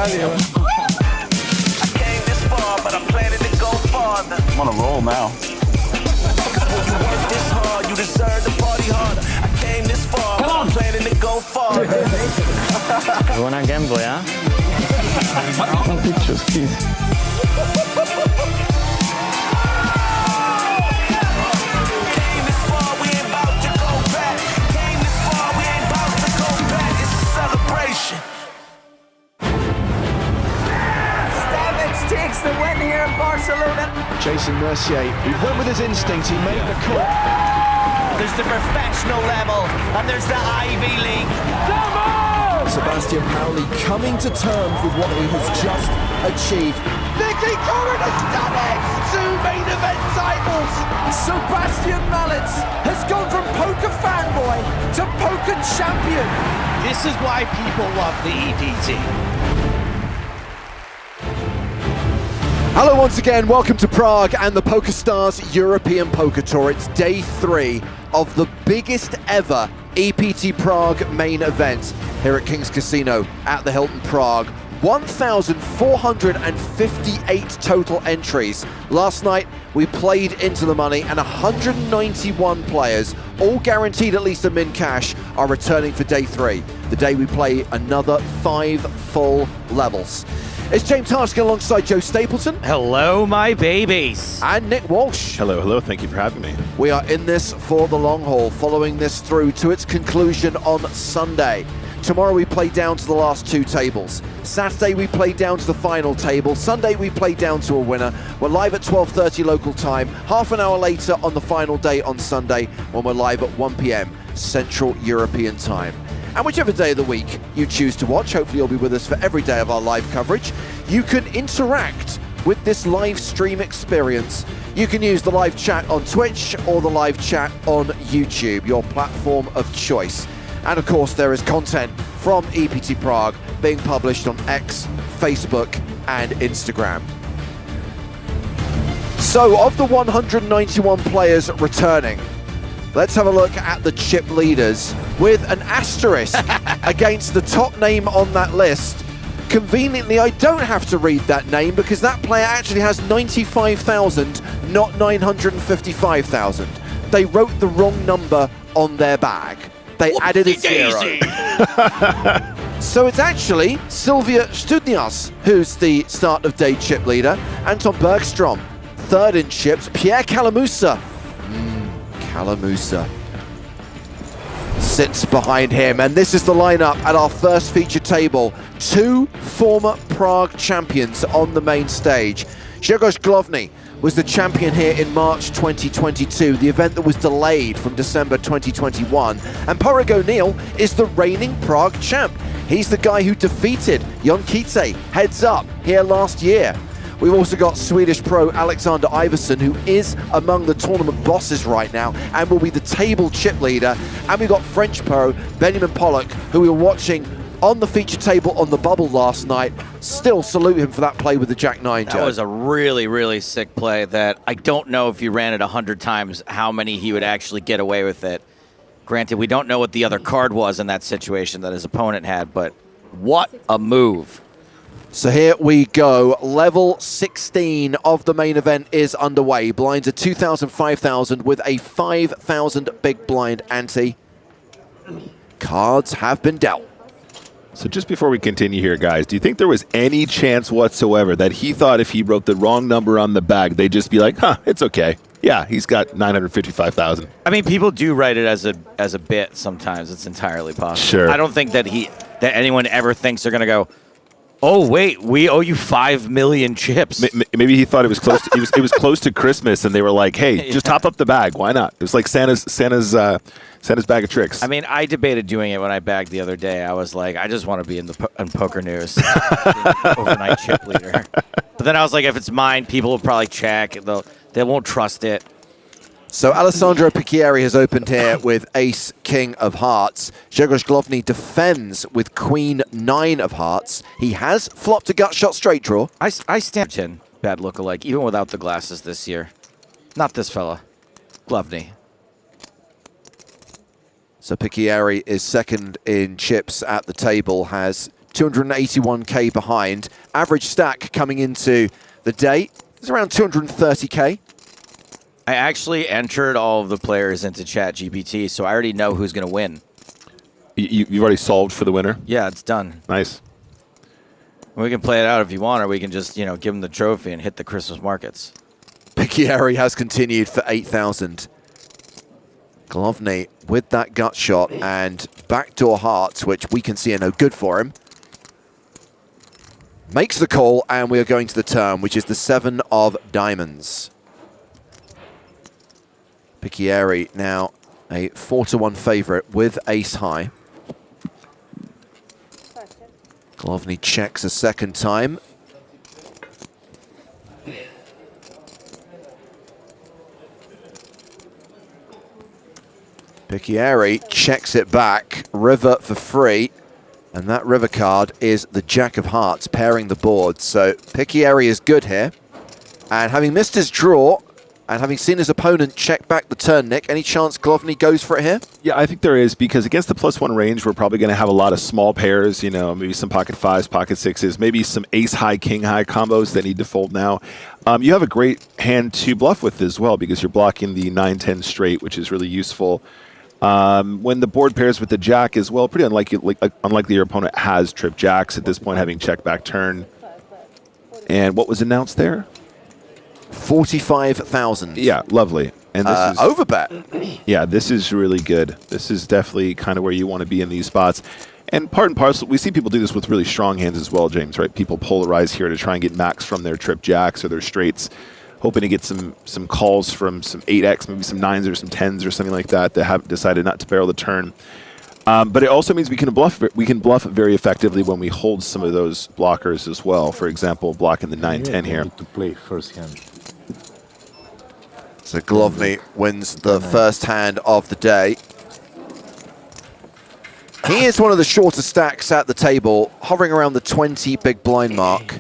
value. I came this far, but I'm planning to go farther. I'm on a roll now. When you work this hard, you deserve to party harder. I came this far, but I'm planning to go farther. You wanna gamble, yeah? Pictures, please. Came this far, we ain't about to go back. Came this far, we ain't about to go back. It's a celebration. Stamets takes the win here in Barcelona. Jason Mercier, he went with his instinct, he made the call. There's the professional level, and there's the Ivy League. Sebastian Pauli coming to terms with what he has just achieved. Nicky Corrin has done it! 2 main event titles! Sebastian Mallets has gone from poker fanboy to poker champion. This is why people love the EPT. Hello once again, welcome to Prague and the PokerStars European Poker Tour. It's day 3 of the biggest ever EPT Prague Main Event here at King's Casino at the Hilton Prague. 1,458 total entries. Last night we played into the money and 191 players, all guaranteed at least a min cash, are returning for day 3, the day we play another 5 full levels. It's James Hartigan alongside Joe Stapleton. Hello, my babies. And Nick Walsh. Hello, hello. Thank you for having me. We are in this for the long haul, following this through to its conclusion on Sunday. Tomorrow we play down to the last 2 tables. Saturday we play down to the final table. Sunday we play down to a winner. We're live at 12:30 local time. Half an hour later on the final day on Sunday, when we're live at 1 p.m. Central European time. And whichever day of the week you choose to watch, hopefully you'll be with us for every day of our live coverage. You can interact with this live stream experience. You can use the live chat on Twitch or the live chat on YouTube, your platform of choice. And of course there is content from EPT Prague being published on X, Facebook and Instagram. So of the 191 players returning, let's have a look at the chip leaders with an asterisk against the top name on that list. Conveniently, I don't have to read that name because that player actually has 95,000, not 955,000. They wrote the wrong number on their bag. They added a 0. So it's actually Sylvia Studnias who's the start of day chip leader. Anton Bergstrom, 3rd in chips. Pierre Calamusa. Calamusa sits behind him, and this is the lineup at our first feature table. 2 former Prague champions on the main stage. Grzegorz Główny was the champion here in March 2022, the event that was delayed from December 2021. And Porrig O'Neill is the reigning Prague champ. He's the guy who defeated Jon Kice heads up here last year. We've also got Swedish pro Alexander Iverson, who is among the tournament bosses right now and will be the table chip leader. And we've got French pro Benjamin Pollock, who we were watching on the feature table on the bubble last night. Still salute him for that play with the Jack-9. That was a really, really sick play that I don't know if you ran it 100 times how many he would actually get away with it. Granted, we don't know what the other card was in that situation that his opponent had, but what a move. So here we go. Level 16 of the main event is underway. Blinds are 2,000, 5,000 with a 5,000 big blind ante. Cards have been dealt. So just before we continue here, guys, do you think there was any chance whatsoever that he thought if he wrote the wrong number on the bag, they'd just be like, huh, it's okay. Yeah, he's got 955,000. I mean, people do write it as a bit sometimes. It's entirely possible. Sure. I don't think that anyone ever thinks they're going to go, oh wait, we owe you 5 million chips. Maybe he thought it was close. To, it was close to Christmas, and they were like, "Hey, just top up the bag. Why not?" It was like Santa's bag of tricks. I mean, I debated doing it when I bagged the other day. I was like, I just want to be in Poker News, overnight chip leader. But then I was like, if it's mine, people will probably check. They won't trust it. So Alessandro Picchieri has opened here with Ace, King of Hearts. Grzegorz Główny defends with Queen, 9 of Hearts. He has flopped a gut shot straight draw. I stamped in bad lookalike, even without the glasses this year. Not this fella, Główny. So Picchieri is second in chips at the table, has 281k behind. Average stack coming into the day is around 230k. I actually entered all of the players into ChatGPT, so I already know who's going to win. You've already solved for the winner? Yeah, it's done. Nice. We can play it out if you want, or we can just, you know, give him the trophy and hit the Christmas markets. Picchieri has continued for 8,000. Glovny with that gut shot and backdoor hearts, which we can see are no good for him. Makes the call, and we are going to the turn, which is the 7 of diamonds. Picchieri now a 4-1 favorite with ace high. Glovny checks a second time. Picchieri checks it back, river for free, and that river card is the Jack of Hearts pairing the board. So Picchieri is good here, and having missed his draw, and having seen his opponent check back the turn, Nick, any chance Glovny goes for it here? Yeah, I think there is, because against the +1 range, we're probably going to have a lot of small pairs, you know, maybe some pocket 5s, pocket 6s, maybe some ace-high, king-high combos that need to fold now. You have a great hand to bluff with as well, because you're blocking the 9-10 straight, which is really useful. When the board pairs with the jack as well, pretty unlikely your opponent has trip jacks at this point, having check back turn. And what was announced there? 45,000. Yeah, lovely. And this is overbet. Yeah, this is really good. This is definitely kind of where you want to be in these spots. And part and parcel, we see people do this with really strong hands as well, James, right? People polarize here to try and get max from their trip jacks or their straights, hoping to get some calls from some 8x, maybe some 9s or some 10s or something like that that have decided not to barrel the turn. But it also means we can bluff very effectively when we hold some of those blockers as well. For example, blocking the 9-10 here. To play first hand. So Glovny wins the first hand of the day. He is one of the shorter stacks at the table, hovering around the 20 big blind mark,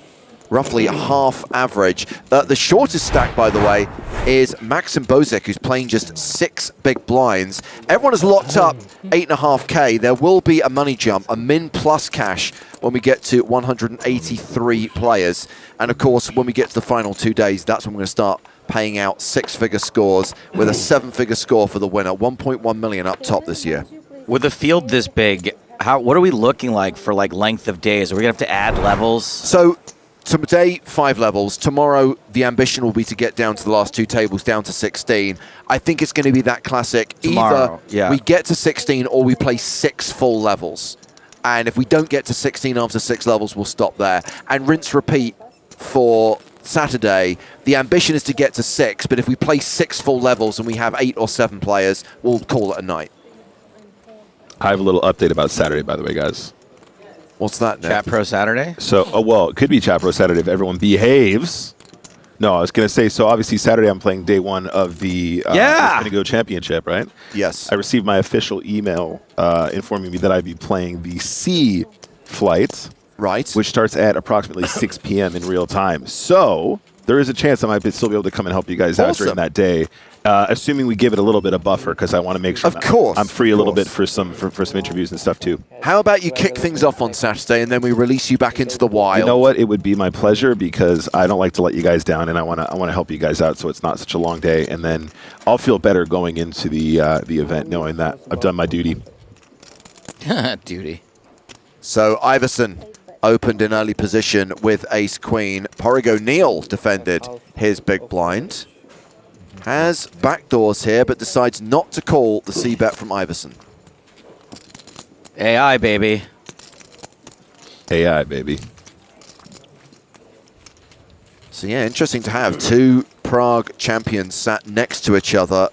roughly half average. The shortest stack, by the way, is Maxim Bozek, who's playing just 6 big blinds. Everyone is locked up 8.5k. There will be a money jump, a min plus cash, when we get to 183 players. And of course, when we get to the final 2 days, that's when we're going to start paying out 6-figure scores with a 7-figure score for the winner. 1.1 million up top this year. With a field this big, what are we looking like for like length of days? Are we going to have to add levels? So today, 5 levels. Tomorrow, the ambition will be to get down to the last 2 tables, down to 16. I think it's going to be that classic. Tomorrow, either we get to 16 or we play 6 full levels. And if we don't get to 16 after 6 levels, we'll stop there. And rinse repeat for Saturday. The ambition is to get to 6, but if we play 6 full levels and we have 8 or 7 players, we'll call it a night. I have a little update about Saturday, by the way, guys. What's that, Nick? Chat Pro Saturday? So, well, it could be Chat Pro Saturday if everyone behaves. No, I was going to say, so obviously Saturday I'm playing day 1 of the Go Championship, right? Yes. I received my official email informing me that I'd be playing the C flight. Right. Which starts at approximately 6 p.m. in real time. So there is a chance I might still be able to come and help you guys out during that day, assuming we give it a little bit of buffer, because I want to make sure I'm free a little bit for some interviews and stuff too. How about you kick things off on Saturday and then we release you back into the wild? You know what? It would be my pleasure, because I don't like to let you guys down, and I want to help you guys out so it's not such a long day, and then I'll feel better going into the event knowing that I've done my duty. Duty. So Iverson opened in early position with ace-queen. Porrig O'Neill defended his big blind. Has backdoors here, but decides not to call the c-bet from Iverson. AI, baby. AI, baby. So yeah, interesting to have 2 Prague champions sat next to each other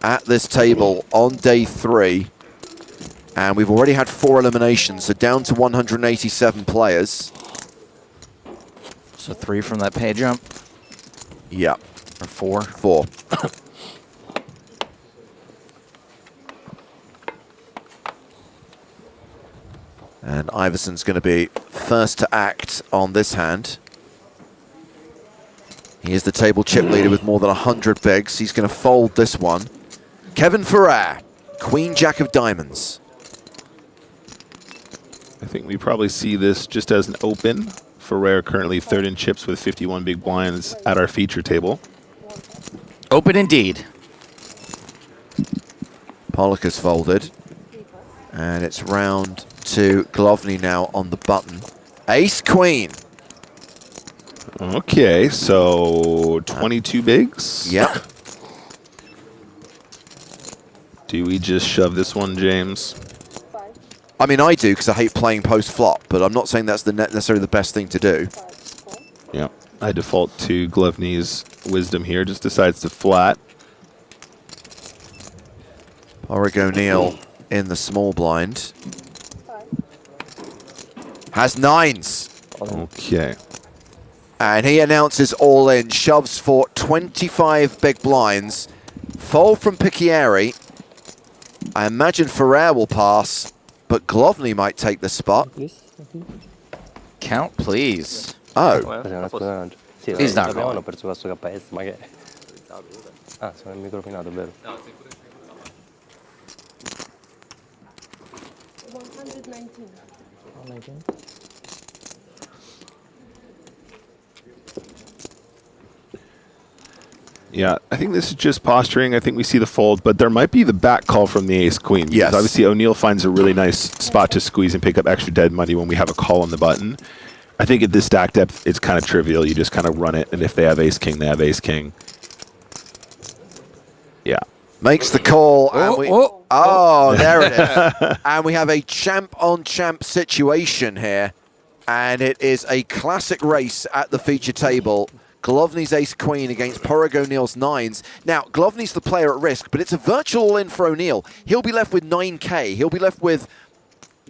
at this table on day 3. And we've already had 4 eliminations, so down to 187 players. So 3 from that pay jump? Yeah. Or 4? 4. And Iverson's going to be first to act on this hand. He is the table chip leader with more than 100 bigs. He's going to fold this one. Kevin Ferrer, Queen Jack of Diamonds. I think we probably see this just as an open. Ferrer currently third in chips with 51 big blinds at our feature table. Open indeed. Pollock has folded. And it's round to Glovny now on the button. Ace Queen. Okay, so 22 bigs. Yep. Do we just shove this one, James? I mean, I do because I hate playing post-flop, but I'm not saying that's necessarily the best thing to do. Yeah, I default to Glovny's wisdom here. Just decides to flat. Porrig O'Neill in the small blind. Has nines. Okay. And he announces all in, shoves for 25 big blinds. Fold from Picchieri. I imagine Ferrer will pass, but Glovny might take the spot. Count, please. Oh. He's not going. Yeah, I think this is just posturing. I think we see the fold, but there might be the back call from the ace-queen. Yes. Obviously, O'Neill finds a really nice spot to squeeze and pick up extra dead money when we have a call on the button. I think at this stack depth, it's kind of trivial. You just kind of run it, and if they have ace-king, they have ace-king. Yeah. Makes the call. And there it is. And we have a champ-on-champ situation here. And it is a classic race at the feature table. Glovny's ace-queen against Porrig O'Neill's nines. Now, Glovny's the player at risk, but it's a virtual all-in for O'Neill. He'll be left with 9K. He'll be left with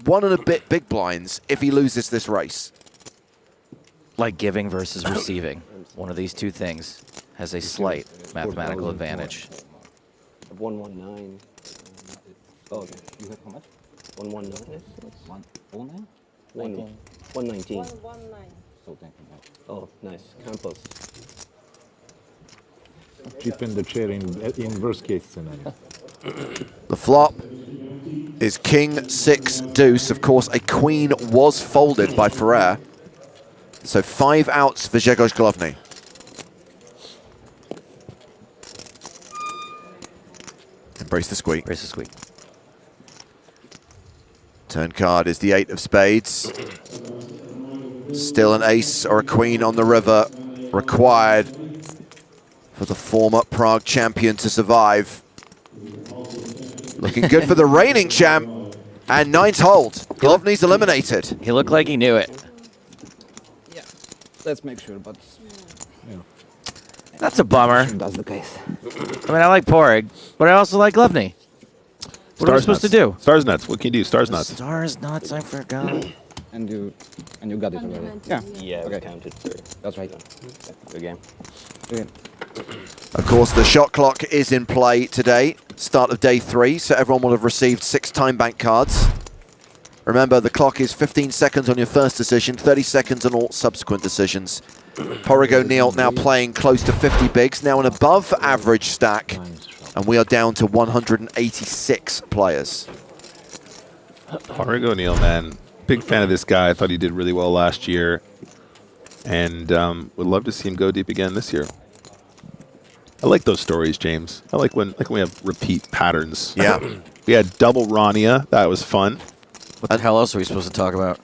1 and a bit big blinds if he loses this race. Like giving versus receiving. One of these two things has a slight mathematical advantage. 119. Oh, okay. You have how much? 119. 119. 119. So thank you. Oh, nice. Campos. Chip in the chair in worst case scenario. The flop is king, 6, deuce. Of course, a queen was folded by Ferrer. So 5 outs for Grzegorz Glovny. Embrace the squeak. Race the squeak. Turn card is the 8 of spades. Still an ace or a queen on the river required for the former Prague champion to survive. Looking good for the reigning champ. And 9th hold. Glovny's eliminated. He looked like he knew it. Yeah, let's make sure, but That's a bummer. that's the case. I mean, I like Porrig, but I also like Glovny. What are we supposed to do? Stars nuts. What can you do? Stars nuts. Stars nuts, I forgot. And you got it already. Yeah. Yeah, Okay. we counted through. That's right. Good game. Okay. Of course, the shot clock is in play today. Start of day 3, so everyone will have received 6 time bank cards. Remember, the clock is 15 seconds on your first decision, 30 seconds on all subsequent decisions. Porrig O'Neill now playing close to 50 bigs, now an above average stack, and we are down to 186 players. Porrig O'Neill, man. Big fan of this guy. I thought he did really well last year. And would love to see him go deep again this year. I like those stories, James. I like when we have repeat patterns. Yeah. We had double Rania. That was fun. What the hell else are we supposed to talk about?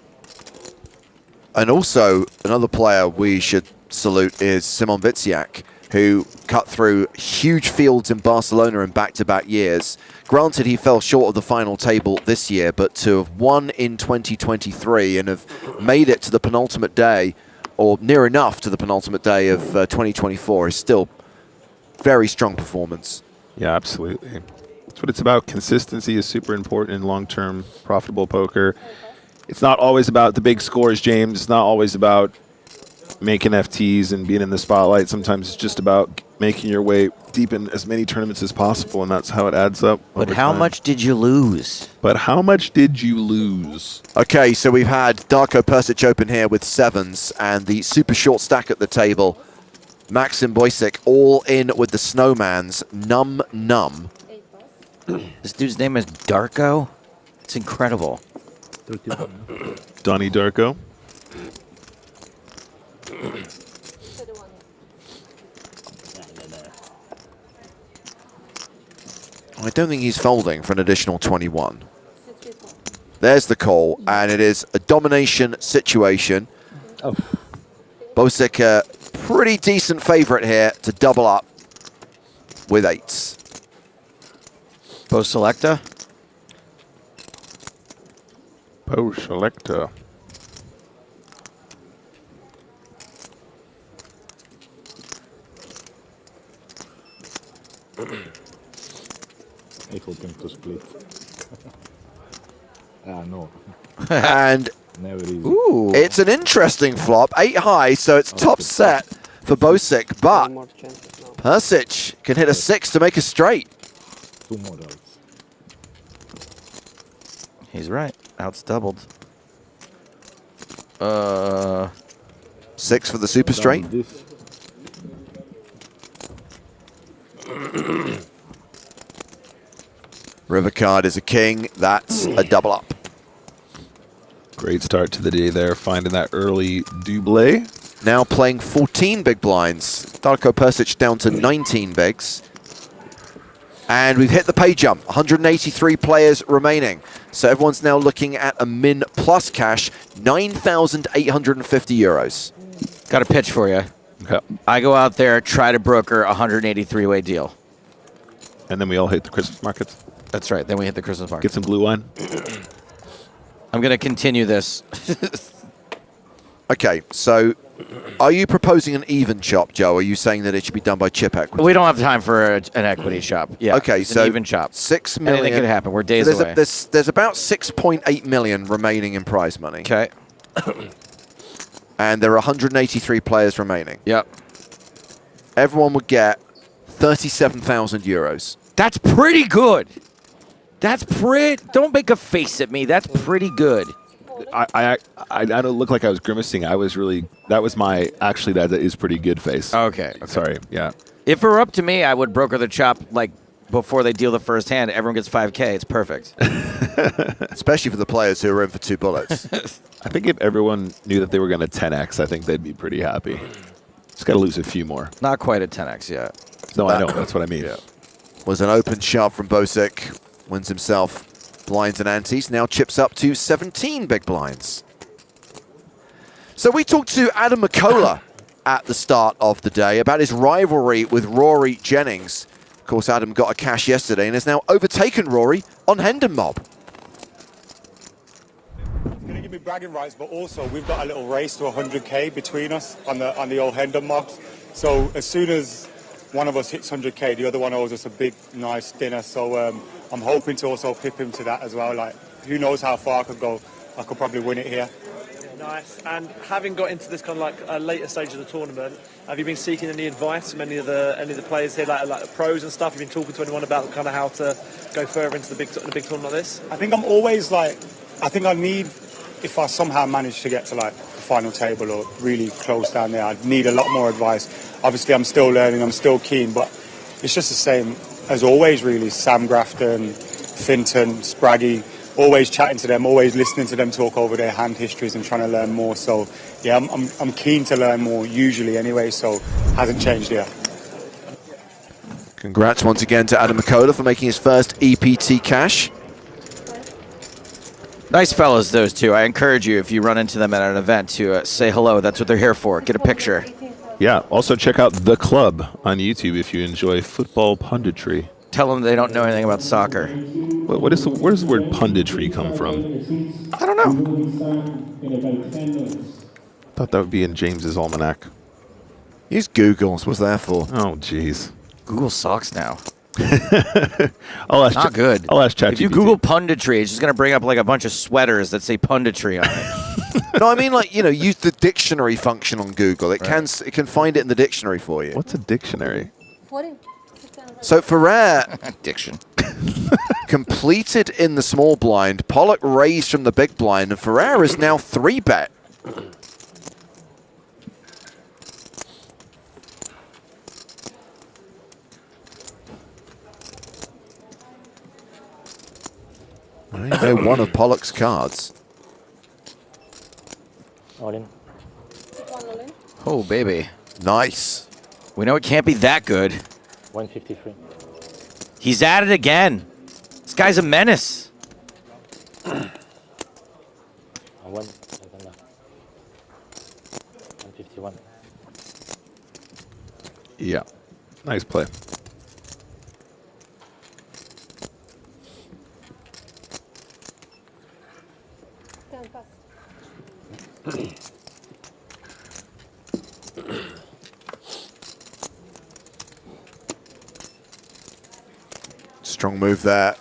And also, another player we should salute is Simon Witziak, who cut through huge fields in Barcelona in back-to-back years. Granted, he fell short of the final table this year, but to have won in 2023 and have made it to the penultimate day, or near enough to the penultimate day of 2024, is still very strong performance. Yeah, absolutely. That's what it's about. Consistency is super important in long-term profitable poker. It's not always about the big scores, James. It's not always about making FTs and being in the spotlight. Sometimes it's just about making your way deep in as many tournaments as possible, and that's how it adds up. But how much did you lose? But how much did you lose? Okay, so we've had Darko Persic open here with 7s, and the super short stack at the table. Maxim Boysic all in with the Snowmans. Num Num. This dude's name is Darko? It's incredible. 31. Donnie Darko. I don't think he's folding for an additional 21. There's the call, and it is a domination situation. Oh. Bosic, a pretty decent favourite here to double up with 8s. Bo Selecta. Bo Selecta. I hoping to split. No. And Never easy. it's an interesting flop. 8 high, so it's top set for Bosic, but One more chance now. Persic can hit a 6 to make a straight. 2 more outs. He's right. Outs doubled. 6 for the super straight. Down this. River card is a king. That's a double up. Great start to the day there, finding that early double. Now playing 14 big blinds. Darko Persic down to 19 bigs. And we've hit the pay jump. 183 players remaining. So everyone's now looking at a min plus cash, 9,850 euros. Got a pitch for you. Okay. I go out there, try to broker a 183-way deal. And then we all hit the Christmas markets. That's right. Then we hit the Christmas market. Get some blue wine. I'm going to continue this. Okay, so are you proposing an even chop, Joe? Or are you saying that it should be done by chip equity? We don't have time for an equity shop. Yeah. Okay, it's so an even chop. 6 million. Anything could happen. We're days So away. there's about 6.8 million remaining in prize money. Okay. And there are 183 players remaining. Yep. Everyone would get 37,000 euros. That's pretty good. That's pretty. Don't make a face at me. That's pretty good. I don't look like I was grimacing. I was really, that was my, actually that is pretty good face. Okay. Sorry, yeah. If it were up to me, I would broker the chop like before they deal the first hand. Everyone gets 5K. It's perfect. Especially for the players who are in for 2 bullets. I think if everyone knew that they were going to 10x, I think they'd be pretty happy. Just got to lose a few more. Not quite at 10x yet. No, I know. That's what I mean. Was an open shove from Bosic. Wins himself blinds and antes. Now chips up to 17 big blinds. So we talked to Adam McCullough at the start of the day about his rivalry with Rory Jennings. Of course, Adam got a cash yesterday and has now overtaken Rory on Hendon Mob. It's going to give me bragging rights, but also we've got a little race to 100k between us on the old Hendon Mob. So as soon as one of us hits 100k, the other one owes us a big, nice dinner. So I'm hoping to also pip him to that as well. Like, who knows how far I could go? I could probably win it here. Nice. And having got into this kind of like a later stage of the tournament, have you been seeking any advice from any of the players here, like the pros and stuff? Have you been talking to anyone about kind of how to go further into the big tournament like this? I think I'm always like, I think I need, if I somehow manage to get to like the final table or really close down there, I'd need a lot more advice. Obviously, I'm still learning, I'm still keen, but it's just the same as always, really. Sam Grafton, Finton, Spraggy, always chatting to them, always listening to them talk over their hand histories and trying to learn more. So, yeah, I'm keen to learn more, usually anyway, so hasn't changed yet. Congrats once again to Adam McCullough for making his first EPT cash. Nice fellows, those two. I encourage you, if you run into them at an event, to say hello. That's what they're here for. Get a picture. Yeah, also check out The Club on YouTube if you enjoy football punditry. Tell them they don't know anything about soccer. Where does the word punditry come from? I don't know. Thought that would be in James's almanac. Use Google, what's that for? Oh, jeez. Google sucks now. I'll ask Not good. I'll ask ChatGPT. If you Google punditry, it's just going to bring up like a bunch of sweaters that say punditry on it. No, I mean, like, you know, use the dictionary function on Google. It can find it in the dictionary for you. What's a dictionary? So Ferrer Diction. completed in the small blind. Pollock raised from the big blind, and Ferrer is now 3-bet. I know one of Pollock's cards. All in. Oh, baby. Nice. We know it can't be that good. 153. He's at it again. This guy's a menace. And one. I don't know. 151. Yeah. Nice play. Strong move there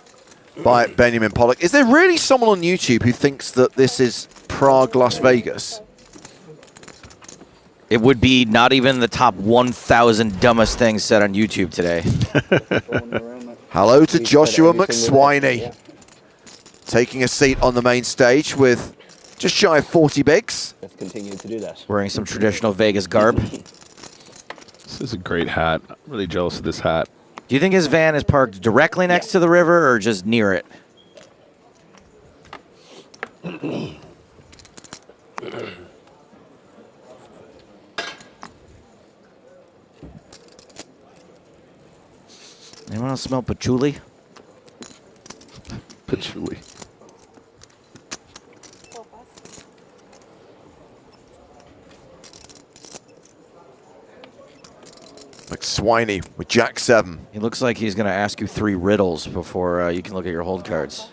by Benjamin Pollock. Is there really someone on YouTube who thinks that this is Prague, Las Vegas? It would be not even the top 1,000 dumbest things said on YouTube today. Hello to Joshua Anything with McSwiney. it, Taking a seat on the main stage with just shy of 40 bigs. Let's continue to do that. Wearing some traditional Vegas garb. This is a great hat. I'm really jealous of this hat. Do you think his van is parked directly next to the river or just near it? Anyone else smell patchouli? Patchouli. McSwiney with Jack 7. He looks like he's going to ask you 3 riddles before you can look at your hold cards.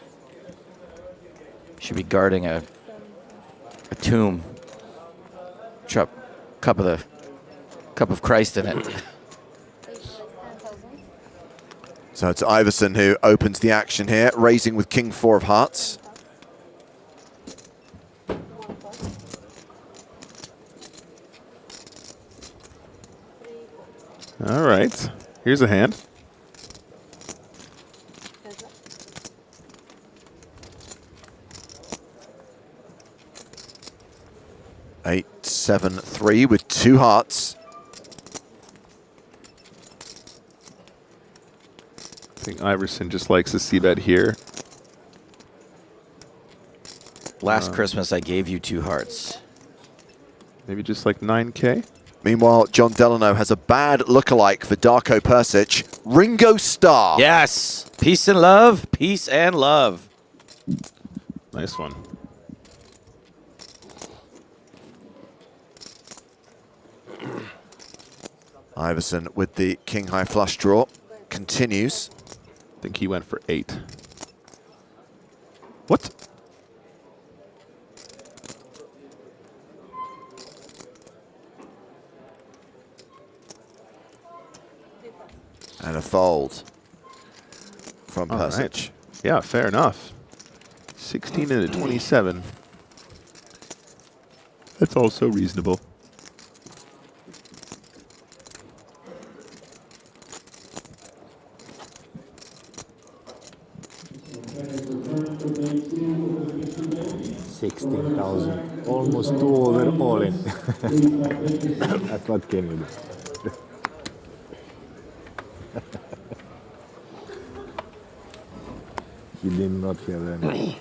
Should be guarding a tomb. Cup of Christ in it. So it's Iverson who opens the action here, raising with King 4 of hearts. All right. Here's a hand. Eight, 7, 3 with 2 hearts. I think Iverson just likes to see bet here. Last Christmas, I gave you 2 hearts. Maybe just like 9K. Meanwhile, John Delano has a bad lookalike for Darko Persic, Ringo Starr. Yes. Peace and love. Peace and love. Nice one. Iverson with the King High flush draw continues. I think he went for 8. What? And a fold from All Persic. right. Yeah, fair enough. 16 and a 27. That's also reasonable. $16,000. Almost 2 over all in. That's what can you do? He did not have any.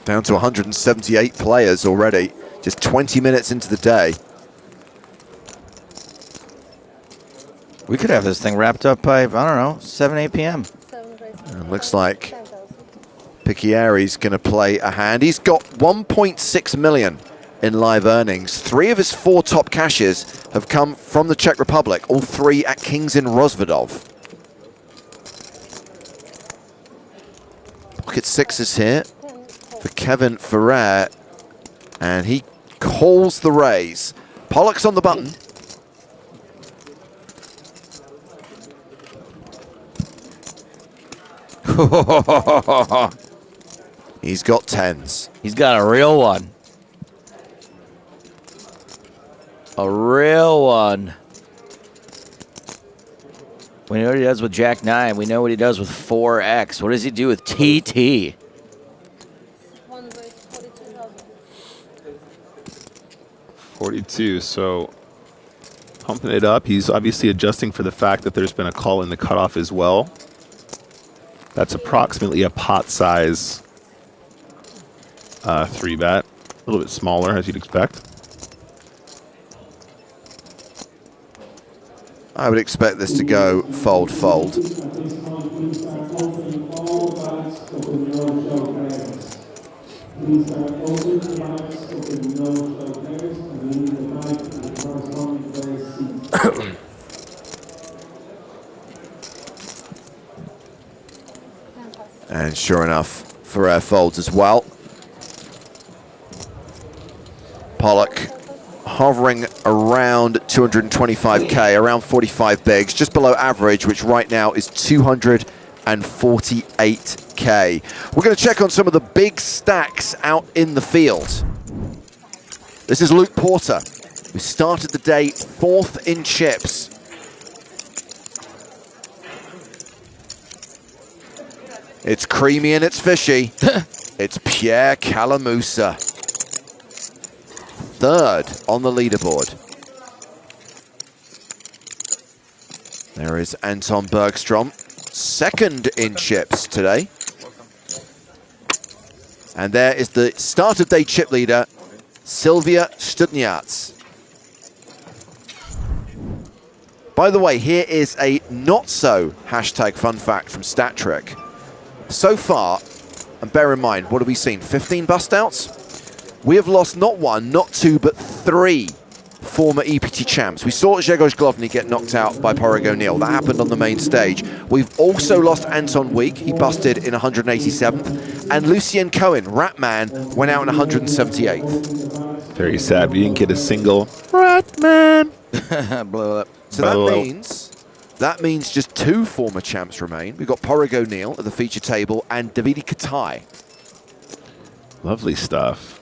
Down to 178 players already, just 20 minutes into the day. We could have this thing wrapped up by, I don't know, 7, 8 p.m. And looks like Picchieri's going to play a hand. He's got 1.6 million in live earnings. 3 of his 4 top cashes have come from the Czech Republic, all 3 at Kings in Rozvadov. Pocket 6s here for Kevin Ferrer, and he calls the raise. Pollock's on the button. He's got 10s. He's got a real one. A real one. We know what he does with Jack 9. We know what he does with 4X. What does he do with TT? 42, so pumping it up. He's obviously adjusting for the fact that there's been a call in the cutoff as well. That's approximately a pot size 3-bet. A little bit smaller, as you'd expect. I would expect this to go fold, fold. And sure enough, Ferrer folds as well. Pollock hovering around 225k, around 45 bigs, just below average, which right now is 248k. We're going to check on some of the big stacks out in the field. This is Luke Porter, who started the day 4th in chips. It's creamy and it's fishy. It's Pierre Calamusa, 3rd on the leaderboard. There is Anton Bergstrom, 2nd in chips today. And there is the start of day chip leader, Sylvia Studniarz. By the way, here is a not so hashtag fun fact from StatTrick. So far, and bear in mind, what have we seen? 15 bust outs? We have lost not 1, not 2, but 3 former EPT champs. We saw Grzegorz Główny get knocked out by Porrig O'Neill. That happened on the main stage. We've also lost Anton Week. He busted in 187th. And Lucien Cohen, Ratman, went out in 178th. Very sad. We didn't get a single Ratman. Blow up. So that means just 2 former champs remain. We've got Porrig O'Neill at the feature table and Davide Katai. Lovely stuff.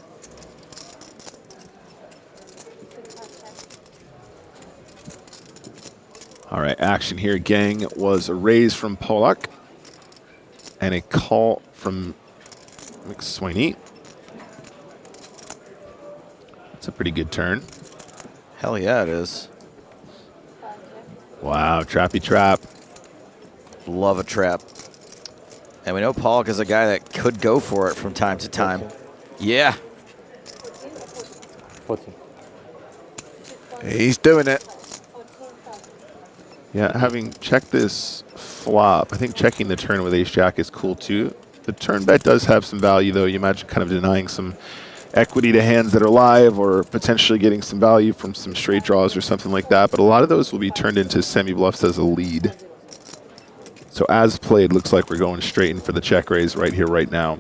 All right, action here, gang, was a raise from Pollock and a call from McSweeney. It's a pretty good turn. Hell yeah, it is. Wow, trappy trap. Love a trap. And we know Pollock is a guy that could go for it from time to time. Yeah. 14. He's doing it. Yeah, having checked this flop, I think checking the turn with ace-jack is cool too. The turn bet does have some value, though. You imagine kind of denying some equity to hands that are live or potentially getting some value from some straight draws or something like that. But a lot of those will be turned into semi-bluffs as a lead. So as played, looks like we're going straight in for the check raise right here, right now.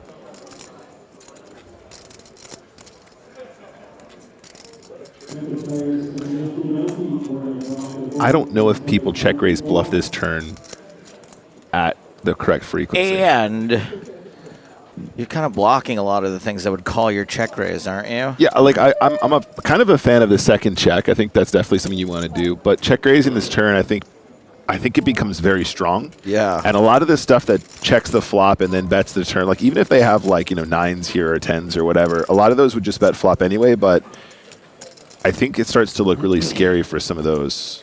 I don't know if people check raise bluff this turn at the correct frequency. And you're kind of blocking a lot of the things that would call your check raise, aren't you? Yeah, like I'm a kind of a fan of the second check. I think that's definitely something you want to do. But check raising this turn, I think it becomes very strong. Yeah. And a lot of the stuff that checks the flop and then bets the turn, like even if they have like, you know, 9s here or 10s or whatever, a lot of those would just bet flop anyway. But I think it starts to look really scary for some of those.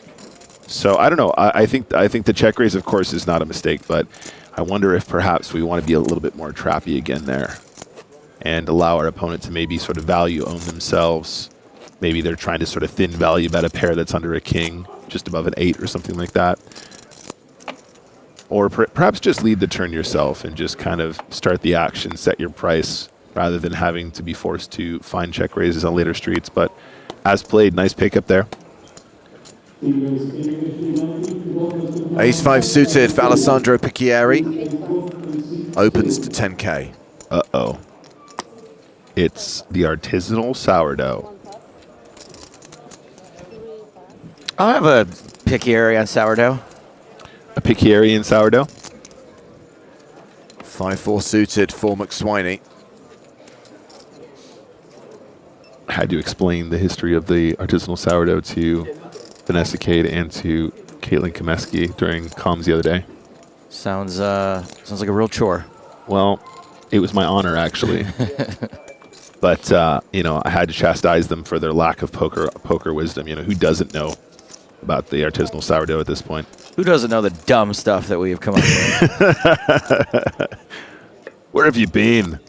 So I don't know. I think the check raise, of course, is not a mistake, but I wonder if perhaps we want to be a little bit more trappy again there and allow our opponent to maybe sort of value own themselves. Maybe they're trying to sort of thin value bet a pair that's under a king, just above an 8 or something like that. Or perhaps just lead the turn yourself and just kind of start the action, set your price, rather than having to be forced to find check raises on later streets. But as played, nice pickup there. Ace-5 suited for Alessandro Picchieri. Opens to 10k. Uh-oh. It's the artisanal sourdough. I'll have a Picchieri on sourdough. A Picchieri in sourdough? 5-4 suited for McSweeney. I had to explain the history of the artisanal sourdough to Vanessa Cade and to Caitlin Komeski during comms the other day. Sounds like a real chore. Well, it was my honor, actually. But, you know, I had to chastise them for their lack of poker wisdom. You know, who doesn't know about the artisanal sourdough at this point? Who doesn't know the dumb stuff that we have come up with? Where have you been?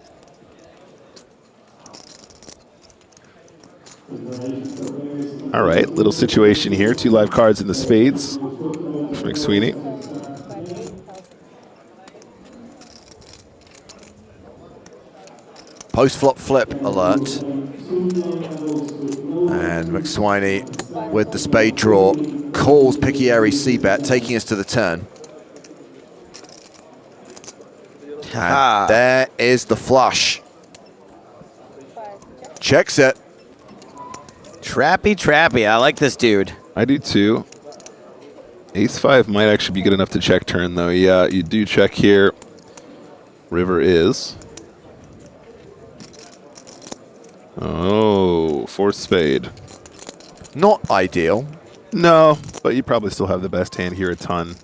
All right, little situation here. 2 live cards in the spades for McSweeney. Post-flop flip alert. And McSweeney with the spade draw calls Picchieri c-bet, taking us to the turn. And there is the flush. Checks it. Trappy, trappy. I like this dude. I do too. Ace-5 might actually be good enough to check turn, though. Yeah, you do check here. River is. Oh, 4th spade. Not ideal. No, but you probably still have the best hand here a ton.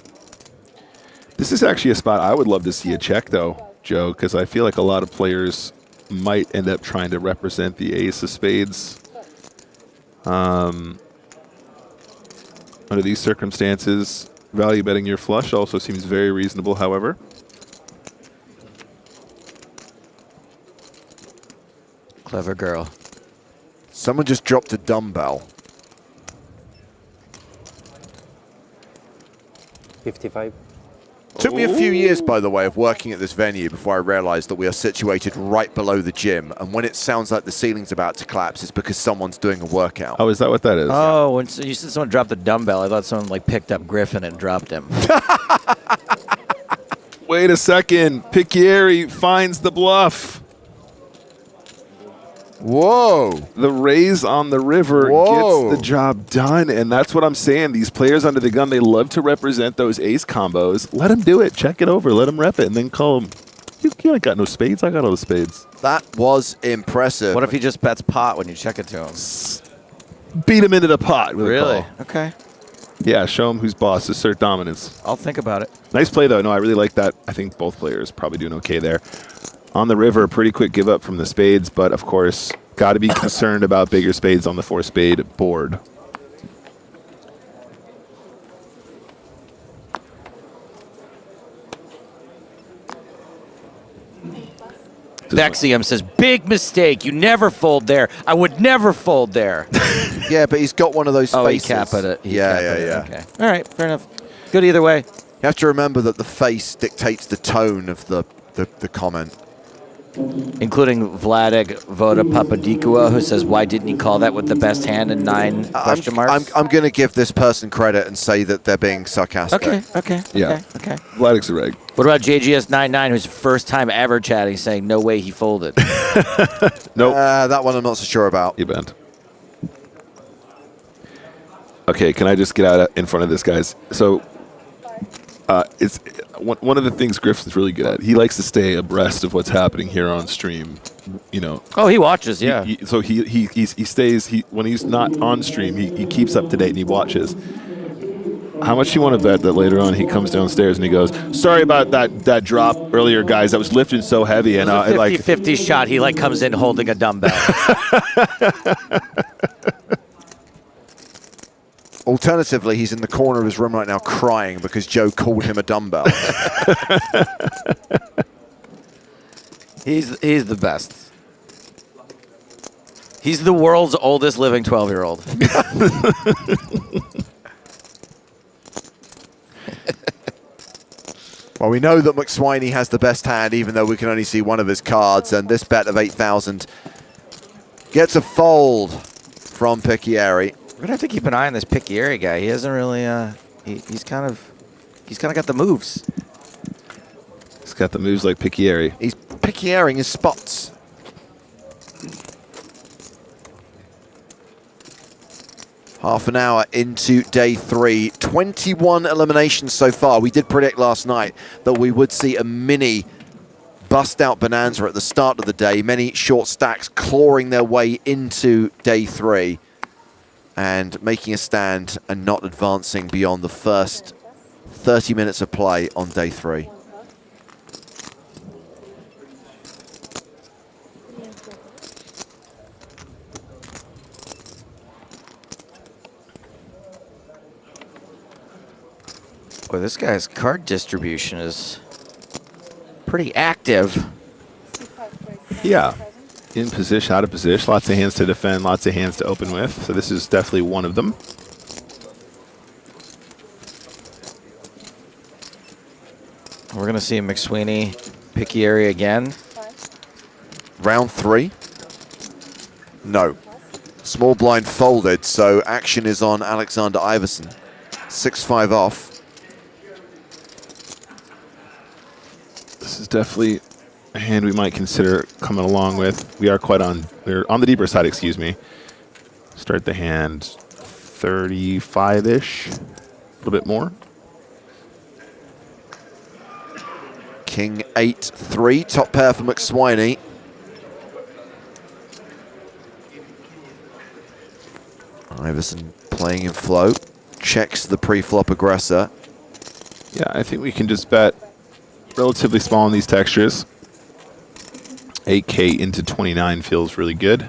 This is actually a spot I would love to see a check, though, Joe, because I feel like a lot of players might end up trying to represent the ace of spades. Under these circumstances, value betting your flush also seems very reasonable, however. Clever girl. Someone just dropped a dumbbell. 55. Took me a few years, by the way, of working at this venue before I realized that we are situated right below the gym. And when it sounds like the ceiling's about to collapse, it's because someone's doing a workout. Oh, is that what that is? Oh, when you said someone dropped a dumbbell, I thought someone like picked up Griffin and dropped him. Wait a second. Picchieri finds the bluff. Whoa. The raise on the river gets the job done, and that's what I'm saying. These players under the gun, they love to represent those ace combos. Let them do it. Check it over. Let them rep it, and then call them. You ain't got no spades. I got all the spades. That was impressive. What if he just bets pot when you check it to him? Beat him into the pot with Really? a call. Okay. Yeah, show him who's boss. Assert dominance. I'll think about it. Nice play, though. No, I really like that. I think both players probably doing okay there. On the river, pretty quick give up from the spades, but of course, got to be concerned about bigger spades on the 4-spade board. Bexium says, big mistake. You never fold there. I would never fold there. Yeah, but he's got one of those Oh, faces. he capped it. Yeah. Okay. All right, fair enough. Good either way. You have to remember that the face dictates the tone of the comment. Including Vladek Voda Papadikua, who says, why didn't he call that with the best hand and 9 question marks? I'm going to give this person credit and say that they're being sarcastic. Okay. Yeah. Okay. Vladek's a reg. What about JGS99, who's first time ever chatting, saying, no way he folded? Nope. That one I'm not so sure about. You bent. Okay, can I just get out in front of this, guys? So, it's one of the things Griffin's really good at. He likes to stay abreast of what's happening here on stream. You know. Oh, he watches, yeah. So he stays. When he's not on stream, he keeps up to date and he watches. How much you want to bet that later on he comes downstairs and he goes, "Sorry about that drop earlier, guys. I was lifting so heavy and it was a 50-50 shot. He like comes in holding a dumbbell." Alternatively, he's in the corner of his room right now crying because Joe called him a dumbbell. He's the best. He's the world's oldest living 12-year-old. Well, we know that McSweeney has the best hand, even though we can only see one of his cards, and this bet of 8,000 gets a fold from Picchieri. We're gonna have to keep an eye on this Picchieri guy. He hasn't really. He's kind of got the moves. He's got the moves like Picchieri. He's Picchiering his spots. Half an hour into day 3. 21 eliminations so far. We did predict last night that we would see a mini bust-out bonanza at the start of the day. Many short stacks clawing their way into day 3 and making a stand and not advancing beyond the first 30 minutes of play on day 3. Boy, this guy's card distribution is pretty active. Yeah. In position, out of position. Lots of hands to defend, lots of hands to open with. So this is definitely one of them. We're going to see McSweeney picky area again. Round 3. No. Small blind folded, so action is on Alexander Iverson. 6-5 off. This is definitely a hand we might consider coming along with. We're on the deeper side, excuse me. Start the hand 35-ish, a little bit more. King 8-3, top pair for McSweeney. Iverson playing in float, checks the pre-flop aggressor. Yeah, I think we can just bet relatively small on these textures. 8K into 29 feels really good.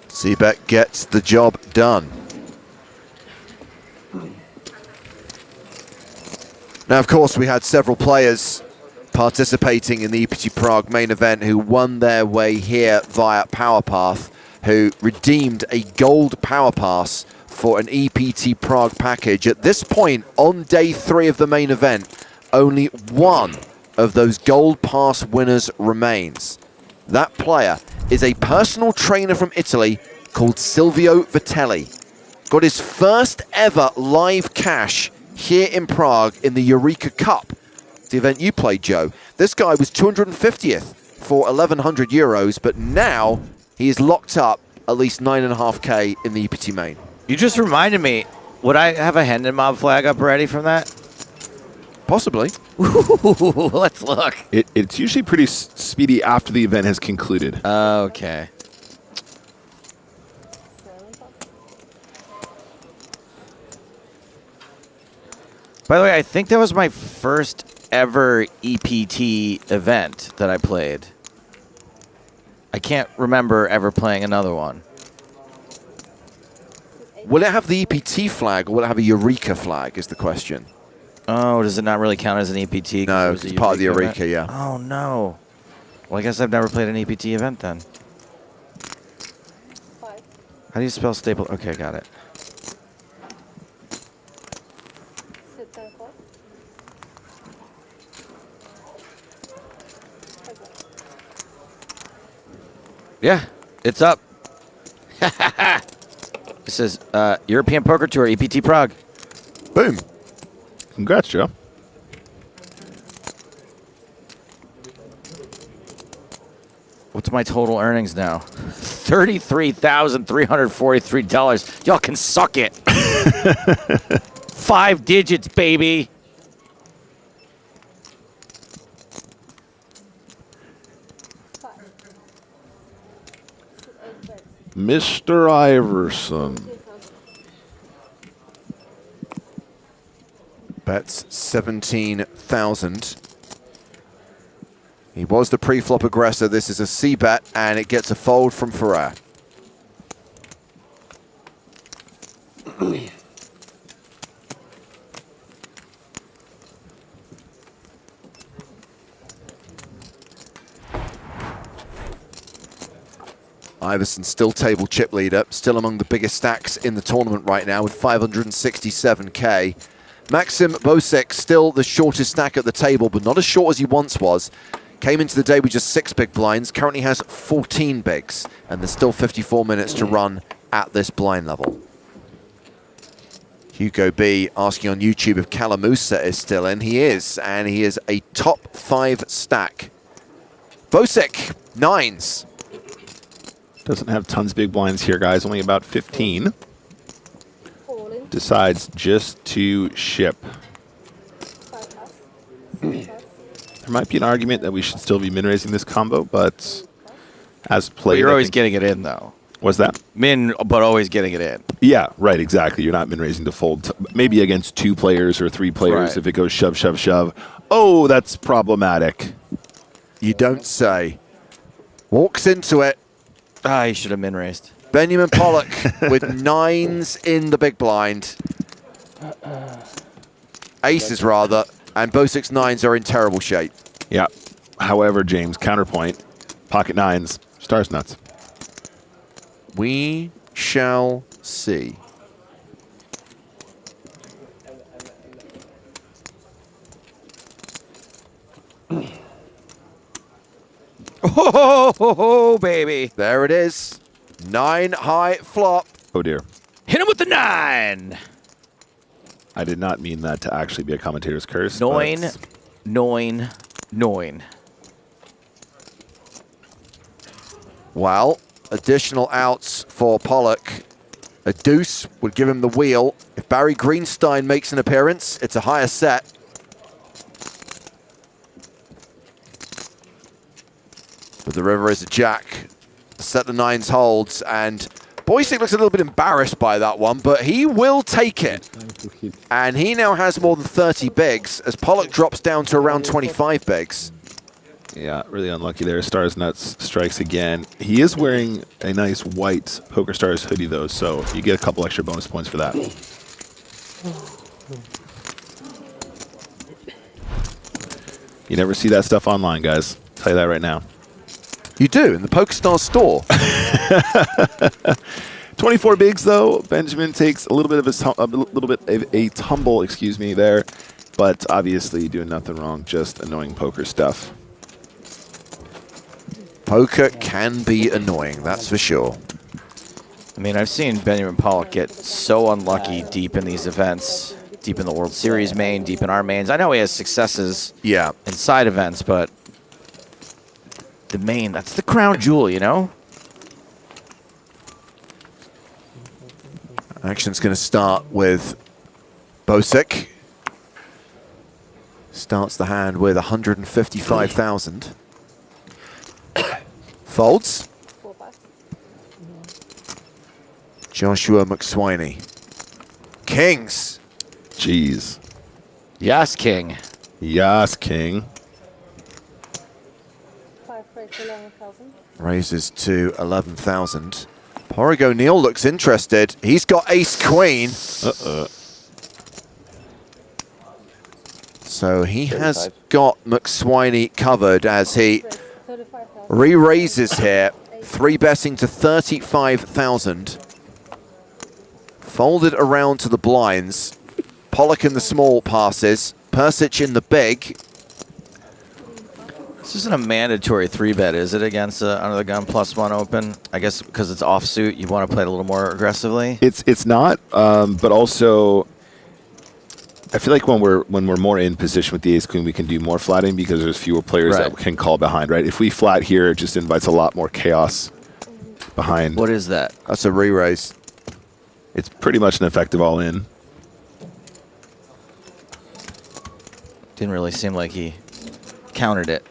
C-Bet gets the job done. Now, of course, we had several players participating in the EPT Prague main event who won their way here via Power Path, who redeemed a gold Power Pass for an EPT Prague package. At this point, on day 3 of the main event, only one of those gold pass winners remains. That player is a personal trainer from Italy called Silvio Vitelli. Got his first ever live cash here in Prague in the Eureka Cup, the event you played, Joe. This guy was 250th for 1,100 euros, but now he is locked up at least 9.5K in the EPT main. You just reminded me, would I have a Hendon Mob flag up ready from that? Possibly. Ooh, let's look. It's usually pretty speedy after the event has concluded. Okay. By the way, I think that was my first ever EPT event that I played. I can't remember ever playing another one. Will it have the EPT flag or will it have a Eureka flag is the question. Oh, does it not really count as an EPT? No, it's part of the Eureka, event? yeah. Oh, no. Well, I guess I've never played an EPT event then. How do you spell Stapleton? Okay, got it. Yeah, it's up. It says European Poker Tour, EPT Prague. Boom. Congrats, Joe. What's my total earnings now? $33,343. Y'all can suck it. 5 digits, baby. Mr. Iverson. Bets 17,000. He was the pre-flop aggressor. This is a C-bet, and it gets a fold from Ferrer. Iverson still table chip leader, still among the biggest stacks in the tournament right now with 567K. Maxim Bosek still the shortest stack at the table, but not as short as he once was. Came into the day with just 6 big blinds, currently has 14 bigs, and there's still 54 minutes to run at this blind level. Hugo B asking on YouTube if Calamusa is still in. He is, and he is a top 5 stack. Bosek, 9s. Doesn't have tons of big blinds here, guys. Only about 15. Decides just to ship. There might be an argument that we should still be min-raising this combo, but as played... But you're always getting it in, though. What's that? Min, but always getting it in. Yeah, right, exactly. You're not min-raising to fold. Maybe against 2 players or 3 players Right. if it goes shove, shove, shove. Oh, that's problematic. You don't say. Walks into it. Ah, he should have min raised. Benjamin Pollock with 9s in the big blind. Aces, rather. And both 6-9s are in terrible shape. Yeah. However, James, counterpoint, pocket 9s, stars nuts. We shall see. Oh, baby. There it is. 9 high flop. Oh, dear. Hit him with the 9. I did not mean that to actually be a commentator's curse. 9, but 9, 9. Well, additional outs for Pollock. A deuce would give him the wheel. If Barry Greenstein makes an appearance, it's a higher set. But the river is a jack. A set of 9s holds, and Boysick looks a little bit embarrassed by that one, but he will take it. And he now has more than 30 bigs, as Pollock drops down to around 25 bigs. Yeah, really unlucky there. Stars Nuts strikes again. He is wearing a nice white PokerStars hoodie, though, so you get a couple extra bonus points for that. You never see that stuff online, guys. I'll tell you that right now. You do, in the PokerStars store. 24 bigs, though. Benjamin takes a little bit of a tumble, excuse me, there. But obviously doing nothing wrong, just annoying poker stuff. Poker can be annoying, that's for sure. I mean, I've seen Benjamin Pollock get so unlucky deep in these events, deep in the World Series main, deep in our mains. I know he has successes in side events, but the main, that's the crown jewel, you know? Action's going to start with Bosick. Starts the hand with 155,000. Folds. Joshua McSwiney. Kings. Jeez. Yes, King. Yes, King. Raises to 11,000. Porrig O'Neill looks interested. He's got ace-queen. So he has got McSwiney covered as he re-raises here. 3-betting to 35,000. Folded around to the blinds. Pollock in the small passes. Persic in the big. This isn't a mandatory 3-bet, is it, against under the gun +1 open? I guess because it's offsuit, you want to play it a little more aggressively. It's not, but also I feel like when we're more in position with the ace queen, we can do more flatting because there's fewer players that can call behind. Right? If we flat here, it just invites a lot more chaos behind. What is that? That's a re-raise. It's pretty much an effective all-in. Didn't really seem like he countered it.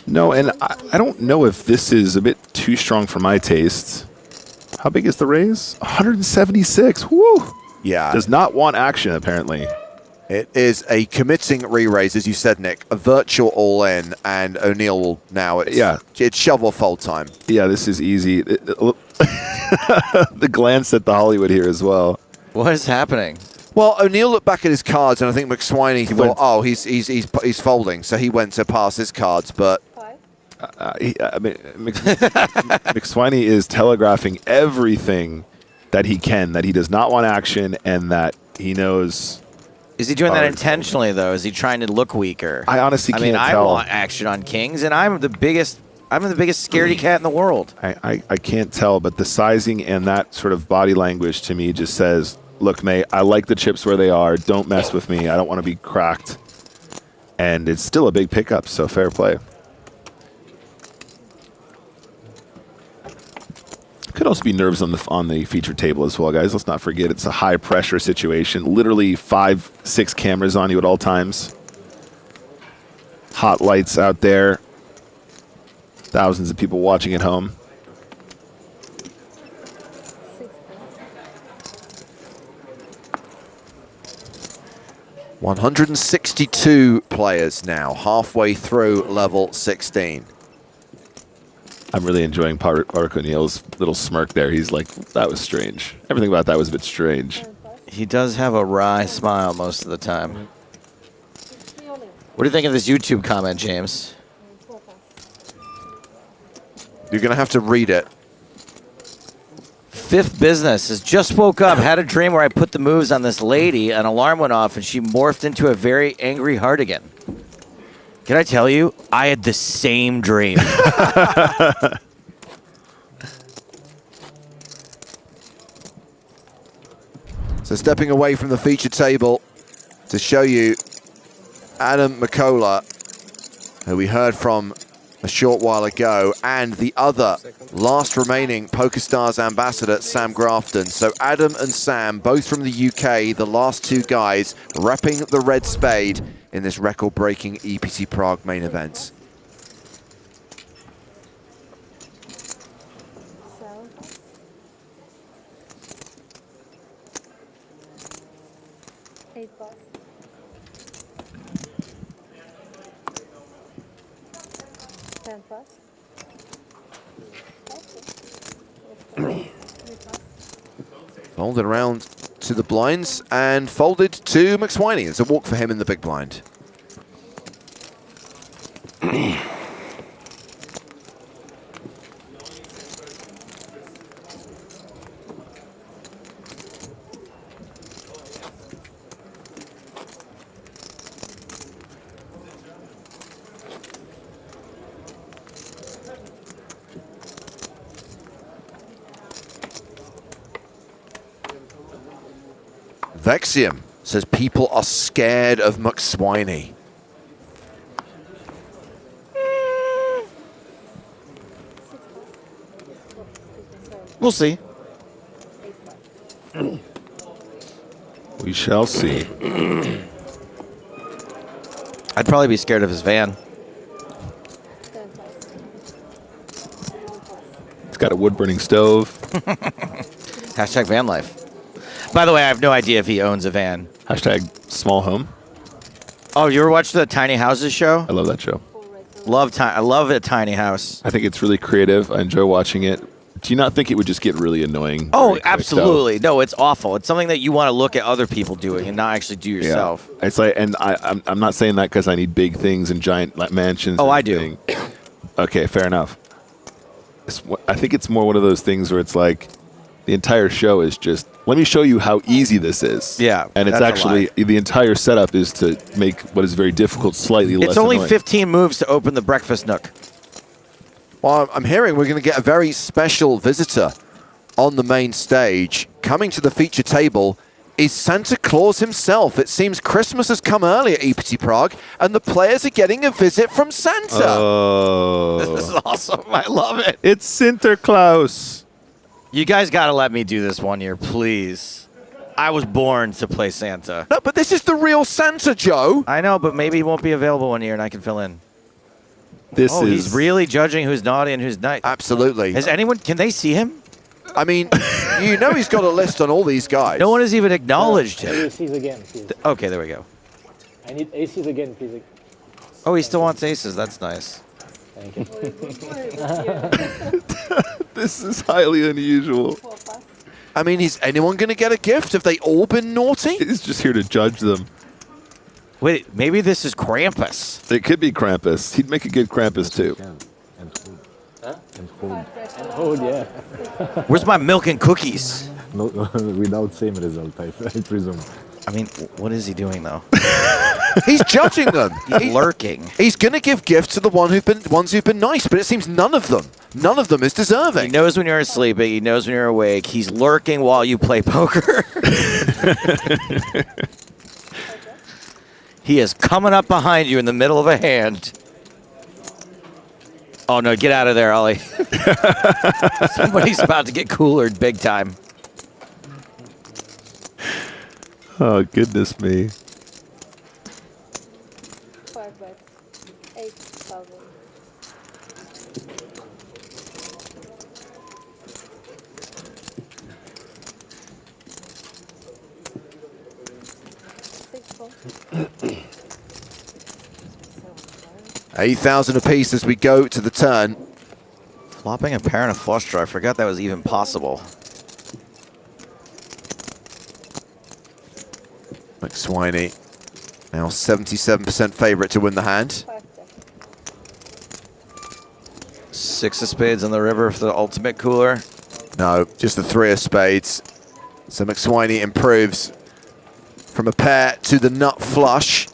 No, and I don't know if this is a bit too strong for my tastes. How big is the raise? 176. Woo! Yeah. Does not want action, apparently. It is a committing re-raise, as you said, Nick. A virtual all-in, and O'Neill will now. It's shovel fold time. Yeah, this is easy. The glance at the Hollywood here as well. What is happening? Well, O'Neill looked back at his cards, and I think McSwiney thought, "Oh, he's folding," so he went to pass his cards. But McSwiney is telegraphing everything that he can, that he does not want action, and that he knows. Is he doing that intentionally, though? Is he trying to look weaker? I honestly can't I tell. want action on kings, and I'm the biggest scaredy cat in the world. I can't tell, but the sizing and that sort of body language to me just says, look, mate, I like the chips where they are. Don't mess with me. I don't want to be cracked. And it's still a big pickup, so fair play. Could also be nerves on the feature table as well, guys. Let's not forget it's a high-pressure situation. Literally 5-6 cameras on you at all times. Hot lights out there. Thousands of people watching at home. 162 players now, halfway through level 16. I'm really enjoying Park O'Neill's little smirk there. He's like, that was strange. Everything about that was a bit strange. He does have a wry smile most of the time. What do you think of this YouTube comment, James? You're going to have to read it. Fifth Business says, just woke up, had a dream where I put the moves on this lady, an alarm went off, and she morphed into a very angry Hartigan. Can I tell you, I had the same dream. So stepping away from the feature table to show you Adam McCullough, who we heard from a short while ago, and the other last remaining PokerStars ambassador, Sam Grafton. So Adam and Sam, both from the UK, the last two guys repping the red spade in this record-breaking EPT Prague main event. Folded around to the blinds and folded to McSwiney. It's a walk for him in the big blind. Vexium says people are scared of McSwiney. We'll see. We shall see. I'd probably be scared of his van. It's got a wood-burning stove. Hashtag van life. By the way, I have no idea if he owns a van. Hashtag small home. Oh, you ever watched the Tiny Houses show? I love that show. I love a tiny house. I think it's really creative. I enjoy watching it. Do you not think it would just get really annoying? Oh, absolutely. No, it's awful. It's something that you want to look at other people doing and not actually do yourself. Yeah. It's like, and I'm not saying that because I need big things and giant mansions. Oh, and I do. Okay, fair enough. I think it's more one of those things where it's like the entire show is just, let me show you how easy this is. Yeah, and it's actually, the entire setup is to make what is very difficult slightly less It's only annoying. 15 moves to open the breakfast nook. Well, I'm hearing we're going to get a very special visitor on the main stage. Coming to the feature table is Santa Claus himself. It seems Christmas has come early at EPT Prague, and the players are getting a visit from Santa. Oh. This is awesome. I love it. It's Sinterklaas. You guys got to let me do this one year, please. I was born to play Santa. No, but this is the real Santa, Joe. I know, but maybe he won't be available one year and I can fill in. He's really judging who's naughty and who's nice. Absolutely. Can they see him? I mean, you know he's got a list on all these guys. No one has even acknowledged him. Aces again, please. Okay, there we go. I need aces again, please. Oh, he still wants aces. That's nice. Thank you. This is highly unusual. I mean, is anyone going to get a gift? Have they all been naughty? He's just here to judge them. Wait, maybe this is Krampus. It could be Krampus. He'd make a good Krampus, too. And hold. And hold, yeah. Where's my milk and cookies? No, without same result, I presume. I mean, what is he doing, though? He's judging them. He's lurking. He's going to give gifts to the ones who've been nice, but it seems none of them is deserving. He knows when you're asleep. He knows when you're awake. He's lurking while you play poker. He is coming up behind you in the middle of a hand. Oh, no, get out of there, Ollie. Somebody's about to get coolered big time. Oh, goodness me. 5 bets, 8,000. $8,000 apiece as we go to the turn. Flopping a pair and a flush draw. I forgot that was even possible. McSwiney now 77% favorite to win the hand. 6 of spades on the river for the ultimate cooler. No, just the 3 of spades. So McSwiney improves from a pair to the nut flush.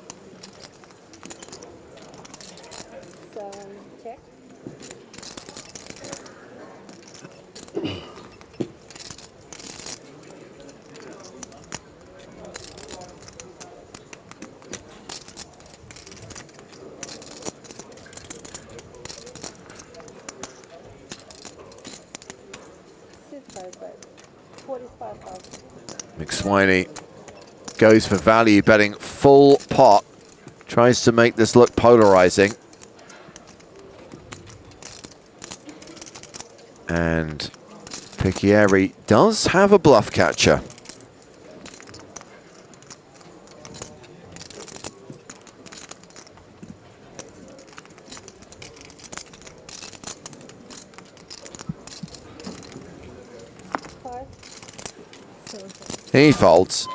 7, check. McSwiney goes for value, betting full pot. Tries to make this look polarizing. And Picchieri does have a bluff catcher. He folds.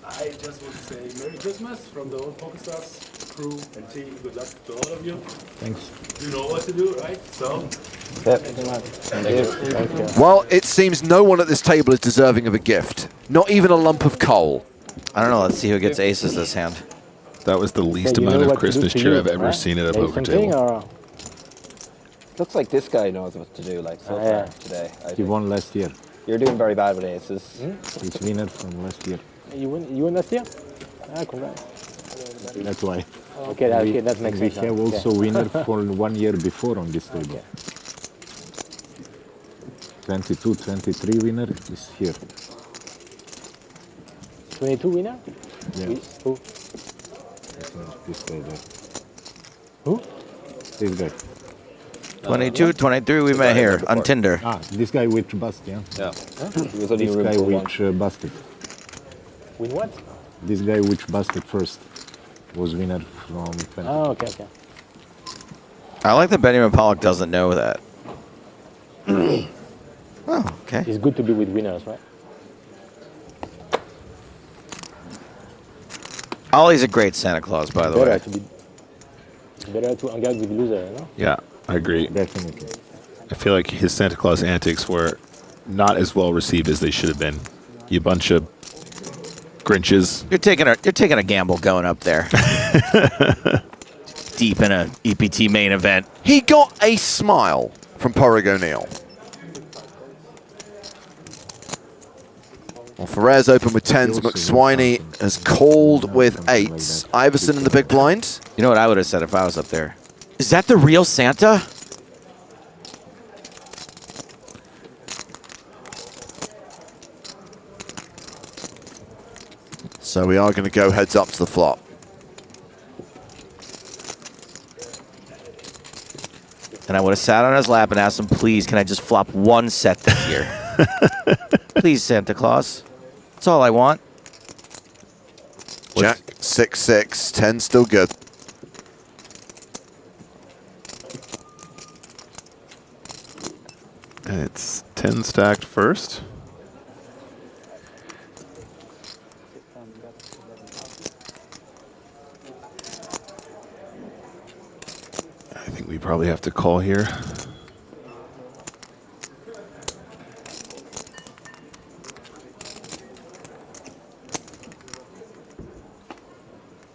I just want to say Merry Christmas from the whole PokerStars crew and team. Good luck to all of you. Thanks. You know what to do, right? So. Thank you. Well, it seems no one at this table is deserving of a gift. Not even a lump of coal. I don't know. Let's see who gets aces this hand. That was the least So you amount know of what to do Christmas to cheer you, I've ever right? seen at a Say poker something, table. or Looks like this guy knows what to do, like, so far yeah. today. I He think. won last year. You're doing very bad with aces. He's winner from last year. you win last year? Ah, congrats. That's why. Okay, okay, that makes We sense. have now. also Okay. winner for 1 year before on this table. 22, 23 winner is here. 22 winner? Yeah. Who? This guy there. Who? This guy. 22, 23, we met here on Tinder. Ah, this guy which bust, yeah. Yeah. He was only This in room guy for one. which busted. Win what? This guy which busted first was winner from 20. Oh, okay, okay. I like that Benjamin Pollock doesn't know that. Oh, okay. It's good to be with winners, right? Ollie's a great Santa Claus, by the way. Better to hang out with losers, no? Yeah, I agree. Definitely. I feel like his Santa Claus antics were not as well received as they should have been. You bunch of Grinches. You're taking a gamble going up there. Deep in a EPT main event. He got a smile from Porrig O'Neill. Well, Ferrer's open with 10s. McSwiney has called with 8s. Iverson in the big blind. You know what I would have said if I was up there? Is that the real Santa? So we are going to go heads up to the flop. And I would have sat on his lap and asked him, please, can I just flop one set this year? Please, Santa Claus. That's all I want. Jack, 6-6, 10 still good. And it's 10 stacked first. I think we probably have to call here.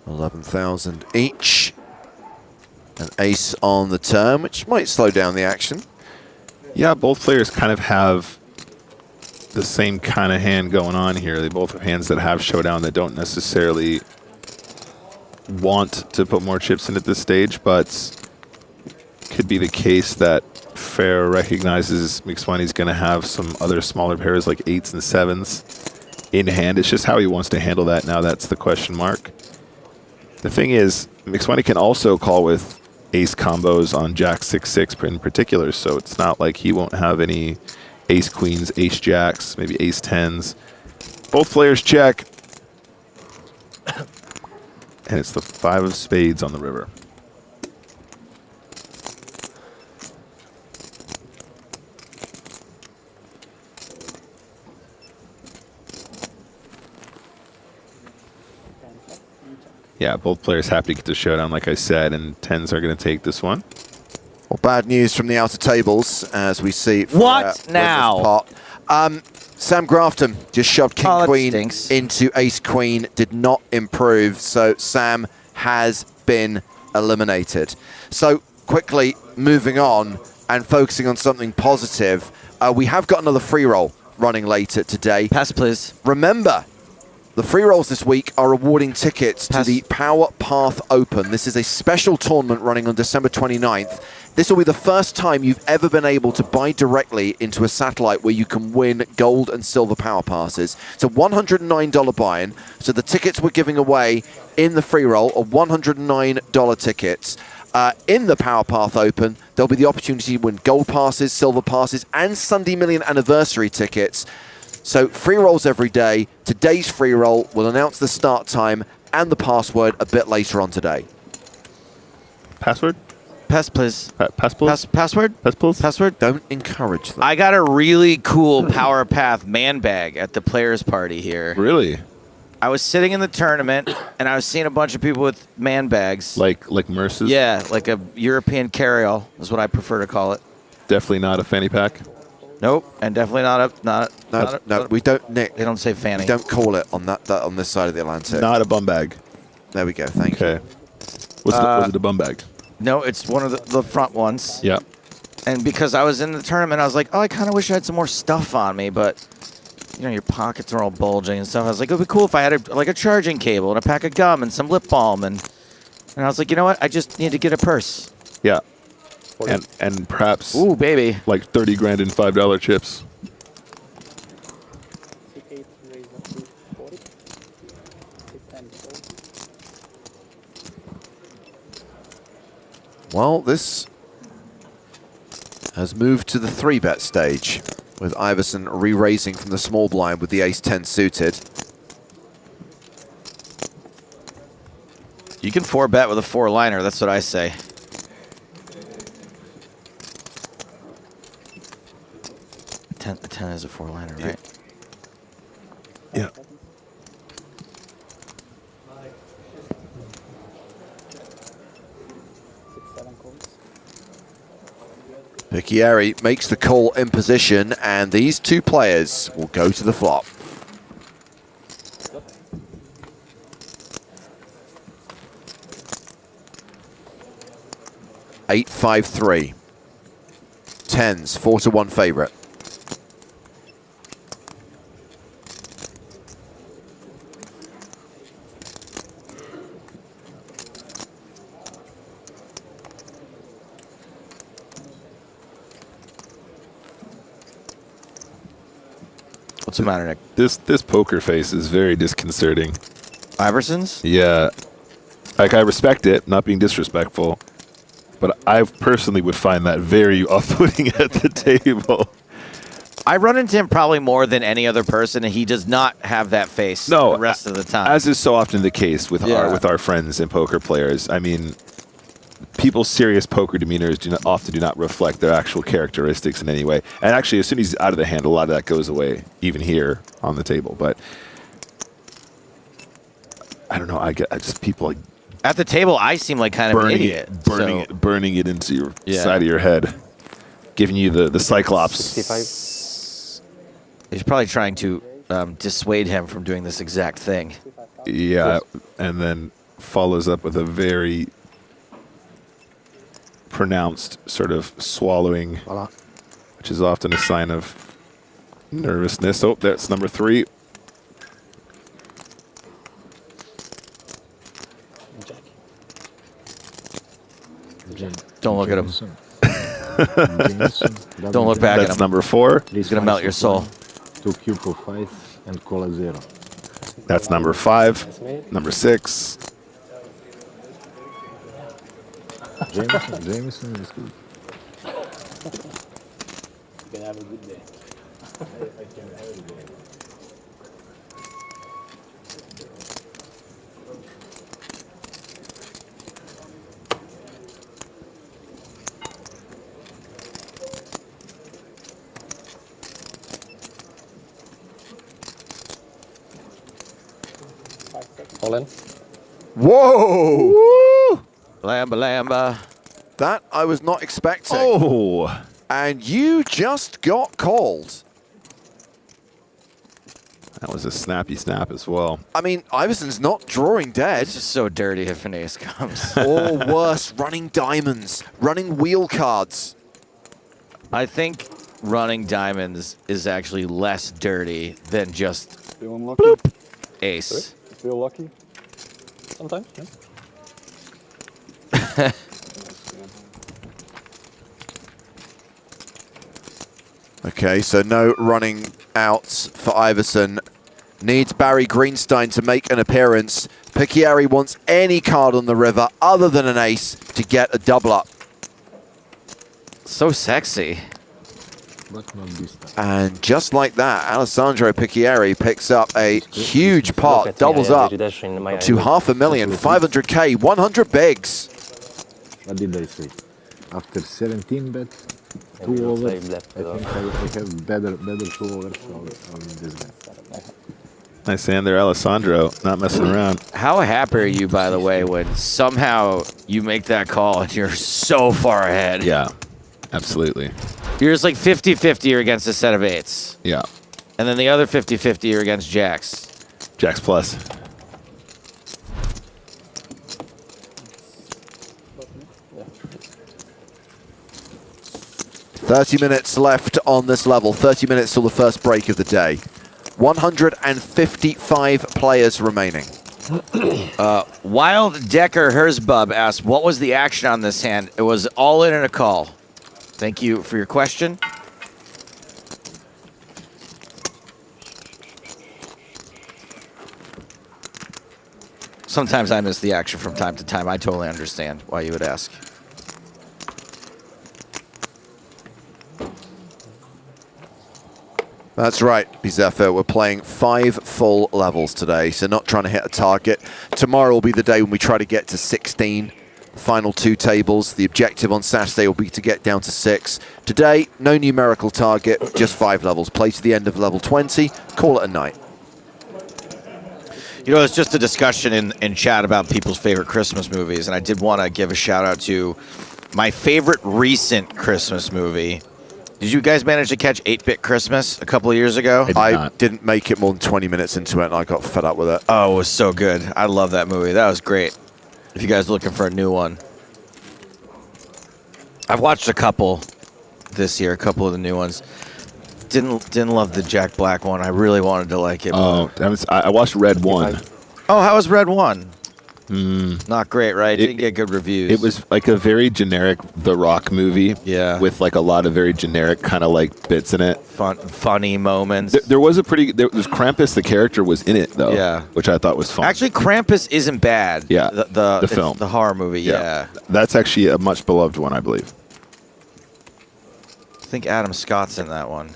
$11,000 each. An ace on the turn, which might slow down the action. Yeah, both players kind of have the same kind of hand going on here. They both have hands that have showdown that don't necessarily want to put more chips in at this stage, but could be the case that Fair recognizes McSwiney's going to have some other smaller pairs like 8s and 7s in hand. It's just how he wants to handle that now. That's the question mark. The thing is, McSwiney can also call with ace combos on Jack 6-6 in particular, so it's not like he won't have any ace queens, ace jacks, maybe ace 10s. Both players check. And it's the 5 of spades on the river. Yeah, both players happy to get the showdown, like I said, and 10s are going to take this one. Well, bad news from the outer tables, as we see. What now? Pot. Sam Grafton just shoved King-Queen into Ace-Queen, did not improve, so Sam has been eliminated. So, quickly moving on and focusing on something positive, we have got another free roll running later today. Pass, please. Remember, the free rolls this week are awarding tickets to the Power Path Open. This is a special tournament running on December 29th. This will be the first time you've ever been able to buy directly into a satellite where you can win gold and silver power passes. It's a $109 buy-in. So the tickets we're giving away in the free roll are $109 tickets. In the Power Path Open, there'll be the opportunity to win gold passes, silver passes, and Sunday Million Anniversary tickets. So free rolls every day. Today's free roll will announce the start time and the password a bit later on today. Password? Pass, please. Password? Password? Password? Don't encourage them. I got a really cool Power Path man bag at the players' party here. Really? I was sitting in the tournament, and I was seeing a bunch of people with man bags. Like Merces? Yeah, like a European carry-all is what I prefer to call it. Definitely not a fanny pack? Nope, and definitely No, we don't, Nick. They don't say fanny. We don't call it on that on this side of the Atlantic. Not a bum bag. There we go. Thank you. Was it a bum bag? No, it's one of the front ones. Yeah. And because I was in the tournament, I was like, oh, I kind of wish I had some more stuff on me, but you know, your pockets are all bulging and stuff. I was like, it would be cool if I had a charging cable and a pack of gum and some lip balm, and I was like, you know what? I just need to get a purse. Yeah. And perhaps, ooh, baby, like 30 grand in $5 chips. Well, this has moved to the 3-bet stage, with Iverson re-raising from the small blind with the ace-10 suited. You can 4-bet with a 4-liner. That's what I say. The 10 is a 4-liner, right? Yeah. Picchieri makes the call in position, and these two players will go to the flop. Eight, 5-3. 10s, 4-1 favorite. What's the matter, Nick? This poker face is very disconcerting. Iverson's? Yeah. Like, I respect it, not being disrespectful, but I personally would find that very off-putting at the table. I run into him probably more than any other person, and he does not have that face the rest of the time. As is so often the case with our friends and poker players. I mean, people's serious poker demeanors often do not reflect their actual characteristics in any way. And actually, as soon as he's out of the hand, a lot of that goes away, even here on the table. But I don't know. I just people like at the table. I seem like kind of an idiot. Burning it into your side of your head, giving you the Cyclops. 65. He's probably trying to dissuade him from doing this exact thing. Yeah, and then follows up with a very pronounced sort of swallowing, which is often a sign of nervousness. Oh, that's number 3. Don't look at him. Don't look back at him. That's number 4. He's going to melt your soul. 2 cube of 5 and call a 0. That's number 5. Number 6. Jameson is good. You can have a good day. I can have a good day. All in. Whoa! Woo! Lamba, lamba. That I was not expecting. Oh! And you just got called. That was a snappy snap as well. I mean, Iverson's not drawing dead. It's just so dirty if an ace comes. Or worse, running diamonds, running wheel cards. I think running diamonds is actually less dirty than just Feeling lucky? Bloop. ace. Sorry? Feel lucky? Sometimes, yeah. Okay, so no running outs for Iverson. Needs Barry Greenstein to make an appearance. Picchiari wants any card on the river other than an ace to get a double up. So sexy. But not this time. And just like that, Alessandro Picchiari picks up a huge pot, doubles up to $500,000, 500K, 100 bigs. What did I say? After 17 bets, 2 overs, I think I have better 2 overs on this game. Nice hand there, Alessandro. Not messing around. How happy are you, by the way, when somehow you make that call and you're so far ahead? Yeah, absolutely. You're just like 50-50 you're against a set of eights. Yeah. And then the other 50-50 you're against jacks. Jacks plus. Yeah. 30 minutes left on this level, 30 minutes till the first break of the day. 155 players remaining. Wild Decker Herzbub asked, what was the action on this hand? It was all in and a call. Thank you for your question. Sometimes I miss the action from time to time. I totally understand why you would ask. That's right, Bizeffa. We're playing 5 full levels today, so not trying to hit a target. Tomorrow will be the day when we try to get to 16. Final 2 tables. The objective on Saturday will be to get down to 6. Today, no numerical target, just 5 levels. Play to the end of level 20, call it a night. You know, it's just a discussion in chat about people's favorite Christmas movies, and I did want to give a shout out to my favorite recent Christmas movie. Did you guys manage to catch 8-Bit Christmas a couple of years ago? I didn't make it more than 20 minutes into it, and I got fed up with it. Oh, it was so good. I love that movie. That was great. If you guys are looking for a new one. I've watched a couple this year, a couple of the new ones. Didn't love the Jack Black one. I really wanted to like it. Oh, I watched Red 1. Oh, how was Red 1? Not great, right? Didn't get good reviews. It was like a very generic The Rock movie. Yeah. With like a lot of very generic kind of like bits in it. Funny moments. There was Krampus, the character was in it though. Yeah. Which I thought was fun. Actually, Krampus isn't bad. Yeah. The film. The horror movie, yeah. That's actually a much beloved one, I believe. I think Adam Scott's in that one.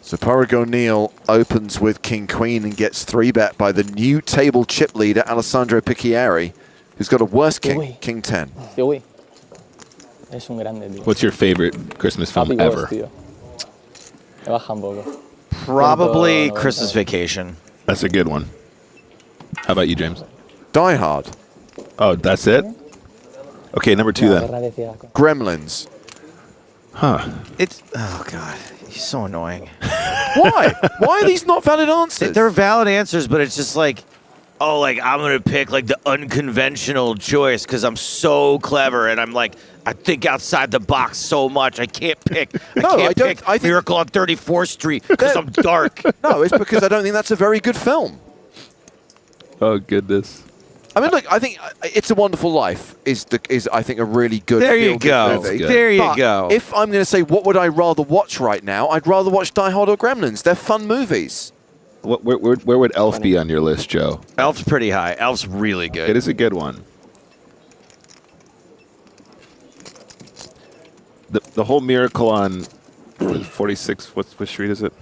So Porrigo O'Neill opens with King Queen and gets 3-bet by the new table chip leader, Alessandro Picchiari, who's got a worse king, King 10. Tío, güey. Es un grande, tío. What's your favorite Christmas film Happy ever? Wars, tío. Me baja un poco. Probably 190. Christmas Vacation. That's a good one. How about you, James? Die Hard. Oh, that's it? Okay, number 2 then. Gremlins. Huh. It's, oh God, he's so annoying. Why? Why are these not valid answers? They're valid answers, but it's just like, oh, like I'm gonna pick like the unconventional choice because I'm so clever and I'm like, I think outside the box so much. I can't pick. I can't pick Miracle on 34th Street because I'm dark. No, it's because I don't think that's a very good film. Oh goodness. I mean, look, I think It's a Wonderful Life is I think a really good. There you go. Movie. There you But go. If I'm going to say what would I rather watch right now, I'd rather watch Die Hard or Gremlins. They're fun movies. Where would Elf be on your list, Joe? Elf's pretty high. Elf's really good. It is a good one. The whole Miracle on 46. What street is it?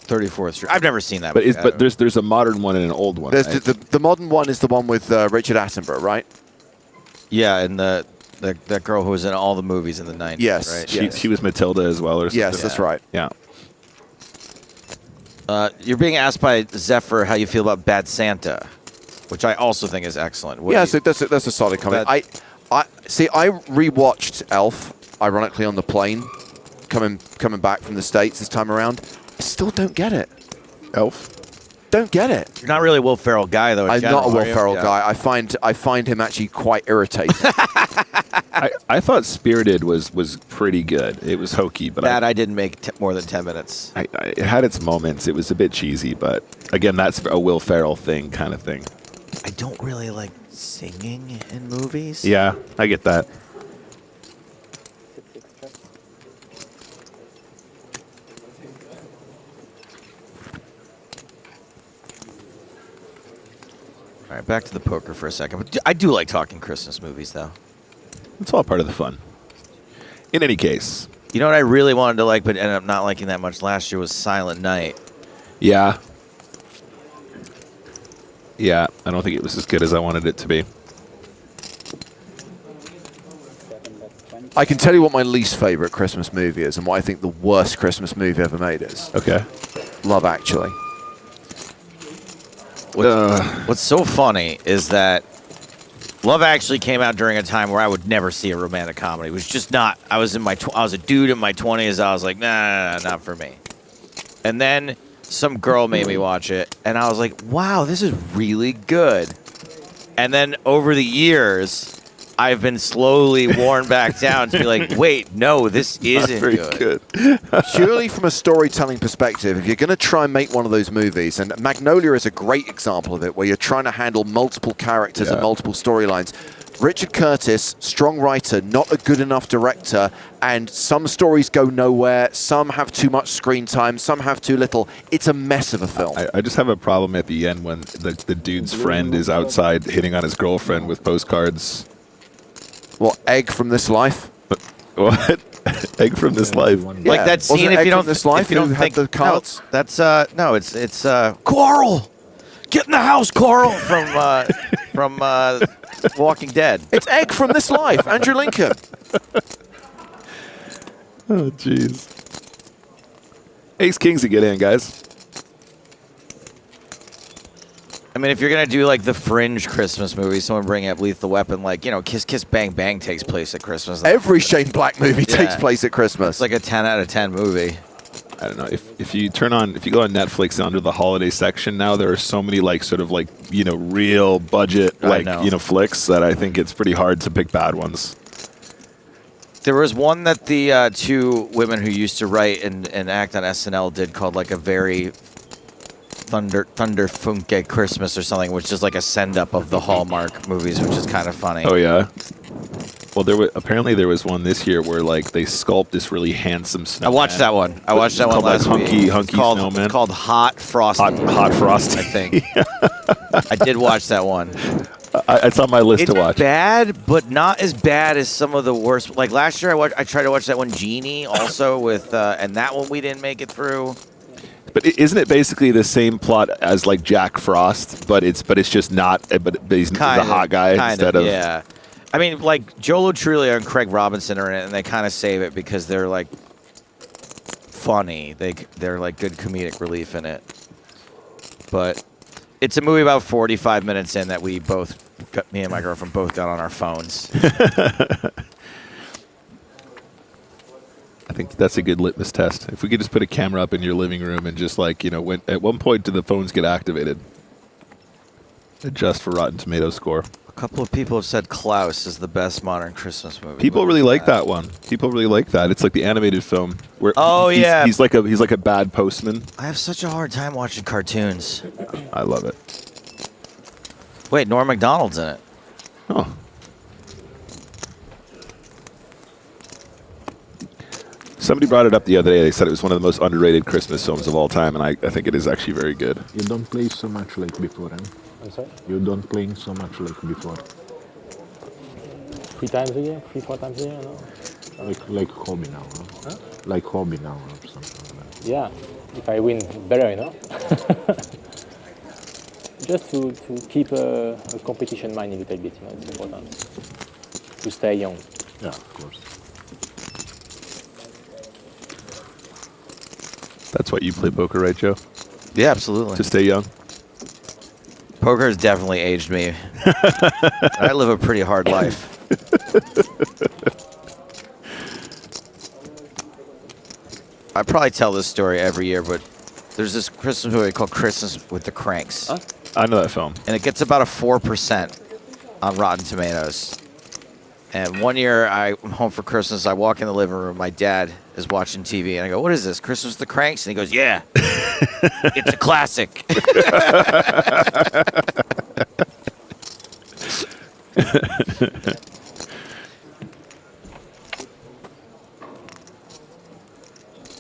34th Street. I've never seen that. But there's a modern one and an old one. There's right? the modern one is the one with Richard Attenborough, right? Yeah, and that girl who was in all the movies in the 90s. Yes, right? She was Matilda as well, or something. Yes, that's right. Yeah. You're being asked by Zephyr how you feel about Bad Santa, which I also think is excellent. What Yeah, do you- so that's a solid comment. I rewatched Elf, ironically, on the plane, coming back from the States this time around. I still don't get it. Elf? Don't get it. You're not really a Will Ferrell guy, though. in I'm general, not a Will are you? Ferrell Yeah. guy. I find him actually quite irritating. I thought Spirited was pretty good. It was hokey, but That I didn't make more than 10 minutes. it had its moments. It was a bit cheesy, but again, that's a Will Ferrell thing kind of thing. I don't really like singing in movies. Yeah, I get that. All right, back to the poker for a second. But I do like talking Christmas movies, though. It's all part of the fun. In any case. You know what I really wanted to like, but ended up not liking that much last year was Silent Night. Yeah. Yeah, I don't think it was as good as I wanted it to be. I can tell you what my least favorite Christmas movie is and what I think the worst Christmas movie ever made is. Okay. Love Actually. What's so funny is that Love Actually came out during a time where I would never see a romantic comedy. It was just not. I was a dude in my 20s. I was like, nah, not for me. And then some girl made me watch it, and I was like, wow, this is really good. And then over the years, I've been slowly worn back down to be like, wait, no, this isn't very good. Purely from a storytelling perspective, if you're going to try and make one of those movies, and Magnolia is a great example of it, where you're trying to handle multiple characters and multiple storylines. Richard Curtis, strong writer, not a good enough director, and some stories go nowhere, some have too much screen time, some have too little. It's a mess of a film. I just have a problem at the end when the dude's friend is outside hitting on his girlfriend with postcards. What, Egg from This Life? What? Egg from This Life? Yeah. Like that scene, if you don't, This Life, if you don't who had think the cards? No, that's no, it's Carl, get in the house, Carl from Walking Dead. It's Egg from This Life, Andrew Lincoln. Oh, jeez. Ace Kings to get in, guys. I mean, if you're gonna do like the fringe Christmas movie, someone bring up Lethal Weapon, like Kiss Kiss Bang Bang takes place at Christmas. Every Shane Black movie takes place at Christmas. It's like a 10 out of 10 movie. I don't know if you go on Netflix under the holiday section now, there are so many real budget flicks that I think it's pretty hard to pick bad ones. There was one that the two women who used to write and act on SNL did called like a very Thunderfunke Christmas or something, which is like a send up of the Hallmark movies, which is kind of funny. Oh yeah. Well, there was one this year where like they sculpt this really handsome snowman. I watched that one. I watched that one last week. Hunky snowman. It's called Hot Frosty. Hot Frosty. I think. I did watch that one. It's on my list to watch. It's bad, but not as bad as some of the worst. Like last year, I tried to watch that one, Genie, also with, and that one we didn't make it through. But isn't it basically the same plot as like Jack Frost? But it's just not. But he's the hot guy instead of. Yeah. I mean, like Joel Trulio and Craig Robinson are in it, and they kind of save it because they're like funny. They're like good comedic relief in it. But it's a movie about 45 minutes in that me and my girlfriend both got on our phones. I think that's a good litmus test. If we could just put a camera up in your living room and just like, when at one point do the phones get activated? Adjust for Rotten Tomatoes score. A couple of people have said Klaus is the best modern Christmas movie. People really like that one. People really like that. It's like the animated film where he's like a bad postman. I have such a hard time watching cartoons. I love it. Wait, Norm Macdonald's in it. Oh. Somebody brought it up the other day. They said it was one of the most underrated Christmas films of all time, and I think it is actually very good. You don't play so much like before, eh? I'm sorry? You don't play so much like before. 3 times a year? 3-4 times a year, no? Like hobby now, huh? Like hobby now or something like that. Yeah, if I win, better, Just to keep a competition mind a little bit, it's important. To stay young. Yeah, of course. That's why you play poker, right, Joe? Yeah, absolutely. To stay young? Poker has definitely aged me. I live a pretty hard life. I probably tell this story every year, but there's this Christmas movie called Christmas with the Cranks. Huh? I know that film. And it gets about a 4% on Rotten Tomatoes. And one year I'm home for Christmas. I walk in the living room. My dad is watching TV. And I go, what is this, Christmas with the Cranks? And he goes, yeah, it's a classic.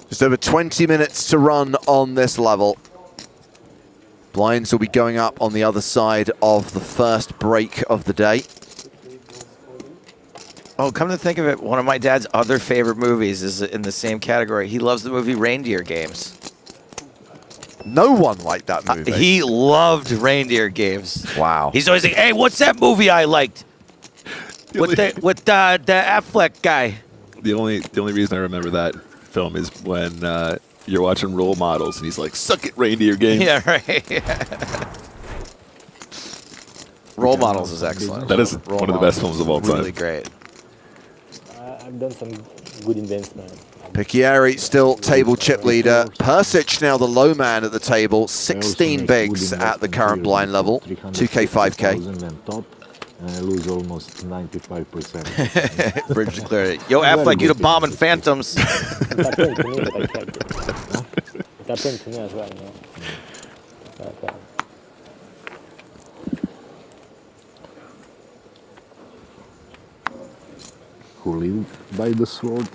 Just over 20 minutes to run on this level. Blinds will be going up on the other side of the first break of the day. Oh, come to think of it, one of my dad's other favorite movies is in the same category. He loves the movie Reindeer Games. No one liked that movie. He loved Reindeer Games. Wow. He's always like, hey, what's that movie I liked? With the Affleck guy. The only reason I remember that film is when you're watching Role Models and he's like, suck it, Reindeer Games. Yeah, right. Role Models is excellent. That is one of the best films of all time. Really great. I've done some good investment. Picchieri still table chip leader. Persic now the low man at the table. 16 bigs at the current blind level. 2K, 5K. And I lose almost 95%. Bridge declared it. Yo, Affleck, you the bombing Phantoms. It happened to me, but I checked it. It happened to me as well, you know. But, Who live by the sword,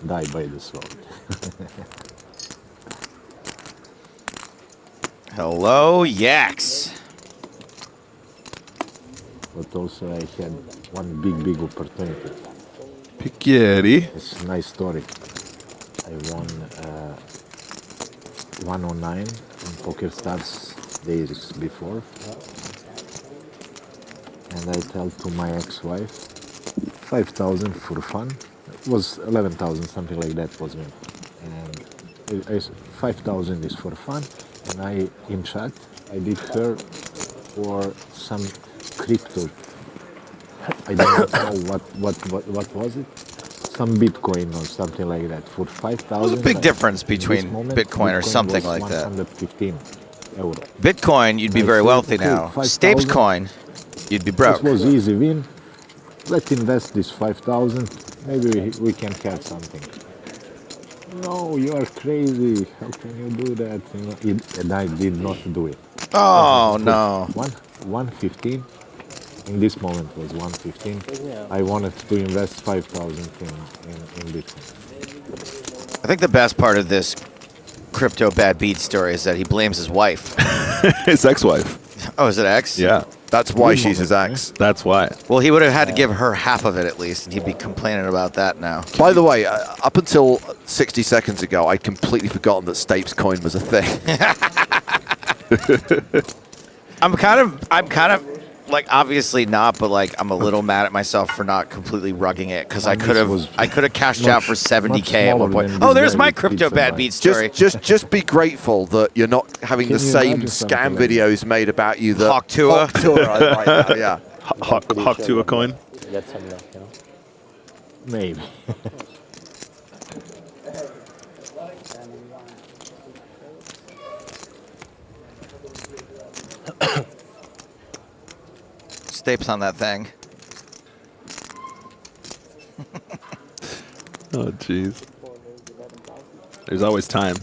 die by the sword. Hello, Yaks. But also I had one big opportunity. Picchieri. It's a nice story. I won 109 in PokerStars days before. And I tell to my ex-wife, 5,000 for fun. It was 11,000, something like that was me. And 5,000 is for fun. And I, in chat, I did her for some crypto. I don't know what was it. Some Bitcoin or something like that for 5,000. There's a big difference between Bitcoin or something like that. 115 euro. Bitcoin, you'd be very wealthy now. Stapes coin, you'd be broke. It was easy win. Let's invest this 5,000. Maybe we can have something. No, you are crazy. How can you do that? You know, and I did not do it. Oh, no. 115. In this moment was 115. Yeah. I wanted to invest 5,000 in Bitcoin. I think the best part of this crypto bad beat story is that he blames his wife. His ex-wife. Oh, is it ex? Yeah. That's why she's his ex. That's why. Well, he would have had to give her half of it at least, and he'd be complaining about that now. By the way, up until 60 seconds ago, I'd completely forgotten that Stapes coin was a thing. I'm kind of like obviously not, but like I'm a little mad at myself for not completely rugging it because I could have cashed out for 70K at one point. Oh, there's my crypto bad beat story. Just be grateful that you're not having the same scam videos made about you. That Hawk Tua right now, yeah. Hawk Tua coin. Get some luck, you know. Maybe. Stapes on that thing. Oh, jeez. There's always time.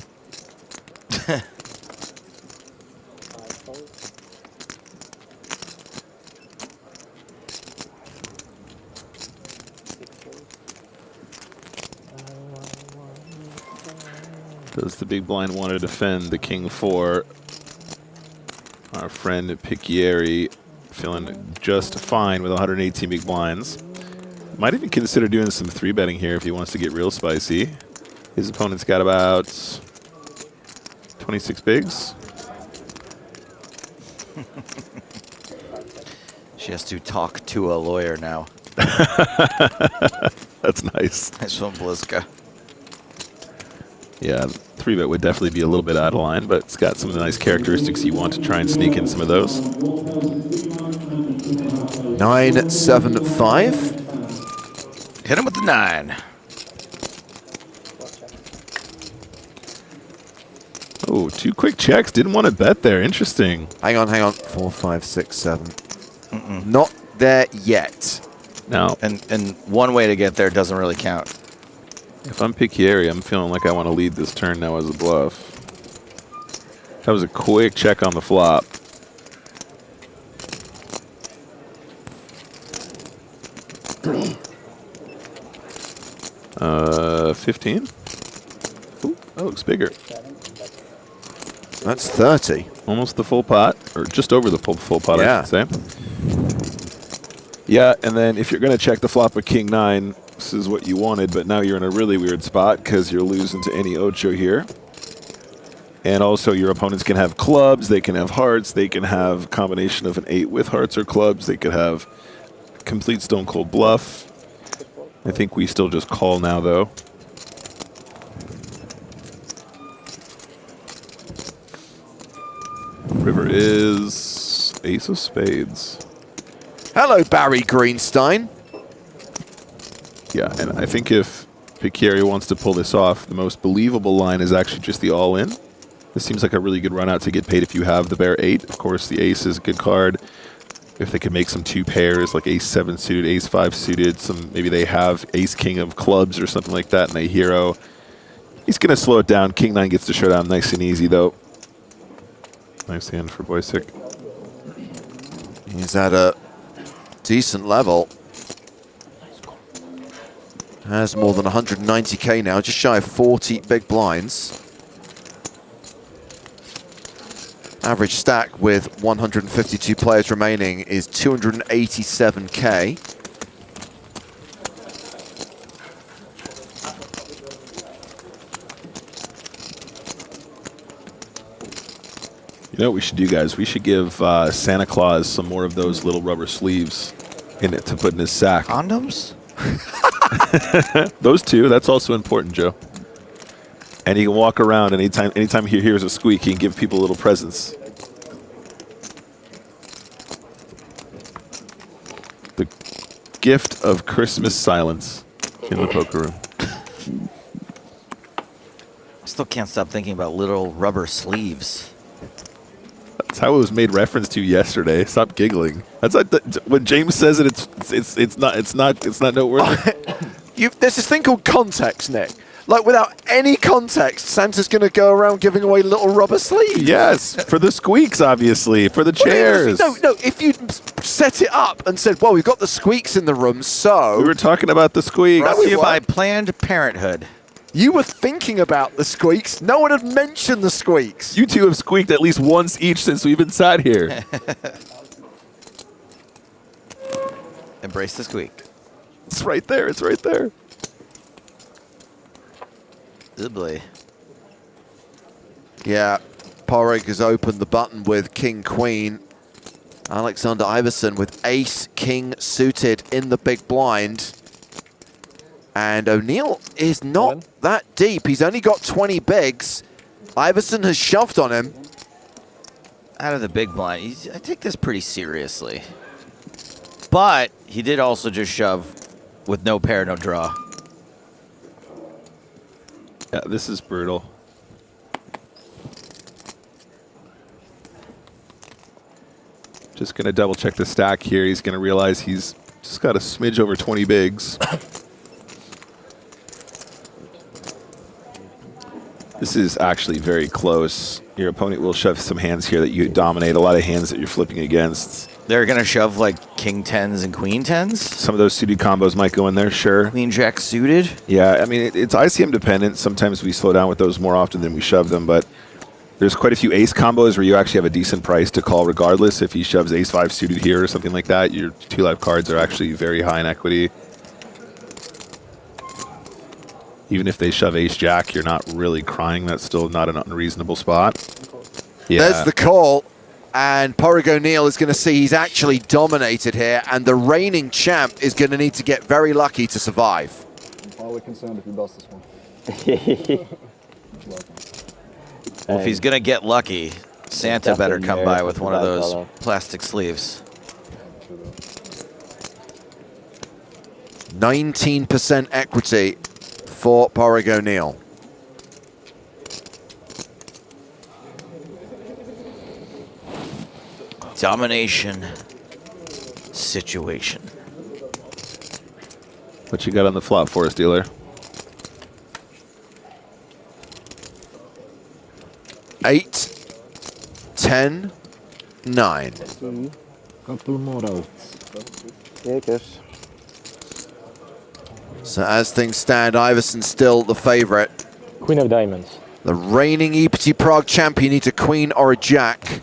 Does the big blind want to defend the king four? Our friend Picchieri feeling just fine with 118 big blinds. Might even consider doing some 3-betting here if he wants to get real spicy. His opponent's got about 26 bigs. She has to talk to a lawyer now. That's nice. Nice one, Bliska. Yeah, 3-bet would definitely be a little bit out of line, but it's got some of the nice characteristics you want to try and sneak in some of those. 9-7-5. Hit him with the 9. Oh, 2 quick checks. Didn't want to bet there. Interesting. Hang on. 4, 5, 6, 7. Not there yet. No. And one way to get there doesn't really count. If I'm Picchieri, I'm feeling like I want to lead this turn now as a bluff. That was a quick check on the flop. Uh, 15? Ooh, that looks bigger. That's 30. Almost the full pot, or just over the full pot, Yeah. I should say. Yeah, and then if you're going to check the flop with King 9, this is what you wanted, but now you're in a really weird spot because you're losing to any Ocho here. And also your opponents can have clubs, they can have hearts, they can have a combination of an 8 with hearts or clubs, they could have complete stone cold bluff. I think we still just call now, though. River is ace of spades. Hello, Barry Greenstein. Yeah, and I think if Picchieri wants to pull this off, the most believable line is actually just the all-in. This seems like a really good run out to get paid if you have the bear 8. Of course, the ace is a good card. If they could make some 2 pairs, like ace 7 suited, ace 5 suited, maybe they have ace king of clubs or something like that, and they hero. He's going to slow it down. King 9 gets to showdown nice and easy, though. Nice hand for Boysick. He's at a decent level. Has more than 190k now, just shy of 40 big blinds. Average stack with 152 players remaining is 287k. You know what we should do, guys? We should give Santa Claus some more of those little rubber sleeves in it to put in his sack. Condoms? Those 2, that's also important, Joe. And he can walk around, and anytime he hears a squeak, he can give people little presents. The gift of Christmas silence in the poker room. I still can't stop thinking about little rubber sleeves. That's how it was made reference to yesterday. Stop giggling. That's like when James says it. It's not noteworthy. There's this thing called context, Nick. Like, without any context, Santa's going to go around giving away little rubber sleeves. Yes, for the squeaks, obviously, for the chairs. No, if you set it up and said, well, we've got the squeaks in the room, so... We were talking about the squeaks. Brought to you by Planned Parenthood. You were thinking about the squeaks. No one had mentioned the squeaks. You 2 have squeaked at least once each since we've been sat here. Embrace the squeak. It's right there. It's right there. Boy. Yeah, Porrig has opened the button with King Queen. Alexander Iverson with Ace King suited in the big blind. And O'Neill is not that deep. He's only got 20 bigs. Iverson has shoved on him. Out of the big blind. I take this pretty seriously. But he did also just shove with no pair, no draw. Yeah, this is brutal. Just going to double check the stack here. He's going to realize he's just got a smidge over 20 bigs. This is actually very close. Your opponent will shove some hands here that you dominate, a lot of hands that you're flipping against. They're going to shove like king 10s and queen 10s? Some of those suited combos might go in there, sure. Queen jack suited? Yeah, I mean, it's ICM dependent. Sometimes we slow down with those more often than we shove them, but there's quite a few ace combos where you actually have a decent price to call regardless. If he shoves ace 5 suited here or something like that, your 2 live cards are actually very high in equity. Even if they shove ace jack, you're not really crying. That's still not an unreasonable spot. Yeah. There's the call. And Porrig O'Neill is going to see he's actually dominated here, and the reigning champ is going to need to get very lucky to survive. I'm probably concerned if you bust this one. Well, if he's going to get lucky, Santa better come by with one of those plastic sleeves. 19% equity for Pádraig O'Neill. Domination situation. What you got on the flop for us, dealer? 8, 10, 9. Couple more outs. So as things stand, Iverson's still the favorite. Queen of diamonds. The reigning EPT Prague champion needs a queen or a jack.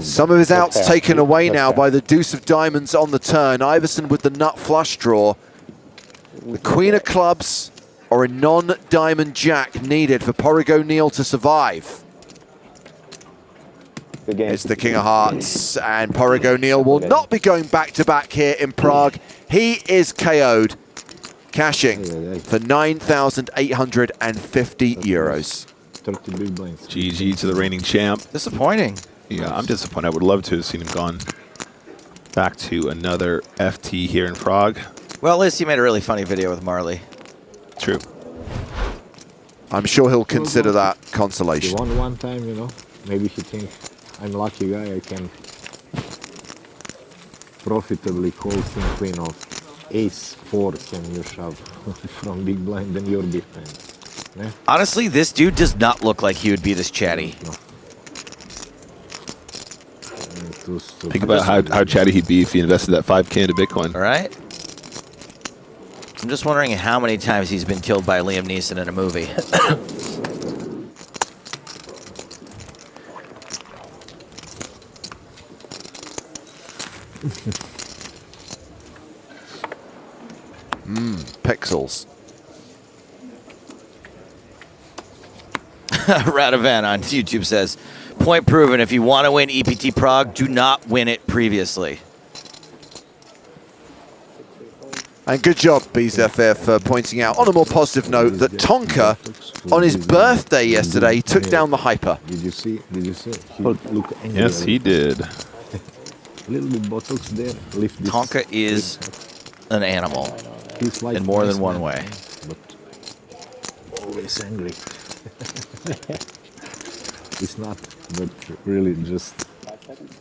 Some of his outs taken away now by the deuce of diamonds on the turn. Iverson with the nut flush draw. The queen of clubs or a non-diamond jack needed for Pádraig O'Neill to survive. It's the king of hearts, and Pádraig O'Neill will not be going back-to-back here in Prague. He is KO'd, cashing for 9,850 euros. GG to the reigning champ. Disappointing. Yeah, I'm disappointed. I would love to have seen him gone back to another FT here in Prague. Well, at least he made a really funny video with Marley. True. I'm sure he'll consider that consolation. He won one time, you know. Maybe he thinks, I'm a lucky guy, I can profitably call king queen of ace 4 can you shove from big blind than your big blind. Yeah? Honestly, this dude does not look like he would be this chatty. No. Think about how chatty he'd be if he invested that 5K into Bitcoin. All right. I'm just wondering how many times he's been killed by Liam Neeson in a movie. Pixels. Radovan on YouTube says, point proven, if you want to win EPT Prague, do not win it previously. And good job, BZFF, for pointing out, on a more positive note, that Tonka, on his birthday yesterday, took down the hyper. Did you see? Did you see? He look angry. Yes, he did. A little bit botox there. Lift this. Tonka is an animal He's like in more nice than one man, way. But always angry. It's not, but really just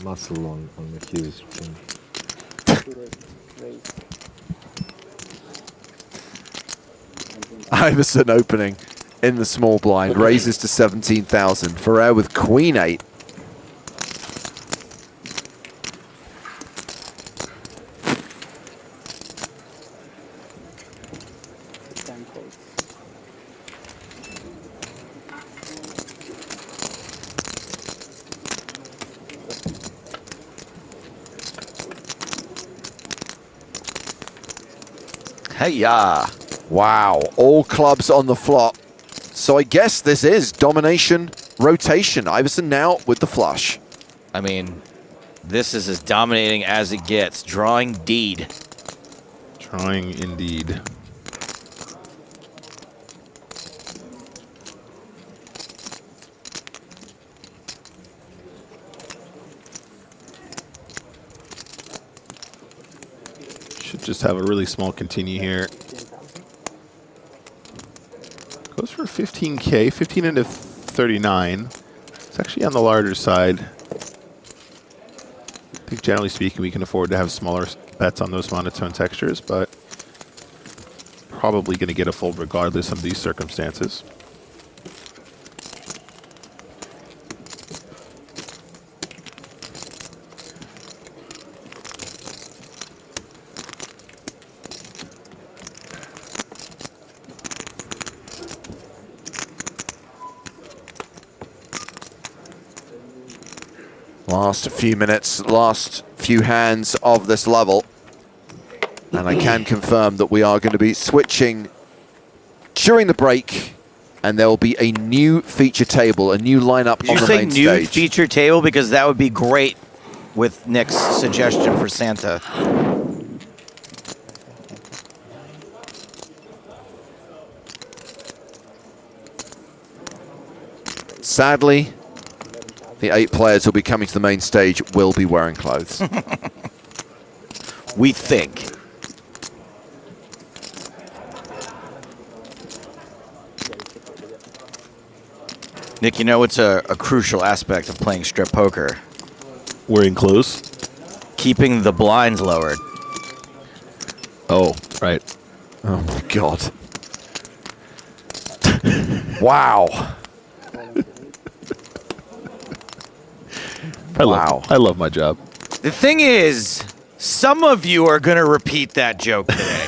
muscle on his chin. Iverson opening in the small blind, raises to 17,000. Ferrer with queen 8. Hey-ya. Wow, all clubs on the flop. So I guess this is domination rotation. Iverson now with the flush. I mean, this is as dominating as it gets. Drawing deed. Drawing indeed. Should just have a really small continue here. Goes for 15K, 15 into 39. It's actually on the larger side. I think generally speaking, we can afford to have smaller bets on those monotone textures, but probably going to get a fold regardless of these circumstances. Last few minutes, last few hands of this level. And I can confirm that we are going to be switching during the break, and there will be a new feature table, a new lineup Did on you the say main new stage. feature table? Because that would be great with Nick's suggestion for Santa. Sadly, the 8 players who'll be coming to the main stage will be wearing clothes. We think. Nick, you know it's a crucial aspect of playing strip poker. Wearing clothes? Keeping the blinds lowered. Oh, right. Oh my God. Wow. I love my job. The thing is, some of you are gonna repeat that joke today.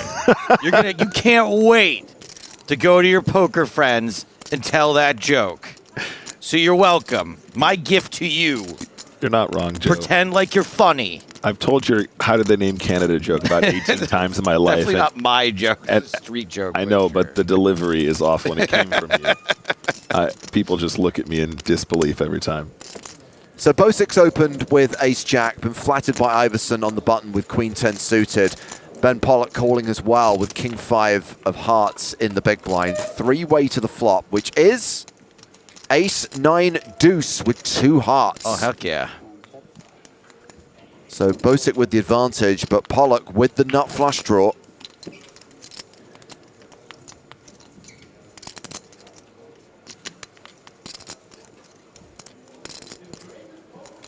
You can't wait to go to your poker friends and tell that joke. So you're welcome. My gift to you. You're not wrong, Joe. Pretend like you're funny. I've told your how did they name Canada joke about 18 times in my life. Definitely not my joke. It's a street joke. I know, but the delivery is off when it came from you. People just look at me in disbelief every time. So Bosik's opened with ace-jack, been flattered by Iverson on the button with queen 10 suited. Ben Pollock calling as well with king 5 of hearts in the big blind. 3-way to the flop, which is ace 9 deuce with 2 hearts. Oh, heck yeah. So Bosik with the advantage, but Pollock with the nut flush draw.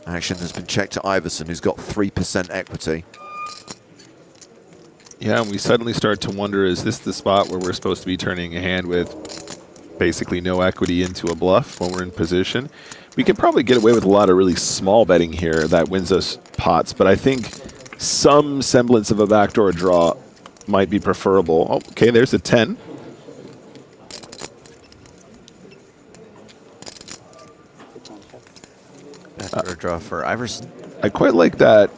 Action has been checked to Iverson, who's got 3% equity. Yeah, and we suddenly start to wonder, is this the spot where we're supposed to be turning a hand with basically no equity into a bluff when we're in position? We could probably get away with a lot of really small betting here that wins us pots, but I think some semblance of a backdoor draw might be preferable. Oh, okay, there's a 10. Backdoor draw for Iverson. I quite like that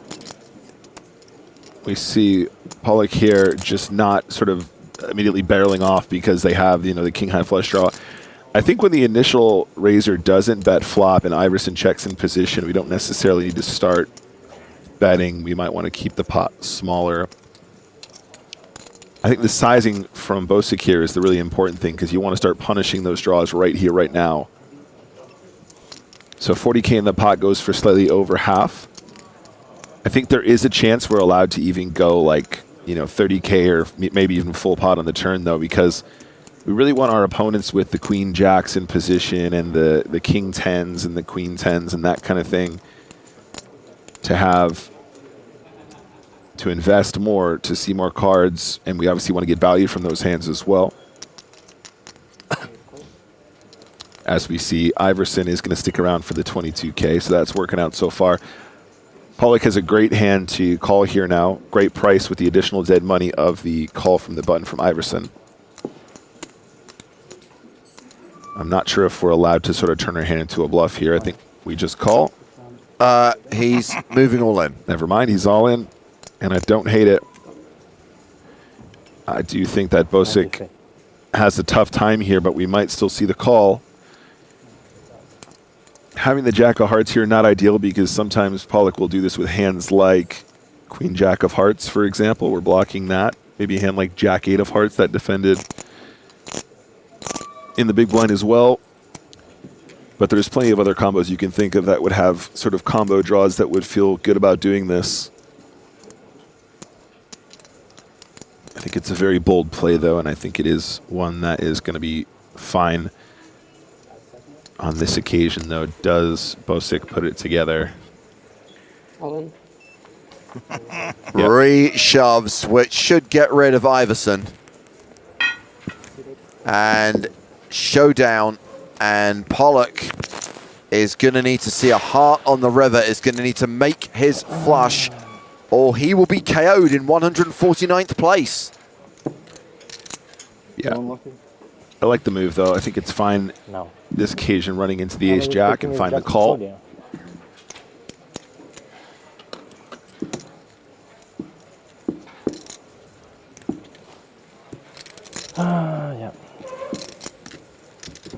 we see Pollock here just not sort of immediately barreling off because they have, you know, the king high flush draw. I think when the initial raiser doesn't bet flop and Iverson checks in position, we don't necessarily need to start betting. We might want to keep the pot smaller. I think the sizing from Bosik here is the really important thing because you want to start punishing those draws right here, right now. So 40K in the pot goes for slightly over half. I think there is a chance we're allowed to even go like, you know, 30K or maybe even full pot on the turn though, because we really want our opponents with the queen jacks in position and the king 10s and the queen 10s and that kind of thing to invest more, to see more cards, and we obviously want to get value from those hands as well. As we see, Iverson is going to stick around for the 22K, so that's working out so far. Pollock has a great hand to call here now. Great price with the additional dead money of the call from the button from Iverson. I'm not sure if we're allowed to sort of turn our hand into a bluff here. I think we just call. He's moving all in. Never mind, he's all in, and I don't hate it. I do think that Bosik has a tough time here, but we might still see the call. Having the jack of hearts here, not ideal, because sometimes Pollock will do this with hands like queen jack of hearts, for example. We're blocking that. Maybe a hand like jack 8 of hearts that defended in the big blind as well. But there's plenty of other combos you can think of that would have sort of combo draws that would feel good about doing this. I think it's a very bold play, though, and I think it is one that is going to be fine. On this occasion, though, does Bosik put it together? All in. Re-shoves, which should get rid of Iverson. And showdown, and Pollock is going to need to see a heart on the river, is going to need to make his flush, or he will be KO'd in 149th place. Yeah. I like the move, though. I think it's fine this occasion running into the ace-jack and find the call. Yeah.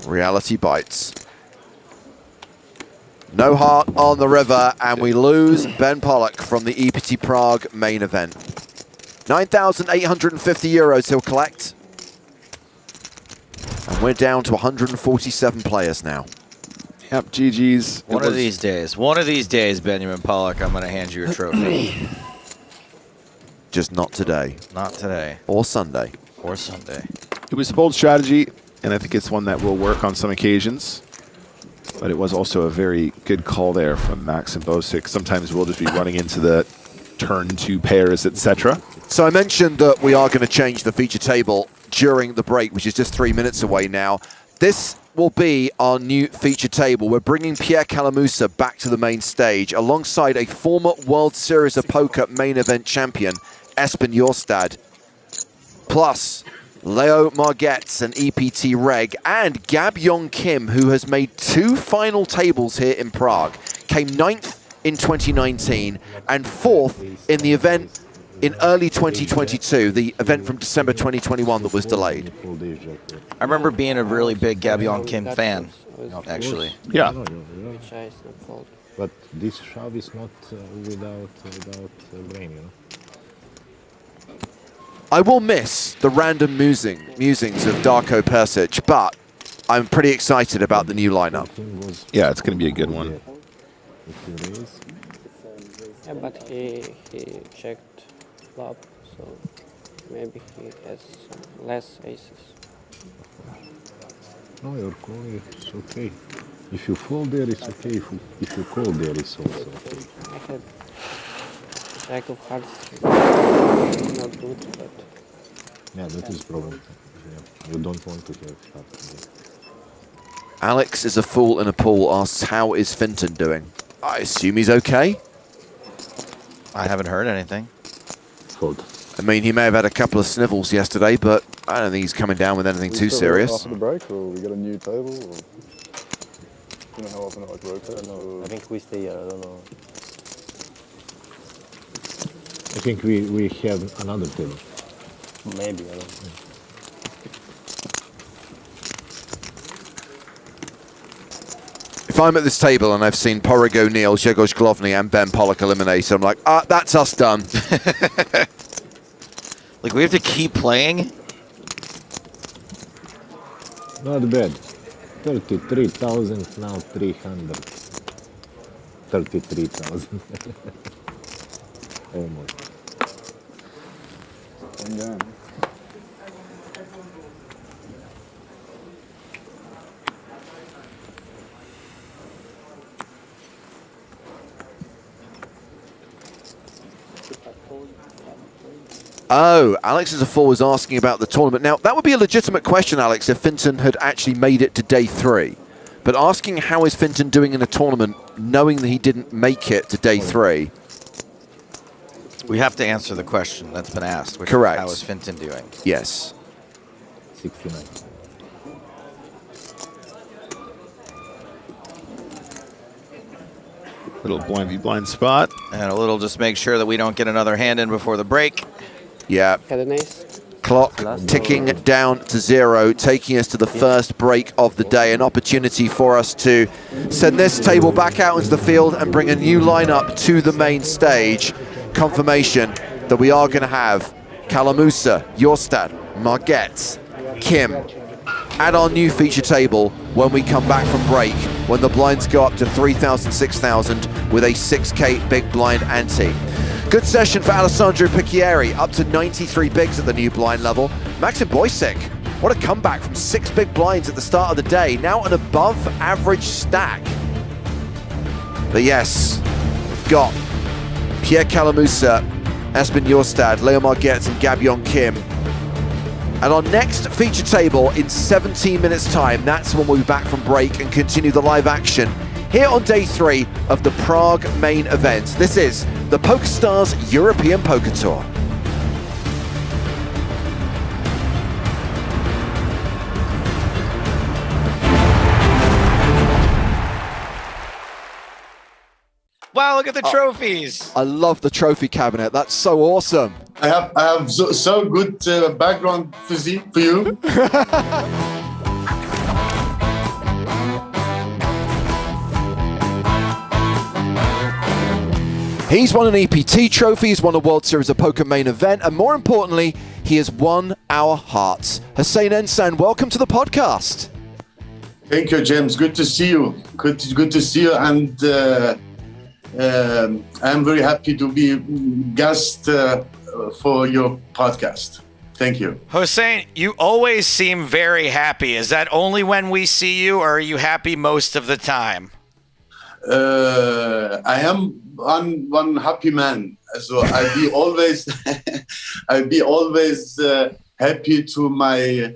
Reality bites. No heart on the river, and we lose Ben Pollock from the EPT Prague main event. 9,850 euros he'll collect. And we're down to 147 players now. Yep, GG's. One of these days, Benjamin Pollock, I'm going to hand you a trophy. Just not today. Not today. Or Sunday. Or Sunday. It was a bold strategy, and I think it's one that will work on some occasions. But it was also a very good call there from Max and Bosic. Sometimes we'll just be running into the turn 2 pairs, etc. So I mentioned that we are going to change the feature table during the break, which is just 3 minutes away now. This will be our new feature table. We're bringing Pierre Calamusa back to the main stage alongside a former World Series of Poker main event champion, Espen Jorstad, plus Leo Margetts and EPT Reg, and Gab Yong Kim, who has made 2 final tables here in Prague, came 9th in 2019 and 4th in the event in early 2022, the event from December 2021 that was delayed. I remember being a really big Gab Yong Kim fan, actually. Yeah. But this shove is not without brain, you know. I will miss the random musings of Darko Persic, but I'm pretty excited about the new lineup. Yeah, it's going to be a good one. Yeah, but he checked flop, so maybe he has less aces. No, your call is okay. If you fold there, it's okay. If you call there, it's also okay. I had jack of hearts, not good, but... Yeah, that is problem. Yeah. You don't want to have hearts. Alex is a fool in a pool, asks how is Finton doing? I assume he's okay. I haven't heard anything. Fold. I mean, he may have had a couple of snivels yesterday, but I don't think he's coming down with anything too serious. After the break, or we get a new table? Or, you know how often it like rotates? I think we stay here, I don't know. I think we have another table. Maybe, I don't know. If I'm at this table and I've seen Porrig O'Neill, Grzegorz Główny and Ben Pollock eliminated, I'm like, that's us done. Like, we have to keep playing? Not bad. 33,000, now 300. 33,000. Almost. One game. Oh, Alex is a fool was asking about the tournament. Now, that would be a legitimate question, Alex, if Finton had actually made it to day 3. But asking how is Finton doing in a tournament, knowing that he didn't make it to day 3. We have to answer the question that's been asked. Which Correct. Is, how is Finton doing? Yes. 69. Little blind v blind spot. And a little just make sure that we don't get another hand in before the break. Yeah. Had an ace. Clock ticking down to 0, taking us to the first break of the day. An opportunity for us to send this table back out into the field and bring a new lineup to the main stage. Confirmation that we are going to have Calamusa, Jorstad, Margetts, Kim at our new feature table when we come back from break, when the blinds go up to 3,000, 6,000 with a 6K big blind ante. Good session for Alessandro Picchieri, up to 93 bigs at the new blind level. Maxim Bojcik, what a comeback from 6 big blinds at the start of the day, now an above average stack. But yes, we've got Pierre Calamusa, Espen Jorstad, Leo Margetts and Gab Yong Kim. And our next feature table in 17 minutes time, that's when we'll be back from break and continue the live action here on day 3 of the Prague Main Event. This is the PokerStars European Poker Tour. Wow, look at the trophies. I love the trophy cabinet. That's so awesome. I have so good background physique for you. He's won an EPT trophy, he's won a World Series of Poker main event, and more importantly, he has won our hearts. Hussein Ensan, welcome to the podcast. Thank you, James. Good to see you. Good to see you, and I'm very happy to be guest for your podcast. Thank you. Hossein, you always seem very happy. Is that only when we see you, or are you happy most of the time? I am one happy man, so I'll be always happy to my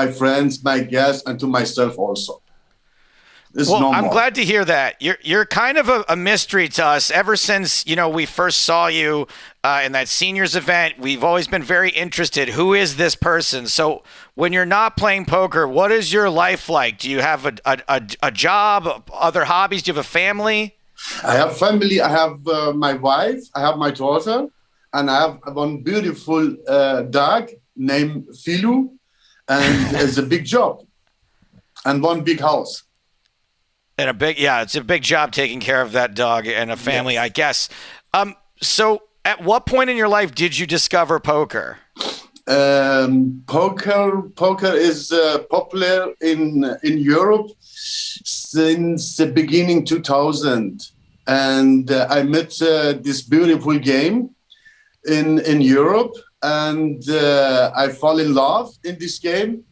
friends, my guests, and to myself also. Well, I'm glad to hear that. You're kind of a mystery to us. Ever since we first saw you in that seniors event, we've always been very interested. Who is this person? So when you're not playing poker, what is your life like? Do you have a job, other hobbies? Do you have a family? I have family. I have my wife. I have my daughter, and I have one beautiful dog named Filu, and it's a big job, and one big house. And it's a big job taking care of that dog and a family, yes. I guess. So at what point in your life did you discover poker? Poker is popular in Europe since the beginning 2000. And I met this beautiful game in Europe, and I fall in love in this game.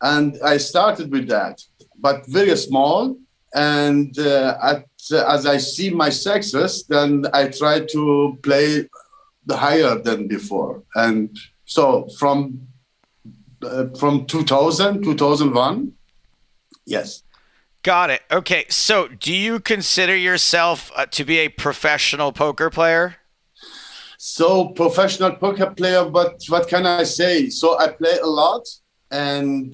And I started with that, but very small. And as I see my success, then I try to play higher than before. And so from 2001, yes. Got it. Okay, so do you consider yourself to be a professional poker player? So professional poker player, but what can I say? So I play a lot, and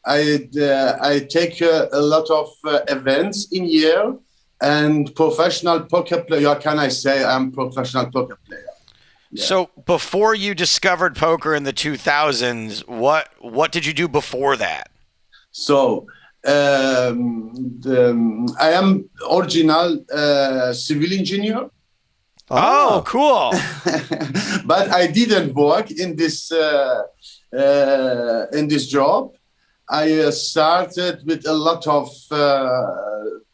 I take a lot of events in year, and professional poker player. Can I say I'm professional poker player? Yeah. So before you discovered poker in the 2000s, what did you do before that? So I am original civil engineer. Oh, cool! But I didn't work in this job. I started with a lot of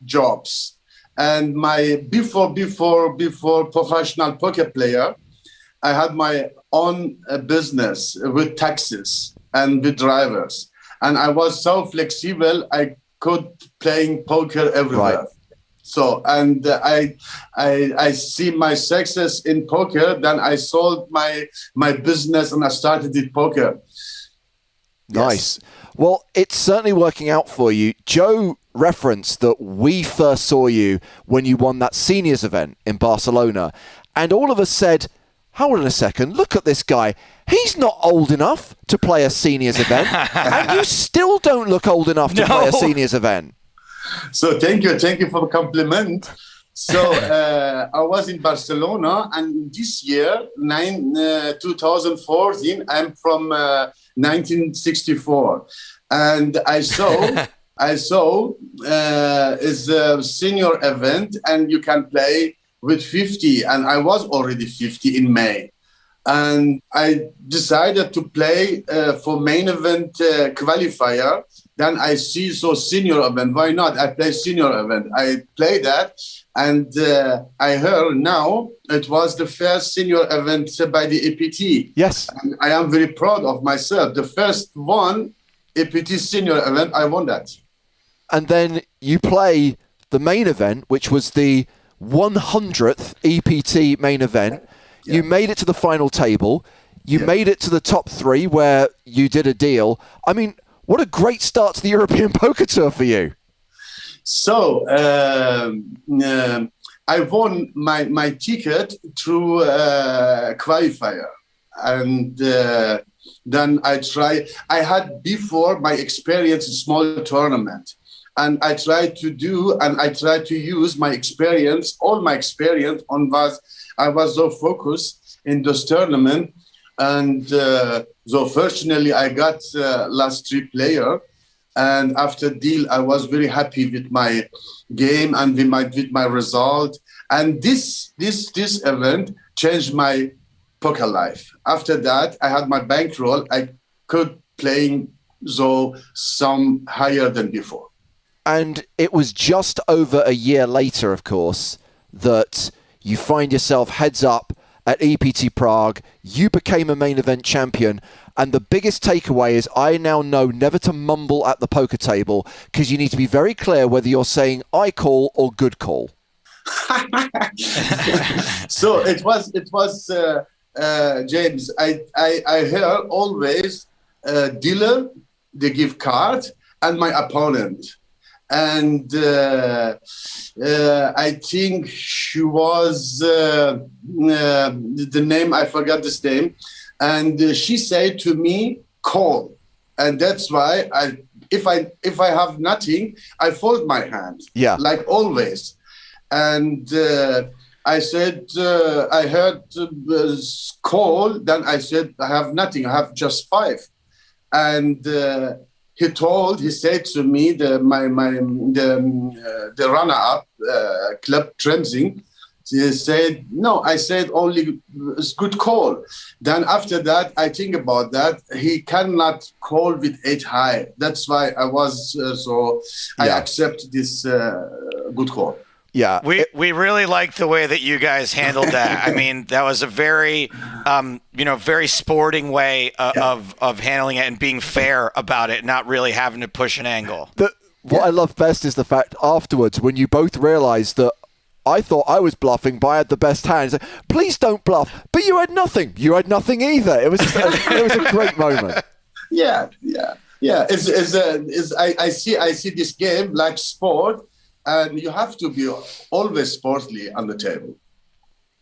jobs, and my before professional poker player, I had my own business with taxis and with drivers, and I was so flexible. I could playing poker everywhere. Right. So, and I see my success in poker. Then I sold my business and I started with poker. Nice. Yes. Well, it's certainly working out for you. Joe referenced that we first saw you when you won that seniors event in Barcelona. And all of us said, hold on a second, look at this guy. He's not old enough to play a seniors event. And you still don't look old enough to play a seniors event. So thank you for the compliment. So I was in Barcelona, and this year, 2014, I'm from 1964, and I saw is a senior event, and you can play with 50, and I was already 50 in May, and I decided to play for main event qualifier. Then I see senior event. Why not? I play senior event. I play that, and I heard now it was the first senior event by the EPT. Yes, and I am very proud of myself. The first one EPT senior event, I won that. And then you play the main event, which was the 100th EPT main event. Yeah. You made it to the final table. You made it to the top 3 where you did a deal. I mean, what a great start to the European Poker Tour for you. So I won my ticket through qualifier. And then I had before my experience in small tournament. And I tried to use my experience, all my experience I was so focused in this tournament. And so fortunately, I got last 3 player. And after deal, I was very happy with my game and with my result. And this event changed my poker life. After that, I had my bankroll. I could playing so some higher than before. And it was just over a year later, of course, that you find yourself heads up at EPT Prague. You became a main event champion. And the biggest takeaway is I now know never to mumble at the poker table, because you need to be very clear whether you're saying I call or good call. So it was James. I heard always dealer, they give card, and my opponent. And I think she was the name, I forgot this name. And she said to me, call. And that's why if I have nothing, I fold my hand. Yeah. Like always. And I said, I heard call. Then I said, I have nothing. I have just 5. And he said to me, the runner-up, Club Tremsing, he said, no, I said only it's good call. Then after that, I think about that. He cannot call with 8 high. That's why I was, I accept this good call. Yeah. We really liked the way that you guys handled that. I mean, that was a very, very sporting way of handling it and being fair about it, not really having to push an angle. What I love best is the fact afterwards, when you both realized that I thought I was bluffing, but I had the best hands. Please don't bluff. But you had nothing. You had nothing either. It was it was a great moment. Yeah. I see this game like sport, and you have to be always sportly on the table.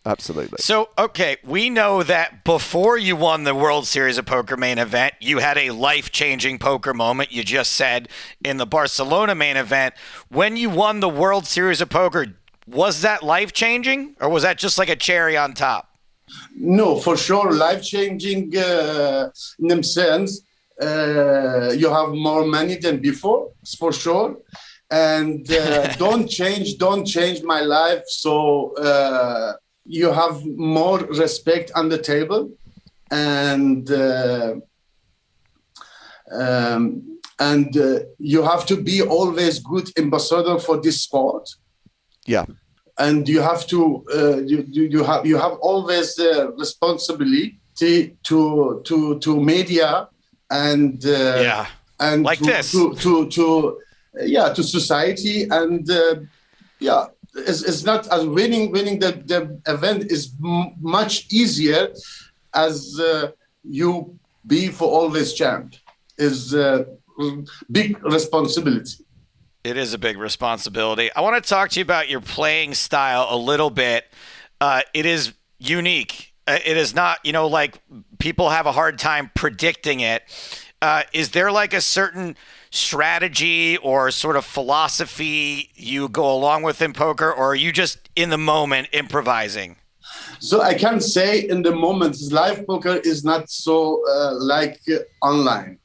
Absolutely. So, okay, we know that before you won the World Series of Poker main event, you had a life-changing poker moment, you just said, in the Barcelona main event. When you won the World Series of Poker, was that life-changing, or was that just like a cherry on top? No, for sure, life-changing in the sense you have more money than before, for sure. And don't change my life. So you have more respect on the table, and you have to be always good ambassador for this sport. Yeah. And you have to you have always the responsibility to media and and like to society, and it's not as winning the event is much easier as you be for always champ is big responsibility. It is a big responsibility. I want to talk to you about your playing style a little bit. It is unique. It is not, like people have a hard time predicting it. Is there like a certain strategy or sort of philosophy you go along with in poker, or are you just in the moment improvising? So I can say in the moment, live poker is not so like online.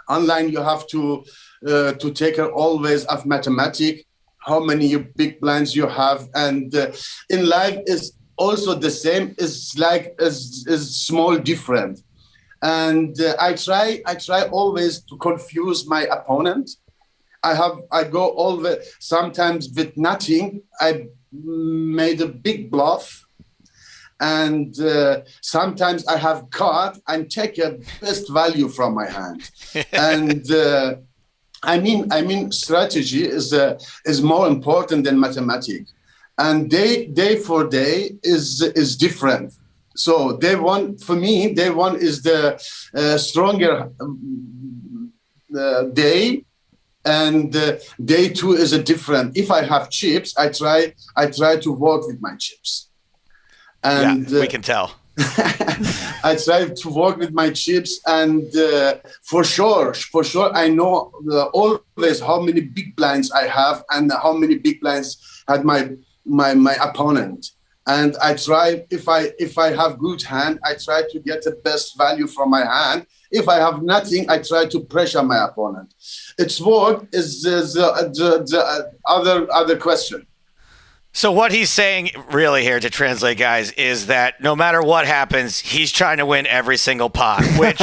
Online, you have to take care always of mathematics, how many big blinds you have, and in live is also the same. It's like is small different, and I try always to confuse my opponent. I go always sometimes with nothing. I made a big bluff. And sometimes I have card and take a best value from my hand. And I mean, strategy is more important than mathematics. And day for day is different. So day one is the stronger day, and day 2 is a different. If I have chips, I try to work with my chips. And we can tell. I try to work with my chips, and for sure, I know always how many big blinds I have and how many big blinds had my opponent. And I try, if I have good hand, I try to get the best value from my hand. If I have nothing, I try to pressure my opponent. Its work is the other question. So what he's saying really here, to translate, guys, is that no matter what happens, he's trying to win every single pot, which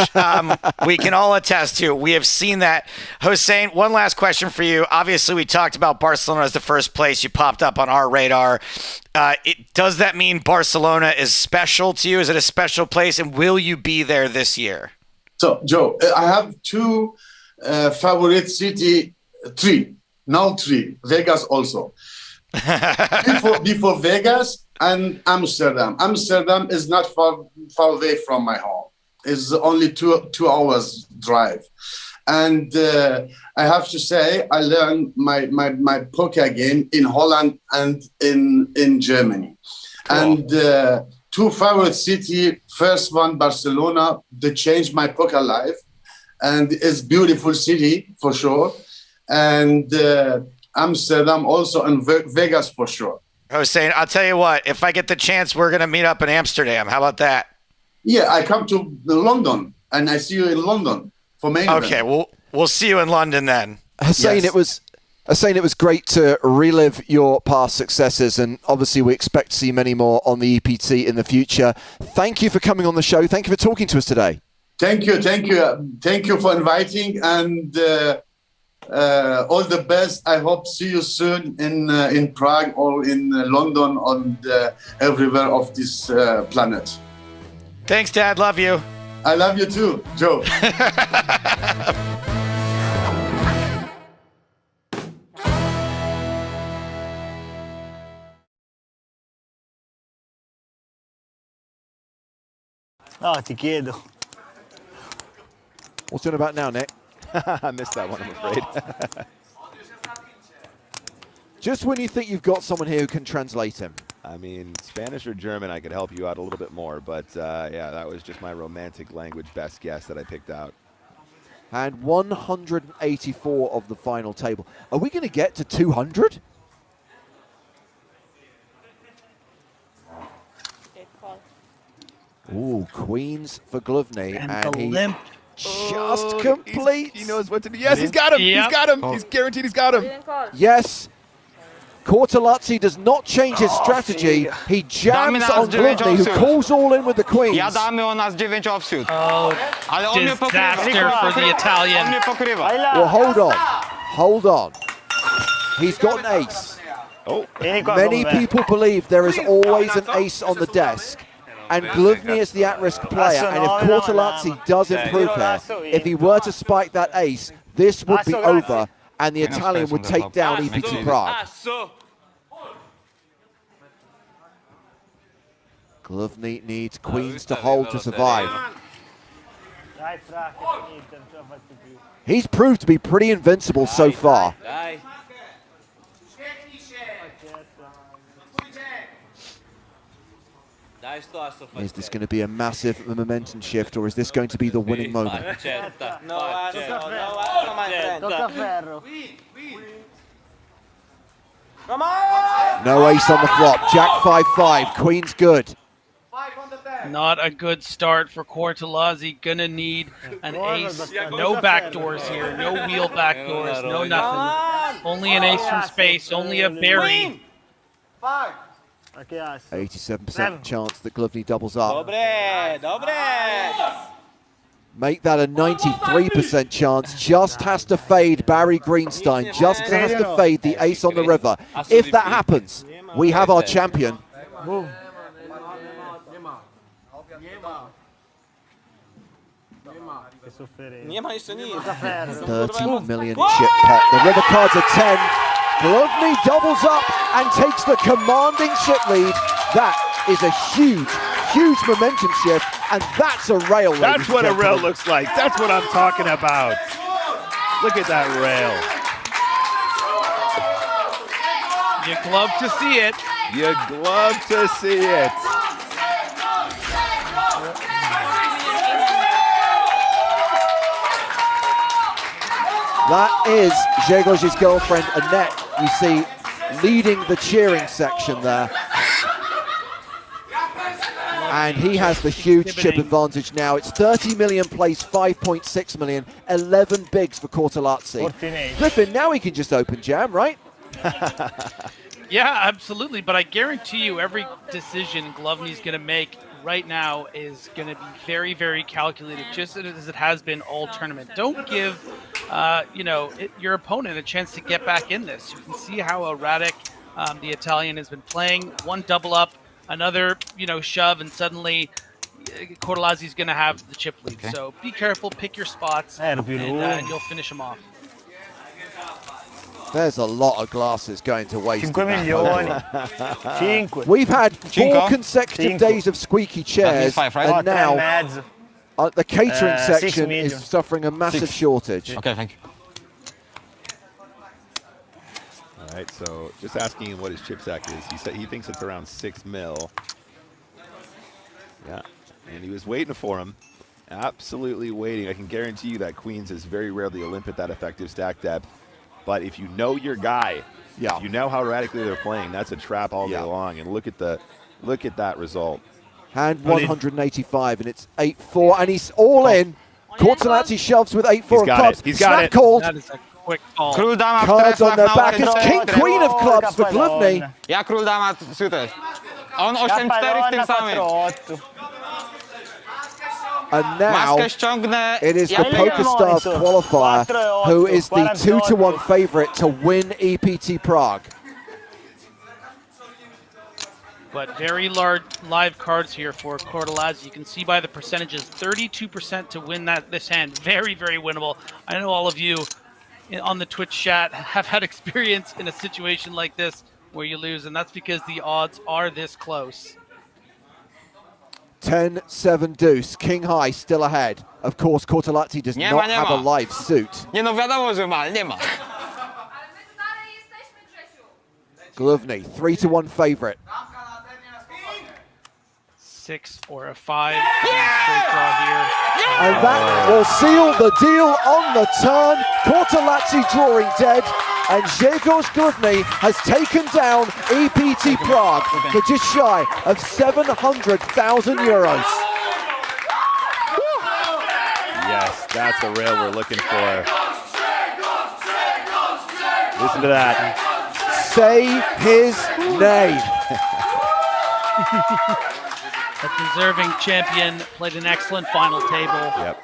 we can all attest to. We have seen that. Hossein, one last question for you. Obviously, we talked about Barcelona as the first place. You popped up on our radar. Does that mean Barcelona is special to you? Is it a special place? And will you be there this year? So, Joe, I have two favorite city, three, Vegas also. before Vegas and Amsterdam. Amsterdam is not far away from my home. It's only two hours drive. And I have to say, I learned my poker game in Holland and in Germany. Cool. And two favorite city, first one, Barcelona, they changed my poker life. And it's beautiful city for sure. And Amsterdam also, and Vegas for sure. Hossein, I'll tell you what, if I get the chance, we're going to meet up in Amsterdam. How about that? Yeah, I come to London, and I see you in London for main event. Okay, we'll see you in London then. Hossein, Yes. it was great to relive your past successes, and obviously we expect to see many more on the EPT in the future. Thank you for coming on the show. Thank you for talking to us today. Thank you for inviting, and all the best. I hope see you soon in Prague or in London or everywhere of this planet. Thanks, Dad. Love you. I love you too, Joe. No, ti chiedo. What's it about now, Nick? I missed that one, I'm afraid. Just when you think you've got someone here who can translate him. I mean, Spanish or German, I could help you out a little bit more, but yeah, that was just my romantic language best guess that I picked out. And 184 of the final table. Are we going to get to 200? Ooh, queens for Glovny, and he just complete. He knows what to do. Yes, he's got him. Yep. He's got him. He's guaranteed he's got him. Yes. Cortellazzi does not change his strategy. He jams on Glovny, who calls all in with the queens. Disaster for the Italian. Well, hold on. He's got an ace. Oh. Many people believe there is always an ace on the desk. And Glovny is the at-risk player, and if Cortellazzi does improve here, if he were to spike that ace, this would be over, and the Italian would take down EPT Prague. Glovny needs queens to hold to survive. He's proved to be pretty invincible so far. Is this going to be a massive momentum shift, or is this going to be the winning moment? No ace on the flop. Jack 5-5. Queen's good. Not a good start for Cortellazzi. Gonna need an ace. No backdoors here. No wheel backdoors. No nothing. Only an ace from space. Only a berry. 87% chance that Glovny doubles up. Make that a 93% chance. Just has to fade Barry Greenstein. Just has to fade the ace on the river. If that happens, we have our champion. 30 million chip pot. The river cards are 10. Glovny doubles up and takes the commanding chip lead. That is a huge, huge momentum shift, and that's a rail. That's what a rail looks like. That's what I'm talking about. Look at that rail. You glove to see it. You glove to see it. That is Grzegorzy's girlfriend, Annette, you see, leading the cheering section there. And he has the huge chip advantage now. It's 30 million place, 5.6 million, 11 bigs for Cortellazzi. Griffin, now he can just open jam, right? Yeah, absolutely. But I guarantee you every decision Glovney's going to make right now is going to be very, very calculated, just as it has been all tournament. Don't give, your opponent a chance to get back in this. You can see how erratic the Italian has been playing. One double up, another, shove, and suddenly Cortellazzi's going to have the chip lead. Okay. So be careful, pick your spots, and you'll finish them off. There's a lot of glasses going to waste. 5 milioni. 5. We've had 4 Cinco. consecutive Cinco. days of squeaky chairs, That means 5, right? and now the catering 6 section medium. is suffering a massive shortage. Okay, thank you. All right, so just asking him what his chip stack is. He said he thinks it's around 6 mil. Yeah, and he was waiting for him. Absolutely waiting. I can guarantee you that Queens is very rarely a limp at that effective stack depth. But if you know your guy, if you know how erratically they're playing, that's a trap all day long. And look at that result. Hand 185, and it's 8-4, and he's all in. Cortellazzi shoves with 8-4 of clubs. He's got Snap it. called. That is a quick call. Król dama Cards on their back. It's King Queen of clubs for Glovney. Ja król dama suited. A on 8-4 w tym samym. And now Maskę ściągnę. it is the Ja PokerStars qualifier who is the 2-1 favorite to win EPT Prague. But very large live cards here for Cortellazzi. You can see by the percentages, 32% to win this hand. Very, very winnable. I know all of you on the Twitch chat have had experience in a situation like this where you lose, and that's because the odds are this close. 10-7 deuce. King high still ahead. Of course, Cortellazzi does Nie not ma, nie have ma. a live suit. Nie no wiadomo, że ma, nie ma. Glovney, 3-1 favorite. 6 or a 5. Straight draw here. And that will seal the deal on the turn. Cortellazzi drawing dead. And Grzegorz Glovney has taken down EPT Prague for just shy of 700,000 euros. Yes, that's the rail we're looking for. Listen to that. Say his name. A deserving champion played an excellent final table. Yep.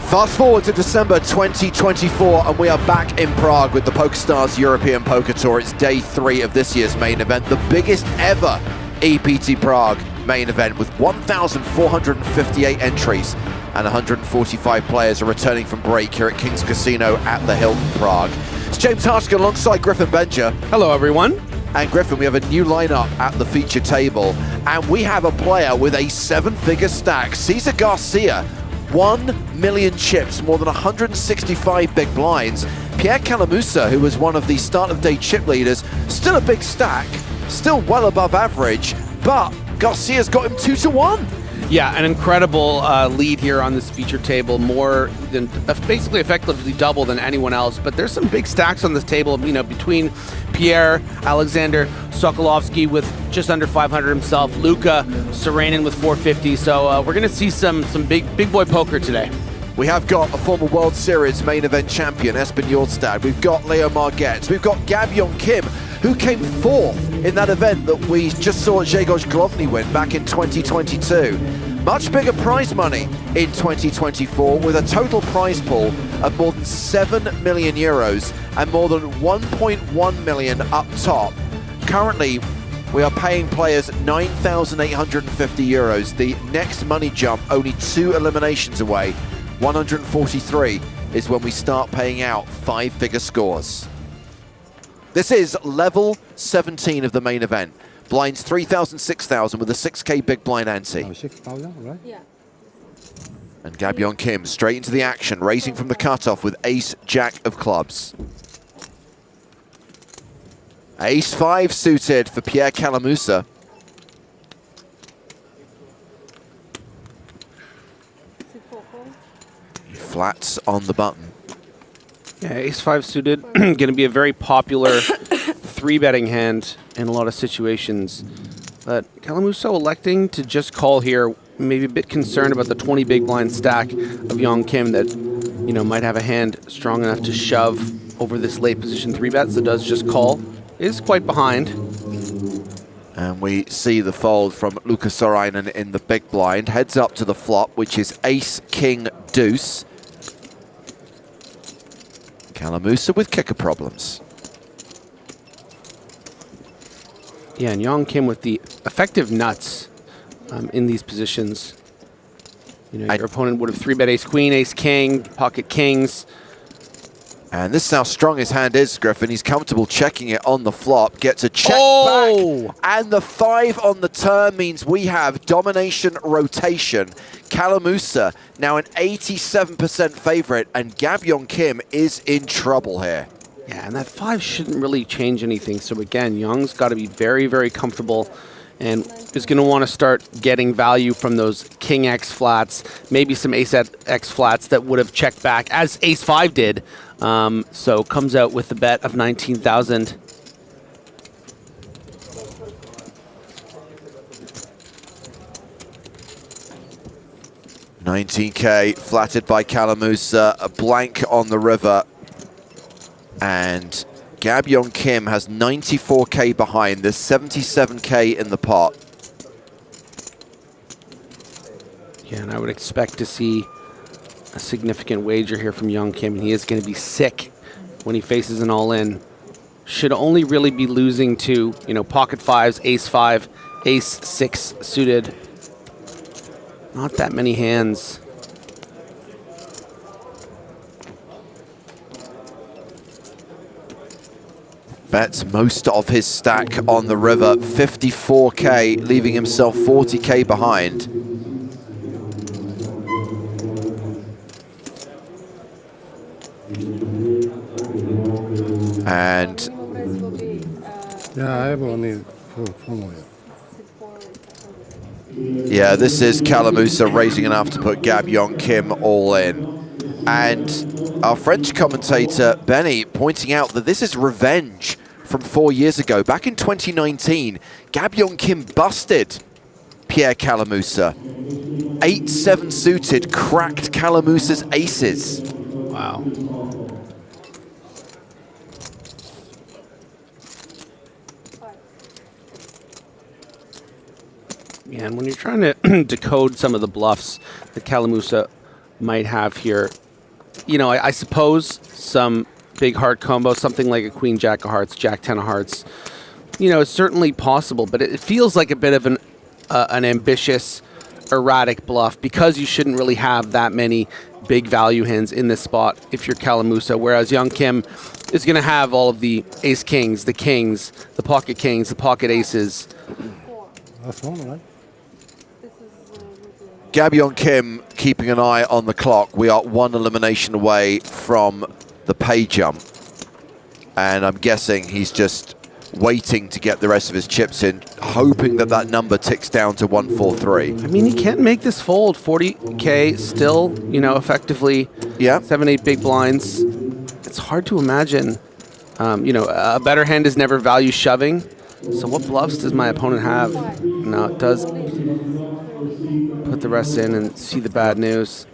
Fast forward to December 2024, and we are back in Prague with the PokerStars European Poker Tour. It's day 3 of this year's main event, the biggest ever EPT Prague main event with 1,458 entries and 145 players are returning from break here at King's Casino at the Hilton Prague. It's James Hartigan alongside Griffin Benger. Hello, everyone. And Griffin, we have a new lineup at the feature table, and we have a player with a 7-figure stack, Cesar Garcia. 1 million chips, more than 165 big blinds. Pierre Calamusa, who was one of the start-of-day chip leaders, still a big stack, still well above average, but Garcia's got him 2-1. Yeah, an incredible lead here on this feature table, more than basically effectively double than anyone else. But there's some big stacks on this table, between Pierre, Alexander, Sokolovsky with just under 500 himself, Luca Serenin with 450. So we're going to see some big boy poker today. We have got a former World Series main event champion, Espen Jordstad. We've got Leo Margetts. We've got Gab-Yon Kim, who came 4th in that event that we just saw Grzegorz Glovney win back in 2022. Much bigger prize money in 2024 with a total prize pool of more than 7 million euros and more than 1.1 million up top. Currently, we are paying players 9,850 euros. The next money jump, only 2 eliminations away. 143 is when we start paying out 5-figure scores. This is level 17 of the main event. Blinds 3,000, 6,000 with a 6K big blind ante. 6,000, right? Yeah. And Gab-Yon Kim straight into the action, raising from the cutoff with ace-jack of clubs. Ace-5 suited for Pierre Calamusa. Flats on the button. Yeah, ace-5 suited, going to be a very popular 3-betting hand in a lot of situations. But Calamusa electing to just call here, maybe a bit concerned about the 20 big blind stack of Young Kim that might have a hand strong enough to shove over this late position 3-bet, so does just call. Is quite behind. And we see the fold from Luka Sorainen in the big blind. Heads up to the flop, which is ace, king, deuce. Kalamusa with kicker problems. Yeah, and Young Kim with the effective nuts in these positions. Your opponent would have 3-bet ace queen, ace king, pocket kings. And this is how strong his hand is, Griffin. He's comfortable checking it on the flop, gets a check back. And the 5 on the turn means we have domination rotation. Kalamusa now an 87% favorite, and Gab-Yong Kim is in trouble here. Yeah, and that 5 shouldn't really change anything. So again, Young's got to be very, very comfortable and is going to want to start getting value from those king X flats, maybe some ace X flats that would have checked back, as ace 5 did. So comes out with the bet of 19,000. $19K flattered by Kalamusa, a blank on the river. And Gab-Yong Kim has 94K behind. There's 77K in the pot. Yeah, and I would expect to see a significant wager here from Young Kim. He is going to be sick when he faces an all-in. Should only really be losing to, pocket 5s, ace 5, ace 6 suited. Not that many hands. Bets most of his stack on the river, 54K, leaving himself 40K behind. And yeah, I have only 4 more. Yeah, this is Kalamusa raising enough to put Gab-Yong Kim all in. And our French commentator, Benny, pointing out that this is revenge from 4 years ago. Back in 2019, Gab-Yong Kim busted Pierre Kalamusa. 8-7 suited, cracked Kalamusa's aces. Wow. Yeah, and when you're trying to decode some of the bluffs that Kalamusa might have here, I suppose some big heart combo, something like a queen jack of hearts, jack 10 of hearts, is certainly possible, but it feels like a bit of an ambitious, erratic bluff because you shouldn't really have that many big value hands in this spot if you're Kalamusa, whereas Young Kim is going to have all of the ace kings, the pocket aces. That's all right. Gab-Yong Kim keeping an eye on the clock. We are 1 elimination away from the pay jump. And I'm guessing he's just waiting to get the rest of his chips in, hoping that that number ticks down to 143. I mean, he can't make this fold. 40K still, effectively 7-8 big blinds. It's hard to imagine. A better hand is never value shoving. So what bluffs does my opponent have? No, it does put the rest in and see the bad news.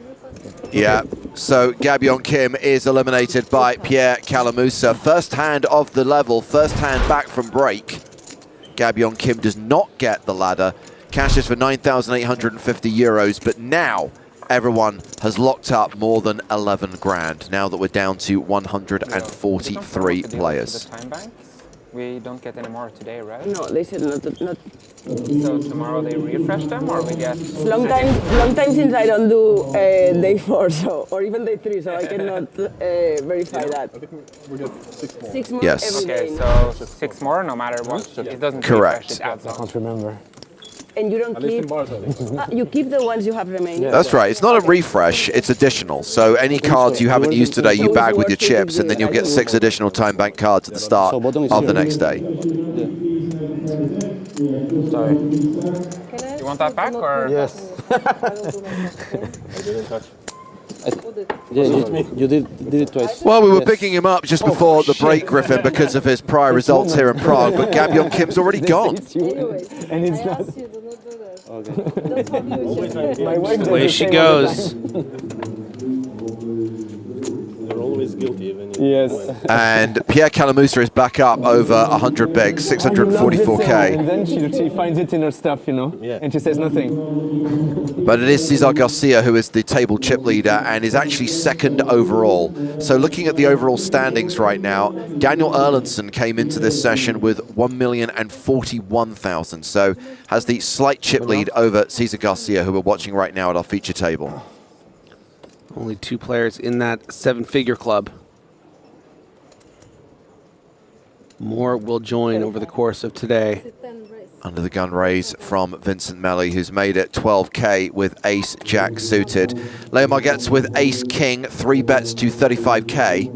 Yeah, so Gab-Yong Kim is eliminated by Pierre Kalamusa. First hand of the level, first hand back from break. Gab-Yong Kim does not get the ladder. Cashes for 9,850 euros, but now everyone has locked up more than 11 grand, now that we're down to 143 players. We don't get any more today, right? No, they said not. So tomorrow they refresh them, or we get? Long time since I don't do day 4, or even day 3, so I cannot verify that. I think we get 6 more. 6 more Yes. every Okay, day. so 6 more no matter what. It doesn't Correct. refresh, it adds I on. can't remember. And you don't keep. You keep the ones you have remaining. That's right, it's not a refresh, it's additional. So any cards you haven't used today, you bag with your chips, and then you'll get 6 additional time bank cards at the start of the next day. Sorry. You want that back, or? Yes. Yeah, you did it twice. Well, we were picking him up just before the break, Griffin, because of his prior results here in Prague, but Gab-Yong Kim's already gone. And it's not. Okay. Away she goes. guilty when you Yes. And Pierre Calamusa is back up over 100 bigs, 644k. And then she finds it in her stuff, you know, and she says nothing. But it is Cesar Garcia who is the table chip leader and is actually second overall. So looking at the overall standings right now, Daniel Erlandson came into this session with 1,041,000. So has the slight chip lead over Cesar Garcia, who we're watching right now at our feature table. Only 2 players in that 7-figure club. More will join over the course of today. Under the gun raise from Vincent Melli, who's made it 12k with ace jack suited. Leo Margetts with ace king, 3 bets to 35k.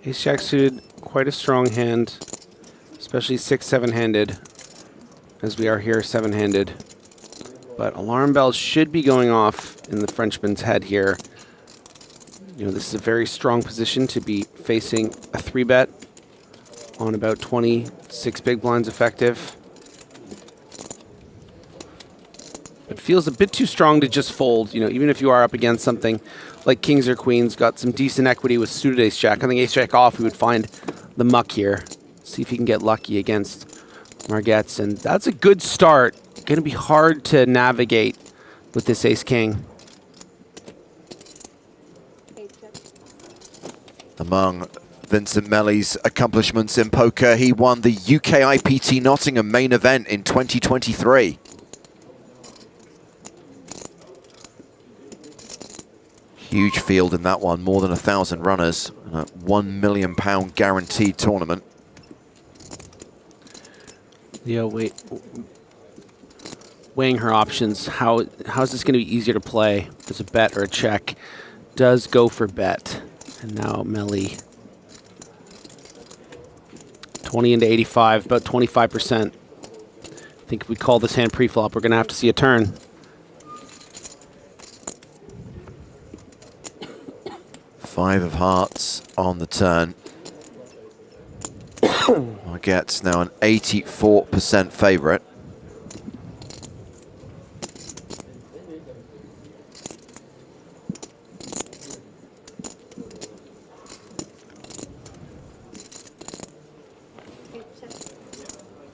Ace jack suited, quite a strong hand, especially 6-7 handed, as we are here 7-handed. But alarm bells should be going off in the Frenchman's head here. You know, this is a very strong position to be facing a 3-bet on about 26 big blinds effective. It feels a bit too strong to just fold, you know, even if you are up against something like kings or queens, got some decent equity with suited ace jack. I think ace jack off, we would find the muck here. See if he can get lucky against Margetts, and that's a good start. Going to be hard to navigate with this ace king. Among Vincent Melli's accomplishments in poker, he won the UK IPT Nottingham main event in 2023. Huge field in that one, more than 1,000 runners, and a £1 million guaranteed tournament. Yeah, weighing her options. How is this going to be easier to play? Does a bet or a check? Does go for bet. And now Melli. 20 into 85, about 25%. I think if we call this hand pre-flop, we're going to have to see a turn. Five of hearts on the turn. Margetts now an 84% favorite.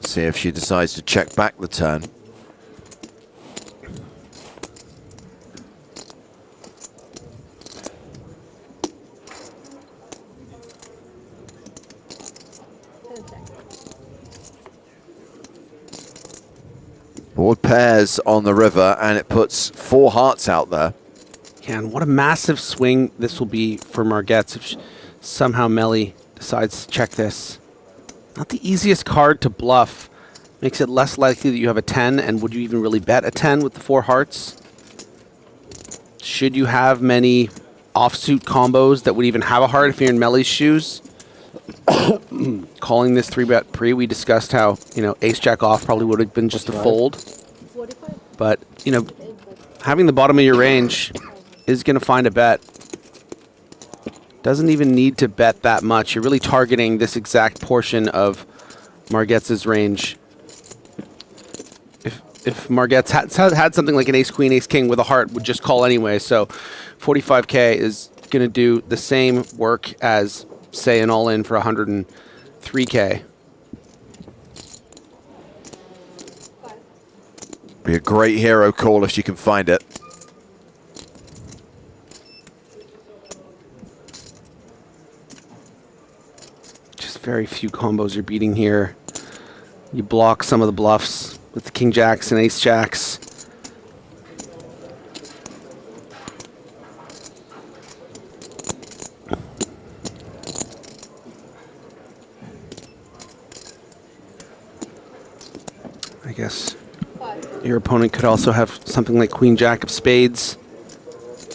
See if she decides to check back the turn. Board pairs on the river, and it puts 4 hearts out there. Yeah, and what a massive swing this will be for Margetts if somehow Melli decides to check this. Not the easiest card to bluff. Makes it less likely that you have a 10, and would you even really bet a 10 with the 4 hearts? Should you have many offsuit combos that would even have a heart if you're in Melli's shoes? Calling this 3-bet pre, we discussed how, you know, ace jack off probably would have been just a fold. But, you know, having the bottom of your range is going to find a bet. Doesn't even need to bet that much. You're really targeting this exact portion of Margetts' range. If Margetts had something like an ace-queen, ace-king with a heart, would just call anyway. So 45K is going to do the same work as, say, an all-in for 103K. Be a great hero call if she can find it. Just very few combos you're beating here. You block some of the bluffs with the king jacks and ace jacks. I guess your opponent could also have something like queen jack of spades,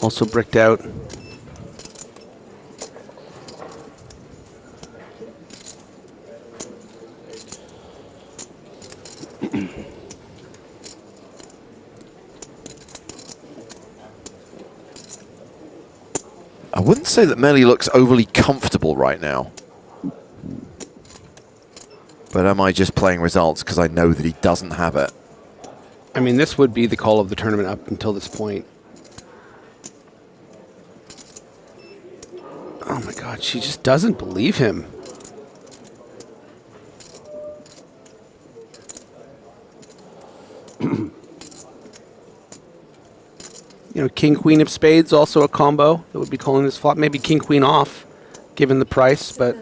also bricked out. I wouldn't say that Melli looks overly comfortable right now. But am I just playing results because I know that he doesn't have it? I mean, this would be the call of the tournament up until this point. Oh my God, she just doesn't believe him. You know, king, queen of spades, also a combo that would be calling this flop. Maybe king, queen off, given the price, but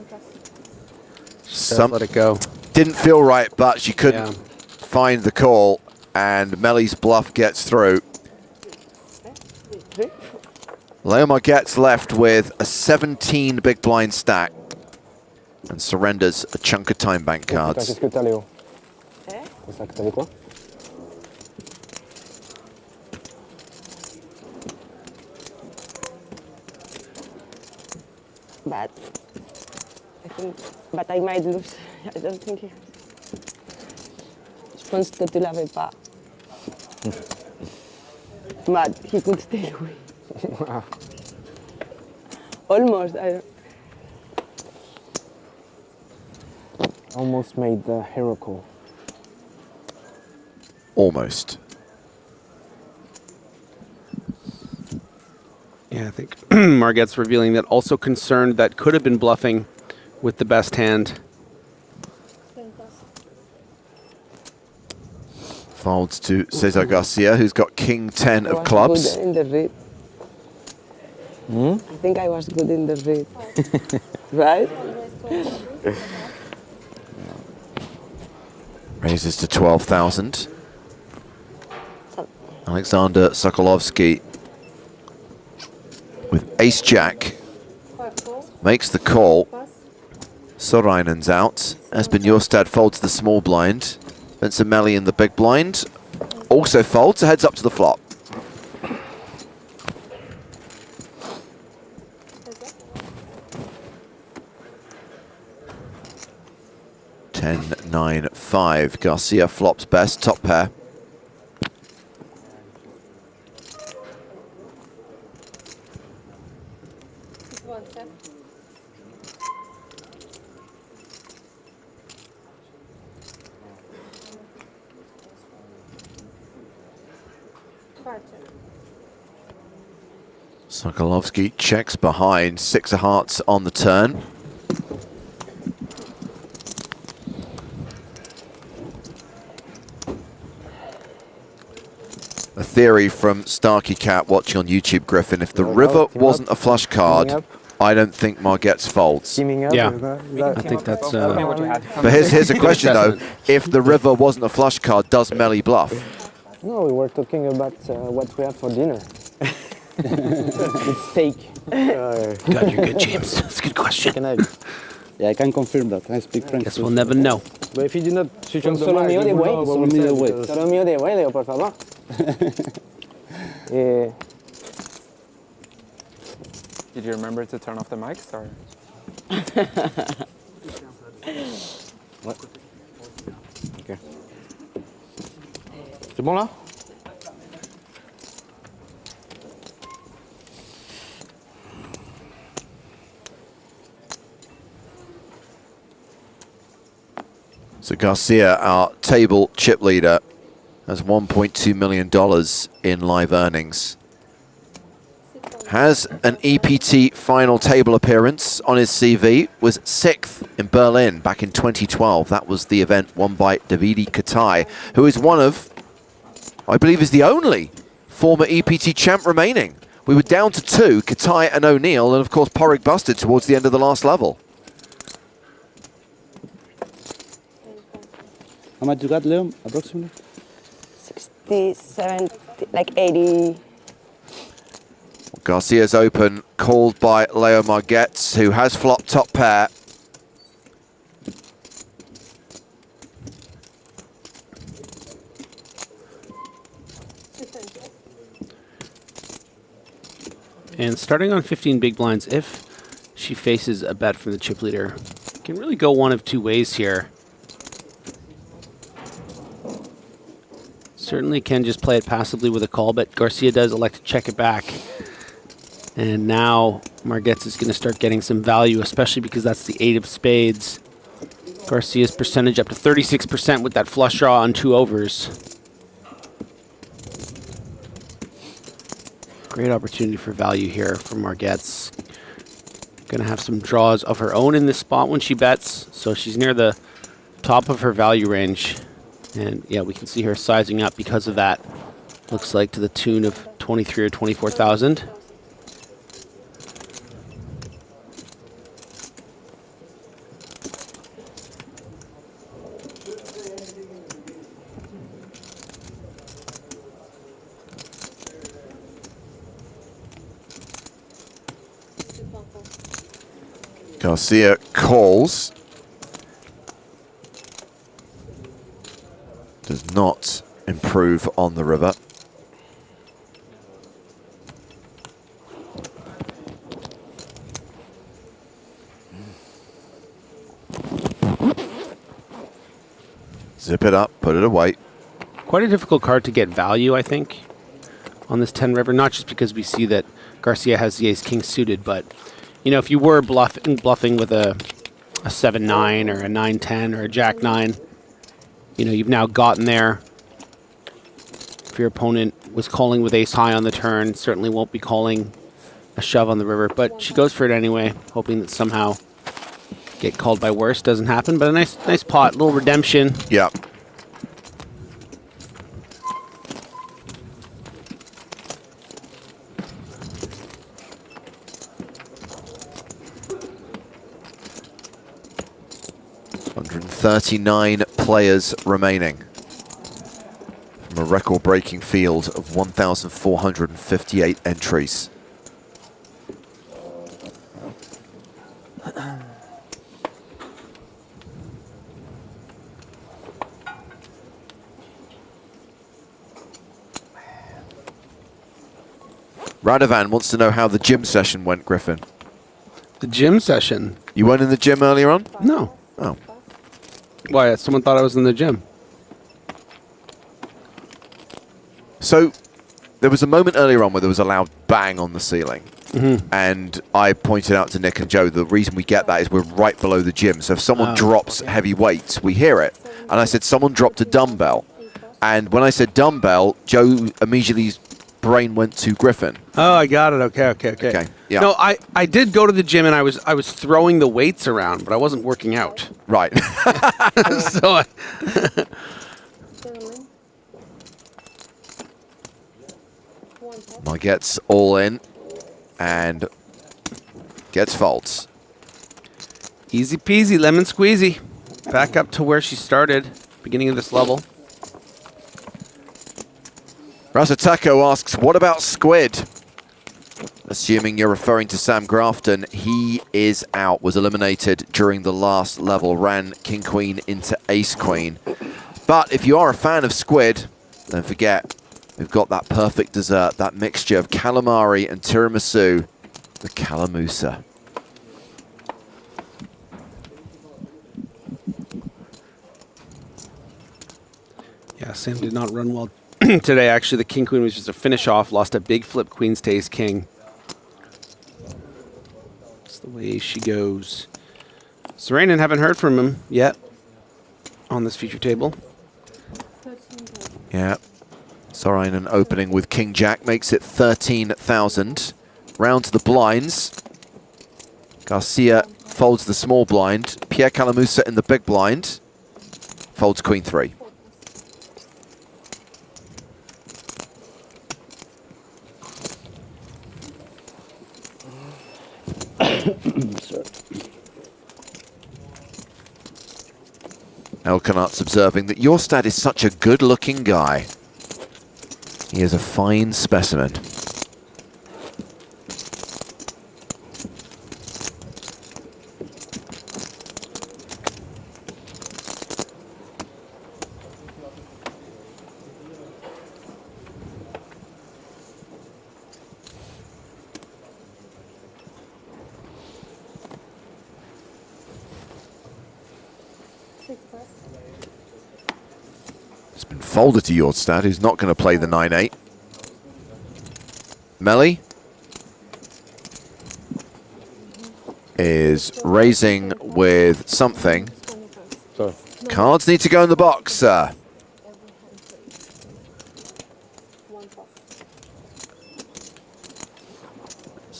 just let it go. Didn't feel right, but she couldn't find the call, and Melly's bluff gets through. Leomar gets left with a 17 big blind stack and surrenders a chunk of time bank cards. Qu'est-ce que t'as, Léo? C'est ça que t'avais quoi? But I might lose. I don't think he. Je pense que tu l'avais pas. But he could still win. Almost. Almost made the hero call. Almost. Yeah, I think Margette's revealing that also concerned that could have been bluffing with the best hand. Folds to Cesar Garcia, who's got king 10 of clubs. Good in the read. I think I was good in the read. Right? Raises to 12,000. Alexander Sokolovsky with ace-jack makes the call. Sorainen's out. Espen Jorstad folds the small blind. Vincent Melly in the big blind also folds, so heads up to the flop. Ten, 9, 5. Garcia flops best, top pair. Sokolovsky checks behind, 6 of hearts on the turn. A theory from Starkey Cat watching on YouTube, Griffin. If the river wasn't a flush card, I don't think Margette's folds. Yeah, I think that's... But here's a question, though. If the river wasn't a flush card, does Melly bluff? No, we were talking about what we have for dinner. It's steak. God, you're good, James. That's a good question. Yeah, I can confirm that. I speak French. Guess we'll never know. But if you did not switch on the Solo mic, mío de you would way. know what we need to wait. Solo mío de way, Leo, por favor. Did you remember to turn off the mics or? Ouais. Ok. C'est bon là? So Garcia, our table chip leader, has $1.2 million in live earnings. Has an EPT final table appearance on his CV, was 6th in Berlin back in 2012. That was the event won by Davide Katai, who is one of, I believe is the only former EPT champ remaining. We were down to 2, Katai and O'Neill, and of course Porrig busted towards the end of the last level. How much you got, Leo, approximately? 60, 70, like 80. Garcia's open, called by Leo Margetts, who has flopped top pair. And starting on 15 big blinds, if she faces a bet from the chip leader, can really go one of two ways here. Certainly can just play it passively with a call, but Garcia does elect to check it back. And now Margetts is going to start getting some value, especially because that's the 8 of spades. Garcia's percentage up to 36% with that flush draw on 2 overs. Great opportunity for value here for Margette's. Going to have some draws of her own in this spot when she bets, so she's near the top of her value range. And yeah, we can see her sizing up because of that. Looks like to the tune of 23 or 24,000. Garcia calls. Does not improve on the river. Zip it up, put it away. Quite a difficult card to get value, I think, on this 10 river. Not just because we see that Garcia has the ace-king suited, but, you know, if you were bluffing with a 7-9 or a 9-10 or a jack-9, you know, you've now gotten there. If your opponent was calling with ace-high on the turn, certainly won't be calling a shove on the river, but she goes for it anyway, hoping that somehow get called by worse doesn't happen. But a nice pot, little redemption. Yeah. $139 players remaining from a record-breaking field of 1,458 entries. Radovan wants to know how the gym session went, Griffin. The gym session? You weren't in the gym earlier on? No. Oh. Why? Someone thought I was in the gym. So, there was a moment earlier on where there was a loud bang on the ceiling. And I pointed out to Nick and Joe, the reason we get that is we're right below the gym. So if someone drops heavy weights, we hear it. And I said, someone dropped a dumbbell. And when I said dumbbell, Joe immediately brain went to Griffin. Oh, I got it. Okay. Yeah. No, I did go to the gym and I was throwing the weights around, but I wasn't working out. Right. So Margette's all in and gets faults. Easy peasy, lemon squeezy. Back up to where she started, beginning of this level. Rasataco asks, what about Squid? Assuming you're referring to Sam Grafton, he is out, was eliminated during the last level, ran King-Queen into Ace-Queen. But if you are a fan of Squid, don't forget, we've got that perfect dessert, that mixture of calamari and tiramisu, the Calamusa. Yeah, Sam did not run well today. Actually, the King-Queen was just a finish off, lost a big flip, Queen's to Ace-King. That's the way she goes. Sarainen, haven't heard from him yet on this feature table. Yeah. Sarainen opening with King-Jack makes it 13,000. Round to the blinds. Garcia folds the small blind. Pierre Calamusa in the big blind. Folds Queen 3. Elkanart's observing that your stat is such a good-looking guy. He is a fine specimen. It's been folded to Jordstad, who's not going to play the 9-8. Melly is raising with something. Sorry. Cards need to go in the box, sir.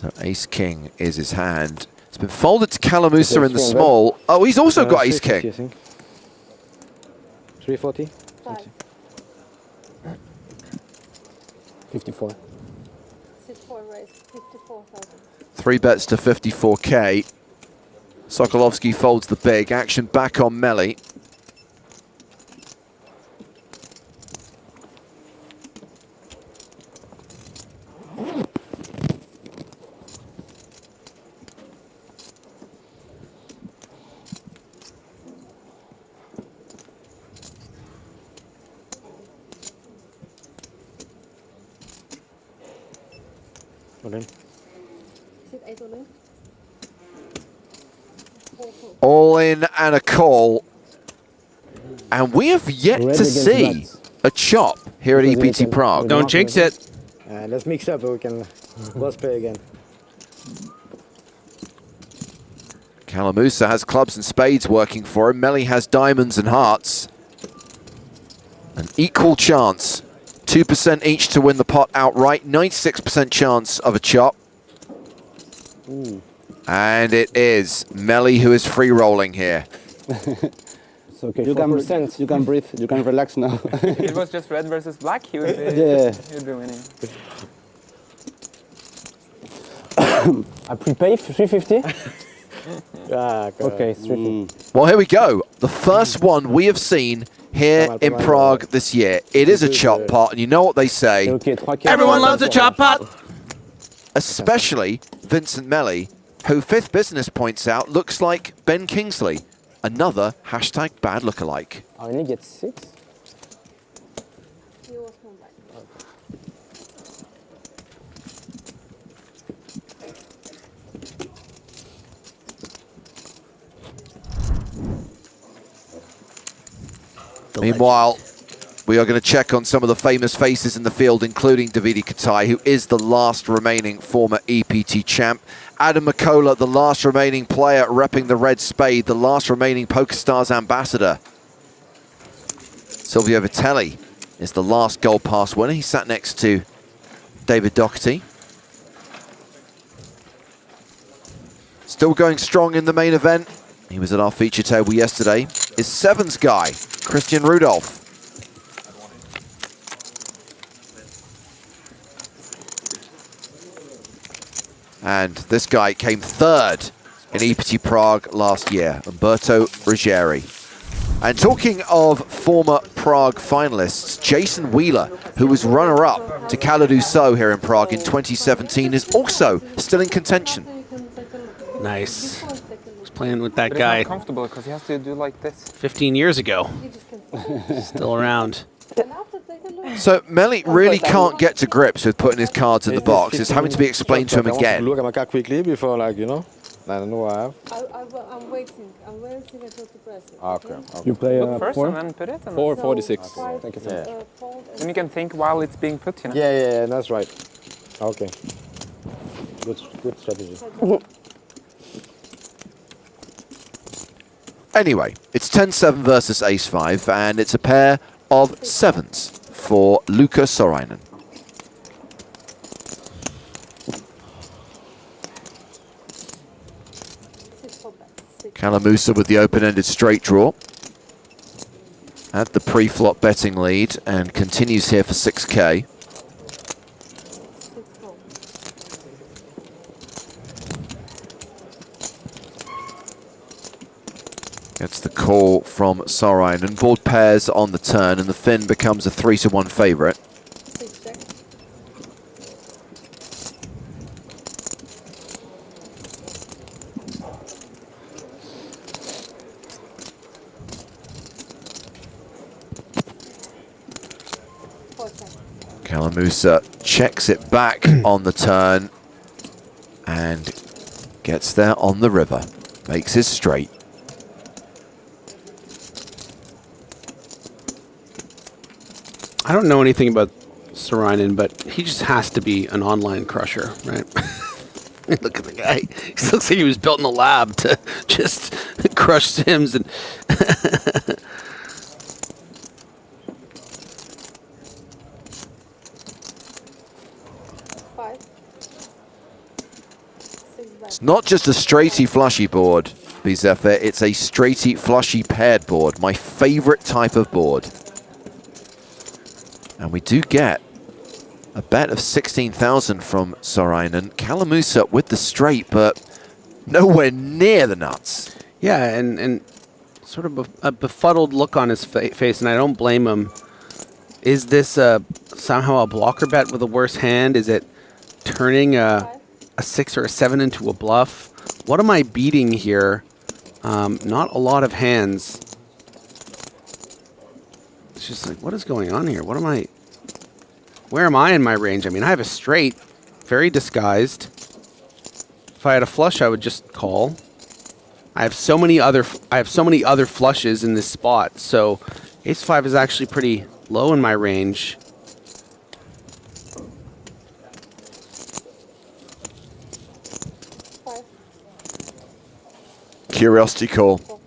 So ace-king is his hand. It's been folded to Calamusa in the small. Oh, he's also got ace-king. 340? 54. 3 bets to 54k. Sokolovsky folds the big. Action back on Melly. All in and a call. And we have yet to see a chop here at EPT Prague. Don't jinx it. Let's mix up so we can both play again. Calamusa has clubs and spades working for him. Melly has diamonds and hearts. An equal chance. 2% each to win the pot outright. 96% chance of a chop. Ooh. And it is Melly who is free rolling here. It's okay. You can breathe. You can relax now. If it was just red versus black, he would be, he'd be winning. I prepay 350. Okay, 350. Well, here we go. The first one we have seen here in Prague this year. It is a chop pot, and you know what they say. Everyone loves a chop pot. Especially Vincent Melly, who Fifth Business points out looks like Ben Kingsley, another hashtag bad lookalike. I only get 6. Meanwhile, we are going to check on some of the famous faces in the field, including Davide Katai, who is the last remaining former EPT champ. Adam McCullough, the last remaining player repping the red spade, the last remaining PokerStars ambassador. Silvio Vitelli is the last gold pass winner. He sat next to David Doherty. Still going strong in the main event. He was at our feature table yesterday. Is Sevens guy, Christian Rudolph. And this guy came third in EPT Prague last year, Umberto Ruggieri. And talking of former Prague finalists, Jason Wheeler, who was runner-up to Cala do So here in Prague in 2017, is also still in contention. Nice. Was playing with that But guy it's not comfortable because he has to do like this. 15 years ago. Still around. So Melly really can't get to grips with putting his cards in the box. It's having to be explained to him again. Look at my card quickly before, like, you know. I don't know what I have. I'm waiting. I'm waiting until to press it. Okay. You play Look first 4? and then put it. And 446. Thank you so much. Then you can think while it's being put, you know. Yeah, that's right. Okay. Good strategy. Anyway, it's 10-7 versus Ace-5, and it's a pair of sevens for Luka Sorainen. Calamusa with the open-ended straight draw. At the pre-flop betting lead and continues here for 6k. Gets the call from Sorainen. Board pairs on the turn, and the Finn becomes a 3-1 favourite. Calamusa checks it back on the turn and gets there on the river. Makes his straight. I don't know anything about Sorainen, but he just has to be an online crusher, right? Look at the guy. He looks like he was built in a lab to just crush Sims. And It's not just a straighty flushy board, Bizefe, it's a straighty flushy paired board, my favorite type of board. And we do get a bet of 16,000 from Sorainen. Kalamusa with the straight, but nowhere near the nuts. Yeah, and sort of a befuddled look on his face, and I don't blame him. Is this somehow a blocker bet with a worse hand? Is it turning a 6 or a 7 into a bluff? What am I beating here? Not a lot of hands. It's just like, what is going on here? What am I... Where am I in my range? I mean, I have a straight, very disguised. If I had a flush, I would just call. I have so many other flushes in this spot, so ace-5 is actually pretty low in my range. Curiosity call.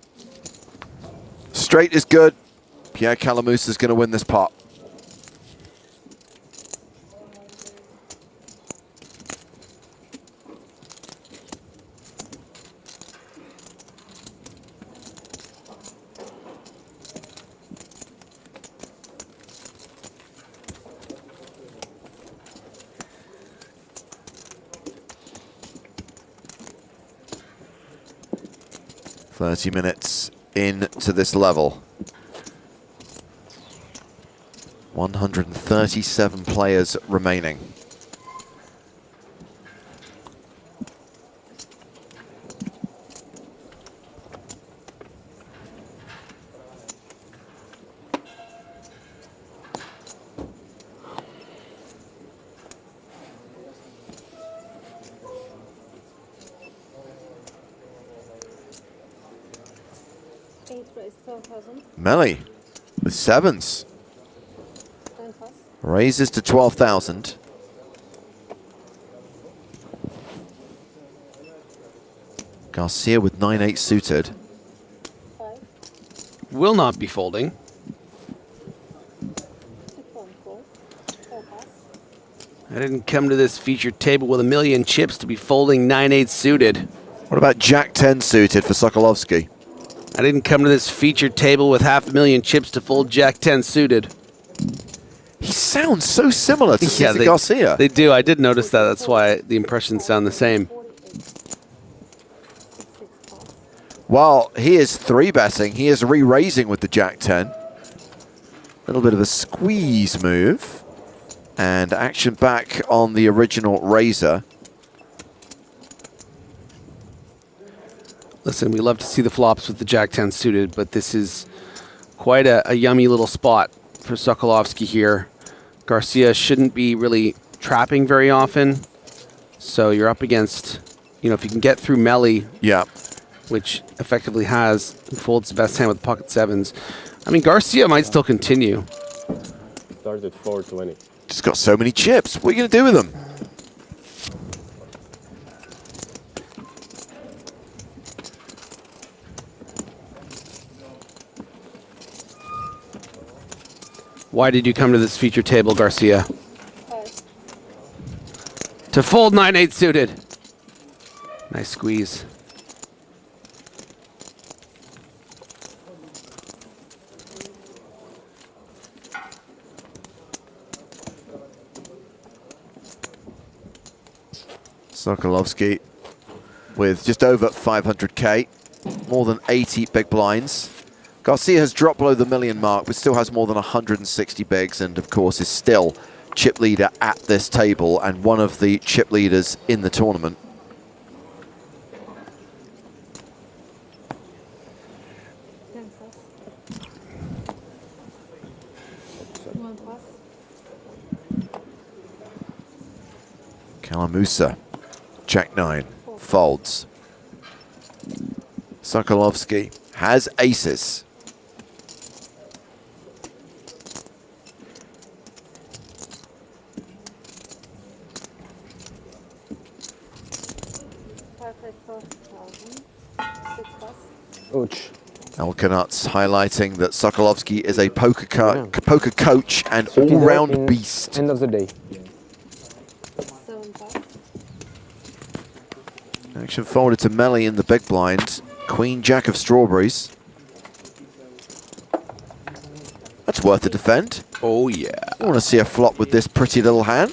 Straight is good. Pierre Kalamusa is going to win this pot. .30 minutes into this level. 137 players remaining. Melly with 7s. Raises to 12,000. Garcia with 9-8 suited. Will not be folding. I didn't come to this featured table with a million chips to be folding 9-8 suited. What about Jack-10 suited for Sokolovsky? I didn't come to this featured table with 500,000 chips to fold Jack-10 suited. He sounds so similar to Cesar Garcia. They do. I did notice that. That's why the impressions sound the same. While he is 3-betting, he is re-raising with the Jack-10. A little bit of a squeeze move. And action back on the original raiser. Listen, we love to see the flops with the Jack-10 suited, but this is quite a yummy little spot for Sokolovsky here. Garcia shouldn't be really trapping very often, so you're up against, you know, if you can get through Melly, which effectively folds the best hand with pocket 7s. I mean, Garcia might still continue. Started 420. Just got so many chips. What are you going to do with them? Why did you come to this feature table, Garcia? To fold 9-8 suited. Nice squeeze. Sokolovsky with just over 500k, more than 80 big blinds. Garcia has dropped below the million mark, but still has more than 160 bigs, and of course is still chip leader at this table and one of the chip leaders in the tournament. Kalamusa, Jack-9, folds. Sokolovsky has aces. Ouch. Elkanut's highlighting that Sokolovsky is a poker coach and all-round beast. End of the day. Action folded to Melly in the big blind. Queen Jack of strawberries. That's worth a defend. Oh yeah. I want to see a flop with this pretty little hand.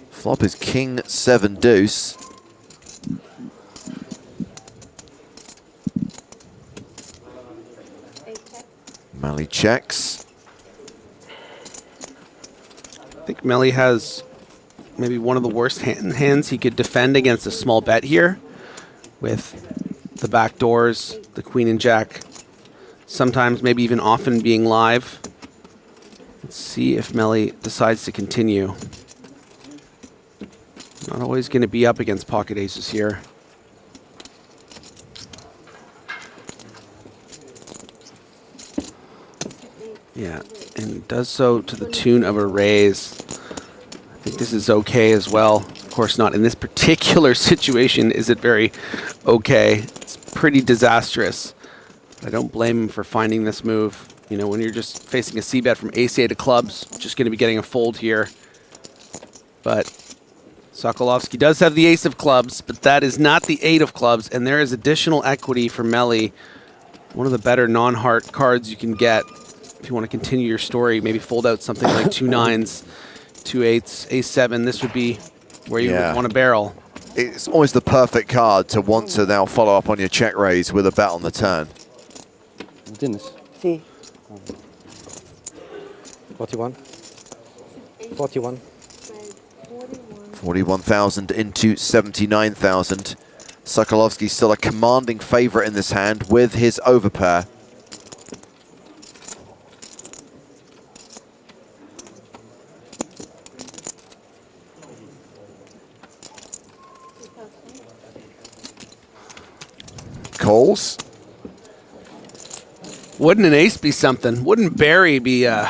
Flop is King 7 deuce. Melly checks. I think Melly has maybe one of the worst hands he could defend against a small bet here, with the back doors, the queen and jack, sometimes maybe even often being live. Let's see if Melly decides to continue. Not always going to be up against pocket aces here. Yeah, and does so to the tune of a raise. I think this is okay as well. Of course not in this particular situation is it very okay. It's pretty disastrous. I don't blame him for finding this move. You know, when you're just facing a c-bet from ace-8 to clubs, just going to be getting a fold here. But Sokolovsky does have the ace of clubs, but that is not the 8 of clubs, and there is additional equity for Melly. One of the better non-heart cards you can get. If you want to continue your story, maybe fold out something like 2 9s, 2 8s, ace 7. This would be where you would want to barrel. It's always the perfect card to want to now follow up on your check raise with a bet on the turn. Dennis. Sí. 41. 41. 41,000 into 79,000. Sokolovsky's still a commanding favorite in this hand with his overpair. Calls. Wouldn't an ace be something? Wouldn't Barry be a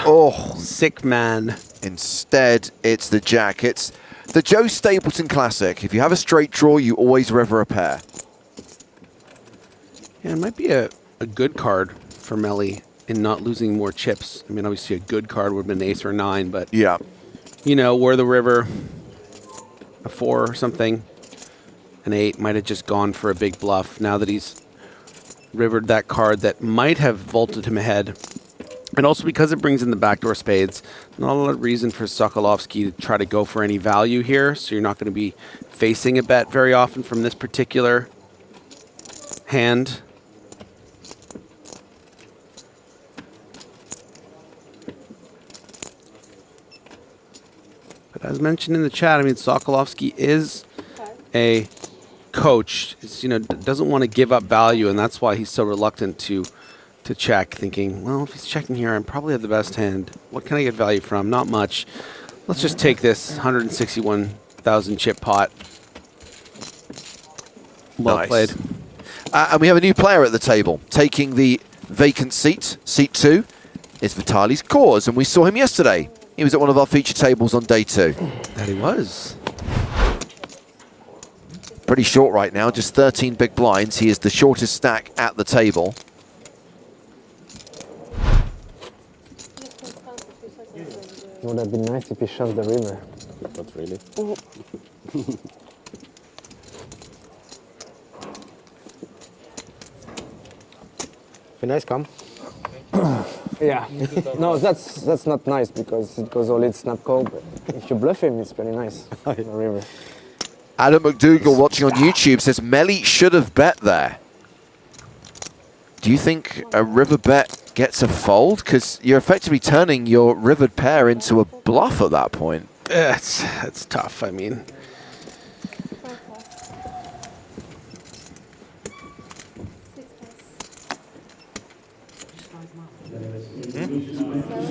sick man? Instead, it's the jack. It's the Joe Stapleton classic. If you have a straight draw, you always river a pair. Yeah, it might be a good card for Melly in not losing more chips. I mean, obviously a good card would have been an ace or a 9, but yeah, you know, where the river, a 4 or something, an 8 might have just gone for a big bluff now that he's rivered that card that might have vaulted him ahead. And also because it brings in the backdoor spades, not a lot of reason for Sokolovsky to try to go for any value here, so you're not going to be facing a bet very often from this particular hand. But as mentioned in the chat, I mean, Sokolovsky is a coach. It's, you know, doesn't want to give up value, and that's why he's so reluctant to check, thinking, well, if he's checking here, I probably have the best hand. What can I get value from? Not much. Let's just take this 161,000 chip pot. Well played. And we have a new player at the table. Taking the vacant seat, seat 2, is Vitaly's Cause, and we saw him yesterday. He was at one of our feature tables on day 2. That he was. Pretty short right now, just 13 big blinds. He is the shortest stack at the table. It would have been nice if he shoved the river. Not really. Be nice, come. Yeah. No, that's not nice because it goes all in snap call. But if you bluff him, it's pretty nice. The river. Adam McDougall watching on YouTube says Melly should have bet there. Do you think a river bet gets a fold? Because you're effectively turning your rivered pair into a bluff at that point. It's tough, I mean.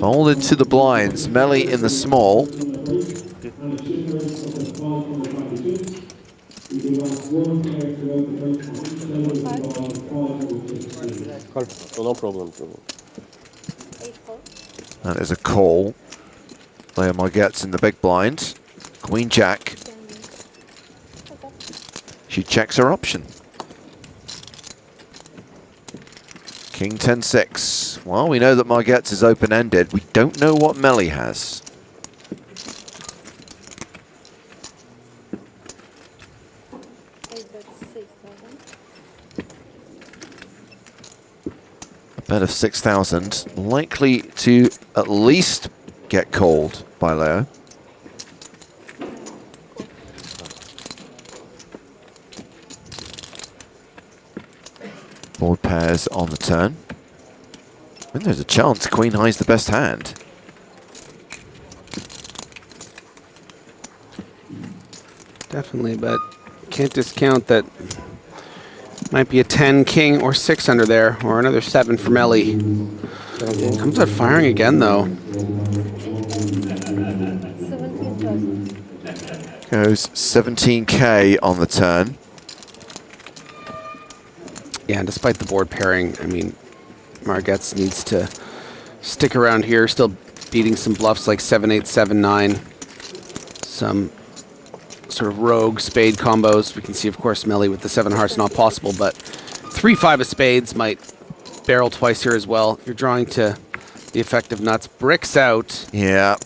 Folded to the blinds. Melly in the small. No problem. That is a call. Leomar gets in the big blind. Queen Jack. She checks her option. King 10-6. Well, we know that Margetts is open-ended. We don't know what Melly has. A bet of 6,000, likely to at least get called by Leo. Board pairs on the turn. And there's a chance Queen High's the best hand. Definitely, but can't discount that might be a 10, king, or 6 under there, or another 7 for Melly. Comes out firing again, though. 17,000. Goes 17K on the turn. Yeah, and despite the board pairing, I mean, Margetts needs to stick around here, still beating some bluffs like 7-8, 7-9. Some sort of rogue spade combos. We can see, of course, Melly with the 7 hearts, not possible, but 3-5 of spades might barrel twice here as well. You're drawing to the effective nuts. Bricks out. Yeah.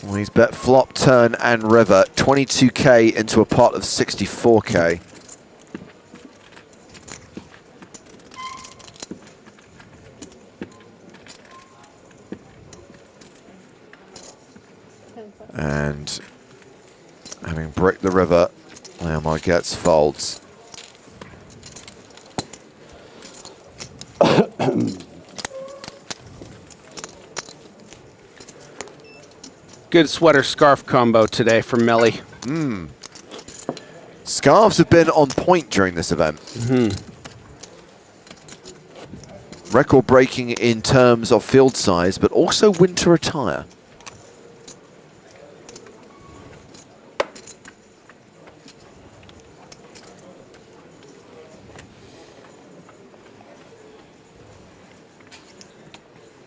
Well, he's bet flop, turn, and river. 22K into a pot of 64K. And having bricked the river, Leo Margetts folds. Good sweater scarf combo today from Melly. Scarves have been on point during this event. Record breaking in terms of field size, but also winter attire.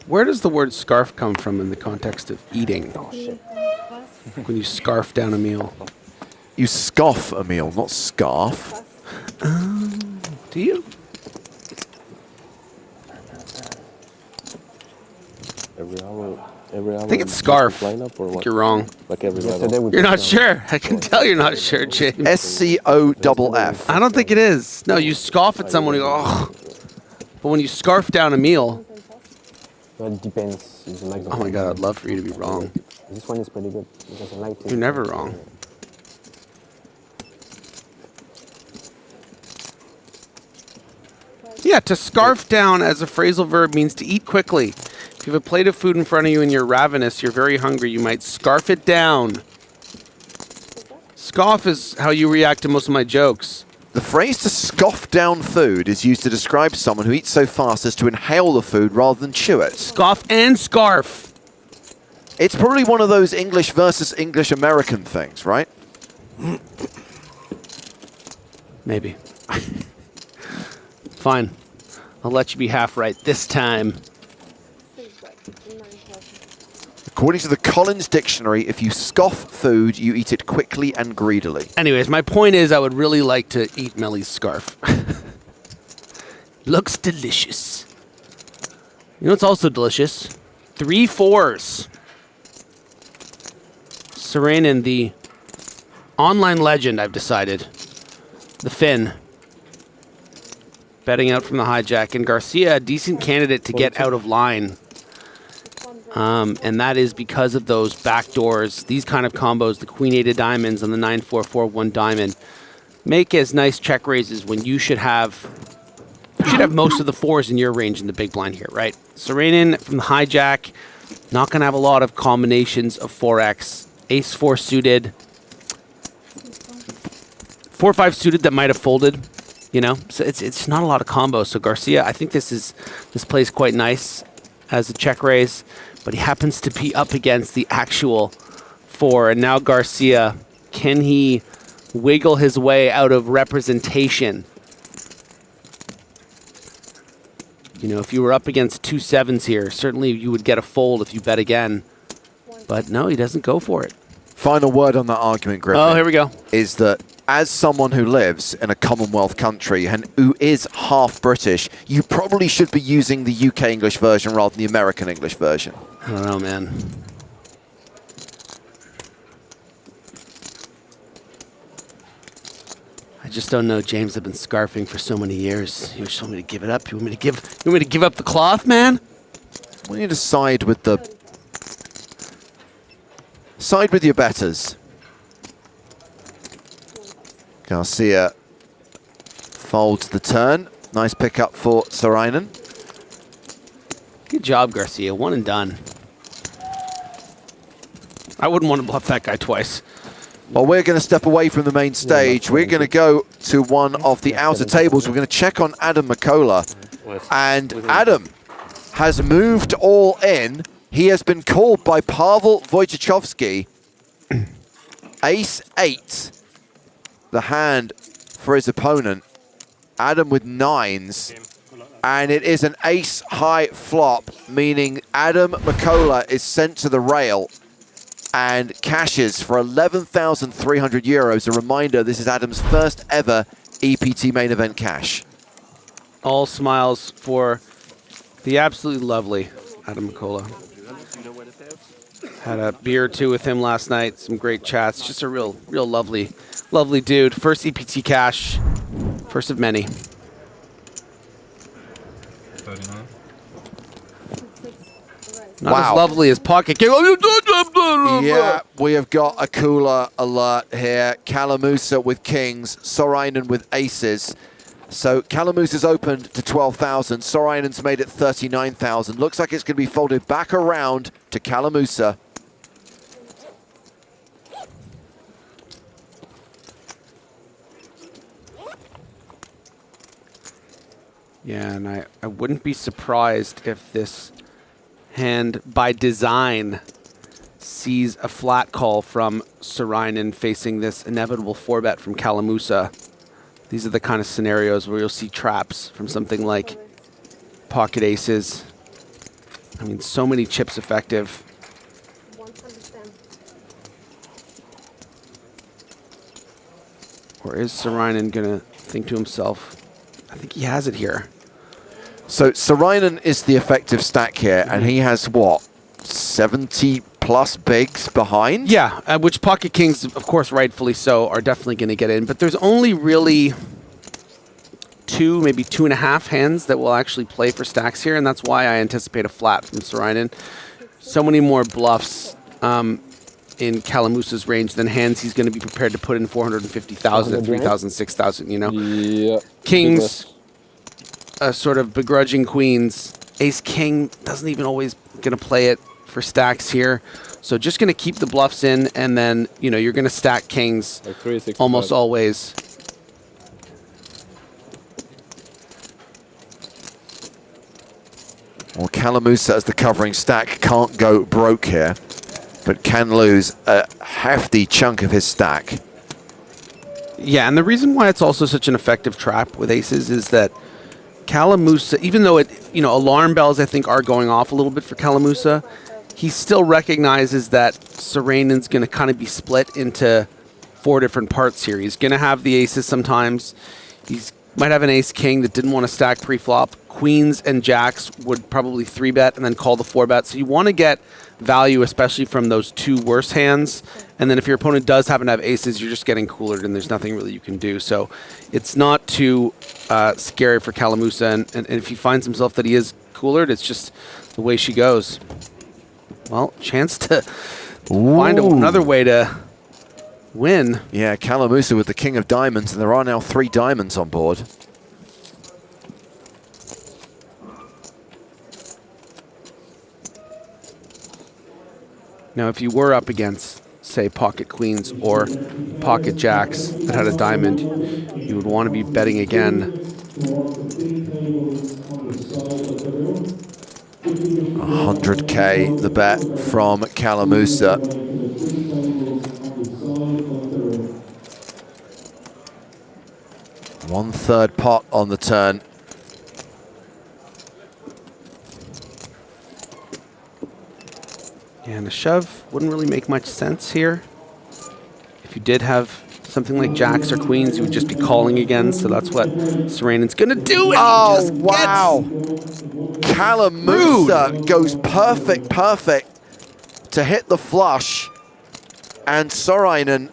Where does the word scarf come from in the context of eating? When you scarf down a meal. You scoff a meal, not scarf. Do you? I think it's scarf. I think you're wrong. You're not sure. I can tell you're not sure, James. SCOFF. I don't think it is. No, you scoff at someone, you go, oh. But when you scarf down a meal. It depends. Oh my God, I'd love for you to be wrong. This one is pretty good because I like it. You're never wrong. Yeah, to scarf down as a phrasal verb means to eat quickly. If you have a plate of food in front of you and you're ravenous, you're very hungry, you might scarf it down. Scoff is how you react to most of my jokes. The phrase to scoff down food is used to describe someone who eats so fast as to inhale the food rather than chew it. Scoff and scarf. It's probably one of those English versus English American things, right? Maybe. Fine. I'll let you be half right this time. According to the Collins Dictionary, if you scoff food, you eat it quickly and greedily. Anyways, my point is I would really like to eat Melly's scarf. Looks delicious. You know what's also delicious? 3 4s. Serenin, the online legend, I've decided. The Finn. Betting out from the hijack. And Garcia, a decent candidate to get out of line. And that is because of those backdoors, these kind of combos, the Queen 8 of diamonds and the 9-4-4-1 diamond, make as nice check raises when you should have most of the 4s in your range in the big blind here, right? Serenin from the hijack, not going to have a lot of combinations of 4x. Ace-4 suited, 4-5 suited that might have folded, you know? So it's not a lot of combos. So Garcia, I think this plays quite nice as a check raise. but he happens to be up against the actual 4. And now Garcia, can he wiggle his way out of representation? You know, if you were up against 2 7s here, certainly you would get a fold if you bet again. But no, he doesn't go for it. Final word on that argument, Griffin. Oh, here we go. Is that as someone who lives in a Commonwealth country and who is half British, you probably should be using the UK English version rather than the American English version. I don't know, man. I just don't know, James. I've been scarfing for so many years. You just want me to give it up? You want me to give up the cloth, man? We need to side with your betters. Garcia folds the turn. Nice pickup for Saarinen. Good job, Garcia. 1 and done. I wouldn't want to bluff that guy twice. Well, we're going to step away from the main stage. We're going to go to one of the outer tables. We're going to check on Adam Makola. And Adam has moved all in. He has been called by Pavel Wojciechowski. Ace-8, the hand for his opponent. Adam with 9s. And it is an ace-high flop, meaning Adam Makola is sent to the rail and cashes for 11,300 euros. A reminder, this is Adam's first ever EPT main event cash. All smiles for the absolutely lovely Adam Makola. Had a beer or two with him last night, some great chats. Just a real lovely dude. First EPT cash, first of many. 39. Not as lovely as Pocket King. Yeah, we have got a cooler alert here. Kalamusa with kings, Saarinen with aces. So Kalamusa's opened to 12,000. Sorainen's made it 39,000. Looks like it's going to be folded back around to Kalamusa. Yeah, and I wouldn't be surprised if this hand, by design, sees a flat call from Saarinen facing this inevitable 4-bet from Kalamusa. These are the kind of scenarios where you'll see traps from something like pocket aces. I mean, so many chips effective. Or is Saarinen going to think to himself, I think he has it here. So Saarinen is the effective stack here, and he has, what, 70 plus bigs behind? Yeah, which pocket kings, of course, rightfully so, are definitely going to get in. But there's only really 2, maybe 2.5 hands that will actually play for stacks here, and that's why I anticipate a flat from Saarinen. So many more bluffs in Kalamusa's range than hands he's going to be prepared to put in 450,000 at 3,000, 6,000, you know? Yeah. Kings, sort of begrudging queens. Ace-king doesn't even always going to play it for stacks here. So just going to keep the bluffs in, and then, you know, you're going to stack kings like almost always. Well, Kalamusa as the covering stack can't go broke here, but can lose a hefty chunk of his stack. Yeah, and the reason why it's also such an effective trap with aces is that Kalamusa, even though alarm bells I think are going off a little bit for Kalamusa, he still recognizes that Saareinen's going to kind of be split into 4 different parts here. He's going to have the aces sometimes. He might have an ace-king that didn't want to stack pre-flop. Queens and jacks would probably 3-bet and then call the 4-bet. So you want to get value, especially from those 2 worse hands. And then if your opponent does happen to have aces, you're just getting coolered and there's nothing really you can do. So it's not too scary for Kalamusa. And if he finds himself that he is coolered, it's just the way she goes. Well, chance to find another way to win. Yeah, Kalamusa with the king of diamonds, and there are now 3 diamonds on board. Now, if you were up against, say, pocket queens or pocket jacks that had a diamond, you would want to be betting again. 100K the bet from Kalamusa. One-third pot on the turn. Yeah, and a shove wouldn't really make much sense here. If you did have something like jacks or queens, you would just be calling again, so that's what Serenen's gonna do. And oh, wow. Kalamusa goes perfect to hit the flush. And Sorainen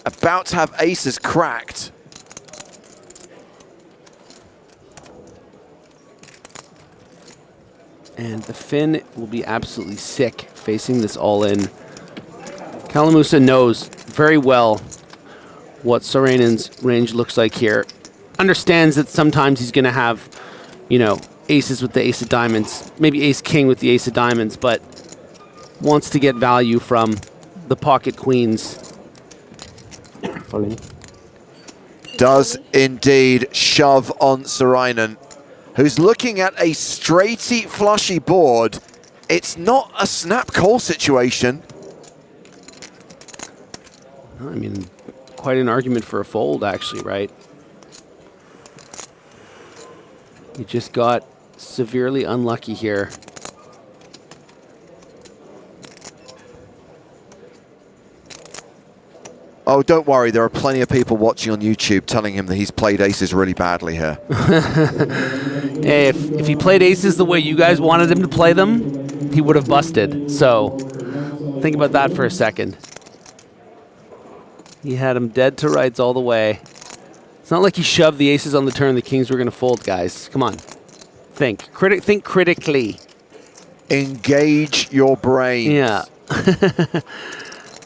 about to have aces cracked. And the Finn will be absolutely sick facing this all-in. Kalamusa knows very well what Sorainen's range looks like here. Understands that sometimes he's going to have, you know, aces with the ace of diamonds, maybe ace-king with the ace of diamonds, but wants to get value from the pocket queens. Does indeed shove on Sorainen, who's looking at a straighty, flushy board. It's not a snap call situation. I mean, quite an argument for a fold, actually, right? You just got severely unlucky here. Oh, don't worry. There are plenty of people watching on YouTube telling him that he's played aces really badly here. Hey, if he played aces the way you guys wanted him to play them, he would have busted. So think about that for a second. He had him dead to rights all the way. It's not like he shoved the aces on the turn the kings were going to fold, guys. Come on. Think. Think critically. Engage your brain. Yeah.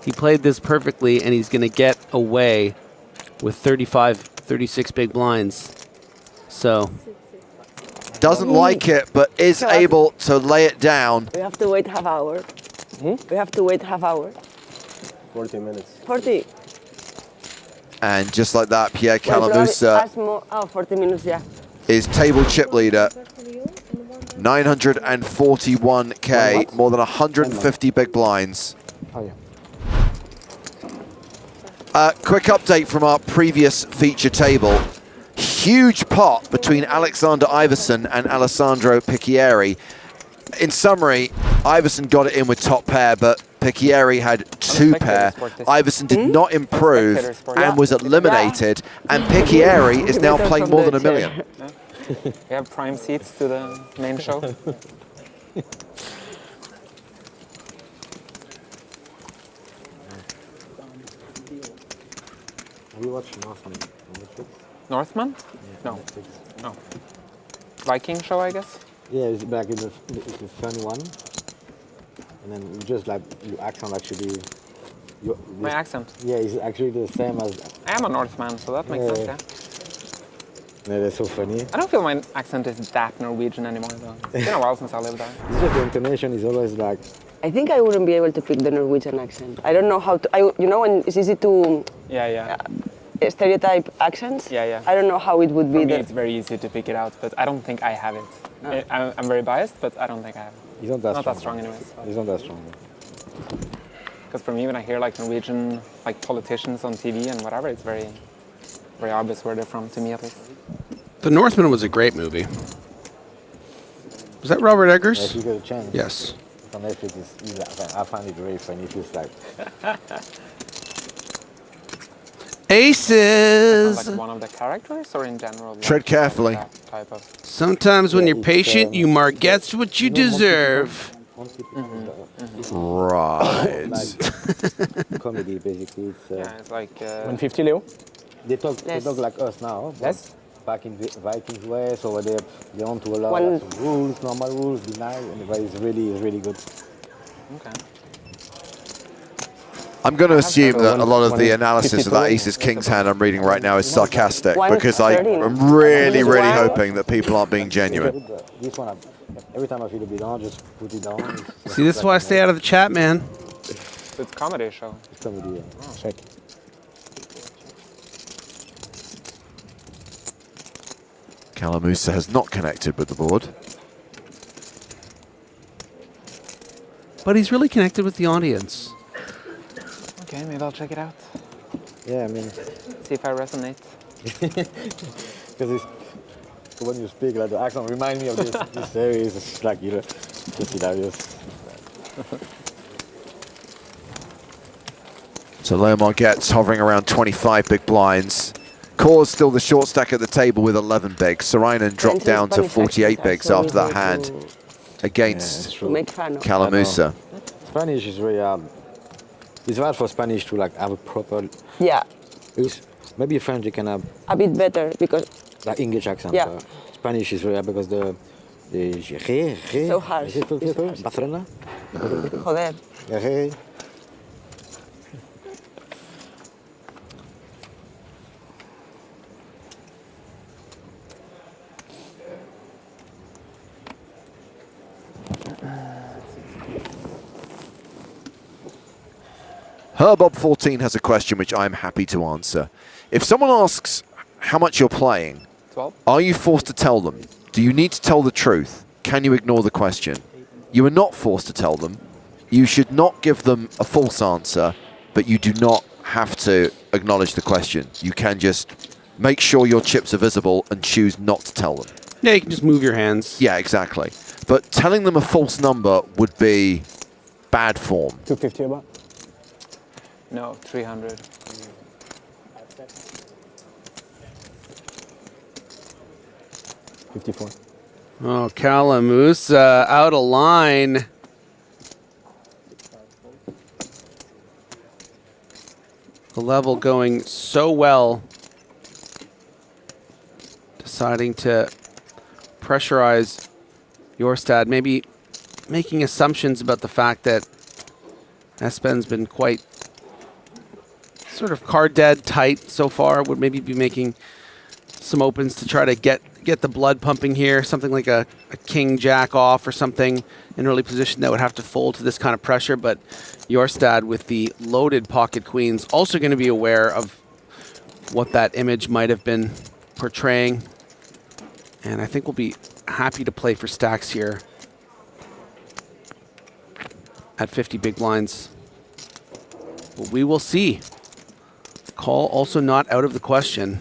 He played this perfectly, and he's going to get away with 35, 36 big blinds. So. Doesn't like it, but is able to lay it down. We have to wait half hour. We have to wait half hour. 40 minutes. 40. And just like that, Pierre Kalamusa 40 minutes, yeah. is table chip leader. 941K, more than 150 big blinds. Oh, yeah. Quick update from our previous feature table. Huge pot between Alexander Iverson and Alessandro Picchieri. In summary, Iverson got it in with top pair, but Picchieri had two pair. Iverson did not improve and was eliminated, and Picchieri is now playing more than $1 million. We have prime seats to the main show. Have you watched Northman? Northman? Yeah, no. No. Viking show, I guess? Yeah, it's back in the fun one. And then you just like, your accent actually... My accent? Yeah, it's actually the same as... I am a Northman, so that makes sense, yeah. Yeah, that's so funny. I don't feel my accent is that Norwegian anymore, though. It's been a while since I lived there. It's just the intonation is always like... I think I wouldn't be able to pick the Norwegian accent. I don't know how to... you know, when it's easy to... stereotype accents? Yeah. I don't know how it would be. For me, it's very easy to pick it out, but I don't think I have it. No. I'm very biased, but I don't think I have it. He's not that strong. strong. Not that strong anyways. He's not that strong. Because for me, when I hear like Norwegian like politicians on TV and whatever, it's very, very obvious where they're from, to me at least. The Northman was a great movie. Was that Robert Eggers? Yeah, if you get a chance. Yes. On Netflix, I find it very funny. It feels like... Aces! Like one of the characters or in general? Tread carefully. Type of... Sometimes when you're patient, you mark gets what you deserve. Right. Comedy, basically. It's, yeah, it's like... 150, Leo? They talk like us now. Less? Back in the Vikings way, so they want to allow like, some rules, normal rules, be nice, and it's really good. Okay. I'm going to assume that a lot of the analysis of that Aces Kings hand I'm reading right now is sarcastic, because I'm really hoping that people aren't being genuine. This one, every time I feel a bit down, just put it down. See, this is why I stay out of the chat, man. It's a comedy show. It's comedy, yeah. Oh. Check. Kalamusa has not connected with the board. but he's really connected with the audience. Okay, maybe I'll check it out. Yeah, I mean, See if I resonate. because when you speak, like the accent remind me of this series. It's like just hilarious. So Leomar gets hovering around 25 big blinds. Kaur's still the short stack at the table with 11 bigs. Sarainen dropped down to 48 bigs after that hand against Calamusa. Spanish is very hard. It's hard for Spanish to like have a proper. Yeah. Because maybe French you can have a bit better because like English accent. Yeah. Spanish is very hard because the so harsh. Barcelona. Joder. Herbob14 has a question which I'm happy to answer. If someone asks how much you're playing, 12. Are you forced to tell them? Do you need to tell the truth? Can you ignore the question? You are not forced to tell them. You should not give them a false answer, but you do not have to acknowledge the question. You can just make sure your chips are visible and choose not to tell them. Yeah, you can just move your hands. Yeah, exactly. But telling them a false number would be bad form. 250 about? No, 300. 54. Oh, Calamusa out of line. The level going so well. Deciding to pressurize Jorstad, maybe making assumptions about the fact that Espen's been quite sort of card dead tight so far. Would maybe be making some opens to try to get the blood pumping here, something like a king jack off or something in early position that would have to fold to this kind of pressure. But Jorstad with the loaded pocket queens also going to be aware of what that image might have been portraying, and I think we'll be happy to play for stacks here at 50 big blinds. But we will see. Call also not out of the question.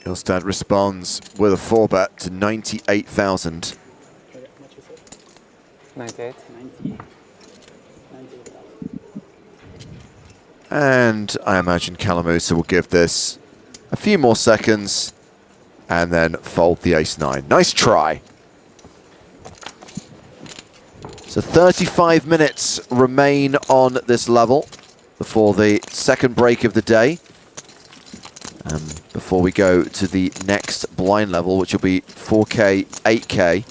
Jorstad responds with a 4-bet to 98,000. 98. And I imagine Calamusa will give this a few more seconds and then fold the ace-9. Nice try. So 35 minutes remain on this level before the second break of the day. Before we go to the next blind level, which will be 4K, 8K.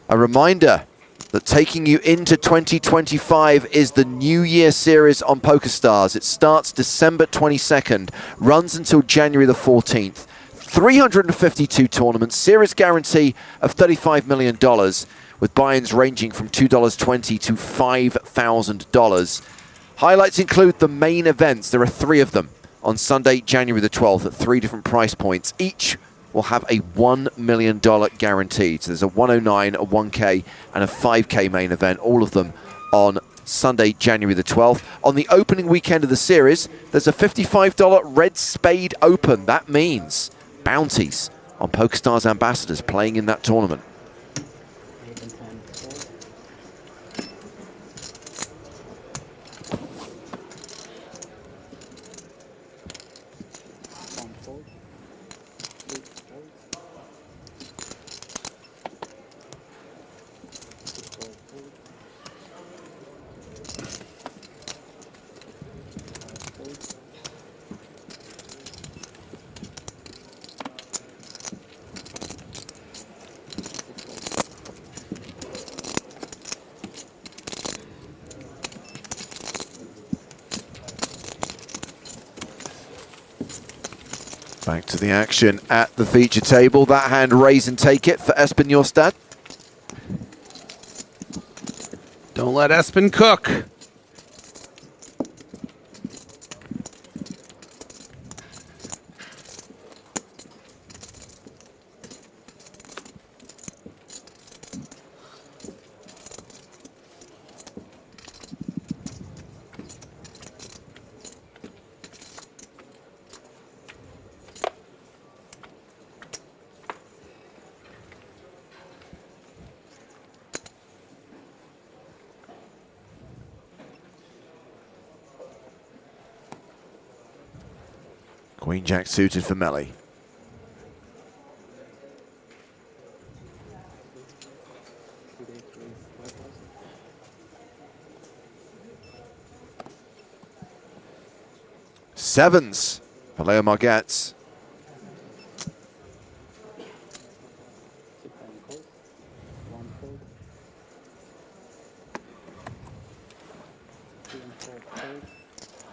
A reminder that taking you into 2025 is the New Year series on PokerStars. It starts December 22nd, runs until January the 14th. 352 tournaments, series guarantee of $35 million, with buy-ins ranging from $2.20 to $5,000. Highlights include the main events. There are 3 of them on Sunday, January the 12th at 3 different price points. Each will have a $1 million guaranteed. So there's a 109, a 1K, and a 5K main event, all of them on Sunday, January the 12th. On the opening weekend of the series, there's a $55 Red Spade Open. That means bounties on PokerStars ambassadors playing in that tournament. Back to the action at the feature table. That hand raise and take it for Espen Jorstad. Don't We'll let Espen cook. Queen Jack suited for Melly. Sevens for Leo Margetts.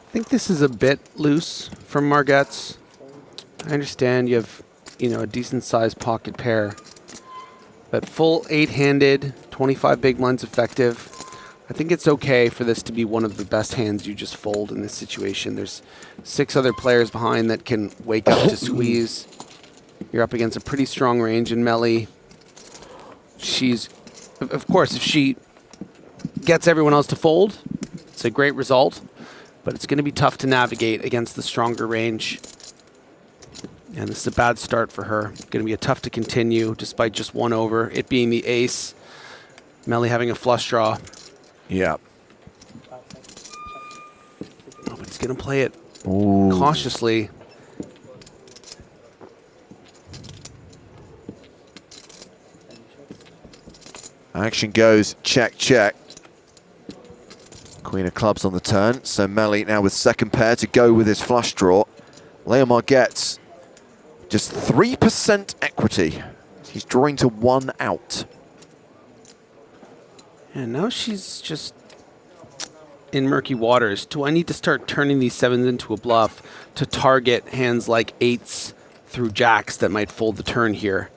I think this is a bit loose from Margetts. I understand you have, a decent-sized pocket pair, but full 8-handed, 25 big blinds effective. I think it's okay for this to be one of the best hands you just fold in this situation. There's 6 other players behind that can wake up to squeeze. You're up against a pretty strong range in Melly. She's, of course, if she gets everyone else to fold, it's a great result. But it's going to be tough to navigate against the stronger range. And this is a bad start for her. Going to be tough to continue despite just 1 over. It being the ace. Melly having a flush draw. Yeah. Oh, but it's going to play it cautiously. Action goes check, check. Queen of clubs on the turn, so Melly now with second pair to go with his flush draw. Leo Margetts, just 3% equity. He's drawing to 1 out. And now she's just in murky waters. Do I need to start turning these 7s into a bluff to target hands like 8s through jacks that might fold the turn here?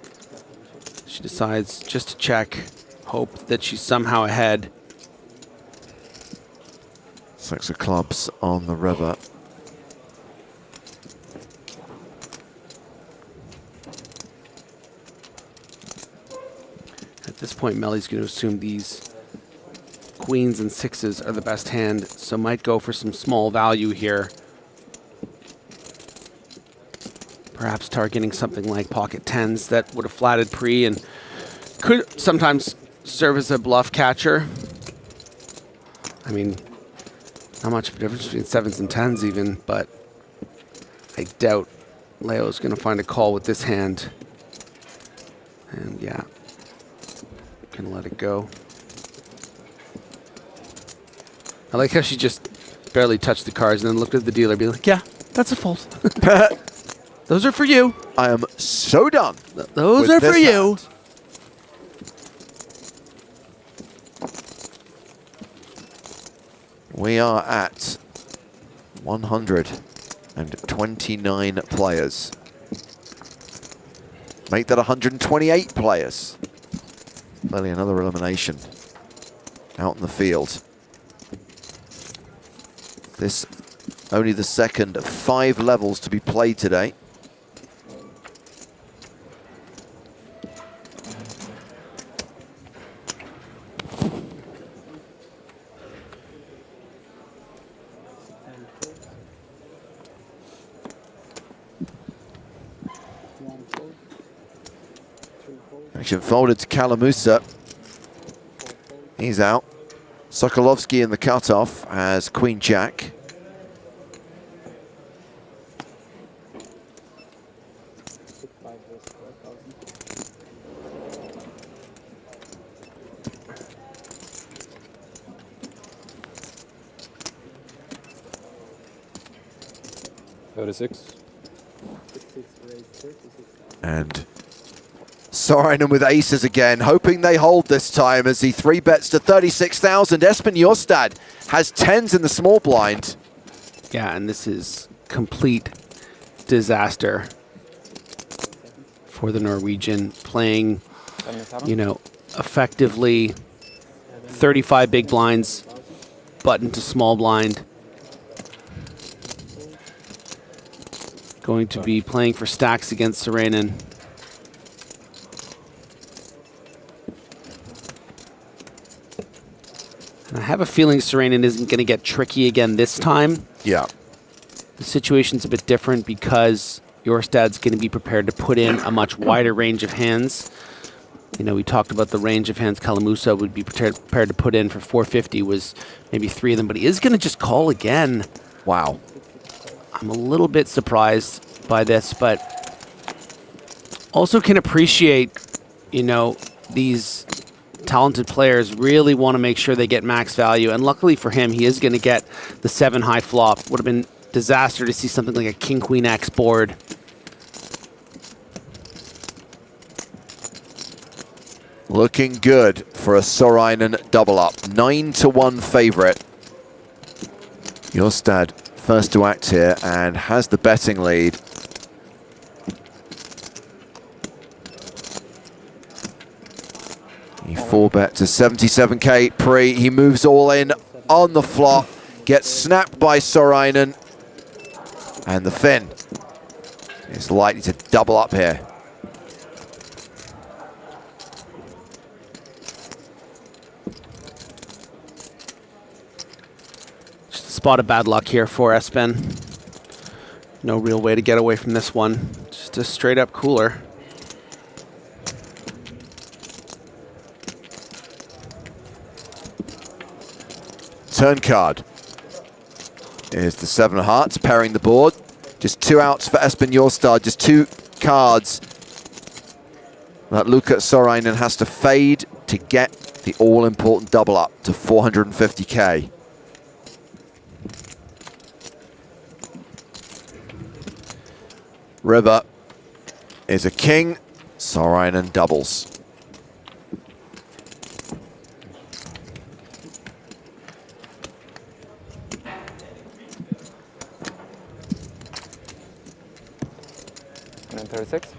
She decides just to check, hope that she's somehow ahead. 6 of clubs on the river. At this point, Melly's going to assume these queens and 6s are the best hand, so might go for some small value here. Perhaps targeting something like pocket 10s that would have flatted pre and could sometimes serve as a bluff catcher. I mean, not much of a difference between 7s and 10s even, but I doubt Leo's going to find a call with this hand. And yeah, gonna let it go. I like how she just barely touched the cards and then looked at the dealer and be like, yeah, that's a fold. Those are for you. I am so done. Those are for you. Hand. We are at 129 players. Make that 128 players. Clearly another elimination out in the field. This only the second of 5 levels to be played today. Action folded to Kalamusa. He's out. Sokolovsky in the cutoff as Queen Jack. And Sorainen with aces again, hoping they hold this time as he 3-bets to 36,000. Espen Jorstad has 10s in the small blind. Yeah, and this is complete disaster for the Norwegian, playing, effectively 35 big blinds, button to small blind. Going to be playing for stacks against Serenin. And I have a feeling Serenin isn't going to get tricky again this time. Yeah. The situation's a bit different because Jorstad's going to be prepared to put in a much wider range of hands. You know, we talked about the range of hands Kalamusa would be prepared to put in for 450 was maybe 3 of them, but he is going to just call again. Wow. I'm a little bit surprised by this, but also can appreciate, you know, these talented players really want to make sure they get max value. And luckily for him, he is going to get the 7 high flop. Would have been disaster to see something like a King Queen X board. Looking good for a Sorainen double up. 9-1 favorite. Jorstad first to act here and has the betting lead. He 4-bet to 77k pre. He moves all in on the flop. Gets snapped by Sorainen. And the Finn is likely to double up here. Spot of bad luck here for Espen. No real way to get away from this one. Just a straight up cooler. Turn card is the 7 of hearts, pairing the board. Just 2 outs for Espen Jorstad, just 2 cards that Luca Sorainen has to fade to get the all-important double up to 450k. River is a king, Sorainen doubles. And then 36.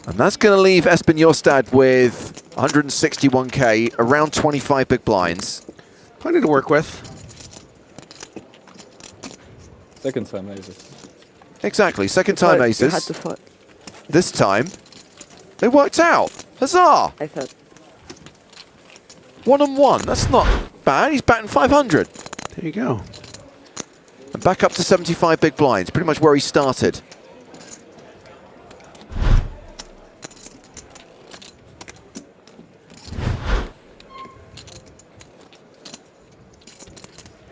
And that's going to leave Espen Jorstad with 161k, around 25 big blinds. Plenty to work with. Second time aces. Exactly, second time You aces. had to fight. This time, they worked out. Huzzah! I thought. 1 and 1, that's not bad. He's batting 500. There you go. And back up to 75 big blinds, pretty much where he started.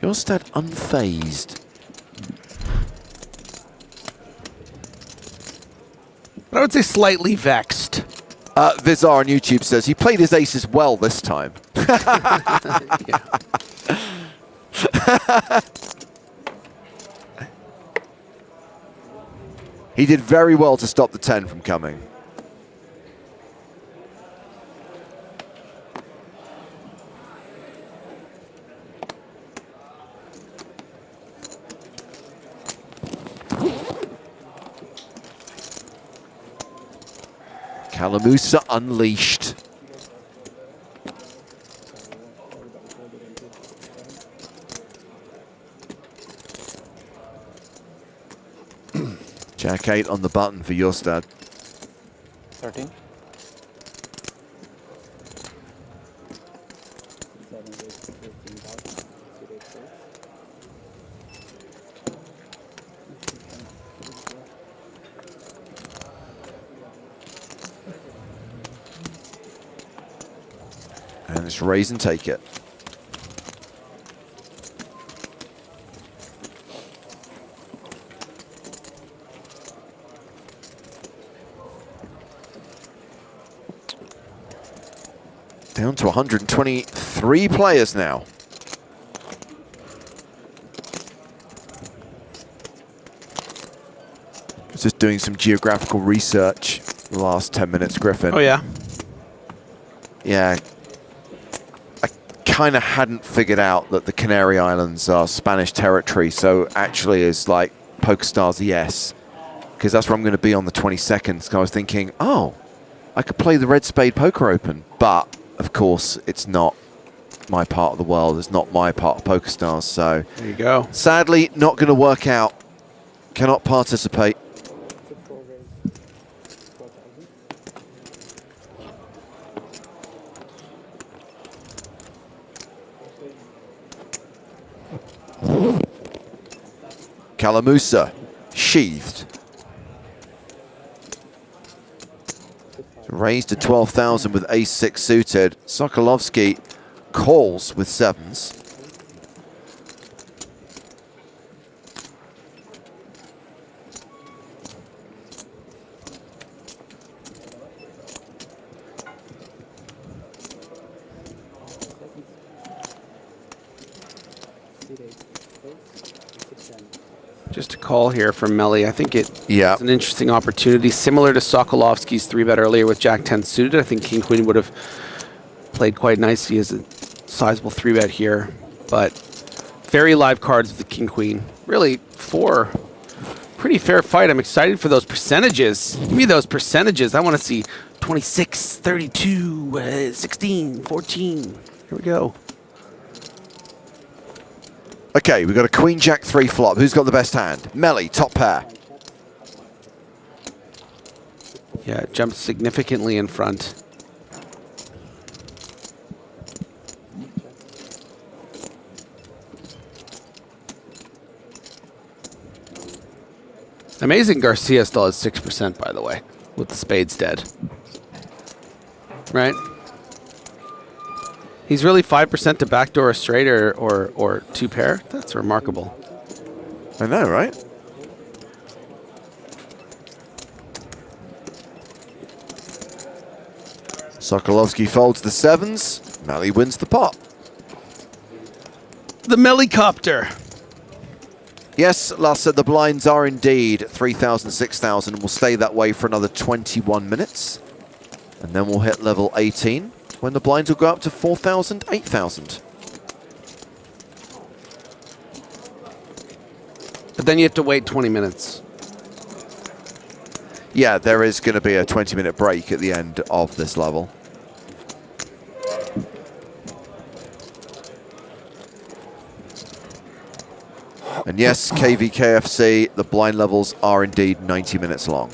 Jorstad unfazed. But I would say slightly vexed. Vizar on YouTube says he played his aces well this time. He did very well to stop the 10 from coming. Kalamusa unleashed. Jack 8 on the button for Jorstad. 13. And it's raise and take it. Down to 123 players now. Just doing some geographical research the last 10 minutes, Griffin. Oh, yeah? Yeah. I kind of hadn't figured out that the Canary Islands are Spanish territory, so actually is like PokerStars ES, because that's where I'm going to be on the 22nd. So I was thinking, oh, I could play the Red Spade Poker Open, but of course it's not my part of the world. It's not my part of PokerStars, so there you go. Sadly, not going to work out. Cannot participate. Kalamusa, sheathed. Raised to 12,000 with ace-6 suited. Sokolovsky calls with sevens. Just a call here from Melly. I think it's an interesting opportunity, similar to Sokolovsky's 3-bet earlier with Jack-10 suited. I think King-Queen would have played quite nicely as a sizable 3-bet here, but very live cards with the King-Queen. Really, 4 pretty fair fight. I'm excited for those percentages. Give me those percentages. I want to see 26, 32, 16, 14. Here we go. Okay, we've got a Queen Jack 3 flop. Who's got the best hand? Melly, top pair. Yeah, it jumps significantly in front. Amazing Garcia still has 6%, by the way, with the spades dead. Right? He's really 5% to backdoor a straight or 2 pair. That's remarkable. I know, right? Sokolovsky folds the sevens. Melly wins the pot. The Mellycopter. Yes, Lasse, the blinds are indeed 3,000, 6,000. We'll stay that way for another 21 minutes. And then we'll hit level 18, when the blinds will go up to 4,000, 8,000. But then you have to wait 20 minutes. Yeah, there is going to be a 20-minute break at the end of this level. And yes, KVKFC, the blind levels are indeed 90 minutes long.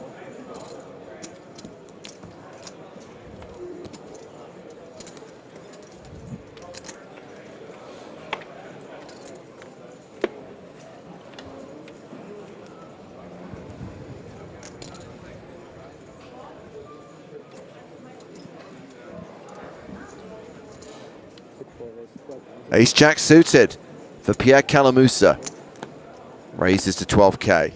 Ace-Jack suited for Pierre Kalamusa. Raises to 12K.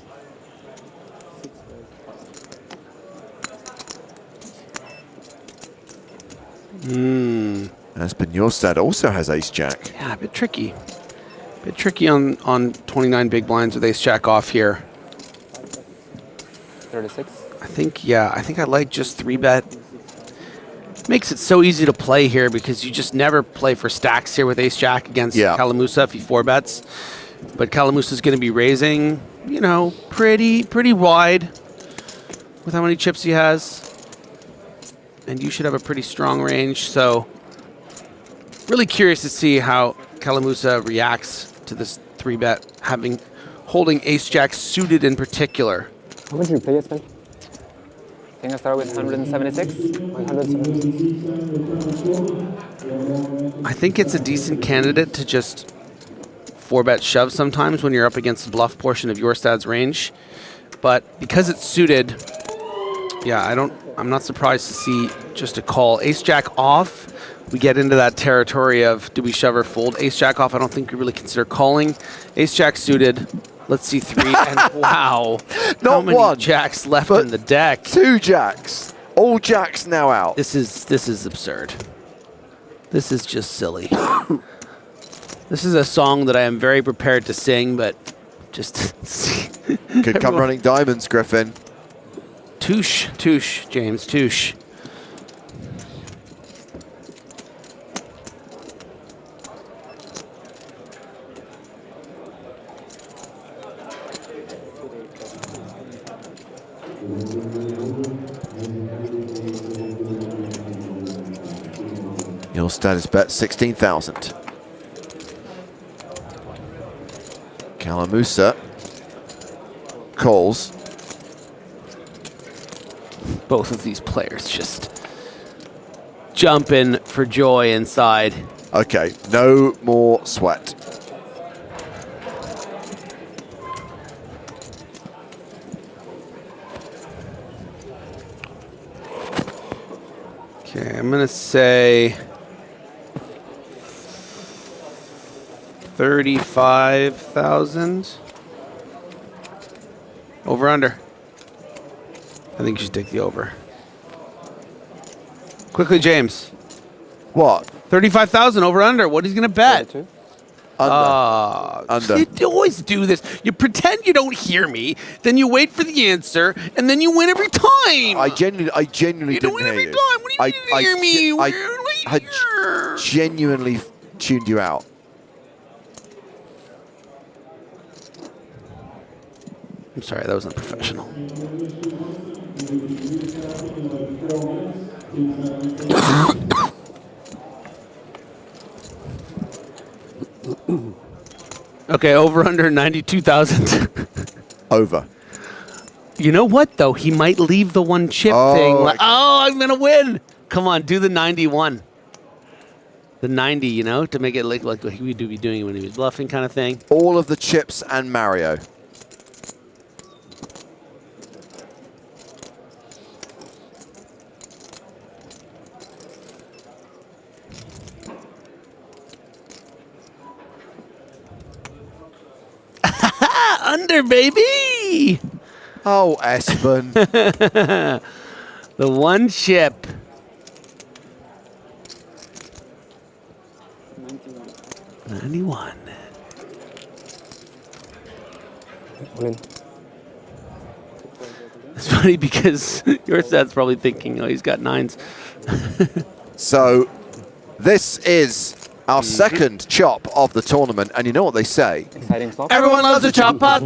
Aspen Jorstad also has Ace-Jack. Yeah, a bit tricky. A bit tricky on 29 big blinds with Ace-Jack off here. 36? I think I like just 3-bet. Makes it so easy to play here because you just never play for stacks here with Ace-Jack against Kalamusa if he 4-bets. But Kalamusa's going to be raising, you know, pretty wide with how many chips he has. And you should have a pretty strong range. So really curious to see how Kalamusa reacts to this 3-bet, holding Ace-Jack suited in particular. How much did you play it, Sven? I think I started with 176. 176. I think it's a decent candidate to just 4-bet shove sometimes when you're up against the bluff portion of Jorstad's range. But because it's suited, yeah, I'm not surprised to see just a call. Ace-Jack off, we get into that territory of do we shove or fold? Ace-Jack off, I don't think we really consider calling. Ace-Jack suited, let's see 3, and wow. Not how many one, jacks left in the deck? 2 jacks. All jacks now out. This is absurd. This is just silly. This is a song that I am very prepared to sing, but just... Could come running diamonds, Griffin. Touche, James, touche. He'll status bet 16,000. Kalamusa calls. Both of these players just jumping for joy inside. Okay, no more sweat. Okay, I'm gonna say 35,000. Over under. I think you should take the over. Quickly, James. What? 35,000 over under. What he's gonna bet? Under. You always do this. You pretend you don't hear me, then you wait for the answer, and then you win every time. I genuinely didn't hear you. What do you mean you hear me? I had genuinely tuned you out. I'm sorry, that was unprofessional. Okay, over under 92,000. Over. You know what though? He might leave the one chip thing. Like, oh, I'm gonna win. Come on, do the 91. The 90, you know, to make it like what he would be doing when he was bluffing, kind of thing. All of the chips and Mario. Under, baby! Oh, Espen. The one chip. 91. It's funny because your set's probably thinking, oh, he's got nines. So, this is our second chop of the tournament, and you know what they say? Everyone loves a chop pot.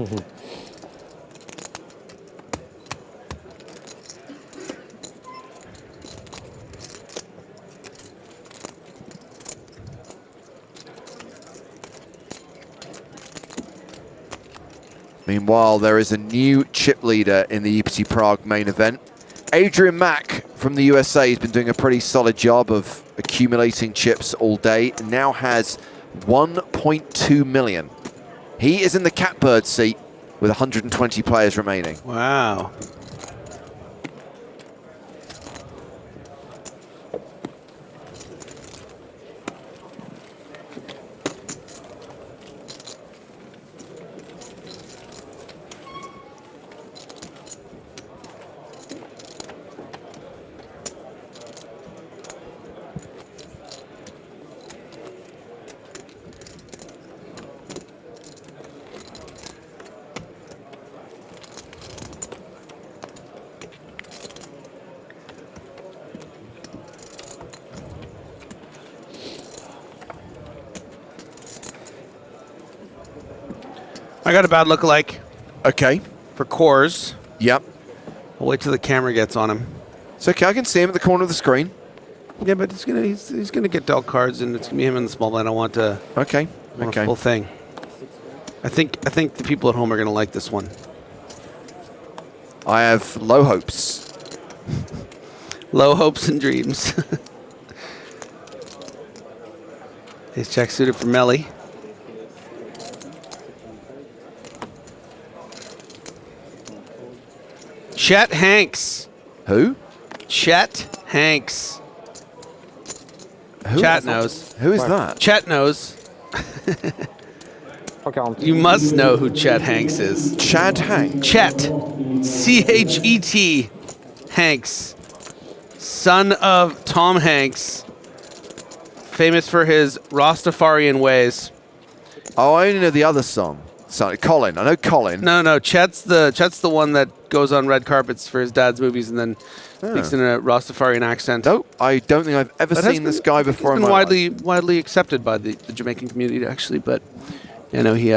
Meanwhile, there is a new chip leader in the EPT Prague Main Event. Adrian Mack from the USA has been doing a pretty solid job of accumulating chips all day. Now has 1.2 million. He is in the catbird seat with 120 players remaining. Wow. I got a bad lookalike. Okay. For Coors. Yep. I'll wait till the camera gets on him. It's okay, I can see him at the corner of the screen. Yeah, but he's gonna get dealt cards, and it's gonna be him in the small blind. I want to. Okay. I want a full thing. I think the people at home are gonna like this one. I have low hopes. Low hopes and dreams. Ace jack suited for Melly. Chet Hanks. Who? Chet Hanks. Who Chat knows. Who is that? Chet knows. You must know who Chet Hanks is. Chad Hanks? Chet. C-H-E-T. Hanks. Son of Tom Hanks. Famous for his Rastafarian ways. Oh, I only know the other song. Sorry, Colin. I know Colin. No. Chet's the one that goes on red carpets for his dad's movies and then speaks in a Rastafarian accent. Nope, I don't think I've ever seen this guy before in my life. He's been widely accepted by the Jamaican community, actually, but you know he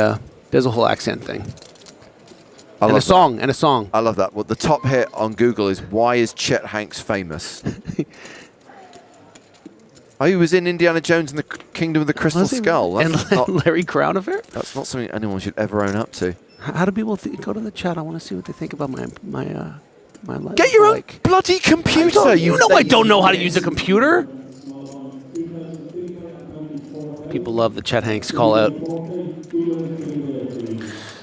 does a whole accent thing. And a song. I love that. Well, the top hit on Google is "Why is Chet Hanks famous?" Oh, he was in Indiana Jones and the Kingdom of the Crystal Skull. That's and Larry Crown affair? That's not something anyone should ever own up to. How do people go to the chat? I want to see what they think about my life. Get your own bloody computer. You know I don't know how to use a computer. People love the Chet Hanks call out.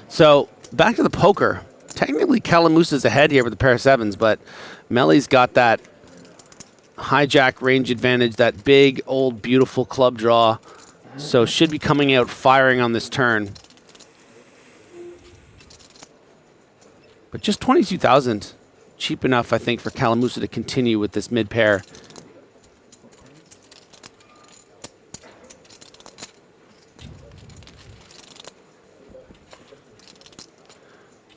So back to the poker. Technically, Calamusa's ahead here with a pair of sevens, but Melly's got that hijack range advantage, that big, old, beautiful club draw. So should be coming out firing on this turn. But just 22,000, cheap enough, I think, for Calamusa to continue with this mid pair.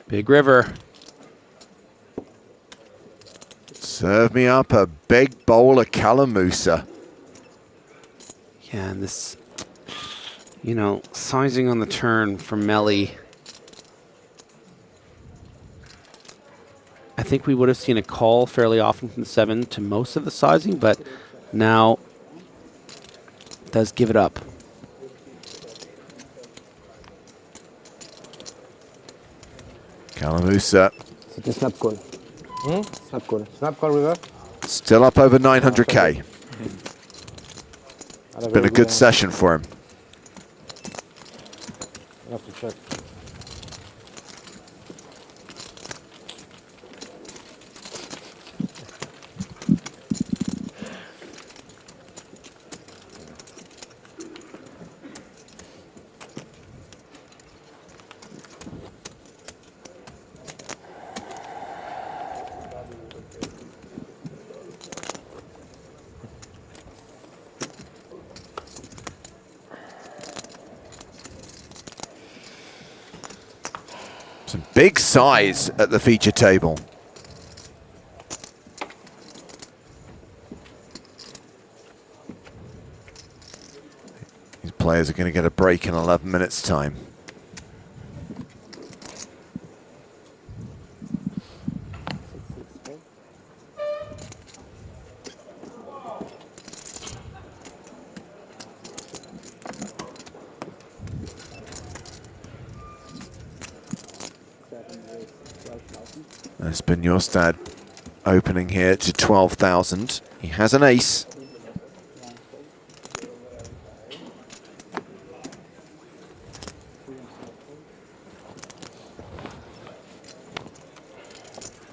Big river. Serve me up a big bowl of Calamusa. Yeah, and this, you know, sizing on the turn from Melly. I think we would have seen a call fairly often from the 7 to most of the sizing, but now does give it up. Calamusa. C'était snap call. Snap call. Snap call river. Still up over 900k. It's been a good session for him. I have to check. Some big size at the feature table. These players are going to get a break in 11 minutes' time. Espen Jorstad opening here to 12,000. He has an ace.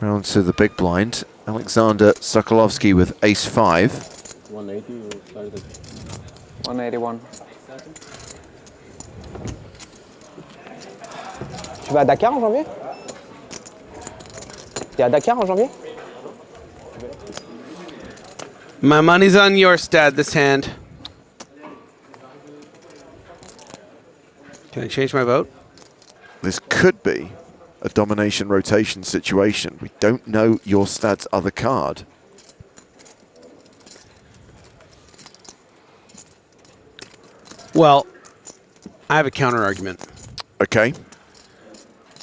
Round to the big blind. Alexander Sokolovsky with ace-5. 180 or started 181. Tu vas à Dakar en janvier? T'es à Dakar en janvier? My money's on Jorstad this hand. Can I change my vote? This could be a domination rotation situation. We don't know Jorstad's other card. Well, I have a counter argument. Okay.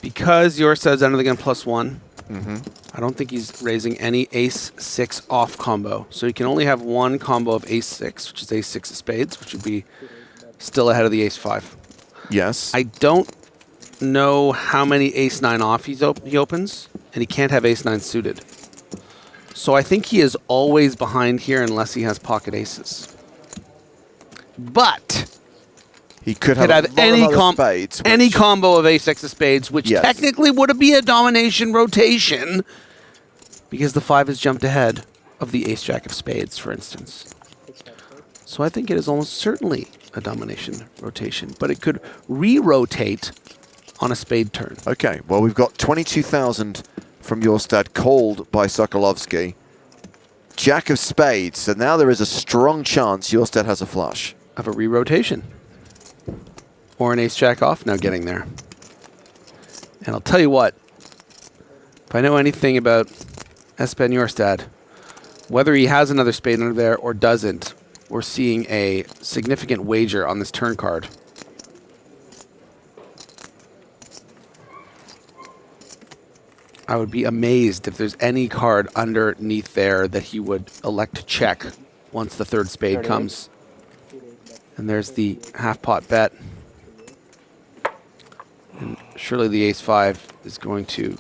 Because Jorstad's under the gun +1, Mm-hmm. I don't think he's raising any ace-6 off combo. So he can only have one combo of ace-6, which is ace-6 of spades, which would be still ahead of the ace-5. Yes. I don't know how many ace-9 off he opens, and he can't have ace-9 suited. So I think he is always behind here unless he has pocket aces. But he could have any spades, any combo of ace-6 of spades, which technically would be a domination rotation because the 5 has jumped ahead of the ace-jack of spades, for instance. So I think it is almost certainly a domination rotation, but it could re-rotate on a spade turn. Okay, well, we've got 22,000 from Jorstad called by Sokolovsky. Jack of spades, so now there is a strong chance Jorstad has a flush. Of a re-rotation. Or an ace-jack off now getting there. And I'll tell you what, if I know anything about Espen Jorstad, whether he has another spade under there or doesn't, we're seeing a significant wager on this turn card. I would be amazed if there's any card underneath there that he would elect to check once the third spade 38. comes. And there's the half pot bet. And surely the ace-5 is going to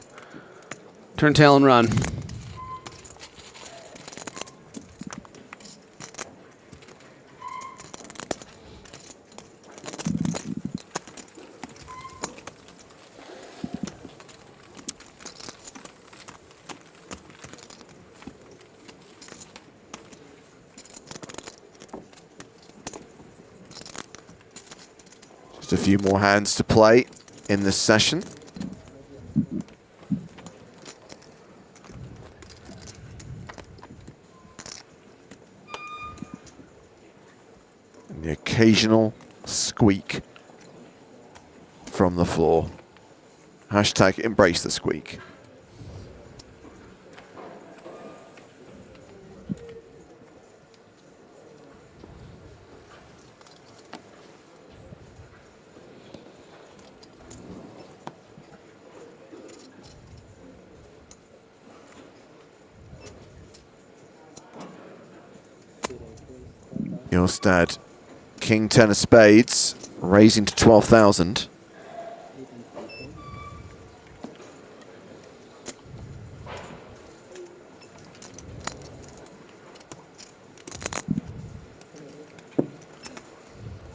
turn tail and run. Just a few more hands to play in this session. And the occasional squeak from the floor. Hashtag embrace the squeak. Yostad, King 10 of spades, raising to 12,000.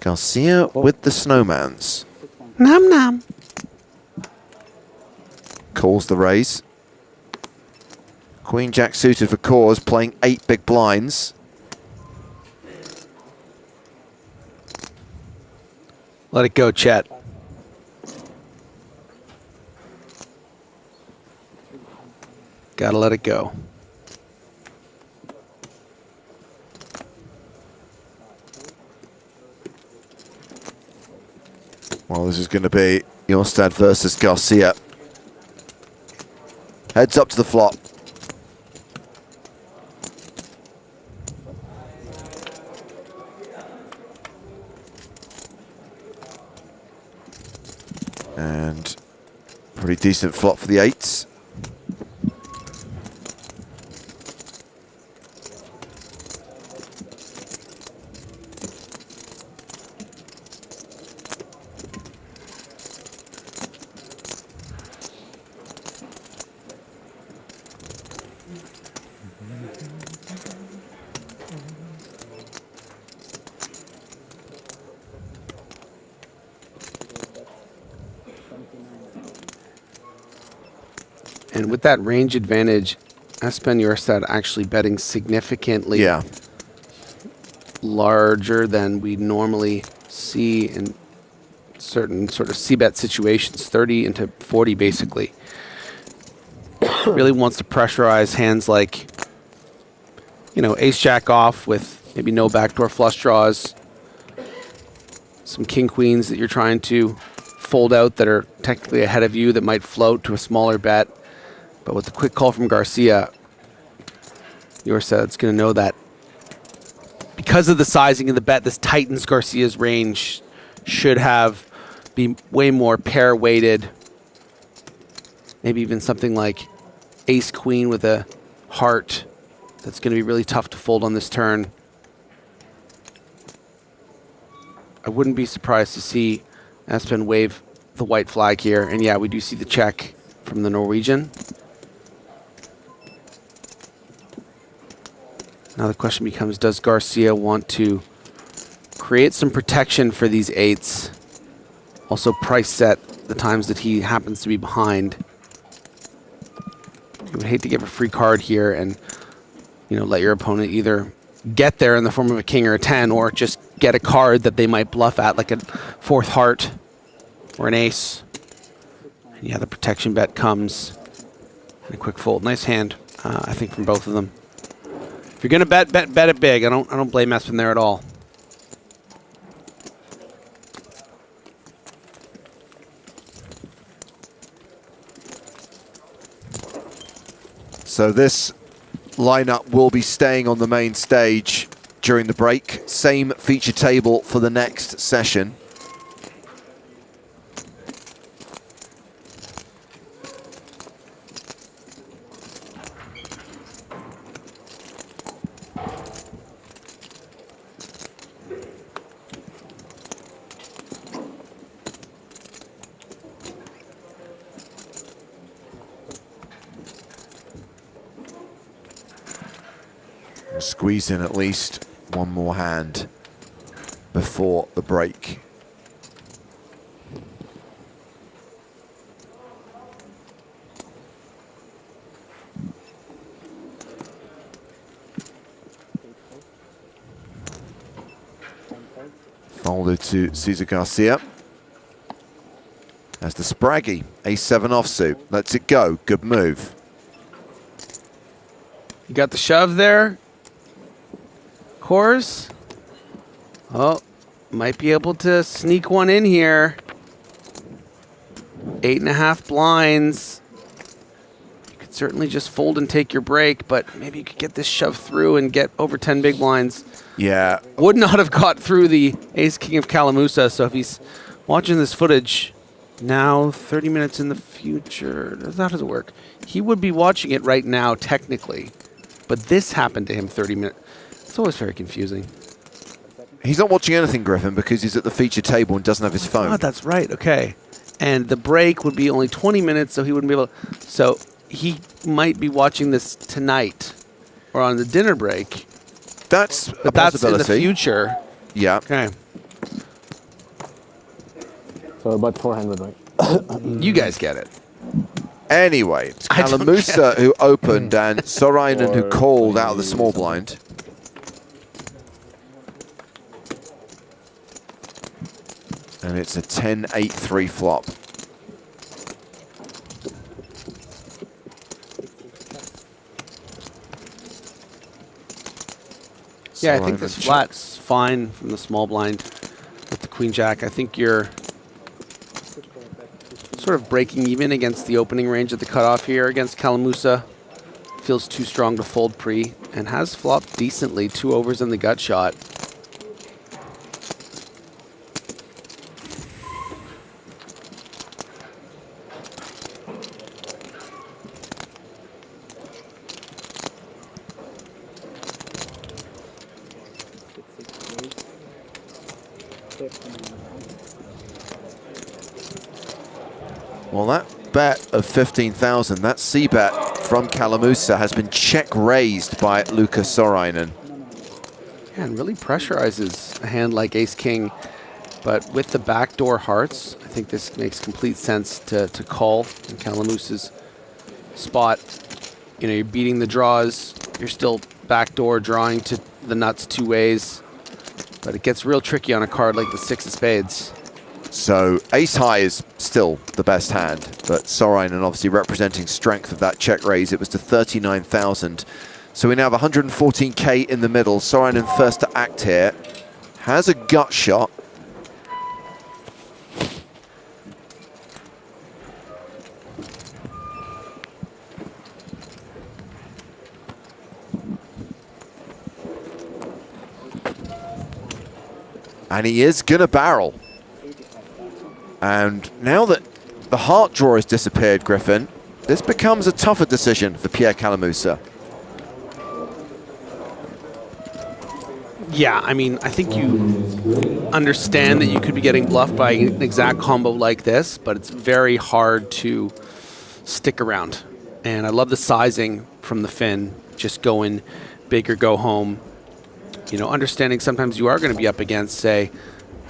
Garcia with the snowmans. Nom nom. Calls the raise. Queen Jack suited for cause, playing 8 big blinds. Let it go, Chet. Gotta let it go. Well, this is going to be Yostad versus Garcia. Heads up to the flop. And pretty decent flop for the eights. And with that range advantage, Espen Yostad actually betting significantly larger than we normally see in certain sort of c-bet situations, 30 into 40 basically. Really wants to pressurize hands like, you know, ace-jack off with maybe no backdoor flush draws, some king-queens that you're trying to fold out that are technically ahead of you that might float to a smaller bet. But with the quick call from Garcia, Yostad's going to know that because of the sizing of the bet, this tightens Garcia's range. Should be way more pair weighted. Maybe even something like ace queen with a heart. That's going to be really tough to fold on this turn. I wouldn't be surprised to see Espen wave the white flag here. And yeah, we do see the check from the Norwegian. Now the question becomes, does Garcia want to create some protection for these eights? Also price set the times that he happens to be behind. You would hate to give a free card here and, you know, let your opponent either get there in the form of a king or a 10 or just get a card that they might bluff at, like a fourth heart or an ace. And yeah, the protection bet comes and a quick fold. Nice hand, I think, from both of them. If you're gonna bet it big. I don't blame Espen there at all. So this lineup will be staying on the main stage during the break. Same feature table for the next session. Squeeze in at least one more hand before the break. Folded to Cesar Garcia. As the Spraggy, ace-7 offsuit. Lets it go. Good move. You got the shove there. Course. Oh, might be able to sneak one in here. 8.5 blinds. You could certainly just fold and take your break, but maybe you could get this shove through and get over 10 big blinds. Yeah. Would not have got through the ace-king of Kalamusa, so if he's watching this footage now, 30 minutes in the future, how does it work? He would be watching it right now, technically, but this happened to him 30 minutes. It's always very confusing. He's not watching anything, Griffin, because he's at the feature table and doesn't have his phone. Oh, that's right. Okay. And the break would be only 20 minutes, so he wouldn't be able to. So he might be watching this tonight or on the dinner break. That's a possibility. That's in the future. Yeah. Okay. So about 400, right? You guys get it. Anyway, it's Kalamusa who opened and Sorainen who called out of the small blind. And it's a 10-8-3 flop. Yeah, I think this flat's fine from the small blind with the queen jack. I think you're sort of breaking even against the opening range of the cutoff here against Kalamusa. Feels too strong to fold pre and has flopped decently. 2 overs in the gut shot. Well, that bet of 15,000, that C-bet from Kalamusa has been check-raised by Luka Sorainen. Yeah, and really pressurizes a hand like ace-king. But with the backdoor hearts, I think this makes complete sense to call in Kalamusa's spot. You know, you're beating the draws. You're still backdoor drawing to the nuts 2 ways. But it gets real tricky on a card like the 6 of spades. So ace high is still the best hand, but Sorainen obviously representing strength of that check raise. It was to 39,000. So we now have 114k in the middle. Sorainen first to act here. Has a gut shot. And he is gonna barrel. And now that the heart draw has disappeared, Griffin, this becomes a tougher decision for Pierre Kalamusa. Yeah, I mean, I think you understand that you could be getting bluffed by an exact combo like this, but it's very hard to stick around. And I love the sizing from the fin, just going big or go home. You know, understanding sometimes you are going to be up against, say,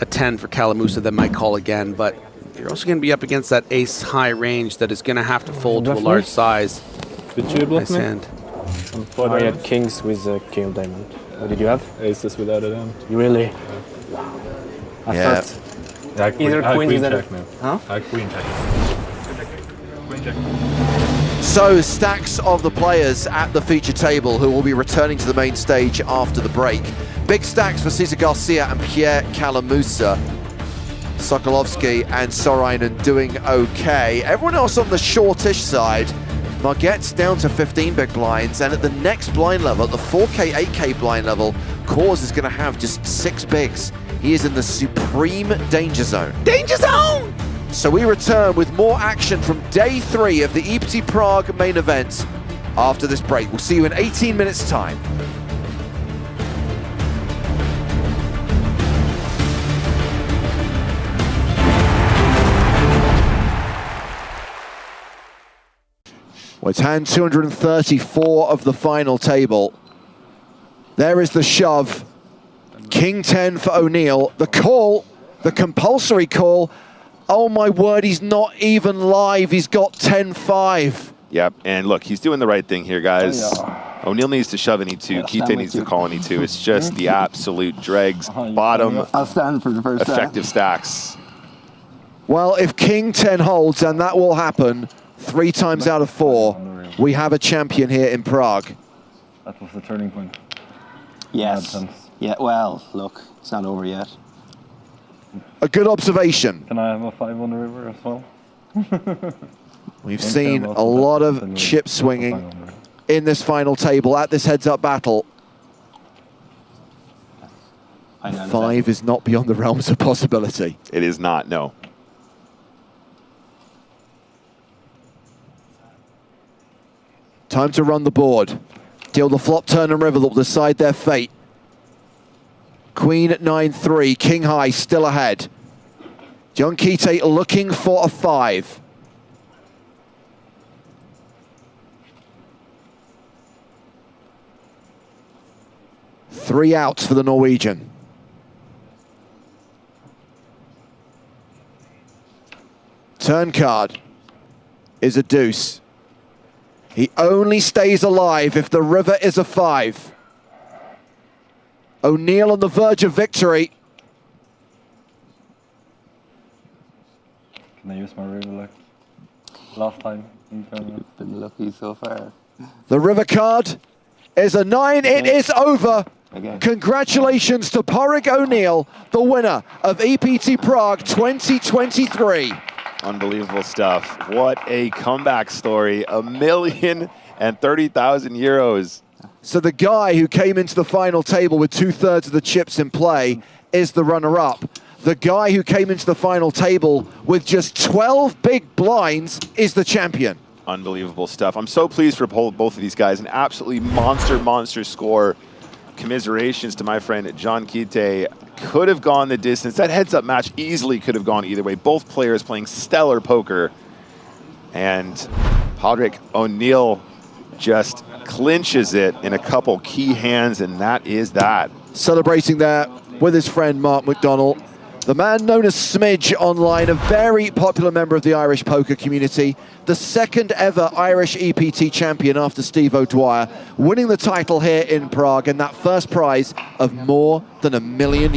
a 10 for Kalamusa that might call again, but you're also going to be up against that ace-high range that is going to have to fold to a large size. Did you bluff nice me? hand. I had kings with king of diamond. What did you have? Aces without a diamond. Really? I thought either queen without a... check now. Huh? I queen check. Queen check. So stacks of the players at the feature table who will be returning to the main stage after the break. Big stacks for Cesar Garcia and Pierre Kalamusa. Sokolovsky and Sorainen doing okay. Everyone else on the shortish side. Margette's down to 15 big blinds, and at the next blind level, at the 4K, 8K blind level, Kors is going to have just 6 bigs. He is in the supreme danger zone. Danger zone! So we return with more action from day 3 of the EPT Prague main event after this break. We'll see you in 18 minutes' time. Well, it's hand 234 of the final table. There is the shove. King 10 for O'Neill. The call, the compulsory call. Oh my word, he's not even live. He's got 10-5. Yep, and look, he's doing the right thing here, guys. O'Neill needs to shove an E2. Kite needs to call an E2. It's just the absolute dregs, bottom I'll stand for the first effective stacks. Well, if King 10 holds, and that will happen 3 times out of 4, we have a champion here in Prague. That was the turning point. Yes. Yeah, well, look, it's not over yet. A good observation. Can I have a 5 on the river as well? We've seen a lot of chip swinging in this final table at this heads-up battle. 5 is not beyond the realms of possibility. It is not, no. Time to run the board. Deal the flop, turn and river that will decide their fate. Queen at 9-3, king high still ahead. John Kite looking for a 5. Three outs for the Norwegian. Turn card is a deuce. He only stays alive if the river is a 5. O'Neill on the verge of victory. Can I use my river like last time? Been lucky so far. The river card is a 9. It is over. Congratulations to Pádraig O'Neill, the winner of EPT Prague 2023. Unbelievable stuff. What a comeback story. €1,030,000. So the guy who came into the final table with 2/3 of the chips in play is the runner-up. The guy who came into the final table with just 12 big blinds is the champion. Unbelievable stuff. I'm so pleased for both of these guys. An absolutely monster score. Commiserations to my friend John Kite. Could have gone the distance. That heads-up match easily could have gone either way. Both players playing stellar poker. And Pádraig O'Neill just clinches it in a couple key hands, and that is that. Celebrating there with his friend Mark McDonnell. The man known as Smidge online, a very popular member of the Irish poker community, the second ever Irish EPT champion after Steve O'Dwyer, winning the title here in Prague and that first prize of more than €1 million.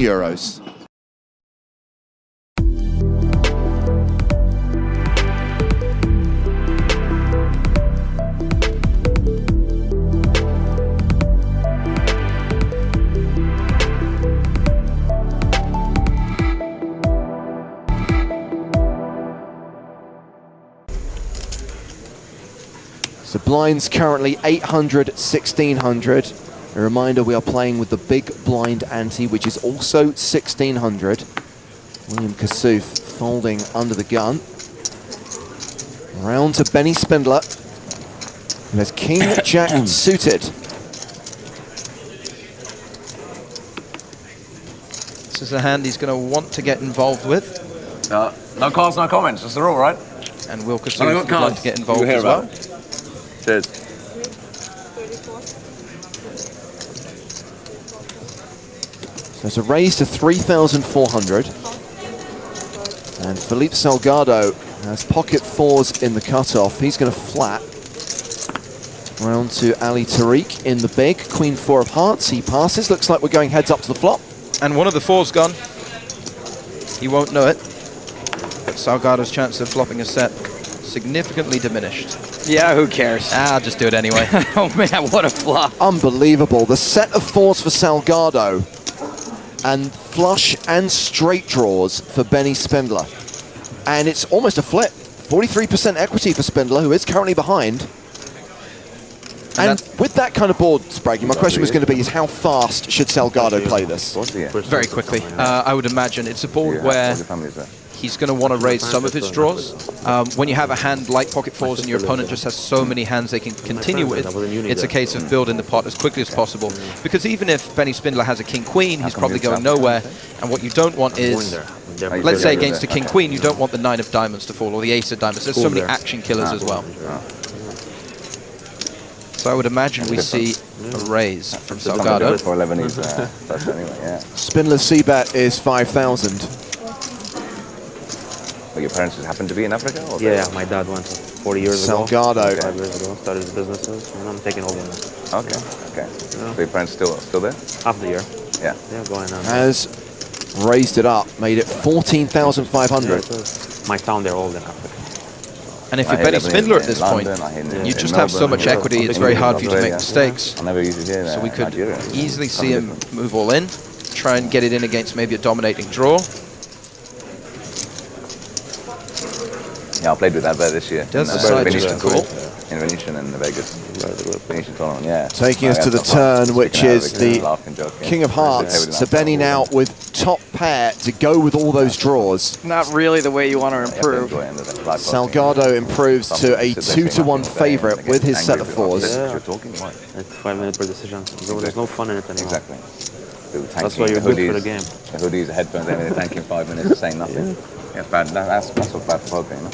So blinds currently 800, 1600. A reminder, we are playing with the big blind ante, which is also 1600. William Kassouf folding under the gun. Round to Benny Spindler, who has King Jack suited. This is a hand he's going to want to get involved with. No cards, no comments. That's the rule, right? And Will Kassouf would like to get involved as well. Cheers. So it's a raise to 3,400. And Philippe Salgado has pocket 4s in the cutoff. He's going to flat. Round to Ali Tariq in the big. Queen 4 of hearts. He passes. Looks like we're going heads up to the flop. And one of the 4's gone. He won't know it. But Salgado's chance of flopping a set significantly diminished. Yeah, who cares? I'll just do it anyway. Oh man, what a flop. Unbelievable. The set of 4s for Salgado and flush and straight draws for Benny Spindler. And it's almost a flip. 43% equity for Spindler, who is currently behind. And with that kind of board, Spraggy, my question was going to be is how fast should Salgado play this? Very quickly. I would imagine it's a board where he's going to want to raise some of his draws. When you have a hand like pocket 4s and your opponent just has so many hands they can continue with, it's a case of building the pot as quickly as possible. Because even if Benny Spindler has a king-queen, he's probably going nowhere. And what you don't want is, let's say against a king-queen, you don't want the 9 of diamonds to fall or the ace of diamonds. There's so many action killers as well. So I would imagine we see a raise from Salgado. For Lebanese touch anyway, yeah. Spindler's C-bet is 5,000. But your parents just happen to be in Africa? Or Yeah, my dad went 40 years ago. Salgado. 5 years ago, started his businesses, and I'm taking over now. Okay, okay. So your parents still there? Half the year. Yeah. Yeah, going on. Has raised it up, made it 14,500. My town, they're all in Africa. And if you're Benny Spindler at this point, you just have so much equity, it's very hard for you to make mistakes. I never usually hear that. So we could easily see him move all in, try and get it in against maybe a dominating draw. Yeah, I played with that bet this year. Does decide just to call. In Venetian and the Vegas. Venetian tournament, yeah. Taking us to the turn, which is the King of Hearts. So Benny now with top pair to go with all those draws. Not really the way you want to improve. Salgado improves to a 2-1 favorite with his set of fours. Yeah. It's 5 minutes per decision. There's no fun in it anymore. Exactly. That's why you're good for the game. The hoodies, the headphones, everything, tanking 5 minutes, saying nothing. Yeah, bad. That's what's bad for poker, you know?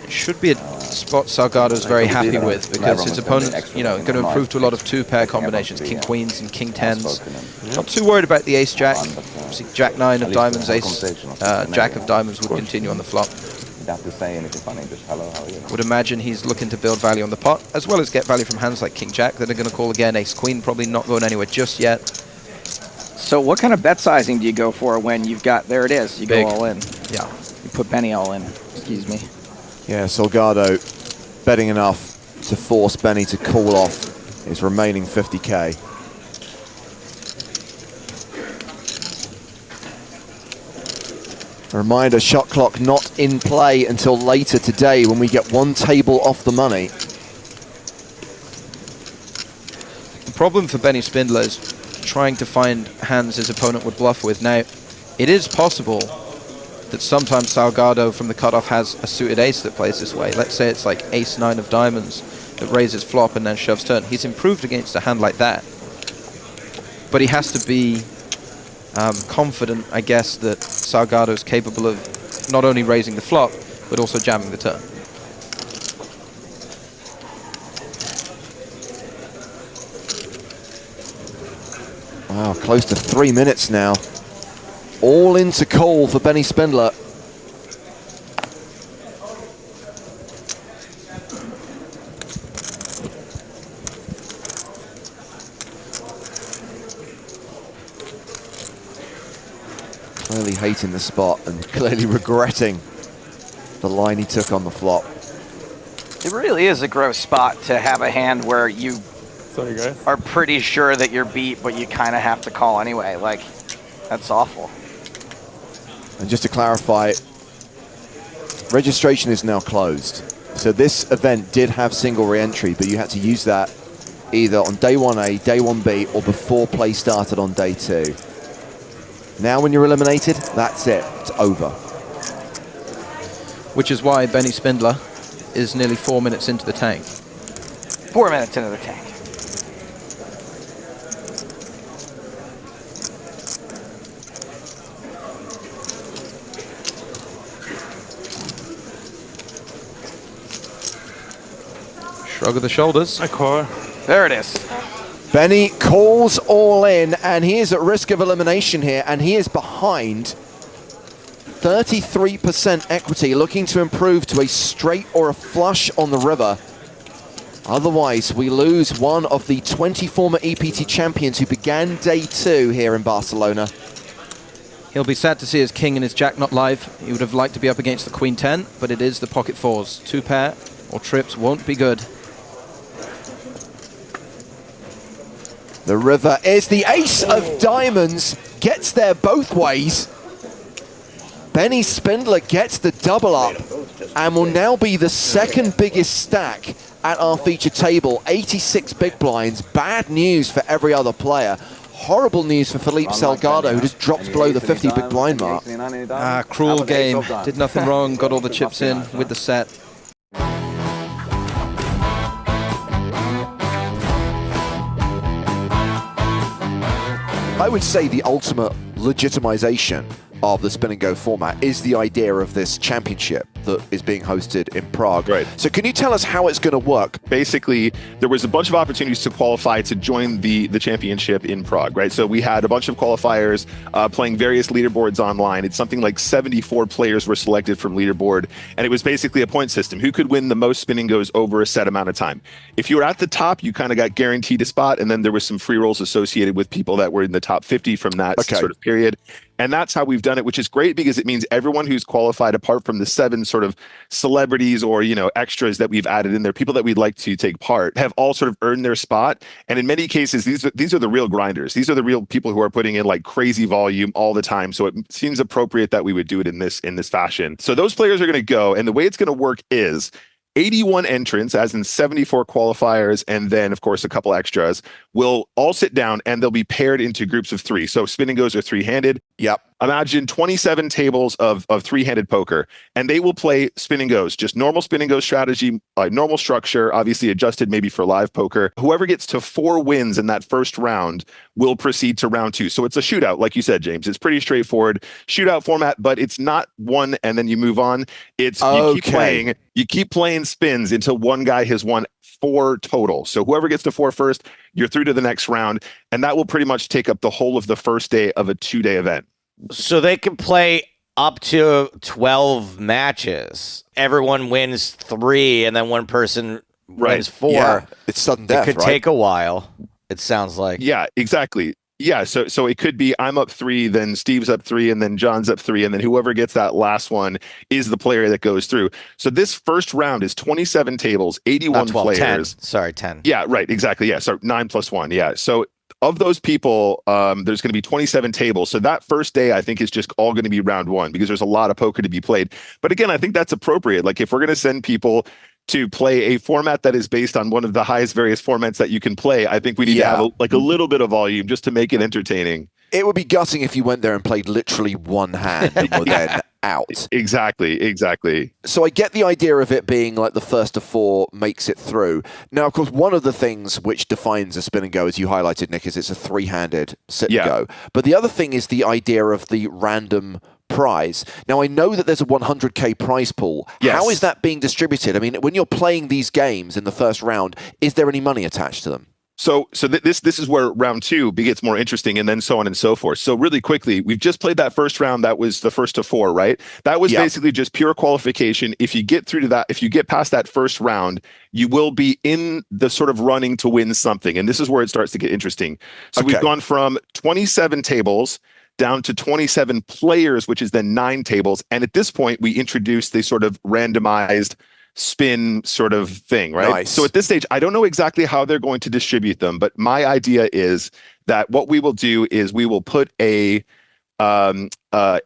It should be a spot Salgado's very happy with, because his opponent, you know, going to improve to a lot of 2-pair combinations, king queens and king tens. Not too worried about the ace jack. Obviously, jack 9 of diamonds, ace jack of diamonds would continue on the flop. You don't have to say anything funny, just hello, how are you? Would imagine he's looking to build value on the pot, as well as get value from hands like king jack that are going to call again. Ace queen probably not going anywhere just yet. So what kind of bet sizing do you go for when you've got, there it is, you Big. go all in? Yeah. You put Benny all in, excuse me. Yeah, Salgado betting enough to force Benny to call off his remaining 50k. A reminder, shot clock not in play until later today when we get one table off the money. The problem for Benny Spindler is trying to find hands his opponent would bluff with. Now, it is possible that sometimes Salgado from the cutoff has a suited ace that plays this way. Let's say it's like ace 9 of diamonds that raises flop and then shoves turn. He's improved against a hand like that. But he has to be confident, I guess, that Salgado is capable of not only raising the flop, but also jamming the turn. Wow, close to 3 minutes now. All into call for Benny Spindler. Clearly hating the spot and clearly regretting the line he took on the flop. It really is a gross spot to have a hand where you are pretty sure that you're beat, but you kind of have to call anyway. Like, that's awful. And just to clarify, registration is now closed. So this event did have single re-entry, but you had to use that either on day 1A, day 1B, or before play started on day 2. Now when you're eliminated, that's it. It's over. Which is why Benny Spindler is nearly 4 minutes into the tank. 4 minutes into the tank. Shrug of the shoulders. There it is. Benny calls all in, and he is at risk of elimination here, and he is behind 33% equity, looking to improve to a straight or a flush on the river. Otherwise, we lose one of the 20 former EPT champions who began day 2 here in Barcelona. He'll be sad to see his king and his jack not live. He would have liked to be up against the queen 10, but it is the pocket 4s. 2-pair or trips won't be good. The river is the ace of diamonds, gets there both ways. Benny Spindler gets the double up and will now be the second biggest stack at our feature table. 86 big blinds. Bad news for every other player. Horrible news for Felipe Salgado, who just drops below the 50 big blind mark. Cruel game. Did nothing wrong, got all the chips in with the set. I would say the ultimate legitimization of the spin and go format is the idea of this championship. that is being hosted in Prague. Right. So can you tell us how it's going to work? Basically, there was a bunch of opportunities to qualify to join the championship in Prague, right? So we had a bunch of qualifiers playing various leaderboards online. It's something like 74 players were selected from leaderboard, and it was basically a point system. Who could win the most spinning goes over a set amount of time? If you were at the top, you kind of got guaranteed a spot, and then there was some free rolls associated with people that were in the top 50 from that sort of period. And that's how we've done it, which is great because it means everyone who's qualified, apart from the 7 sort of celebrities or, extras that we've added in there, people that we'd like to take part, have all sort of earned their spot. And in many cases, these are the real grinders. These are the real people who are putting in like crazy volume all the time. So it seems appropriate that we would do it in this fashion. So those players are going to go, and the way it's going to work is 81 entrants, as in 74 qualifiers, and then, of course, a couple extras, will all sit down and they'll be paired into groups of 3. So spin and goes are 3-handed. Yep. Imagine 27 tables of 3-handed poker, and they will play spin and goes, just normal spin and go strategy, normal structure, obviously adjusted maybe for live poker. Whoever gets to 4 wins in that first round will proceed to round 2. So it's a shootout, like you said, James. It's pretty straightforward shootout format, but it's not one and then you move on. It's you keep playing spins until one guy has won 4 total. So whoever gets to 4 first, you're through to the next round, and that will pretty much take up the whole of the first day of a 2-day event. So they can play up to 12 matches. Everyone wins 3, and then one person wins 4. Yeah. It's sudden death, It could take a while, it sounds like. Yeah, exactly. Yeah, so it could be I'm up 3, then Steve's up 3, and then John's up 3, and then whoever gets that last one is the player that goes through. So this first round is 27 tables, 81 players. 10. Sorry, 10. Yeah, right, exactly. Yeah, so 9 plus 1. Yeah, so of those people, there's going to be 27 tables. So that first day, I think, is just all going to be round 1 because there's a lot of poker to be played. But again, I think that's appropriate. Like if we're going to send people to play a format that is based on one of the highest various formats that you can play, I think we need to have a little bit of volume just to make it entertaining. It would be gutting if you went there and played literally one hand and were then out. Exactly. So I get the idea of it being like the first of 4 makes it through. Now, of course, one of the things which defines a spin and go, as you highlighted, Nick, is it's a 3-handed sit and go. But the other thing is the idea of the random prize. Now, I know that there's a 100k prize pool. Yes. How is that being distributed? I mean, when you're playing these games in the first round, is there any money attached to them? So this is where round 2 gets more interesting, and then so on and so forth. So really quickly, we've just played that first round. That was the first of 4, right? That was basically just pure qualification. If you get through to that, if you get past that first round, you will be in the sort of running to win something. And this is where it starts to get interesting. So we've gone from 27 tables down to 27 players, which is then 9 tables. And at this point, we introduced the sort of randomized spin sort of thing, right? Nice. So at this stage, I don't know exactly how they're going to distribute them, but my idea is that what we will do is we will put an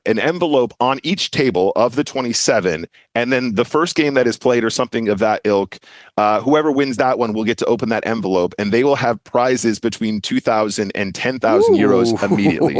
envelope on each table of the 27, and then the first game that is played or something of that ilk, whoever wins that one will get to open that envelope, and they will have prizes between 2,000 and 10,000 euros immediately.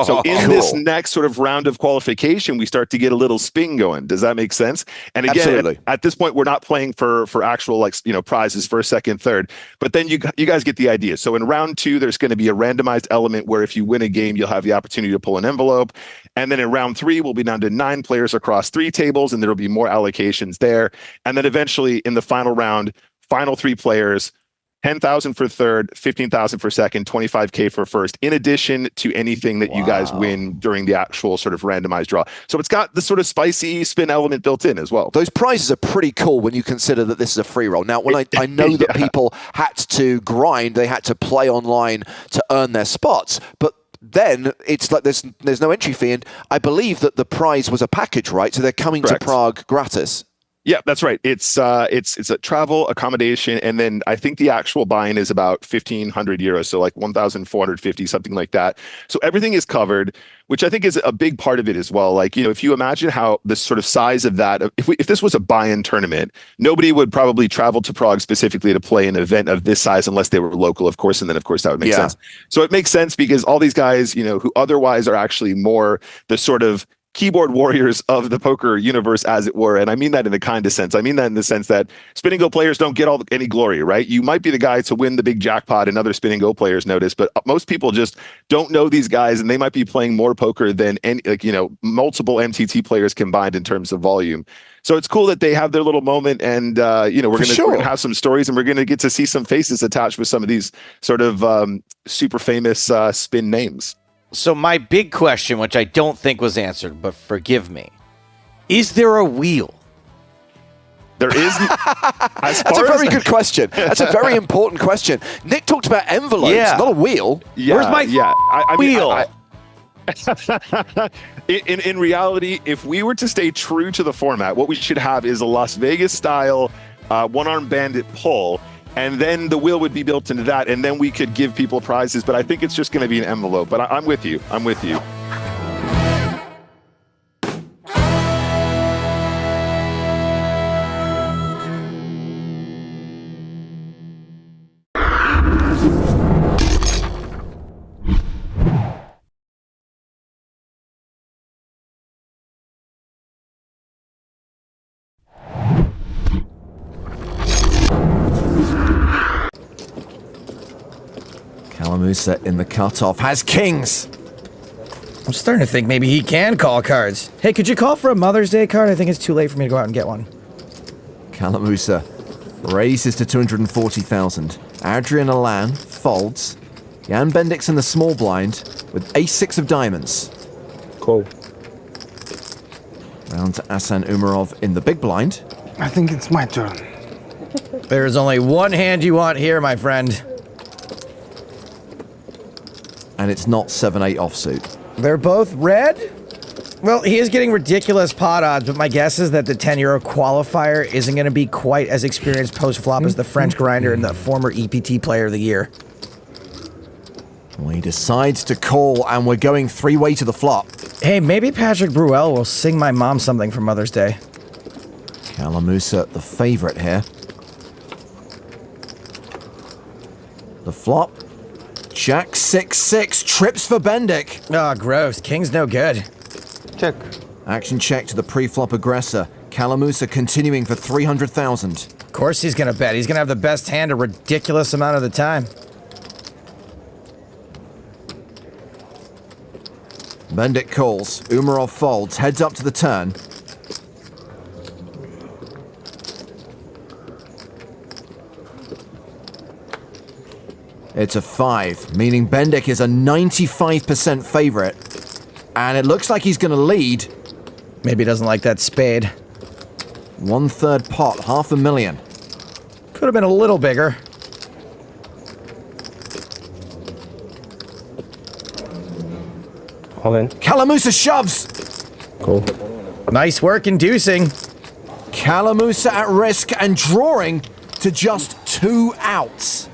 So in this next sort of round of qualification, we start to get a little spin going. Does that make sense? And again, at this point, we're not playing for actual prizes first, second, third, but then you guys get the idea. So in round 2, there's going to be a randomized element where if you win a game, you'll have the opportunity to pull an envelope. And then in round 3, we'll be down to 9 players across 3 tables, and there'll be more allocations there. And then eventually in the final round, final 3 players, 10,000 for third, 15,000 for second, 25K for first, in addition to anything that you guys win during the actual sort of randomized draw. So it's got the sort of spicy spin element built in as well. Those prizes are pretty cool when you consider that this is a free roll. Now, when I know that people had to grind, they had to play online to earn their spots, but then it's like there's no entry fee, and I believe that the prize was a package, right? So they're coming to Prague gratis. Yeah, that's right. It's a travel, accommodation, and then I think the actual buy-in is about 1,500 euros, so like 1,450, something like that. So everything is covered, which I think is a big part of it as well. Like, if you imagine how the sort of size of that, if this was a buy-in tournament, nobody would probably travel to Prague specifically to play an event of this size unless they were local, of course, and then of course that would make sense. So it makes sense because all these guys, who otherwise are actually more the sort of keyboard warriors of the poker universe, as it were. And I mean that in the kindest sense. I mean that in the sense that spin and go players don't get any glory, right? You might be the guy to win the big jackpot and other spin and go players notice, but most people just don't know these guys, and they might be playing more poker than any, multiple MTT players combined in terms of volume. So it's cool that they have their little moment, and we're gonna have some stories, and we're gonna get to see some faces attached with some of these sort of super famous spin names. So my big question, which I don't think was answered, but forgive me, is there a wheel? There is. That's a very good question. That's a very important question. Nick talked about envelopes, not a wheel. Yeah, where's my wheel? In reality, if we were to stay true to the format, what we should have is a Las Vegas style one-arm bandit pull, and then the wheel would be built into that, and then we could give people prizes. But I think it's just going to be an envelope. But I'm with you. I'm with you. Calamusa in the cutoff has kings. I'm starting to think maybe he can call cards. Hey, could you call for a Mother's Day card? I think it's too late for me to go out and get one. Calamusa raises to 240,000. Adrian Alan folds. Jan Bendix in the small blind with ace-6 of diamonds. Call. Round to Asan Umarov in the big blind. I think it's my turn. There's only one hand you want here, my friend. And it's not 7-8 offsuit. They're both red? Well, he is getting ridiculous pot odds, but my guess is that the 10-euro qualifier isn't going to be quite as experienced post-flop as the French grinder and the former EPT player of the year. Well, he decides to call, and we're going three-way to the flop. Hey, maybe Patrick Bruel will sing my mom something for Mother's Day. Calamusa, the favorite here. The flop. Jack 6-6, trips for Bendick. Oh, gross. King's no good. Check. Action check to the pre-flop aggressor. Calamusa continuing for 300,000. Of course he's going to bet. He's going to have the best hand a ridiculous amount of the time. Bendick calls. Umarov folds, heads up to the turn. It's a 5, meaning Bendick is a 95% favorite. And it looks like he's going to lead. Maybe he doesn't like that spade. 1/3 pot, $500,000. Could have been a little bigger. All in. Calamusa shoves. Cool. Nice work inducing. Calamusa at risk and drawing to just 2 outs.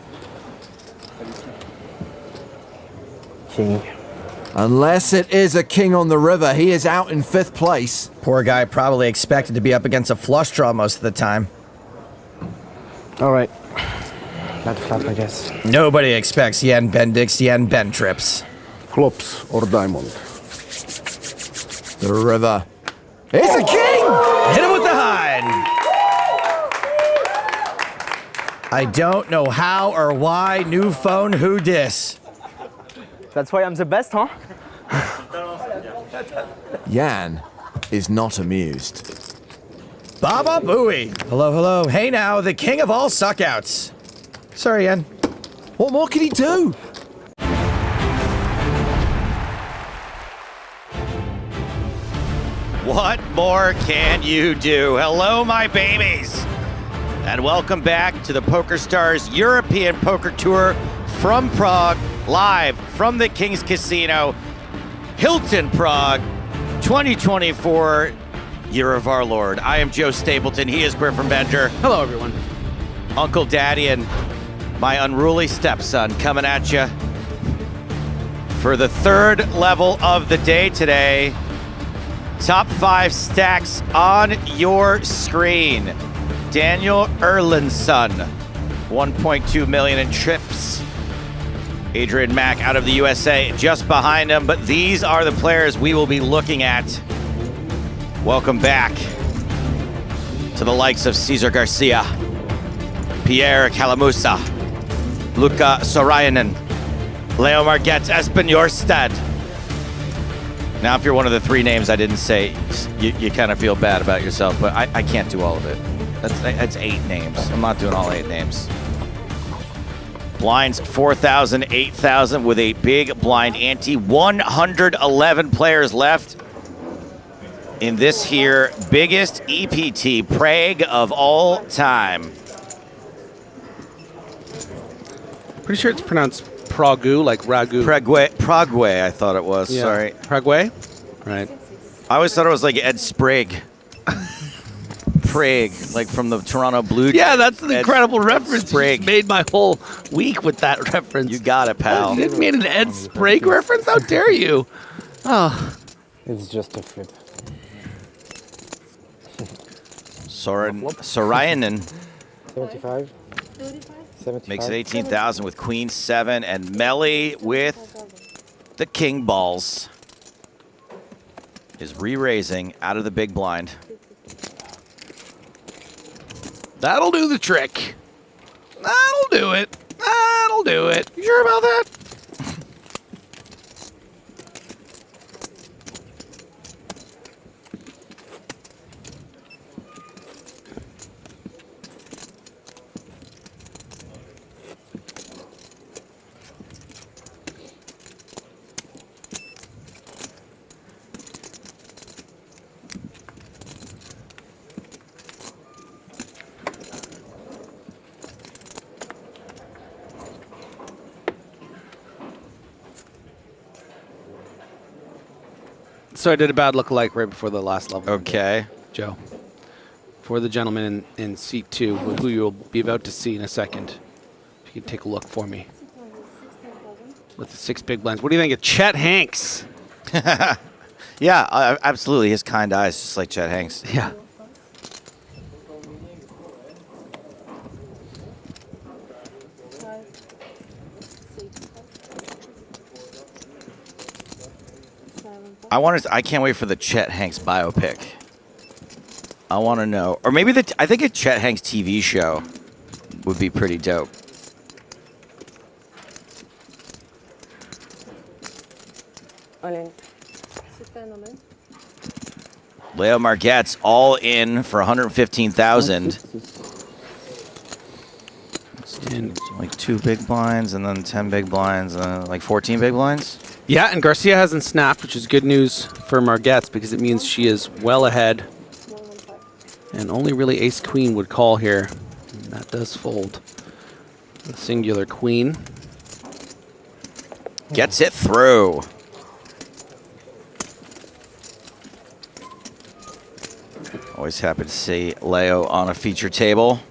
King. Unless it is a king on the river, he is out in 5th place. Poor guy probably expected to be up against a flush draw most of the time. All right. Flat flop, I guess. Nobody expects Jan Bendix, Jan Ben trips. Clubs or diamond. The river. It's a king! Hit him with the hide! I don't know how or why. New phone, who dis? That's why I'm the best, huh? Jan is not amused. Baba Booey. Hello, hello. Hey now, the king of all suckouts. Sorry, Jan. What more can he do? What more can you do? Hello, my babies. And welcome back to the PokerStars European Poker Tour from Prague, live from the King's Casino, Hilton Prague, 2024, Year of Our Lord. I am Joe Stapleton. He is Griffin Benger. Hello, everyone. Uncle Daddy and my unruly stepson coming at you for the 3rd level of the day today. Top 5 stacks on your screen. Daniel Erlandsson, 1.2 million in trips. Adrian Mack out of the USA just behind him, but these are the players we will be looking at Welcome back to the likes of Cesar Garcia, Pierre Calamusa, Luca Sorainen, Leo Margetts, Espen Jorstad. Now, if you're one of the 3 names I didn't say, you kind of feel bad about yourself, but I can't do all of it. That's 8 names. I'm not doing all 8 names. Blinds 4,000, 8,000 with a big blind ante. 111 players left in this here biggest EPT Prague of all time. Pretty sure it's pronounced Pragu, like ragu. Prague, I thought it was. Yeah. Sorry. Prague? Right. I always thought it was like Ed Sprague. Prague, like from the Toronto Blue Jays. Yeah, that's an incredible reference. Sprague. You made my whole week with that reference. You got it, pal. You made an Ed Sprague reference? How dare you? Oh. It's just a flip. Sorainen 75. 75. Makes it 18,000 with Queen 7 and Melly with the King balls. Is re-raising out of the big blind. That'll do the trick. That'll do it. That'll do it. You sure about that? So I did a bad look-alike right before the last level. Okay. Joe. For the gentleman in seat 2, who you'll be about to see in a second. If you could take a look for me. With the 6 big blinds. What do you think of Chet Hanks? Yeah, absolutely. His kind eyes, just like Chet Hanks. Yeah. I can't wait for the Chet Hanks biopic. I want to know, or maybe I think a Chet Hanks TV show would be pretty dope. Leo Margetts all in for 115,000. Like 2 big blinds and then 10 big blinds and like 14 big blinds. Yeah, and Garcia hasn't snapped, which is good news for Margetts because it means she is well ahead. And only really ace-queen would call here. And that does fold. The singular queen. Gets it through. Always happy to see Leo on a feature table.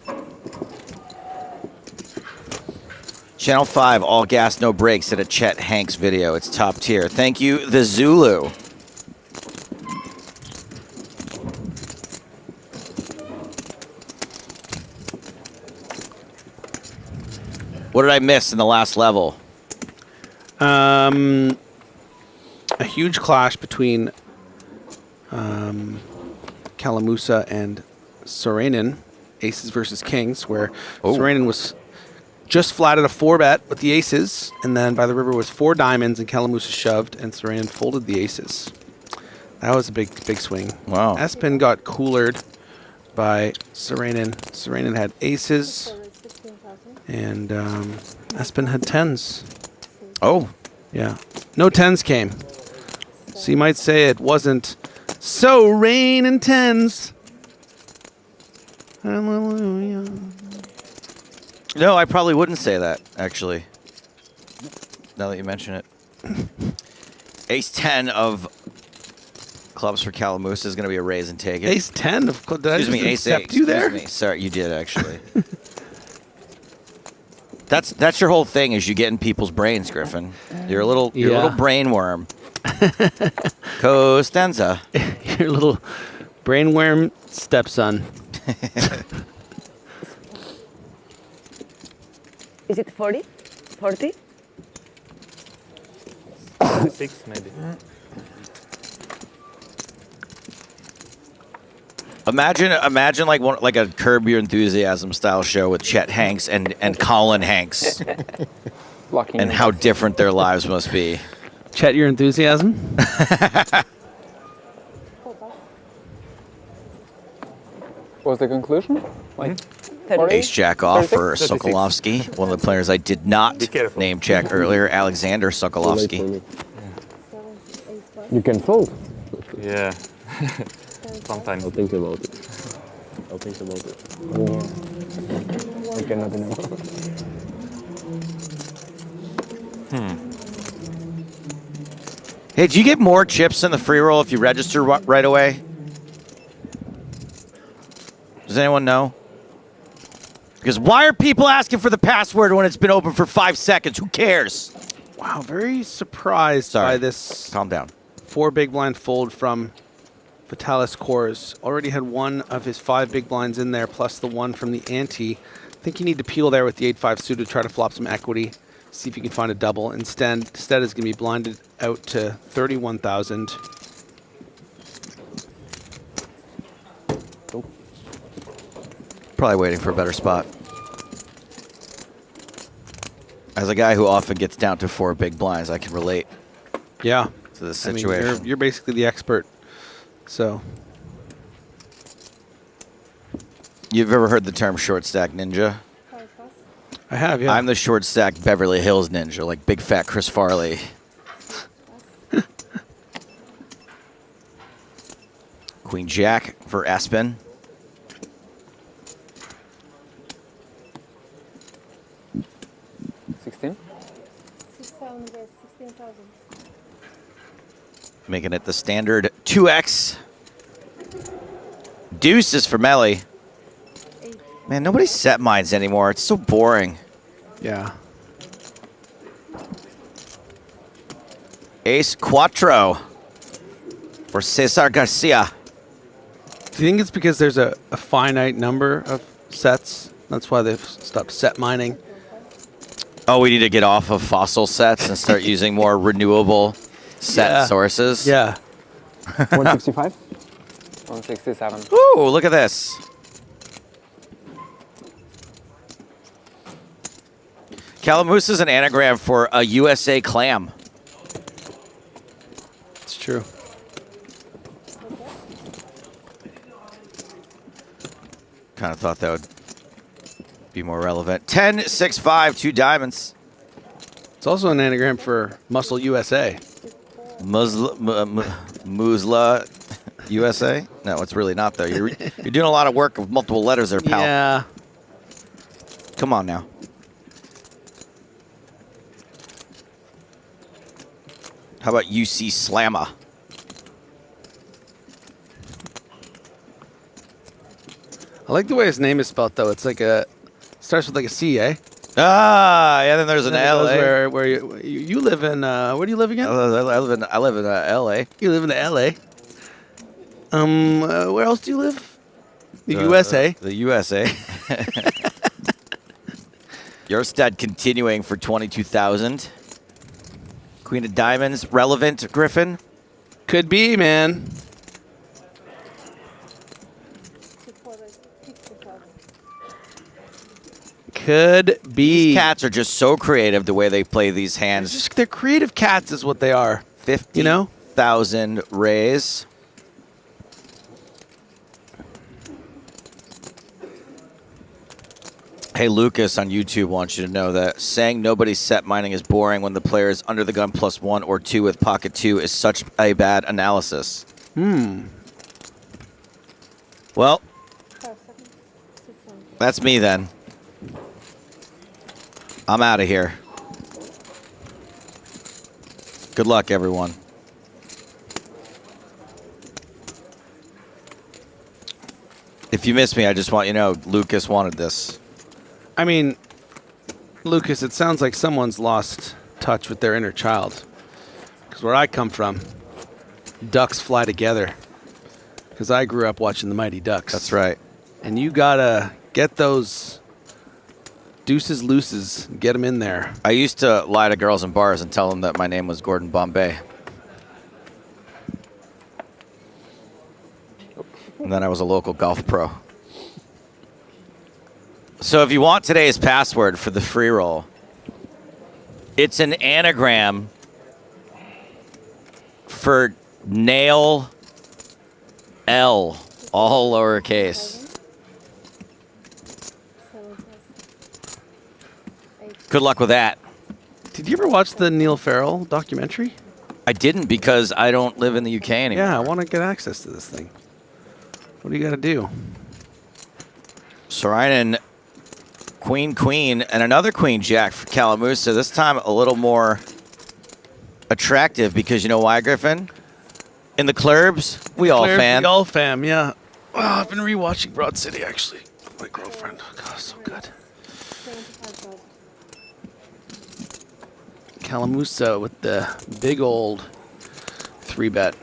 Channel 5, all gas, no brakes, did a Chet Hanks video. It's top tier. Thank you, the Zulu. What did I miss in the last level? A huge clash between Calamusa and Sorainen, aces versus kings, where Sorainen was just flatted a 4-bet with the aces, and then by the river was 4 diamonds, and Calamusa shoved, and Sorainen folded the aces. That was a big swing. Wow. Espen got coolered by Sorainen. Sorainen had aces, and Espen had 10s. Oh. Yeah. No 10s came. So you might say it wasn't Sorainen 10s. Hallelujah. No, I probably wouldn't say that, actually. Now that you mention it. Ace 10 of clubs for Calamusa is going to be a raise and take it. Ace 10 of clubs? Did Excuse me, ace 8. You there? Excuse me. Sorry, you did, actually. That's your whole thing, is you get in people's brains, Griffin. You're a little brain worm. Costanza. Your little brainworm stepson. Is it 40? 40? 6 maybe. Imagine like a Curb Your Enthusiasm style show with Chet Hanks and Colin Hanks, and how different their lives must be. Chet Your Enthusiasm. What was the conclusion? Like Ace Jack off for Sokolovsky, one of the players I did not name check earlier, Alexander Sokolovsky. You can fold. Yeah. Sometimes. I'll think about it. I cannot know. Hey, do you get more chips in the free roll if you register right away? Does anyone know? Because why are people asking for the password when it's been open for 5 seconds? Who cares? Wow, very surprised by this. Calm down. 4 big blind fold from Vitalis Kors. Already had one of his 5 big blinds in there, plus the one from the ante. I think you need to peel there with the 8-5 suit to try to flop some equity. See if you can find a double. Instead is going to be blinded out to 31,000. Probably waiting for a better spot. As a guy who often gets down to 4 big blinds, I can relate. Yeah. To this I mean, situation. you're basically the expert. So. You've ever heard the term short stack ninja? I have, yeah. I'm the short stack Beverly Hills ninja, like big fat Chris Farley. Queen Jack for Aspen. Making it the standard 2x. Deuces for Melly. Man, nobody set mines anymore. It's so boring. Yeah. Ace Quattro for Cesar Garcia. Do you think it's because there's a finite number of sets? That's why they've stopped set mining. Oh, we need to get off of fossil sets and start using more renewable set sources. Yeah. 165? 167. Ooh, look at this. Calamus is an anagram for a USA clam. It's true. Kind of thought that would be more relevant. 10, 6, 5, 2 diamonds. It's also an anagram for Muscle USA. Musla USA? No, it's really not, though. You're doing a lot of work with multiple letters there, pal. Yeah. Come on now. How about UC Slamma? I like the way his name is spelled, though. It's like starts with like a C, eh? Ah, yeah. Then there's an L. Where you live in? Where do you live again? I live in L.A. You live in the L.A. Where else do you live? The USA. The USA. Yerstad continuing for 22,000. Queen of Diamonds, relevant, Griffin? Could be, man. Could be. These cats are just so creative the way they play these hands. They're creative cats is what they are. 50,000 raise. Hey, Lucas on YouTube wants you to know that saying nobody's set mining is boring when the player is under the gun +1 or 2 with pocket 2 is such a bad analysis. Well, that's me then. I'm out of here. Good luck, everyone. If you miss me, I just want you to know Lucas wanted this. I mean, Lucas, it sounds like someone's lost touch with their inner child. Because where I come from, ducks fly together. Because I grew up watching the Mighty Ducks. That's right. And you gotta get those deuces looses, get them in there. I used to lie to girls in bars and tell them that my name was Gordon Bombay. And then I was a local golf pro. So if you want today's password for the free roll, it's an anagram for nail L, all lowercase. Good luck with that. Did you ever watch the Neil Farrell documentary? I didn't because I don't live in the UK anymore. Yeah, I want to get access to this thing. What do you got to do? Sorainen, queen, and another queen jack for Kalamusa. This time a little more attractive because you know why, Griffin? In the clubs, we all fam. We all fam, yeah. Oh, I've been rewatching Broad City actually with my girlfriend. God, so good. Kalamusa with the big old 3-bet.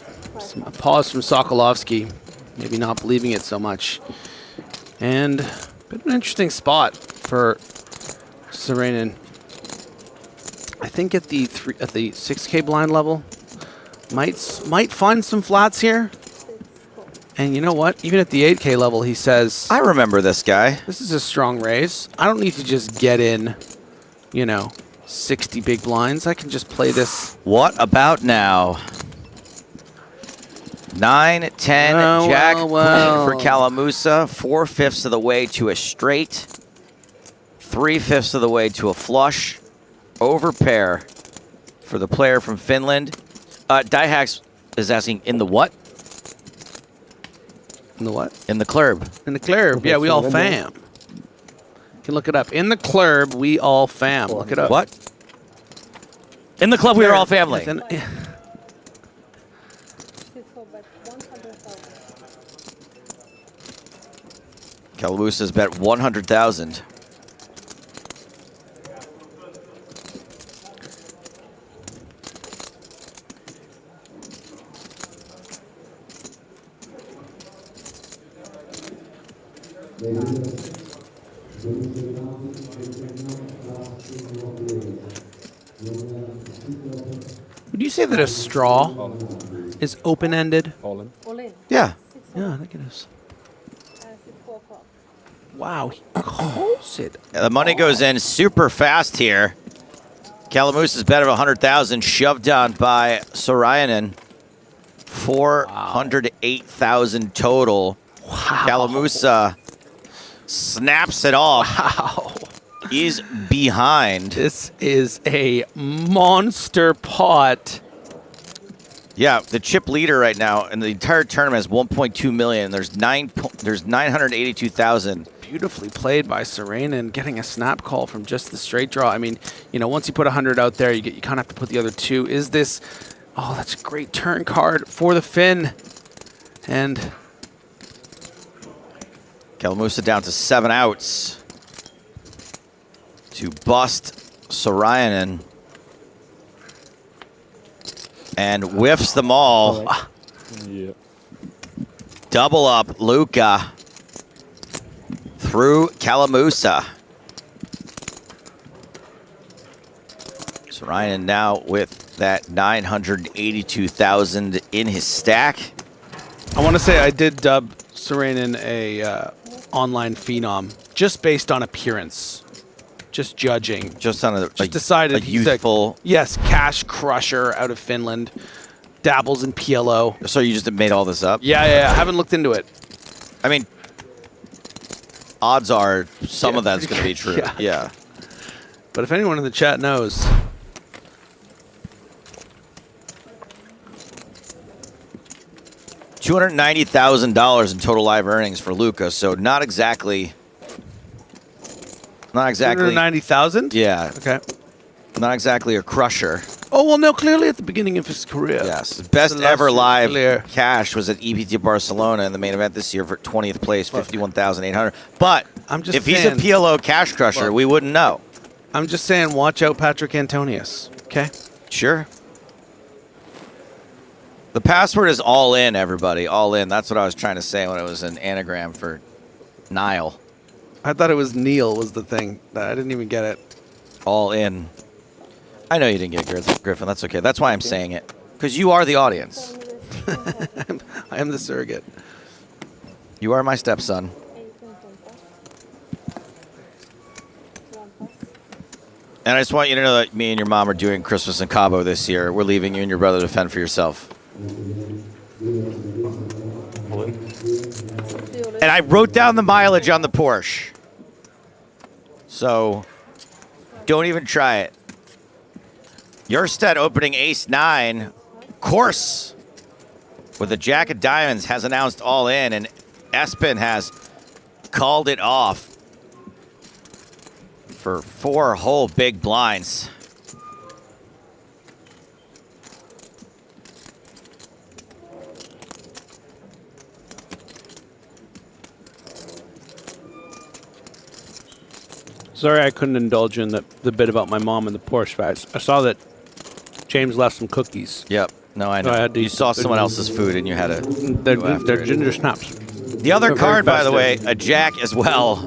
A pause from Sokolovsky, maybe not believing it so much. And a bit of an interesting spot for Sorainen. I think at the 6K blind level, might find some flats here. And you know what? Even at the 8K level, he says, I remember this guy. This is a strong raise. I don't need to just get in, 60 big blinds. I can just play this. What about now? 9, 10, jack for Kalamusa. 4/5 of the way to a straight. 3/5 of the way to a flush. Over pair for the player from Finland. Diehax is asking, in the what? In the what? In the club. In the club. Yeah, we all fam. You can look it up. In the club, we all fam. Look it up. What? In the club, we are all family. Kalamusa's bet 100,000. Would you say that a straw is open-ended? All in. All in. Yeah. Yeah, I think it is. Wow, he calls it. Yeah, the money goes in super fast here. Kalamusa's bet of 100,000 shoved down by Sorainen. 408,000 total. Wow. Kalamusa snaps it off. Wow. He's behind. This is a monster pot. Yeah, the chip leader right now in the entire tournament is 1.2 million. There's 982,000. Beautifully played by Sorainen, getting a snap call from just the straight draw. I mean, once you put 100 out there, you kind of have to put the other two. Is this? Oh, that's a great turn card for the Finn. And Kalamusa down to 7 outs to bust Sorainen. And whiffs them all. Yeah. Double up Luca through Kalamusa. Sorainen now with that 982,000 in his stack. I want to say I did dub Sorainen a online phenom just based on appearance. Just judging. Just on decided a youthful. Yes, cash crusher out of Finland. Dabbles in PLO. So you just made all this up? Yeah. I haven't looked into it. I mean, odds are some of that's going to be true. Yeah. But if anyone in the chat knows. $290,000 in total live earnings for Luca, so not exactly. 290,000? Yeah. Okay. Not exactly a crusher. Oh, well, no, clearly at the beginning of his career. Yes. Best ever live cash was at EPT Barcelona in the main event this year for 20th place, 51,800. But if he's a PLO cash crusher, we wouldn't know. I'm just saying, watch out Patrick Antonius. Okay? Sure. The password is all in, everybody. All in. That's what I was trying to say when it was an anagram for Nile. I thought it was Neil was the thing. I didn't even get it. All in. I know you didn't get it, Griffin. That's okay. That's why I'm saying it. Because you are the audience. I am the surrogate. You are my stepson. And I just want you to know that me and your mom are doing Christmas in Cabo this year. We're leaving you and your brother to fend for yourself. And I wrote down the mileage on the Porsche. So don't even try it. Yerstedt opening ace-9. Course with a jack of diamonds has announced all in, and Espen has called it off for 4 whole big blinds. Sorry I couldn't indulge in the bit about my mom and the Porsche, but I saw that James left some cookies. Yep. No, I know. So I had to You eat saw them. someone else's food and you had to go after They're it. ginger snaps. The other They're very card, by the way, festive. a jack as well.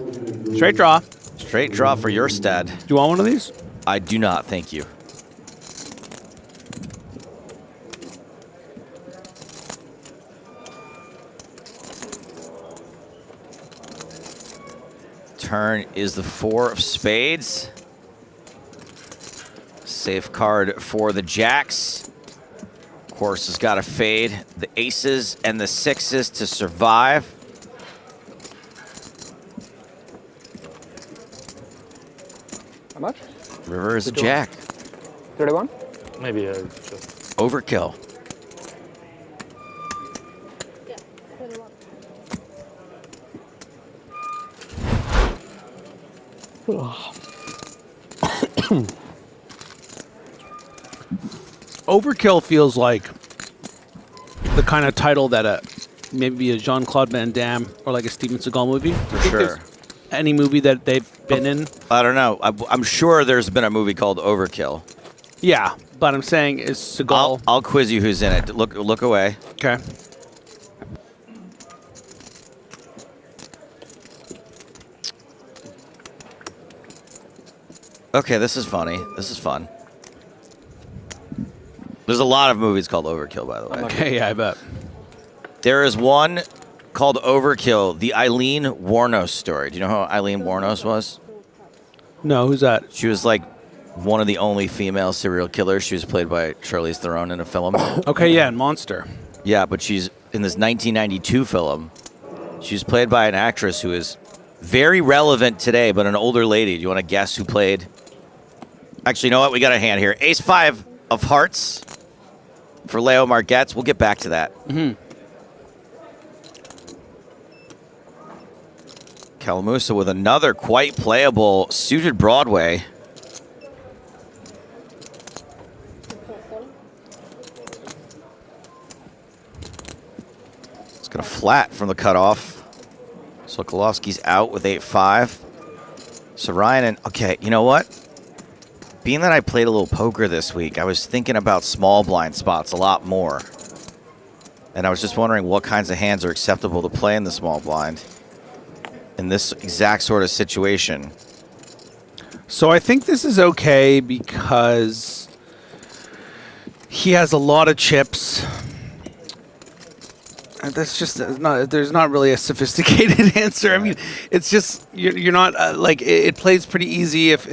Straight draw. Straight draw for Yerstedt. Do you want one of these? I do not, thank you. Turn is the 4 of spades. Safe card for the jacks. Course has got to fade the aces and the 6s to survive. How much? River is a jack. 31? Maybe just... Overkill. Overkill feels like the kind of title that maybe a Jean-Claude Van Damme or like a Steven Seagal movie. For sure. Any movie that they've been in. I don't know. I'm sure there's been a movie called Overkill. Yeah, but I'm saying is Seagal. I'll quiz you who's in it. Look away. Okay. Okay, this is funny. This is fun. There's a lot of movies called Overkill, by the way. Okay, yeah, I bet. There is one called Overkill, the Eileen Wuornos story. Do you know who Eileen Wuornos was? No, who's that? She was like one of the only female serial killers. She was played by Charlize Theron in a film. Okay, yeah, and Monster. Yeah, but she's in this 1992 film. She's played by an actress who is very relevant today, but an older lady. Do you want to guess who played? Actually, you know what? We got a hand here. Ace-5 of hearts for Leo Margetts. We'll get back to that. Mm-hmm. Calamusa with another quite playable suited Broadway. It's going to flat from the cutoff. Sokolovsky's out with 8-5. So Ryan, okay, you know what? Being that I played a little poker this week, I was thinking about small blind spots a lot more. And I was just wondering what kinds of hands are acceptable to play in the small blind in this exact sort of situation. So I think this is okay because he has a lot of chips. And that's just there's not really a sophisticated answer. I mean, it's just you're not like it plays pretty easy if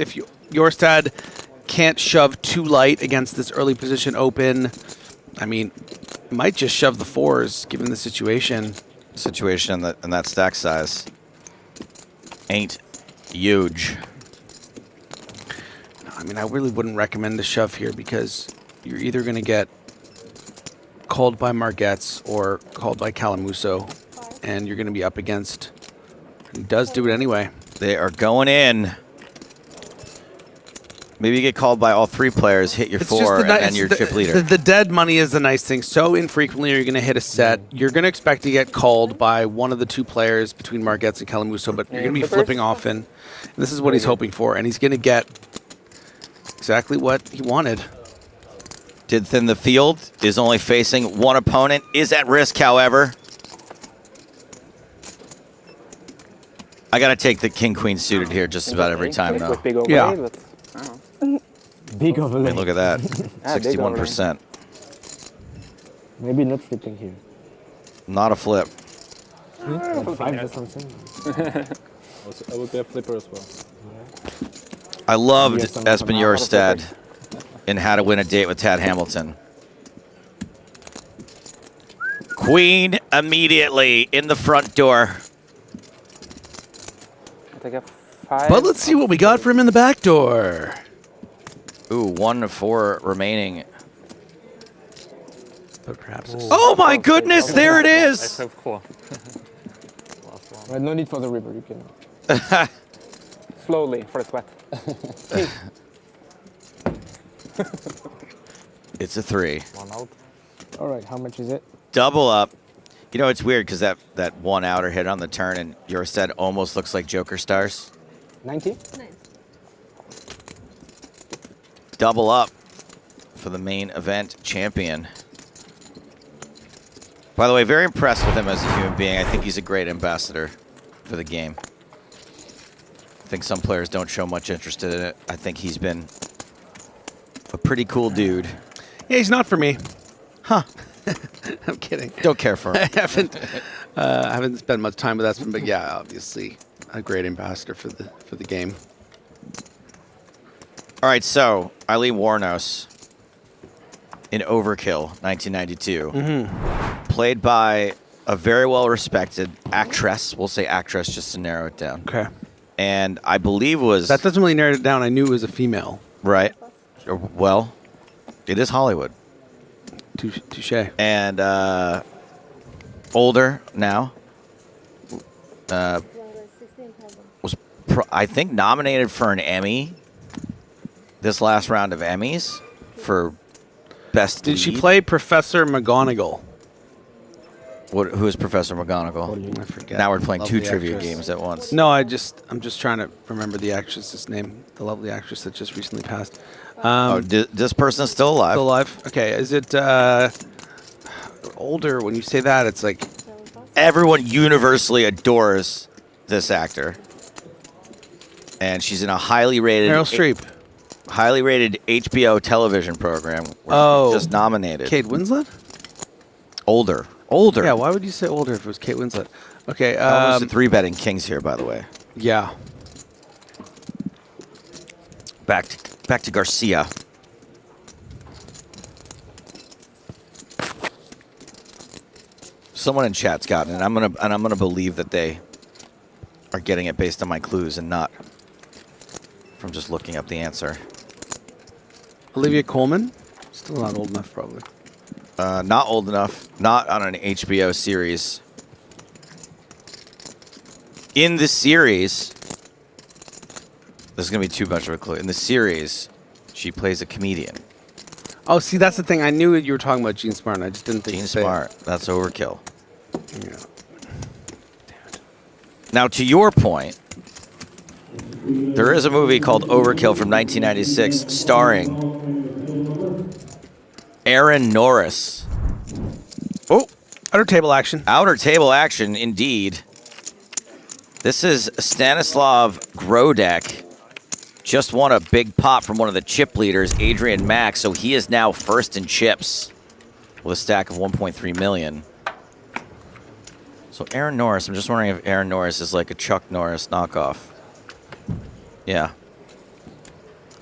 Yerstedt can't shove too light against this early position open. I mean, might just shove the 4s given the situation. Situation and that stack size ain't huge. I mean, I really wouldn't recommend the shove here because you're either going to get called by Margetts or called by Calamuso, and you're going to be up against. He does do it anyway. They are going in. Maybe you get called by all 3 players, hit your 4, and then your chip leader. The dead money is the nice thing. So infrequently are you going to hit a set. You're going to expect to get called by one of the 2 players between Margetts and Calamuso, but you're going to be flipping often. And this is what he's hoping for, and he's going to get exactly what he wanted. Did thin the field, is only facing one opponent, is at risk, however. I got to take the king-queen suited here just about every time, though. Yeah. Big overlay. I mean, look at that, 61%. Maybe not flipping here. Not a flip. Like 5 or something. I would be a flipper as well. I loved Yes, I'm Espen not a Jorstad in How to Win a Date with Tad Hamilton. Queen immediately in the front door. I take a 5. But let's see what we got for him in the back door. Ooh, 1 of 4 remaining. But perhaps. Oh my goodness, there it is. Well, no need for the river, you can. Slowly for the sweat. It's a 3. 1 out. All right, how much is it? Double up. You know, it's weird because that 1 outer hit on the turn and Jorstad almost looks like PokerStars. 90? Double up for the main event champion. By the way, very impressed with him as a human being. I think he's a great ambassador for the game. I think some players don't show much interest in it. I think he's been a pretty cool dude. Yeah, he's not for me. Huh. I'm kidding. Don't care for him. I haven't spent much time with Espen, but yeah, obviously a great ambassador for the game. All right, so Eileen Warnos in Overkill, 1992, played by a very well-respected actress. We'll say actress just to narrow it down. Okay. And I believe was... That doesn't really narrow it down. I knew it was a female. Right. Well, it is Hollywood. Touche. And older now. Was, I think, nominated for an Emmy this last round of Emmys for Best Did she Lead. play Professor McGonagall? Who is Professor McGonagall? I forget. Now we're playing Lovely 2 trivia actress. games at once. No, I'm just trying to remember the actress's name, the lovely actress that just recently passed. This person is still alive. Still alive. Okay, is it older? When you say that, it's like Everyone universally adores this actor, and she's in a highly rated Meryl Streep. Highly rated HBO television program. Where she was just nominated. Kate Winslet. Older. Yeah. Why would you say older if it was Kate Winslet? Okay. Almost a 3-betting kings here, by the way. Yeah. Back to Garcia. Someone in chat's gotten it. I'm gonna believe that they are getting it based on my clues and not from just looking up the answer. Olivia Colman. Still not old enough, probably. Not old enough. Not on an HBO series. In the series, this is going to be too much of a clue. In the series, she plays a comedian. Oh, see, that's the thing. I knew you were talking about Jean Smart, and I just didn't think Jean to say it. Smart. That's Overkill. Yeah. Now, to your point, there is a movie called Overkill from 1996 starring Aaron Norris. Oh, outer table action. Outer table action, indeed. This is Stanislav Grodek. Just won a big pot from one of the chip leaders, Adrian Mack, so he is now first in chips with a stack of 1.3 million. So Aaron Norris, I'm just wondering if Aaron Norris is like a Chuck Norris knockoff. Yeah.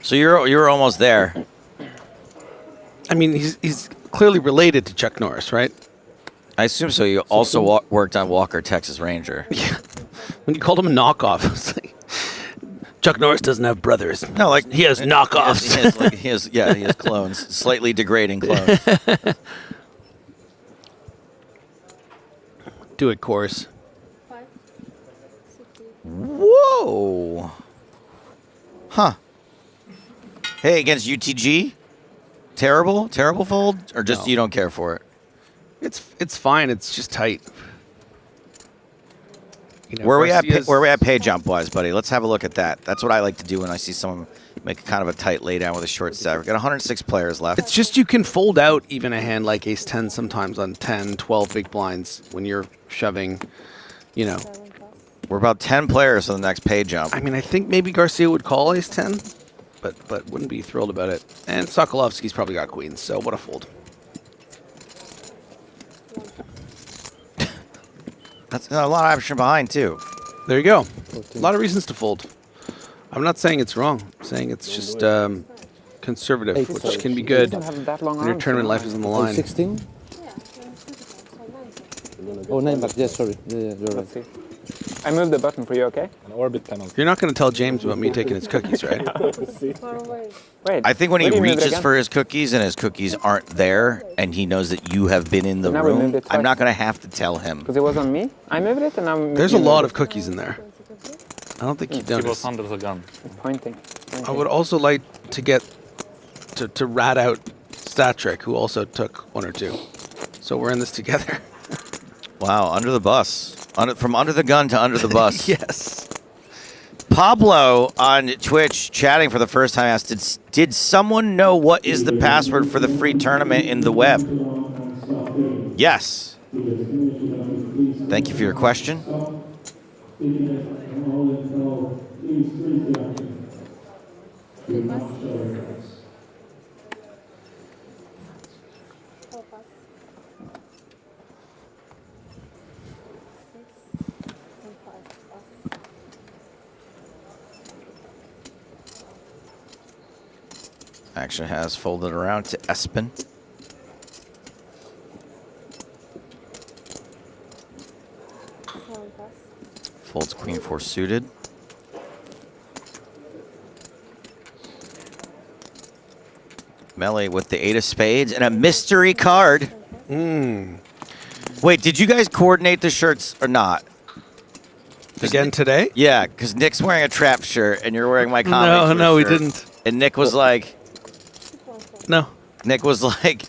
So you're almost there. I mean, he's clearly related to Chuck Norris, right? I assume so. You also worked on Walker, Texas Ranger. Yeah. When you called him a knockoff, I was like, Chuck Norris doesn't have brothers. No, like he has knockoffs. He has clones, slightly degrading clones. Do it, Course. Whoa. Huh. Hey, against UTG? Terrible fold? Or just you don't care for it? It's fine. It's just tight. You know, Where we at pay jump wise, buddy? Let's have a look at that. That's what I like to do when I see someone make kind of a tight laydown with a short stack. We've got 106 players left. It's just you can fold out even a hand like ace-10 sometimes on 10, 12 big blinds when you're shoving, you know. We're about 10 players for the next pay jump. I mean, I think maybe Garcia would call ace-10, but wouldn't be thrilled about it. And Sokolovsky's probably got queens, so what a fold. That's a lot of action behind, too. There you go. A lot of reasons to fold. I'm not saying it's wrong. I'm saying it's just conservative, which can be good when your tournament life is on the line. 16? Oh, 9 back. Yeah, sorry. Yeah, you're right. I moved the button for you, okay? An orbit penalty. You're not going to tell James about me taking his cookies, right? Wait. I think when he wait, you moved it reaches again? for his cookies and his cookies aren't there, and he knows that you have been in the Now we moved room, it I'm twice. not going to have to tell him. Because it was on me. I moved it and now. There's a lot of cookies in there. I don't think you've He was noticed. under the gun. Pointing. I would also like to get to rat out Statrick, who also took 1 or 2. So we're in this together. Wow, under the bus. From under the gun to under the bus. Yes. Pablo on Twitch chatting for the first time asked, did someone know what is the password for the free tournament in the web? Yes. Thank you for your question. Action has folded around to Espen. Folds queen 4 suited. Melly with the 8 of spades and a mystery card. Wait, did you guys coordinate the shirts or not? Again today? Yeah, because Nick's wearing a trap shirt and you're wearing my comedy No, we shirt. didn't. And Nick was like... No. Nick was like,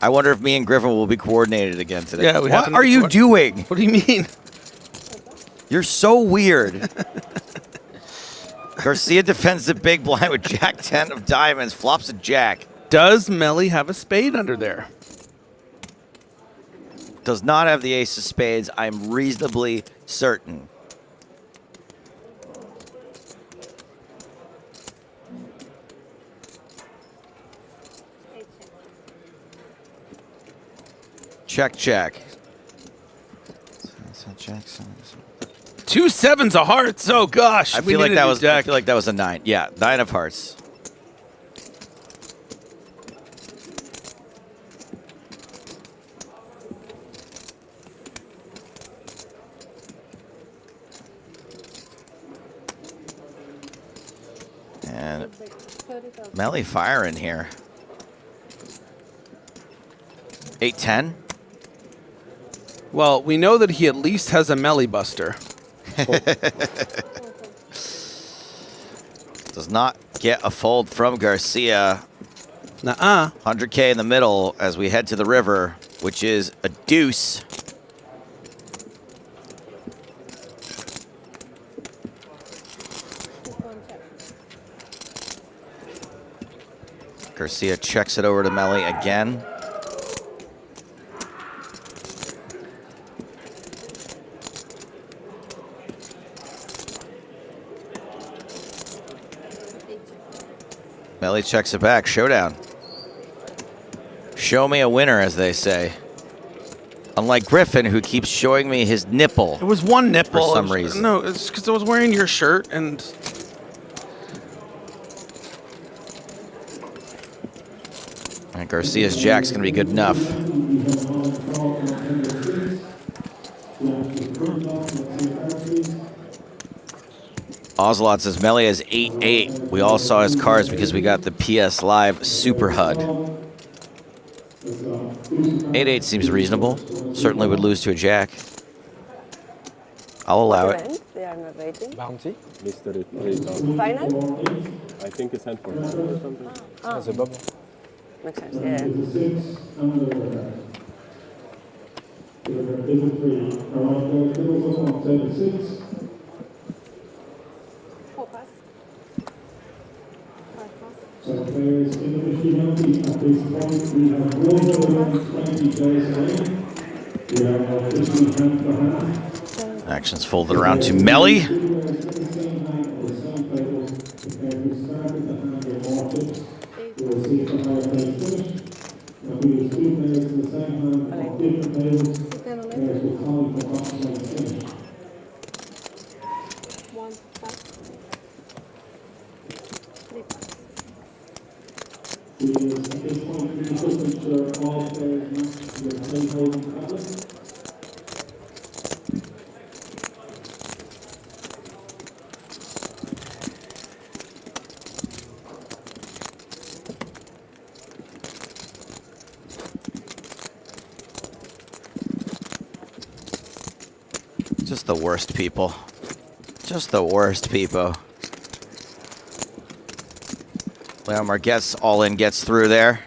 I wonder if me and Griffin will be coordinated again today. Yeah, we what happen to are be you doing? What do you mean? You're so weird. Garcia defends the big blind with Jack 10 of diamonds, flops a jack. Does Melly have a spade under there? Does not have the ace of spades, I'm reasonably certain. Check, check. 2 7s of hearts. Oh gosh, I feel like that was a 9. Yeah, 9 of hearts. And Melly firing here. 8-10. Well, we know that he at least has a Melly buster. Does not get a fold from Garcia. Nuh-uh. 100K in the middle as we head to the river, which is a deuce. Garcia checks it over to Melly again. Melly checks it back. Showdown. Show me a winner, as they say. Unlike Griffin, who keeps showing me his nipple. It was one nipple. For some reason. No, it's because I was wearing your shirt and... And Garcia's jack's going to be good enough. Ocelot says Melly has 8-8. We all saw his cards because we got the PS Live Super HUD. 8-8 seems reasonable. Certainly would lose to a jack. I'll allow it. They are not rating. Bounty? Mr. 3,000. Final? I think it's hand for or something. That's a bubble. Makes sense, yeah. Action's folded around to Melly. One pass. Three pass. Just the worst people. Just the worst people. Leomar gets all in, gets through there.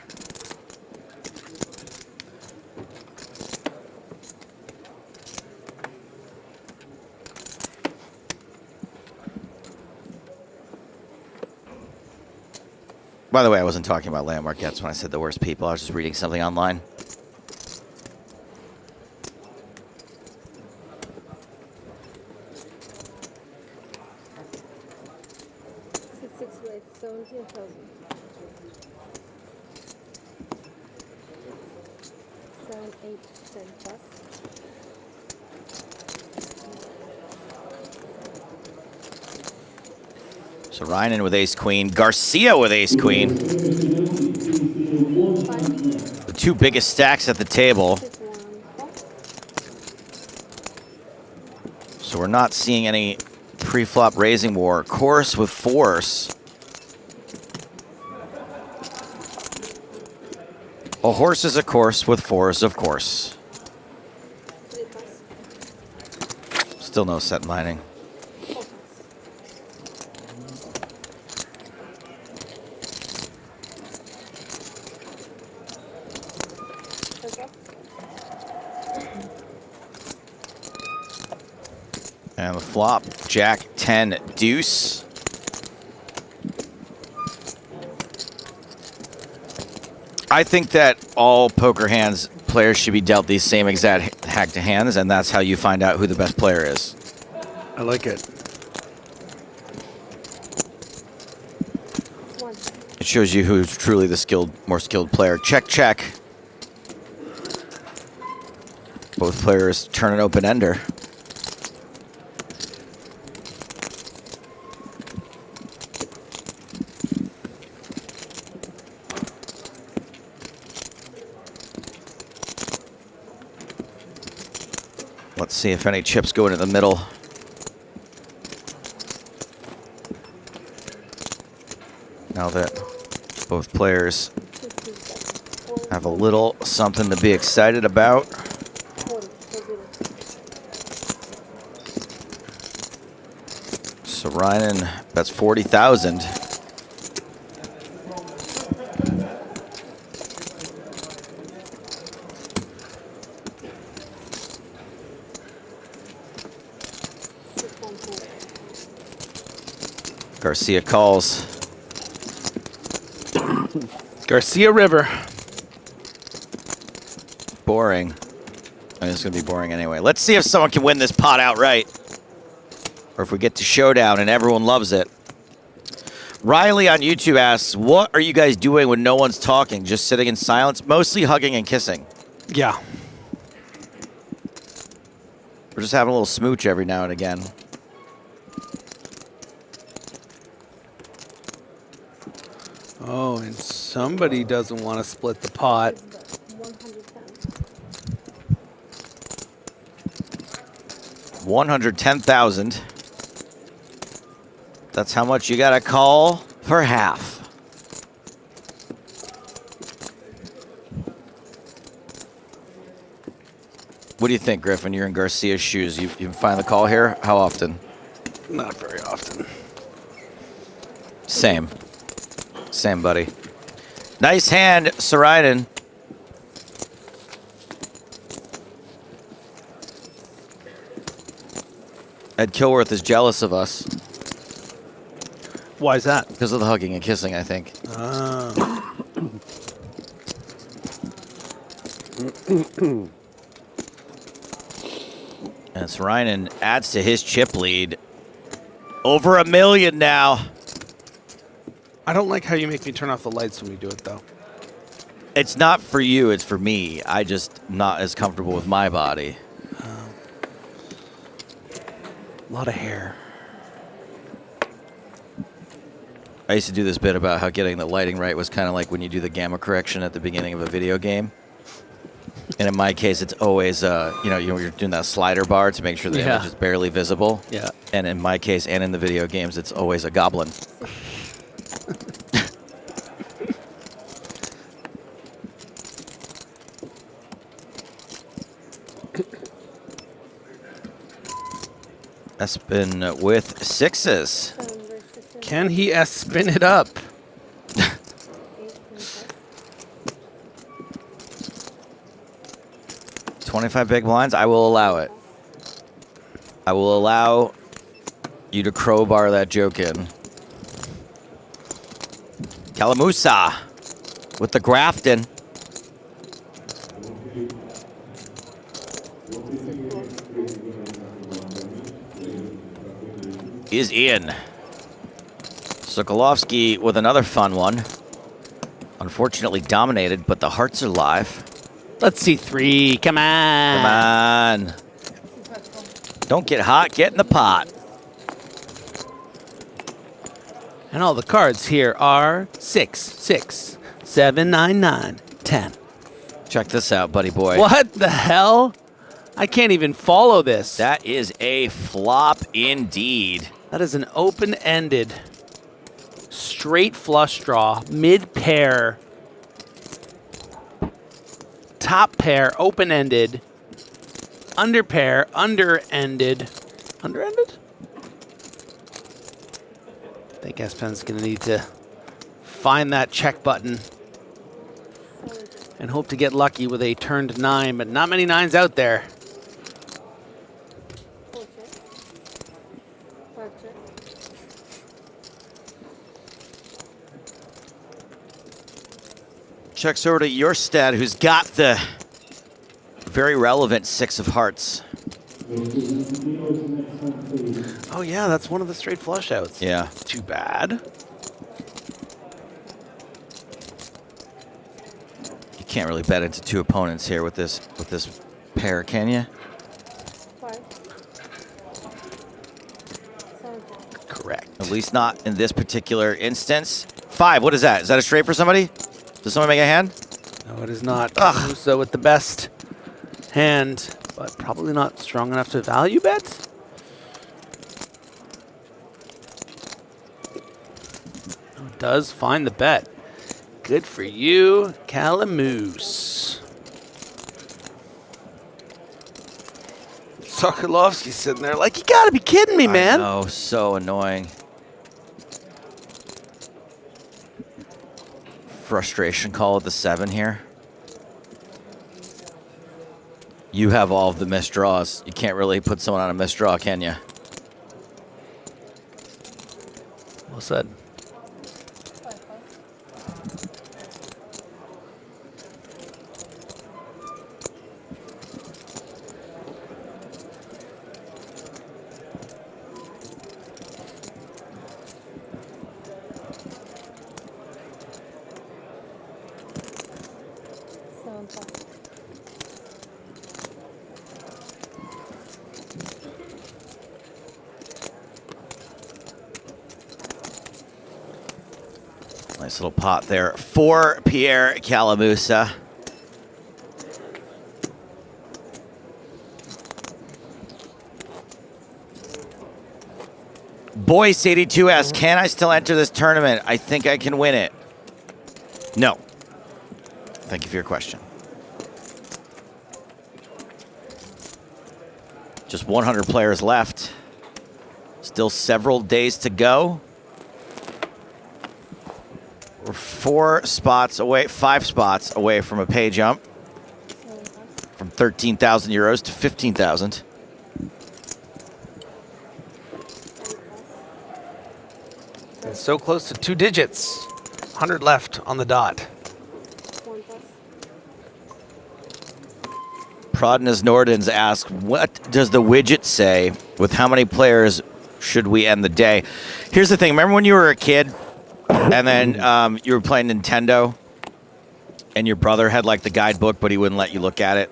By the way, I wasn't talking about Leomar gets when I said the worst people. I was just reading something online. Six ways, 17,000. 7, 8, 10 pass. So Reinen with ace-queen. Garcia with ace-queen. The two biggest stacks at the table. So we're not seeing any pre-flop raising war. Course with force. A horse is a course with fours, of course. Still no set mining. And the flop, Jack 10 deuce. I think that all poker hands players should be dealt these same exact hacked hands, and that's how you find out who the best player is. I like it. It shows you who's truly the more skilled player. Check, check. Both players turn an open ender. Let's see if any chips go into the middle. Now that both players have a little something to be excited about. So Reinen bets 40,000. Garcia calls. Garcia River. Boring. I mean, it's going to be boring anyway. Let's see if someone can win this pot outright. Or if we get to showdown and everyone loves it. Riley on YouTube asks, what are you guys doing when no one's talking? Just sitting in silence? Mostly hugging and kissing. Yeah. We're just having a little smooch every now and again. Oh, and somebody doesn't want to split the pot. 110,000. That's how much you got to call for half. What do you think, Griffin? You're in Garcia's shoes. You find the call here? How often? Not very often. Same. Same, buddy. Nice hand, Sariden. Ed Kilworth is jealous of us. Why is that? Because of the hugging and kissing, I think. And Sariden adds to his chip lead. Over $1 million now. I don't like how you make me turn off the lights when we do it, though. It's not for you, it's for me. I just not as comfortable with my body. A lot of hair. I used to do this bit about how getting the lighting right was kind of like when you do the gamma correction at the beginning of a video game. And in my case, it's always, you're doing that slider bar to make sure the image is barely visible. Yeah. And in my case, and in the video games, it's always a goblin. Espin with sixes. Can he spin it up? 25 big blinds, I will allow it. I will allow you to crowbar that joke in. Kalamusa with the Grafton. Is in. Sokolovsky with another fun one. Unfortunately dominated, but the hearts are live. Let's see 3. Come on. Come on. Don't get hot, get in the pot. And all the cards here are 6, 6, 7, 9, 9, 10. Check this out, buddy boy. What the hell? I can't even follow this. That is a flop indeed. That is an open-ended, straight flush draw, mid-pair, top pair, open-ended, under pair, under-ended. Under-ended? I think Espen's going to need to find that check button and hope to get lucky with a turned 9, but not many 9s out there. Checks over to your stat, who's got the very relevant 6 of hearts. Oh yeah, that's one of the straight flush outs. Yeah. Too bad. You can't really bet into 2 opponents here with this pair, can you? Correct. At least not in this particular instance. 5, what is that? Is that a straight for somebody? Does someone make a hand? No, it is not. Musa with the best hand, but probably not strong enough to value bet. Does find the bet. Good for you, Calamoose. Sokolovsky's sitting there like, you gotta be kidding me, man. Oh, so annoying. Frustration call at the 7 here. You have all of the missed draws. You can't really put someone on a missed draw, can you? Well said. Nice little pot there for Pierre Calamusa. Boyce 82 asks, can I still enter this tournament? I think I can win it. No. Thank you for your question. Just 100 players left. Still several days to go. We're 5 spots away from a pay jump. From 13,000 euros to 15,000. And so close to 2 digits. 100 left on the dot. Prodnas Nordens asks, what does the widget say with how many players should we end the day? Here's the thing. Remember when you were a kid and then you were playing Nintendo and your brother had like the guidebook, but he wouldn't let you look at it?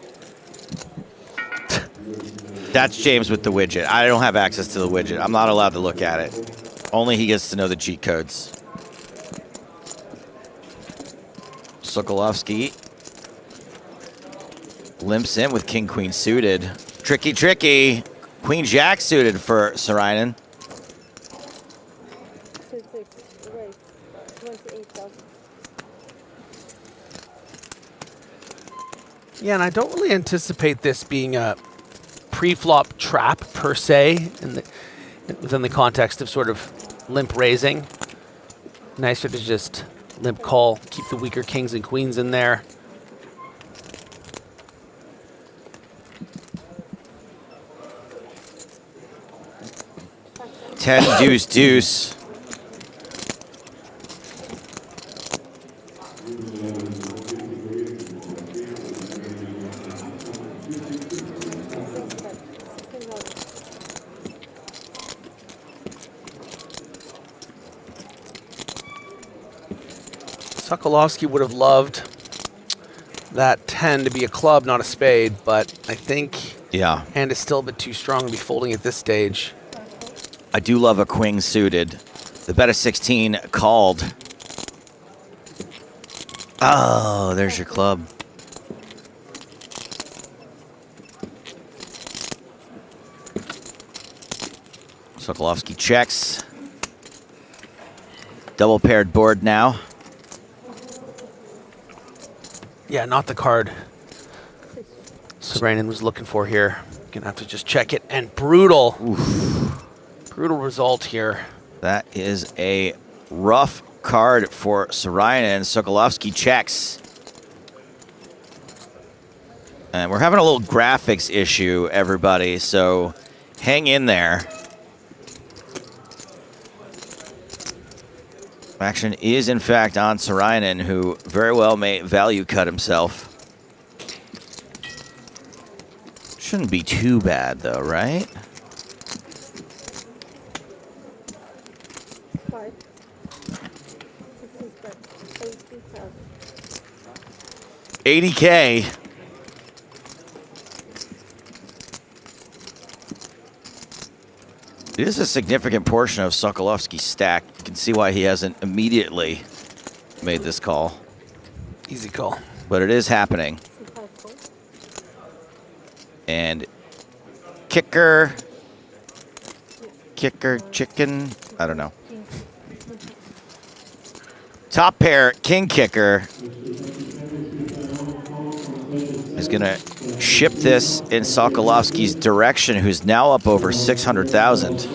That's James with the widget. I don't have access to the widget. I'm not allowed to look at it. Only he gets to know the cheat codes. Sokolovsky limps in with king-queen suited. Tricky, tricky. Queen-jack suited for Saarinen. 2-6, raise, 28,000. Yeah, and I don't really anticipate this being a pre-flop trap per se, within the context of sort of limp raising. Nicer to just limp call, keep the weaker kings and queens in there. Ten deuce deuce. Sokolovsky would have loved that 10 to be a club, not a spade, but I think hand is still a bit too strong to be folding at this stage. I do love a queen suited. The bet of 16 called. Oh, there's your club. Sokolovsky checks. Double paired board now. Yeah, not the card Saarinen was looking for here. Gonna have to just check it, and brutal. Oof. Brutal result here. That is a rough card for Saarinen. Sokolovsky checks. And we're having a little graphics issue, everybody, so hang in there. Action is, in fact, on Saarinen, who very well may value cut himself. Shouldn't be too bad, though, right? 5. 80K. It is a significant portion of Sokolovsky's stack. You can see why he hasn't immediately made this call. Easy call. But it is happening. And kicker, chicken, I don't know. Top pair, king kicker, is going to ship this in Sokolovsky's direction, who's now up over 600,000.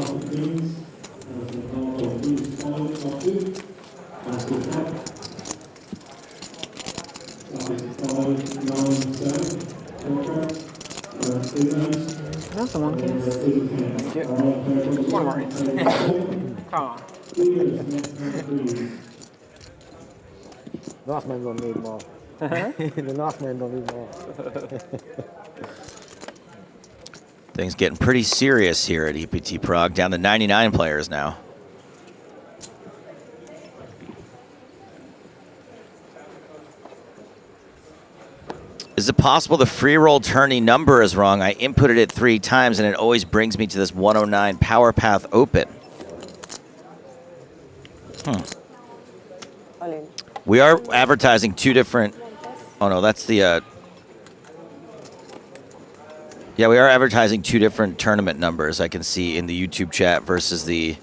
That's the one case. One more. Come on. The last man don't need more. The last man don't need more. Things getting pretty serious here at EPT Prague, down to 99 players now. Is it possible the free roll tourney number is wrong? I inputted it 3 times and it always brings me to this 109 power path open. We are advertising 2 different. Oh no, that's the. Yeah, we are advertising 2 different tournament numbers I can see in the YouTube chat versus the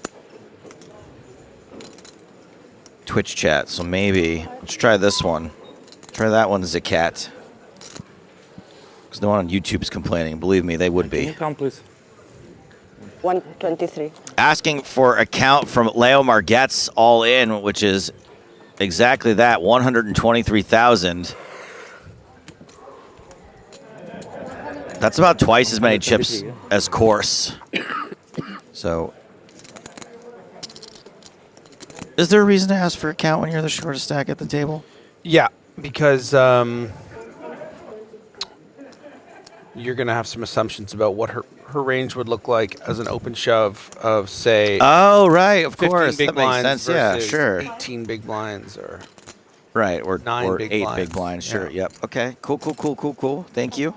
Twitch chat. So maybe let's try this one. Try that one, Zakat. Because no one on YouTube is complaining. Believe me, they would be. Come, please. 123. Asking for a count from Leo Marget's all in, which is exactly that, 123,000. That's about twice as many chips as course. So, is there a reason to ask for a count when you're the shortest stack at the table? Yeah, because you're going to have some assumptions about what her range would look like as an open shove of, say, oh, right, of 15 course, big that makes blinds sense. Yeah, versus sure. 18 big blinds, or right, or 9 or big 8 blinds. big blinds. Sure. Yeah. Yep. Okay. Cool. Thank you.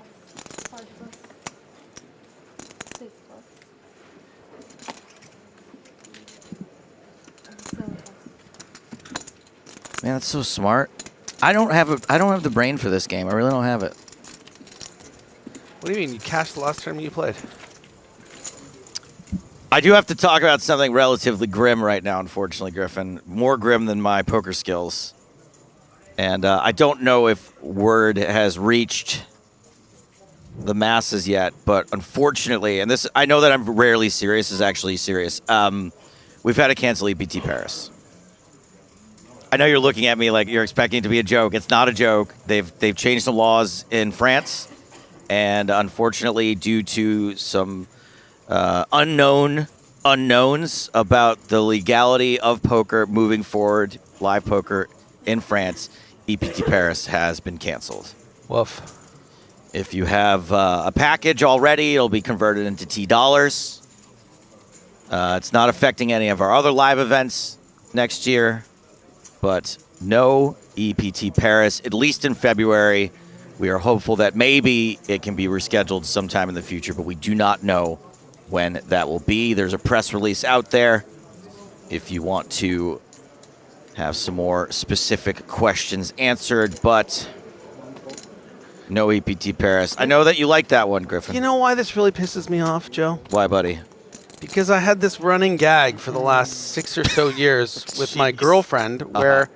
Man, that's so smart. I don't have the brain for this game. I really don't have it. What do you mean? You cashed the last tournament you played? I do have to talk about something relatively grim right now, unfortunately, Griffin. More grim than my poker skills. And I don't know if word has reached the masses yet, but unfortunately, and this, I know that I'm rarely serious, is actually serious. We've had to cancel EPT Paris. I know you're looking at me like you're expecting it to be a joke. It's not a joke. They've changed the laws in France, and unfortunately, due to some unknowns about the legality of poker moving forward, live poker in France, EPT Paris has been canceled. Woof. If you have a package already, it'll be converted into $T. It's not affecting any of our other live events next year, but no EPT Paris, at least in February. We are hopeful that maybe it can be rescheduled sometime in the future, but we do not know when that will be. There's a press release out there if you want to have some more specific questions answered, but no EPT Paris. I know that you like that one, Griffin. You know why this really pisses me off, Joe? Why, buddy? Because I had this running gag for the last 6 or so years with my girlfriend where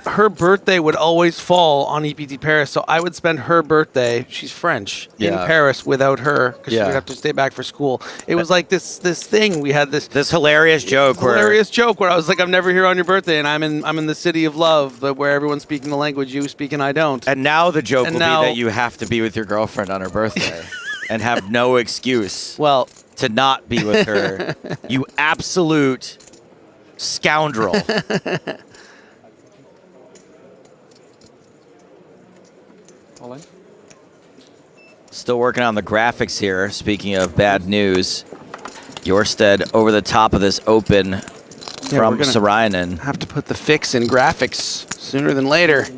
her birthday would always fall on EPT Paris, so I would spend her birthday, she's French, in Paris without her because she would have to stay back for school. It was like this thing. We had this hilarious joke where I was like, I'm never here on your birthday, and I'm in the city of love, where everyone's speaking the language you speak and I don't. And now the joke will be that you have to be with your girlfriend on her birthday and have no excuse to not be with her. You absolute scoundrel. Still working on the graphics here. Speaking of bad news, Jorstad over the top of this open from Sarainen. Have to put the fix in graphics sooner than later.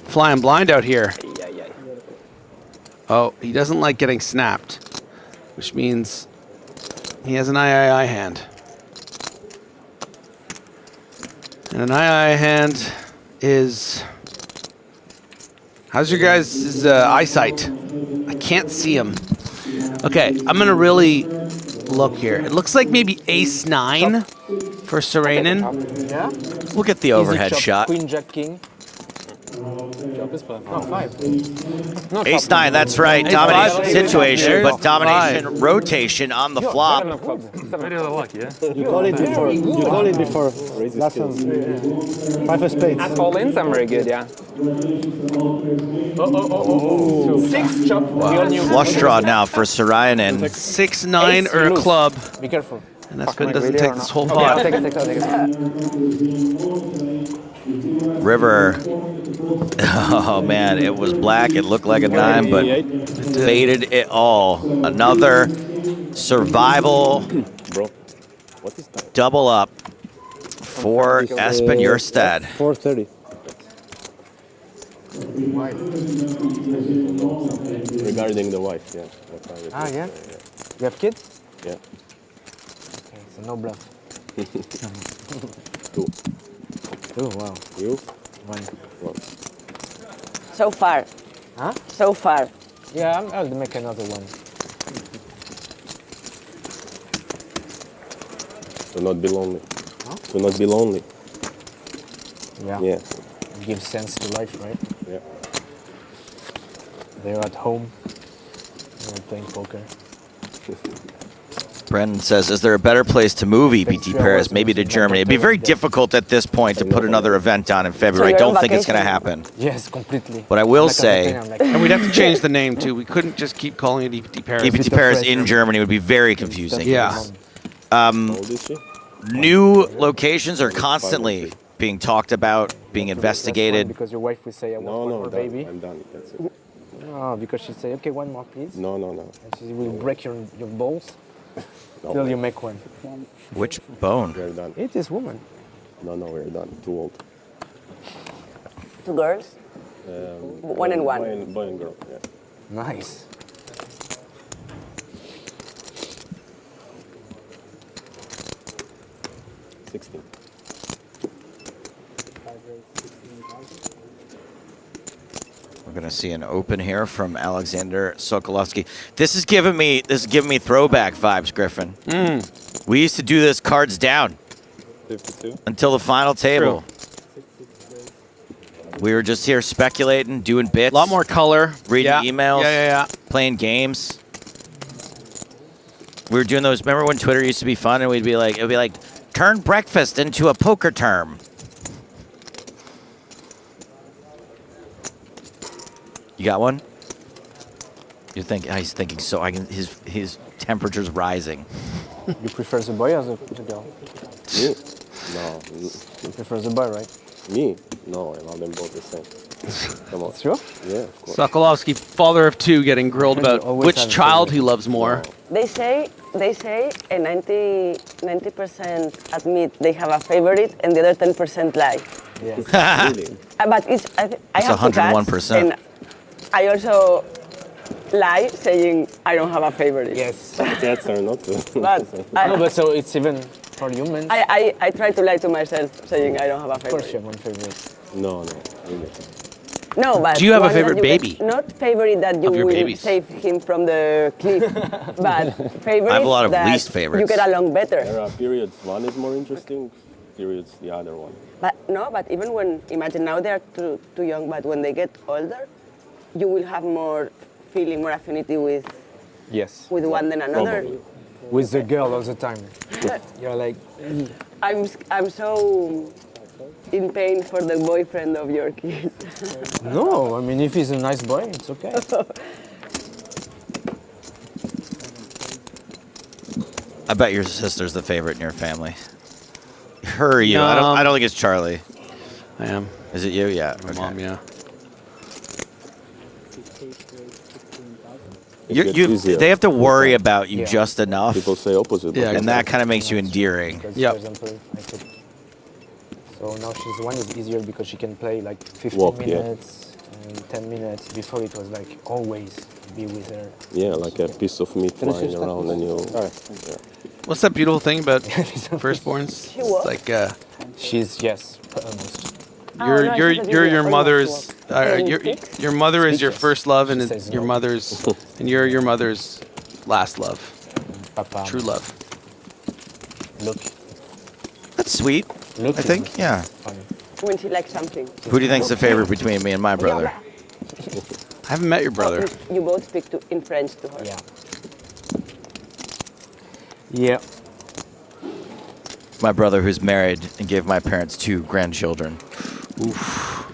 Flying blind out here. Oh, he doesn't like getting snapped, which means he has an III hand. And an II hand is... How's your guys' eyesight? I can't see him. Okay, I'm going to really look here. It looks like maybe ace-9 for Sarainen. Yeah? Look at the overhead shot. Queen, Jack, King. No, 5. Ace-9, that's right. Domination situation, but domination rotation on the flop. You call it before. You call it before. Last one. 5 of spades. At all-ins, I'm very good, yeah. 6 chop. Wow. Flush draw now for Sarainen. 6-9 or a club. Be careful. And that spin doesn't take this whole pot. I'll take it. River. Oh, man, it was black. It looked like a 9, but faded it all. Another survival double up for Espen Jorstad. 430. Regarding the wife, yeah. Yeah? You have kids? Yeah. Okay, so no bluff. 2. 2, wow. You? 1. So far. Huh? So far. Yeah, I'll make another one. To not be lonely. Huh? To not be lonely. Yeah. Yeah. Gives sense to life, right? Yeah. They're at home. They're playing poker. Brendan says, is there a better place to move EPT Paris, maybe to Germany? It'd be very difficult at this point to put another event on in February. I don't think it's going to happen. Yes, completely. But I will say... And we'd have to change the name, too. We couldn't just keep calling it EPT Paris. EPT Paris in Germany would be very confusing. Yeah. New locations are constantly being talked about, being investigated. Because your wife will say, I want one more baby. I'm done. That's it. No, because she'll say, okay, one more, please. No. And she will break your balls till you make one. Which bone? We're done. It is woman. No, we're done. Too old. 2 girls? 1 and 1. Boy and girl, yeah. Nice. 16. We're gonna see an open here from Alexander Sokolovsky. This is giving me throwback vibes, Griffin. We used to do this cards down 52. until the final table. We were just here speculating, doing bits. A lot more color. Reading Yeah. emails. Yeah. Playing games. We were doing those. Remember when Twitter used to be fun and it would be like, turn breakfast into a poker term. You got one? You think he's thinking so? His temperature's rising. You prefer the boy or the girl? Me? No. You prefer the boy, right? Me? No, I love them both the same. Come on. Sure? Yeah, of course. Sokolovsky, father of two, getting grilled about Always which have a child favorite. he loves more. They say a 90% admit they have a favorite and the other 10% lie. Yeah. Really? But I have 101%. And I also lie saying I don't have a favorite. Yes. Cats are not. But No, but so it's even for humans. I try to lie to myself saying I don't have a Of course favorite. you have one favorite. No, really. No, but Do you have a one that favorite you baby? get- Not favorite that you Of your will babies. save him from the cliff, but favorite I have a lot of that least favorites. you get along better. There are periods one is more interesting, periods the other one. But no, but even when, imagine now they are too young, but when they get older, you will have more feeling, more affinity with Yes. one than another. Probably. With the girl all the time. You're like, I'm so in pain for the boyfriend of your kid. no, I mean, if he's a nice boy, it's okay. I bet your sister's the favorite in your family. Her or you? No. I don't think it's Charlie. I am. Is it you? Yeah. My okay. mom, yeah. They have to worry about you Yeah. just enough, People say opposite. but Yeah, it's and that kind of makes you endearing. Because, Yep. for example, I took. So now she's one is easier because she can play like 15 Walk, yeah. minutes and 10 minutes. Before it was like always be with her. Yeah, like a piece of meat flying around and you. Yeah. What's that beautiful thing about firstborns? She was? It's like She's, yes, almost. Oh, no, you're I thought you your were mother's almost your mother is your Speechless. first love, and She says your no. mother's and you're your mother's last love, Papa. true love. Look. That's sweet. Look. I think. Yeah. Funny. When she likes something. Who do you think's the favorite between me and my brother? I haven't met your brother. You both speak in French to her. Yeah. Yeah. My brother, who's married and gave my parents 2 grandchildren. Oof.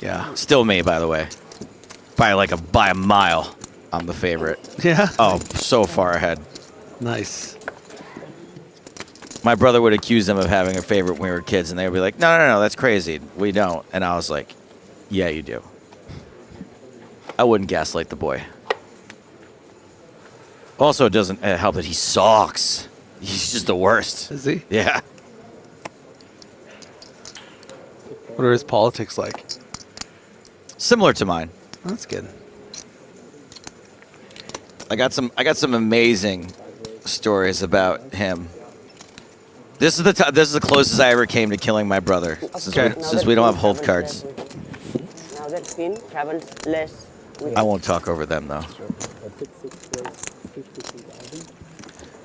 Yeah. Still me, by the way. By a mile, I'm the favorite. Yeah. Oh, so far ahead. Nice. My brother would accuse them of having a favorite when we were kids, and they would be like, no, that's crazy. We don't. And I was like, yeah, you do. I wouldn't gaslight the boy. Also, it doesn't help that he sucks. He's just the worst. Is he? Yeah. What are his politics like? Similar to mine. That's good. I got some amazing stories about him. This is the closest I ever came to killing my brother. Since we don't have hold cards. Now that Finn travels less. I won't talk over them though.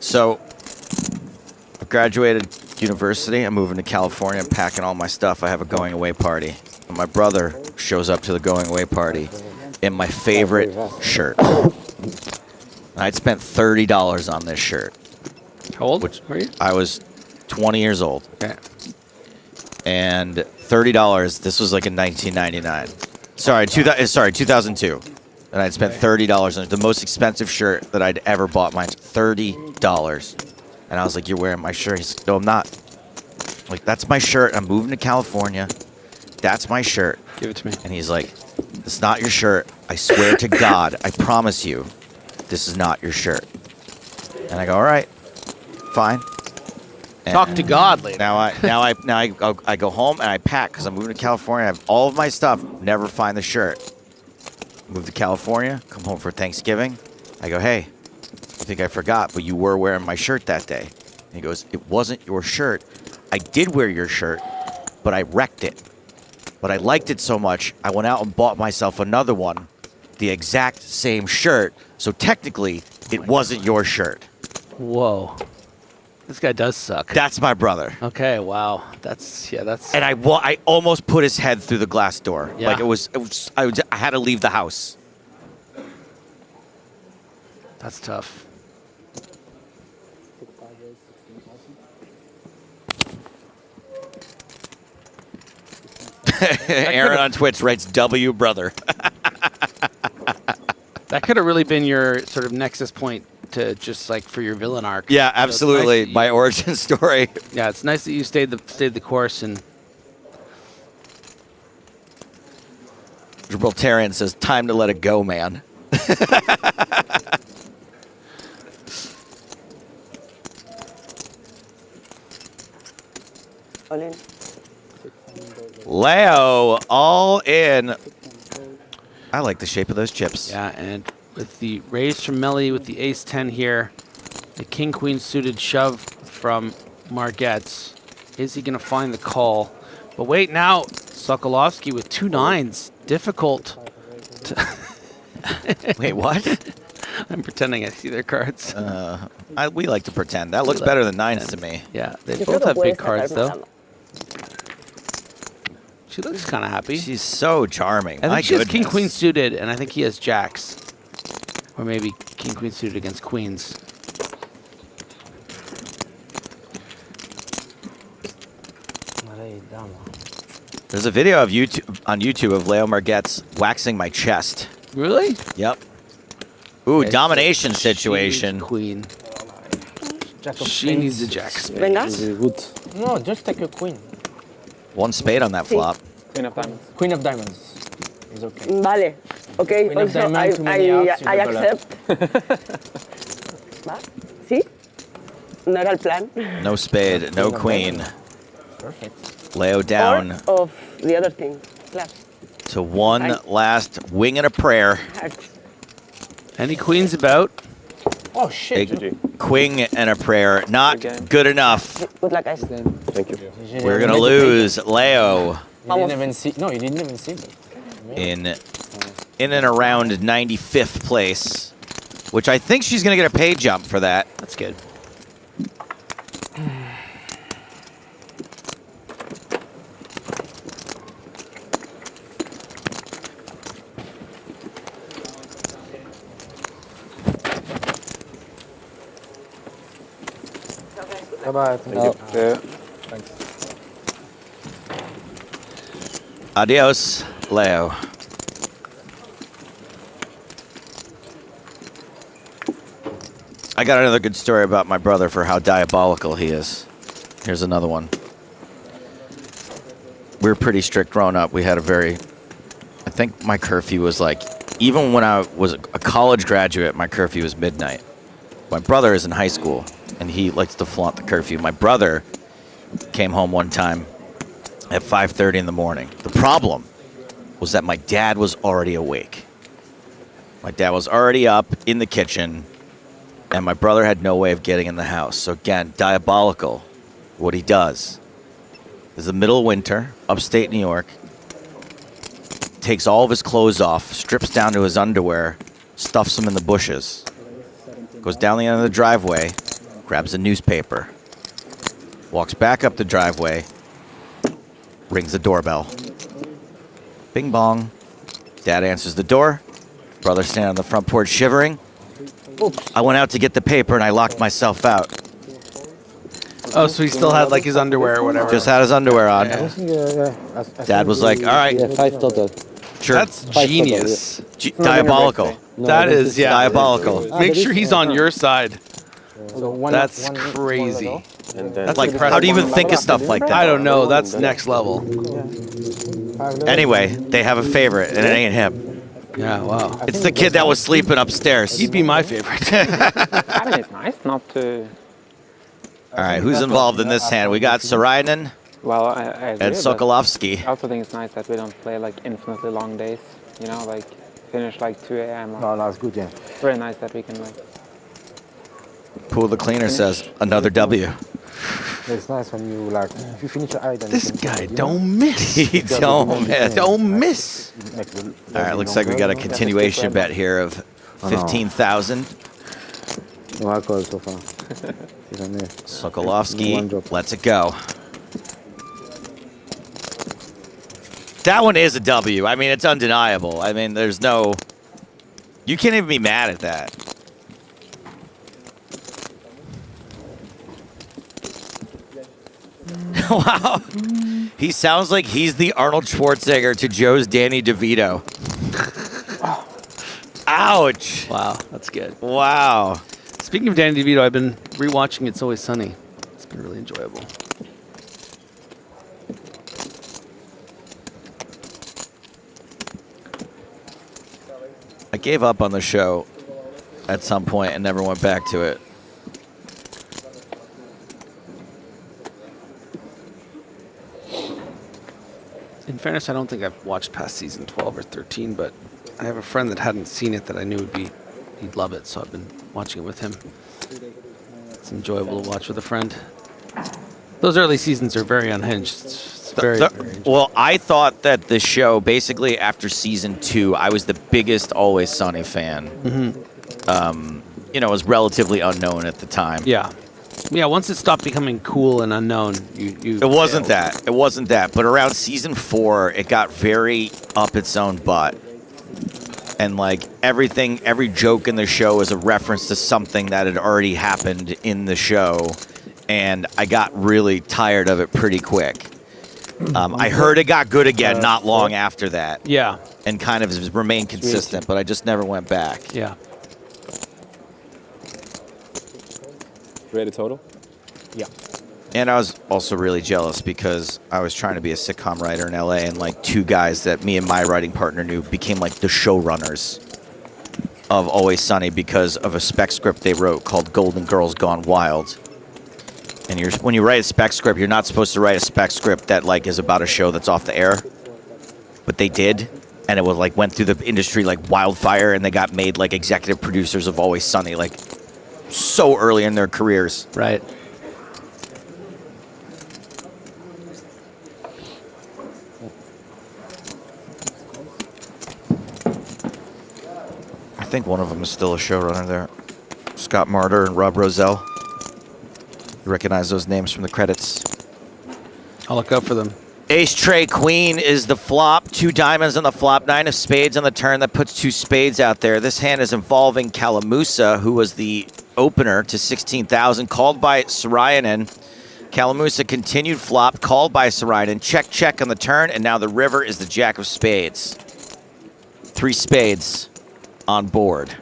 So, I graduated university. I'm moving to California. I'm packing all my stuff. I have a going away party. And my brother shows up to the going away party in my favorite shirt. I'd spent $30 on this shirt. How old were you? I was 20 years old. Okay. And $30. This was like in 1999. Sorry, 2002. And I'd spent $30 on it. The most expensive shirt that I'd ever bought. Mine's $30. And I was like, "You're wearing my shirt." He's like, "No, I'm not." I'm like, "That's my shirt. I'm moving to California. That's my shirt." Give it to me. And he's like, "It's not your shirt. I swear to God, I promise you, this is not your shirt." And I go, "All right, fine." And Talk to God later. Now I go home and I pack because I'm moving to California. I have all of my stuff. Never find the shirt. Move to California. Come home for Thanksgiving. I go, "Hey, I think I forgot, but you were wearing my shirt that day." He goes, it wasn't your shirt. I did wear your shirt, but I wrecked it. But I liked it so much, I went out and bought myself another one, the exact same shirt. So technically, it wasn't your shirt. Whoa. This guy does suck. That's my brother. Okay, wow. That's. And I almost put his head through the glass door. Yeah. Like I had to leave the house. That's tough. Aaron on Twitch writes W brother. That could have really been your sort of nexus point to just like for your villain arc. Yeah, So absolutely. it's nice My origin story. Yeah, it's nice that you stayed the course. And Gibraltarian says, time to let it go, man. All in. Leo, all in. I like the shape of those chips. yeah, and with the raise from Melly with the ace-10 here, the king-queen suited shove from Margetts. Is he going to find the call? But wait, now Sokolovsky with 2 nines. Difficult to Wait, what? I'm pretending I see their cards. We like to pretend. That looks better than nines to me. Yeah, they both have big cards, though. She looks kind of happy. She's so charming. I My think she has goodness. king-queen suited, and I think he has jacks. Or maybe king-queen suited against queens. There's a video of on YouTube of Leo Margetts waxing my chest. Really? Yep. Ooh, Okay, domination so situation. Queen. Jack of She spades. needs a jack of spades. Venga. Very good. No, just take a queen. One spade on that flop. Queen of diamonds. Queen of diamonds is okay. Vale. Okay, Queen of also diamonds, too many outs, you I double up. accept. Va? ¿Sí? No era el plan. No spade, no queen. Perfect. Leo down Or of the other thing. Class. to one I- last wing and a prayer. Hearts. Any queens about? Oh shit. A queen and a prayer. Not good enough. Good luck, guys. Thank you. We're going to lose Leo You didn't even see. No, you didn't even see that. in and around 95th place, which I think she's going to get a pay jump for that. That's good. Bye-bye. Thank you. Yeah. Thanks. Adios, Leo. I got another good story about my brother for how diabolical he is. Here's another one. We were pretty strict growing up. We had I think my curfew was like, even when I was a college graduate, my curfew was midnight. My brother is in high school, and he likes to flaunt the curfew. My brother came home one time at 5:30 in the morning. The problem was that my dad was already awake. My dad was already up in the kitchen, and my brother had no way of getting in the house. So again, diabolical. What he does is the middle of winter, upstate New York, takes all of his clothes off, strips down to his underwear, stuffs them in the bushes, goes down the end of the driveway, grabs a newspaper, walks back up the driveway, rings the doorbell. Bing bong. Dad answers the door. Brother standing on the front porch shivering. I went out to get the paper and I locked myself out. Oh, so he still had like his underwear or whatever. Just had his underwear on. Dad was like, all right. Yeah, 5 total. Sure. That's genius. Diabolical. That is, yeah. Diabolical. Make sure he's on your side. So That's crazy. That's like, how do you even think of stuff like that? I don't know. That's next level. Anyway, they have a favorite, and it ain't him. Yeah, wow. It's the kid that was sleeping upstairs. He'd be my favorite. I mean, it's nice not to. All right, who's involved in this hand? We got Sarainen Well, I agree, and but Sokolovsky. I also think it's nice that we don't play like infinitely long days. You know, like finish like 2 a.m. No, it's good, yeah. Very nice that we can like Pool the cleaner says another W. It's nice when you like, if you finish your eye, then This you can guy don't miss. He don't miss. Don't miss. All right, looks like we got a continuation bet here of 15,000. No alcohol so far. Sokolovsky lets it go. That one is a W. I mean, it's undeniable. I mean, there's no... You can't even be mad at that. Wow. He sounds like he's the Arnold Schwarzenegger to Joe's Danny DeVito. Ouch. Wow, that's good. Wow. Speaking of Danny DeVito, I've been rewatching It's Always Sunny. It's been really enjoyable. I gave up on the show at some point and never went back to it. In fairness, I don't think I've watched past season 12 or 13, but I have a friend that hadn't seen it that I knew he'd love it, so I've been watching it with him. It's enjoyable to watch with a friend. Those early seasons are very unhinged. It's very, very well, I thought that the show, basically after season 2, I was the biggest Always Sunny fan. You know, it was relatively unknown at the time. Yeah. Yeah, once it stopped becoming cool and unknown, It wasn't that. It wasn't that. But around season 4, it got very up its own butt. And like everything, every joke in the show is a reference to something that had already happened in the show. And I got really tired of it pretty quick. I heard it got good again not long after that. Yeah. And kind of remained consistent, but I just never went back. Yeah. Ready total? Yeah. And I was also really jealous because I was trying to be a sitcom writer in LA, and like 2 guys that me and my writing partner knew became like the showrunners of Always Sunny because of a spec script they wrote called Golden Girls Gone Wild. And when you write a spec script, you're not supposed to write a spec script that like is about a show that's off the air. But they did, and it was like went through the industry like wildfire, and they got made like executive producers of Always Sunny, like so early in their careers. Right. I think one of them is still a showrunner there. Scott Martyr and Rob Rosell. You recognize those names from the credits. I'll look out for them. Ace Trey Queen is the flop. 2 diamonds on the flop. 9 of spades on the turn. That puts 2 spades out there. This hand is involving Kalamusa, who was the opener to 16,000, called by Sarayanen. Kalamusa continued flop, called by Sarayanen. Check, check on the turn, and now the river is the jack of spades. 3 spades on board.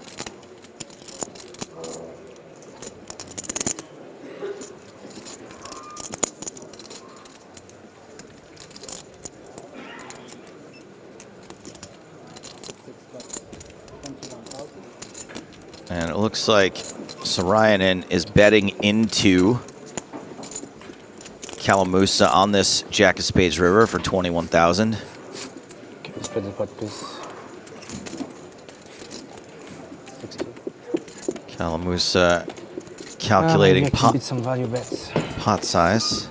And it looks like Sarayanen is betting into Kalamusa on this Jack of Spades river for 21,000. Kalamusa calculating pot, some value bets. pot size.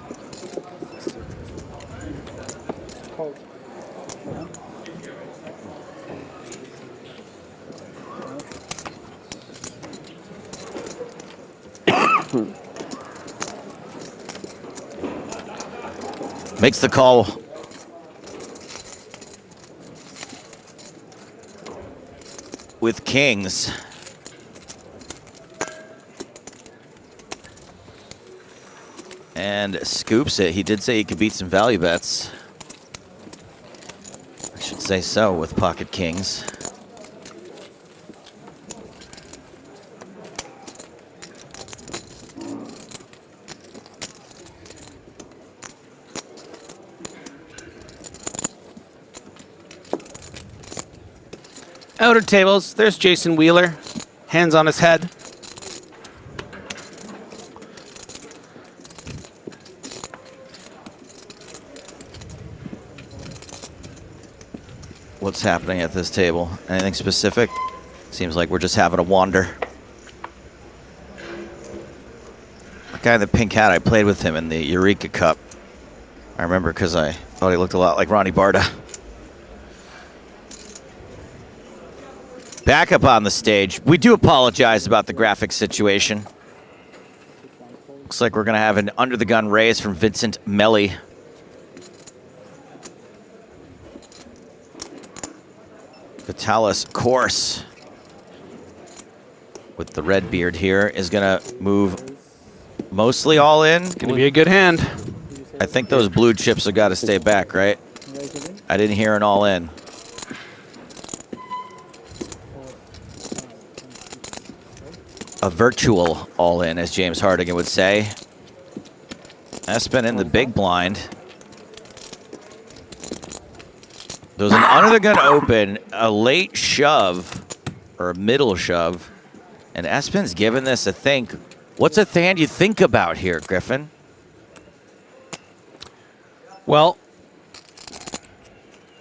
Makes the call. With kings. And scoops it. He did say he could beat some value bets. I should say so with pocket kings. Outer tables, there's Jason Wheeler, hands on his head. What's happening at this table? Anything specific? Seems like we're just having a wander. guy in the pink hat, I played with him in the Eureka Cup. I remember because I thought he looked a lot like Ronnie Barda. Back up on the stage. We do apologize about the graphics situation. Looks like we're going to have an under-the-gun raise from Vincent Melli. Vitalis Course, with the red beard here, is going to move mostly all in. Going to be a good hand. I think those blue chips have got to stay back, right? I didn't hear an all in. A virtual all in, as James Hartigan would say. Espen in the big blind. There was an under the gun open, a late shove, or a middle shove, and Espen's given this a think. What's a hand you think about here, Griffin? Well,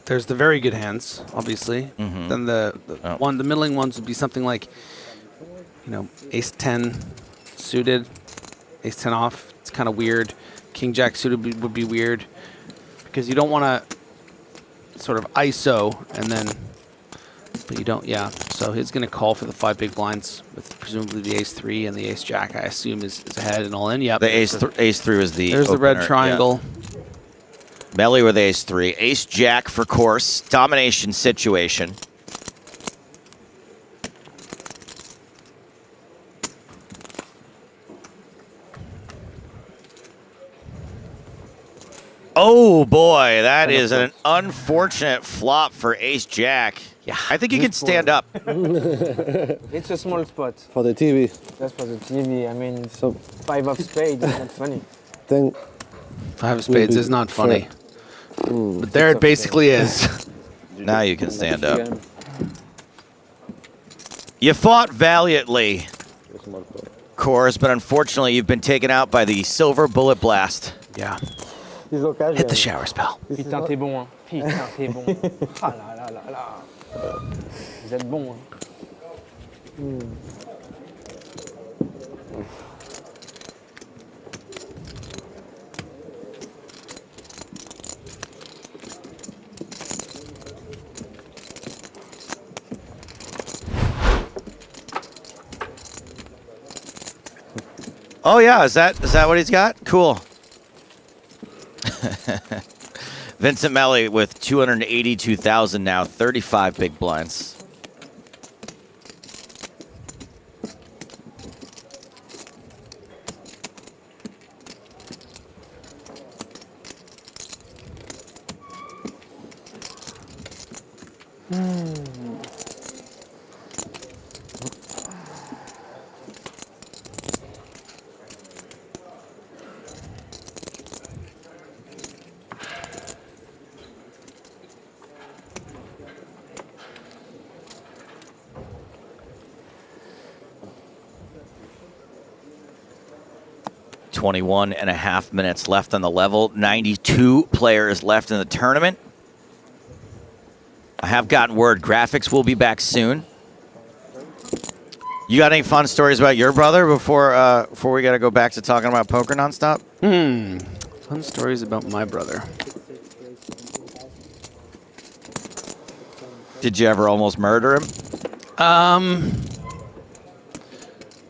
there's the very good hands, obviously. Then the middling ones would be something like, you know, ace 10 suited, ace 10 off. It's kind of weird. King jack suited would be weird because you don't want to sort of ISO and then, but you don't, yeah. So he's going to call for the 5 big blinds with presumably the ace 3 and the ace jack, I assume, is ahead and all in. Yep. The ace 3 was the There's opener, the red triangle. Yeah. Melli with ace 3. Ace jack for Course. Domination situation. Oh boy, that is an unfortunate flop for ace jack. Yeah, I think you can stand up. It's a small spot. For the TV. That's for the TV. I mean, so 5 of spades is not funny. Then 5 of spades is not funny. But there it basically is. Now you can stand up. You fought valiantly, Course, but unfortunately you've been taken out by the silver bullet blast. Yeah. Hit the shower spell. Putain, t'es bon, hein. Putain, t'es bon. Ah là là là là. Vous êtes bon, hein. Oh yeah, is that what he's got? Cool. Vincent Melli with 282,000 now, 35 big blinds. Twenty-one and a half minutes left on the level. 92 players left in the tournament. I have gotten word graphics will be back soon. You got any fun stories about your brother before we got to go back to talking about poker nonstop? Fun stories about my brother. Did you ever almost murder him?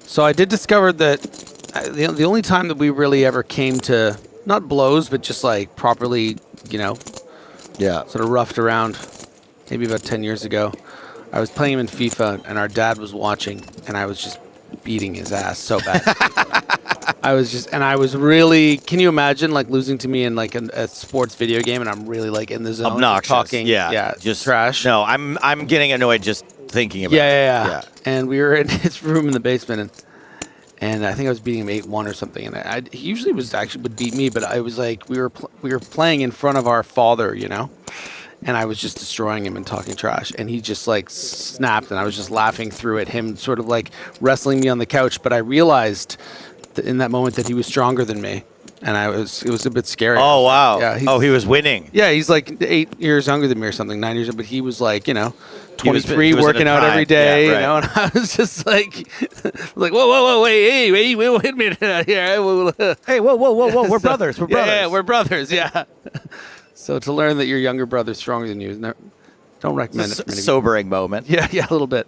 So I did discover that the only time that we really ever came to, not blows, but just like properly, you know, sort of roughed around, maybe about 10 years ago. I was playing him in FIFA, and our dad was watching, and I was just beating his ass so bad. I was really, can you imagine like losing to me in like a sports video game, and I'm really like in the zone, obnoxious, talking, just trash. No, I'm getting annoyed just thinking about it. And we were in his room in the basement, and I think I was beating him 8-1 or something. And he usually would beat me, but I was like, we were playing in front of our father, you know, and I was just destroying him and talking trash. And he just like snapped, and I was just laughing through it, him sort of like wrestling me on the couch. But I realized in that moment that he was stronger than me, and it was a bit scary. Oh wow! Yeah. He was winning. Yeah, he's like 8 years younger than me or something, 9 years. But he was like, you know, 23, he was in working his out prime. every day, Yeah, you know, and I was just like, whoa, wait, wait a minute here. Hey, whoa, we're brothers. We're brothers. Yeah, we're brothers, yeah. So to learn that your younger brother's stronger than you, don't recommend it. Sobering moment. Yeah, a little bit.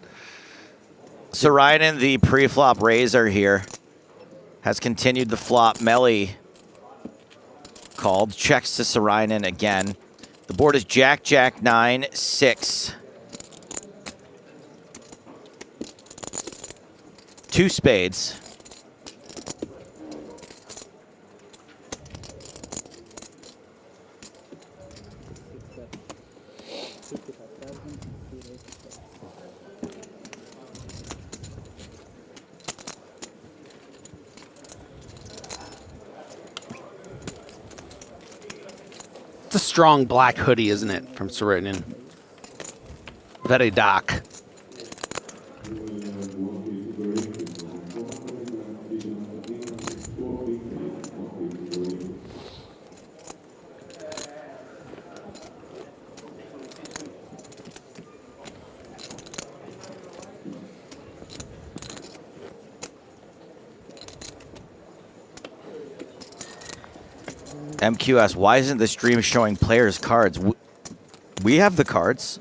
Saarinen, the pre-flop raiser here, has continued the flop. Melly called, checks to Saarinen again. The board is Jack, Jack, 9, 6. 2 spades. It's a strong black hoodie, isn't it, from Saarinen? Very dark. MQS, why isn't the stream showing players' cards? We have the cards.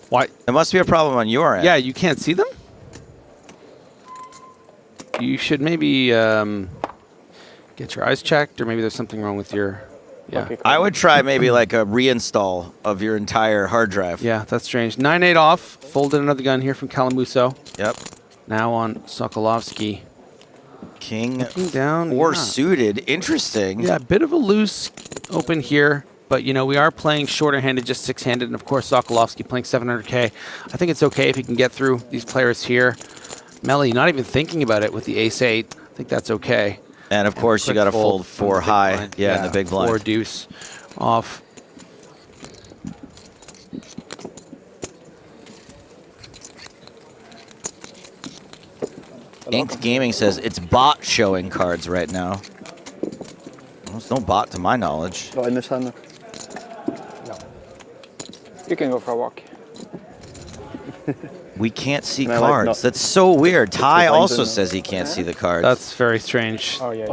Why? It must be a problem on your end. Yeah, you can't see them? You should maybe get your eyes checked, or maybe there's something wrong with your... Yeah. I would try maybe like a reinstall of your entire hard drive. Yeah, that's strange. 9-8 off. Folded another gun here from Calamuso. Yep. Now on Sokolovsky. King down or suited. Interesting. Yeah, a bit of a loose open here, but you know, we are playing shorter handed, just 6-handed, and of course Sokolovsky playing 700K. I think it's okay if he can get through these players here. Melly not even thinking about it with the ace-8. I think that's okay. And of course you got to fold 4 high. Yeah, in the big blind. 4 deuce off. Inked Gaming says it's bot showing cards right now. Well, there's no bot to my knowledge. Got in this hand? No. You can go for a walk. We can't see Can I, cards. not- That's so weird. Ty the blinds also in says he can't see the cards. That's very strange. Oh, yeah.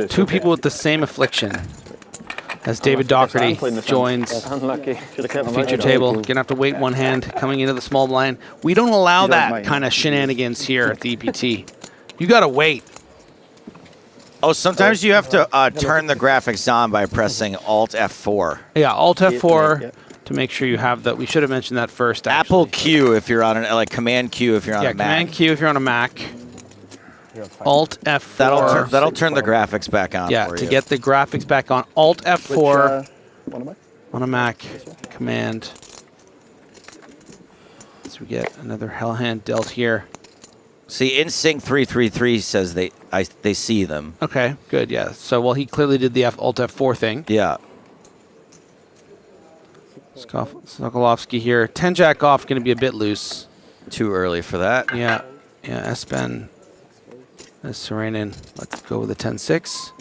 Two people with the same affliction. As David Doherty joins Unlucky. feature table. Gonna have to wait one hand coming into the small blind. We don't allow that kind of shenanigans here at the EPT. You gotta wait. Oh, sometimes you have to turn the graphics on by pressing Alt F4. Yeah, Alt F4 to make sure you have that. We should have mentioned that first. Apple Q if you're on an like Command Q if you're on a Mac. Command Q if you're on a Mac. Alt F4. That'll turn the graphics back on. Yeah, for to you. get the graphics back on. Alt F4 One of my? on a Mac. Command. So we get another hell hand dealt here. See, InSync 333 says they see them. Okay, good. Yeah. So well, he clearly did the Alt F4 thing. Yeah. Sokolovsky here. 10 jack off, going to be a bit loose. Too early for that. Yeah. Yeah. Espen. Saarinen. Let's go with a 10-6.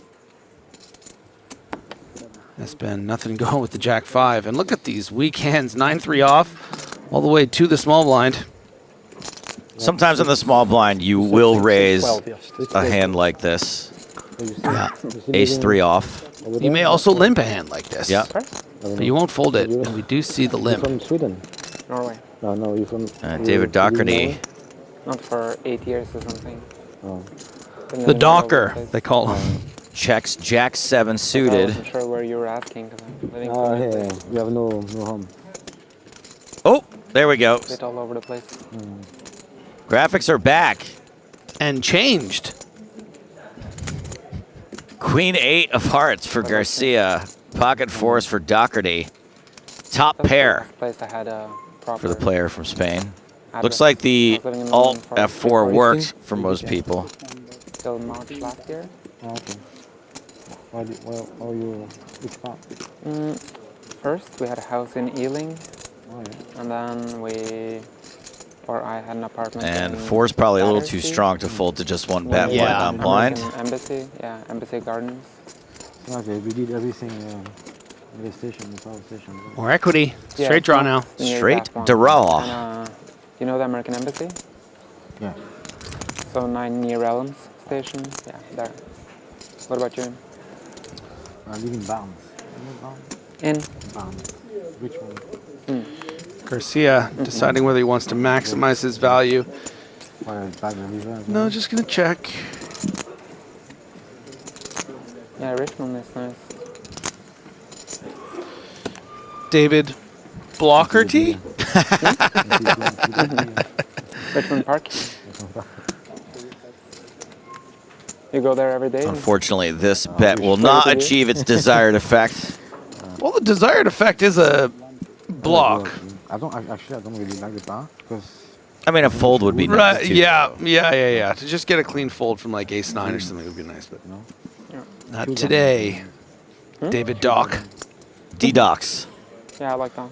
Espen, nothing going with the jack 5. And look at these weak hands. 9-3 off, all the way to the small blind. Sometimes in the small blind, you will raise a hand like this. Yeah. Ace 3 off. You may also limp a hand like this. Yeah. But you won't fold it, and we do see the limp. From Sweden? Norway. No, you're from... David Doherty. Not for 8 years or something. Oh. The Docker, they call him. Checks Jack 7 suited. I wasn't sure where you were asking. Yeah, you have no home. Oh, there we go. Bit all over the place. Graphics are back. And changed. Queen 8 of hearts for Garcia. Pocket 4s for Doherty. Top pair Place I had a for the player from Spain. Looks like the Alt F4 worked for most people. Till March last year. Okay. Why you... Which part? First, we had a house in Ealing. Oh, yeah. And then I had an apartment And in 4's probably a little too Battersea. strong to fold to just one bet Yeah. blind on blind. Embassy, Embassy Gardens. Okay, we did everything More equity. Straight draw now. Straight draw. And, you know the American Embassy? Yeah. So 9 near Elms Station. Yeah, there. What about you? I live in Barnes. In? Barnes. Which one? Garcia deciding whether he wants to maximize his value. No, just gonna check. Yeah, Richmond is nice. David Blockerty? Richmond Park. You go there every day? Unfortunately, this bet will not achieve its desired effect. Well, the desired effect is a block. I don't really like the bar because. I mean, a fold would be right. nice too. Yeah. To just get a clean fold from like ace 9 or something would be nice, but no. Not today. David Doc. D-Docs. Yeah, I like that.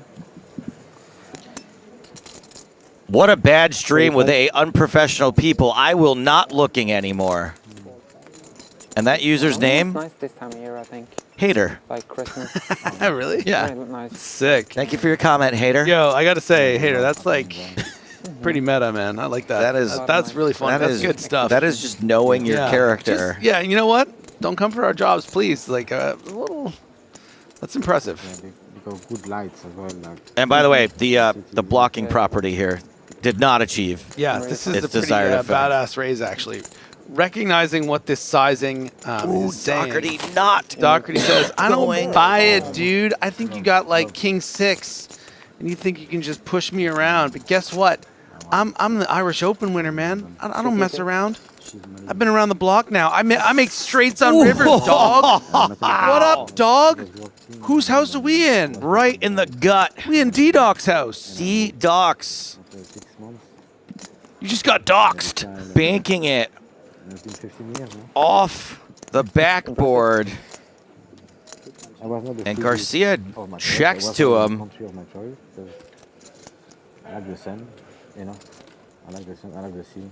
What a bad stream with unprofessional people. I will not looking anymore. And that user's name? It's nice this time of year, I think. Hater. Like Christmas. Really? Yeah. Nice. Sick. Thank you for your comment, Hater. Yo, I gotta say, Hater, that's like pretty meta, man. I like that. That's really fun. That's good stuff. That is just knowing your character. Yeah, you know what? Don't come for our jobs, please. Like a little. That's impressive. Yeah, because good lights as well. Like. And by the way, the blocking property here did not achieve. Yeah, this is its the pretty desired effect. badass raise actually. Recognizing what this sizing is saying. Doherty not. Doherty says, I don't buy it, dude. I think you got like king 6, and you think you can just push me around. But guess what? I'm the Irish Open winner, man. I don't mess around. I've been around the block now. I make straights on rivers, dog. What up, dog? Whose house are we in? Right in the gut. We in D-Doc's house. D-Docs. You just got doxed. Banking it. Off the backboard. And Garcia checks to him. I like the sun, you know. I like the sun, I like the sea.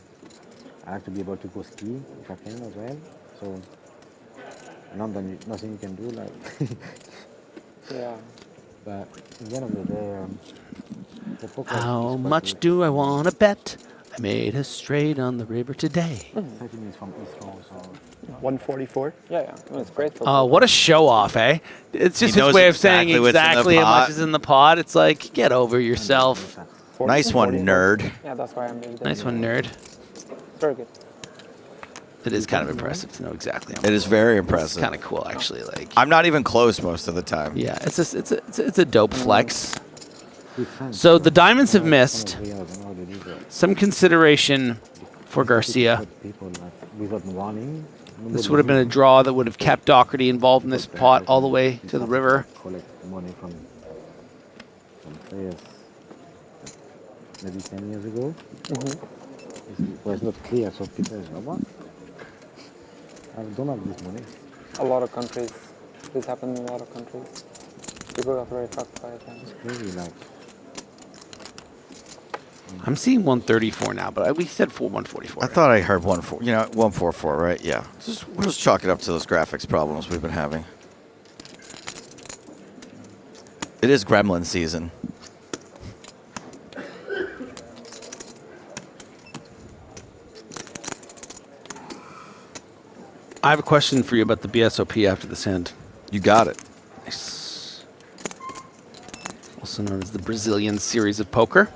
I like to be able to go ski if I can as well. So, nothing you can do, like. Yeah. But at the end of the day, the poker How much do I want to bet? I made a straight on the river today. 30 minutes from Eastern, so 144. Yeah. It's great for. What a show off, eh? It's just He his knows way of saying exactly what's in the exactly how pot. much is in the pot. It's like, get over yourself. Nice one, nerd. Yeah, that's why I'm really Nice one, nerd. Very good. It is kind of impressive to know exactly how much. It is very It's impressive. kind of cool, actually. Like, I'm not even close most of the time. yeah, it's a dope flex. So the diamonds have missed. Some consideration for Garcia. without warning. This would have been a draw that would have kept Doherty involved in this pot all the way to the river. Collect money from players maybe 10 years ago. It was not clear, so people said, what? I don't have this money. A lot of countries. This happened in a lot of countries. People got very fucked by it. It's crazy, like. I'm seeing 134 now, but we said 144. I thought I heard 144, right? Yeah. We'll just chalk it up to those graphics problems we've been having. It is gremlin season. I have a question for you about the BSOP after this hand. You got it. Nice. Also known as the Brazilian series of poker.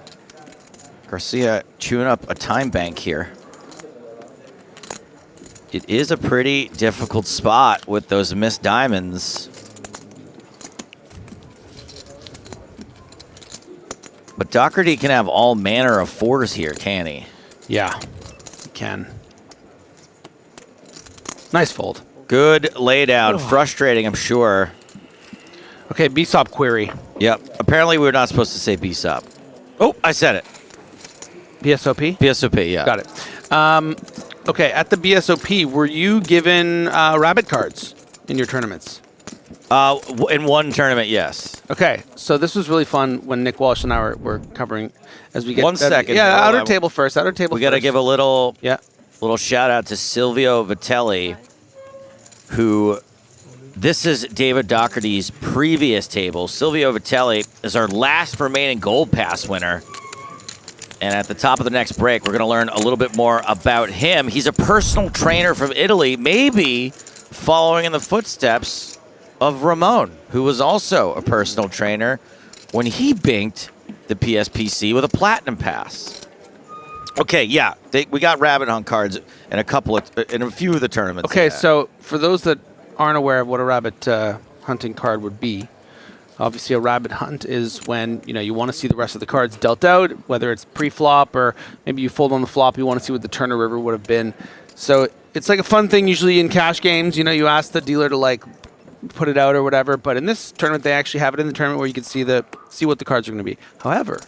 Garcia chewing up a time bank here. It is a pretty difficult spot with those missed diamonds. But Doherty can have all manner of fours here, can he? Yeah, he can. Nice fold. Good laydown. Frustrating, I'm sure. Okay, BSOP query. Yep. Apparently we're not supposed to say BSOP. Oh, I said it. BSOP? BSOP, yeah. Got it. Okay, at the BSOP, were you given rabbit cards in your tournaments? In one tournament, yes. Okay, so this was really fun when Nick Walsh and I were covering as we get 1 second. Yeah, outer table first. Outer table. We got to give a little little shout out to Silvio Vitelli, who This is David Doherty's previous table. Silvio Vitelli is our last remaining Gold Pass winner. And at the top of the next break, we're going to learn a little bit more about him. He's a personal trainer from Italy, maybe following in the footsteps of Ramon, who was also a personal trainer when he binked the PSPC with a Platinum Pass. Okay, yeah, we got rabbit hunt cards in a few of the tournaments. Okay, so for those that aren't aware of what a rabbit hunting card would be, obviously a rabbit hunt is when you want to see the rest of the cards dealt out, whether it's pre-flop or maybe you fold on the flop, you want to see what the turn or river would have been. So it's like a fun thing usually in cash games. You ask the dealer to like put it out or whatever, but in this tournament they actually have it in the tournament where you can see what the cards are going to be. However,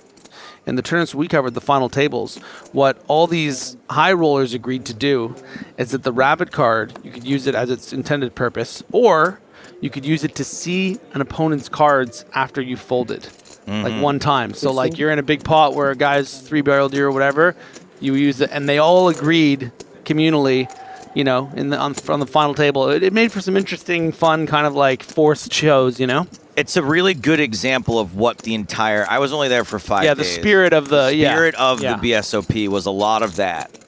in the tournaments we covered, the final tables, what all these high rollers agreed to do is that the rabbit card, you could use it as its intended purpose, or you could use it to see an opponent's cards after you folded, like one time. So like you're in a big pot where a guy's 3-barreled you or whatever, you use it, and they all agreed communally, on the final table. It made for some interesting, fun, kind of like forced shows, It's a really good example of what the entire... I was only there for 5 days. Yeah, the spirit of the the BSOP was a lot of that.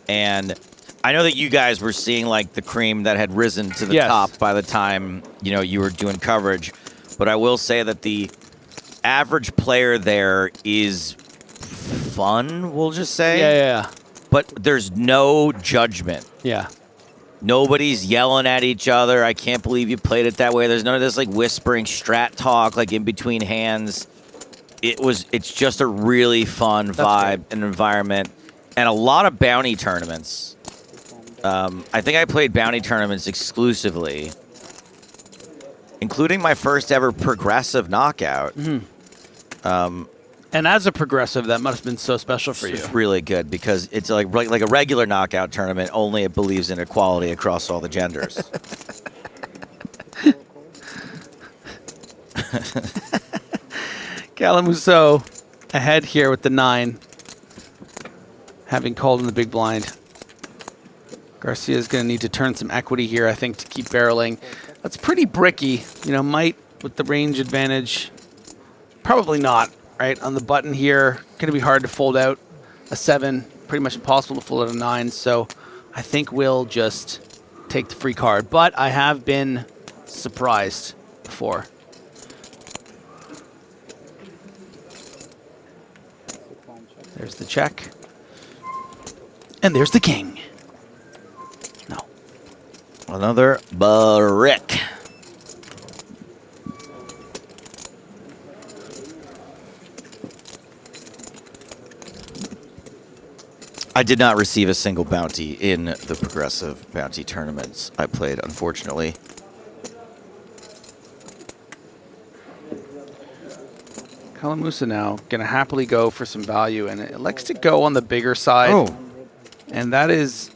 And I know that you guys were seeing like the cream that had risen to the top by the time, you were doing coverage. But I will say that the average player there is fun, we'll just say. Yeah. But there's no judgment. Yeah. Nobody's yelling at each other. I can't believe you played it that way. There's none of this like whispering strat talk like in between hands. It's just a really fun vibe and environment, and a lot of bounty tournaments. I think I played bounty tournaments exclusively, including my first ever progressive knockout. And as a progressive, that must have been so special for you. It's really good because it's like a regular knockout tournament, only it believes in equality across all the genders. Calamuso ahead here with the 9, having called in the big blind. Garcia's going to need to turn some equity here, I think, to keep barreling. That's pretty bricky. Might with the range advantage. Probably not. Right, on the button here, going to be hard to fold out a 7, pretty much impossible to fold out a 9, so I think we'll just take the free card. But I have been surprised before. There's the check. And there's the king. No. Another brick. I did not receive a single bounty in the progressive bounty tournaments I played, unfortunately. Calamusa now going to happily go for some value, and it likes to go on the bigger side. Oh. And that is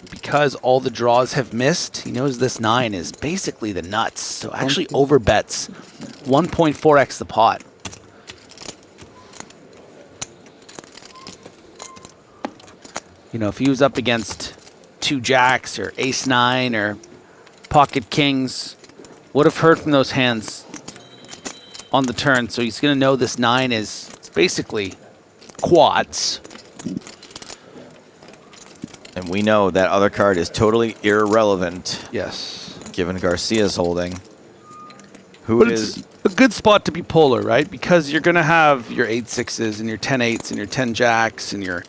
because all the draws have missed. He knows this 9 is basically the nuts, so actually overbets 1.4x the pot. If he was up against 2 jacks or ace-9 or pocket kings, would have heard from those hands on the turn. So he's going to know this 9 is basically quads. And we know that other card is totally irrelevant. Yes. Given Garcia's holding. It's a good spot to be polar, right? Because you're going to have your 8-6s and your 10-8s and your 10 jacks and your...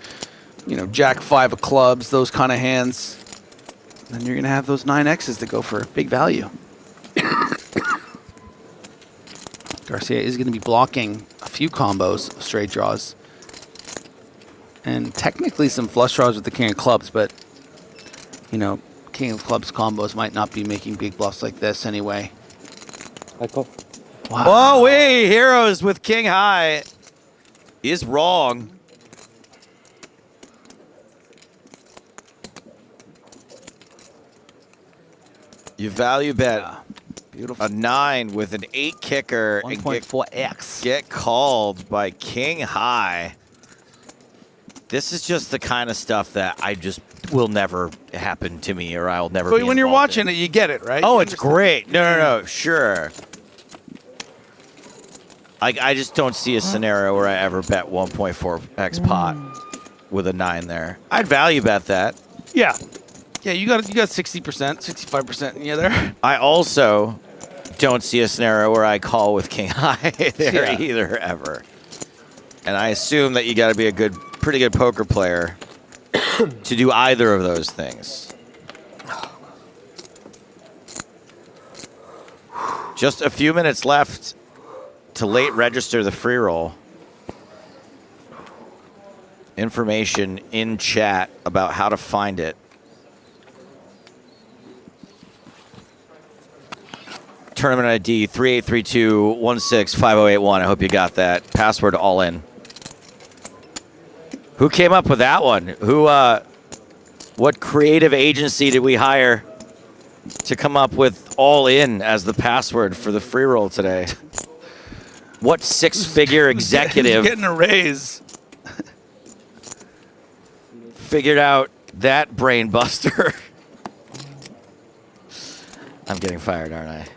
Jack 5 of clubs, those kind of hands. Then you're going to have those 9Xs that go for big value. Garcia is going to be blocking a few combos of straight draws. And technically some flush draws with the king of clubs, but, king of clubs combos might not be making big bluffs like this anyway. Wow. Whoa, wait, heroes with king high is wrong. You value bet beautiful. A 9 with an 8 kicker 1.4x. Get called by king high. This is just the kind of stuff that I just will never happen to me, or I'll never. But when you're watching it, you get it, right? Oh, it's great. No, sure. I just don't see a scenario where I ever bet 1.4x pot with a 9 there. I'd value bet that. Yeah. Yeah, you got 60%, 65% in you there. I also don't see a scenario where I call with king high there either, ever. And I assume that you got to be a pretty good poker player to do either of those things. Just a few minutes left to late register the free roll. Information in chat about how to find it. Tournament ID 3832165081. I hope you got that. Password all in. Who came up with that one? What creative agency did we hire to come up with all in as the password for the free roll today? What six-figure executive getting a raise figured out that brain buster? I'm getting fired, aren't I?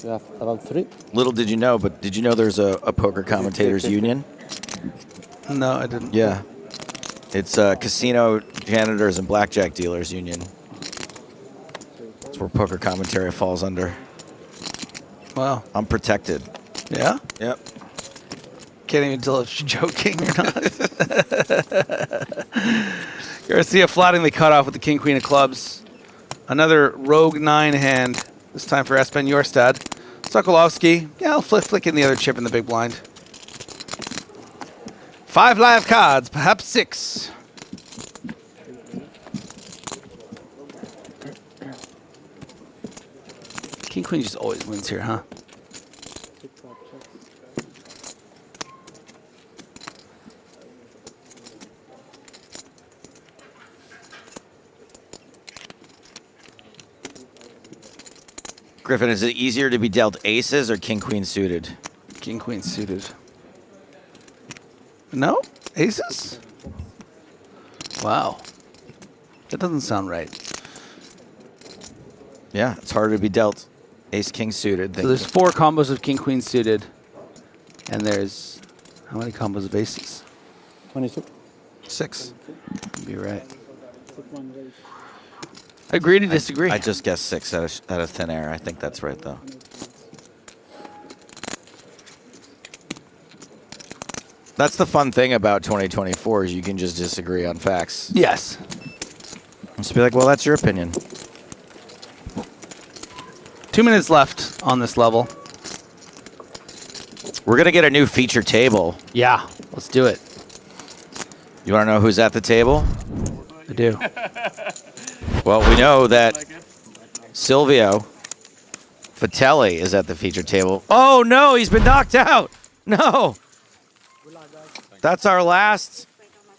Yeah, about 3. Little did you know, but did you know there's a poker commentators union? No, I didn't. Yeah. It's a casino janitors and blackjack dealers union. That's where poker commentary falls under. Wow. I'm protected. Yeah? Yep. Can't even tell if she's joking or not. Garcia flattingly cut off with the king, queen of clubs. Another rogue 9 hand. This time for Espen Jorstad. Sokolovsky. Yeah, I'll flick in the other chip in the big blind. 5 live cards, perhaps 6. King queen just always wins here, huh? Griffin, is it easier to be dealt aces or king queen suited? King queen suited. No? Aces? Wow. That doesn't sound right. Yeah, it's harder to be dealt ace king suited. So there's 4 combos of king queen suited, and there's how many combos of aces? 22. 6. You'd be right. Agree to disagree. I just guessed 6 out of thin air. I think that's right, though. That's the fun thing about 2024 is you can just disagree on facts. Yes. Just be like, well, that's your opinion. 2 minutes left on this level. We're going to get a new feature table. Yeah, let's do it. You want to know who's at the table? I do. Well, we know that Silvio Fatelli is at the feature table. Oh, no, he's been knocked out. No. That's our last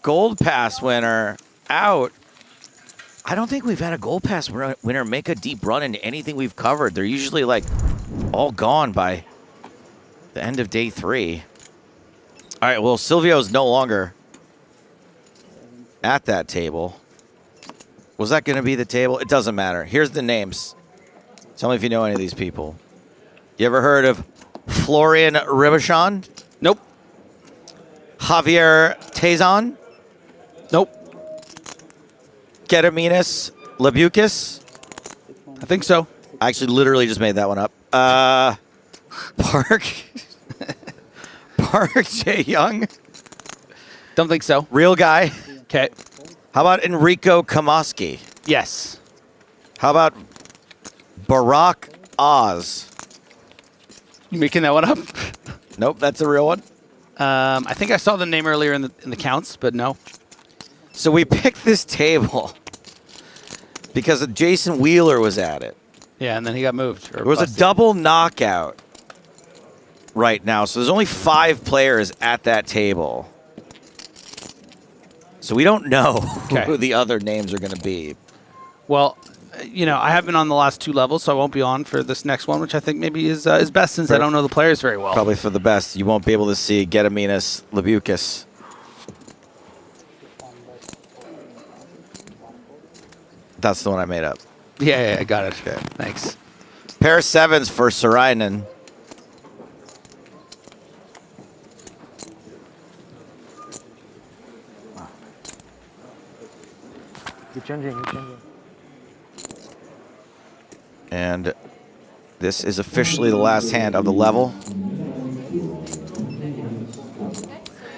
Gold Pass winner out. I don't think we've had a Gold Pass winner make a deep run into anything we've covered. They're usually like all gone by the end of day 3. All right, well, Silvio's no longer at that table. Was that going to be the table? It doesn't matter. Here's the names. Tell me if you know any of these people. You ever heard of Florian Ribichon? Nope. Javier Tezon? Nope. Gediminas Labukis? I think so. I actually literally just made that one up. Park J. Young? Don't think so. Real guy? Okay. How about Enrico Kamoski? Yes. How about Barack Oz? You making that one up? Nope, that's a real one. I think I saw the name earlier in the counts, but no. So we picked this table because Jason Wheeler was at it. Yeah, and then he got moved. It was a double knockout right now, so there's only 5 players at that table. So we don't know who the other names are going to be. Well, I have been on the last 2 levels, so I won't be on for this next one, which I think maybe is best since I don't know the players very well. Probably for the best. You won't be able to see Gediminas Labucas. That's the one I made up. Yeah, I got it. Okay. Thanks. Pair of 7s for Sarainen. You're changing. And this is officially the last hand of the level.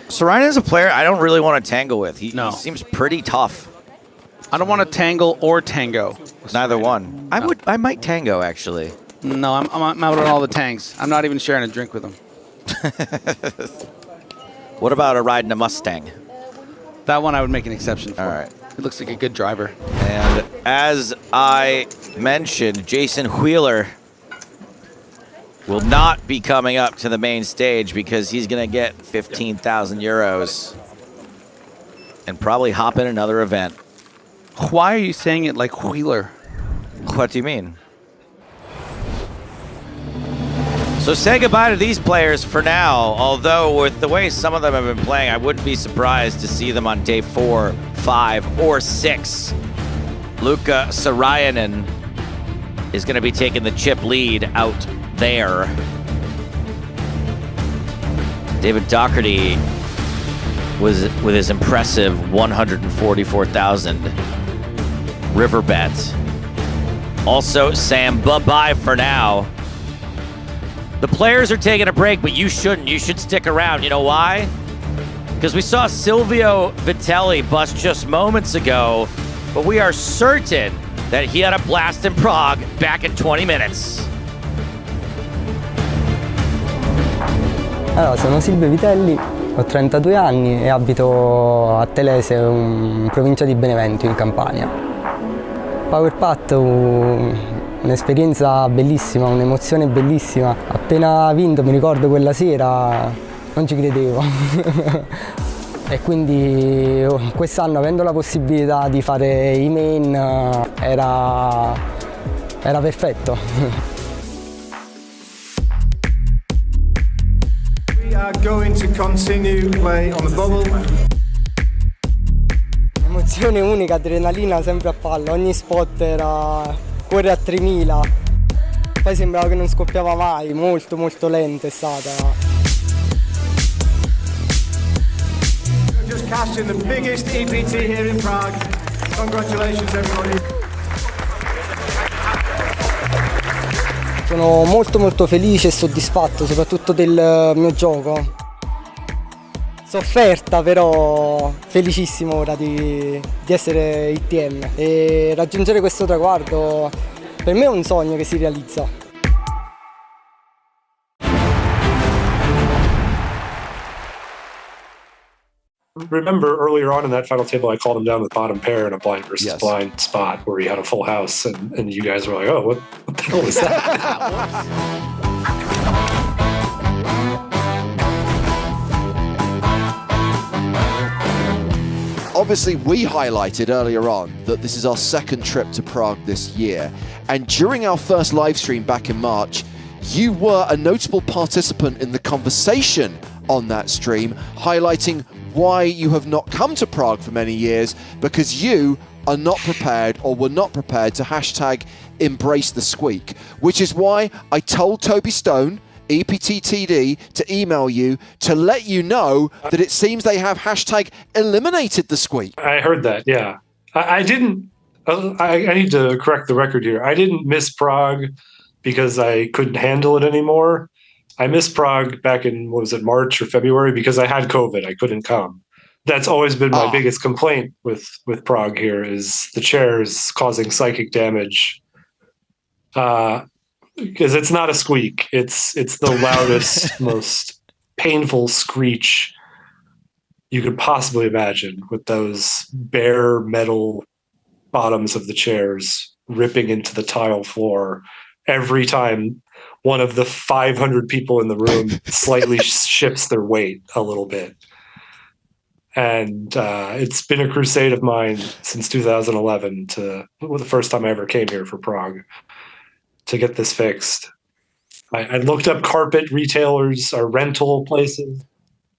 Sarainen is a player I don't really want to tangle with. He seems pretty tough. I don't want to tangle or tango. Neither one. I might tango, actually. No, I'm out on all the tangs. I'm not even sharing a drink with him. What about a ride in a Mustang? That one I would make an exception for. All right. He looks like a good driver. And as I mentioned, Jason Wheeler will not be coming up to the main stage because he's going to get 15,000 euros and probably hop in another event. Why are you saying it like Wheeler? What do you mean? So say goodbye to these players for now, although with the way some of them have been playing, I wouldn't be surprised to see them on day 4, 5, or 6. Luca Sarainen is going to be taking the chip lead out there. David Doherty was with his impressive 144,000 river bet. Also, Sam, bye-bye for now. The players are taking a break, but you shouldn't. You should stick around. You know why? Because we saw Silvio Vitelli bust just moments ago, but we are certain that he had a blast in Prague back in 20 minutes. Allora, sono Silvio Vitelli, ho 32 anni e abito a Telese, in provincia di Benevento, in Campania. Power Pat, un'esperienza bellissima, un'emozione bellissima. Appena vinto, mi ricordo quella sera, non ci credevo. E quindi quest'anno, avendo la possibilità di fare i main, era perfetto. We are going to continue play on the bubble. Emozione unica, adrenalina sempre a palla, ogni spot era cuore a 3000. Poi sembrava che non scoppiava mai, molto lento è stata. Just cashed in the biggest EPT here in Prague. Congratulations everybody. Sono molto felice e soddisfatto soprattutto del mio gioco. Sofferta, però felicissimo ora di essere ITM e raggiungere questo traguardo per me è un sogno che si realizza. Remember earlier on in that final table, I called him down with bottom pair in a blind versus blind spot where he had a full house, and you guys were like, "Oh, what the hell was that?" Obviously, we highlighted earlier on that this is our second trip to Prague this year, and during our first live stream back in March, you were a notable participant in the conversation on that stream, highlighting why you have not come to Prague for many years, because you are not prepared or were not prepared to hashtag embrace the squeak, which is why I told Toby Stone, EPTTD, to email you to let you know that it seems they have hashtag eliminated the squeak. I heard that, yeah. I didn't, I need to correct the record here. I didn't miss Prague because I couldn't handle it anymore. I missed Prague back in, what was it, March or February, because I had COVID. I couldn't come. That's always been my biggest complaint with Prague here, is the chairs causing psychic damage. Because it's not a squeak. It's the loudest, most painful screech you could possibly imagine, with those bare metal bottoms of the chairs ripping into the tile floor every time one of the 500 people in the room slightly shifts their weight a little bit. And it's been a crusade of mine since 2011 the first time I ever came here for Prague to get this fixed. I looked up carpet retailers or rental places.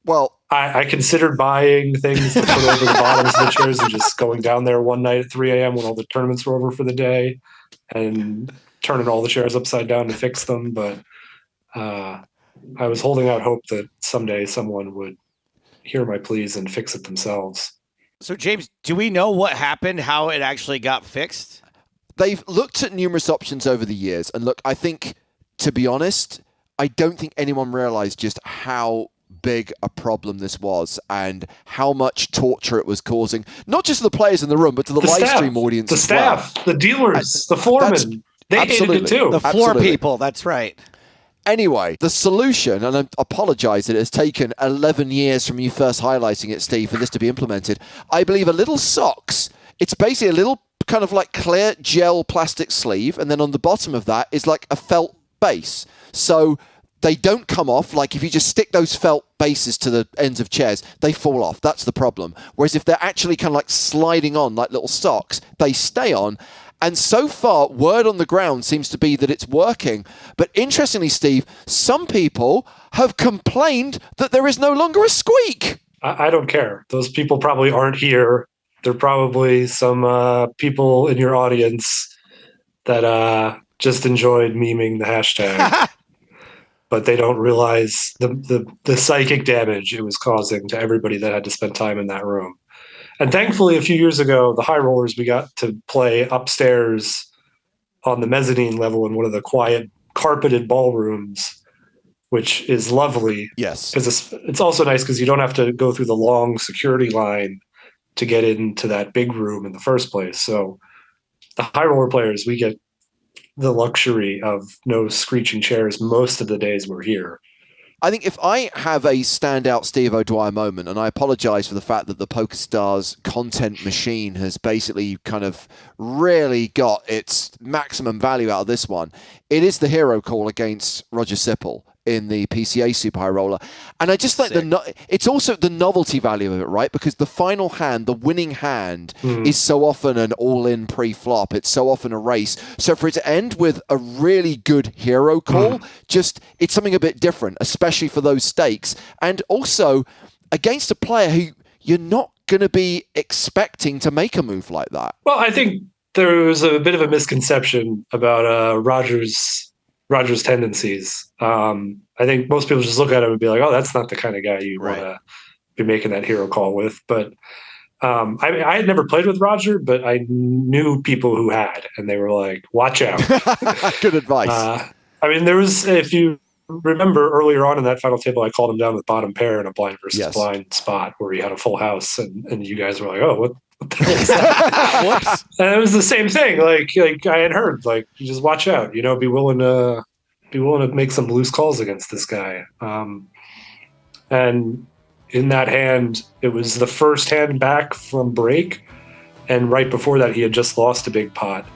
Well, I considered buying things to put over the bottoms of the chairs and just going down there one night at 3 a.m. when all the tournaments were over for the day and turning all the chairs upside down to fix them. But I was holding out hope that someday someone would hear my pleas and fix it themselves. So, James, do we know what happened, how it actually got fixed? They've looked at numerous options over the years. And look, I think, to be honest, I don't think anyone realized just how big a problem this was and how much torture it was causing, not just to the players in the room, but to the live stream audience. The staff, the dealers, the foremen, they hated it too. The floor people, that's right. Anyway, the solution, and I apologize that it has taken 11 years from you first highlighting it, Steve, for this to be implemented. I believe a little socks, it's basically a little kind of like clear gel plastic sleeve, and then on the bottom of that is like a felt base. So they don't come off. Like if you just stick those felt bases to the ends of chairs, they fall off. That's the problem. Whereas if they're actually kind of like sliding on like little socks, they stay on. And so far, word on the ground seems to be that it's working. But interestingly, Steve, some people have complained that there is no longer a squeak. I don't care. Those people probably aren't here. They're probably some people in your audience that just enjoyed memeing the hashtag. But they don't realize the psychic damage it was causing to everybody that had to spend time in that room. And thankfully, a few years ago, the high rollers, we got to play upstairs on the mezzanine level in one of the quiet carpeted ballrooms, which is lovely. Yes. Because it's also nice because you don't have to go through the long security line to get into that big room in the first place. So the high roller players, we get the luxury of no screeching chairs most of the days we're here. I think if I have a standout Steve O'Dwyer moment, and I apologize for the fact that the PokerStars content machine has basically kind of really got its maximum value out of this one, it is the hero call against Roger Sipple in the PCA Super High Roller. And I just like it's also the novelty value of it, right? Because the final hand, the winning hand, is so often an all-in pre-flop. It's so often a race. So for it to end with a really good hero call, it's something a bit different, especially for those stakes. And also against a player who you're not going to be expecting to make a move like that. Well, I think there was a bit of a misconception about Roger's tendencies. I think most people just look at him and be like, oh, that's not the kind of guy you want to be making that hero call with. But I had never played with Roger, but I knew people who had, and they were like, watch out. Good advice. I mean, there was, if you remember earlier on in that final table, I called him down with bottom pair in a blind versus blind spot where he had a full house, and you guys were like, oh, what the hell is that? Whoops. And it was the same thing. Like I had heard, like, you just watch out, be willing to make some loose calls against this guy. And in that hand, it was the first hand back from break. And right before that, he had just lost a big pot.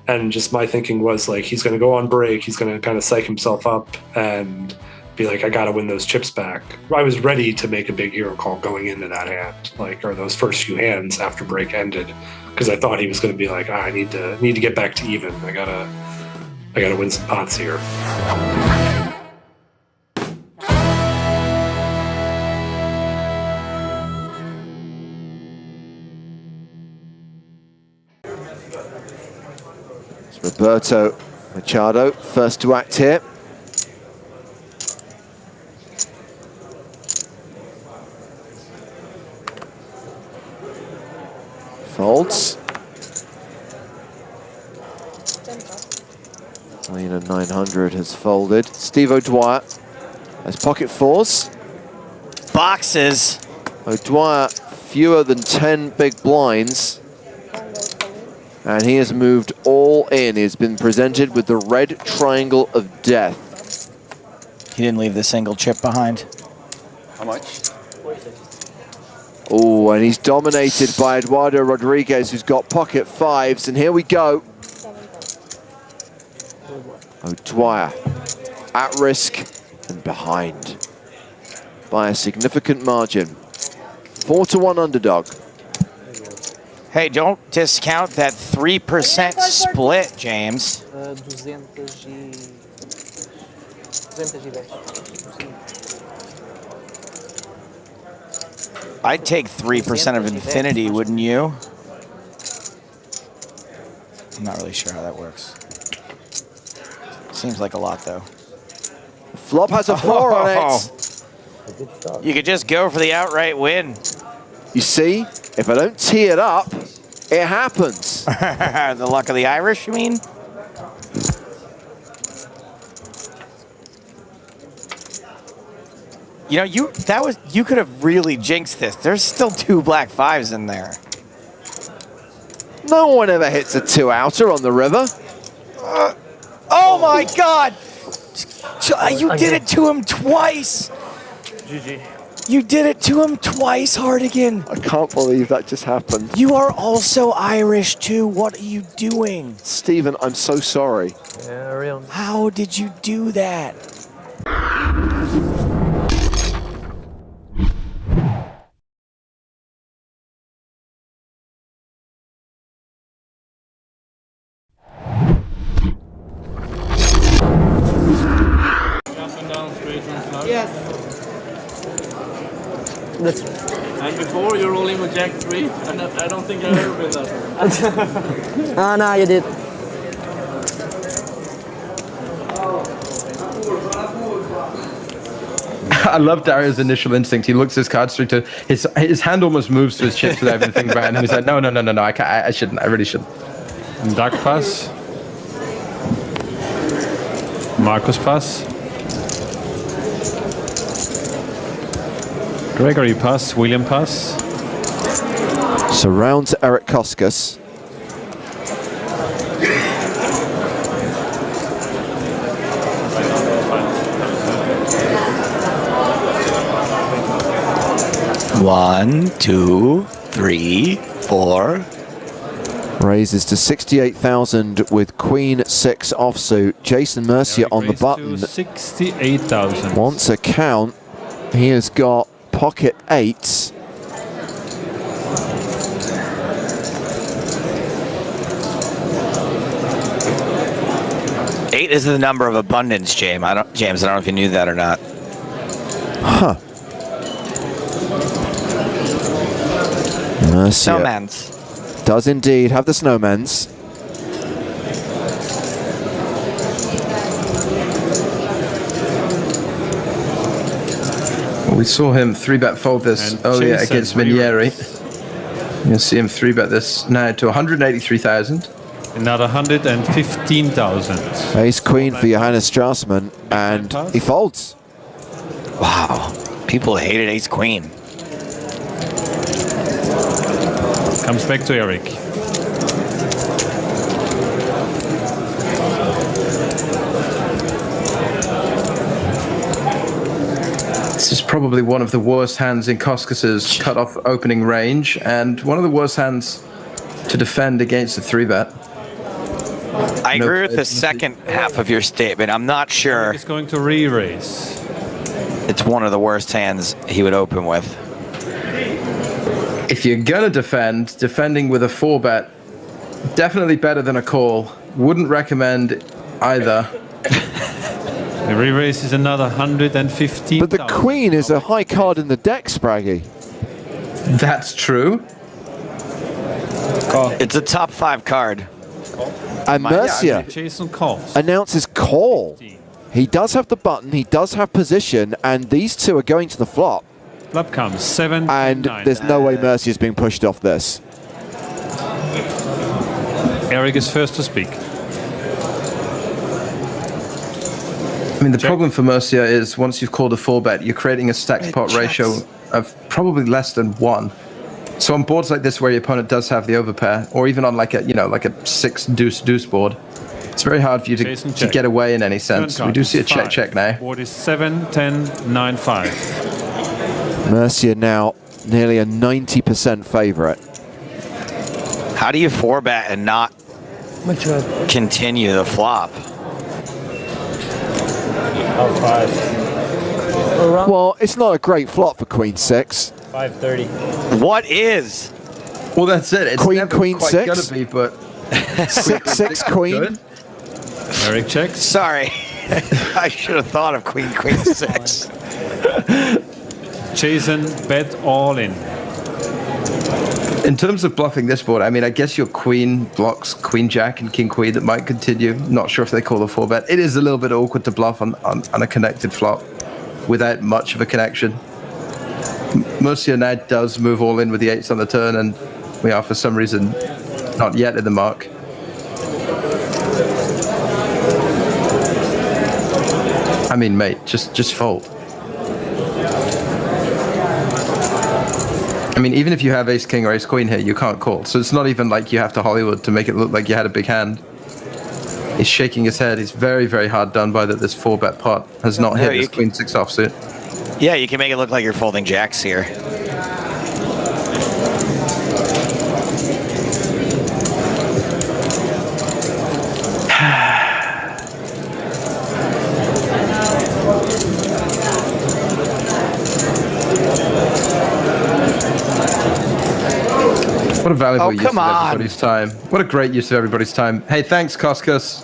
And just my thinking was like, he's going to go on break. He's going to kind of psych himself up and be like, I got to win those chips back. I was ready to make a big hero call going into that hand, or those first few hands after break ended, because I thought he was going to be like, I need to get back to even. I gotta win some pots here. It's Roberto Machado, first to act here. Folds. Lena 900 has folded. Steve O'Dwyer has pocket fours. Boxes. O'Dwyer fewer than 10 big blinds. And he has moved all in. He has been presented with the red triangle of death. He didn't leave the single chip behind. How much? Oh, and he's dominated by Eduardo Rodriguez, who's got pocket fives. And here we go. O'Dwyer at risk and behind by a significant margin. 4-1 underdog. Hey, don't discount that 3% split, James. 210. I'd take 3% of infinity, wouldn't you? I'm not really sure how that works. Seems like a lot, though. Flop has a 4 on it. You could just go for the outright win. You see, if I don't tee it up, it happens. The luck of the Irish, you mean? You know, you could have really jinxed this. There's still 2 black 5s in there. No one ever hits a 2-outer on the river. Oh my God! You did it to him twice. GG. You did it to him twice, Hartigan. I can't believe that just happened. You are also Irish too. What are you doing? Stephen, I'm so sorry. Yeah, real. How did you do that? Yes. That's And before you're rolling with Jack 3, and I don't think I've ever been that. Ah, no, you did. I love Dario's initial instinct. He looks his cards through to his hand almost moves to his chips without even thinking about it. And he's like, no, I shouldn't. I really shouldn't. Dark pass. Marcus pass. Gregory pass. William pass. So round to Eric Koskas. One, 2, 3, 4. Raises to 68,000 with Queen 6 offsuit. Jason Mercier on the button. 68,000. Wants a count. He has got pocket 8s. Eight is the number of abundance, James. I don't know if you knew that or not. Huh. Mercier Snowmans. does indeed have the snowmans. We saw him 3-bet fold this earlier against Minieri. You'll see him 3-bet this now to 183,000. Another 115,000. Ace Queen for Johannes Strassman, and he folds. Wow. People hated Ace Queen. Comes back to Eric. This is probably one of the worst hands in Koskas's cut-off opening range, and one of the worst hands to defend against a 3-bet. I agree with the second half of your statement. I'm not sure. He's going to re-raise. It's one of the worst hands he would open with. If you're gonna defend, defending with a 4-bet, definitely better than a call. Wouldn't recommend either. The re-raise is another 115,000. But the Queen is a high card in the deck, Spraggy. That's true. It's a top 5 card. And Mercier announces call. He does have the button, he does have position, and these two are going to the flop. Flop comes 7, and 9. There's no way Mercier's being pushed off this. Eric is first to speak. I mean, the problem for Mercier is once you've called a 4-bet, you're creating a stacked pot ratio of probably less than 1. So on boards like this where your opponent does have the overpair, or even on like a, like a 6 deuce board, it's very hard for you to get away in any sense. We do see a check now. Board is 7, 10, 9, 5. Mercier now nearly a 90% favorite. How do you 4-bet and not continue the flop? Well, it's not a great flop for Queen 6. 530. What is? Well, that's it. It's Queen, never queen, quite 6. gonna be, but 6, queen. Good. Eric checks. Sorry. I should have thought of queen, 6. Jason bet all in. In terms of bluffing this board, I mean, I guess your queen blocks queen jack and king queen that might continue. Not sure if they call the 4-bet. It is a little bit awkward to bluff on a connected flop without much of a connection. Murcia now does move all in with the 8s on the turn, and we are for some reason not yet in the mark. I mean, mate, just fold. I mean, even if you have ace king or ace queen here, you can't call. So it's not even like you have to Hollywood to make it look like you had a big hand. He's shaking his head. He's very, very hard done by that this 4-bet pot has not hit his queen 6 offsuit. Yeah, you can make it look like you're folding jacks here. What a valuable use of come on. everybody's time. What a great use of everybody's time. Hey, thanks, Koskas.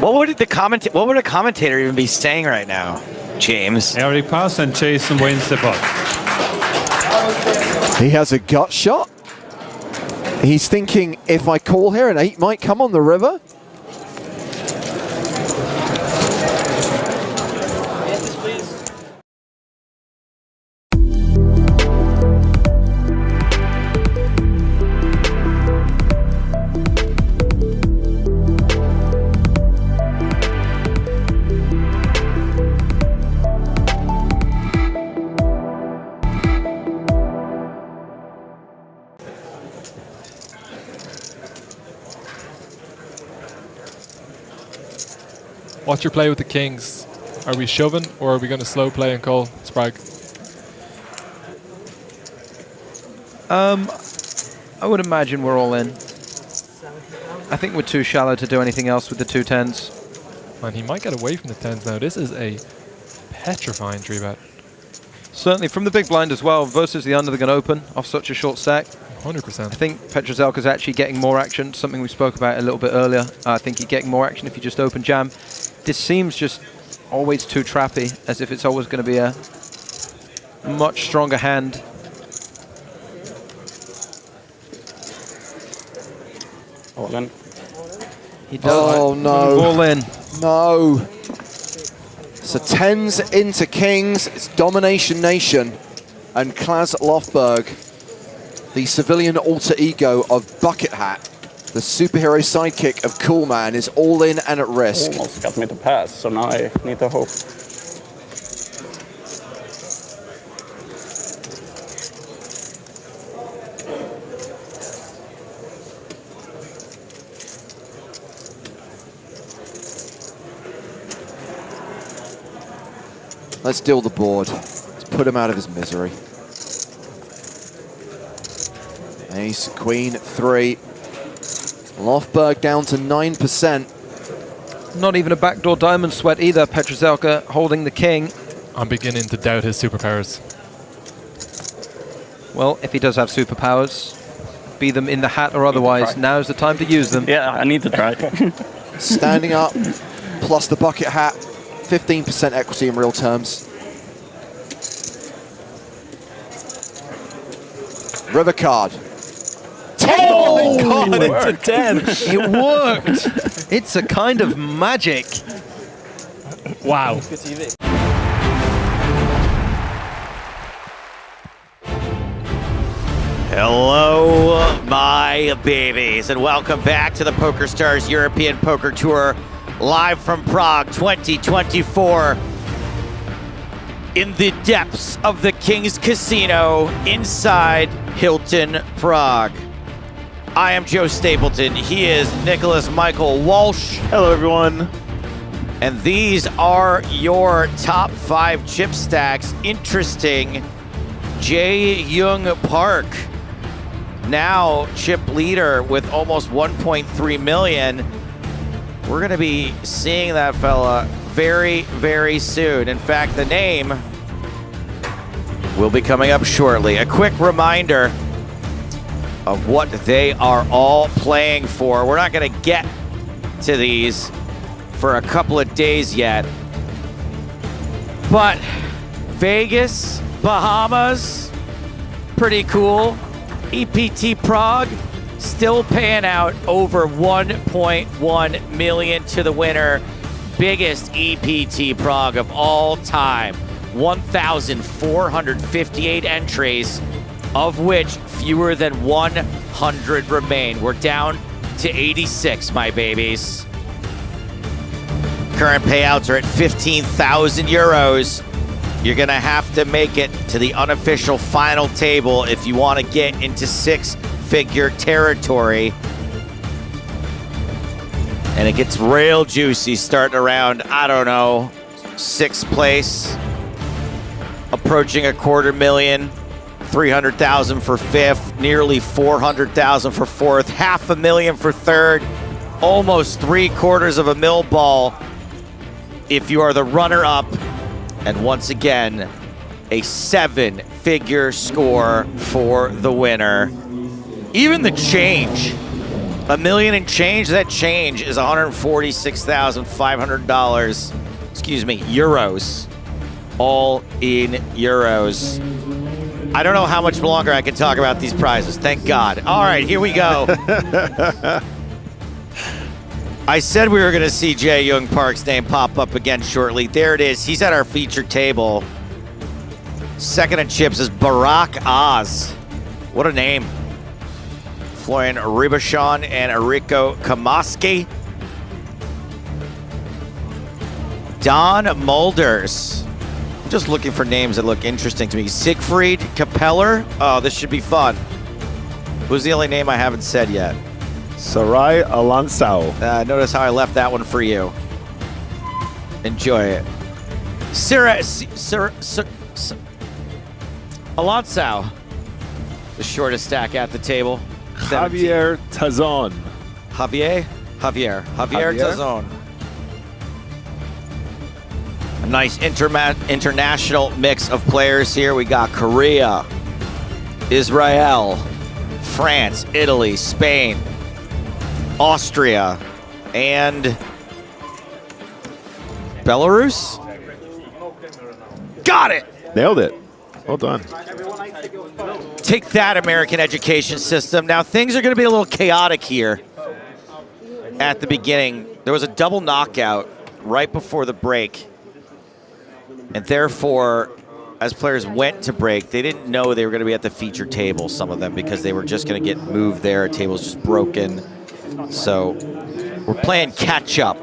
What would a commentator even be saying right now, James? Eric pass and Jason wins the pot. He has a gut shot. He's thinking, if I call here, an 8 might come on the river. What's your play with the kings? Are we shoving or are we going to slow play and call Sprague? I would imagine we're all in. I think we're too shallow to do anything else with the 2 10s. And he might get away from the 10s now. This is a petrifying 3-bet. Certainly from the big blind as well versus the under the gun open off such a short stack. 100%. I think Petrozelka's actually getting more action, something we spoke about a little bit earlier. I think he's getting more action if you just open jam. This seems just always too trappy, as if it's always going to be a much stronger hand. All in. He does. Oh, no. All in. No. So 10s into kings. It's Domination Nation. And Klas Lofberg, the civilian alter ego of Bucket Hat, the superhero sidekick of Cool Man, is all in and at risk. Almost got me to pass, so now I need to hope. Let's deal the board. Let's put him out of his misery. Ace, queen, 3. Lofberg down to 9%. Not even a backdoor diamond sweat either. Petrozelka holding the king. I'm beginning to doubt his superpowers. Well, if he does have superpowers, be them in the hat or otherwise, now's the time to use them. Yeah, I need to try. Standing up, plus the bucket hat, 15% equity in real terms. River card. 10! Oh my God, it's a 10. It worked. It's a kind of magic. Wow. Hello, my babies, and welcome back to the PokerStars European Poker Tour, live from Prague 2024, in the depths of the King's Casino inside Hilton Prague. I am Joe Stapleton. He is Nicholas Michael Walsh. Hello, everyone. And these are your top 5 chip stacks. Interesting. Jae-Young Park, now chip leader with almost 1.3 million. We're going to be seeing that fella very, very soon. In fact, the name will be coming up shortly. A quick reminder of what they are all playing for. We're not going to get to these for a couple of days yet, but Vegas, Bahamas, pretty cool. EPT Prague still paying out over 1.1 million to the winner. Biggest EPT Prague of all time. 1,458 entries, of which fewer than 100 remain. We're down to 86, my babies. Current payouts are at 15,000 euros. You're gonna have to make it to the unofficial final table if you want to get into six-figure territory. And it gets real juicy starting around, I don't know, 6th place. Approaching a $250,000, 300,000 for 5th, nearly 400,000 for 4th, $500,000 for 3rd, almost $750,000 ball if you are the runner-up. And once again, a 7-figure score for the winner. Even the change, $1 million and change, that change is $146,500, excuse me, euros. All in euros. I don't know how much longer I can talk about these prizes. Thank God. All right, here we go. I said we were going to see Jae-Young Park's name pop up again shortly. There it is. He's at our featured table. Second in chips is Barack Oz. What a name. Florian Ribachon and Eriko Kamaski. Don Mulders. Just looking for names that look interesting to me. Siegfried Kapeller. Oh, this should be fun. Who's the only name I haven't said yet? Sarai Alansao. Notice how I left that one for you. Enjoy it. Alansao. The shortest stack at the table. Javier Tazon. Javier Tazon. A nice international mix of players here. We got Korea, Israel, France, Italy, Spain, Austria, and Belarus. Got it. Nailed it. Well done. Take that, American education system. Now things are going to be a little chaotic here at the beginning. There was a double knockout right before the break. And therefore, as players went to break, they didn't know they were going to be at the feature table, some of them, because they were just going to get moved there. Table's just broken. So we're playing catch up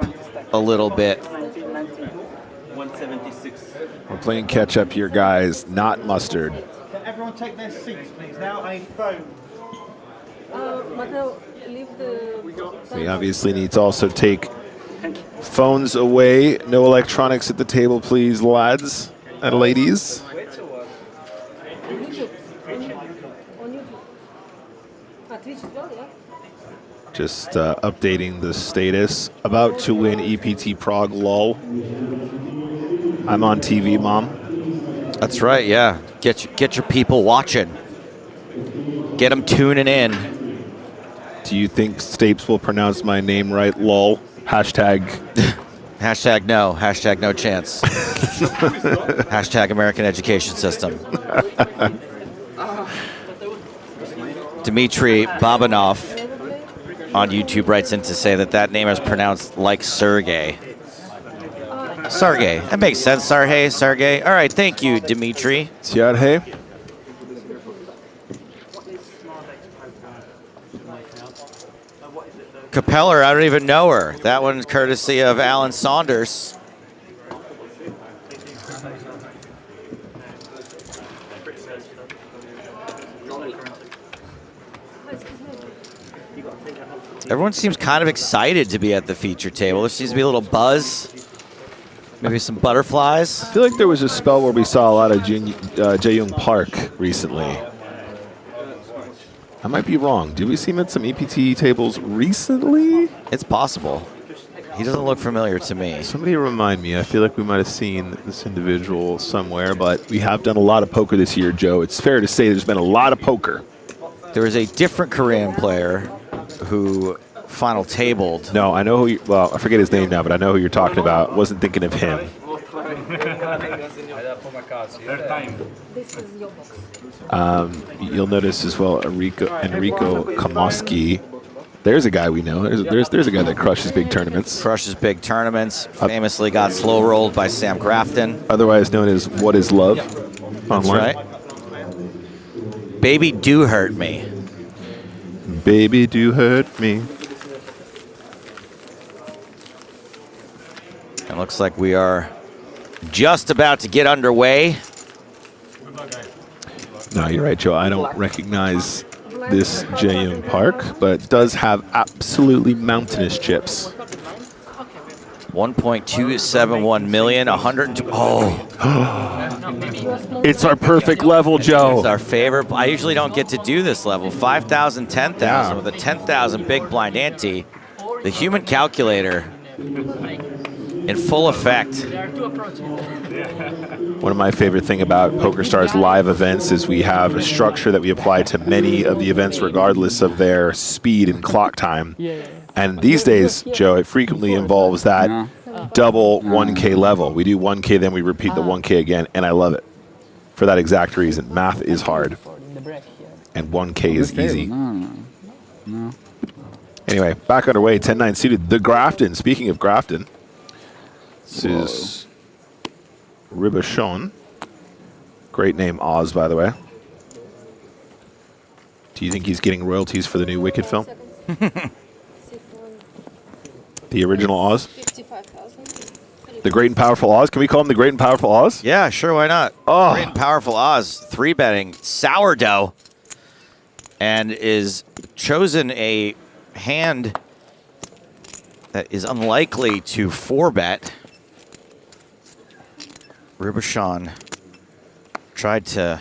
a little bit. 176. We're playing catch up here, guys, not mustard. Can everyone take their seats, please? Now a phone. Mateo, leave the... We obviously need to also take phones away. No electronics at the table, please, lads and ladies. Just updating the status. About to win EPT Prague, lol. I'm on TV, Mom. That's right, yeah. Get your people watching. Get them tuning in. Do you think Stapes will pronounce my name right, lol? Hashtag. Hashtag no. Hashtag no chance. Hashtag American education system. Dmitry Babanov on YouTube writes in to say that name is pronounced like Sergey. Sergey. That makes sense, Sergey. All right, thank you, Dmitry. Tsiarhe. Kapeller, I don't even know her. That one's courtesy of Alan Saunders. Everyone seems kind of excited to be at the feature table. There seems to be a little buzz. Maybe some butterflies. I feel like there was a spell where we saw a lot of Jae-Young Park recently. I might be wrong. Did we see him at some EPT tables recently? It's possible. He doesn't look familiar to me. Somebody remind me. I feel like we might have seen this individual somewhere, but we have done a lot of poker this year, Joe. It's fair to say there's been a lot of poker. There is a different Korean player who final tabled. No, I know who you, well, I forget his name now, but I know who you're talking about. Wasn't thinking of him. You'll notice as well, Enrico Kamoski. There's a guy we know. There's a guy that crushes big tournaments. Crushes big tournaments. Famously got slow rolled by Sam Grafton. Otherwise known as What Is Love. That's right. Baby Do Hurt Me. Baby Do Hurt Me. It looks like we are just about to get underway. No, you're right, Joe. I don't recognize this Jaehyung Park, but it does have absolutely mountainous chips. 1.271 million, 102. Oh. It's our perfect level, Joe. It's our favorite. I usually don't get to do this level. 5,000, 10,000 with a 10,000 big blind ante. The human calculator in full effect. One of my favorite thing about PokerStars live events is we have a structure that we apply to many of the events regardless of their speed and clock time. And these days, Joe, it frequently involves that double 1K level. We do 1K, then we repeat the 1K again, and I love it. For that exact reason. Math is hard. And 1K is easy. Anyway, back underway, 10-9 suited. The Grafton, speaking of Grafton, this is Ribachon. Great name, Oz, by the way. Do you think he's getting royalties for the new Wicked film? The original Oz? The Great and Powerful Oz? Can we call him the Great and Powerful Oz? Yeah, sure, why not? Oh. Great and Powerful Oz, 3-betting sourdough, and is chosen a hand that is unlikely to 4-bet. Ribachon tried to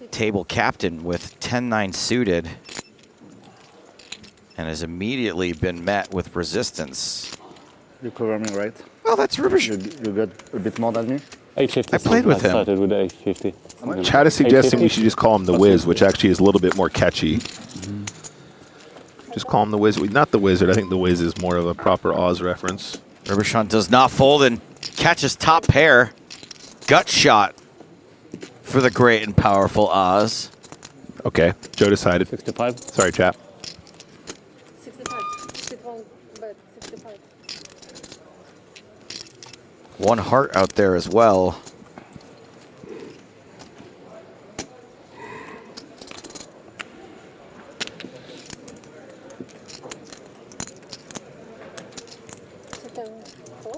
table captain with 10-9 suited and has immediately been met with resistance. You cover me, right? Well, that's Ribachon. You got a bit more than me? 850. I played with him. I started with 850. Chad is suggesting we should just call him the Wiz, which actually is a little bit more catchy. Just call him the Wiz. Not the Wizard. I think the Wiz is more of a proper Oz reference. Ribachon does not fold and catches top pair. Gut shot for the Great and Powerful Oz. Okay, Joe decided. 65. Sorry, chap. 65. One heart out there as well.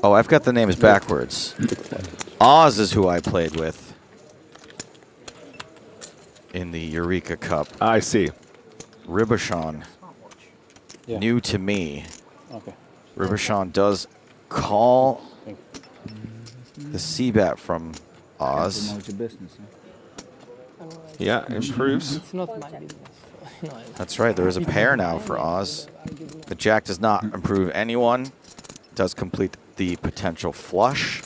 Oh, I've got the names backwards. Oz is who I played with in the Eureka Cup. I see. Ribachon, new to me. Okay. Ribachon does call the C-bet from Oz. Yeah, improves. It's not my business. That's right, there is a pair now for Oz. The Jack does not improve anyone. Does complete the potential flush.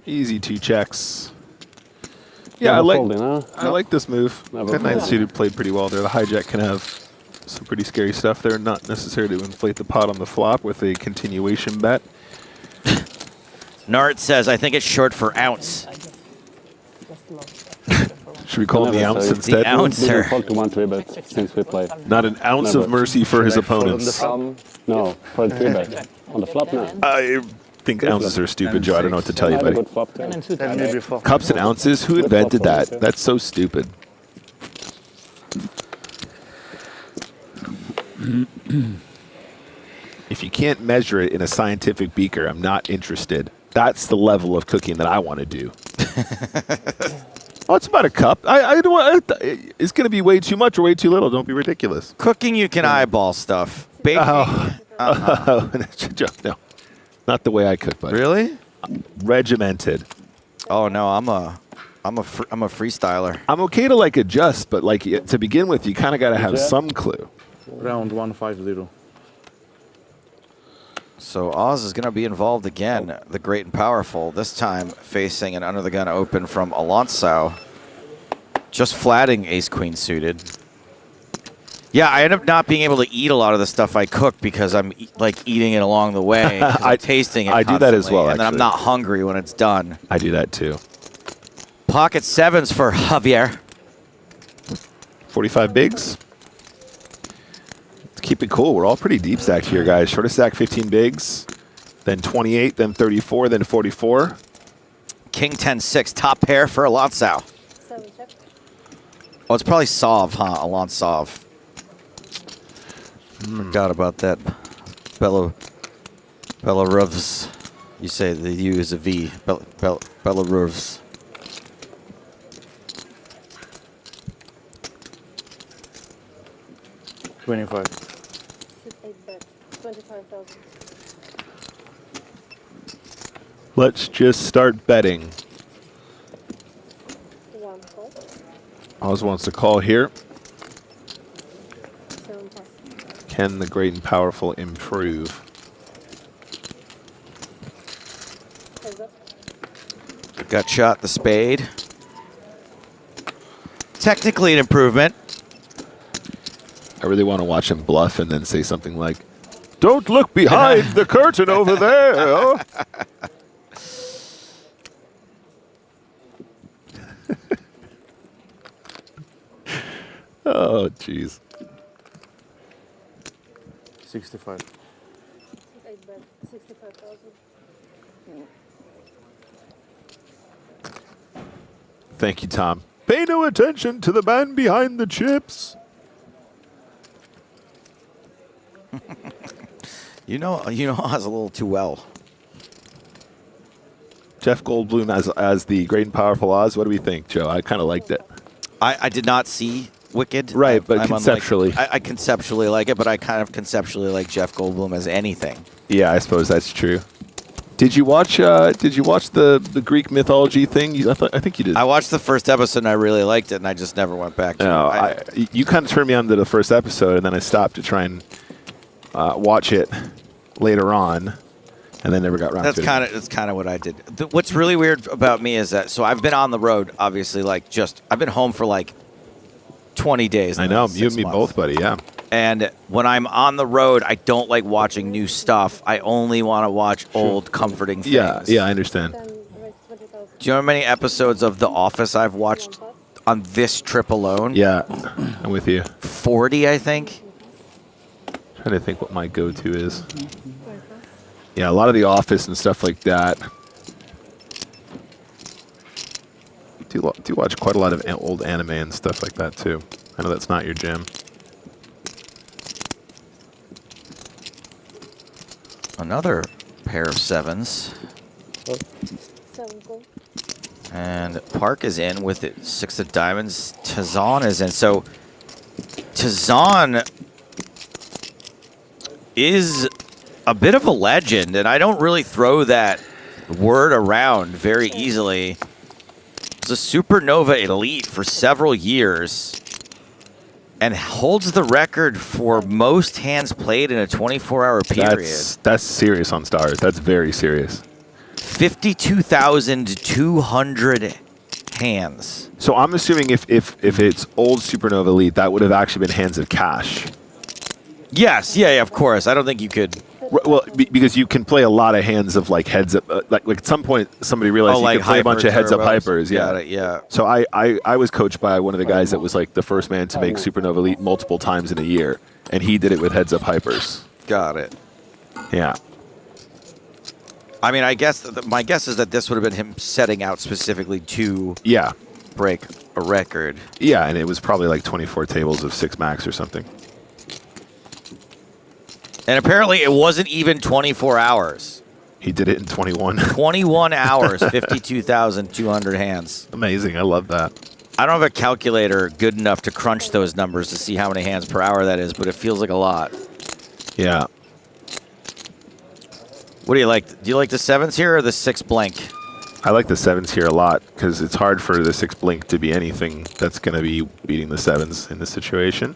Easy 2 checks. Yeah, I like this move. 10-9 suited played pretty well there. The hijack can have some pretty scary stuff there. Not necessarily to inflate the pot on the flop with a continuation bet. Nart says, I think it's short for ounce. Should we call him the ounce instead? The ouncer. Since we play. Not an ounce of mercy for his opponents. No, for a 3-bet. On the flop now. I think ounces are stupid, Joe. I don't know what to tell you, buddy. Cups and ounces? Who invented that? That's so stupid. If you can't measure it in a scientific beaker, I'm not interested. That's the level of cooking that I want to do. Oh, it's about a cup. It's going to be way too much or way too little. Don't be ridiculous. Cooking, you can eyeball stuff. Baking, no, not the way I cook, buddy. Really? Regimented. Oh no, I'm a freestyler. I'm okay to like adjust, but like to begin with, you kind of got to have some clue. Round 150. So Oz is going to be involved again, the great and powerful, this time facing an under-the-gun open from Alonso. Just flatting ace-queen suited. Yeah, I end up not being able to eat a lot of the stuff I cook because I'm like eating it along the way. I'm tasting it I do that as well, and then I'm actually. not hungry when it's done. I do that too. Pocket sevens for Javier. 45 bigs. Let's keep it cool. We're all pretty deep stacked here, guys. Shortest stack 15 bigs, then 28, then 34, then 44. King 10-6, top pair for Alonso. Oh, it's probably Sov, huh? Alonso. Forgot about that. Belarus. You say the U is a V. Belarus. $25. 25,000. Let's just start betting. Oz wants to call here. Can the great and powerful improve? Gut shot the spade. Technically an improvement. I really want to watch him bluff and then say something like, "Don't look behind the curtain over there." Oh, jeez. 65. 65,000. Thank you, Tom. Pay no attention to the man behind the chips. You know Oz a little too well. Jeff Goldblum as the great and powerful Oz. What do we think, Joe? I kind of liked it. I did not see Wicked. Right, but I'm conceptually. I conceptually like it, but I kind of conceptually like Jeff Goldblum as anything. Yeah, I suppose that's true. Did you watch the Greek mythology thing? I think you did. I watched the first episode and I really liked it, and I just never went back to it. You kind of turned me on to the first episode, and then I stopped to try and watch it later on, and then never got around to it. That's kind of what I did. What's really weird about me is that I've been on the road, obviously, I've been home for 20 days. I know, you and me both, buddy. Yeah. And when I'm on the road, I don't like watching new stuff. I only want to watch old, comforting things. Yeah, I understand. Do you know how many episodes of The Office I've watched on this trip alone? Yeah, I'm with you. 40, I think. Trying to think what my go-to is. Yeah, a lot of The Office and stuff like that. Do watch quite a lot of old anime and stuff like that too. I know that's not your jam. Another pair of sevens. And Park is in with it. 6 of diamonds. Tazan is in. So Tazan is a bit of a legend, and I don't really throw that word around very easily. He's a Supernova elite for several years and holds the record for most hands played in a 24-hour period. That's serious on Stars. That's very serious. 52,200 hands. So I'm assuming if it's old Supernova elite, that would have actually been hands of cash. Yes, yeah, of course. I don't think you could. Well, because you can play a lot of hands of heads up. Like at some point, somebody realized you could play a bunch of heads up hypers. Yeah, Got it, yeah. So I was coached by one of the guys that was the first man to make Supernova elite multiple times in a year, and he did it with heads up hypers. Got it. Yeah. I mean, I guess my guess is that this would have been him setting out specifically to break a record. Yeah, and it was probably 24 tables of 6 max or something. And apparently it wasn't even 24 hours. He did it in 21. 21 hours, 52,200 hands. Amazing. I love that. I don't have a calculator good enough to crunch those numbers to see how many hands per hour that is, but it feels like a lot. Yeah. What do you like? Do you like the sevens here or the 6 blank? I like the 7s here a lot because it's hard for the 6 blink to be anything that's going to be beating the 7s in this situation,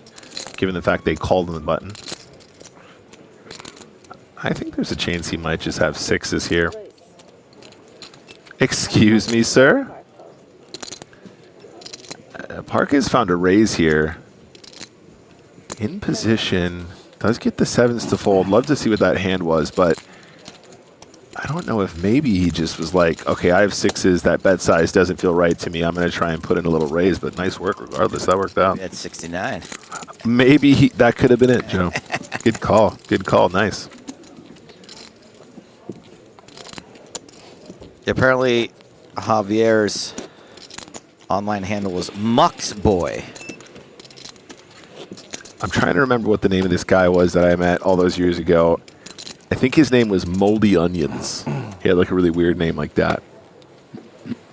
given the fact they called on the button. I think there's a chance he might just have 6s here. Excuse me, sir? Park has found a raise here. In position. Does get the 7s to fold. Love to see what that hand was, but I don't know if maybe he just was like, okay, I have 6s. That bet size doesn't feel right to me. I'm going to try and put in a little raise, but nice work regardless. That worked out. At 69. Maybe that could have been it, Joe. Good call. Good call. Nice. Apparently, Javier's online handle was Muxboy. I'm trying to remember what the name of this guy was that I met all those years ago. I think his name was Moldy Onions. He had like a really weird name like that.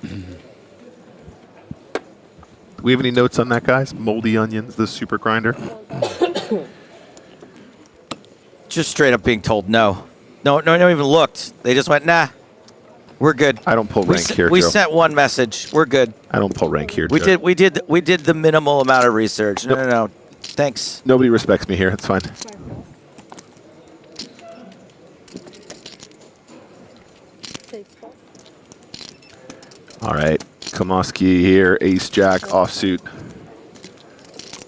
Do we have any notes on that, guys? Moldy Onions, the super grinder? Just straight up being told no. No, even looked. They just went, nah, we're good. I don't pull rank here, We Joe. sent one message. We're good. I don't pull rank here, We Joe. did the minimal amount of research. No. Thanks. Nobody respects me here. It's fine. All right. Kamoski here. Ace Jack offsuit.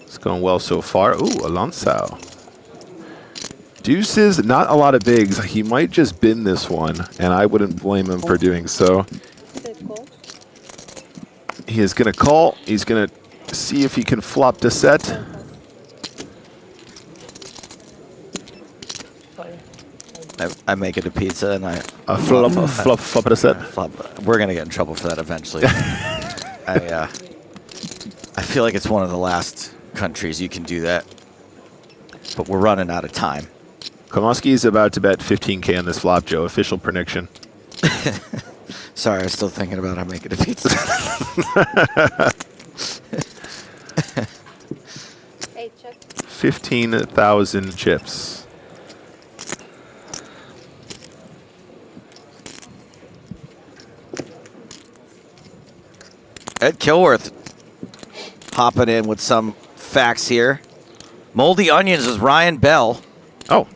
It's going well so far. Ooh, Alonso. Deuces, not a lot of bigs. He might just bin this one, and I wouldn't blame him for doing so. He is going to call. He's going to see if he can flop the set. I make it a pizza and I flop the set. We're gonna get in trouble for that eventually. I feel like it's one of the last countries you can do that, but we're running out of time. Kamoski is about to bet 15K on this flop, Joe. Official prediction. Sorry, I was still thinking about how making a pizza. 15,000 chips. Ed Kilworth hopping in with some facts here. Moldy Onions is Ryan Bell. Oh.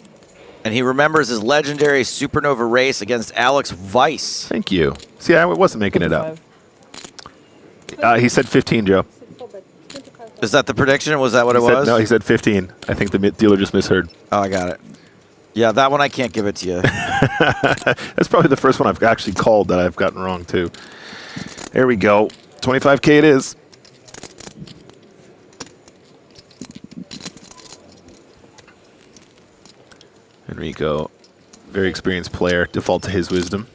And he remembers his legendary supernova race against Alex Weiss. Thank you. See, I wasn't making it up. He said 15, Joe. Is that the prediction, or was that what it was? No, he said 15. I think the dealer just misheard. Oh, I got it. Yeah, that one I can't give it to you. That's probably the first one I've actually called that I've gotten wrong, too. There we go. 25K it is. Enrico, very experienced player, default to his wisdom.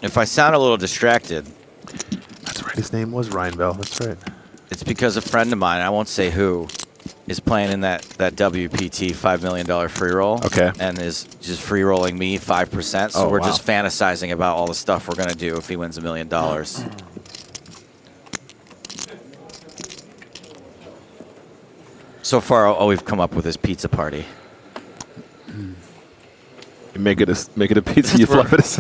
If I sound a little distracted. That's right, his name was Ryan Bell, that's right. It's because a friend of mine, I won't say who, is playing in that WPT $5 million free roll. Okay. And is just free rolling me 5%. So we're just fantasizing about all the stuff we're going to do if he wins $1 million. So far, all we've come up with is pizza party. You make it a pizza, you flop it.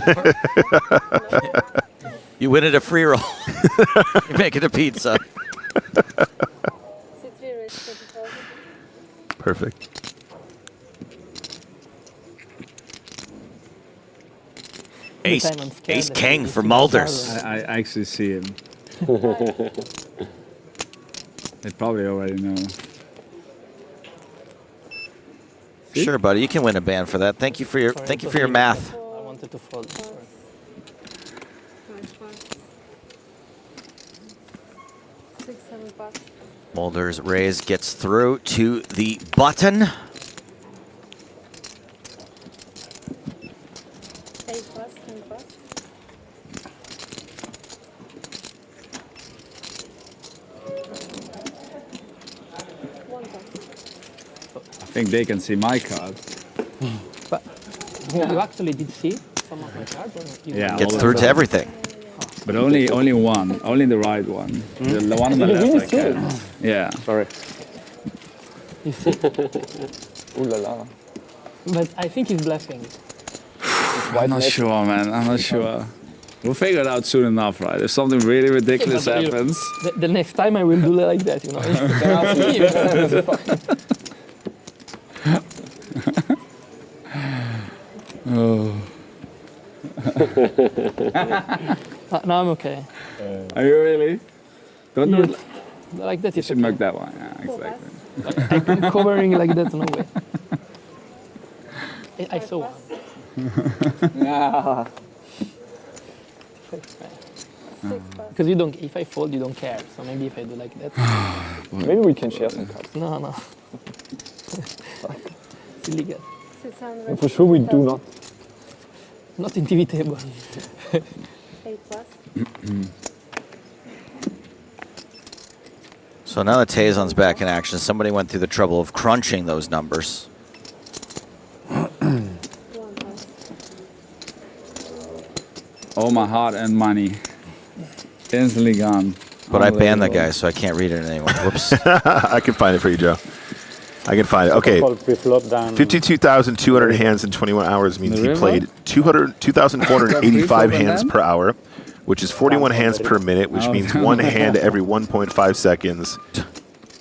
You win it a free roll. You make it a pizza. Perfect. Ace King for Mulders. I actually see him. They probably already know. Sure, buddy. You can win a band for that. Thank you for your math. I wanted to fold. Mulder's raise gets through to the button. I think they can see my card. But you actually did see some of my cards? Yeah. Gets through to everything. But only one, only the right one. The one on the left I can. Yeah. Sorry. You see? Ooh la la. But I think he's bluffing. I'm not sure, man. I'm not sure. We'll figure it out soon enough, right? If something really ridiculous happens. The next time I will do it like that, you know. Oh. No, I'm okay. Are you really? Don't do it like that. You should make that one. Yeah, exactly. I'm covering like that, no way. I saw one. Yeah. Because you don't. If I fold, you don't care. So maybe if I do like that. Maybe we can share some cards. No. It's illegal. For sure, we do not. Not in TV table. 8 plus. So now that Tazon's back in action, somebody went through the trouble of crunching those numbers. All my heart and money. Instantly gone. But I banned that guy, so I can't read it anymore. Whoops. I can find it for you, Joe. I can find it. Okay. 52,200 hands in 21 hours means he played 2,485 hands per hour, which is 41 hands per minute, which means one hand every 1.5 seconds.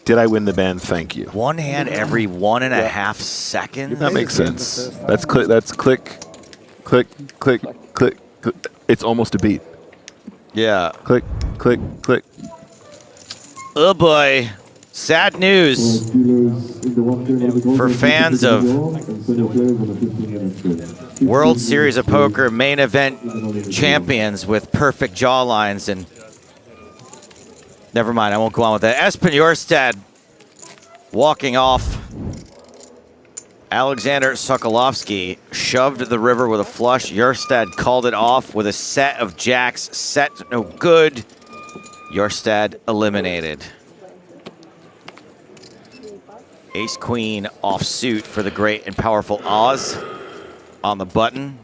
Did I win the ban? Thank you. One hand every 1.5 seconds? That makes sense. That's click. That's click, click, click, click. It's almost a beat. Yeah. Click, click, click. Oh boy. Sad news for fans of World Series of Poker main event champions with perfect jawlines. And never mind, I won't go on with that. Espen Jorstad walking off. Alexander Sokolovsky shoved the river with a flush. Jorstad called it off with a set of jacks. Set no good. Jorstad eliminated. Ace Queen offsuit for the great and powerful Oz on the button.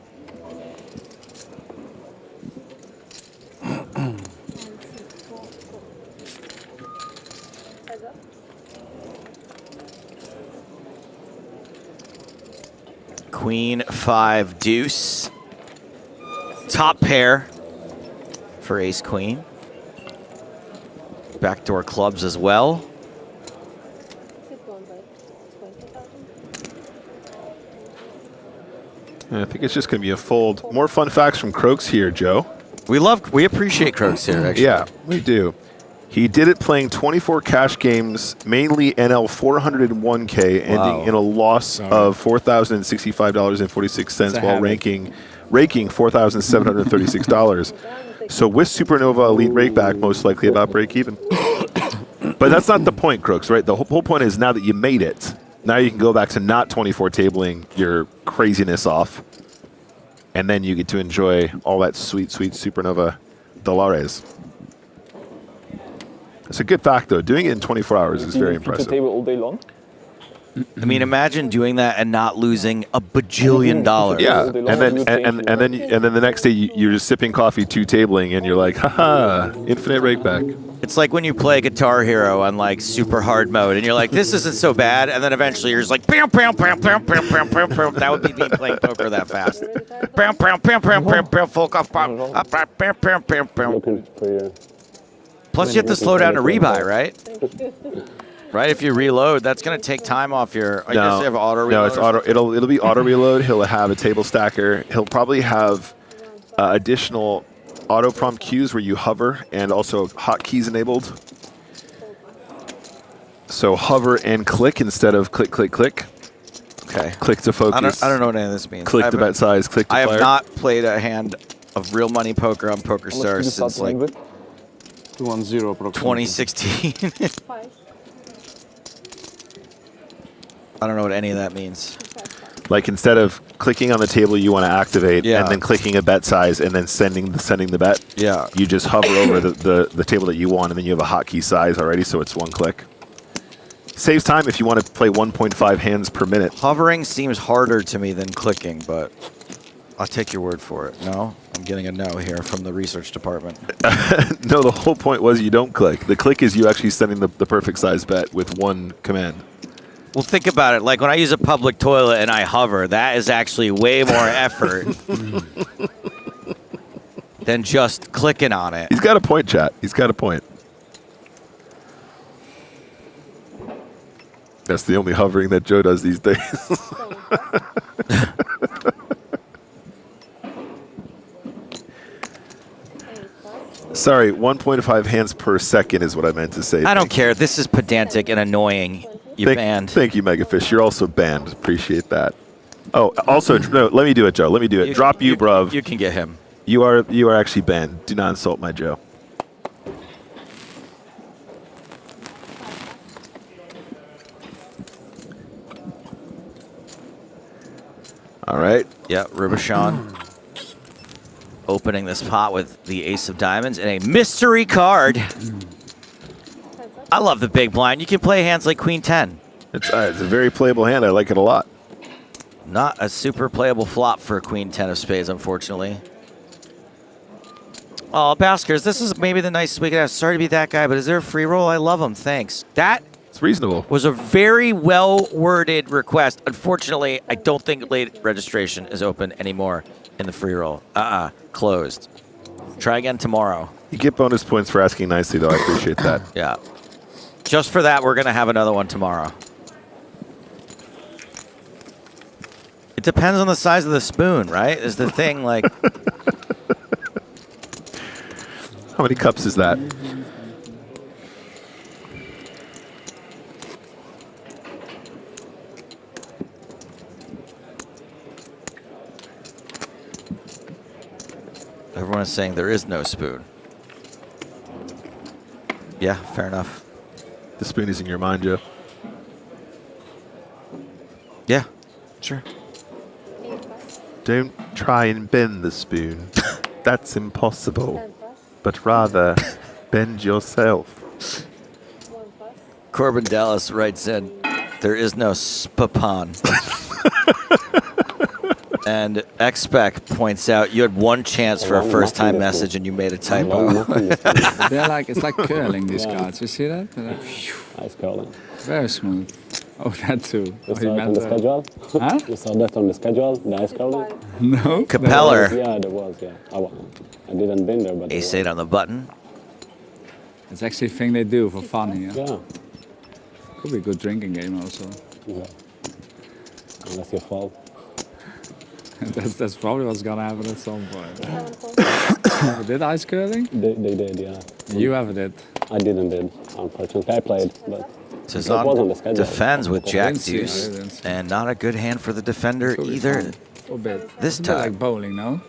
Queen 5 deuce. Top pair for Ace Queen. Backdoor clubs as well. I think it's just going to be a fold. More fun facts from Croaks here, Joe. We appreciate Croaks here, actually. Yeah, we do. He did it playing 24 cash games, mainly NL 401K, ending in a loss of $4,065.46 while raking $4,736. So with Supernova Elite Rakeback, most likely about break even. But that's not the point, Crooks, right? The whole point is now that you made it, now you can go back to not 24 tabling your craziness off, and then you get to enjoy all that sweet, sweet Supernova Dolares. It's a good fact, though. Doing it in 24 hours is very impressive. Table all day long? I mean, imagine doing that and not losing a bajillion dollars. Yeah, and then the next day you're just sipping coffee, tabling, and you're like, haha, infinite rakeback. It's like when you play Guitar Hero on like super hard mode, and you're like, this isn't so bad, and then eventually you're just like, bam, bam, bam, bam, bam, bam, bam, bam. That would be me playing poker that fast. Bam, bam, bam, bam, bam, bam, full off, bam, bam, bam, bam, bam. Plus, you have to slow down to rebuy, right? Right, if you reload, that's going to take time off your. I guess you have auto reload. No, it's auto. It'll be auto reload. He'll have a table stacker. He'll probably have additional auto prompt cues where you hover and also hotkeys enabled. So hover and click instead of click, click, click. Okay. Click to focus. I don't know what any of this means. Click to bet size. Click to I fire. have not played a hand of real money poker on PokerStars since like 2016. I don't know what any of that means. Like instead of clicking on the table you want to activate and then clicking a bet size and then sending the bet, you just hover over the table that you want and then you have a hotkey size already, so it's one click. Saves time if you want to play 1.5 hands per minute. Hovering seems harder to me than clicking, but I'll take your word for it. No? I'm getting a no here from the research department. No, the whole point was you don't click. The click is you actually sending the perfect size bet with one command. Well, think about it. Like when I use a public toilet and I hover, that is actually way more effort than just clicking on it. He's got a point, chat. He's got a point. That's the only hovering that Joe does these days. Sorry, 1.5 hands per second is what I meant to say. I don't care. This is pedantic and annoying. You're banned. Thank you, Megafish. You're also banned. Appreciate that. Oh, also, no, let me do it, Joe. Let me do it. Drop you, bruv. You can get him. You are actually banned. Do not insult my Joe. All right. Yeah, Rubicon opening this pot with the ace of diamonds and a mystery card. I love the big blind. You can play hands like Queen 10. It's a very playable hand. I like it a lot. Not a super playable flop for Queen 10 of spades, unfortunately. Oh, Baskers, this is maybe the nicest we could have. Sorry to be that guy, but is there a free roll? I love him. Thanks. That it's reasonable. Was a very well-worded request. Unfortunately, I don't think late registration is open anymore in the free roll. Closed. Try again tomorrow. You get bonus points for asking nicely, though. I appreciate that. Yeah. Just for that, we're going to have another one tomorrow. It depends on the size of the spoon, right? Is the thing like... How many cups is that? Everyone is saying there is no spoon. Yeah, fair enough. The spoon is in your mind, Joe. Yeah, sure. Don't try and bend the spoon. That's impossible. But rather, bend yourself. Corbin Dallas writes in, there is no spapon. And XSpec points out you had one chance for a first-time message and you made a typo. They're like, it's like curling, these cards. You see that? Nice curling. Very smooth. Oh, that too. You saw it on the schedule? Huh? You saw that on the schedule? Nice curling? No. Capeller. Yeah, there was, yeah. I didn't been there, but... Ace-8 on the button. It's actually a thing they do for fun here. Yeah. Could be a good drinking game also. Yeah. Unless you fall. That's probably what's gonna happen at some point. Did ice curling? They did, yeah. You ever did? I didn't did. Unfortunately, I played, but Cezanne was on the schedule. defends with Jack didn't see it, Deuce, I didn't see and not a good hand for the defender either. A bit. This It's a bit time. like bowling, no?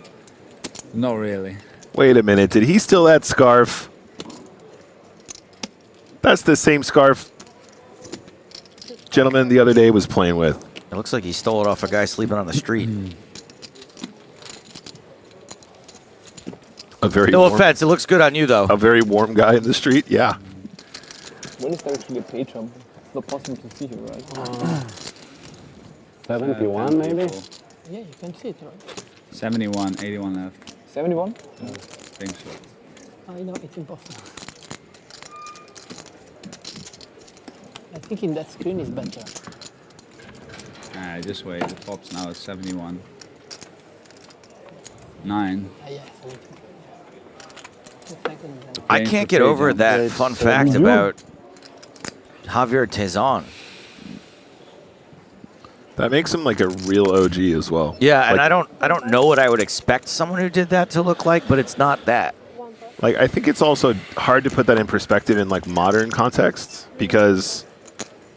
Not really. Wait a minute. Did he steal that scarf? That's the same scarf gentleman the other day was playing with. It looks like he stole it off a guy sleeping on the street. A very No warm, offense, it looks good on you though. a very warm guy in the street. Yeah. when is there actually a page jump? It's not possible to see here, right? 71 maybe? Yeah, you can see it, right? 71, 81 left. 71? I think so. I know, it's impossible. I think in that screen is better. Just wait, it pops now, it's 71. 9. Yeah, 72. I can't get over that fun fact about Javier Tezon. That makes him like a real OG as well. Yeah, and Like- I don't know what I would expect someone who did that to look like, but it's not that. Like, I think it's also hard to put that in perspective in like modern contexts, because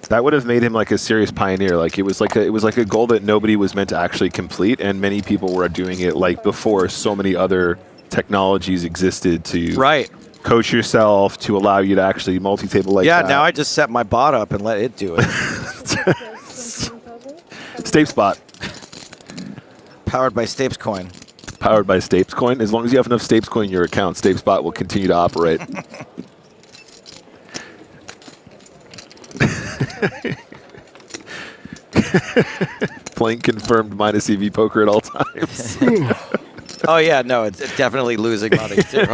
that would have made him like a serious pioneer. Like it was like a goal that nobody was meant to actually complete, and many people were doing it like before so many other technologies existed to coach yourself, to allow you to actually multi-table like that. Now I just set my bot up and let it do it. Stapespot. Powered by Stapescoin. Powered by Stapescoin. As long as you have enough Stapescoin in your account, Stapespot will continue to operate. Playing confirmed minus EV poker at all times. Oh yeah, no, it's definitely losing money too.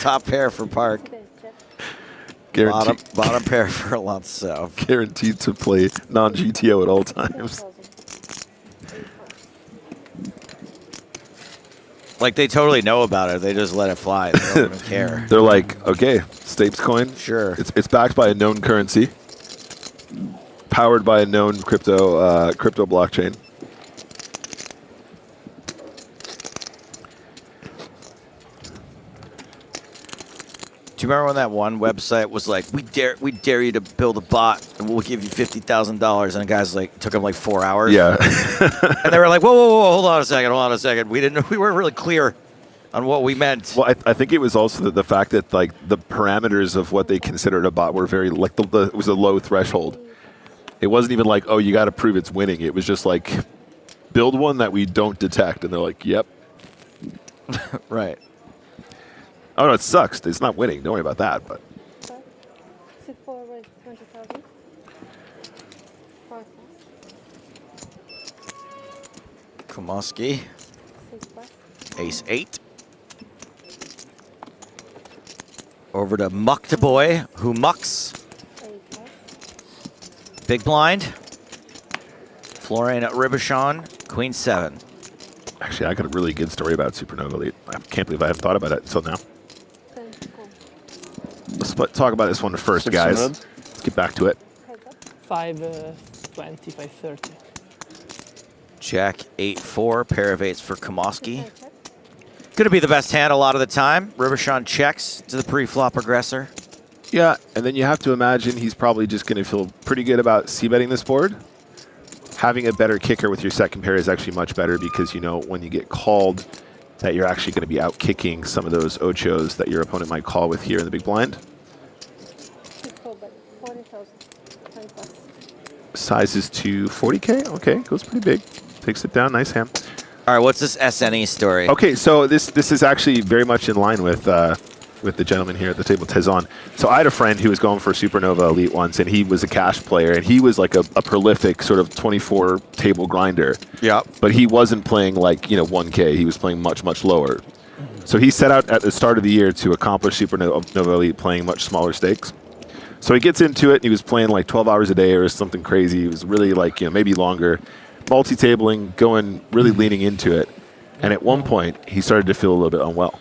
Top pair for Park. Bottom pair for Alonso. Guaranteed to play non-GTO at all times. Like they totally know about it. They just let it fly. They don't even care. They're like, okay, Stapes coin. Sure. It's backed by a known currency, powered by a known crypto blockchain. Do you remember when that one website was like, we dare you to build a bot and we'll give you $50,000, and the guys like took them like 4 hours. Yeah. And they were like, whoa, hold on a second. We weren't really clear on what we meant. Well, I think it was also the fact that like the parameters of what they considered a bot were very like it was a low threshold. It wasn't even like, oh, you got to prove it's winning. It was just like, build one that we don't detect, and they're like, yep. Right. Oh no, it sucks. It's not winning. Don't worry about that. But Kumoski, ace 8. Over to Mucktaboy, who mucks. Big blind. Florian Ribichon, queen 7. Actually, I got a really good story about Supernova Elite. I can't believe I haven't thought about it until now. Let's talk about this one first, guys. Let's get back to it. 520, 530. Jack 8-4, pair of 8s for Kumoski. Going to be the best hand a lot of the time. Ribichon checks to the pre-flop aggressor. Yeah, and then you have to imagine he's probably just going to feel pretty good about c-betting this board. Having a better kicker with your second pair is actually much better because you know when you get called that you're actually going to be out kicking some of those ochos that your opponent might call with here in the big blind. Sizes to 40K. Okay, goes pretty big. Takes it down. Nice hand. All right, what's this SNE story? Okay, so this is actually very much in line with the gentleman here at the table, Tezon. So I had a friend who was going for Supernova Elite once, and he was a cash player, and he was like a prolific sort of 24 table grinder. Yeah. But he wasn't playing like 1K. He was playing much, much lower. So he set out at the start of the year to accomplish Supernova Elite playing much smaller stakes. So he gets into it, and he was playing like 12 hours a day or something crazy. He was really like, maybe longer, multi-tabling, really leaning into it. And at one point, he started to feel a little bit unwell.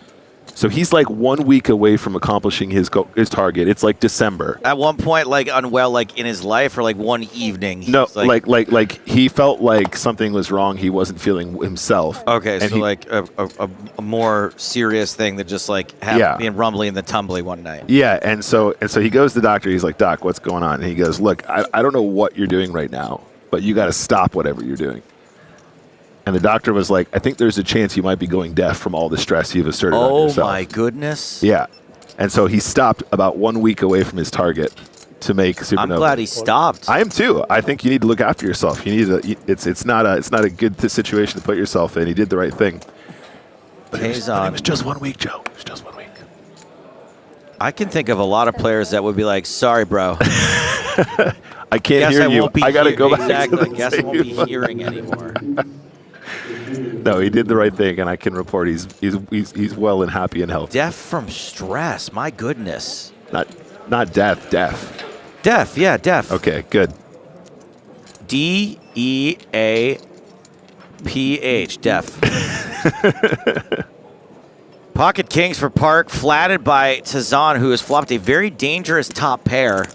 So he's like 1 week away from accomplishing his target. It's like December. At one point, like unwell, like in his life, or like one evening. No, like he felt like something was wrong. He wasn't feeling himself. Okay, and so like a more serious thing than just like being rumbly and the tumbly one night. Yeah, and so he goes to the doctor. He's like, Doc, what's going on? And he goes, look, I don't know what you're doing right now, but you got to stop whatever you're doing. And the doctor was like, I think there's a chance you might be going deaf from all the stress you've asserted on yourself. Oh, my goodness. Yeah. And so he stopped about 1 week away from his target to make Supernova. I'm glad he stopped. I am too. I think you need to look after yourself. You need to. It's not a good situation to put yourself in. He did the right thing. But it was just 1 week, Joe. It was just 1 week. I can think of a lot of players that would be like, sorry, bro. I can't hear you. I got to go back. Exactly. I guess I won't be hearing anymore. No, he did the right thing, and I can report he's well and happy and healthy. Deaf from stress. My goodness. Not deaf. Deaf. Deaf. Yeah, deaf. Okay, good. D-E-A-P-H. Deaf. Pocket kings for Park, flatted by Tazan, who has flopped a very dangerous top pair.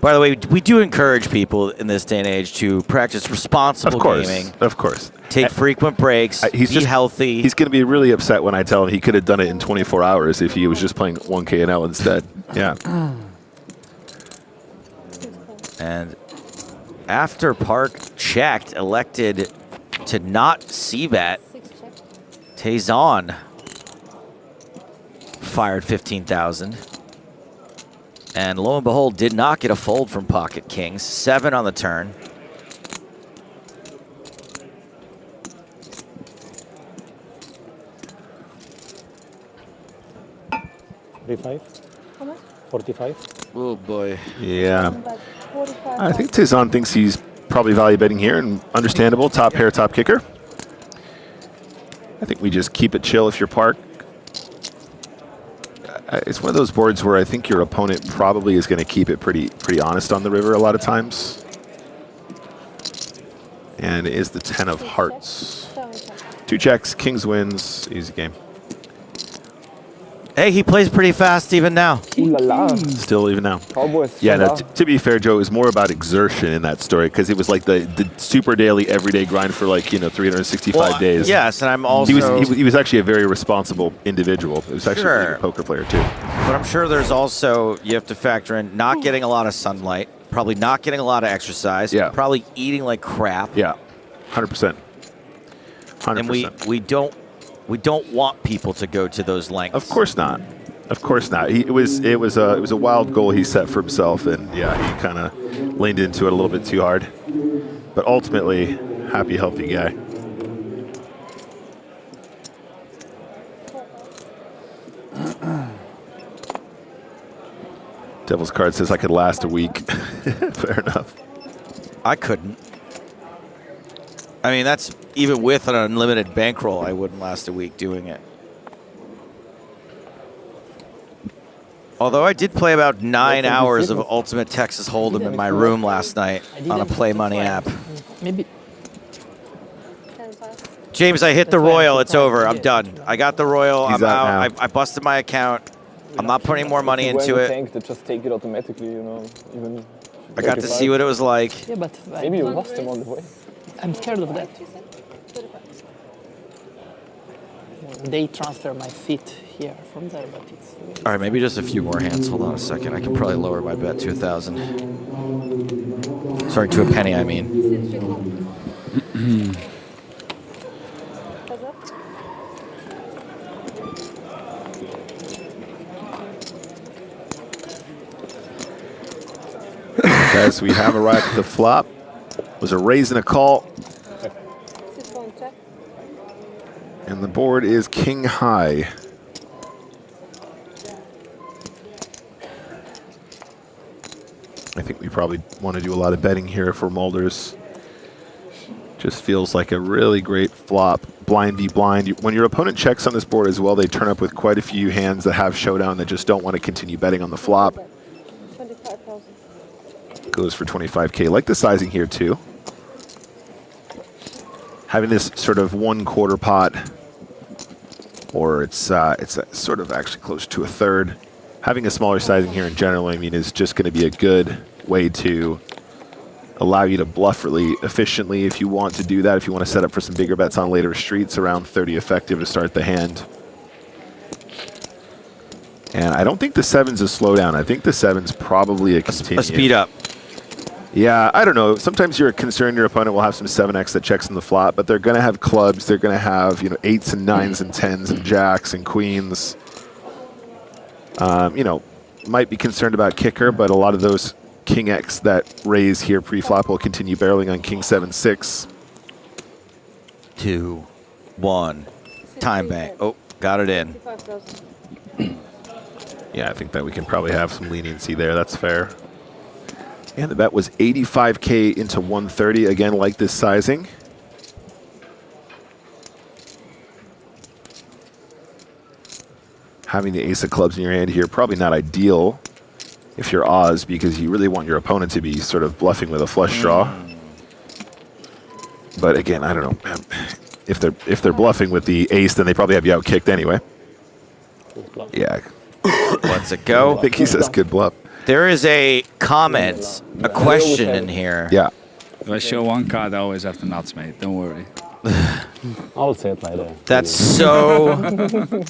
By the way, we do encourage people in this day and age to practice responsible gaming. Of course. Take frequent breaks. Be healthy. He's going to be really upset when I tell him he could have done it in 24 hours if he was just playing 1K and L instead. Yeah. And after Park checked, elected to not c-bet, Tazan fired 15,000. And lo and behold, did not get a fold from Pocket Kings. 7 on the turn. $45? Oh boy. Yeah. I think Tizan thinks he's probably value betting here, and understandable. Top pair, top kicker. I think we just keep it chill if you're Park. It's one of those boards where I think your opponent probably is going to keep it pretty honest on the river a lot of times. And it is the 10 of hearts. 2 checks, kings wins, easy game. Hey, he plays pretty fast even now. Ooh la la. Still even now. Cowboys. Yeah, no, to be fair, Joe, it was more about exertion in that story because it was like the super daily, everyday grind for 365 days. Yes, and I'm also... He was actually a very responsible individual. He was actually a poker player, too. But I'm sure there's also, you have to factor in not getting a lot of sunlight, probably not getting a lot of exercise, probably eating like crap. Yeah, 100%. 100%. And we don't want people to go to those lengths. Of course not. Of course not. It was a wild goal he set for himself, and yeah, he kind of leaned into it a little bit too hard. But ultimately, happy, healthy guy. Devil's card says I could last a week. Fair enough. I couldn't. I mean, that's even with an unlimited bankroll, I wouldn't last a week doing it. Although I did play about 9 hours of Ultimate Texas Hold'em in my room last night on a Play Money app. Maybe. James, I hit the Royal. It's over. I'm done. I got the Royal. I'm out. I busted my account. I'm not putting more money into it. Tank to just take it automatically, you know. Even I got to see what it was like. Yeah, but maybe you lost him on the way. I'm scared of that. They transfer my feet here from there, but it's... All right, maybe just a few more hands. Hold on a second. I can probably lower my bet to 1,000. Sorry, to a penny, I mean. Guys, we have arrived at the flop. Was a raise and a call. And the board is king high. I think we probably want to do a lot of betting here for Mulders. Just feels like a really great flop. Blind v blind. When your opponent checks on this board as well, they turn up with quite a few hands that have showdown that just don't want to continue betting on the flop. Goes for 25K. Like the sizing here too. Having this sort of 1/4 pot, or it's sort of actually close to a third. Having a smaller sizing here in general, I mean, is just going to be a good way to allow you to bluff really efficiently if you want to do that. If you want to set up for some bigger bets on later streets, around 30 effective to start the hand. And I don't think the 7's a slowdown. I think the 7's probably a continue. A speed up. Yeah, I don't know. Sometimes you're concerned your opponent will have some 7x that checks in the flop, but they're going to have clubs. They're going to have 8s and 9s and 10s and jacks and queens. Might be concerned about kicker, but a lot of those king X that raise here pre-flop will continue barreling on king 7-6. 2, 1, time bank. Oh, got it in. Yeah, I think that we can probably have some leniency there. That's fair. And the bet was 85K into 130. Again, like this sizing. Having the ace of clubs in your hand here, probably not ideal if you're Oz, because you really want your opponent to be sort of bluffing with a flush draw. But again, I don't know. If they're bluffing with the ace, then they probably have you out kicked anyway. Yeah. Let's it go. I think he says good bluff. There is a comment, a question in here. Yeah. If I show one card, I always have the nuts, mate. Don't worry. I'll say it later. That's so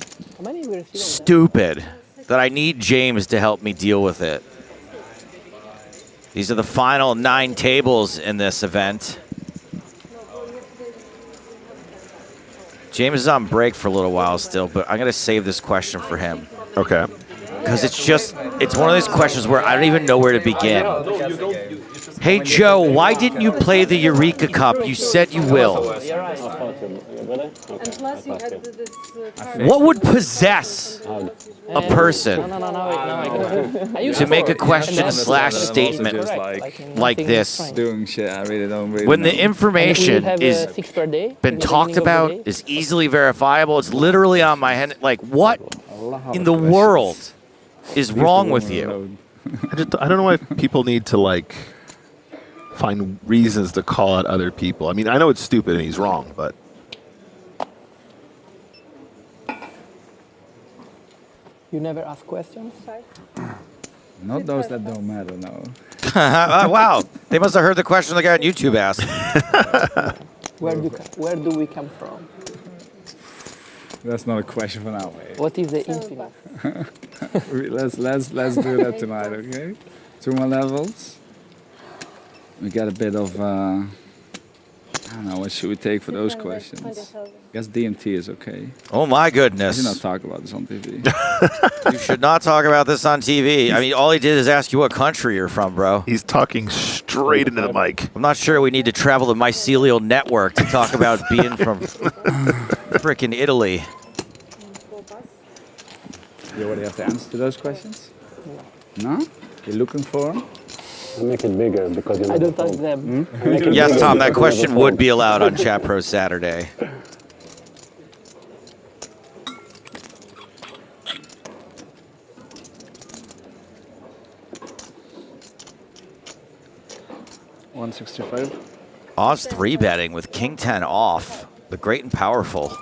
stupid that I need James to help me deal with it. These are the final 9 tables in this event. James is on break for a little while still, but I'm going to save this question for him. Okay. Because it's one of those questions where I don't even know where to begin. Hey, Joe, why didn't you play the Eureka Cup? You said you will. And plus you had this card. What would possess a person to make a question / statement like this? Doing shit, I really don't really When know. the information is been talked about, is easily verifiable, it's literally on my hand. Like, what in the world is wrong with you? I don't know why people need to like find reasons to call out other people. I mean, I know it's stupid and he's wrong, but You never ask questions? Not those that don't matter, no. Wow, they must have heard the question the guy on YouTube asked. Where do we come from? That's not a question for now. What is the infinite? let's do that tonight, okay? 2 more levels. We got a bit of I don't know, what should we take for those questions? I guess DMT is okay. Oh my goodness. We should not talk about this on TV. You should not talk about this on TV. I mean, all he did is ask you what country you're from, bro. He's talking straight into the mic. I'm not sure we need to travel the mycelial network to talk about being from frickin' Italy. You already have the answer to those questions? No? You're looking for them? Make it bigger because you I don't touch them. Yes, Tom, that question would be allowed on Chat Pro Saturday. $165. Oz 3 betting with King 10 off. The great and powerful.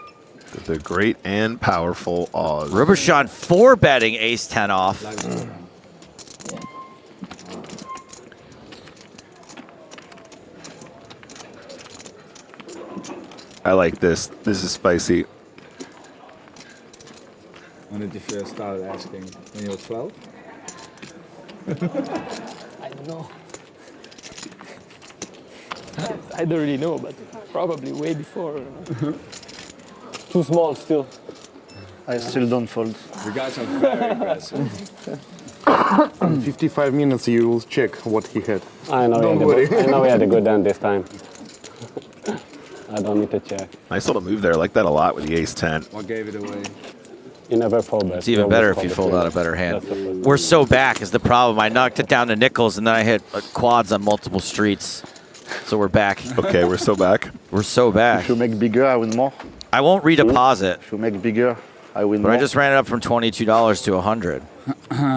The great and powerful Oz. Rubishon 4 betting Ace 10 off. I like this. This is spicy. When did you first start asking? When you were 12? I don't know. I don't really know, but probably way before. Too small still. I still don't fold. You guys are very aggressive. In 55 minutes you will check what he had. I know. Don't worry. I know we had a good hand this time. I don't need to check. Nice little move there. I like that a lot with the Ace 10. What gave it away? You never fold that. It's even better if you fold out a better hand. We're so back is the problem. I knocked it down to nickels and then I hit quads on multiple streets. So we're back. Okay, we're so back. We're so back. If you make bigger, I win more. I won't redeposit. If you make bigger, I win But more. I just ran it up from $22 to $100.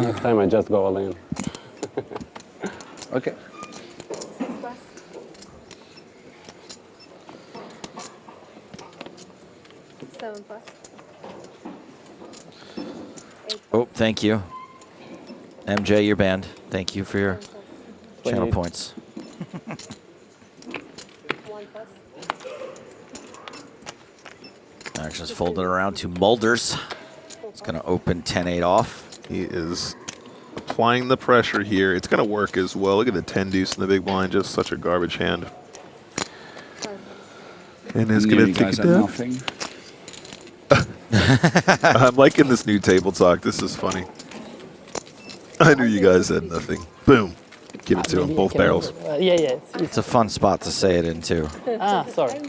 Next time I just go all in. Okay. Oh, thank you. MJ, you're banned. Thank you for your channel points. Action's folded around to Mulders. It's going to open 10-8 off. He is applying the pressure here. It's going to work as well. Look at the 10 deuce in the big blind. Just such a garbage hand. And it's going to take it down. Nothing. I'm liking this new table talk. This is funny. I knew you guys had nothing. Boom. Give it to him, both barrels. Yeah. It's a fun spot to say it in, too. Sorry. Sorry.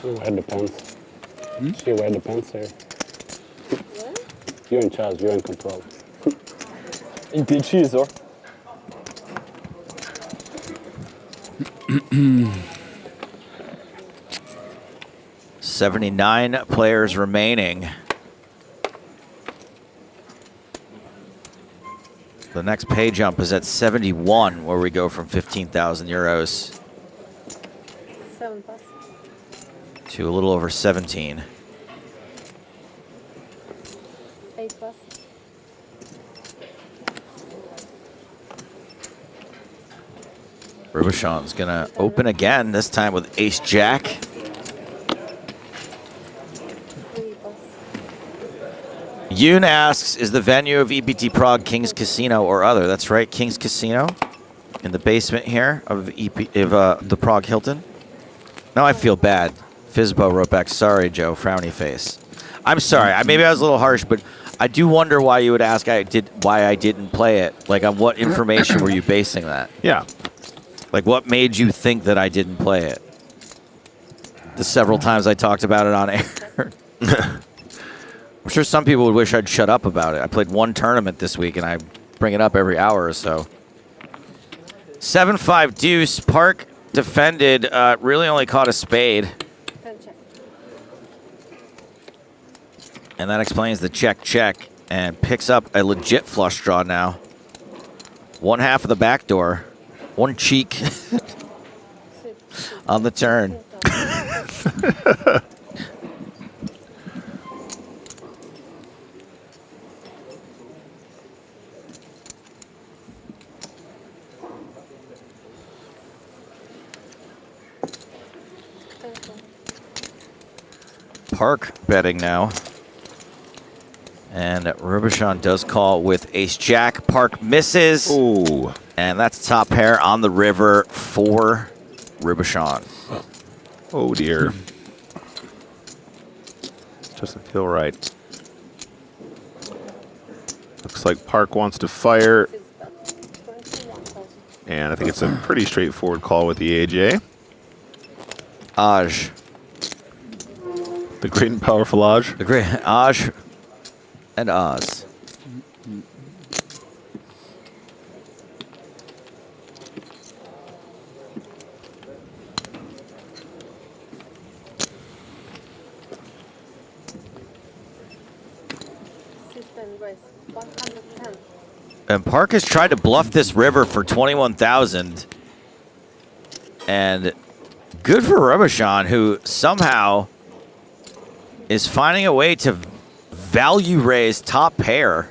She wear the pants. She wear the pants here. You're in charge. You're in control. Inte cheese, or? 79 players remaining. The next pay jump is at 71, where we go from 15,000 euros to a little over 17. 8+. Rubishon's gonna open again, this time with Ace Jack. Yoon asks, is the venue of EPT Prague King's Casino or other? That's right, King's Casino in the basement here of the Prague Hilton. Now I feel bad. Fizbo wrote back, sorry, Joe, frowny face. I'm sorry, maybe I was a little harsh, but I do wonder why you would ask why I didn't play it. Like, on what information were you basing that? Yeah. Like, what made you think that I didn't play it? The several times I talked about it on air. I'm sure some people would wish I'd shut up about it. I played one tournament this week, and I bring it up every hour or so. 7-5 deuce. Park defended. Really only caught a spade. And that explains the check, and picks up a legit flush draw now. One half of the back door. One cheek on the turn. Park betting now. And Robuchon does call with ace-jack. Park misses. Ooh. And that's top pair on the river for Robuchon. Oh, dear. Doesn't feel right. Looks like Park wants to fire. And I think it's a pretty straightforward call with the AJ. Aj. The great and powerful Aj. The great Aj and Oz. And Park has tried to bluff this river for 21,000. And good for Robuchon, who somehow is finding a way to value raise top pair.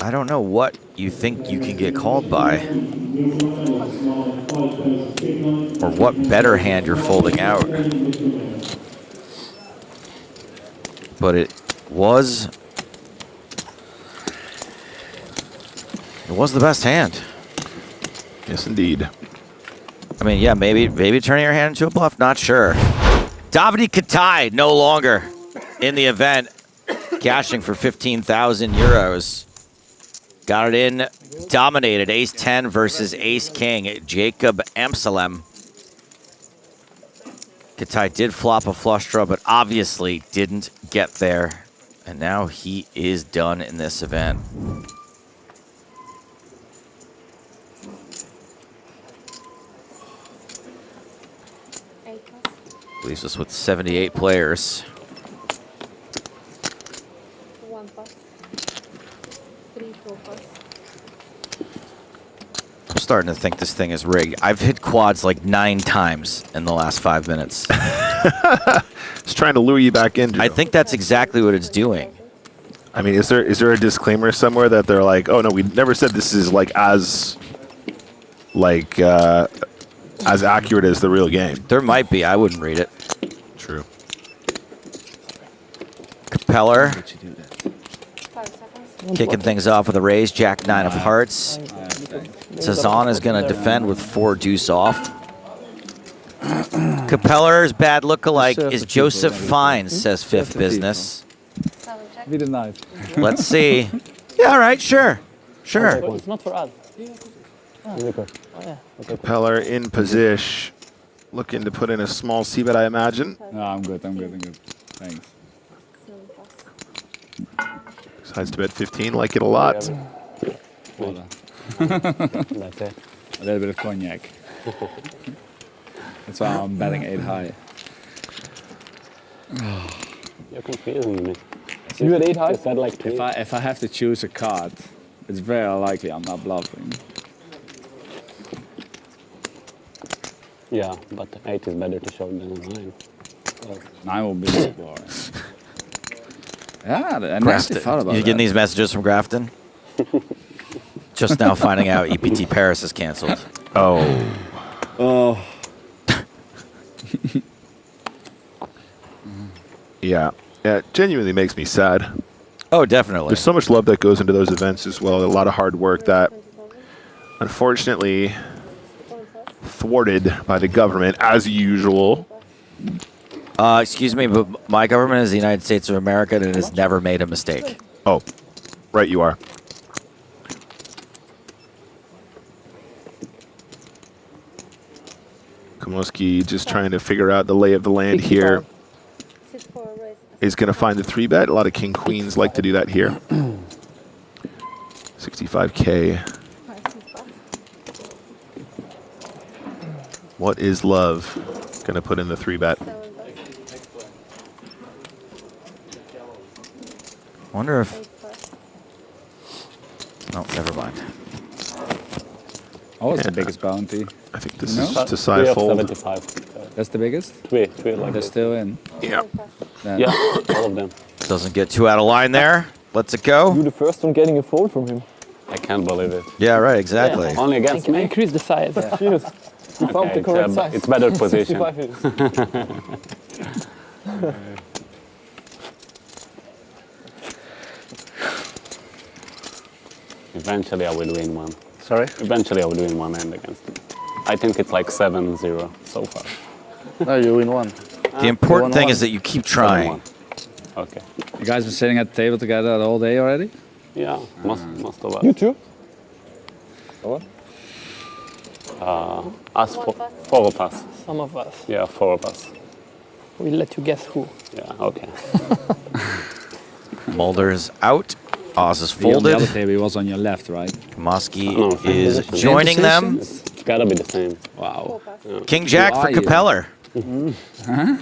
I don't know what you think you can get called by. Or what better hand you're folding out. But it was the best hand. Yes, indeed. I mean, yeah, maybe turning your hand into a bluff, not sure. Davide Katai no longer in the event, cashing for 15,000 euros. Got it in, dominated, ace-10 versus ace-king, Jacob Amsalem. Katai did flop a flush draw, but obviously didn't get there. And now he is done in this event. Leaves us with 78 players. I'm starting to think this thing is rigged. I've hit quads like 9 times in the last 5 minutes. It's trying to lure you back in. I think that's exactly what it's doing. I mean, is there a disclaimer somewhere that they're like, oh no, we never said this is like as accurate as the real game? There might be. I wouldn't read it. True. Capeller kicking things off with a raise, Jack 9 of hearts. Cezanne is going to defend with 4 deuce off. Capeller's bad lookalike is Joseph Fines, says Fifth Business. Let's see. Yeah, all right, sure. Sure. It's not for us. Capeller in position, looking to put in a small c-bet, I imagine. No, I'm good. Thanks. Decides to bet 15, like it a lot. That's it. A little bit of cognac. That's why I'm betting 8 high. You're confusing me. You had 8 high? Said like 2. If I have to choose a card, it's very likely I'm not bluffing. Yeah, but 8 is better to show than a 9. 9 will be more boring. Yeah, I Grafton. thought about You that. getting these messages from Grafton? Just now finding out EPT Paris is canceled. Oh. Yeah. Yeah, it genuinely makes me sad. Oh, definitely. There's so much love that goes into those events as well. A lot of hard work that, unfortunately, thwarted by the government, as usual. Excuse me, but my government is the United States of America, and it has never made a mistake. Oh, right you are. Komoski just trying to figure out the lay of the land here. Is going to find the 3-bet. A lot of king-queens like to do that here. 65K. What is love? Going to put in the 3-bet. Wonder if... Oh, never mind. Oh, it's the biggest bounty. I think this is just a side fold. 75. That's the biggest? Three like They're still in. Yeah. Yeah, all of them. Doesn't get too out of line there. Lets it go. You're the first one getting a fold from him. I can't believe it. Yeah, right, exactly. Yeah. Only against me. Increase the size. Yeah. Cheers. You found the correct size. It's better position. 65 Eventually I will win one. Sorry? Eventually I will win one hand against him. I think it's like 7-0 so far. No, you win one. The important thing is that you keep trying. Okay. You guys been sitting at the table together the whole day already? Yeah, most of us. You too? What? Us, four of us. Some of us. Yeah, 4 of us. We'll let you guess who. Yeah, okay. Mulder's out. Oz is On the folded. other table, he was on your left, right? Komoski is joining them. It's gotta be the same. Wow. Yeah. King Jack for Capeller. Huh?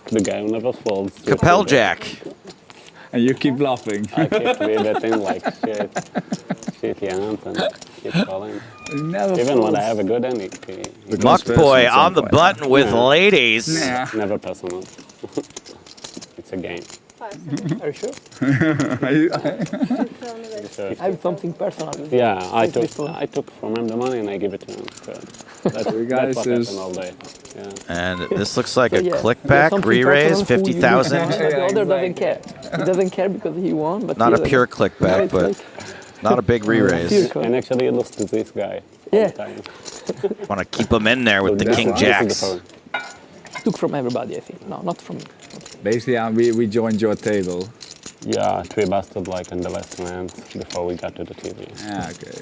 The guy who never folds. Capel Jack. And you keep bluffing. I keep betting like shitty hands and keep calling. Even when I have a good hand, Muck Boy on the button with ladies. Nah. Never personal. It's a game. Are you sure? Sure. I have something personal. Yeah, I took from him the money and I give it to him. So that's what happened all day. Yeah. And this looks like a Yeah, click there's back, something re-raise, personal who you 50,000. but the other doesn't care. He doesn't care because he won. But Not he a doesn't. pure click back, but not a big re-raise. And actually, it lost to this guy. Yeah. Want to keep him in there with the King Jacks. Took from everybody, I think. No, not from me. Basically, we joined your table. Yeah, 3-busted like in the last round before we got to the TV. Ah, okay.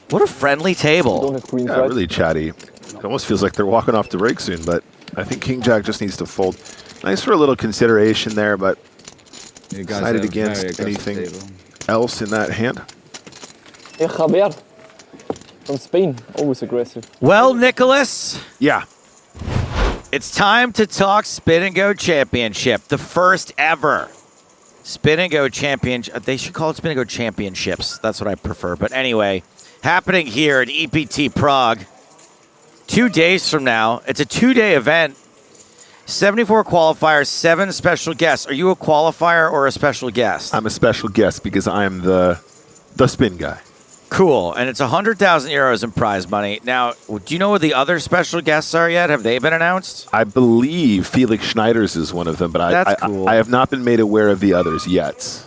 What a friendly table. Yeah, really chatty. It almost feels like they're walking off the break soon, but I think King Jack just needs to fold. Nice for a little consideration there, but decided against anything else in that hand. Hey, Javier from Spain, always aggressive. Well, Nicholas. Yeah. It's time to talk Spin and Go Championship, the first ever Spin and Go Championship. They should call it Spin and Go Championships. That's what I prefer. But anyway, happening here at EPT Prague 2 days from now. It's a 2-day event. 74 qualifiers, 7 special guests. Are you a qualifier or a special guest? I'm a special guest because I'm the spin guy. Cool. And it's 100,000 euros in prize money. Now, do you know what the other special guests are yet? Have they been announced? I believe Felix Schneider's is one of them, but That's cool. I have not been made aware of the others yet.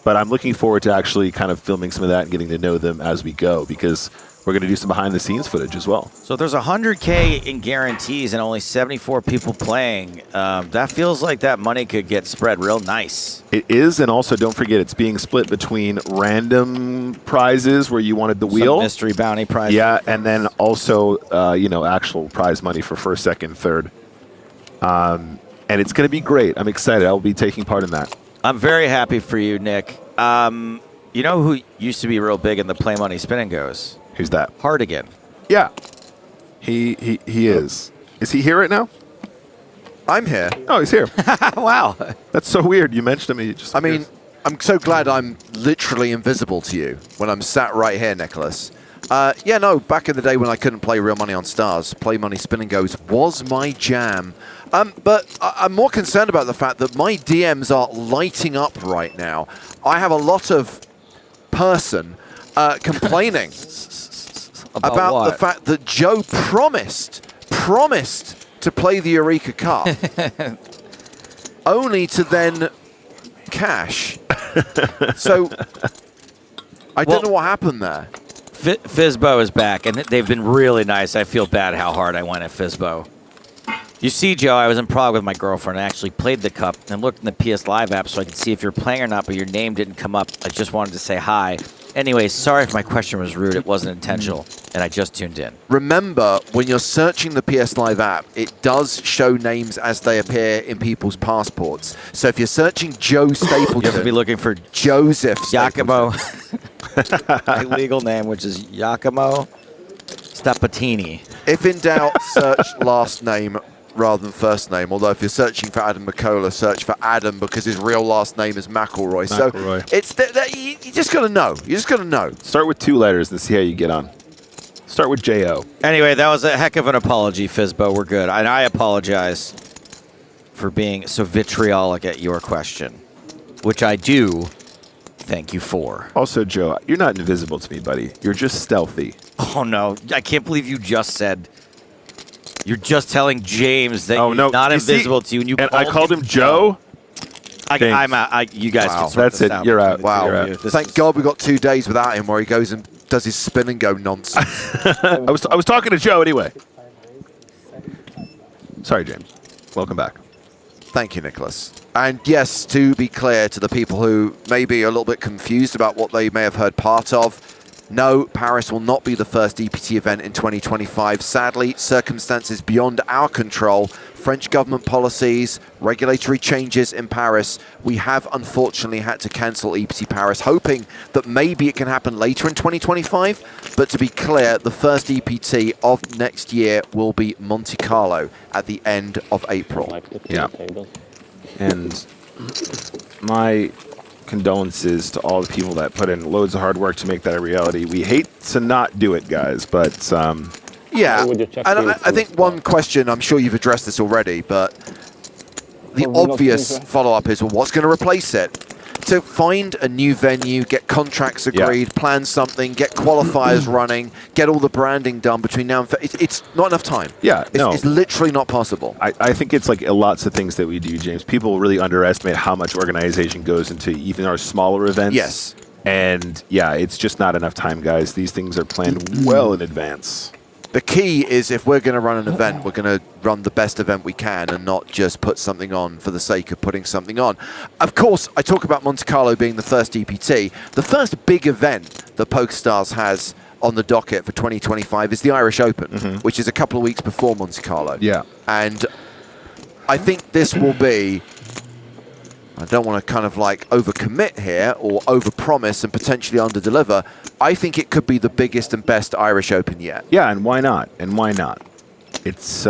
But I'm looking forward to actually kind of filming some of that and getting to know them as we go, because we're going to do some behind-the-scenes footage as well. So if there's 100K in guarantees and only 74 people playing, that feels like that money could get spread real nice. It is, and also don't forget, it's being split between random prizes where you wanted the wheel. Some mystery bounty prize. Yeah, and then also, actual prize money for first, second, third. And it's going to be great. I'm excited. I'll be taking part in that. I'm very happy for you, Nick. You know who used to be real big in the Play Money Spin and Goes? Who's that? Hartigan. Yeah. He is. Is he here right now? I'm here. Oh, he's here. Wow. That's so weird. You mentioned him. He just I mean, I'm so glad I'm literally invisible to you when I'm sat right here, Nicholas. Back in the day when I couldn't play real money on stars, Play Money Spin and Goes was my jam. But I'm more concerned about the fact that my DMs are lighting up right now. I have a lot of person complaining about the fact that Joe promised to play the Eureka Cup, only to then cash. So I don't know what happened there. Fizbo is back, and they've been really nice. I feel bad how hard I went at Fizbo. You see, Joe, I was in Prague with my girlfriend. I actually played the cup and looked in the PS Live app so I could see if you're playing or not, but your name didn't come up. I just wanted to say hi. Anyway, sorry if my question was rude. It wasn't intentional, and I just tuned in. Remember, when you're searching the PS Live app, it does show names as they appear in people's passports. So if you're searching Joe Stapleton, You have to be looking for Joseph Giacomo. My legal name, which is Giacomo Stapatini. If in doubt, search last name rather than first name. Although if you're searching for Adam McCullough, search for Adam because his real last name is McElroy. So it's you just got to know. You just got to know. Start with 2 letters and see how you get on. Start with J-O. Anyway, that was a heck of an apology, Fizbo. We're good. And I apologize for being so vitriolic at your question, which I do thank you for. Also, Joe, you're not invisible to me, buddy. You're just stealthy. Oh, no. I can't believe you just said... You're just telling James that he's not invisible to you, and I called him Joe. I'm out. You guys can sort That's this it. out. You're out. Wow. You're out. Thank God we got 2 days without him where he goes and does his spin and go nonsense. I was talking to Joe anyway. Sorry, James. Welcome back. Thank you, Nicholas. And yes, to be clear to the people who may be a little bit confused about what they may have heard part of, no, Paris will not be the first EPT event in 2025. Sadly, circumstances beyond our control, French government policies, regulatory changes in Paris, we have unfortunately had to cancel EPT Paris, hoping that maybe it can happen later in 2025. But to be clear, the first EPT of next year will be Monte Carlo at the end of April. Yeah. And my condolences to all the people that put in loads of hard work to make that a reality. We hate to not do it, guys, but yeah, and I think one question, I'm sure you've addressed this already, but the obvious follow-up is, well, what's going to replace it? To find a new venue, get contracts agreed, plan something, get qualifiers running, get all the branding done between now and... It's not enough time. Yeah, it's literally not possible. I think it's like lots of things that we do, James. People really underestimate how much organization goes into even our smaller events. Yes. And yeah, it's just not enough time, guys. These things are planned well in advance. The key is if we're going to run an event, we're going to run the best event we can and not just put something on for the sake of putting something on. Of course, I talk about Monte Carlo being the first EPT. The first big event that PokerStars has on the docket for 2025 is the Irish Open, which is a couple of weeks before Monte Carlo. Yeah. And I think this will be... I don't want to kind of like overcommit here or overpromise and potentially underdeliver. I think it could be the biggest and best Irish Open yet. Yeah, and why not? And why not? It's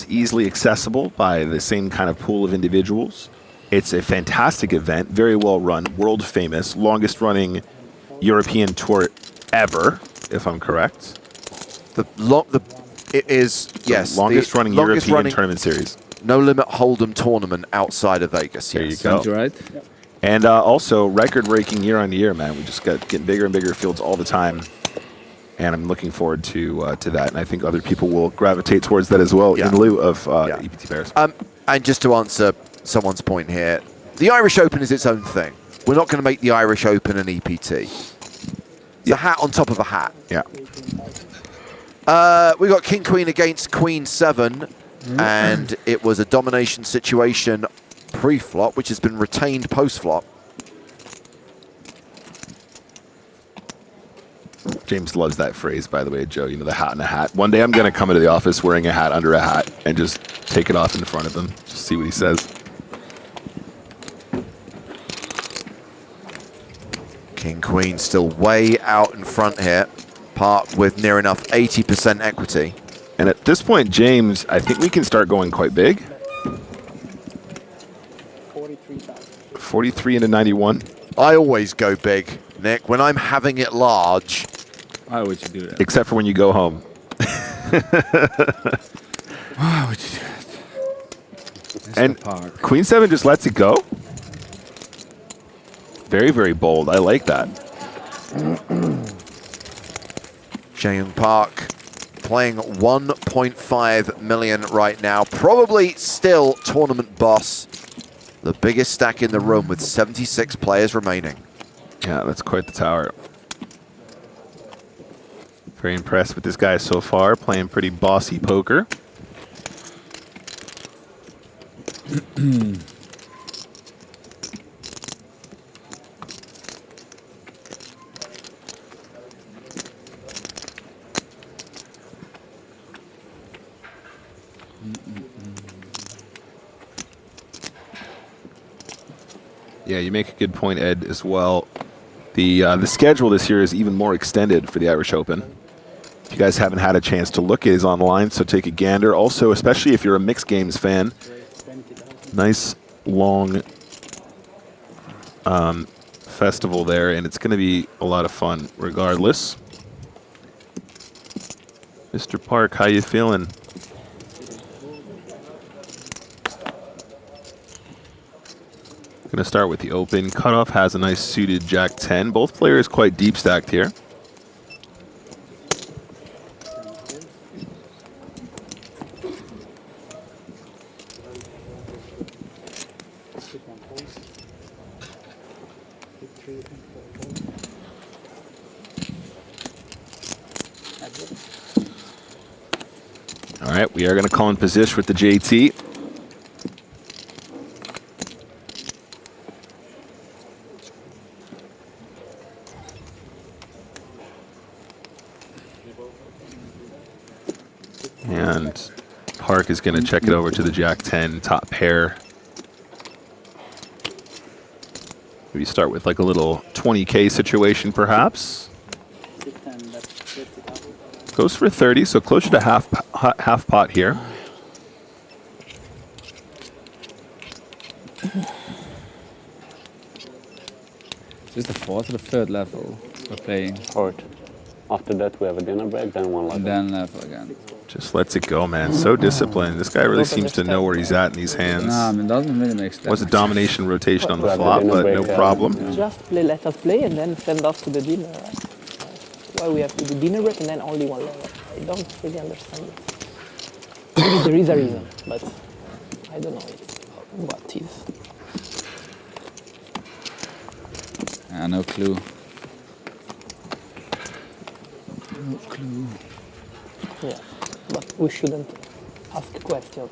easily accessible by the same kind of pool of individuals. It's a fantastic event, very well run, world famous, longest running European tour ever, if I'm correct. It is, yes, longest running European tournament series. No Limit Hold'em tournament outside of Vegas. There yes. you go. Sounds right. And also record-breaking year on year, man. We just got getting bigger and bigger fields all the time, and I'm looking forward to that. And I think other people will gravitate towards that as well in lieu of EPT Paris. And just to answer someone's point here, the Irish Open is its own thing. We're not going to make the Irish Open an EPT. It's a hat on top of a hat. Yeah. We got King Queen against Queen 7. And it was a domination situation pre-flop, which has been retained post-flop. James loves that phrase, by the way, Joe. You know, the hat in a hat. One day I'm going to come into the office wearing a hat under a hat and just take it off in front of him. Just see what he says. King Queen still way out in front here. Park with near enough 80% equity. And at this point, James, I think we can start going quite big. 43 into 91. I always go big, Nick. When I'm having it large. Why would you do that? Except for when you go home. Why would you do that? And Queen 7 just lets it go. Very, very bold. I like that. Jae-Young Park playing 1.5 million right now. Probably still tournament boss. The biggest stack in the room with 76 players remaining. Yeah, that's quite the tower. Very impressed with this guy so far, playing pretty bossy poker. Yeah, you make a good point, Ed, as well. The schedule this year is even more extended for the Irish Open. If you guys haven't had a chance to look, it is online, so take a gander. Also, especially if you're a mixed games fan, nice long festival there, and it's going to be a lot of fun regardless. Mr. Park, how you feeling? Going to start with the open. Cutoff has a nice suited Jack-10. Both players quite deep stacked here. All right, we are going to call in position with the JT. And Park is going to check it over to the Jack-10 top pair. Maybe start with like a little 20K situation, perhaps. Goes for 30, so closer to half pot here. Is this the fourth or the third level we're playing? Fourth. After that, we have a dinner break, then one level. And then level again. Just lets it go, man. So disciplined. This guy really seems to know where he's at in these hands. Nah, I mean, doesn't really make sense. Was a domination rotation on the flop, but no problem. Just play, let us play, and then send us to the dinner. Right? Why we have to do dinner break and then only one level? I don't really understand it. Maybe there is a reason, but I don't know what is. No clue. No clue. Yeah, but we shouldn't ask questions.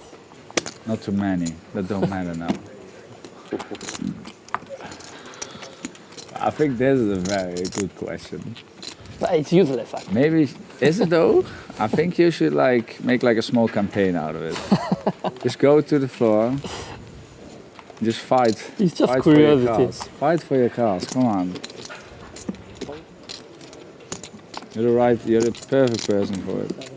Not too many. That don't matter now. I think this is a very good question. But it's useless, actually. Maybe, is it though? I think you should like make like a small campaign out of it. Just go to the floor. Just fight. It's just fight curiosity. For your cars. Fight for your cars. Come on. You're the perfect person for it.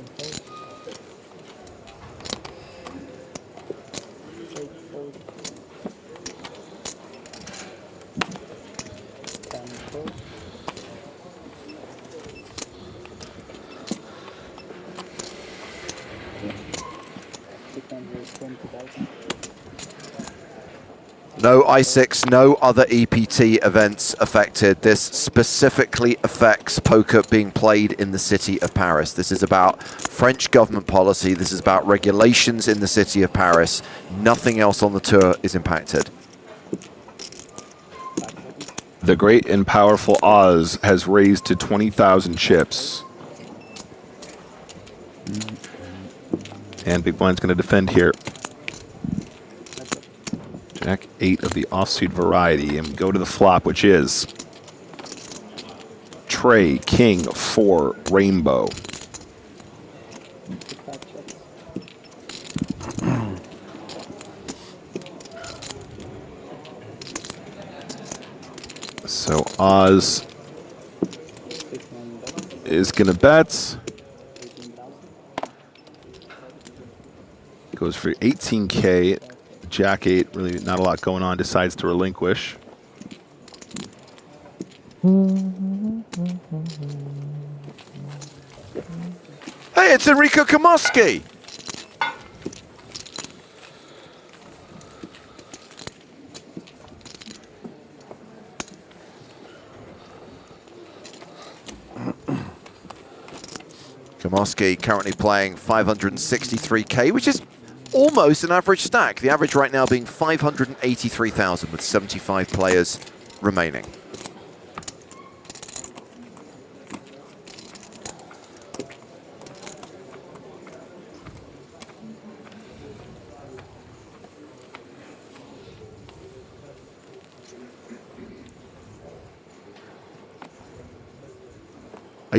No I6, no other EPT events affected. This specifically affects poker being played in the city of Paris. This is about French government policy. This is about regulations in the city of Paris. Nothing else on the tour is impacted. The great and powerful Oz has raised to 20,000 chips. And Big Blind's going to defend here. Jack 8 of the offsuit variety, and go to the flop, which is Trey, King, 4, Rainbow. So Oz is going to bet. Goes for 18K. Jack 8, really not a lot going on, decides to relinquish. Hey, it's Enrico Kamoski. Kamoski currently playing 563K, which is almost an average stack. The average right now being 583,000 with 75 players remaining.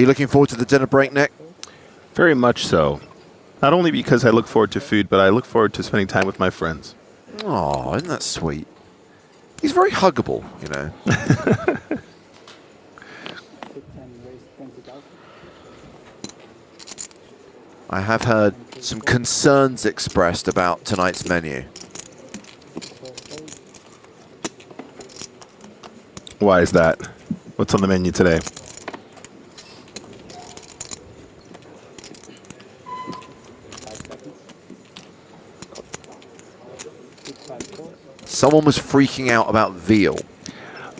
you looking forward to the dinner break, Nick? Very much so. Not only because I look forward to food, but I look forward to spending time with my friends. Oh, isn't that sweet? He's very huggable, you know. I have heard some concerns expressed about tonight's menu. Why is that? What's on the menu today? Someone was freaking out about veal.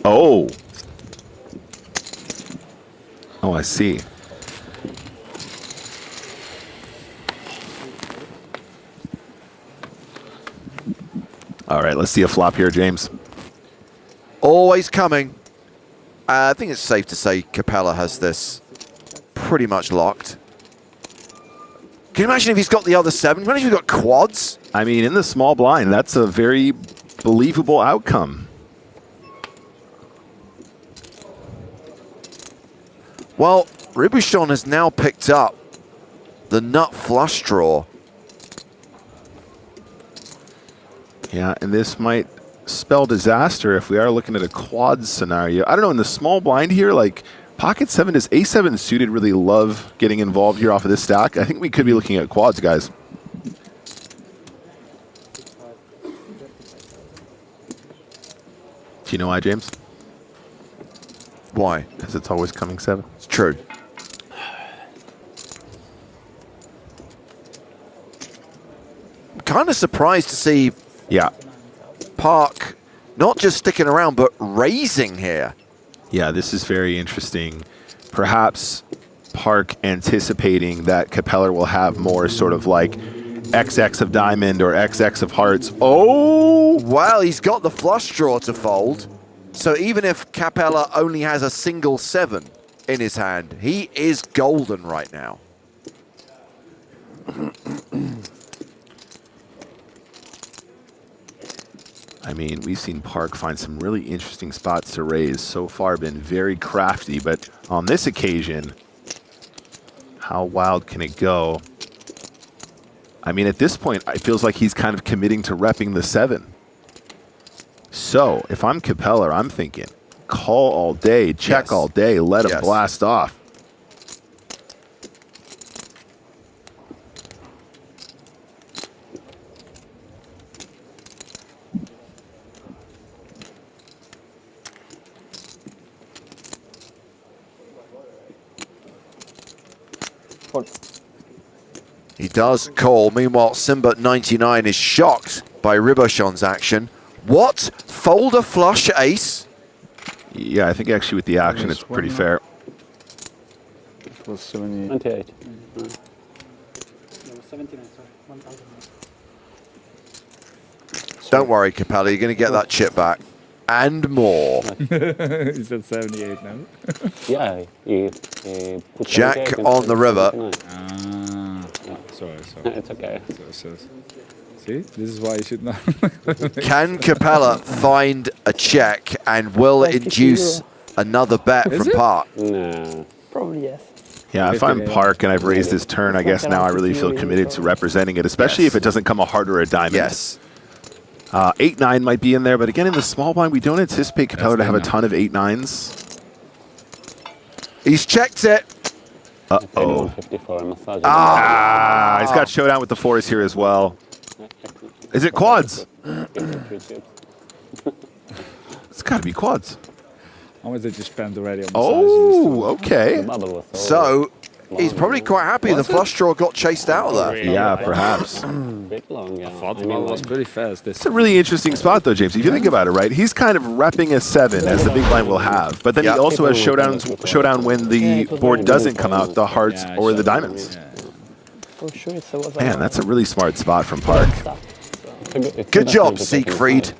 Oh. Oh, I see. All right, let's see a flop here, James. Always coming. I think it's safe to say Capella has this pretty much locked. Can you imagine if he's got the other 7? Can you imagine if he's got quads? I mean, in the small blind, that's a very believable outcome. Well, Ribuchon has now picked up the nut flush draw. Yeah, and this might spell disaster if we are looking at a quad scenario. I don't know, in the small blind here, like pocket 7, does A7 suited really love getting involved here off of this stack? I think we could be looking at quads, guys. Do you know why, James? Why? Because it's always coming 7. It's true. I'm kind of surprised to see Park not just sticking around, but raising here. Yeah, this is very interesting. Perhaps Park anticipating that Capella will have more sort of like XX of diamond or XX of hearts. Oh! Well, he's got the flush draw to fold. So even if Capella only has a single 7 in his hand, he is golden right now. I mean, we've seen Park find some really interesting spots to raise. So far been very crafty, but on this occasion, how wild can it go? I mean, at this point, it feels like he's kind of committing to repping the 7. So, if I'm Capella, I'm thinking, call all day, check all day, let him blast off. He does call. Meanwhile, Simba99 is shocked by Ribuchon's action. What? Fold a flush ace? Yeah, I think actually with the action, it's pretty fair. It was 78. 28. No, 79, sorry. 1,000. Don't worry, Capella, you're going to get that chip back. And more. Is that 78 now? Yeah, he put Jack on the river. Sorry. It's okay. See, this is why you should not. Can Capella find a check and will induce another bet from Park? No. Probably yes. Yeah, if I'm Park and I've raised this turn, I guess now I really feel committed to representing it, especially if it doesn't come a heart or a diamond. Yes. 8-9 might be in there, but again, in the small blind, we don't anticipate Capella to have a ton of 8-9s. He's checked it. Uh-oh. 54 massage. He's got showdown with the 4s here as well. Is it quads? It's got to be quads. How much did you spend already on the Oh, okay. So he's probably quite happy the flush draw got chased out of there. Yeah, perhaps. Bit long, yeah. I thought the ball was pretty fast. It's a really interesting spot, though, James. If you think about it, right? He's kind of repping a 7, as the big blind will have. But then he also has showdown when the board doesn't come out, the hearts or the diamonds. For sure, it was Man, that's a really smart spot from Park. Good job, Siegfried.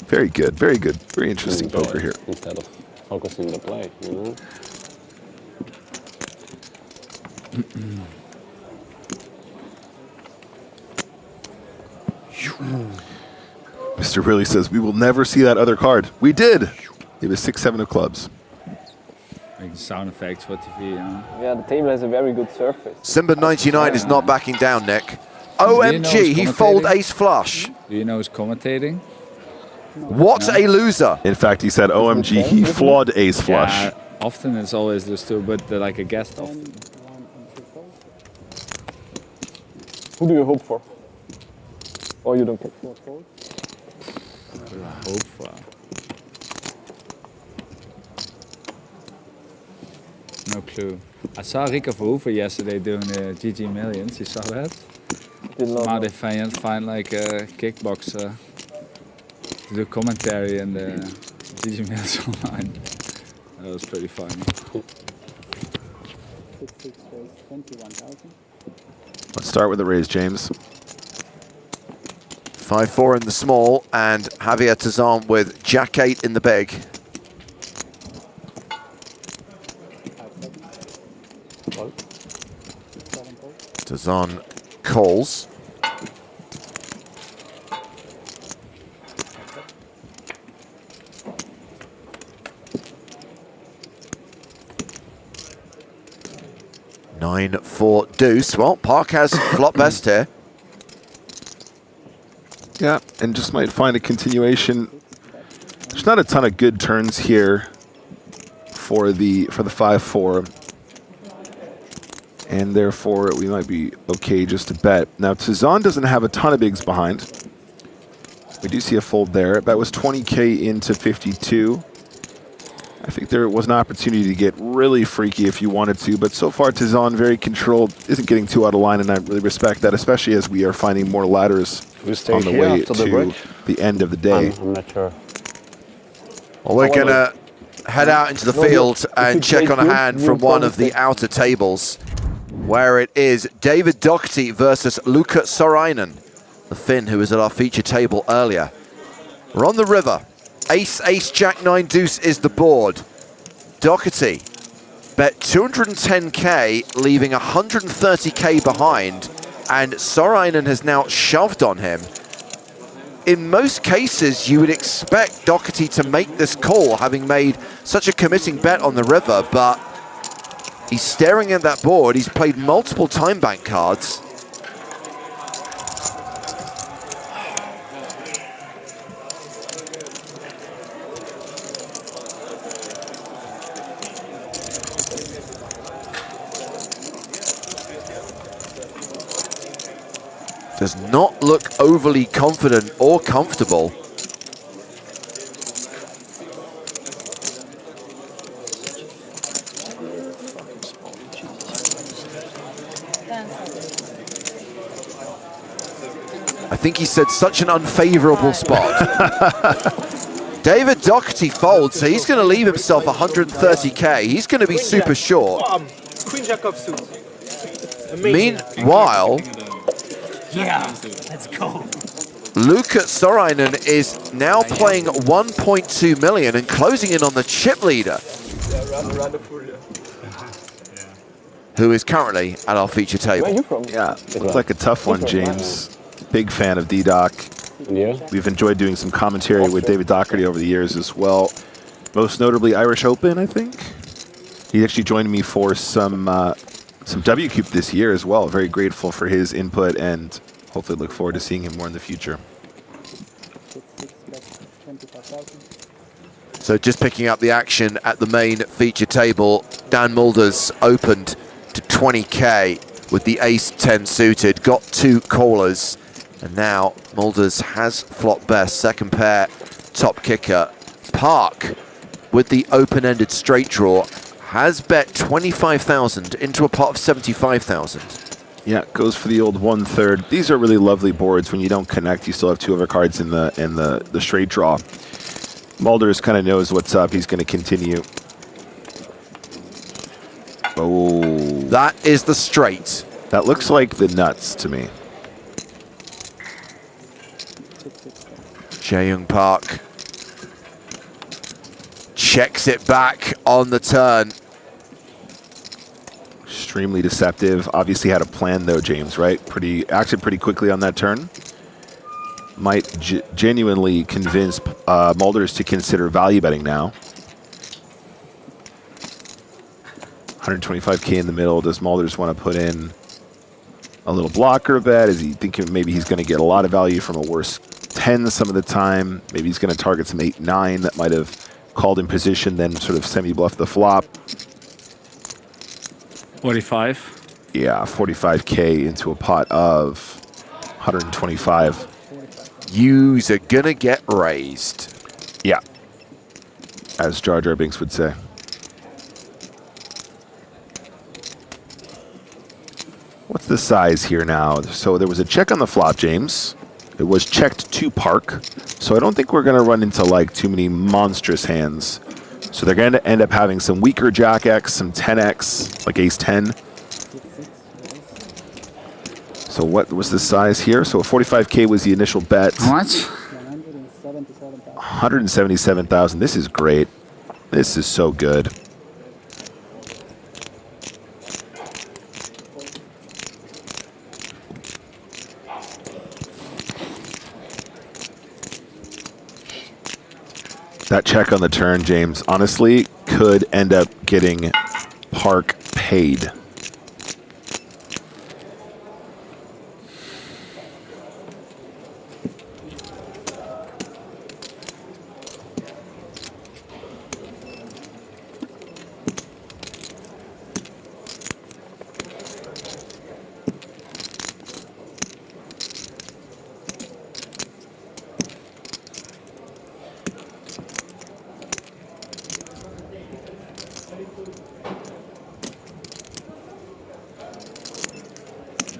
Very good, very good. Very interesting poker here. Instead of focusing the play, you know? Mr. Really says, we will never see that other card. We did. It was 6-7 of clubs. Making sound effects for TV, you know. Yeah, the table has a very good surface. Simba99 is not backing down, Nick. OMG, he fold ace flush. Do you know who's commentating? What a loser. In fact, he said, OMG, he flawed ace flush. Yeah, often it's always those two, but they're like a guest often. Who do you hope for? Or you don't care? What do I hope for? No clue. I saw Rico Verhoeven yesterday doing the GG Millions. You saw that? Somehow they find like a kickboxer to do commentary in the GG Millions online. That was pretty funny. 21,000. Let's start with the raise, James. 5-4 in the small, and Javier Tazan with Jack-8 in the big. Tazan calls. Nine for deuce. Well, Park has flop best here. Yeah, and just might find a continuation. There's not a ton of good turns here for the 5-4. And therefore, we might be okay just to bet. Now, Tazan doesn't have a ton of bigs behind. We do see a fold there. That was 20K into 52. I think there was an opportunity to get really freaky if you wanted to, but so far Tazan, very controlled, isn't getting too out of line, and I really respect that, especially as we are finding more ladders on the way to the end of the day. I'm not sure. Well, we're going to head out into the field and check on a hand from one of the outer tables, where it is David Doherty versus Luka Sorainen, the Finn who was at our feature table earlier. We're on the river. Ace, ace, jack, 9, deuce is the board. Doherty bet 210K, leaving 130K behind, and Sorainen has now shoved on him. In most cases, you would expect Doherty to make this call, having made such a committing bet on the river, but he's staring at that board. He's played multiple time bank cards. Does not look overly confident or comfortable. I think he said such an unfavorable spot. David Doherty folds, so he's going to leave himself 130K. He's going to be super short. Queen Jack of suits. Meanwhile, yeah, let's go. Luka Sorainen is now playing 1.2 million and closing in on the chip leader, who is currently at our feature table. Where are you from? Yeah, looks like a tough one, James. Big fan of D-Doc. Yeah. We've enjoyed doing some commentary with David Doherty over the years as well. Most notably Irish Open, I think. He actually joined me for some WCUP this year as well. Very grateful for his input and hopefully look forward to seeing him more in the future. So just picking up the action at the main feature table, Dan Mulders opened to 20K with the ace-10 suited, got 2 callers, and now Mulders has flop best, second pair, top kicker. Park with the open-ended straight draw has bet 25,000 into a pot of 75,000. Yeah, goes for the old 1/3. These are really lovely boards. When you don't connect, you still have 2 overcards in the straight draw. Mulders kind of knows what's up. He's going to continue. Oh, that is the straight. That looks like the nuts to me. Jae-Young Park checks it back on the turn. Extremely deceptive. Obviously had a plan though, James, right? Acted pretty quickly on that turn. Might genuinely convince Mulders to consider value betting now. 125K in the middle. Does Mulders want to put in a little blocker bet? Is he thinking maybe he's going to get a lot of value from a worse 10 some of the time? Maybe he's going to target some 8-9 that might have called in position, then sort of semi-bluff the flop. 45. Yeah, 45K into a pot of 125. Yous are going to get raised. Yeah, as Jar Jar Binks would say. What's the size here now? So there was a check on the flop, James. It was checked to park. So I don't think we're going to run into like too many monstrous hands. So they're going to end up having some weaker Jack X, some 10X, like Ace 10. So what was the size here? So 45K was the initial bet. How much? 177,000. This is great. This is so good. That check on the turn, James, honestly, could end up getting Park paid.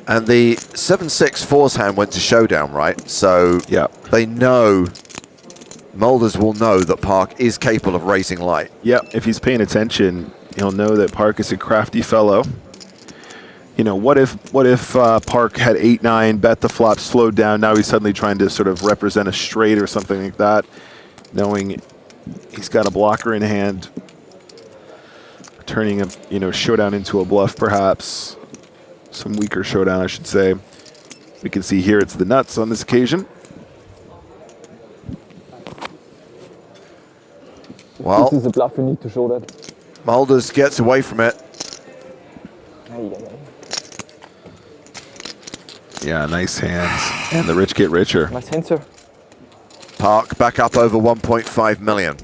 And the 7-6 fours hand went to showdown, right? So yeah, they know, Mulders will know that Park is capable of raising light. Yeah, if he's paying attention, he'll know that Park is a crafty fellow. You know, what if Park had 8-9, bet the flop, slowed down, now he's suddenly trying to sort of represent a straight or something like that, knowing he's got a blocker in hand, turning a showdown into a bluff perhaps. Some weaker showdown, I should say. We can see here it's the nuts on this occasion. Well, this is a bluff, you need to show that. Mulders gets away from it. Yeah, nice hands. And the rich get richer. Nice hand, sir. Park back up over 1.5 million.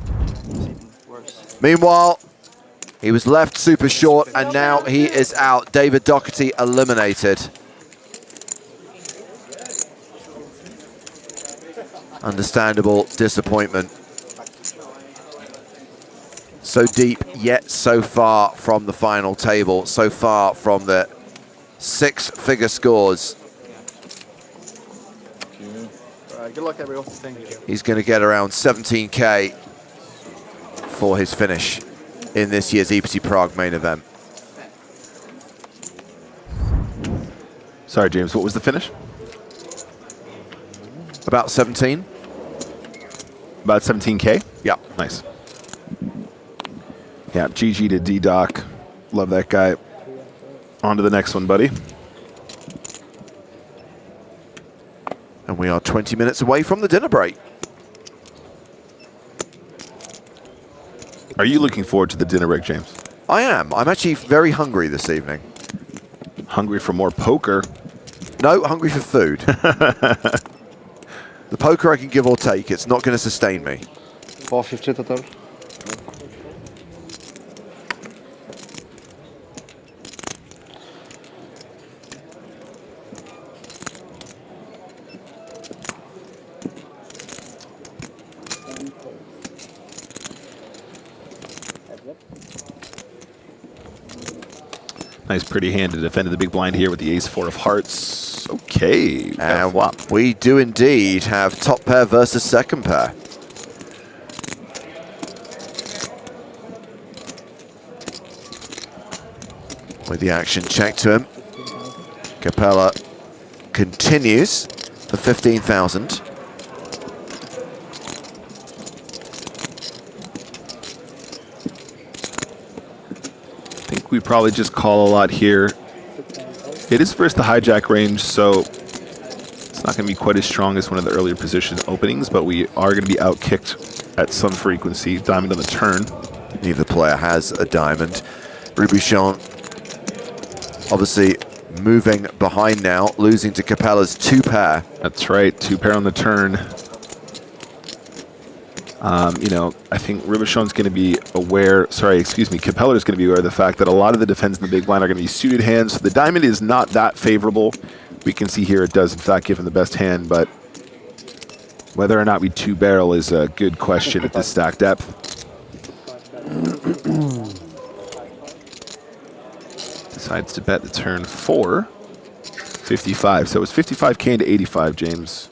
Meanwhile, he was left super short, and now he is out. David Doherty eliminated. Understandable disappointment. So deep, yet so far from the final table, so far from the six-figure scores. Good luck, everyone. Thank you. He's going to get around 17K for his finish in this year's EPT Prague Main Event. Sorry, James, what was the finish? About 17. About 17K? Yeah. Nice. Yeah, GG to D-Doc. Love that guy. On to the next one, buddy. And we are 20 minutes away from the dinner break. Are you looking forward to the dinner break, James? I am. I'm actually very hungry this evening. Hungry for more poker? No, hungry for food. The poker I can give or take. It's not going to sustain me. 450 total. Nice pretty hand to defend the big blind here with the ace-4 of hearts. Okay. And we do indeed have top pair versus second pair. With the action check to him. Capella continues for 15,000. We probably just call a lot here. It is versus the hijack range, so it's not going to be quite as strong as one of the earlier position openings, but we are going to be outkicked at some frequency. Diamond on the turn. Neither player has a diamond. Rubichon obviously moving behind now, losing to Capella's 2-pair. That's right, 2-pair on the turn. You know, I think Rubichon's going to be aware, Capella is going to be aware of the fact that a lot of the defends in the big blind are going to be suited hands. So the diamond is not that favorable. We can see here it does, in fact, give him the best hand, but whether or not we 2-barrel is a good question at this stack depth. Decides to bet the turn 4, 55. So it was 55K into 85, James.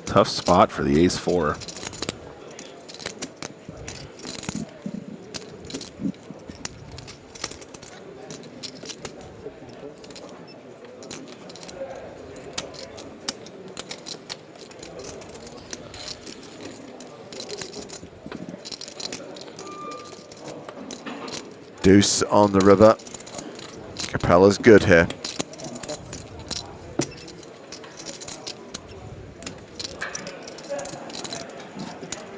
Tough spot for the ace-4. Deuce on the river. Capella's good here.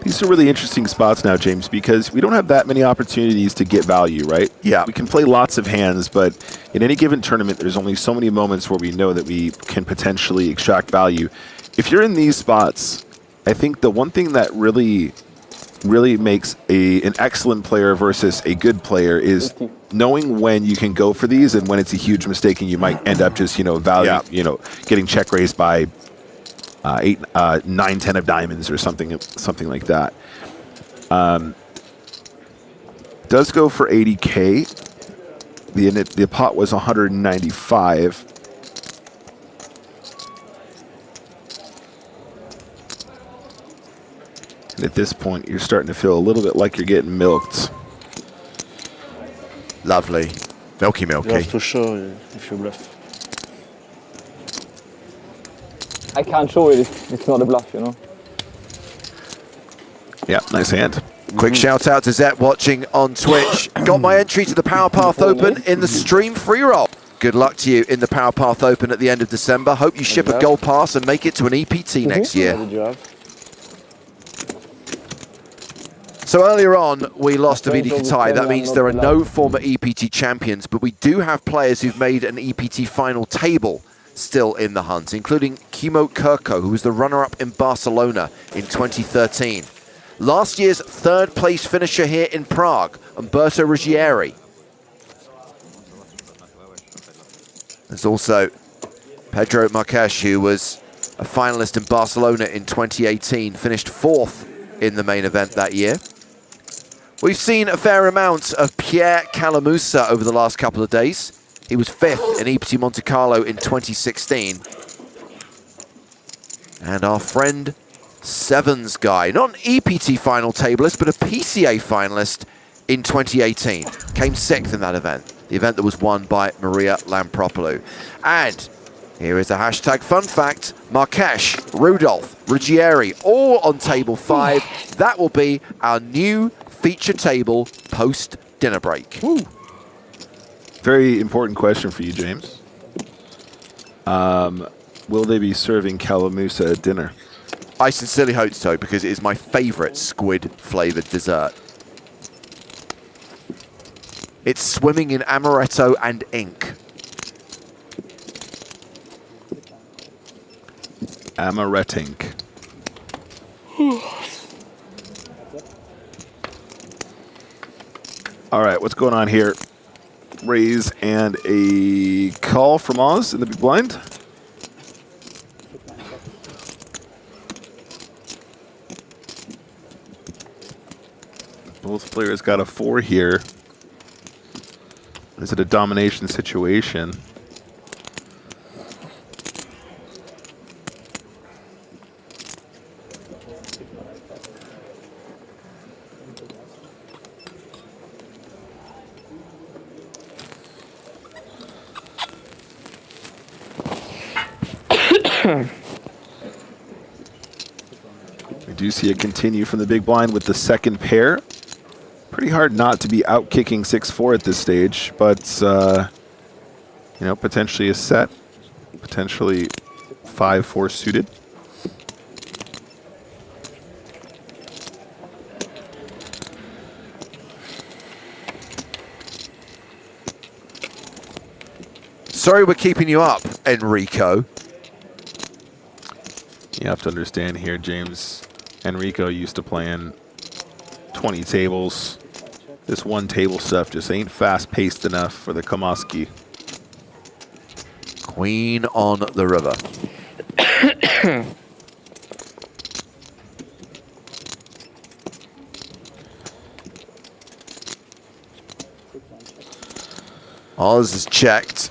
These are really interesting spots now, James, because we don't have that many opportunities to get value, right? Yeah. We can play lots of hands, but in any given tournament, there's only so many moments where we know that we can potentially extract value. If you're in these spots, I think the one thing that really makes an excellent player versus a good player is knowing when you can go for these and when it's a huge mistake and you might end up just, getting check raised by 8, 9, 10 of diamonds or something like that. Does go for 80K. The pot was 195. And at this point, you're starting to feel a little bit like you're getting milked. Lovely. Milky. You have to show if you bluff. I can't show it if it's not a bluff, you know. Yeah, nice hand. Quick shout out to Zet watching on Twitch. Got my entry to the Power Path Open in the stream free roll. Good luck to you in the Power Path Open at the end of December. Hope you ship a gold pass and make it to an EPT next year. What did you have? So earlier on, we lost to Vidi Katai. That means there are no former EPT champions, but we do have players who've made an EPT final table still in the hunt, including Kimo Kirko, who was the runner-up in Barcelona in 2013. Last year's third-place finisher here in Prague, Umberto Ruggieri. There's also Pedro Marques, who was a finalist in Barcelona in 2018, finished 4th in the main event that year. We've seen a fair amount of Pierre Calamusa over the last couple of days. He was 5th in EPT Monte Carlo in 2016. And our friend Sevens guy, not an EPT final tableist, but a PCA finalist in 2018. Came 6th in that event, the event that was won by Maria Lampropoulou. And here is a hashtag fun fact. Marques, Rudolph, Ruggieri, all on table 5. That will be our new feature table post-dinner break. Woo. Very important question for you, James. Will they be serving Calamusa at dinner? I sincerely hope so, because it is my favorite squid-flavored dessert. It's swimming in amaretto and ink. Amaretink. All right, what's going on here? Raise and a call from Oz in the big blind. Both players got a 4 here. Is it a domination situation? We do see it continue from the big blind with the second pair. Pretty hard not to be out kicking 6-4 at this stage, but potentially a set, potentially 5-4 suited. Sorry we're keeping you up, Enrico. You have to understand here, James. Enrico used to playing 20 tables. This one table stuff just ain't fast-paced enough for the Kamoski. Queen on the river. Oz is checked.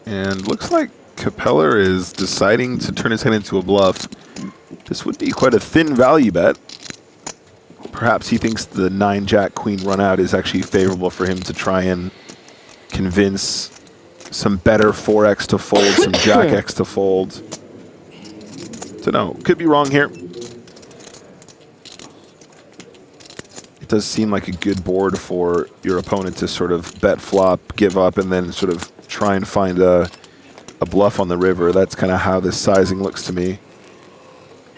And looks like Capella is deciding to turn his hand into a bluff. This would be quite a thin value bet. Perhaps he thinks the 9-Jack-Queen run out is actually favorable for him to try and convince some better 4x to fold, some Jack X to fold. Don't know. Could be wrong here. It does seem like a good board for your opponent to sort of bet flop, give up, and then sort of try and find a bluff on the river. That's kind of how this sizing looks to me.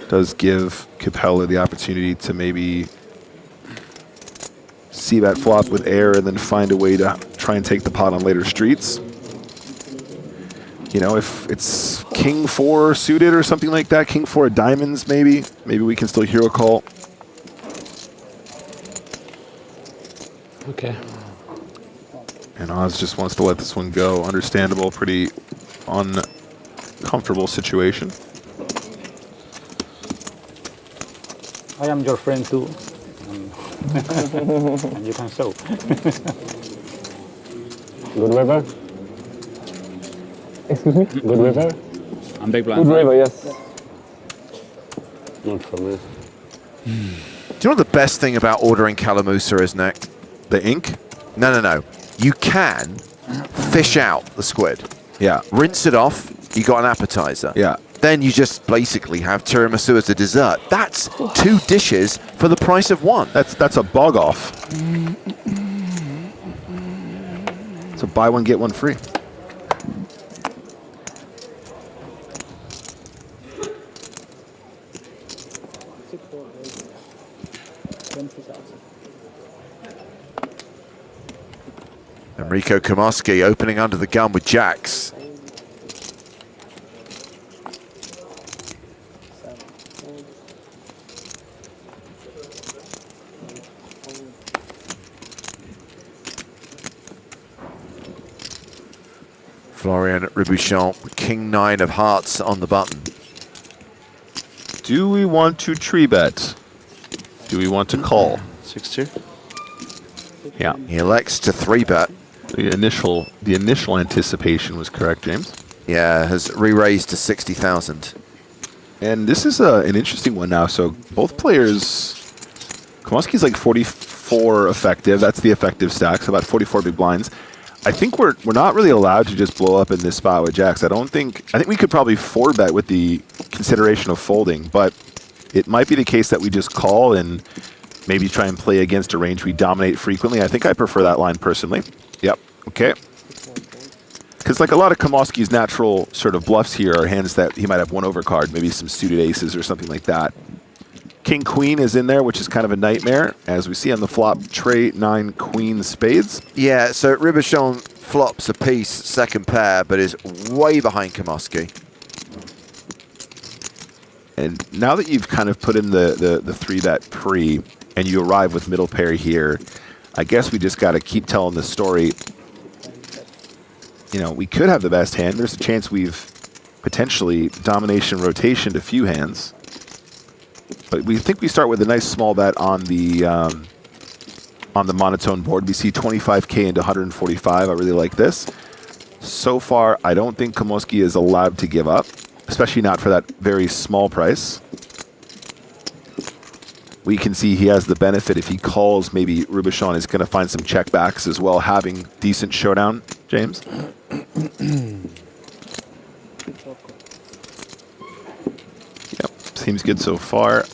Does give Capella the opportunity to maybe see that flop with air and then find a way to try and take the pot on later streets. You know, if it's King 4 suited or something like that, King 4 diamonds maybe we can still hero call. Okay. And Oz just wants to let this one go. Understandable, pretty uncomfortable situation. I am your friend too. And you can show. Good river? Excuse me? Good river? I'm big blind. Good river, yes. Not for me. Do you know what the best thing about ordering Calamusa is, Nick? The ink? No. You can fish out the squid. Yeah. Rinse it off, you got an appetizer. Yeah. Then you just basically have tiramisu as a dessert. That's 2 dishes for the price of 1. That's a bog off. So buy one, get one free. Enrico Kamoski opening under the gun with jacks. Florian Ribuchon, King 9 of hearts on the button. Do we want to tree bet? Do we want to call? 6-2. Yeah. He elects to 3-bet. The initial anticipation was correct, James. Yeah, has re-raised to 60,000. And this is an interesting one now. So both players, Kamoski's like 44 effective. That's the effective stack, so about 44 big blinds. I think we're not really allowed to just blow up in this spot with jacks. I think we could probably 4-bet with the consideration of folding, but it might be the case that we just call and maybe try and play against a range we dominate frequently. I think I prefer that line personally. Yep. Okay. Because like a lot of Kamoski's natural sort of bluffs here are hands that he might have 1 overcard, maybe some suited aces or something like that. King Queen is in there, which is kind of a nightmare, as we see on the flop tray 9 Queen spades. Yeah, so Ribuchon flops a piece, second pair, but is way behind Kamoski. And now that you've kind of put in the 3-bet pre, and you arrive with middle pair here, I guess we just got to keep telling the story. You know, we could have the best hand. There's a chance we've potentially domination rotation to few hands. But we think we start with a nice small bet on the monotone board. We see 25K into 145. I really like this. So far, I don't think Kamoski is allowed to give up, especially not for that very small price. We can see he has the benefit if he calls, maybe Ribuchon is going to find some checkbacks as well, having decent showdown, James. Yep, seems good so far.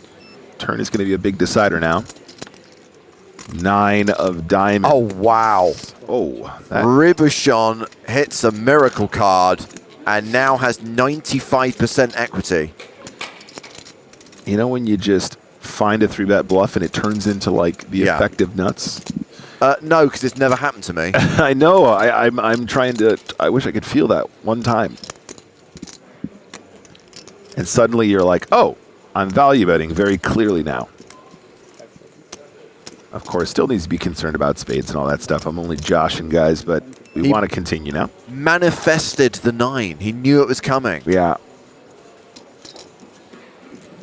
Turn is going to be a big decider now. 9 of diamonds. Oh, wow. Oh, Ribuchon hits a miracle card and now has 95% equity. You know when you just find a 3-bet bluff and it turns into like the effective nuts? No, because it's never happened to me. I know. I'm trying to. I wish I could feel that one time. And suddenly you're like, oh, I'm value betting very clearly now. Of course, still needs to be concerned about spades and all that stuff. I'm only joshing, guys, but we want to continue now. Manifested the 9. He knew it was coming. Yeah.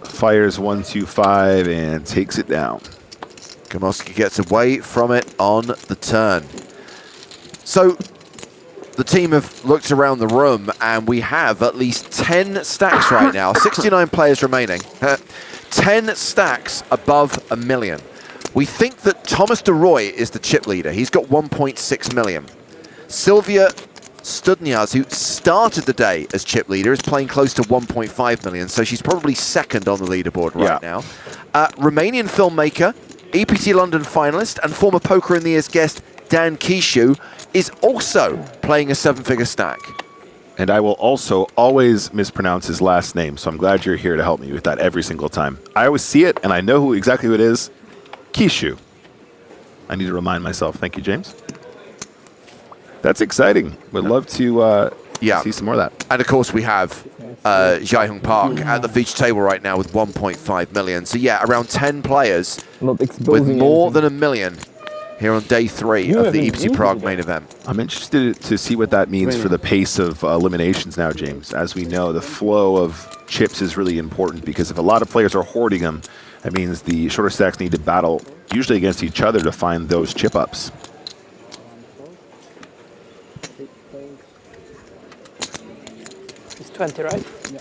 Fires 1, 2, 5 and takes it down. Komoski gets away from it on the turn. So the team have looked around the room and we have at least 10 stacks right now. 69 players remaining. 10 stacks above $1 million. We think that Thomas DeRoy is the chip leader. He's got 1.6 million. Sylvia Studnias, who started the day as chip leader, is playing close to 1.5 million, so she's probably second on the leaderboard right now. Romanian filmmaker, EPT London finalist, and former Poker in the Ears guest Dan Kishu is also playing a 7-figure stack. And I will also always mispronounce his last name, so I'm glad you're here to help me with that every single time. I always see it, and I know exactly who it is. Kishu. I need to remind myself. Thank you, James. That's exciting. Would love to see some more of that. And of course we have Jaehyung Park at the feature table right now with 1.5 million. So yeah, around 10 players with more than $1 million here on day 3 of the EPT Prague Main Event. I'm interested to see what that means for the pace of eliminations now, James. As we know, the flow of chips is really important because if a lot of players are hoarding them, that means the shorter stacks need to battle, usually against each other, to find those chip ups. It's 20, right? Yeah.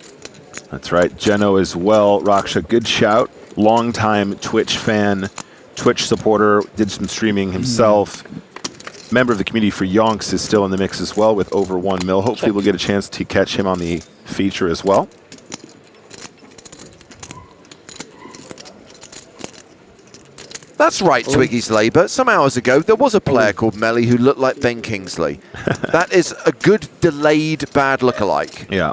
That's right. Geno as well. Raksha, good shout. Long-time Twitch fan, Twitch supporter, did some streaming himself. Member of the community for Yonks is still in the mix as well with over 1 mil. Hopefully we'll get a chance to catch him on the feature as well. That's right, Twiggy's Labour. Some hours ago, there was a player called Melly who looked like Ben Kingsley. That is a good delayed bad lookalike. Yeah.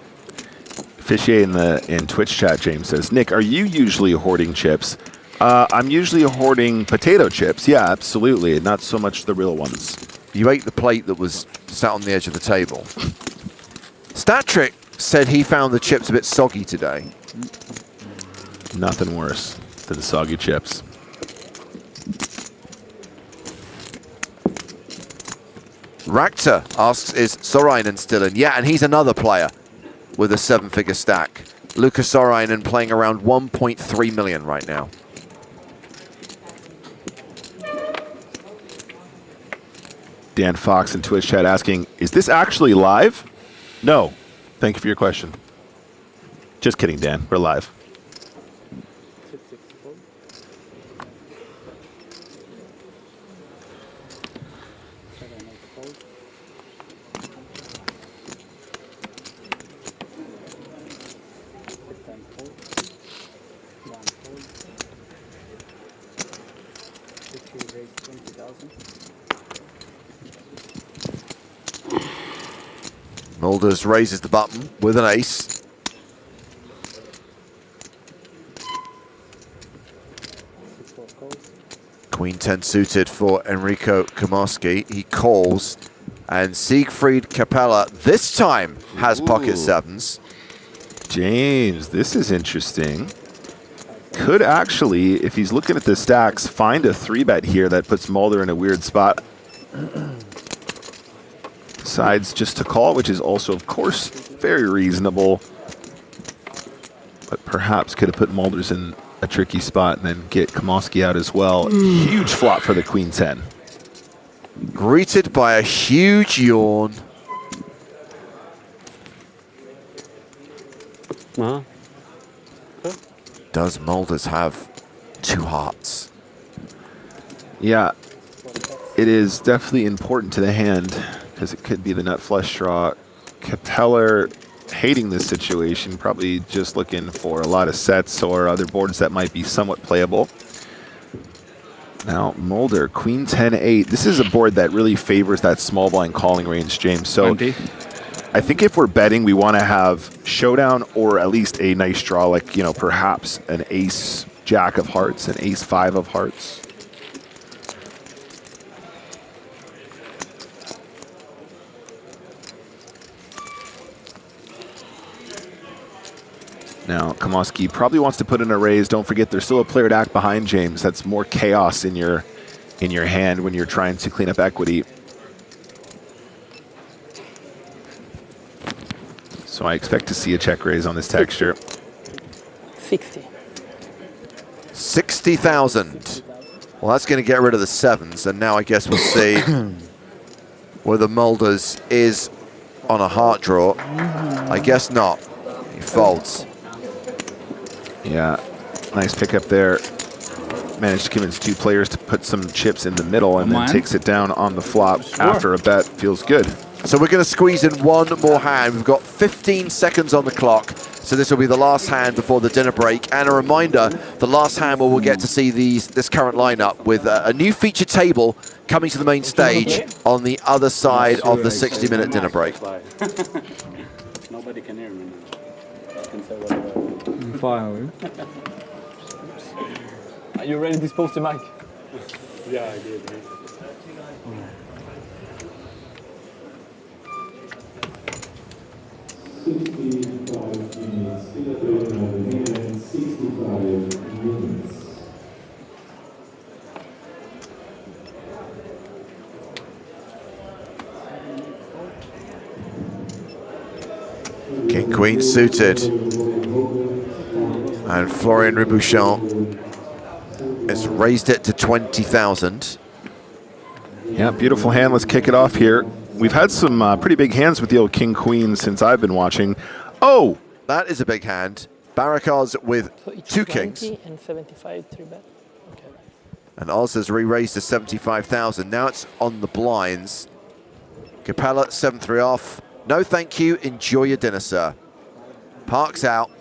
Fishier in Twitch chat, James says, Nick, are you usually hoarding chips? I'm usually hoarding potato chips. Yeah, absolutely. Not so much the real ones. You ate the plate that was sat on the edge of the table. Statric said he found the chips a bit soggy today. Nothing worse than soggy chips. Rakta asks, is Sorainen still in? Yeah, and he's another player with a 7-figure stack. Lucas Sorainen playing around 1.3 million right now. Dan Fox in Twitch chat asking, is this actually live? No. Thank you for your question. Just kidding, Dan. We're live. Mulders raises the button with an ace. Queen 10 suited for Enrico Komarski. He calls, and Siegfried Capella this time has pocket sevens. James, this is interesting. Could actually, if he's looking at the stacks, find a 3-bet here that puts Mulder in a weird spot. Decides just to call, which is also, of course, very reasonable. But perhaps could have put Mulders in a tricky spot and then get Komarski out as well. Huge flop for the Queen 10. Greeted by a huge yawn. Does Mulders have 2 hearts? Yeah, it is definitely important to the hand. because it could be the nut flush draw. Capeller hating this situation, probably just looking for a lot of sets or other boards that might be somewhat playable. Now, Mulder, Queen 10-8. This is a board that really favors that small blind calling range, James. So 20. I think if we're betting, we want to have showdown or at least a nice draw, like, you know, perhaps an ace jack of hearts, an ace 5 of hearts. Now, Kamoski probably wants to put in a raise. Don't forget, there's still a player to act behind James. That's more chaos in your hand when you're trying to clean up equity. So I expect to see a check raise on this texture. 60. 60,000. Well, that's going to get rid of the sevens, and now I guess we'll see whether Mulders is on a heart draw. I guess not. He folds. Yeah, nice pickup there. Managed to convince two players to put some chips in the middle and then takes it down on the flop after a bet. Feels good. So we're going to squeeze in one more hand. We've got 15 seconds on the clock. So this will be the last hand before the dinner break. And a reminder, the last hand where we'll get to see this current lineup with a new feature table coming to the main stage on the other side of the 60-minute dinner break. Nobody can hear me. I can say whatever. Finally. Are you ready to dispose the mic? Yeah, I did. King Queen suited. And Florian Ribouchon has raised it to 20,000. Yeah, beautiful hand. Let's kick it off here. We've had some pretty big hands with the old King Queen since I've been watching. Oh! That is a big hand. Barakar's with two kings. And 75 3 bet. Okay. And Oz has re-raised to 75,000. Now it's on the blinds. Capella 7-3 off. No thank you. Enjoy your dinner, sir. Parks out.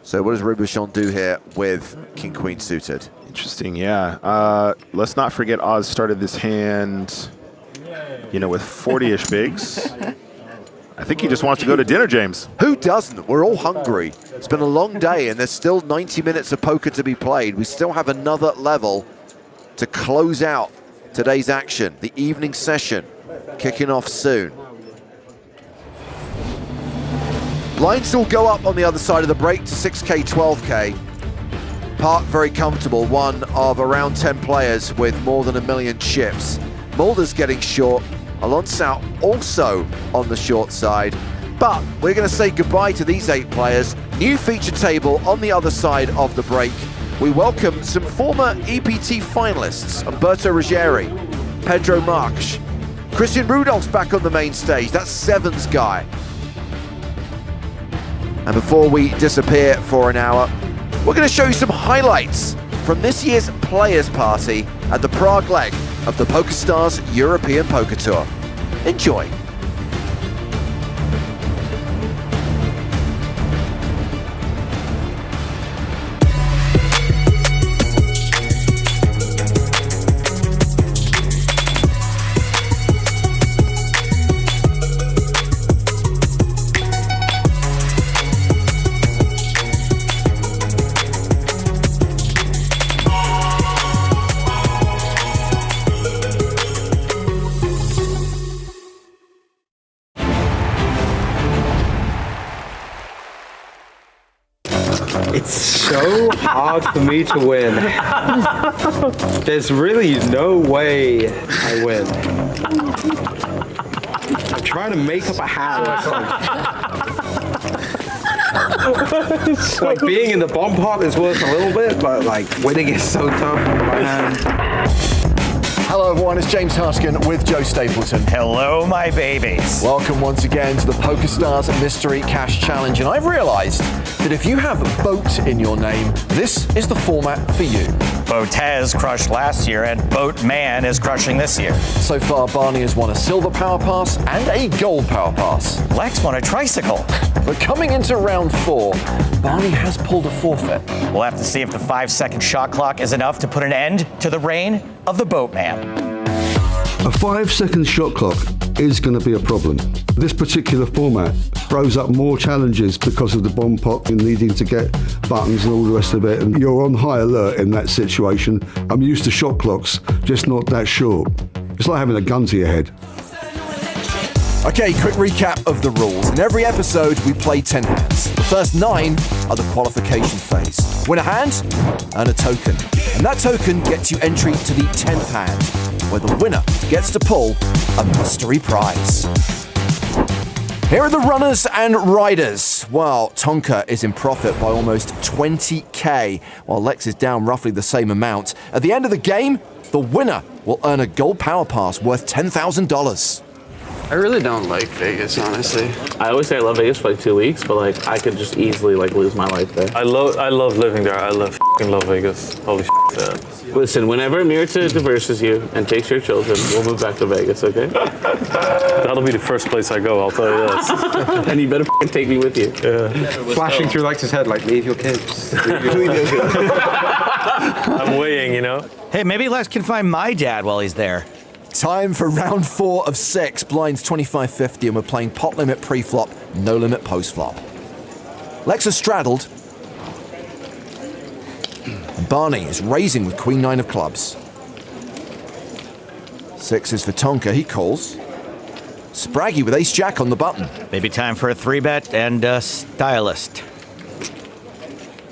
So what does Ribouchon do here with King Queen suited? Interesting, yeah. Let's not forget Oz started this hand, you know, with 40-ish bigs. I think he just wants to go to dinner, James. Who doesn't? We're all hungry. It's been a long day and there's still 90 minutes of poker to be played. We still have another level to close out today's action. The evening session kicking off soon. Blinds will go up on the other side of the break to 6K, 12K. Park very comfortable, one of around 10 players with more than 1 million chips. Mulder's getting short. Alonsau also on the short side. But we're going to say goodbye to these 8 players. New feature table on the other side of the break. We welcome some former EPT finalists. Umberto Ruggieri, Pedro Marques. Christian Rudolph's back on the main stage. That's Sevens guy. And before we disappear for an hour, we're going to show you some highlights from this year's Players Party at the Prague leg of the PokerStars European Poker Tour. Enjoy. It's so hard for me to win. There's really no way I win. I'm trying to make up a hand or something. Like being in the bomb pot is worth a little bit, but like winning is so tough. My hand. Hello Hello everyone, it's James Hartigan with Joe Stapleton. Hello, my babies. Welcome once again to the PokerStars Mystery Cash Challenge, and I've realized that if you have Boat in your name, this is the format for you. Boatez crushed last year, and Boatman is crushing this year. So far, Barney has won a silver power pass and a gold power pass. Lex won a tricycle. But coming into round 4, Barney has pulled a forfeit. We'll have to see if the 5-second shot clock is enough to put an end to the reign of the Boatman. A 5-second shot clock is going to be a problem. This particular format throws up more challenges because of the bomb pot and needing to get buttons and all the rest of it, and you're on high alert in that situation. I'm used to shot clocks, just not that short. It's like having a gun to your head. Okay, quick recap of the rules. In every episode, we play 10 hands. The first 9 are the qualification phase. Win a hand, earn a token. And that token gets you entry to the 10th hand, where the winner gets to pull a mystery prize. Here are the runners and riders. Well, Tonka is in profit by almost 20k, while Lex is down roughly the same amount. At the end of the game, the winner will earn a gold power pass worth $10,000. I really don't like Vegas, honestly. I always say I love Vegas for like 2 weeks, but like I could just easily like lose my life there. I love living there. I love Vegas. Holy shit. Listen, whenever Mirta divorces you and takes your children, we'll move back to Vegas, okay? That'll be the first place I go, I'll tell you this. And you better take me with you. Yeah. Flashing through Lex's head like, leave your kids. I'm weighing, you know? Hey, maybe Lex can find my dad while he's there. Time for round 4 of 6, blinds 25-50, and we're playing pot limit pre-flop, no limit post-flop. Lex has straddled, and Barney is raising with Queen 9 of clubs. 6 is for Tonka, he calls. Spraggy with Ace Jack on the button. Maybe time for a 3-bet and a stylist.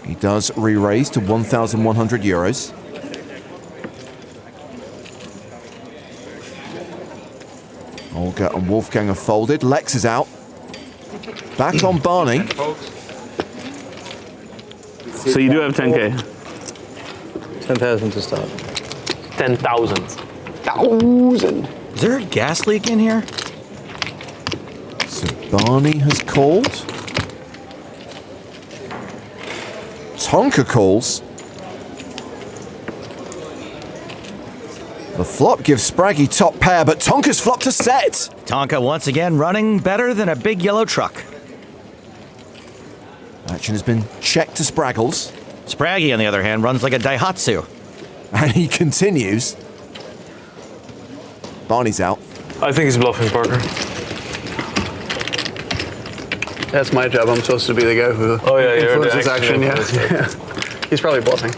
He does re-raise to 1,100 euros. Olga and Wolfgang are folded. Lex is out. Back on Barney. So you do have 10k? 10,000 to start. 10,000. 1,000. Is there a gas leak in here? So Barney has called. Tonka calls. The flop gives Spraggy top pair, but Tonka's flopped a set. Tonka once again running better than a big yellow truck. Action has been checked to Spraggles. Spraggy, on the other hand, runs like a Daihatsu. And he continues. Barney's out. I think he's bluffing, Parker. That's my job. I'm supposed to be the guy who influences action. Yeah. He's probably bluffing.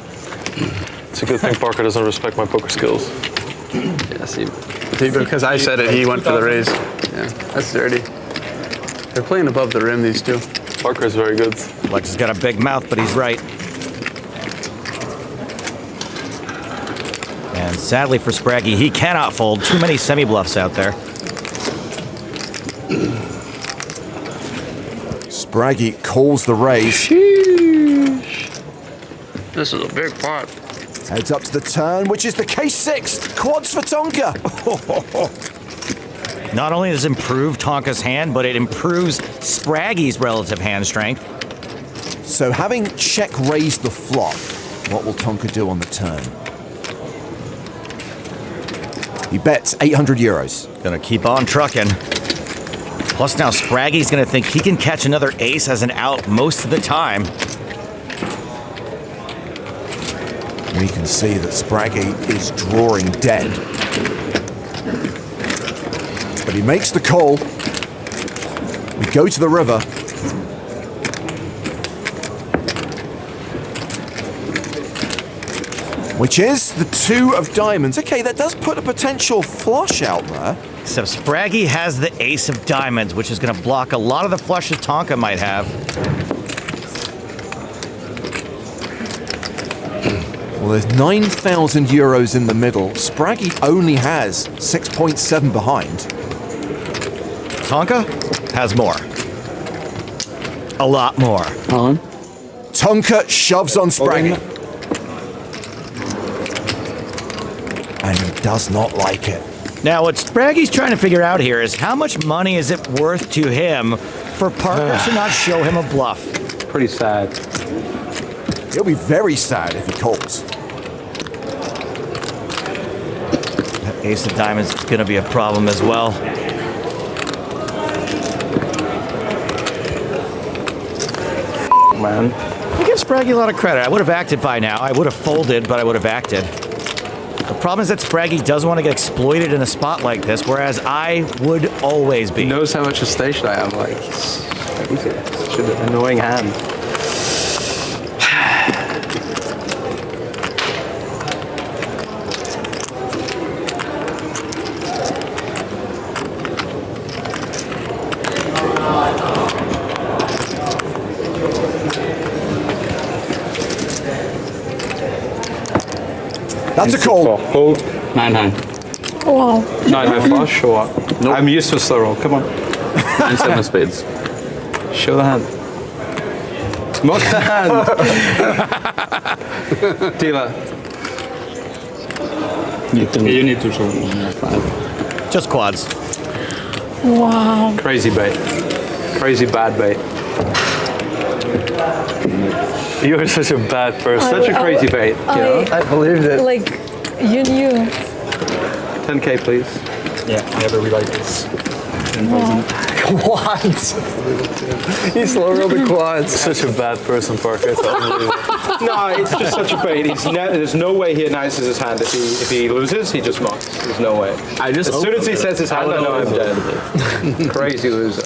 It's a good thing Parker doesn't respect my poker skills. Yeah, see, because I said it, he went for the raise. Yeah, that's dirty. They're playing above the rim, these two. Parker's very good. Lex has got a big mouth, but he's right. And sadly for Spraggy, he cannot fold. Too many semi-bluffs out there. Spraggy calls the raise. Sheesh. This is a big pot. Heads up to the turn, which is the K6. Quads for Tonka. Not only does it improve Tonka's hand, but it improves Spraggy's relative hand strength. So having check raised the flop, what will Tonka do on the turn? He bets 800 euros. Gonna keep on trucking. Plus now Spraggy's gonna think he can catch another ace as an out most of the time. We can see that Spraggy is drawing dead. But he makes the call. We go to the river. Which is the 2 of diamonds. Okay, that does put a potential flush out there. Except Spraggy has the ace of diamonds, which is going to block a lot of the flushes Tonka might have. Well, there's 9,000 euros in the middle. Spraggy only has 6.7 behind. Tonka has more. A lot more. Tonka shoves on Spraggy. And does not like it. Now, what Spraggy's trying to figure out here is how much money is it worth to him for Parker to not show him a bluff? Pretty sad. He'll be very sad if he calls. That ace of diamonds is going to be a problem as well. Man. I give Spraggy a lot of credit. I would have acted by now. I would have folded, but I would have acted. The problem is that Spraggy doesn't want to get exploited in a spot like this, whereas I would always be. He knows how much a station I am. Like, it's such an annoying hand. That's a call. Hold. 9-9. Wow. 9-9 flush or what? Nope. I'm used to a slow roll. Come on. 9-7 of spades. Show the hand. Mark the hand. Dealer. You need to show 5. Just quads. Wow. Crazy bait. Crazy bad bait. You're such a bad person. Such a crazy bait. You know? I believed it. Like, you knew. 10K, please. Yeah, I have a relight this. 10,000. Quads. He slow rolled the quads. Such a bad person, Parker. It's unbelievable. No, it's just such a bait. There's no way he announces his hand. If he loses, he just mucks. There's no way. As soon as he says his hand, I know I'm dead. Crazy loser.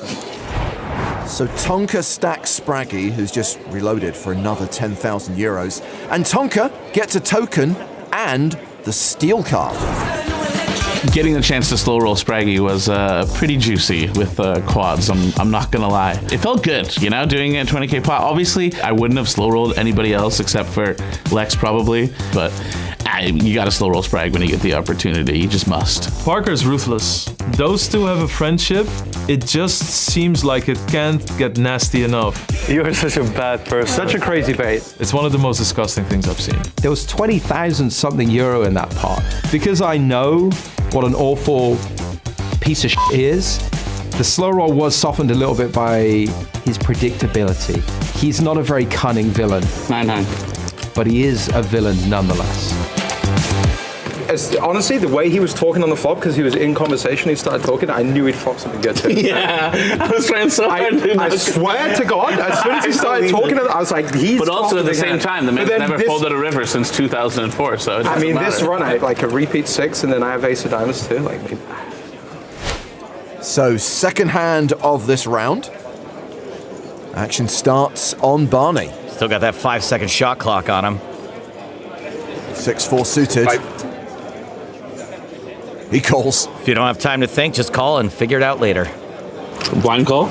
So Tonka stacks Spraggy, who's just reloaded for another 10,000 euros. And Tonka gets a token and the steel card. Getting a chance to slow roll Spraggy was pretty juicy with quads. I'm not gonna lie. It felt good, you know, doing a 20K pot. Obviously, I wouldn't have slow rolled anybody else except for Lex probably, but you gotta slow roll Sprag when you get the opportunity. You just must. Parker's ruthless. Those two have a friendship. It just seems like it can't get nasty enough. You're such a bad person. Such a crazy bait. It's one of the most disgusting things I've seen. There was 20,000 something euro in that pot. Because I know what an awful piece of shit he is, the slow roll was softened a little bit by his predictability. He's not a very cunning villain. 9-9. But he is a villain nonetheless. Honestly, the way he was talking on the flop, because he was in conversation, he started talking, I knew he'd flop something good too. Yeah, I was trying so hard. I swear to God, as soon as he started talking, I was like, he's. But also at the same time, the man's never folded a river since 2004, so it doesn't matter. This run, I had like a repeat 6, and then I have ace of diamonds too. So second hand of this round. Action starts on Barney. Still got that 5-second shot clock on him. 6-4 suited. He calls. If you don't have time to think, just call and figure it out later. Blind call?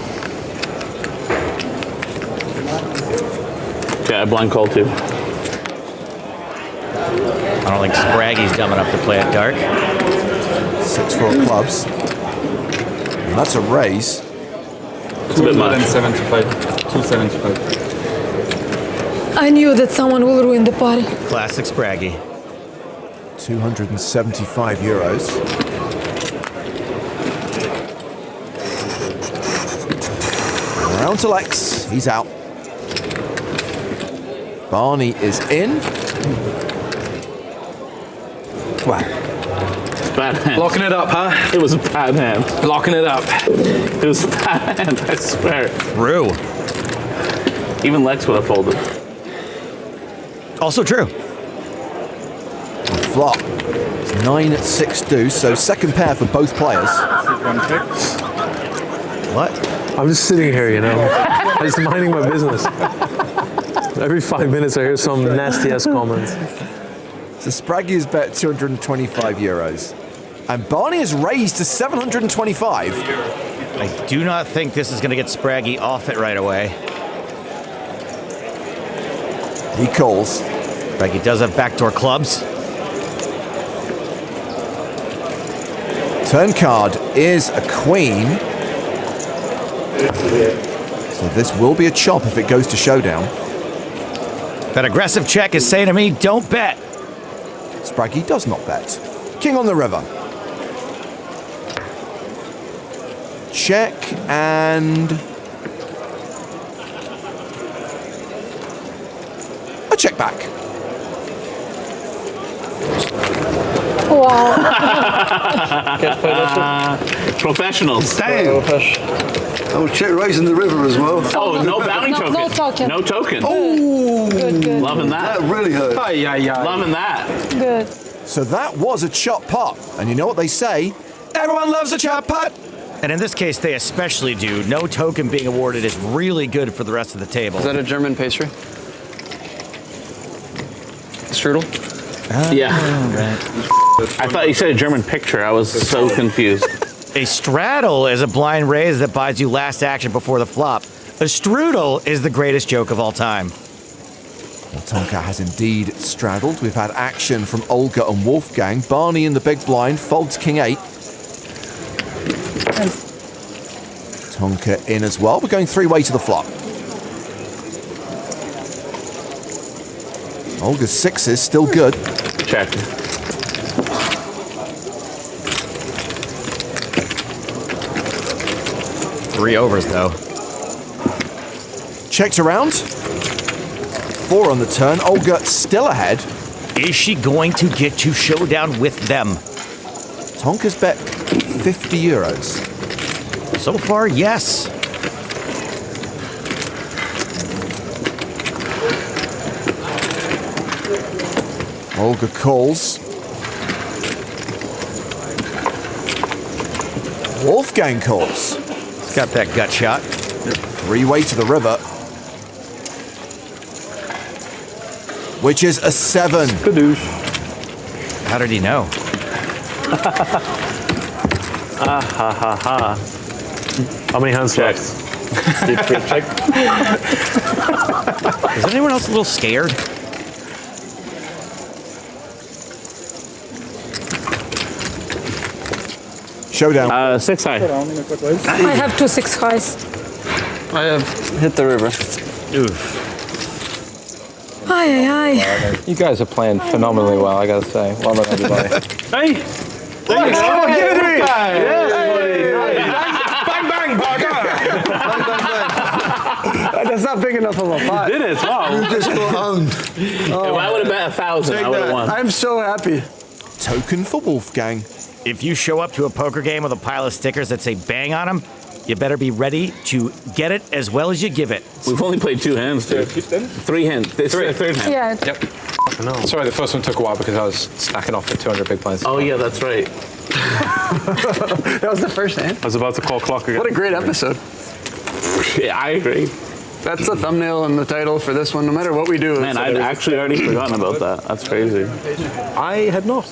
Okay, I blind call too. I don't think Spraggy's dumb enough to play it dark. 6-4 clubs. And that's a raise. It's a bit much. 275. I knew that someone will ruin the party. Classic Spraggy. 275 euros. Round to Lex. He's out. Barney is in. Wow. Bad hand. Locking it up, huh? It was a bad hand. Locking it up. It was a bad hand, I swear. True. Even Lex would have folded. Also true. Flop. It's 9-6 deuce, so second pair for both players. What? I'm just sitting here, you know. I'm just minding my business. Every 5 minutes I hear some nasty-ass comments. So Spraggy has bet 225 euros. And Barney is raised to 725. I do not think this is going to get Spraggy off it right away. He calls. Spraggy does have backdoor clubs. Turn card is a queen. So this will be a chop if it goes to showdown. That aggressive check is saying to me, don't bet. Spraggy does not bet. King on the river. Check and a check back. Wow. Professionals. Damn. Oh, check raising the river as well. Oh, no bounty token. No token. No token. Oh, Good. Loving that. that really hurt. Loving that. Good. So that was a chop pot. And you know what they say? Everyone loves a chop pot. And in this case, they especially do. No token being awarded is really good for the rest of the table. Is that a German pastry? Strudel? Yeah. I thought you said a German picture. I was so confused. A straddle is a blind raise that buys you last action before the flop. A strudel is the greatest joke of all time. Well, Tonka has indeed straddled. We've had action from Olga and Wolfgang. Barney in the big blind folds King 8. Tonka in as well. We're going three-way to the flop. Olga's sixes still good. Check. Three overs, though. Checked around. 4 on the turn. Olga still ahead. Is she going to get to showdown with them? Tonka's bet 50 euros. So far, yes. Olga calls. Wolfgang calls. He's got that gut shot. Three-way to the river. Which is a 7. How did he know? How many hands left? Check. Is anyone else a little scared? Showdown. 6 high. I have 2 6 highs. I have hit the river. Oof. Aye. You guys are playing phenomenally well, I gotta say. Well done, everybody. Hey! There you go. Give it to me! Yes, Bang, bang, Parker! That's not big enough of a pot. You did it, wow. You just got owned. If I would have bet 1,000, I would have won. I'm so happy. Token for Wolfgang. If you show up to a poker game with a pile of stickers that say bang on them, you better be ready to get it as well as you give it. We've only played 2 hands, dude. 3 hands. This is the 3rd hand. Yeah. Yep. No. Sorry, the first one took a while because I was stacking off at 200 big blinds. Oh, yeah, that's right. That was the first hand. I was about to call clock again. What a great episode. Yeah, I agree. That's the thumbnail and the title for this one, no matter what we do. Man, I'd actually already forgotten about that. That's crazy. I had not.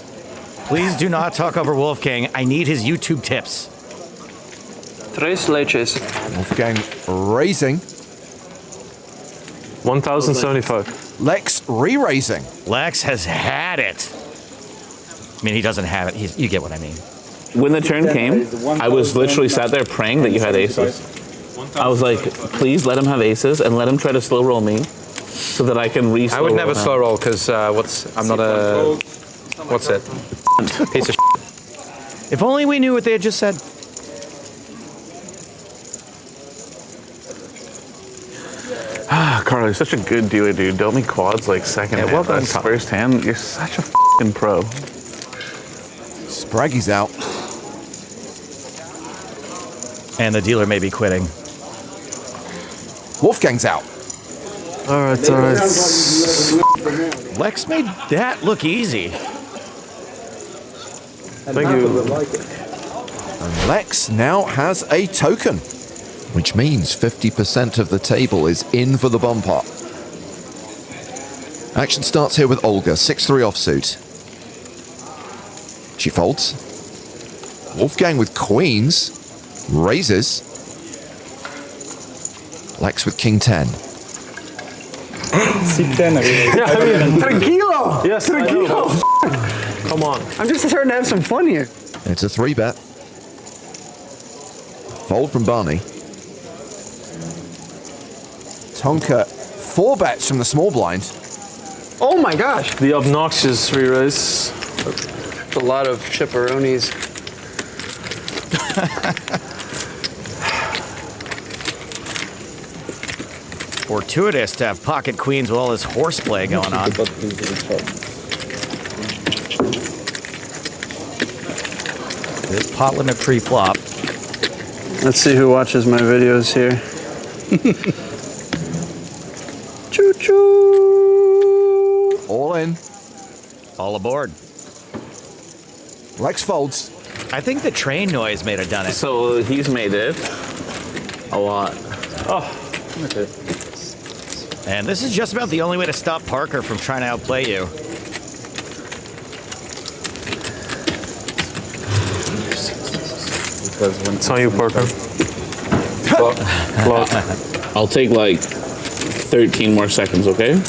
Please do not talk over Wolfgang. I need his YouTube tips. Tres leches. Wolfgang raising. 1,075. Lex re-raising. Lex has had it. I mean, he doesn't have it. You get what I mean. When the turn came, I was literally sat there praying that you had aces. I was like, please let him have aces and let him try to slow roll me so that I can re-slow I would never roll slow roll because I'm not a... What's it? Piece of If only we knew what they had just said. Carl, you're such a good dealer, dude. Dealt me quads like second hand. well done, That's Carl. first hand. You're such a f***ing pro. Spraggy's out. And the dealer may be quitting. Wolfgang's out. All right. Lex made that look easy. Thank you. And Lex now has a token, which means 50% of the table is in for the bomb pot. Action starts here with Olga, 6-3 offsuit. She folds. Wolfgang with queens, raises. Lex with king 10. Tranquilo! Yes, tranquilo! Come on. I'm just starting to have some fun here. It's a 3-bet. Fold from Barney. Tonka, 4 bets from the small blind. Oh my gosh! The obnoxious re-raise. a lot of chipperonis. Fortuitous to have pocket queens with all this horseplay going on. This pot limit pre-flop. Let's see who watches my videos here. Choo-choo! All in. All aboard. Lex folds. I think the train noise may have done it. So he's made it a lot. Oh, okay. And this is just about the only way to stop Parker from trying to outplay you. It's on you, Parker. I'll take like 13 more seconds, okay?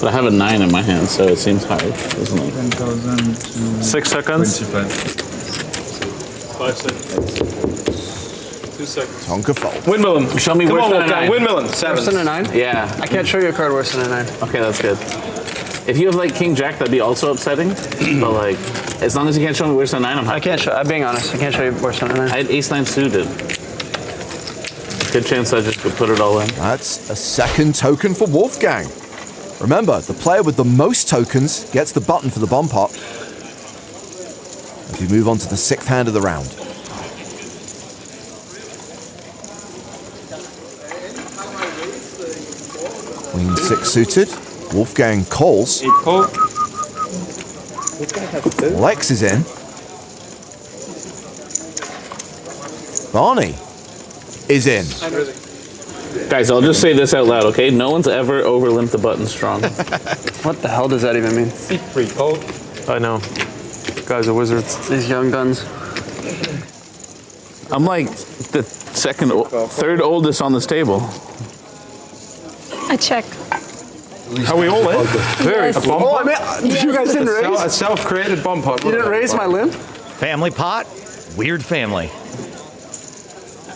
But I have a 9 in my hand, so it seems high, doesn't it? 6 seconds. 5 seconds. 2 seconds. Tonka fold. Windmill. Show me worse than a 9. Windmill. Worse than a 9? Yeah. I can't show you a card worse than a 9. Okay, that's good. If you have like King Jack, that'd be also upsetting. But like, as long as you can't show me worse than a 9, I'm happy. I can't show. I'm being honest. I can't show you worse than a 9. I had Ace 9 suited. Good chance I just could put it all in. That's a second token for Wolfgang. Remember, the player with the most tokens gets the button for the bomb pot. As we move on to the 6th hand of the round. Queen 6 suited. Wolfgang calls. Lex is in. Barney is in. Guys, I'll just say this out loud, okay? No one's ever overlimped the button strong. What the hell does that even mean? I know. Guys are wizards. These young guns. I'm like the third oldest on this table. I check. Are we all in? Very. Yes. A bomb pot? You guys didn't raise? A self-created bomb pot. You didn't raise my limp? Family pot? Weird family.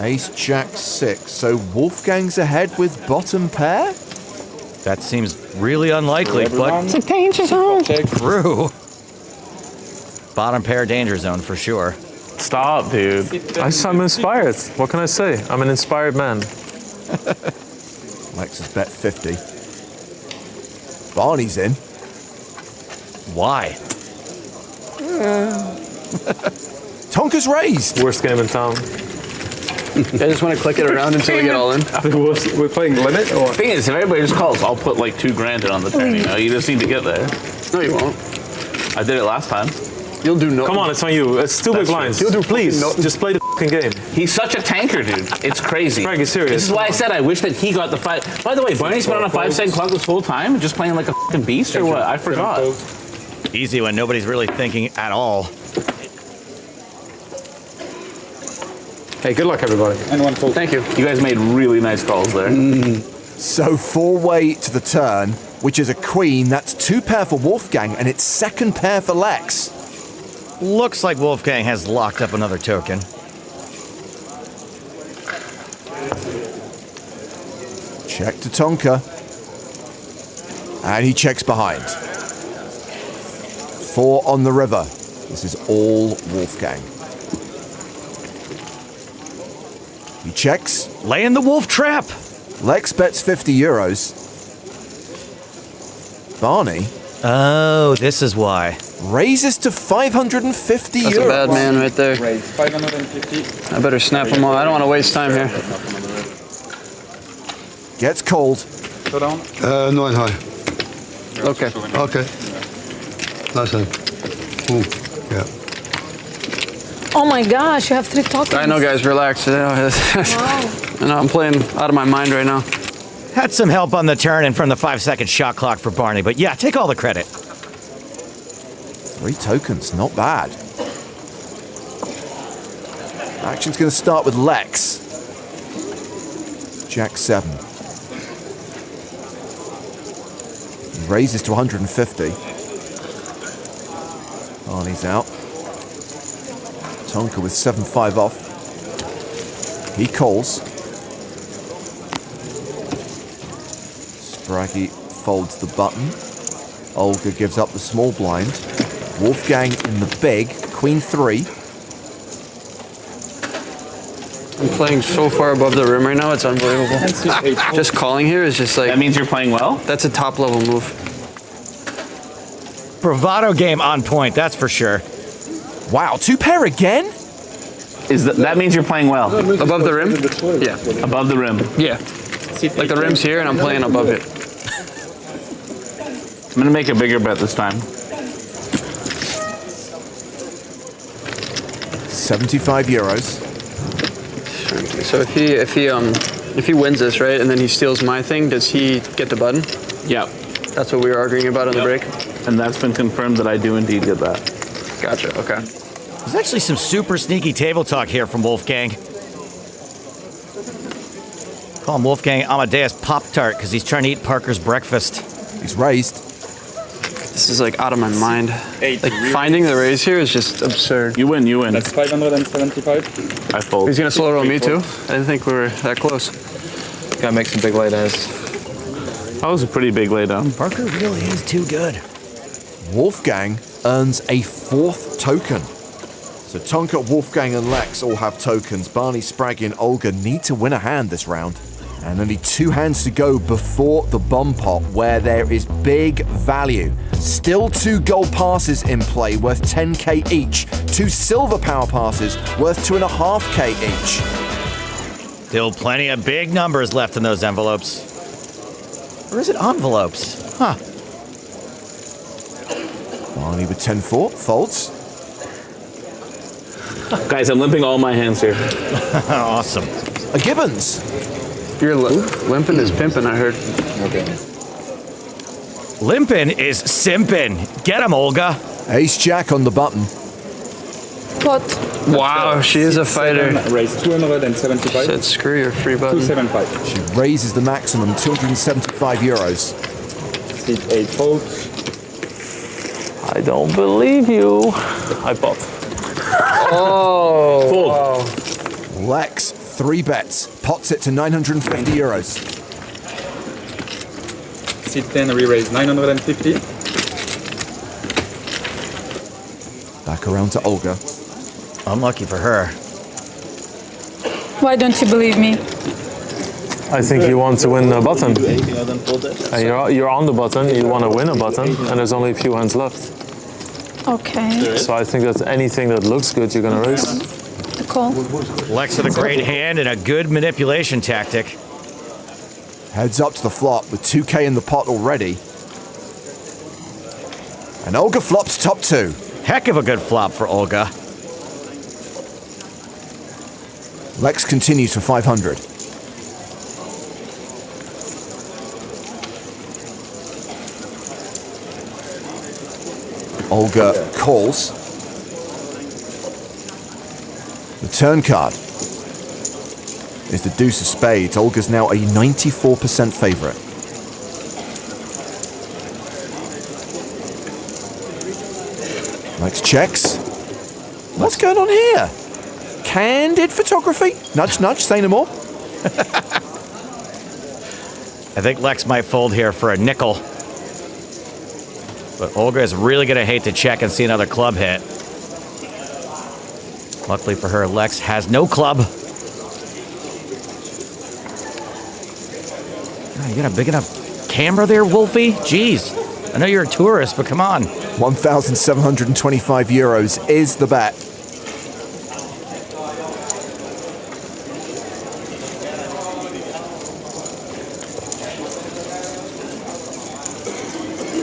Ace Jack 6. So Wolfgang's ahead with bottom pair? That seems really unlikely, but It's a danger zone. true. Bottom pair danger zone for sure. Stop, dude. I'm inspired. What can I say? I'm an inspired man. Lex has bet 50. Barney's in. Why? Tonka's raised. Worst game in town. I just want to click it around until we get all in. We're playing limit or? Thing is, if everybody just calls, I'll put like 2 grand in on the turn, you know? You just need to get there. No, you won't. I did it last time. You'll do no. Come on, it's on you. It's 2 big blinds. You'll do Please, no. just play the fucking game. He's such a tanker, dude. It's crazy. Greg, is serious. This is why I said I wish that he got the 5. By the way, Barney's been on a 5-second clock this whole time, just playing like a fucking beast or what? I forgot. Easy when nobody's really thinking at all. Hey, good luck, everybody. And 1 fold. Thank you. You guys made really nice calls there. So 4-way to the turn, which is a queen. That's 2 pair for Wolfgang, and it's 2nd pair for Lex. Looks like Wolfgang has locked up another token. Check to Tonka. And he checks behind. 4 on the river. This is all Wolfgang. He checks. Laying the wolf trap. Lex bets 50 euros. Barney. Oh, this is why. Raises to 550 That's euros. a bad man right there. Raise 550. I better snap them all. I don't want to waste time here. Gets called. Go down. 9 high. Okay. Okay. Nice hand. Ooh, yeah. Oh my gosh, you have 3 tokens. I know, guys. Relax. I know, I'm playing out of my mind right now. Had some help on the turn and from the 5-second shot clock for Barney, but yeah, take all the credit. 3 tokens, not bad. Action's going to start with Lex. Jack 7. He raises to 150. Barney's out. Tonka with 7-5 off. He calls. Spraggy folds the button. Olga gives up the small blind. Wolfgang in the big, queen 3. I'm playing so far above the rim right now, it's unbelievable. Just calling here is just like... That means you're playing well? That's a top level move. Bravado game on point, that's for sure. Wow, 2-pair again? That means you're playing well? Above the rim? Yeah. Above the rim? Yeah. Like the rim's here and I'm playing above it. I'm gonna make a bigger bet this time. 75 euros. So if he wins this, right, and then he steals my thing, does he get the button? Yeah. That's what we were arguing about on the break? And that's been confirmed that I do indeed get that. Gotcha, okay. There's actually some super sneaky table talk here from Wolfgang. Call him Wolfgang Amadeus Pop-Tart because he's trying to eat Parker's breakfast. He's raised. This is like out of my mind. Like finding the raise here is just absurd. You win, you win. That's 575. I fold. He's gonna slow roll me too? I didn't think we were that close. Gotta make some big laydowns. That was a pretty big laydown. Parker really is too good. Wolfgang earns a 4th token. So Tonka, Wolfgang and Lex all have tokens. Barney, Spraggy and Olga need to win a hand this round. And only 2 hands to go before the bum pot, where there is big value. Still 2 gold passes in play worth 10k each. 2 silver power passes worth 2.5k each. Still plenty of big numbers left in those envelopes. Or is it envelopes? Huh. Barney with 10-4, folds. Guys, I'm limping all my hands here. Awesome. A Gibbons. You're limping is pimping, I heard. Okay. Limpin' is simpin'. Get him, Olga. Ace-Jack on the button. What? Wow, she is a fighter. Raise 275. Said screw your free button. 275. She raises the maximum, 275 euros. Seat 8 folds. I don't believe you. I bought. Oh, fold. Wow. Lex, 3 bets, pots it to 950 euros. Seat 10 re-raise 950. Back around to Olga. Unlucky for her. Why don't you believe me? I think you want to win the button. And you're on the button, you want to win a button, and there's only a few hands left. Okay. So I think that anything that looks good, you're going to raise. A call. Lex with a great hand and a good manipulation tactic. Heads up to the flop with 2k in the pot already. And Olga flops top 2. Heck of a good flop for Olga. Lex continues for 500. Olga calls. The turn card is the deuce of spades. Olga's now a 94% favorite. Lex checks. What's going on here? Candid photography? Nudge, nudge, say no more. I think Lex might fold here for a nickel. But Olga is really going to hate to check and see another club hit. Luckily for her, Lex has no club. Oh, you got a big enough camera there, Wolfie? Jeez. I know you're a tourist, but come on. 1,725 euros is the bet.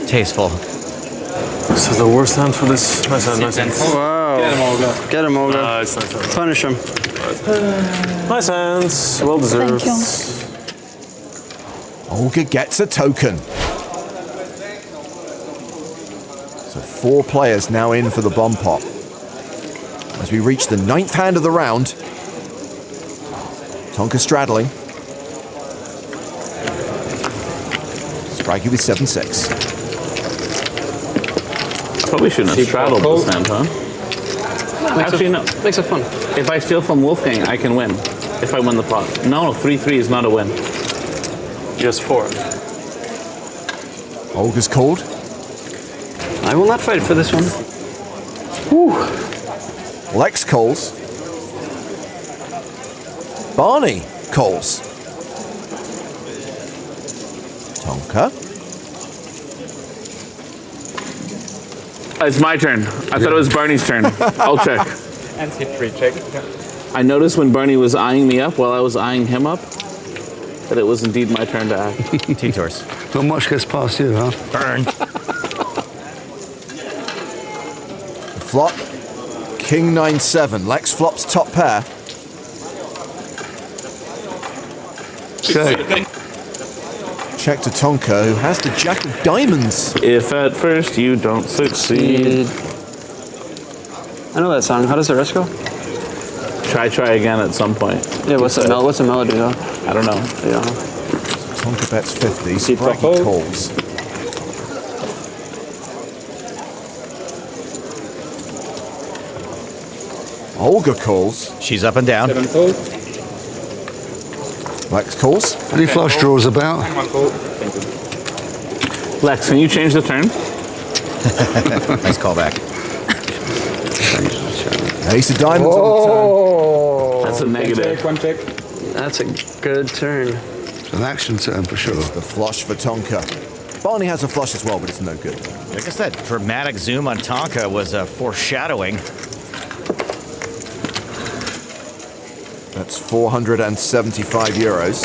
Tasteful. This is the worst hand for this. Nice hand, nice hand. Wow. Get him, Olga. Get him, Olga. Nice, nice hand. Punish him. Nice hands. Well deserved. Thank you. Olga gets a token. So 4 players now in for the bomb pot. As we reach the 9th hand of the round, Tonka straddling. Spraggy with 7-6. Probably shouldn't have straddled this hand, huh? Actually, no. Makes it fun. If I steal from Wolfgang, I can win. If I win the pot. No, 3-3 is not a win. Just 4. Olga's called. I will not fight for this one. Whew. Lex calls. Barney calls. Tonka. It's my turn. I thought it was Barney's turn. I'll check. And hit 3 check. I noticed when Barney was eyeing me up while I was eyeing him up that it was indeed my turn to act. T-Tors. Not much gets past you, huh? Burn. Flop. King 9-7. Lex flops top pair. Okay. Check to Tonka, who has the jack of diamonds. If at first you don't succeed. I know that song. How does the rest go? Try again at some point. Yeah, what's the melody though? I don't know. Yeah. Tonka bets 50. Spraggy calls. Olga calls. She's up and down. 7 call. Lex calls. Any flush draws about? 1 call. Thank you. Lex, can you change the turn? Nice callback. Ace of diamonds on That's a negative. Check, 1 check. That's a good turn. It's an action turn for sure. the flush for Tonka. Barney has a flush as well, but it's no good. I guess that dramatic zoom on Tonka was a foreshadowing. That's 475 euros.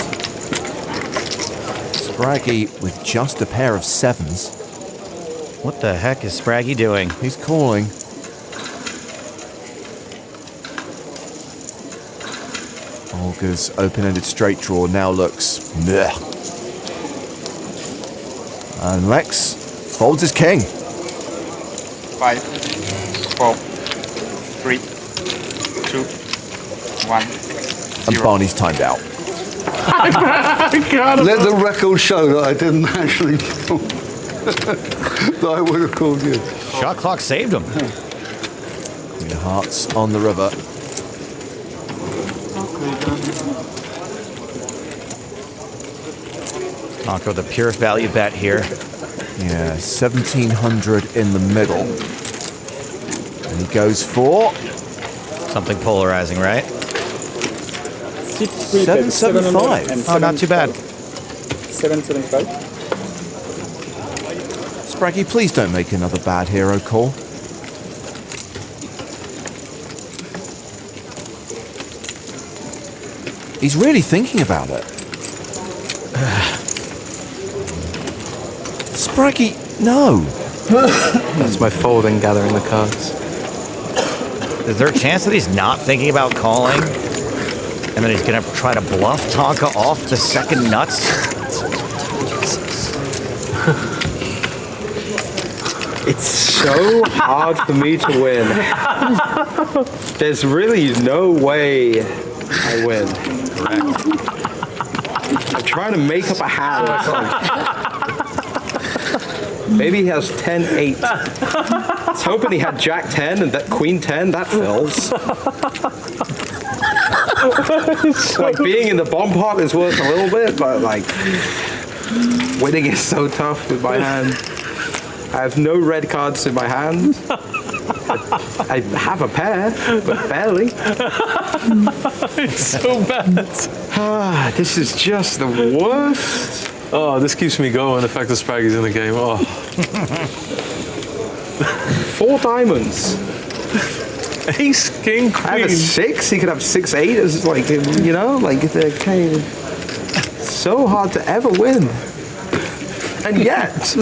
Spraggy with just a pair of 7s. What the heck is Spraggy doing? He's calling. Olga's open-ended straight draw now looks meh. And Lex folds his king. 5, 4, 3, 2, 1. And Barney's timed out. Let the record show that I didn't actually that I would have called you. Shot clock saved him. Queen of Hearts on the river. Tonka, the pure value bet here. Yeah, 1,700 in the middle. And he goes for something polarizing, right? 775. Oh, not too bad. 775. Spraggy, please don't make another bad hero call. He's really thinking about it. Spraggy, no. That's my folding, gathering the cards. Is there a chance that he's not thinking about calling? And then he's going to try to bluff Tonka off the second nuts? It's so hard for me to win. There's really no way I win. Correct. I'm trying to make up a hand. Maybe he has 10-8. I was hoping he had Jack 10 and that Queen 10. That fills. Like being in the bomb pot is worth a little bit, but like winning is so tough with my hand. I have no red cards in my hand. I have a pair, but barely. It's so bad. This is just the worst. Oh, this keeps me going. The fact that Spraggy's in the game. Oh. 4 diamonds. Ace, king, queen. I have a 6. He could have 6-8. It's like, you know, like the king. So hard to ever win. And yet.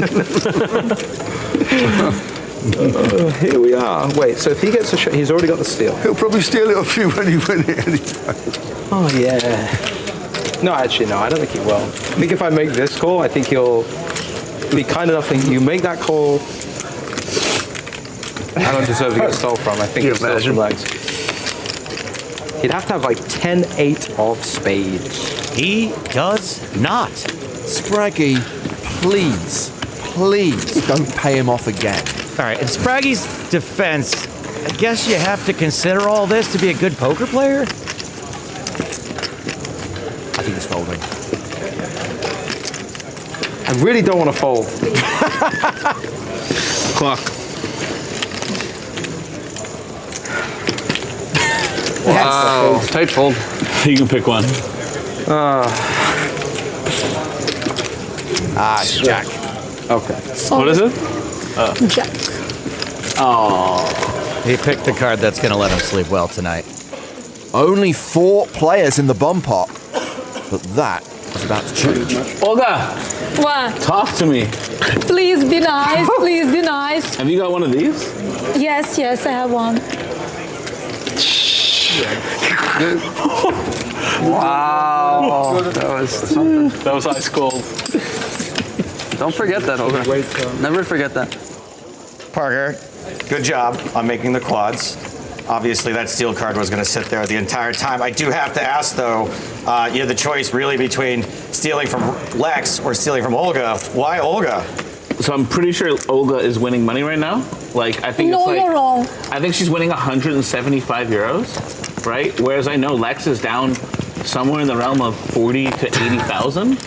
Here we are. Wait, so if he gets a shot, he's already got the steal. He'll probably steal it off you when you win it anyway. Oh, yeah. No, actually, no, I don't think he will. I think if I make this call, I think he'll be kind enough that you make that call. I don't deserve to get stole from. I think it's still from legs. He'd have to have like 10-8 of spades. He does not. Spraggy, please don't pay him off again. All right, in Spraggy's defense, I guess you have to consider all this to be a good poker player? I think he's folding. I really don't want to fold. Clock. Wow. Tight fold. You can pick one. It's Jack. Okay. What is it? Jack. Oh. He picked the card that's going to let him sleep well tonight. Only 4 players in the bomb pot, but that is about to change. Olga, What? talk to me. Please be nice. Please be nice. Have you got one of these? Yes, yes, I have one. Wow. That was ice cold. Don't forget that, Olga. Never forget that. Parker, good job on making the quads. Obviously, that steel card was going to sit there the entire time. I do have to ask, though, you had the choice really between stealing from Lex or stealing from Olga. Why Olga? So I'm pretty sure Olga is winning money right now. Like, I think No, it's like, you're wrong. I think she's winning 175 euros, right? Whereas I know Lex is down somewhere in the realm of 40 to 80,000.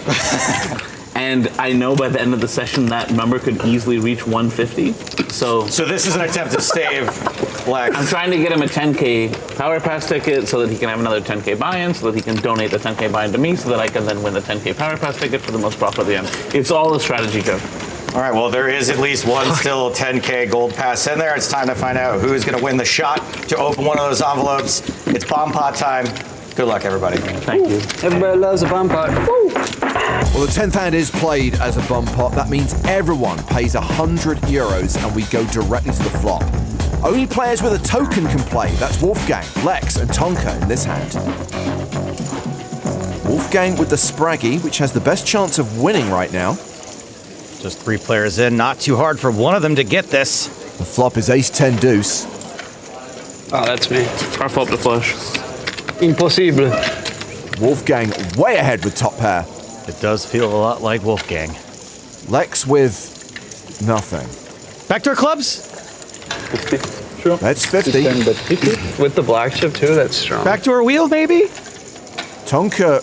And I know by the end of the session that number could easily reach 150. So this is an attempt to save Lex. I'm trying to get him a 10K Power Pass ticket so that he can have another 10K buy-in, so that he can donate the 10K buy-in to me, so that I can then win the 10K Power Pass ticket for the most profit at the end. It's all a strategy, Joe. All right, well, there is at least one still 10K gold pass in there. It's time to find out who is going to win the shot to open one of those envelopes. It's bomb pot time. Good luck, everybody. Thank you. Everybody loves a bomb pot. Well, the 10th hand is played as a bomb pot. That means everyone pays 100 euros and we go directly to the flop. Only players with a token can play. That's Wolfgang, Lex, and Tonka in this hand. Wolfgang with the Spraggy, which has the best chance of winning right now. Just 3 players in. Not too hard for one of them to get this. The flop is ace-10 deuce. Oh, that's me. Our flop to flush. Impossible. Wolfgang way ahead with top pair. It does feel a lot like Wolfgang. Lex with nothing. Backdoor clubs? 50. Sure. That's 50. With the black chip too, that's strong. Backdoor wheel, maybe? Tonka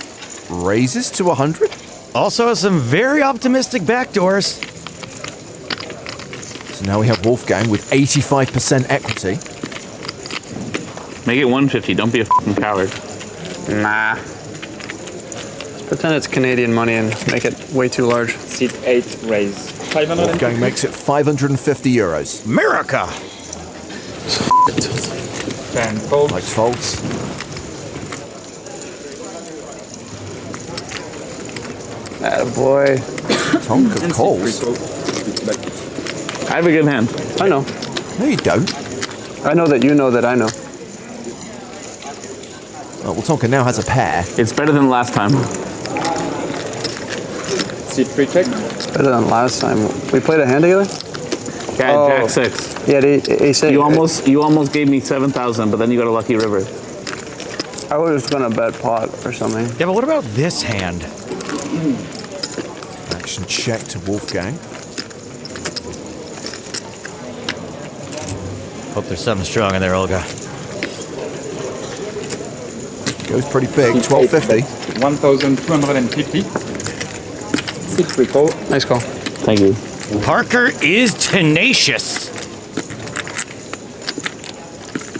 raises to 100. Also some very optimistic backdoors. So now we have Wolfgang with 85% equity. Make it 150. Don't be a fucking coward. Nah. Let's pretend it's Canadian money and make it way too large. Seat 8 raise. 500. Wolfgang makes it 550 euros. America! 10 fold. Likes folds. Attaboy. Tonka calls. I have a good hand. I know. No, you don't. I know that you know that I know. Oh, well, Tonka now has a pair. It's better than last time. Seat 3 check. It's better than last time. We played a hand together? Yeah, Jack 6. Yeah, ace 8. You almost gave me 7,000, but then you got a lucky river. I was gonna bet pot or something. Yeah, but what about this hand? Action check to Wolfgang. Hope there's something strong in there, Olga. Goes pretty big, 1250. 1,250. Seat 3 call. Nice call. Thank you. Parker is tenacious.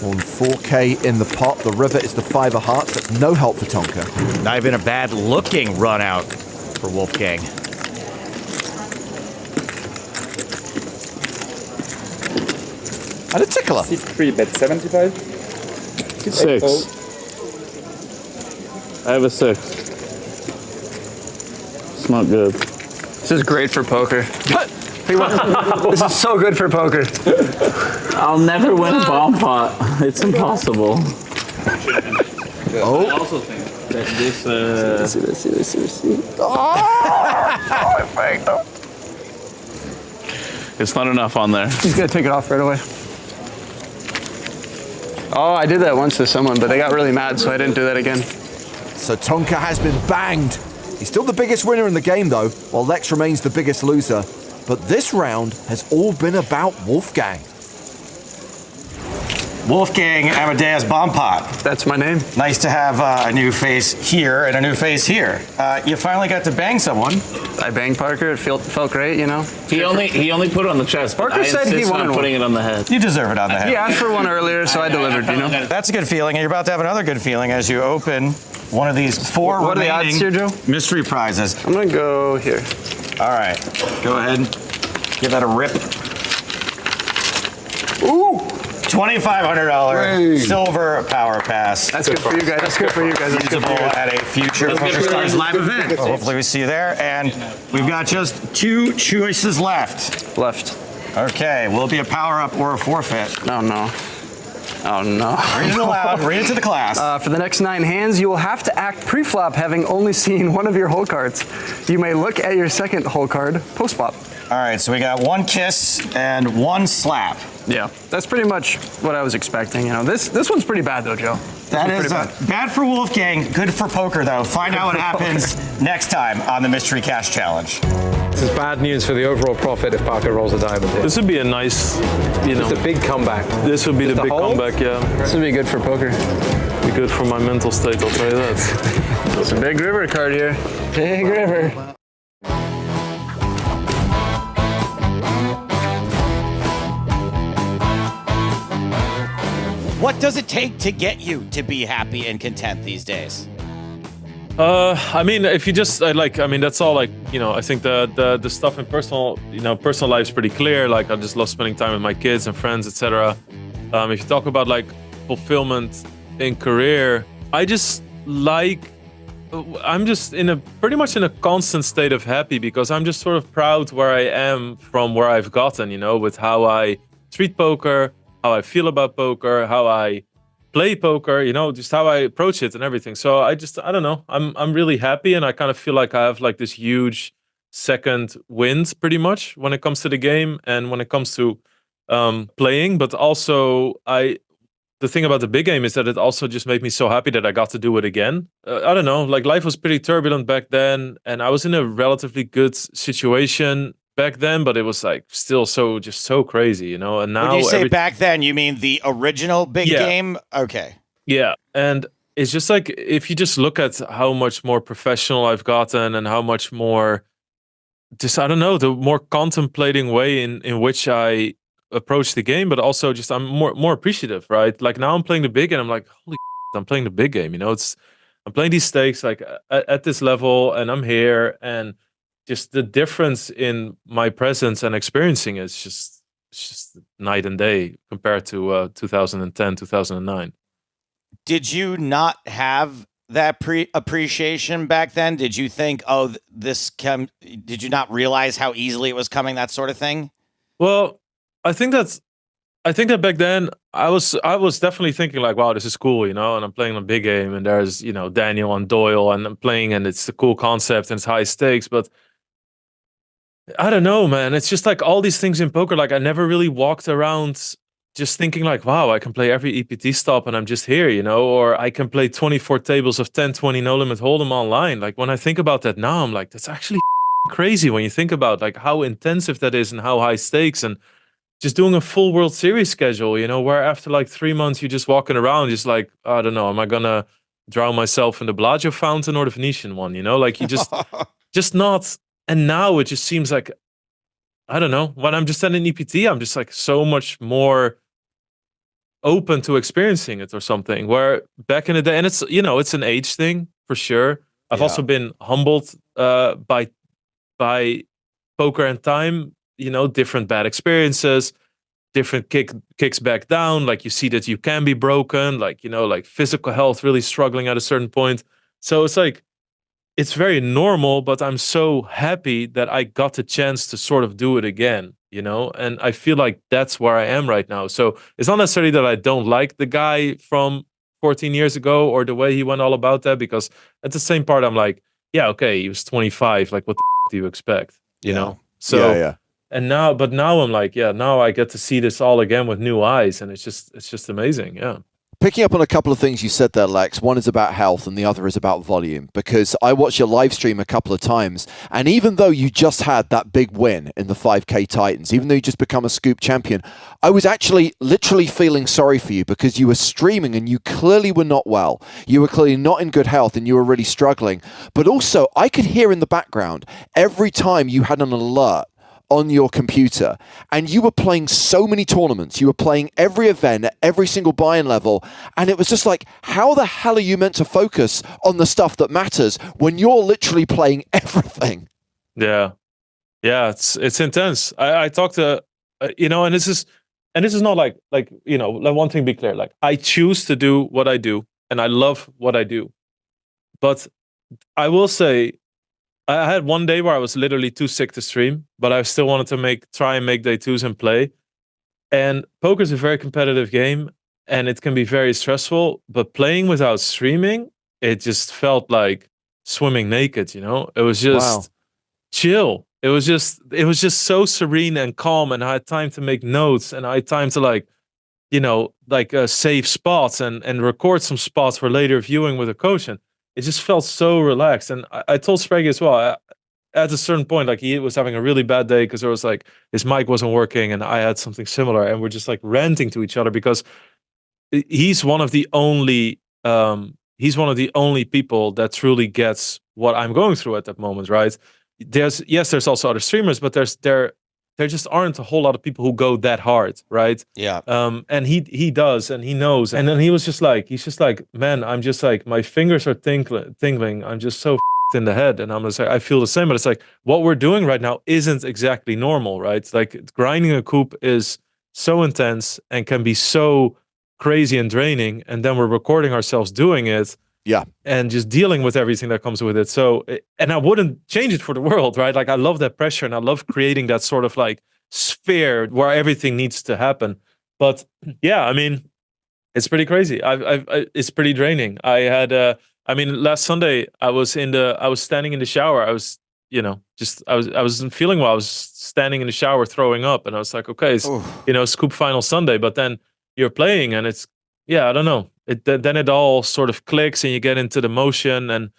On 4K in the pot. The river is the 5 of hearts. That's no help for Tonka. Not even a bad looking run out for Wolfgang. And a tickler. Seat 3 bet 75. Seat 6. 8 fold. I have a 6. It's not good. This is great for poker. This is so good for poker. I'll never win a bomb pot. It's impossible. Oh. I also think that this. Let's see. It's not enough on there. He's gonna take it off right away. Oh, I did that once to someone, but they got really mad, so I didn't do that again. So Tonka has been banged. He's still the biggest winner in the game, though, while Lex remains the biggest loser. But this round has all been about Wolfgang. Wolfgang Amadeus Bompot. That's my name. Nice to have a new face here and a new face here. You finally got to bang someone. I banged Parker. It felt great, you know. He only put it on the chest. Parker said he wanted one. Putting it on the head. You deserve it on the head. He asked for one earlier, so I delivered, you know. That's a good feeling, and you're about to have another good feeling as you open one of these four What are the odds here, Joe? mystery prizes. I'm going to go here. All right. Go ahead and give that a rip. Ooh! $2,500 silver power pass. That's good for you guys. That's good for you guys. That's good for you guys. At a future PokerStars live event. Hopefully we see you there. And we've got just 2 choices left. Okay, will it be a power-up or a forfeit? Oh, no. Oh, no. Read it aloud. Read it to the class. For the next 9 hands, you will have to act pre-flop having only seen one of your hole cards. You may look at your second hole card post-flop. All right, so we got 1 kiss and 1 slap. Yeah, that's pretty much what I was expecting. You know, this one's pretty bad though, Joe. That is bad for Wolfgang, good for poker though. Find out what happens next time on the Mystery Cash Challenge. This is bad news for the overall profit if Parker rolls a diamond here. This would be a nice, It's a big comeback. This would be the big comeback, yeah. This would be good for poker. Be good for my mental state, I'll tell you that. It's a big river card here. Big river. What does it take to get you to be happy and content these days? I mean, if you just that's all I think the stuff in personal life is pretty clear. Like I just love spending time with my kids and friends, etc. If you talk about like fulfillment in career, I'm just pretty much in a constant state of happy because I'm just sort of proud where I am from where I've gotten, with how I treat poker, how I feel about poker, how I play poker, just how I approach it and everything. So I don't know. I'm really happy, and I kind of feel like I have like this huge second wind pretty much when it comes to the game and when it comes to playing. But also the thing about the big game is that it also just made me so happy that I got to do it again. I don't know, like life was pretty turbulent back then, and I was in a relatively good situation back then, but it was like still so crazy, And now when you say back then, you mean the original big game? Okay. Yeah, and it's just like if you just look at how much more professional I've gotten and how much more, the more contemplating way in which I approach the game, but also just I'm more appreciative, right? Like now I'm playing the big, and I'm like, holy, I'm playing the big game. I'm playing these stakes like at this level, and I'm here, and just the difference in my presence and experiencing it is just night and day compared to 2010, 2009. Did you not have that appreciation back then? Did you think, did you not realize how easily it was coming, that sort of thing? Well, I think that back then I was definitely thinking like, wow, this is cool, and I'm playing a big game, and there's, Daniel and Doyle, and I'm playing, and it's a cool concept, and it's high stakes, but I don't know, man. It's just like all these things in poker. Like I never really walked around just thinking like, wow, I can play every EPT stop and I'm just here, or I can play 24 tables of 10-20 no limit hold'em online. Like when I think about that now, I'm like, that's actually crazy when you think about like how intensive that is and how high stakes, and just doing a full World Series schedule, where after like 3 months you're just walking around just like, I don't know, am I gonna drown myself in the Bellagio fountain or the Venetian one? Like you just not. And now it just seems like, I don't know, when I'm just at an EPT, I'm just like so much more open to experiencing it or something. Where back in the day, and it's, it's an age thing for sure. I've also been humbled by poker and time, different bad experiences, different kicks back down. Like you see that you can be broken, like, like physical health really struggling at a certain point. So it's like, it's very normal, but I'm so happy that I got the chance to sort of do it again, and I feel like that's where I am right now. So it's not necessarily that I don't like the guy from 14 years ago or the way he went all about that, because at the same part, I'm like, yeah, okay, he was 25. Like, what the do you expect, know? So, yeah. And now I'm like, yeah, now I get to see this all again with new eyes, and it's just amazing. Yeah. Picking up on a couple of things you said there, Lex, one is about health and the other is about volume, because I watched your live stream a couple of times, and even though you just had that big win in the 5K Titans, even though you just become a scoop champion, I was actually literally feeling sorry for you because you were streaming and you clearly were not well. You were clearly not in good health and you were really struggling. But also, I could hear in the background every time you had an alert on your computer, and you were playing so many tournaments, you were playing every event at every single buy-in level, and it was just like, how the hell are you meant to focus on the stuff that matters when you're literally playing everything? Yeah, it's intense. I talked to and this is not like one thing be clear, like I choose to do what I do and I love what I do, but I will say I had one day where I was literally too sick to stream, but I still wanted to try and make day twos and play. And poker is a very competitive game, and it can be very stressful. But playing without streaming, it just felt like swimming naked. It was just chill. It was just so serene and calm, and I had time to make notes, and I had time to save spots and record some spots for later viewing with a coach. And it just felt so relaxed. And I told Spraggy as well, at a certain point, like he was having a really bad day because there was like his mic wasn't working and I had something similar, and we're just like ranting to each other because he's one of the only people that truly gets what I'm going through at that moment, right? There's also other streamers, but there just aren't a whole lot of people who go that hard, right? Yeah. And he does, and he knows. And then he's just like, man, I'm just like, my fingers are tingling. I'm just so in the head. And I'm just like, I feel the same, but it's like, what we're doing right now isn't exactly normal, right? Like grinding a coup is so intense and can be so crazy and draining. And then we're recording ourselves doing it. Yeah. And just dealing with everything that comes with it. So, and I wouldn't change it for the world, right? Like I love that pressure and I love creating that sort of like sphere where everything needs to happen. But yeah, I mean, it's pretty crazy. It's pretty draining. Last Sunday I was standing in the shower. I was, I wasn't feeling well. I was standing in the shower throwing up, and I was like, okay, it's scoop final Sunday, but then you're playing and it's, I don't know. Then it all sort of clicks and you get into the motion, and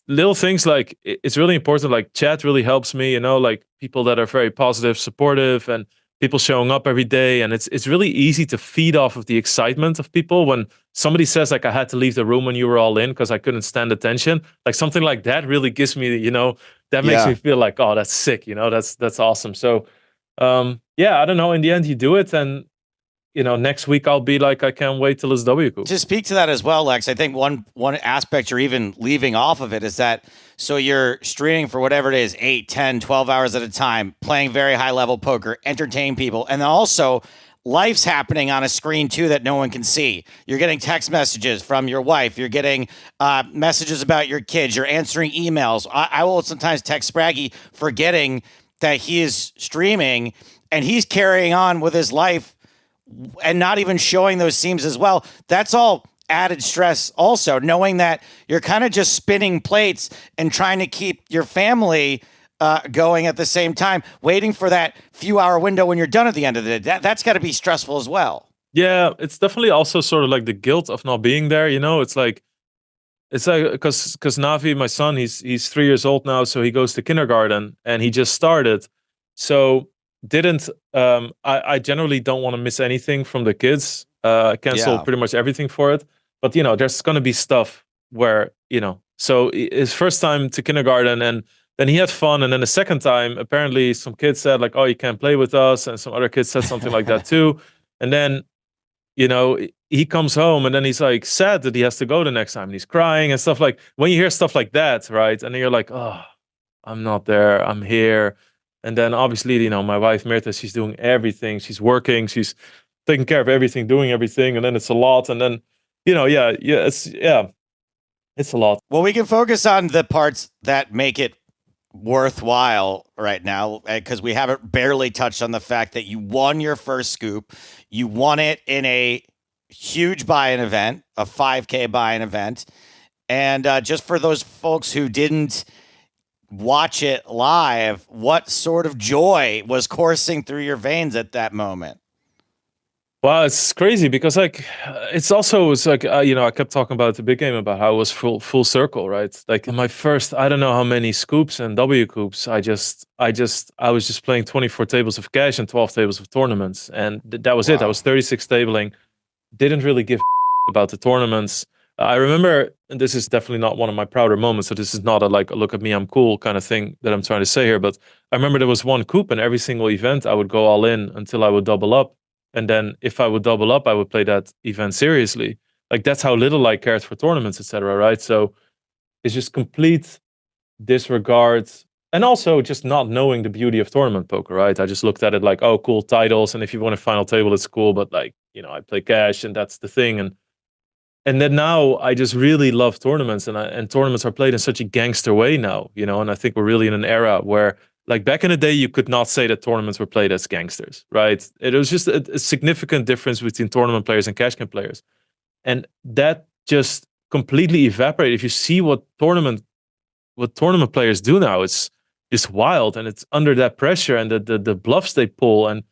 little things like it's really important. Like chat really helps me, like people that are very positive, supportive, and people showing up every day. And it's really easy to feed off of the excitement of people. When somebody says like, I had to leave the room when you were all in because I couldn't stand the tension, like something like that really gives me, that makes me feel like, oh, that's sick. That's awesome. So, I don't know. In the end, you do it, and next week I'll be like, I can't wait till it's W Coup. To speak to that as well, Lex, I think one aspect you're even leaving off of it is that, so you're streaming for whatever it is, 8, 10, 12 hours at a time, playing very high level poker, entertain people. And then also life's happening on a screen too that no one can see. You're getting text messages from your wife. You're getting messages about your kids. You're answering emails. I will sometimes text Spraggy forgetting that he is streaming and he's carrying on with his life and not even showing those seams as well. That's all added stress also, knowing that you're kind of just spinning plates and trying to keep your family going at the same time, waiting for that few hour window when you're done at the end of the day. That's got to be stressful as well. Yeah, it's definitely also sort of like the guilt of not being there. It's like because Navi, my son, he's 3 years old now, so he goes to kindergarten and he just started. So I generally don't want to miss anything from the kids. Cancel pretty much everything for it. But there's going to be stuff where so his first time to kindergarten, and then he had fun, and then the second time apparently some kids said like, oh, you can't play with us, and some other kids said something like that too. And then he comes home and then he's like sad that he has to go the next time, and he's crying and stuff. Like when you hear stuff like that, right, and then you're like, oh, I'm not there, I'm here. And then obviously, my wife, Mirta, she's doing everything. She's working. She's taking care of everything, doing everything. And then it's a lot. And then, it's a lot. Well, we can focus on the parts that make it worthwhile right now, because we haven't barely touched on the fact that you won your first scoop. You won it in a huge buy-in event, a 5K buy-in event. And just for those folks who didn't watch it live, what sort of joy was coursing through your veins at that moment? Well, it's crazy because like it's like I kept talking about the big game about how it was full circle, right? Like in my first, I don't know how many scoops and W coops, I was just playing 24 tables of cash and 12 tables of tournaments, and that was it. I was 36 tabling, didn't really give about the tournaments. I remember, and this is definitely not one of my prouder moments, so this is not a look at me, I'm cool kind of thing that I'm trying to say here, but I remember there was one coup, and every single event I would go all in until I would double up. And then if I would double up, I would play that event seriously. Like that's how little I cared for tournaments, etc. Right? So it's just complete disregard, and also just not knowing the beauty of tournament poker, right? I just looked at it like, oh, cool titles, and if you win a final table, it's cool. But like, I play cash, and that's the thing. And then now I just really love tournaments, and tournaments are played in such a gangster way now, And I think we're really in an era where, like back in the day, you could not say that tournaments were played as gangsters, right? It was just a significant difference between tournament players and cash game players, and that just completely evaporated. If you see what tournament players do now, it's just wild, and it's under that pressure and the bluffs they pull and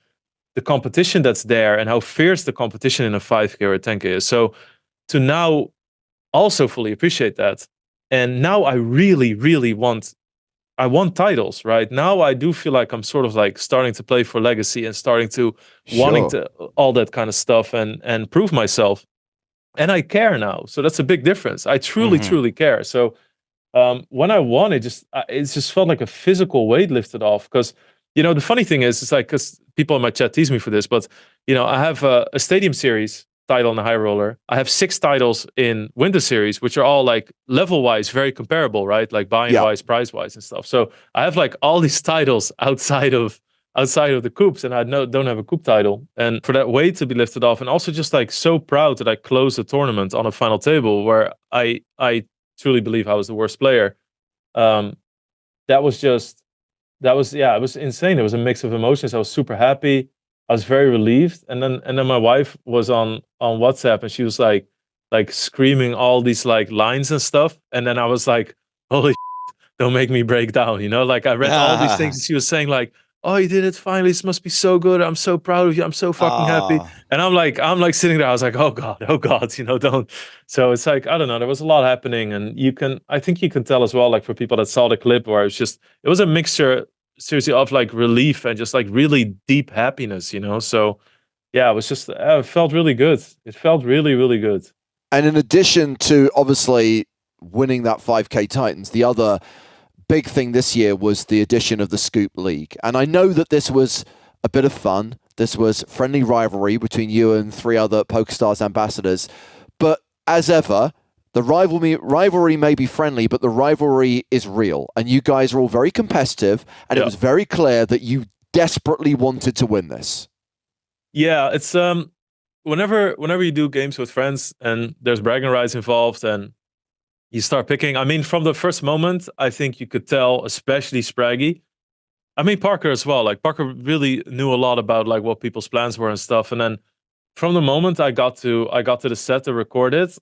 the competition that's there and how fierce the competition in a 5K or a 10K is. So to now also fully appreciate that, and now I really, really want titles, right? Now I do feel like I'm sort of like starting to play for legacy and starting to wanting to all that kind of stuff and prove myself. And I care now. So that's a big difference. I truly care. So when I won, it just felt like a physical weight lifted off. Because, the funny thing is, it's like, because people in my chat tease me for this, but, I have a Stadium Series title in the high roller. I have 6 titles in Winter Series, which are all like level wise very comparable, right? Like buy-in wise, price wise, and stuff. So I have like all these titles outside of the coops, and I don't have a coop title. And for that weight to be lifted off, and also just like so proud that I closed the tournament on a final table where I truly believe I was the worst player. It was insane. It was a mix of emotions. I was super happy. I was very relieved, and then my wife was on WhatsApp, and she was like screaming all these like lines and stuff, and then I was like, "Holy shit, don't make me break down," Like I read all these things, and she was saying like, "Oh, you did it finally! This must be so good! I'm so proud of you! I'm so fucking happy!" And I'm like sitting there. I was like, "Oh God, don't." So it's like, I don't know. There was a lot happening, and I think you can tell as well, like for people that saw the clip, where it was a mixture, seriously, of like relief and just like really deep happiness, So yeah, it felt really good. It felt really, really good. And in addition to obviously winning that 5K Titans, the other big thing this year was the addition of the Scoop League. And I know that this was a bit of fun. This was friendly rivalry between you and 3 other PokerStars ambassadors. But as ever, the rivalry may be friendly, but the rivalry is real. And you guys are all very competitive, and it was very clear that you desperately wanted to win this. Yeah, it's whenever you do games with friends and there's bragging rights involved and you start picking, I mean, from the first moment, I think you could tell, especially Spraggy. I mean, Parker as well. Like Parker really knew a lot about like what people's plans were and stuff. And then from the moment I got to the set to record it,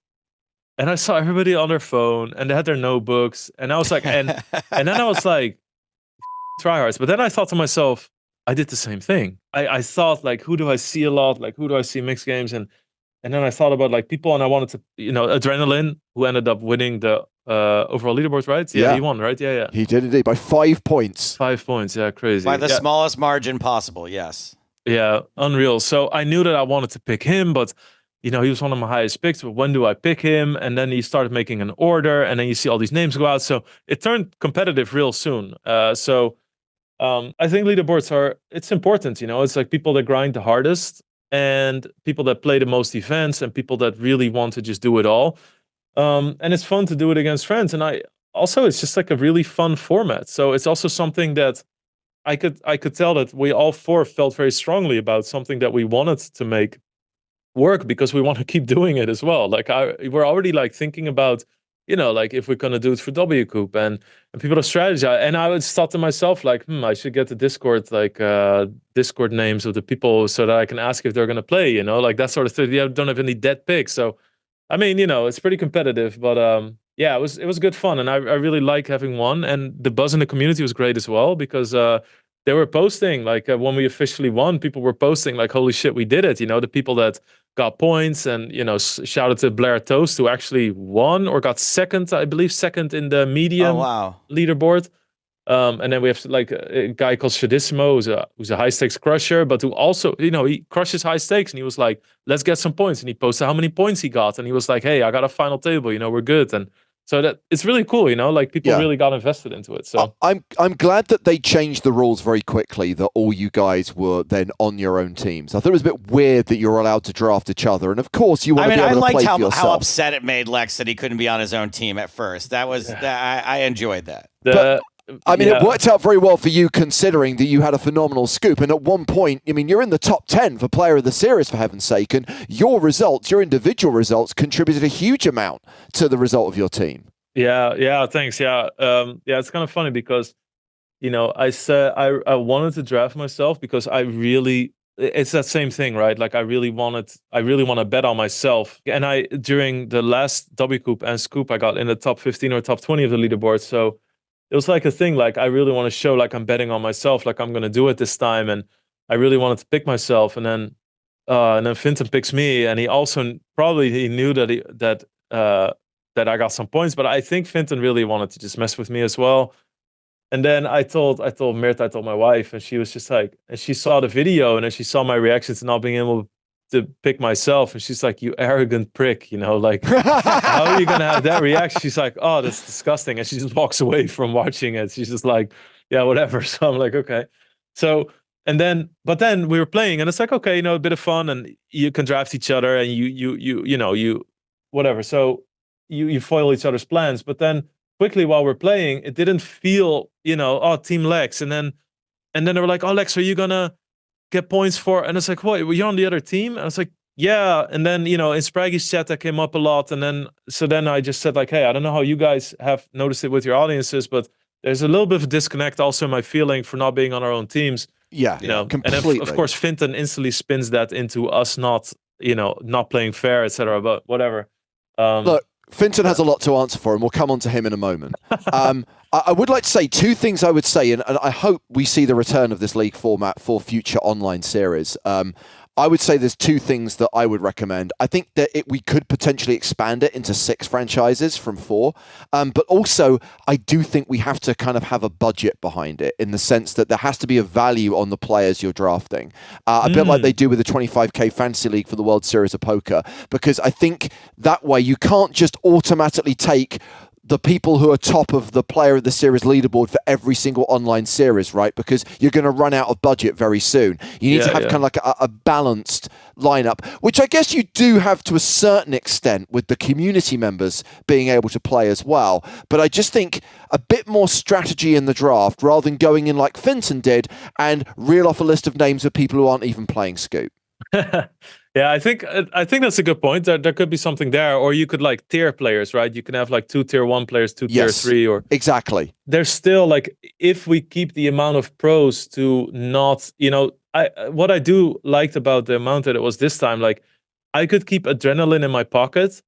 and I saw everybody on their phone and they had their notebooks, and I was like, and then I was like, tryhards. But then I thought to myself, I did the same thing. I thought like, who do I see a lot? Like, who do I see mixed games? And then I thought about like people, and I wanted to, Adrenaline, who ended up winning the overall leaderboard, right? Yeah, he won, right? Yeah. He did indeed by 5 points. 5 points, yeah, crazy. By the smallest margin possible, yes. Yeah, unreal. So I knew that I wanted to pick him, but he was one of my highest picks, but when do I pick him? And then he started making an order, and then you see all these names go out. So it turned competitive real soon. I think leaderboards it's important, it's like people that grind the hardest and people that play the most events and people that really want to just do it all. And it's fun to do it against friends. And it's just like a really fun format. So it's also something that I could tell that we all 4 felt very strongly about, something that we wanted to make work because we want to keep doing it as well. Like we're already like thinking about, like if we're going to do it for W Coop and people are strategizing. And I would thought to myself like, I should get the Discord, like Discord names of the people so that I can ask if they're going to play, like that sort of thing. I don't have any dead picks. So, I mean, it's pretty competitive, but yeah, it was good fun. And I really like having won. And the buzz in the community was great as well, because they were posting like when we officially won, people were posting like, holy shit, we did it. You know, the people that got points, and, you know, shouted to Blair Toast, who actually won or got second, I believe, second in the medium leaderboard. And then we have like a guy called Shadissimo, who's a high stakes crusher, but who also, you know, he crushes high stakes, and he was like, let's get some points. And he posted how many points he got. And he was like, hey, I got a final table, you know, we're good. And so that it's really cool, you know, like people really got invested into it. So I'm glad that they changed the rules very quickly, that all you guys were then on your own teams. I thought it was a bit weird that you were allowed to draft each other, and of course you want to be able to play for yourself. How upset it made Lex that he couldn't be on his own team at first. That was I enjoyed that. I mean, it worked out very well for you, considering that you had a phenomenal scoop. And at one point, I mean, you're in the top 10 for player of the series, for heaven's sake. And your results, your individual results, contributed a huge amount to the result of your team. Yeah, thanks. Yeah, it's kind of funny because, you know, I said I wanted to draft myself because it's that same thing, right? Like I really want to bet on myself. And during the last W Coupe and Scoop, I got in the top 15 or top 20 of the leaderboard. So it was like a thing, like I really want to show like I'm betting on myself, like I'm going to do it this time. And I really wanted to pick myself. And then Finton picks me, and he also he knew that I got some points, but I think Finton really wanted to just mess with me as well. And then I told Mirta, I told my wife, and she was just like, and she saw the video, and then she saw my reactions to not being able to pick myself, and she's like, you arrogant prick, you know, like how are you gonna have that reaction? She's like, oh, that's disgusting, and she just walks away from watching it. She's just like, yeah, whatever. So I'm like, okay. So but then we were playing, and it's like, okay, you know, a bit of fun, and you can draft each other, and you whatever. So you foil each other's plans, but then quickly while we're playing, it didn't feel, you know, oh, Team Lex, and then they were like, oh, Lex, are you gonna get points for? And it's like, what, you're on the other team? And I was like, yeah. And then, you know, in Spraggy's chat that came up a lot, and then I just said like, hey, I don't know how you guys have noticed it with your audiences, but there's a little bit of a disconnect also in my feeling for not being on our own teams. Yeah, you know, completely. And of course Finton instantly spins that into us not playing fair, etc. But whatever. Look, Finton has a lot to answer for, and we'll come on to him in a moment. I would like to say two things I would say, and I hope we see the return of this league format for future online series. I would say there's two things that I would recommend. I think that we could potentially expand it into 6 franchises from 4. But also, I do think we have to kind of have a budget behind it, in the sense that there has to be a value on the players you're drafting. A bit like they do with the 25k Fantasy League for the World Series of Poker. Because I think that way you can't just automatically take the people who are top of the player of the series leaderboard for every single online series, right? Because you're going to run out of budget very soon. You need to have kind of like a balanced lineup, which I guess you do have to a certain extent with the community members being able to play as well. But I just think a bit more strategy in the draft, rather than going in like Finton did and reel off a list of names of people who aren't even playing Scoop. Yeah, I think that's a good point. There could be something there, or you could like tier players, right? You can have like 2 tier 1 players, 2 tier 3, or exactly. There's still like, if we keep the amount of pros to not, you know, what I do liked about the amount that it was this time, like I could keep adrenaline in my pocket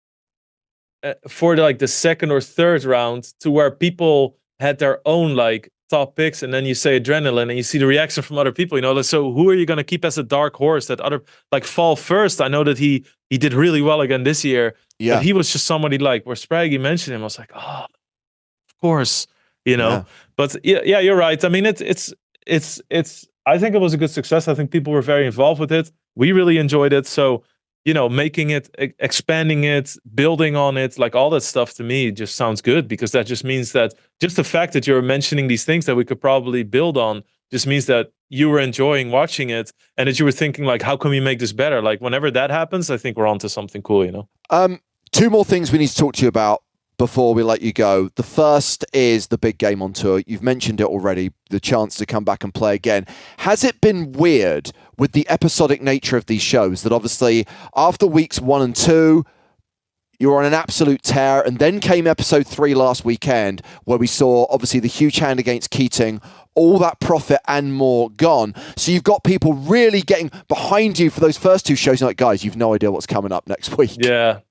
for like the second or third round, to where people had their own like top picks, and then you say adrenaline and you see the reaction from other people, you know. So who are you going to keep as a dark horse that other, like Fall First? I know that he did really well again this year. Yeah, but he was just somebody like, where Spraggy mentioned him, I was like, oh, of course, you know. Yeah. But yeah, you're right. I mean, it's I think it was a good success. I think people were very involved with it. We really enjoyed it. So, you know, making it, expanding it, building on it, like all that stuff to me just sounds good, because that just means that just the fact that you're mentioning these things that we could probably build on just means that you were enjoying watching it, and that you were thinking like, how can we make this better? Like whenever that happens, I think we're onto something cool, you know? 2 more things we need to talk to you about before we let you go. The first is the big game on tour. You've mentioned it already, the chance to come back and play again. Has it been weird with the episodic nature of these shows, that obviously after weeks 1 and 2, you're on an absolute tear, and then came episode 3 last weekend, where we saw obviously the huge hand against Keating, all that profit and more gone. So you've got people really getting behind you for those first 2 shows. You're like, guys, you've no idea what's coming up next week. Yeah.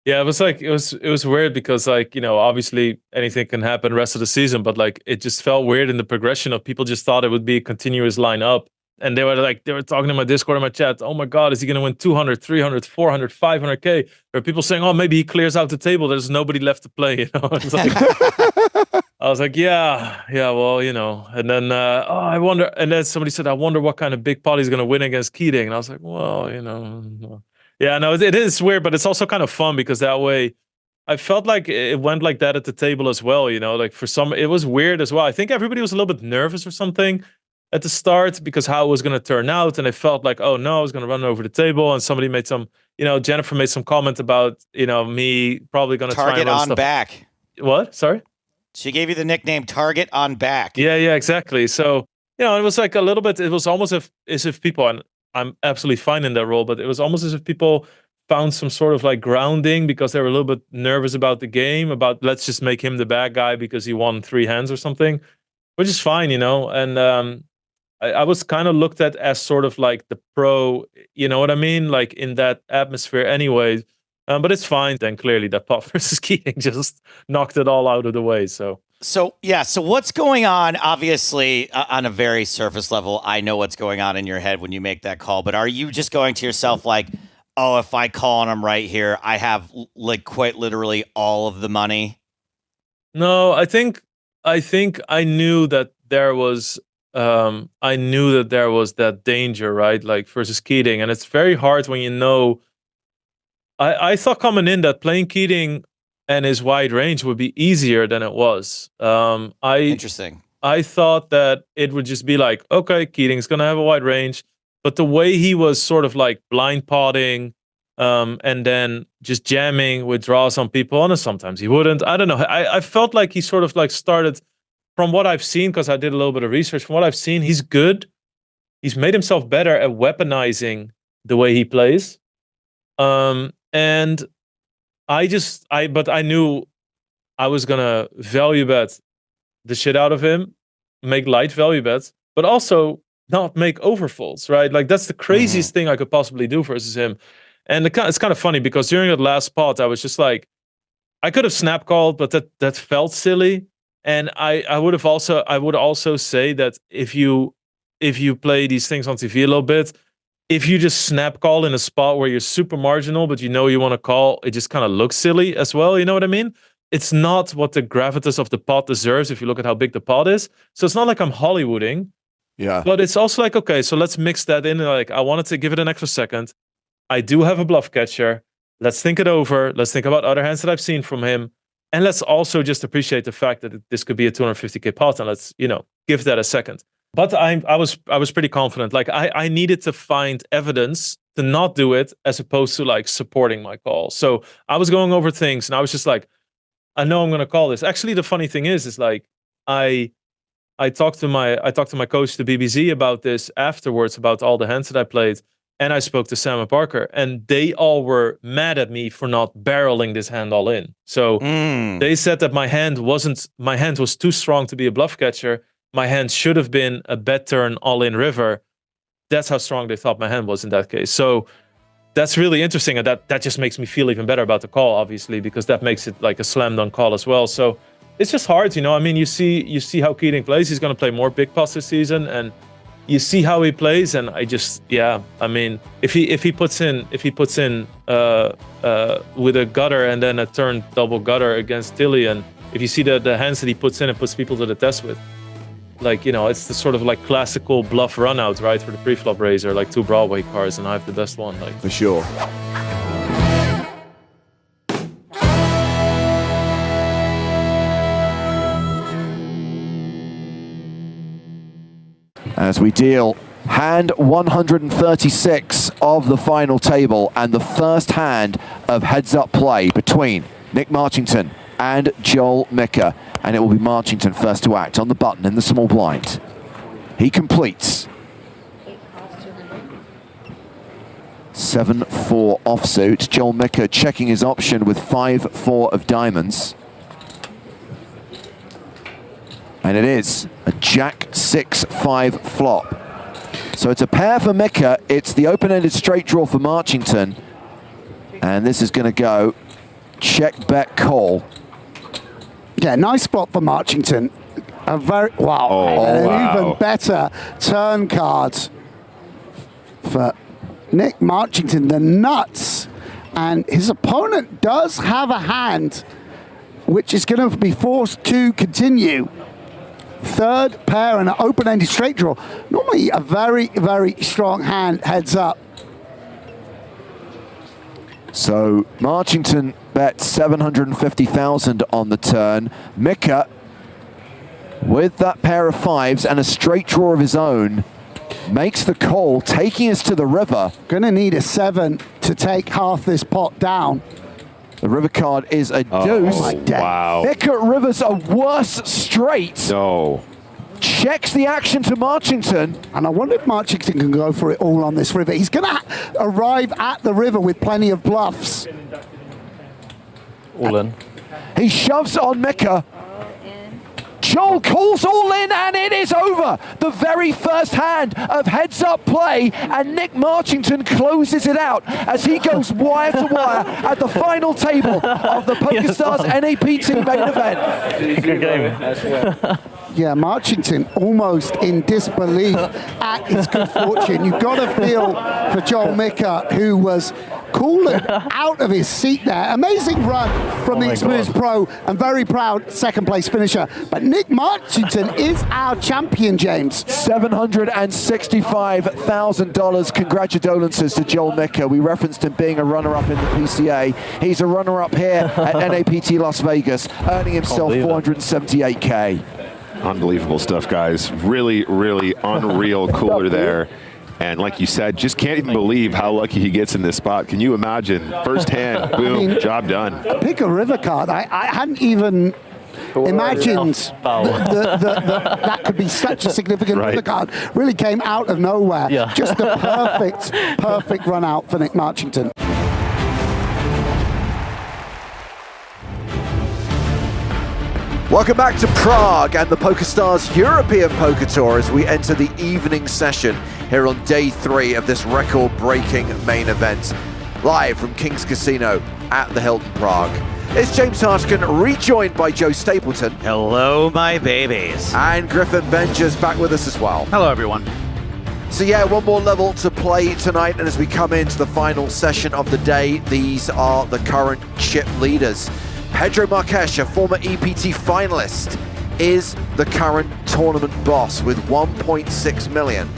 Yeah, it was like it was weird because like, you know, obviously anything can happen rest of the season, but like it just felt weird in the progression of people just thought it would be a continuous lineup. And they were talking in my Discord and my chat, oh my God, is he gonna win 200, 300, 400, 500K? There are people saying, oh, maybe he clears out the table, there's nobody left to play, you know. It's like, I was like, yeah, well, you know. And then I wonder, and then somebody said, I wonder what kind of big pot he's gonna win against Keating. And I was like, well, you know. Yeah, no, it is weird, but it's also kind of fun because that way I felt like it went like that at the table as well, you know, like for some, it was weird as well. I think everybody was a little bit nervous or something at the start because how it was going to turn out. And it felt like, oh no, I was going to run over the table. And somebody made some, you know, Jennifer made some comment about, you know, me probably going to try and run on stuff. back. What? Sorry? She gave you the nickname Target on back. Yeah, exactly. So, you know, it was like a little bit, it was almost as if people, and I'm absolutely fine in that role, but it was almost as if people found some sort of like grounding because they were a little bit nervous about the game, about let's just make him the bad guy because he won 3 hands or something, which is fine, you know. And I was kind of looked at as sort of like the pro, you know what I mean? Like in that atmosphere anyway. But it's fine. Then clearly that pot versus Keating just knocked it all out of the way. So what's going on? Obviously, on a very surface level, I know what's going on in your head when you make that call. But are you just going to yourself like, oh, if I call on him right here, I have like quite literally all of the money? No, I think I knew that there was that danger, right? Like versus Keating, and it's very hard when you know. I thought coming in that playing Keating and his wide range would be easier than it was. Interesting. I thought that it would just be like, okay, Keating's gonna have a wide range, but the way he was sort of like blind potting, and then just jamming with draws on people, and sometimes he wouldn't. I don't know. I felt like he sort of like started, from what I've seen, because I did a little bit of research. From what I've seen, he's good. He's made himself better at weaponizing the way he plays. And but I knew I was gonna value bet the shit out of him, make light value bets, but also not make overfolds, right? Like that's the craziest thing I could possibly do versus him. And it's kind of funny because during that last spot, I was just like, I could have snap called, but that felt silly. And I would also say that if you play these things on TV a little bit, if you just snap call in a spot where you're super marginal, but you know you want to call, it just kind of looks silly as well. You know what I mean? It's not what the gravitas of the pot deserves if you look at how big the pot is. So it's not like I'm Hollywooding. Yeah. But it's also like, okay, so let's mix that in. Like, I wanted to give it an extra second. I do have a bluff catcher. Let's think it over. Let's think about other hands that I've seen from him. And let's also just appreciate the fact that this could be a 250K pot. And let's, you know, give that a second. But I was pretty confident. Like I needed to find evidence to not do it as opposed to like supporting my call. So I was going over things and I was just like, I know I'm going to call this. Actually, the funny thing is like I talked to my coach, the BBZ, about this afterwards, about all the hands that I played. And I spoke to Sam and Parker, and they all were mad at me for not barreling this hand all in. So they said that my hand was too strong to be a bluff catcher. My hand should have been a bet turn all-in river. That's how strong they thought my hand was in that case. So that's really interesting, and that just makes me feel even better about the call, obviously, because that makes it like a slam dunk call as well. So it's just hard, you know. I mean, you see how Keating plays. He's going to play more big pots this season, and you see how he plays. And I just, yeah, I mean, if he puts in with a gutter and then a turn double gutter against Tilly, and if you see the hands that he puts in and puts people to the test with. Like, you know, it's the sort of like classical bluff run out, right? For the pre-flop raiser, like 2 Broadway cards, and I have the best one. Like for sure. As we deal hand 136 of the final table and the first hand of heads-up play between Nick Marchington and Joel Micker. And it will be Marchington first to act on the button in the small blind. He completes. 7-4 offsuit. Joel Micker checking his option with 5-4 of diamonds. And it is a Jack 6-5 flop. So it's a pair for Micker. It's the open-ended straight draw for Marchington. And this is going to go check bet call. Yeah, nice spot for Marchington. A very even better turn card for Nick Marchington, the nuts. And his opponent does have a hand which is going to be forced to continue. Third pair and an open-ended straight draw. Normally a very, very strong hand heads up. So Marchington bet 750,000 on the turn. Mika, with that pair of fives and a straight draw of his own, makes the call, taking us to the river. Gonna need a 7 to take half this pot down. The river card is a deuce. Wow. Mika rivers a worse straight. No. Checks the action to Marchington. And I wonder if Marchington can go for it all on this river. He's going to arrive at the river with plenty of bluffs. All in. He shoves on Mika. Joel calls all in, and it is over. The very first hand of heads-up play, and Nick Marchington closes it out as he goes wire to wire at the final table of the PokerStars NAPT main event. Good game. Yeah, Marchington almost in disbelief at his good fortune. You've got to feel for Joel Mika, who was cooling out of his seat there. Amazing run from the experienced pro and very proud second place finisher. But Nick Marchington is our champion, James. $765,000 congratulations to Joel Mika. We referenced him being a runner-up in the PCA. He's a runner-up here at NAPT Las Vegas, earning himself $478K. Unbelievable stuff, guys. Really, really unreal cooler there. And like you said, just can't even believe how lucky he gets in this spot. Can you imagine? First hand, boom, job done. Pick a river card. I hadn't even imagined that could be such a significant river card. Really came out of nowhere. Yeah. Just a perfect run out for Nick Marchington. Welcome back to Prague and the PokerStars European Poker Tour as we enter the evening session here on day 3 of this record-breaking main event. Live from King's Casino at the Hilton Prague. It's James Hartigan, rejoined by Joe Stapleton. Hello, my babies. And Griffin Benger's back with us as well. Hello, everyone. So yeah, one more level to play tonight, and as we come into the final session of the day, these are the current chip leaders. Pedro Marques, a former EPT finalist, is the current tournament boss with 1.6 million.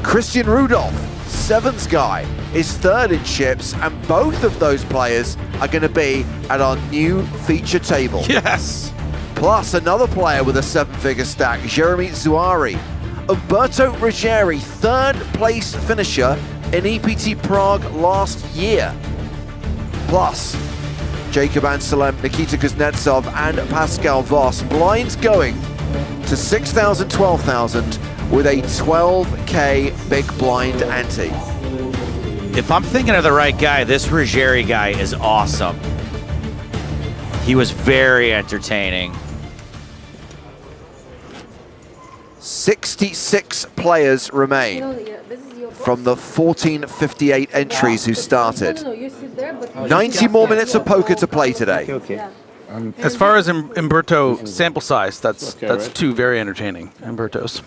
Christian Rudolph, 7th guy, is 3rd in chips, and both of those players are going to be at our new feature table. Yes! Plus another player with a 7-figure stack, Yauheni Tsiareshchanka. Umberto Ruggieri, 3rd place finisher in EPT Prague last year. Plus, Jacob Anselm, Nikita Kuznetsov, and Pascal Voss. Blinds going to 6,000, 12,000 with a 12K big blind ante. If I'm thinking of the right guy, this Ruggieri guy is awesome. He was very entertaining. 66 players remain from the 1458 entries who started. 90 more minutes of poker to play today. As far as Umberto sample size, that's 2 very entertaining Umbertos.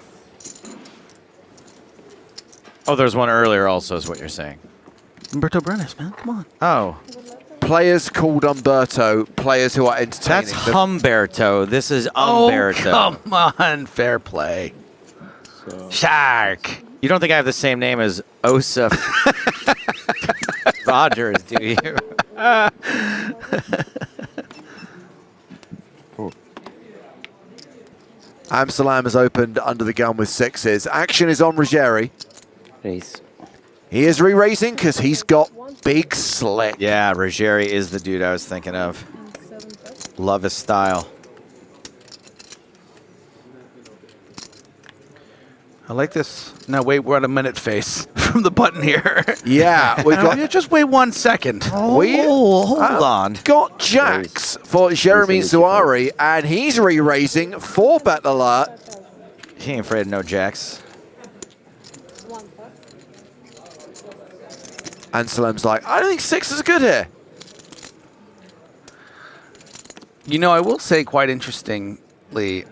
Oh, there's one earlier also, is what you're saying. Umberto Brenes, man, come on. Oh. Players called Umberto, players who are entertaining. That's Humberto. This is Umberto. Oh, come on, fair play. Shark. You don't think I have the same name as Osa Rogers, do you? Amsterdam has opened under the gun with 6s. Action is on Ruggieri. Raise. He is re-raising because he's got big slick. Yeah, Ruggieri is the dude I was thinking of. Love his style. I like this. No, wait, we're at a minute face from the button here. Yeah, we've got. Just wait 1 second. Hold on. Got jacks for Yauheni Tsiareshchanka, and he's re-raising 4-bet alert. He ain't afraid of no jacks. Anselm's like, I don't think 6 is good here. You know, I will say quite interestingly,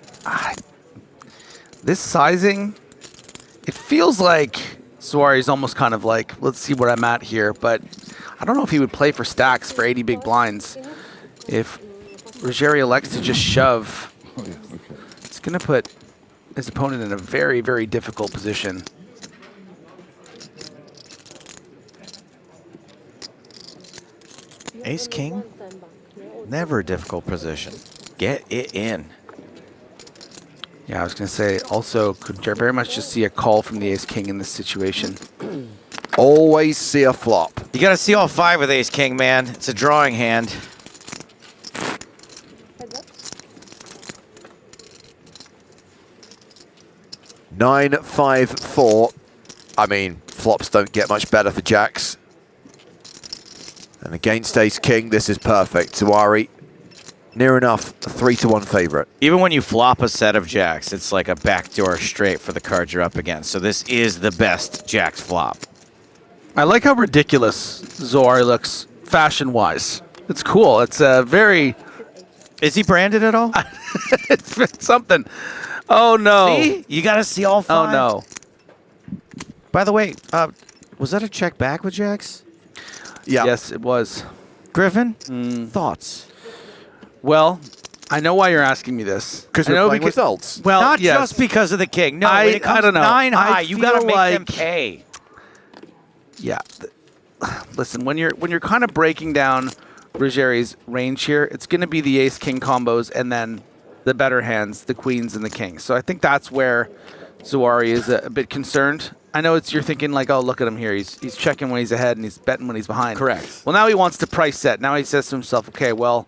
this sizing, it feels like Suarez almost kind of like, let's see where I'm at here, but I don't know if he would play for stacks for 80 big blinds. If Ruggeri elects to just shove, it's going to put his opponent in a very, very difficult position. Ace King, never a difficult position. Get it in. Yeah, I was going to say, also, could very much just see a call from the Ace King in this situation. Always see a flop. You got to see all 5 with Ace King, man. It's a drawing hand. Nine, 5, 4. I mean, flops don't get much better for jacks. And against Ace King, this is perfect. Suarez, near enough, a 3-1 favorite. Even when you flop a set of jacks, it's like a backdoor straight for the cards you're up against. So this is the best jacks flop. I like how ridiculous Zohar looks fashion-wise. It's cool. It's very... Is he branded at all? It's something. Oh, no. See? You got to see all 5. Oh, no. By the way, was that a check back with jacks? Yeah. Yes, it was. Griffin, thoughts? Well, I know why you're asking me this. Because we're playing results. Well, Not yes. just because of the king. No, when it comes I don't know. 9 high, you got to feel make like, them pay. Yeah. Listen, when you're kind of breaking down Ruggeri's range here, it's going to be the Ace-King combos and then the better hands, the queens and the kings. So I think that's where Zohar is a bit concerned. I know you're thinking like, oh, look at him here. He's checking when he's ahead and he's betting when he's behind. Correct. Well, now he wants to price set. Now he says to himself, okay, well,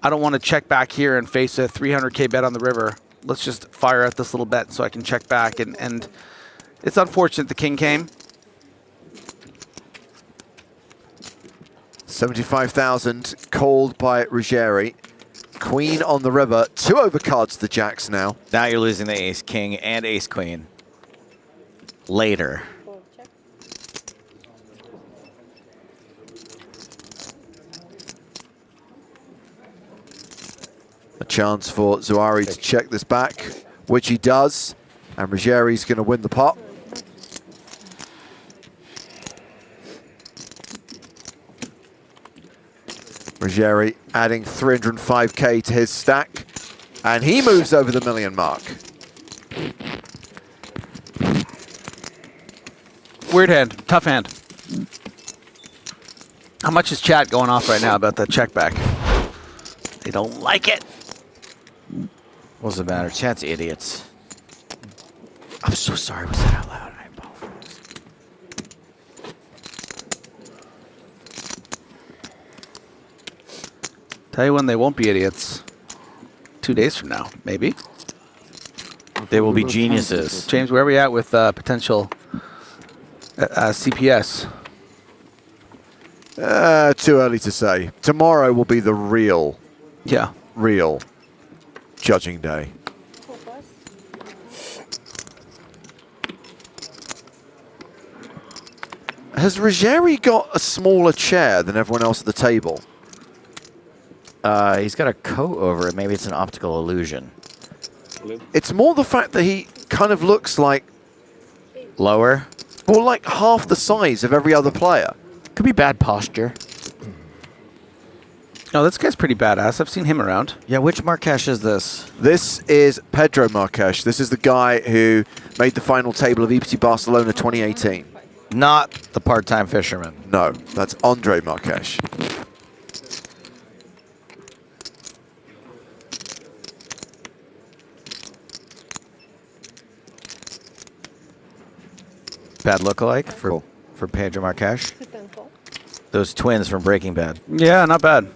I don't want to check back here and face a 300K bet on the river. Let's just fire out this little bet so I can check back. And it's unfortunate the king came. 75,000 called by Ruggeri. Queen on the river. 2 overcards the jacks now. Now you're losing the Ace King and Ace Queen. Later. A chance for Zohar to check this back, which he does. And Ruggeri's going to win the pot. Ruggeri adding 305K to his stack. And he moves over the $1 million mark. Weird hand, tough hand. How much is chat going off right now about that check back? They don't like it. What's the matter? Chat's idiots. I'm so sorry. Was that out loud? I apologize. Tell you when they won't be idiots. 2 days from now, maybe. They will be geniuses. James, where are we at with potential CPS? Too early to say. Tomorrow will be the real judging day. Has Ruggeri got a smaller chair than everyone else at the table? He's got a coat over it. Maybe it's an optical illusion. It's more the fact that he kind of looks like... Lower? Well, like half the size of every other player. Could be bad posture. No, this guy's pretty badass. I've seen him around. Yeah, which Marques is this? This is Pedro Marques. This is the guy who made the final table of EPT Barcelona 2018. Not the part-time fisherman. No, that's Andre Marques. Bad lookalike for Pedro Marques. Those twins from Breaking Bad. Yeah, not bad.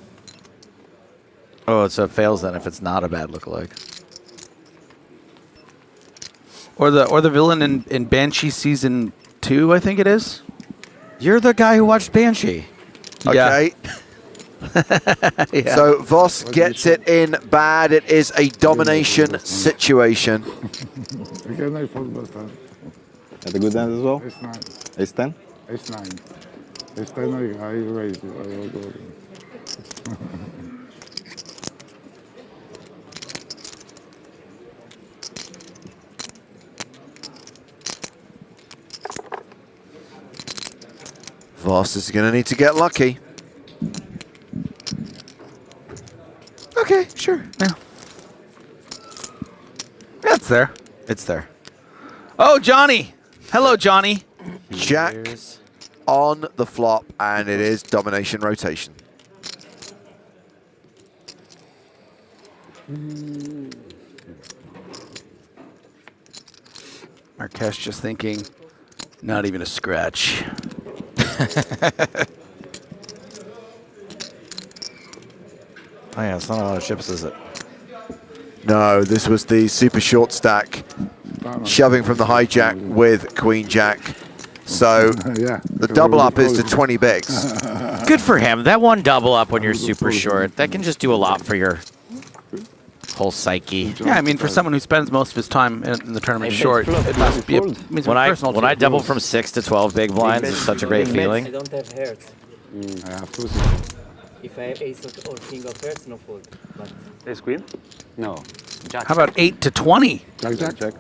Oh, so it fails then if it's not a bad lookalike. Or the villain in Banshee season 2, I think it is. You're the guy who watched Banshee. Okay. Yeah. So Voss gets it in bad. It is a domination situation. Had a good hand as well? Ace 9. Ace 10? Ace 9. Ace 10, I raised it. I will go. Boss is going to need to get lucky. Okay, sure. Yeah. It's there. It's there. Oh, Johnny. Hello, Johnny. Jack on the flop, and it is domination rotation. Marquez just thinking, not even a scratch. Oh yeah, it's not a lot of chips, is it? No, this was the super short stack, shoving from the hijack with Queen Jack. So the double up is to 20 bigs. Good for him. That one double up when you're super short, that can just do a lot for your whole psyche. Yeah, I mean, for someone who spends most of his time in the tournament short, it must be when I double from 6 to 12 big blinds, it's such a great feeling. I don't have hearts. I have to. If I have ace or king of hearts, no fold. But Ace queen? no. Jack. How about 8 to 20? Jack.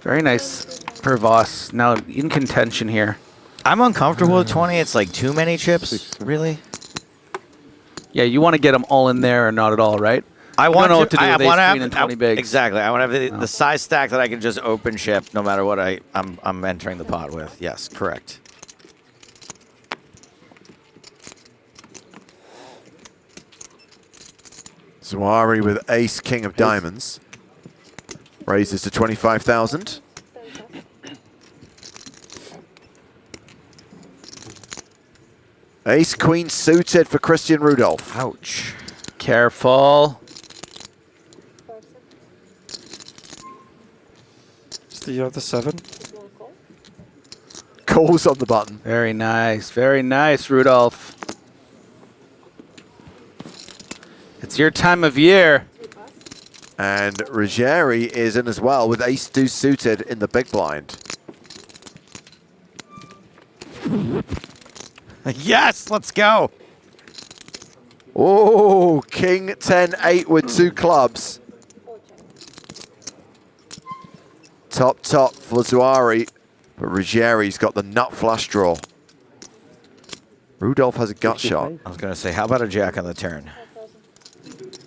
Very nice for Voss. Now in contention here. I'm uncomfortable with 20. It's like too many chips, really. Yeah, you want to get them all in there or not at all, right? I You want don't know to, what to do I with ace want to queen and 20 bigs. Exactly. I want to have the size stack that I can just open chip no matter what I'm entering the pot with. Yes, correct. Zawari with ace, king of diamonds. Raises to 25,000. Ace, queen suited for Christian Rudolph. Ouch. Careful. Do you have the 7? Calls on the button. Very nice, Rudolph. It's your time of year. And Ruggieri is in as well with ace deuce suited in the big blind. Yes, let's go. Oh, king 10-8 with 2 clubs. Top for Zawari, but Ruggieri's got the nut flush draw. Rudolph has a gut shot. I was going to say, how about a jack on the turn?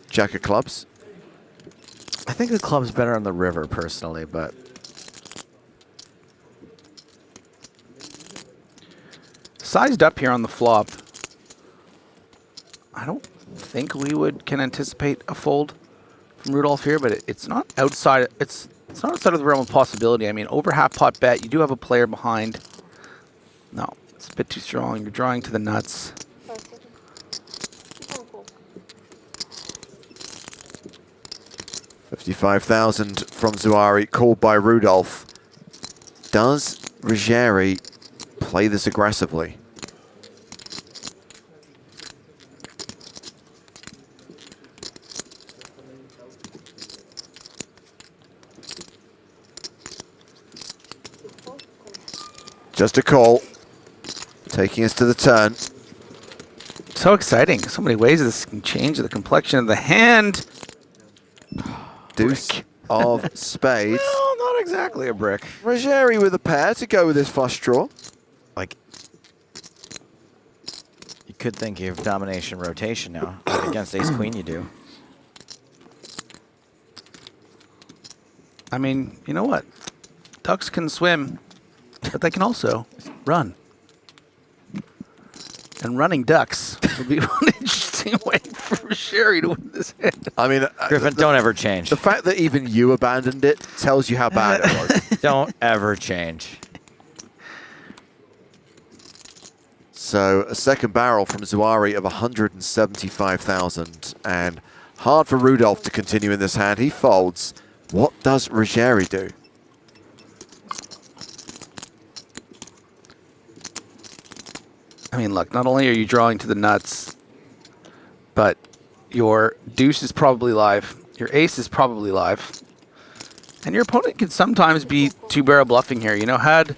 Jack of clubs. I think the club's better on the river, personally, but... Sized up here on the flop. I don't think can anticipate a fold from Rudolph here, but it's not outside. It's not outside of the realm of possibility. I mean, over half pot bet, you do have a player behind. No, it's a bit too strong. You're drawing to the nuts. $55,000 from Zawari, called by Rudolph. Does Ruggieri play this aggressively? Just a call, taking us to the turn. So exciting. So many ways this can change the complexion of the hand. Deuce of spades. No, not exactly a brick. Ruggieri with a pair to go with his flush draw. Like, you could think you have domination rotation now. Like against ace queen you do. I mean, you know what? Ducks can swim, but they can also run. And running ducks would be one interesting way for Sherry to win this hand. I mean, Griffin, don't ever change. The fact that even you abandoned it tells you how bad it was. Don't ever change. So a second barrel from Zawari of 175,000, and hard for Rudolph to continue in this hand. He folds. What does Ruggieri do? I mean, look, not only are you drawing to the nuts, but your deuce is probably live, your ace is probably live, and your opponent can sometimes be two-barrel bluffing here. You know, had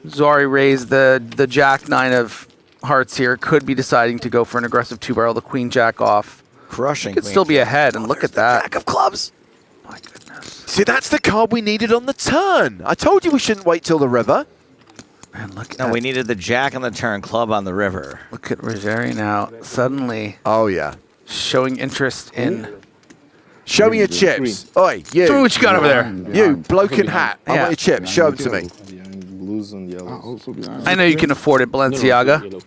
Zawari raised the jack-nine of hearts here, could be deciding to go for an aggressive two-barrel, the queen-jack off. Crushing. Could still be ahead, and look at that. Jack of clubs. My goodness. See, that's the card we needed on the turn. I told you we shouldn't wait till the river. And look No, we needed the jack on the turn, club on the river. Look at Ruggeri now. Suddenly. Oh, yeah. Showing interest in. Show me your chips. Oi, you. Show me what you got over there. You, bloke in hat. I want your chips. Show them to me. Blues and yellows. I know you can afford it, Balenciaga.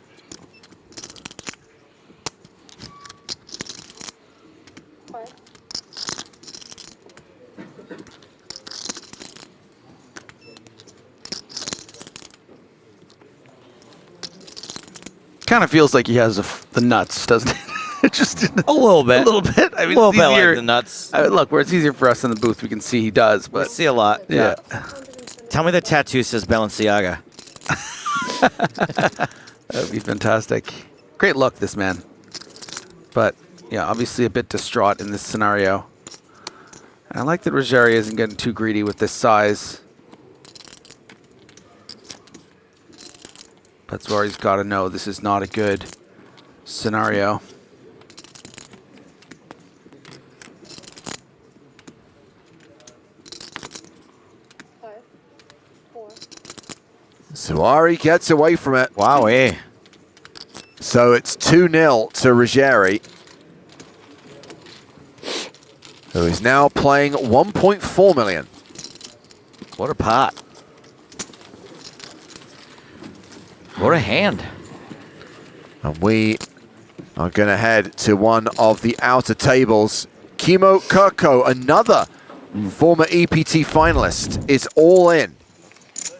Kind of feels like he has the nuts, doesn't it? Just a little bit. A little bit. I mean, a little it's bit easier, like the nuts. Look, where it's easier for us in the booth, we can see he does. But we see a lot. Yeah. Tell me the tattoo says Balenciaga. That would be fantastic. Great luck, this man. But yeah, obviously a bit distraught in this scenario. And I like that Ruggeri isn't getting too greedy with this size. That's where he's got to know this is not a good scenario. Suari gets away from it. Wowee. So it's 2-0 to Ruggeri, who is now playing 1.4 million. What a pot. What a hand. And we are going to head to one of the outer tables. Kimmo Kirkko, another former EPT finalist, is all in.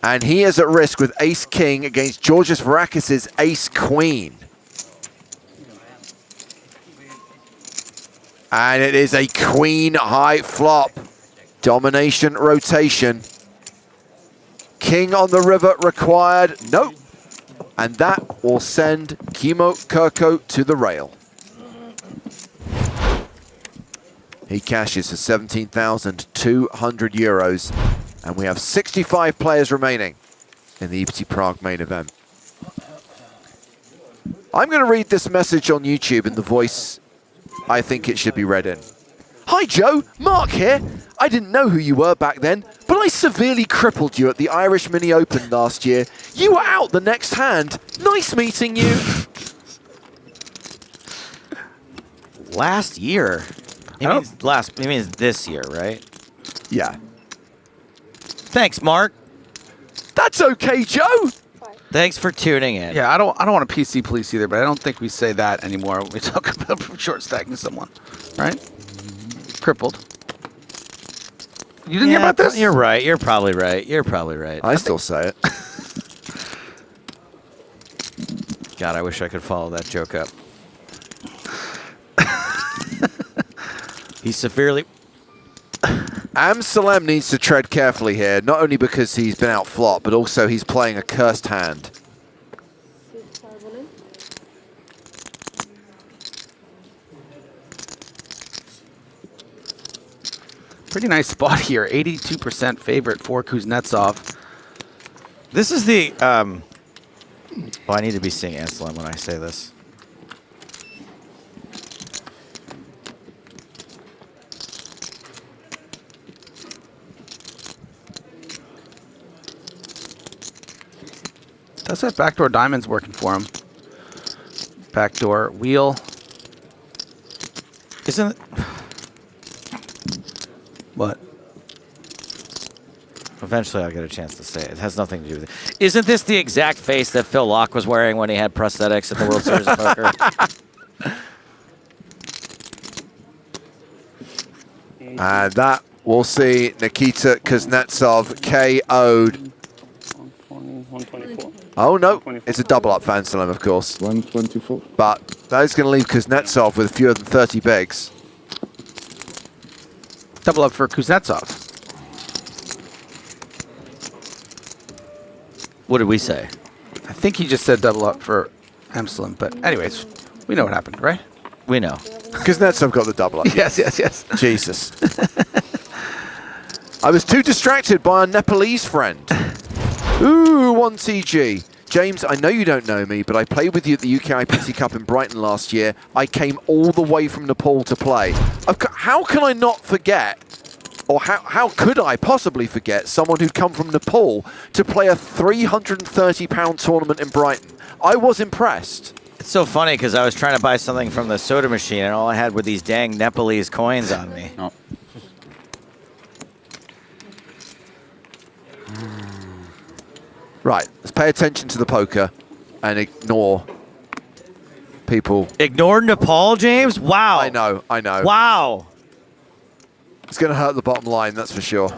And he is at risk with ace-king against Georgios Varakis' ace-queen. And it is a queen-high flop. Domination rotation. King on the river required. Nope. And that will send Kimmo Kirkko to the rail. He cashes for 17,200 euros. And we have 65 players remaining in the EPT Prague Main Event. I'm going to read this message on YouTube in the voice I think it should be read in. Hi Joe, Mark here. I didn't know who you were back then, but I severely crippled you at the Irish Mini Open last year. You were out the next hand. Nice meeting you. Last year? He means this year, right? Yeah. Thanks, Mark. That's okay, Joe. Thanks for tuning in. Yeah, I don't want to PC police either, but I don't think we say that anymore when we talk about short stacking someone, right? Crippled. You didn't hear about this? You're right. You're probably right. You're probably right. I still say it. God, I wish I could follow that joke up. He's severely... Amsalem needs to tread carefully here, not only because he's been out flop, but also he's playing a cursed hand. Pretty nice spot here. 82% favorite for Kuznetsov. This is the... well, I need to be seeing Amsalem when I say this. Does that backdoor diamonds working for him? Backdoor wheel. Isn't it? What? Eventually I'll get a chance to say it. It has nothing to do with it. Isn't this the exact face that Phil Locke was wearing when he had prosthetics at the World Series of Poker? And that will see Nikita Kuznetsov KO'd. 124. Oh no, it's a double up for Amsalem, of course. 124. But that is going to leave Kuznetsov with fewer than 30 bigs. Double up for Kuznetsov. What did we say? I think he just said double up for Amsalem, but anyways, we know what happened, right? We know. Kuznetsov got the double up. Yes, yes, yes. Jesus. I was too distracted by our Nepalese friend. Ooh, 1TG. James, I know you don't know me, but I played with you at the UK IPC Cup in Brighton last year. I came all the way from Nepal to play. How can I not forget or how could I possibly forget someone who'd come from Nepal to play a £330 tournament in Brighton? I was impressed. It's so funny because I was trying to buy something from the soda machine and all I had were these dang Nepalese coins on me. Oh. Right, let's pay attention to the poker and ignore people. Ignore Nepal, James? Wow. I know. Wow. It's going to hurt the bottom line, that's for sure.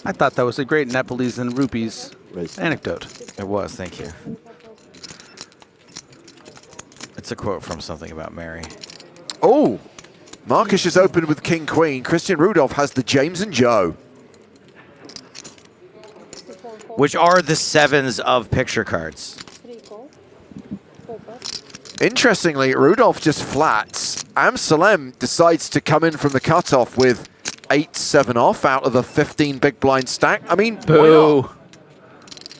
I thought that was a great Nepalese and rupees anecdote. It was, thank you. It's a quote from something about Mary. Oh, Marcus has opened with King Queen. Christian Rudolph has the James and Joe. Which are the sevens of picture cards. Interestingly, Rudolph just flats. Amsalem decides to come in from the cutoff with 8-7 off out of a 15 big blind stack. I mean, boo. Why not?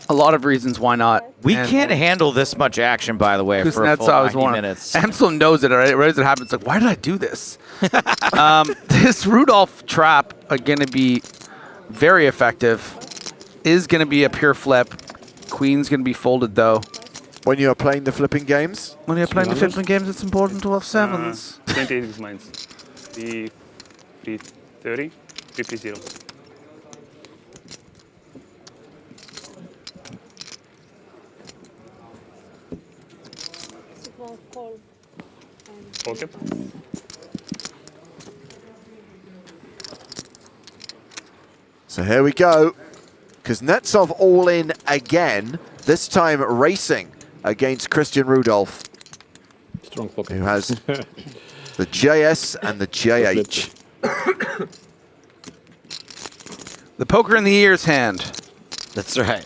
A lot of reasons why not. We can't handle this much action, by the way, for a full 90 minutes. Amsalem knows it, right? Right as it happens, like, why did I do this? This Rudolph trap are going to be very effective. Is going to be a pure flip. Queen's going to be folded, though. When you're playing the flipping games? When you're playing the flipping games, it's important to have sevens. 28 mines. 330, 50. Okay. So here we go. Kuznetsov all in again, this time racing against Christian Rudolph. Strong poker. Who has the JS and the JH. The poker in the ears hand. That's right.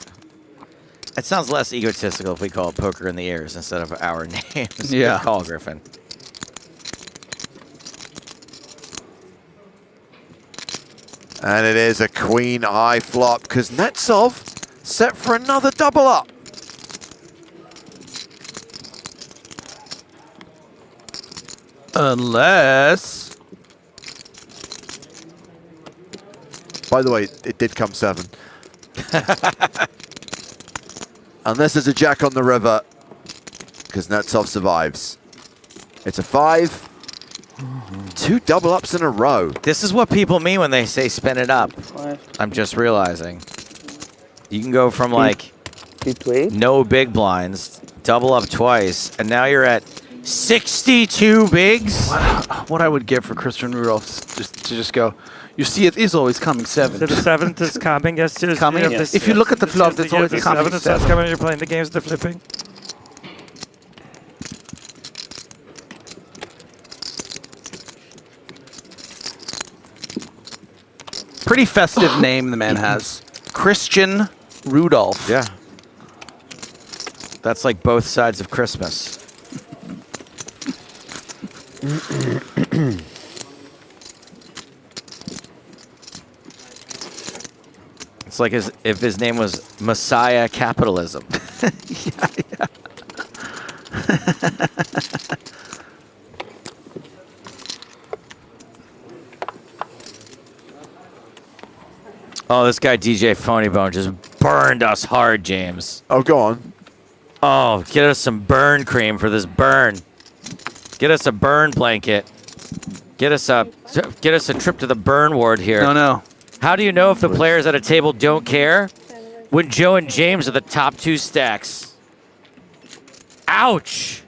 It sounds less egotistical if we call it poker in the ears instead of our names. Yeah. Good call, Griffin. And it is a queen high flop. Kuznetsov set for another double up. Unless... By the way, it did come 7. Unless there's a jack on the river, Kuznetsov survives. It's a 5. 2 double ups in a row. This is what people mean when they say spin it up. I'm just realizing. You can go from like no big blinds, double up twice, and now you're at 62 bigs. What I would give for Christian Rudolph to just go, you see it is always coming 7. So the 7th is coming, yes. Coming. Yes. If you look at the flop, it's always coming 7. Coming, you're playing the games, they're flipping. Pretty festive name the man has. Christian Rudolph. Yeah. That's like both sides of Christmas. It's like if his name was Messiah Capitalism. Yeah. Oh, this guy DJ Phonybone just burned us hard, James. Oh, go on. Oh, get us some burn cream for this burn. Get us a burn blanket. Get us a trip to the burn ward here. No. How do you know if the players at a table don't care? When Joe and James are the top 2 stacks. Ouch.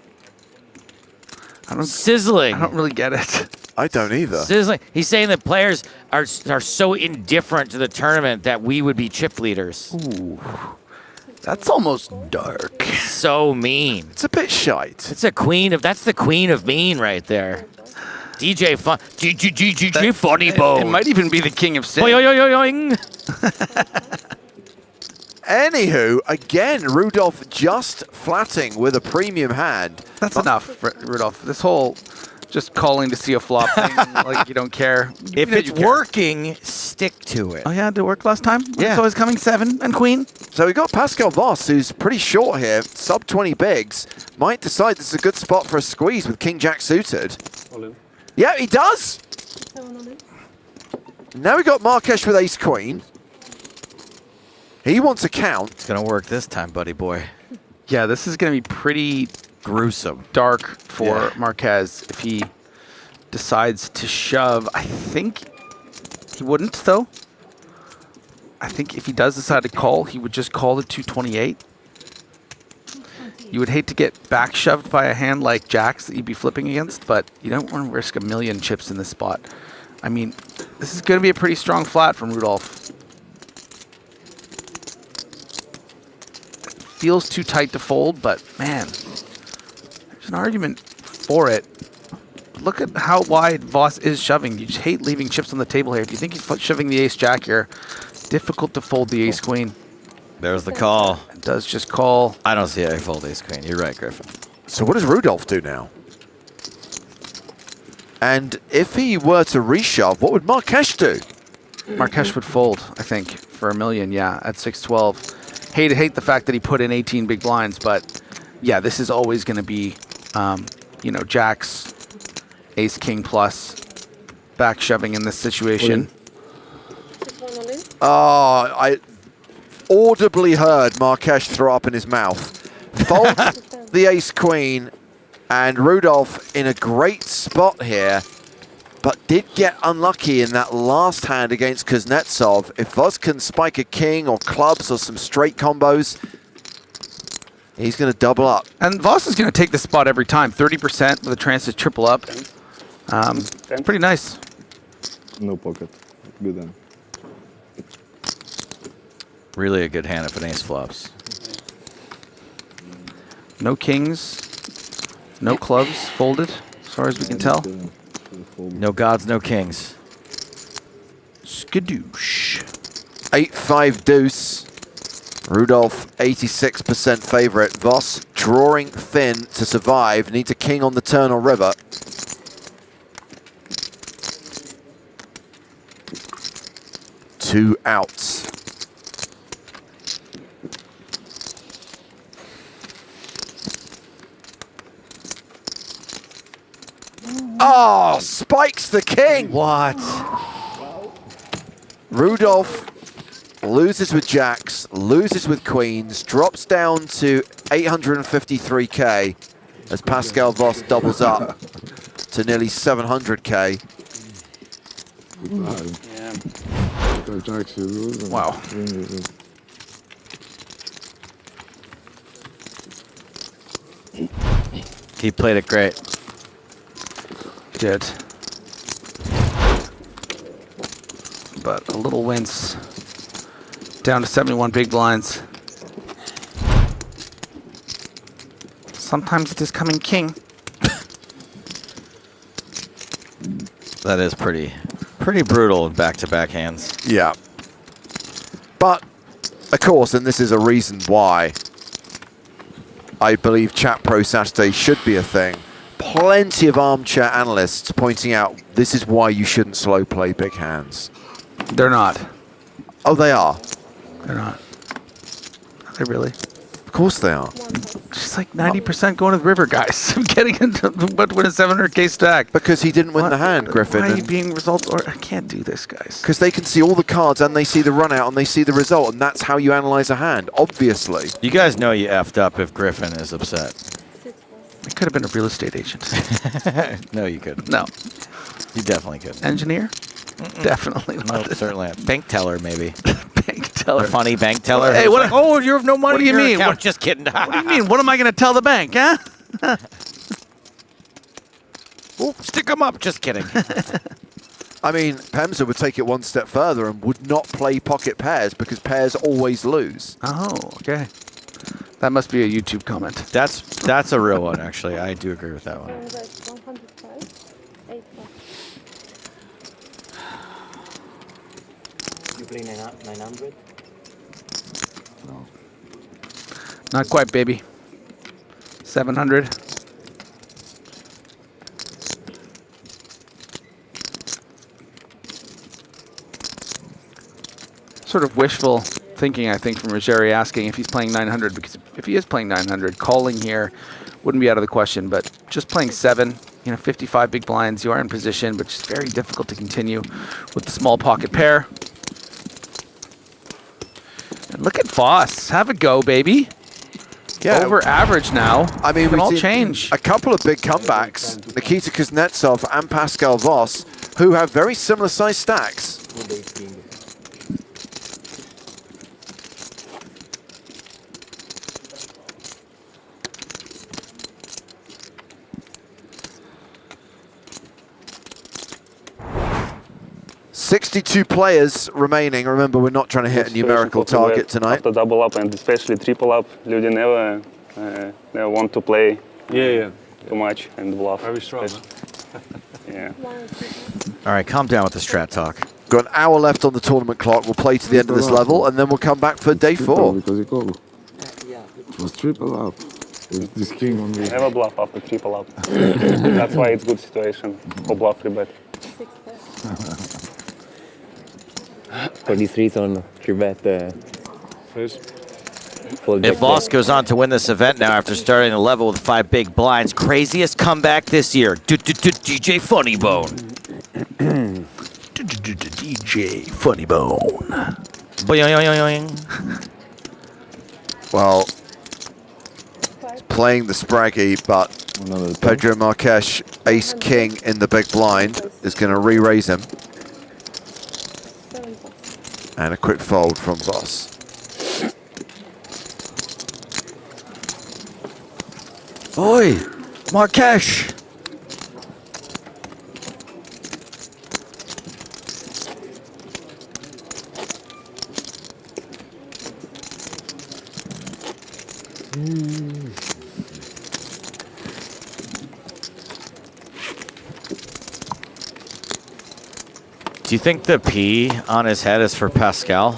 Sizzling. I don't really get it. I don't either. Sizzling. He's saying that players are so indifferent to the tournament that we would be chip leaders. Ooh. That's almost dark. So mean. It's a bit shite. It's a queen of. That's the queen of mean right there. DJ Funny Bone. It might even be the king of sin. Anywho, again, Rudolph just flatting with a premium hand. That's enough, Rudolph. This whole just calling to see a flop thing, like you don't care. If it's working, stick to it. Oh yeah, did it work last time? Yeah. So it's coming 7 and queen. So we got Pascal Voss, who's pretty short here, sub 20 bigs. Might decide this is a good spot for a squeeze with King Jack suited. All in. Yeah, he does. Now we got Marques with ace queen. He wants a count. It's going to work this time, buddy boy. Yeah, this is going to be pretty gruesome, dark for Marques if he decides to shove. I think he wouldn't, though. I think if he does decide to call, he would just call the 228. You would hate to get back shoved by a hand like Jacks that you'd be flipping against, but you don't want to risk a million chips in this spot. I mean, this is going to be a pretty strong flat from Rudolph. Feels too tight to fold, but man, there's an argument for it. Look at how wide Voss is shoving. You just hate leaving chips on the table here. If you think he's shoving the ace-jack here, difficult to fold the ace-queen. There's the call. It does just call. I don't see how you fold ace-queen. You're right, Griffin. So what does Rudolph do now? And if he were to reshove, what would Marques do? Marques would fold, I think, for a million, yeah, at 612. Hate the fact that he put in 18 big blinds, but yeah, this is always going to be, you know, Jacks, ace king plus, back shoving in this situation. Oh, I audibly heard Marques throw up in his mouth. Fold the ace queen, and Rudolph in a great spot here, but did get unlucky in that last hand against Kuznetsov. If Voss can spike a king or clubs or some straight combos, he's going to double up. And Voss is going to take the spot every time. 30% with a chance to triple up. Pretty nice. No pocket. Good hand. Really a good hand if an ace flops. No kings, no clubs folded, as far as we can tell. No gods, no kings. Skadoosh. 8-5 deuce. Rudolph, 86% favorite. Voss drawing thin to survive. Needs a king on the turn or river. Two outs. Oh, spikes the king. What? Rudolph loses with jacks, loses with queens, drops down to 853k as Pascal Voss doubles up to nearly 700k. Wow. He played it great. Did. But a little wince. Down to 71 big blinds. Sometimes it is coming king. That is pretty brutal in back-to-back hands. Yeah. But, of course, and this is a reason why I believe Chat Pro Saturday should be a thing. Plenty of armchair analysts pointing out this is why you shouldn't slow play big hands. They're not. Oh, they are? They're not. Are they really? Of course they are. Just like 90% going to the river, guys. I'm getting into about to win a 700k stack. Because he didn't win the hand, Griffin. Why are you being results? Or I can't do this, guys. Because they can see all the cards and they see the run out and they see the result, and that's how you analyze a hand, obviously. You guys know you effed up if Griffin is upset. I could have been a real estate agent. No, you couldn't. No. You definitely could. Engineer? Definitely not. No, certainly not. Bank teller, maybe. Bank teller. A funny bank teller. Hey, what? Oh, you have no money. What do you in your mean? account. What, just kidding. What do you mean? What am I going to tell the bank, huh? Oh, stick them up. Just kidding. I mean, Pemza would take it one step further and would not play pocket pairs because pairs always lose. Oh, okay. That must be a YouTube comment. That's a real one, actually. I do agree with that one. You play 900? No. Not quite, baby. 700. Sort of wishful thinking, I think, from Rogeri asking if he's playing 900, because if he is playing 900, calling here wouldn't be out of the question, but just playing 7 55 big blinds. You are in position, but it's very difficult to continue with the small pocket pair. And look at Voss. Have a go, baby. Yeah. Over average now. I mean, it can all we've seen change. a couple of big comebacks. Nikita Kuznetsov and Pascal Voss, who have very similar size stacks. .62 players remaining. Remember, we're not trying to hit a numerical target tonight. After double up and especially triple up, люди never want to play too much and bluff. Very strong. Yeah. All right, calm down with the strat talk. Got an hour left on the tournament clock. We'll play to the end of this level, and then we'll come back for day 4. Because he called. It was triple up. This king on the... Never bluff after triple up. That's why it's good situation for bluff rebet. For this reason, rebet. If Walsh goes on to win this event now after starting the level with 5 big blinds, craziest comeback this year. DJ Funnybone. DJ Funnybone. Well, he's playing the Spraggy, but Pedro Marques, ace-king in the big blind, is going to re-raise him. And a quick fold from Voss. Oi, Marques. Do you think the P on his head is for Pascal?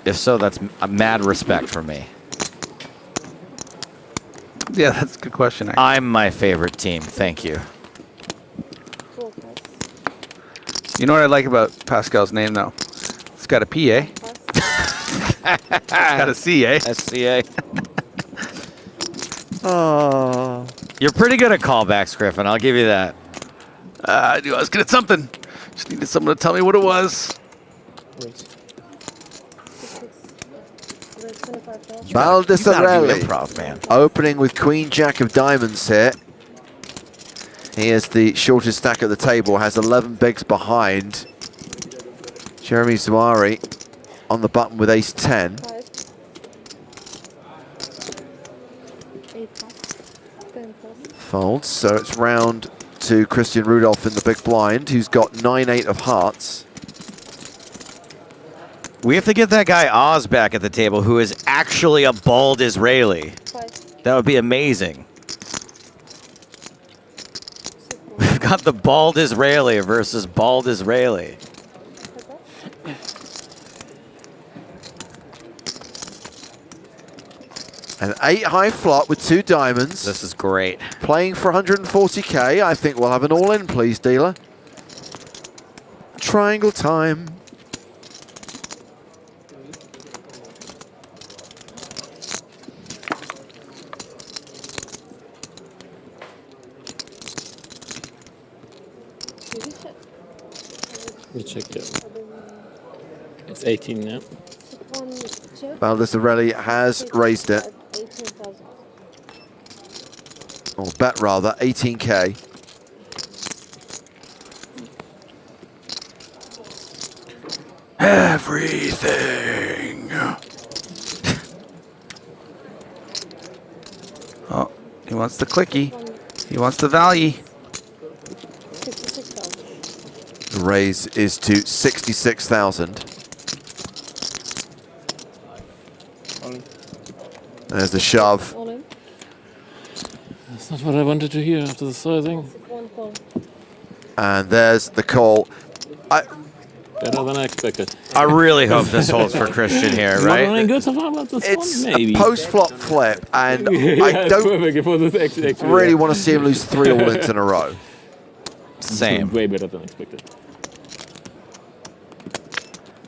If so, that's a mad respect for me. Yeah, that's a good question, actually. I'm my favorite team. Thank you. You know what I like about Pascal's name, though? It's got a P, eh? It's got a C, eh? SCA. Oh. You're pretty good at callbacks, Griffin. I'll give you that. I knew I was good at something. Just needed someone to tell me what it was. Baldessarelli opening with Queen Jack of Diamonds here. He is the shortest stack at the table, has 11 bigs behind. Jeremy Zawari on the button with ace 10. Folds, so it's round to Christian Rudolph in the big blind, who's got 9-8 of hearts. We have to get that guy Oz back at the table, who is actually a bald Israeli. That would be amazing. We've got the bald Israeli versus bald Israeli. An 8-high flop with 2 diamonds. This is great. Playing for 140k. I think we'll have an all-in, please, dealer. Triangle time. We checked it. It's 18 now. Baldessarelli has raised it. Or bet rather, 18k. Everything. Oh, he wants the clicky. He wants the value. The raise is to 66,000. There's the shove. That's not what I wanted to hear after the sizing. And there's the call. Better than I expected. I really hope this holds for Christian here, Not right? running good so far, but this It's one, maybe. a post-flop flip, and Yeah, I it's don't perfect for this actually, really yeah. want to see him lose 3 all-ins in a row. Same. Way better than expected.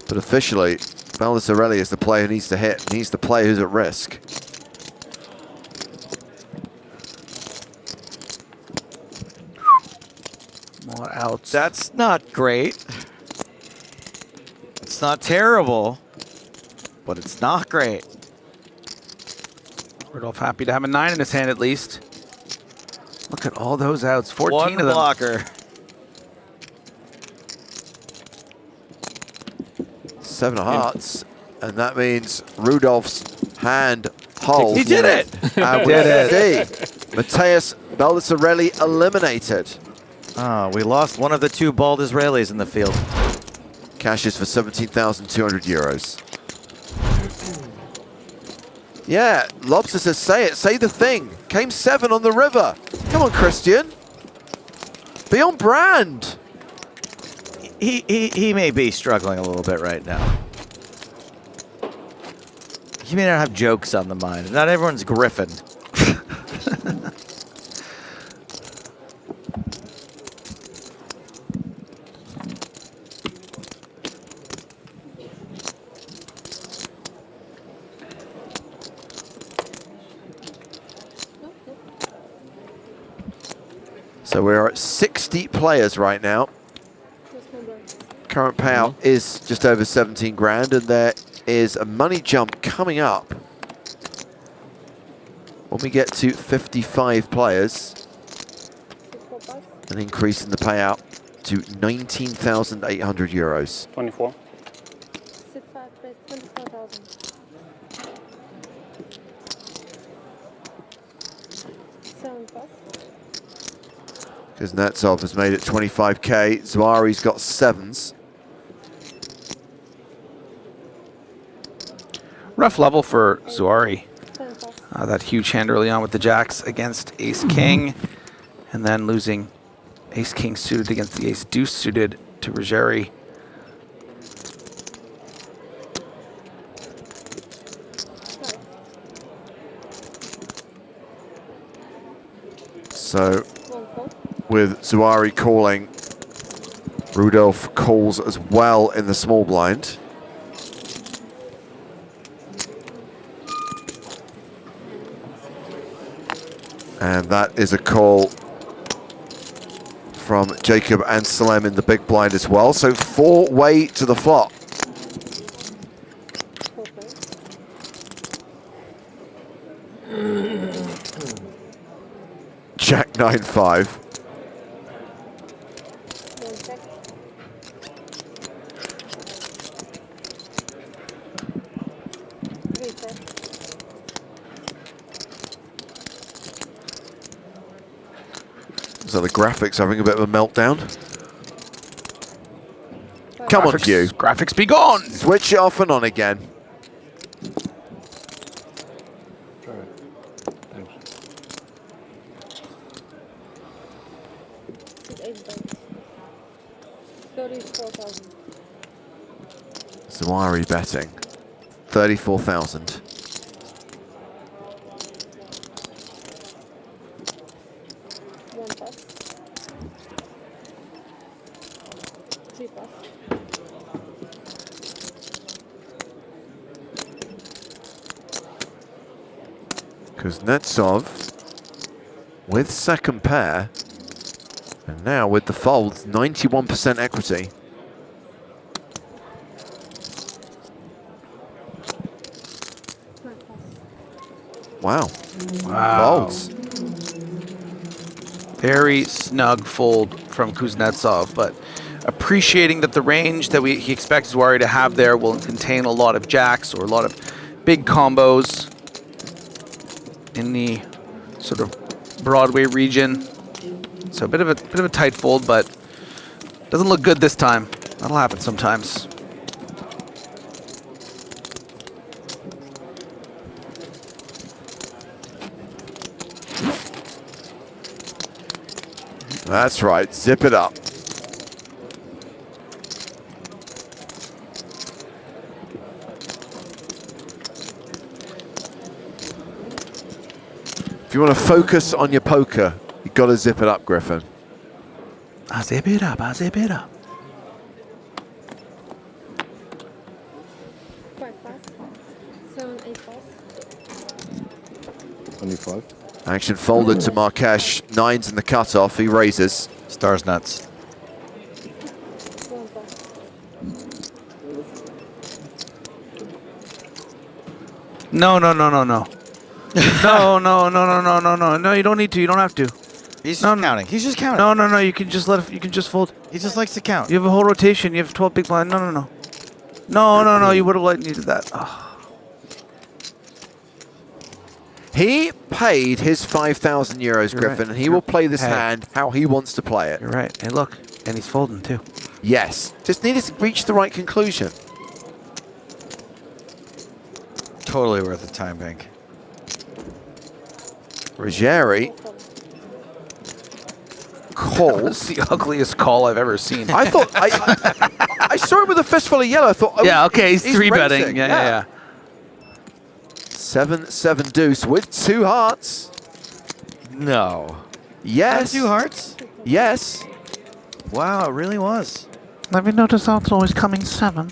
But officially, Baldessarelli is the player who needs to hit. He's the player who's at risk. out. That's not great. It's not terrible, but it's not great. Rudolph happy to have a 9 in his hand at least. Look at all those outs. 14 One of them. blocker. 7 of hearts, and that means Rudolph's hand holds. He did it! And we see Matthias Baldessarelli eliminated. Oh, we lost one of the 2 bald Israelis in the field. Cashes for 17,200 euros. Yeah, Lobster says, say it, say the thing. Came 7 on the river. Come on, Christian. Be on brand. He may be struggling a little bit right now. He may not have jokes on the mind. Not everyone's Griffin. So we're at 60 players right now. Current payout is just over 17 grand, and there is a money jump coming up when we get to 55 players, an increase in the payout to 19,800 euros. 24. Kuznetsov has made it 25k. Zawari's got 7s. Rough level for Zawari. That huge hand early on with the jacks against ace-king, and then losing ace-king suited against the ace-deuce suited to Ruggieri. So with Zawari calling, Rudolph calls as well in the small blind. And that is a call from Jacob and Salem in the big blind as well. So 4-way to the flop. Jack 9-5. So the graphics having a bit of a meltdown. Come on, Hugh. Graphics be gone. Switch it off and on again. Zawari betting 34,000. Kuznetsov with second pair, and now with the folds, 91% equity. Wow. Folds. Very snug fold from Kuznetsov, but appreciating that the range that he expects Zawari to have there will contain a lot of jacks or a lot of big combos in the sort of Broadway region. So a bit of a tight fold, but doesn't look good this time. That'll happen sometimes. That's right, zip it up. If you want to focus on your poker, you've got to zip it up, Griffin. I zip it up, I zip it up. Action folded to Markesh. 9's in the cutoff. He raises. Stars nuts. No, no, no, no, no. No, no, no, no, no, no, no. No, you don't need to. You don't have to. He's just counting. He's just counting. No, no, no. You can just you can just fold. He just likes to count. You have a whole rotation. You have 12 big blind. No, no, no. No, no, no. You would have needed that. Oh. He paid his 5,000 euros, Griffin, right. and he will play this hand how he wants to play it. You're right. Hey, look. And he's folding, too. Yes. Just needed to reach the right conclusion. Totally worth the time bank. Ruggieri calls. That's the ugliest call I've ever seen. I thought I saw him with a fistful of yellow. I thought, oh, yeah, okay, he's three betting. racing. Yeah. 7-7 deuce with 2 hearts. No. Yes. 2 hearts? Yes. Wow, it really was. Let me notice how it's always coming 7.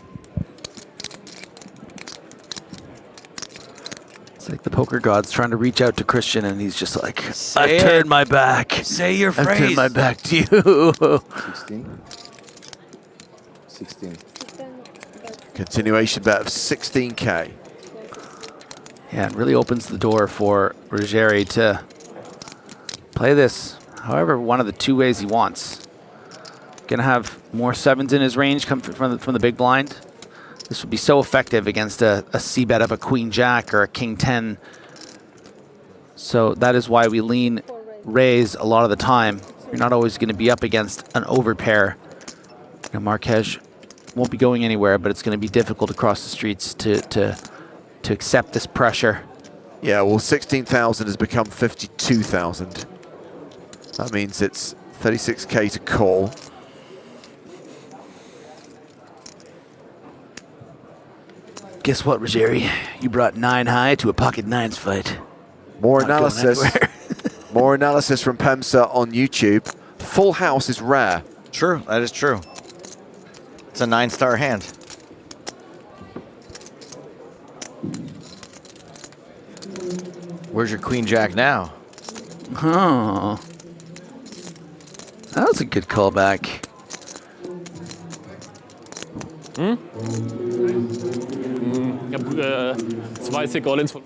It's like the poker god's trying to reach out to Christian, and he's just like, I've turned my back. Say your phrase. I've turned my back to you. 16. 16. Continuation bet of 16K. Yeah, it really opens the door for Ruggieri to play this however one of the 2 ways he wants. Gonna have more 7s in his range come from the big blind. This would be so effective against a c-bet of a queen jack or a king 10. So that is why we lean raise a lot of the time. You're not always going to be up against an overpair. You know, Marques won't be going anywhere, but it's going to be difficult across the streets to accept this pressure. Yeah, well, 16,000 has become 52,000. That means it's 36K to call. Guess what, Ruggieri? You brought 9 high to a pocket 9s fight. More Not going analysis. anywhere. More analysis from Pemsa on YouTube. Full house is rare. True, that is true. It's a 9-star hand. Where's your queen jack now? Oh. That was a good callback. Hm? Ich habe 2 Sick All-Ins von.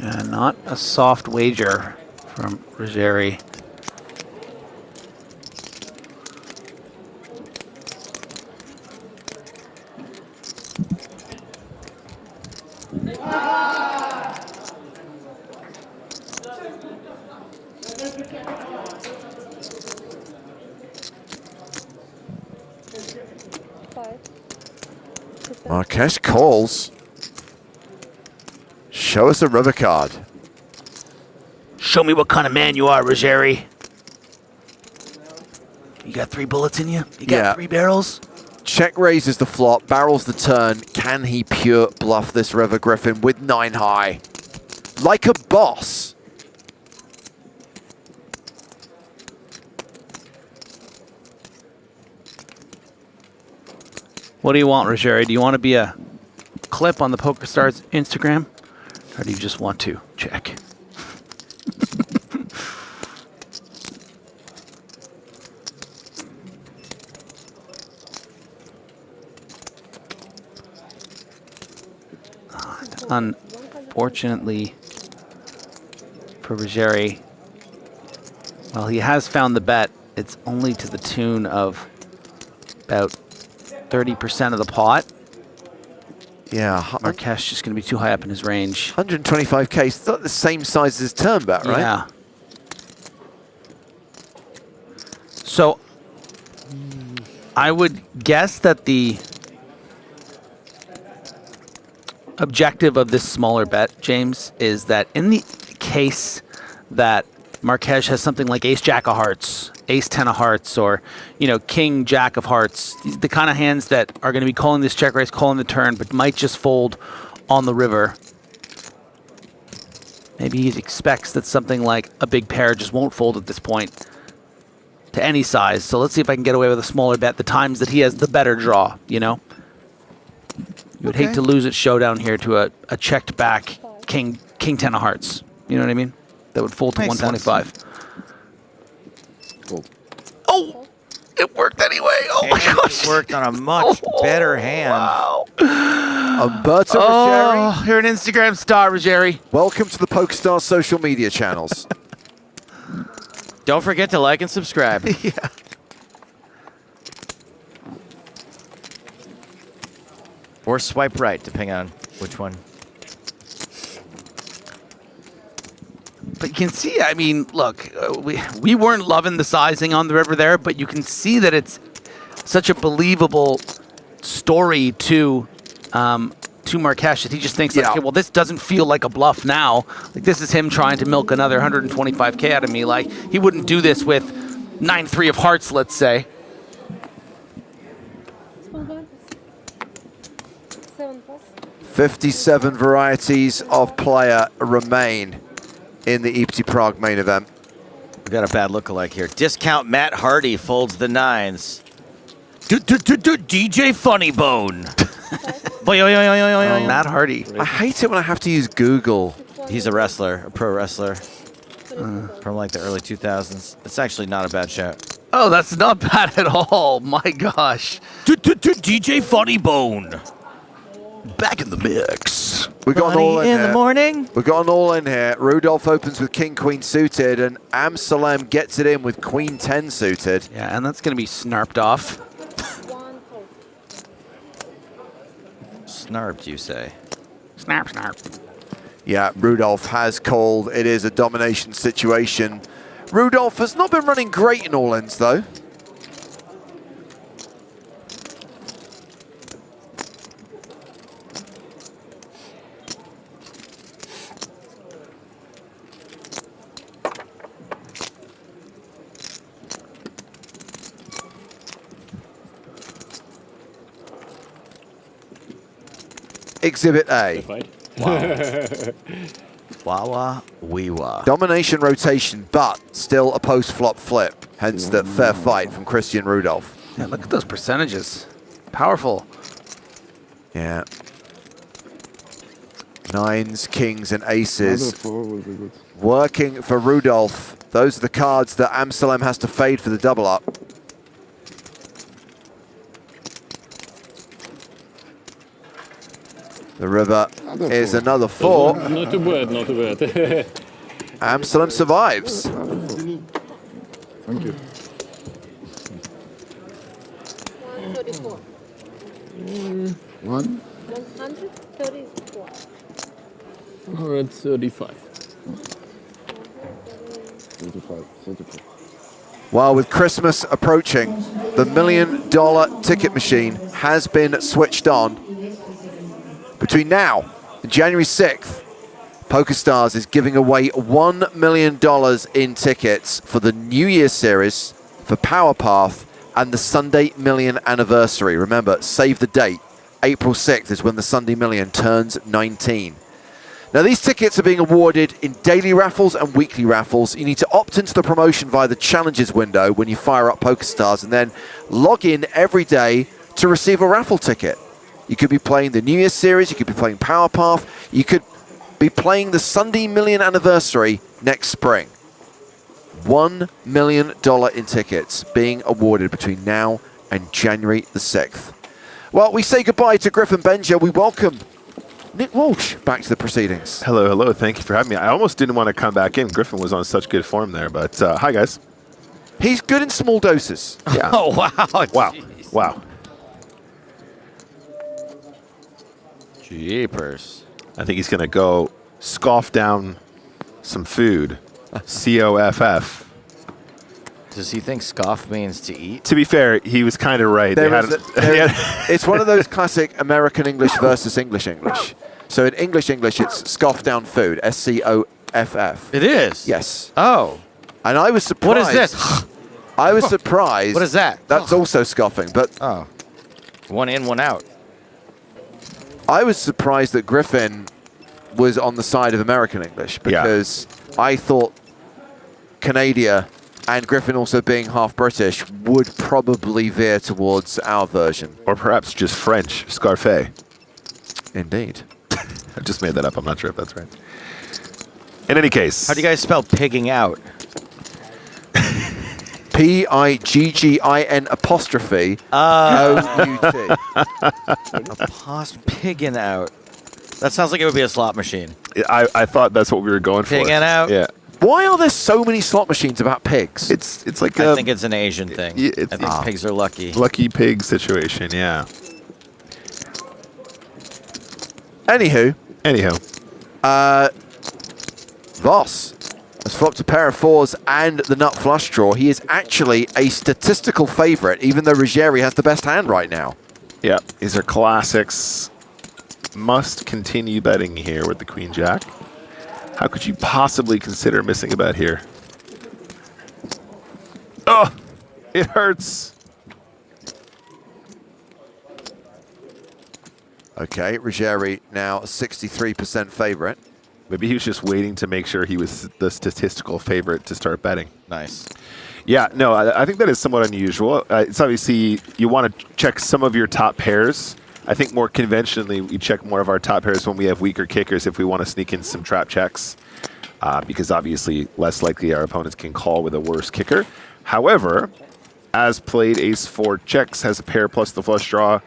Yeah, not a soft wager from Ruggieri. Marques calls. Show us a river card. Show me what kind of man you are, Ruggieri. You got 3 bullets in you? You got 3 barrels? Check raises the flop, barrels the turn. Can he pure bluff this river, Griffin, with 9 high? Like a boss. What do you want, Ruggieri? Do you want to be a clip on the PokerStars Instagram? Or do you just want to check? Unfortunately for Ruggieri, well, he has found the bet. It's only to the tune of about 30% of the pot. Yeah. Marques just going to be too high up in his range. 125K, it's not the same size as his turn bet, right? Yeah. So I would guess that the objective of this smaller bet, James, is that in the case that Marques has something like ace-jack of hearts, ace-10 of hearts, or, you know, king-jack of hearts, the kind of hands that are going to be calling this check raise, calling the turn, but might just fold on the river. Maybe he expects that something like a big pair just won't fold at this point. to any size. So let's see if I can get away with a smaller bet the times that he has the better draw, you know? You would hate to lose at showdown here to a checked back king 10 of hearts. You know what I mean? That would fold to Makes 125. Oh, it worked anyway. Oh my gosh. It worked on a much better hand. Wow. Umberto Ruggeri. You're an Instagram star, Ruggeri. Welcome to the PokerStars social media channels. Don't forget to like and subscribe. Yeah. Or swipe right, depending on which one. But you can see, I mean, look, we weren't loving the sizing on the river there, but you can see that it's such a believable story to Marquesh that he just thinks, like, okay, well, this doesn't feel like a bluff now. Like, this is him trying to milk another 125K out of me. Like, he wouldn't do this with 9-3 of hearts, let's say. 57 varieties of player remain in the EPT Prague main event. We got a bad lookalike here. Discount Matt Hardy folds the 9s. DJ Funnybone. Matt Hardy. I hate it when I have to use Google. He's a wrestler, a pro wrestler from like the early 2000s. It's actually not a bad shout. Oh, that's not bad at all. My gosh. DJ Funnybone. Back in the mix. We got an all in the morning. We got an all in here. Rudolph opens with King Queen suited, and Amsalem gets it in with Queen 10 suited. Yeah, and that's going to be snarped off. Snarped, you say? Snarp, snarp. Yeah, Rudolph has called. It is a domination situation. Rudolph has not been running great in all-ins, though. Exhibit A. Wawa wee-wah. Domination rotation, but still a post-flop flip. Hence the fair fight from Christian Rudolph. Yeah, look at those percentages. Powerful. Yeah. Nines, kings, and aces. Working for Rudolph. Those are the cards that Amsalem has to fade for the double up. The river is another 4. Not too bad, not too bad. Amsalem survives. Thank you. 134. 134. 135. 34. While with Christmas approaching, the $1 million ticket machine has been switched on. Between now and January 6th, PokerStars is giving away $1 million in tickets for the New Year's Series, for Power Path, and the Sunday Million anniversary. Remember, save the date. April 6th is when the Sunday Million turns 19. Now, these tickets are being awarded in daily raffles and weekly raffles. You need to opt into the promotion via the challenges window when you fire up PokerStars, and then log in every day to receive a raffle ticket. You could be playing the New Year's Series, you could be playing Power Path, you could be playing the Sunday Million anniversary next spring. $1 million in tickets being awarded between now and January the 6th. Well, we say goodbye to Griffin Benger. We welcome Nick Walsh back to the proceedings. Hello, hello. Thank you for having me. I almost didn't want to come back in. Griffin was on such good form there, but hi, guys. He's good in small doses. Yeah. Oh, wow. Wow. Jeez. Wow. Jeepers. I think he's going to go scoff down some food. C-O-F-F. Does he think scoff means to eat? To be fair, he was kind of right. It's one of those classic American English versus English English. So in English English, it's scoff down food. S-C-O-F-F. It is? Yes. Oh. And I was surprised. What is this? I was surprised. What is that? That's also scoffing, but... Oh. One in, one out. I was surprised that Griffin was on the side of American English because I thought Canada and Griffin also being half British, would probably veer towards our version. Or perhaps just French, Scarfe. Indeed. I just made that up. I'm not sure if that's right. In any case. How do you guys spell pigging out? Piggin apostrophe O-U-T. Pigging out. That sounds like it would be a slot machine. I thought that's what we were going for. Pigging out? Yeah. Why are there so many slot machines about pigs? It's like I think it's an Asian thing. I think pigs are lucky. Lucky pig situation, yeah. Anywho. Voss has flopped a pair of 4s and the nut flush draw. He is actually a statistical favorite, even though Ruggieri has the best hand right now. Yeah, these are classics. Must continue betting here with the Queen Jack. How could you possibly consider missing a bet here? Oh, it hurts. Okay, Ruggieri now a 63% favorite. Maybe he was just waiting to make sure he was the statistical favorite to start betting. Nice. Yeah, no, I think that is somewhat unusual. It's obviously, you want to check some of your top pairs. I think more conventionally, we check more of our top pairs when we have weaker kickers if we want to sneak in some trap checks, because obviously less likely our opponents can call with a worse kicker. However, as played, ace-4 checks, has a pair plus the flush draw.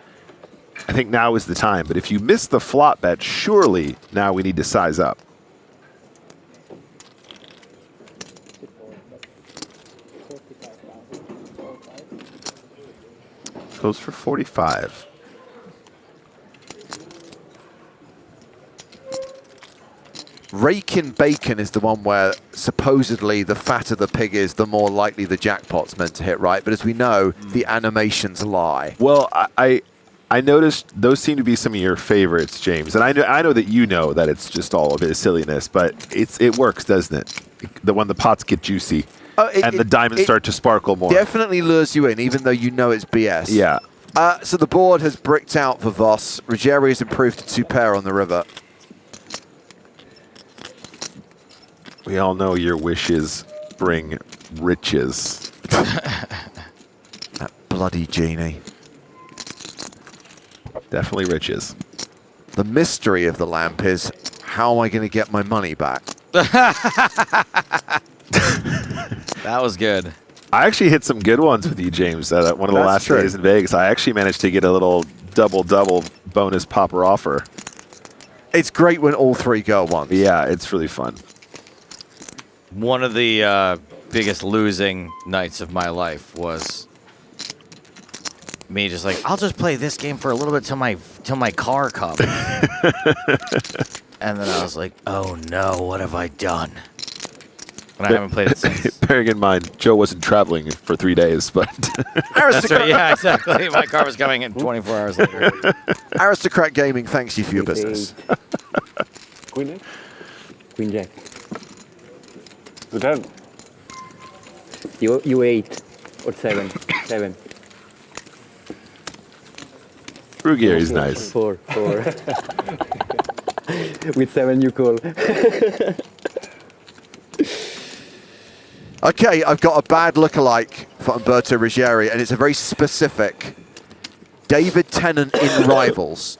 I think now is the time. But if you miss the flop bet, surely now we need to size up. Goes for 45. Rakin' Bacon is the one where supposedly the fatter the pig is, the more likely the jackpot's meant to hit, right? But as we know, the animations lie. Well, I noticed those seem to be some of your favorites, James. And I know that you know that it's just all a bit of silliness, but it works, doesn't it? When the pots get juicy and the diamonds start to sparkle more. Definitely lures you in, even though you know it's BS. Yeah. So the board has bricked out for Voss. Ruggieri has improved to 2 pair on the river. We all know your wishes bring riches. That bloody genie. Definitely riches. The mystery of the lamp is, how am I going to get my money back? That was good. I actually hit some good ones with you, James, one of the last days in Vegas. I actually managed to get a little double-double bonus popper offer. It's great when all 3 go at once. Yeah, it's really fun. One of the biggest losing nights of my life was me just like, I'll just play this game for a little bit till my car comes. And then I was like, oh no, what have I done? And I haven't played it since. Bearing in mind, Joe wasn't traveling for 3 days, but... That's right, yeah, exactly. My car was coming in 24 hours later. Aristocrat Gaming thanks you for your business. Queen Jack? Queen Jack. Good hand. You 8 or 7. 7. Ruggieri's nice. 4. With 7 you call. Okay, I've got a bad lookalike for Umberto Ruggieri, and it's a very specific David Tennant in Rivals.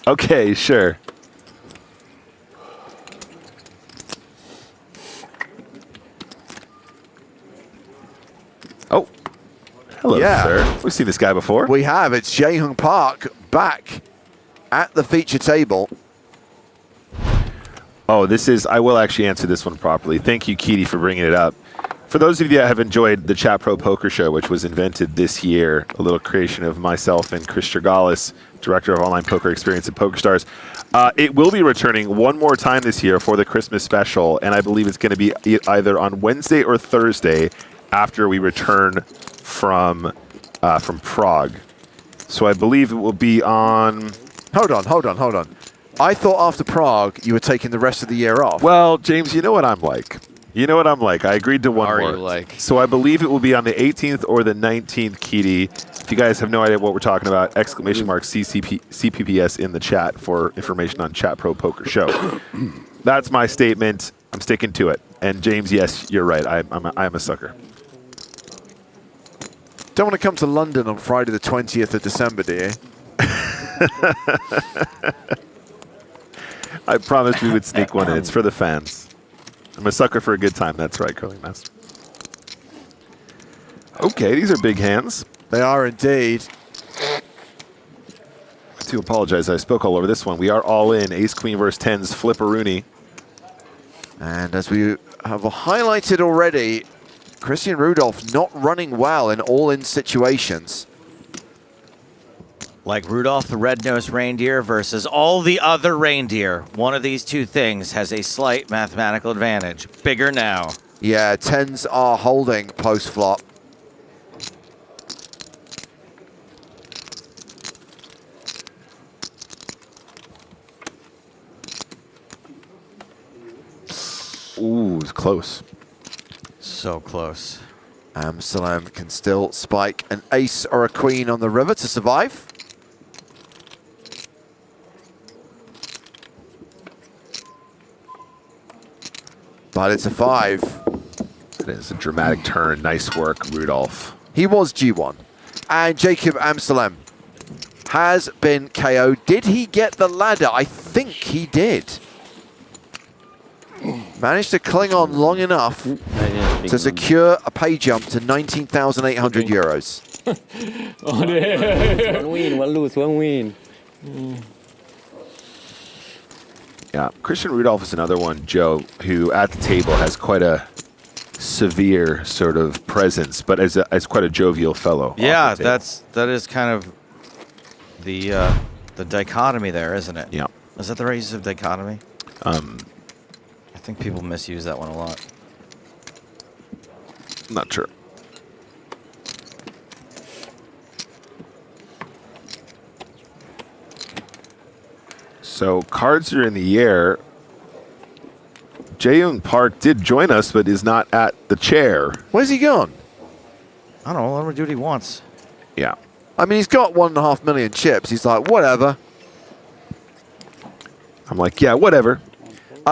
Okay, sure. Oh, hello, sir. We've seen this guy before. We have. It's Jae-Hung Park back at the feature table. Oh, this is, I will actually answer this one properly. Thank you, Keedy, for bringing it up. For those of you that have enjoyed the Chat Pro Poker Show, which was invented this year, a little creation of myself and Chris Stragalis, Director of Online Poker Experience at PokerStars, it will be returning one more time this year for the Christmas special, and I believe it's going to be either on Wednesday or Thursday after we return from Prague. So I believe it will be on... Hold on. I thought after Prague you were taking the rest of the year off. Well, James, you know what I'm like. I agreed to one more. Are you like? So I believe it will be on the 18th or the 19th, Keedy. If you guys have no idea what we're talking about, ! CPPS in the chat for information on Chat Pro Poker Show. That's my statement. I'm sticking to it. And James, yes, you're right. I'm a sucker. Don't want to come to London on Friday the 20th of December, do you? I promised we would sneak one in. It's for the fans. I'm a sucker for a good time. That's right, Curling Master. Okay, these are big hands. They are indeed. I do apologize. I spoke all over this one. We are all in. Ace, Queen versus tens, flipperoonie. And as we have highlighted already, Christian Rudolph not running well in all-in situations. Like Rudolph the red-nosed reindeer versus all the other reindeer. One of these two things has a slight mathematical advantage. Bigger now. Yeah, tens are holding post-flop. Ooh, it's close. So close. Amsterdam can still spike an ace or a queen on the river to survive. But it's a 5. It is a dramatic turn. Nice work, Rudolph. He was G1. And Jacob Amsterdam has been KO'd. Did he get the ladder? I think he did. Managed to cling on long enough to secure a pay jump to 19,800 euros. One win, one lose, one win. Yeah, Christian Rudolph is another one, Joe, who at the table has quite a severe sort of presence, but as quite a jovial fellow. Yeah, that is kind of the dichotomy there, isn't it? Yeah. Is that the right use of dichotomy? I think people misuse that one a lot. Not sure. So cards are in the air. Jae-Young Park did join us, but is not at the chair. Where's he gone? I don't know. Let him do what he wants. Yeah. I mean, he's got 1.5 million chips. He's like, whatever. I'm like, yeah, whatever.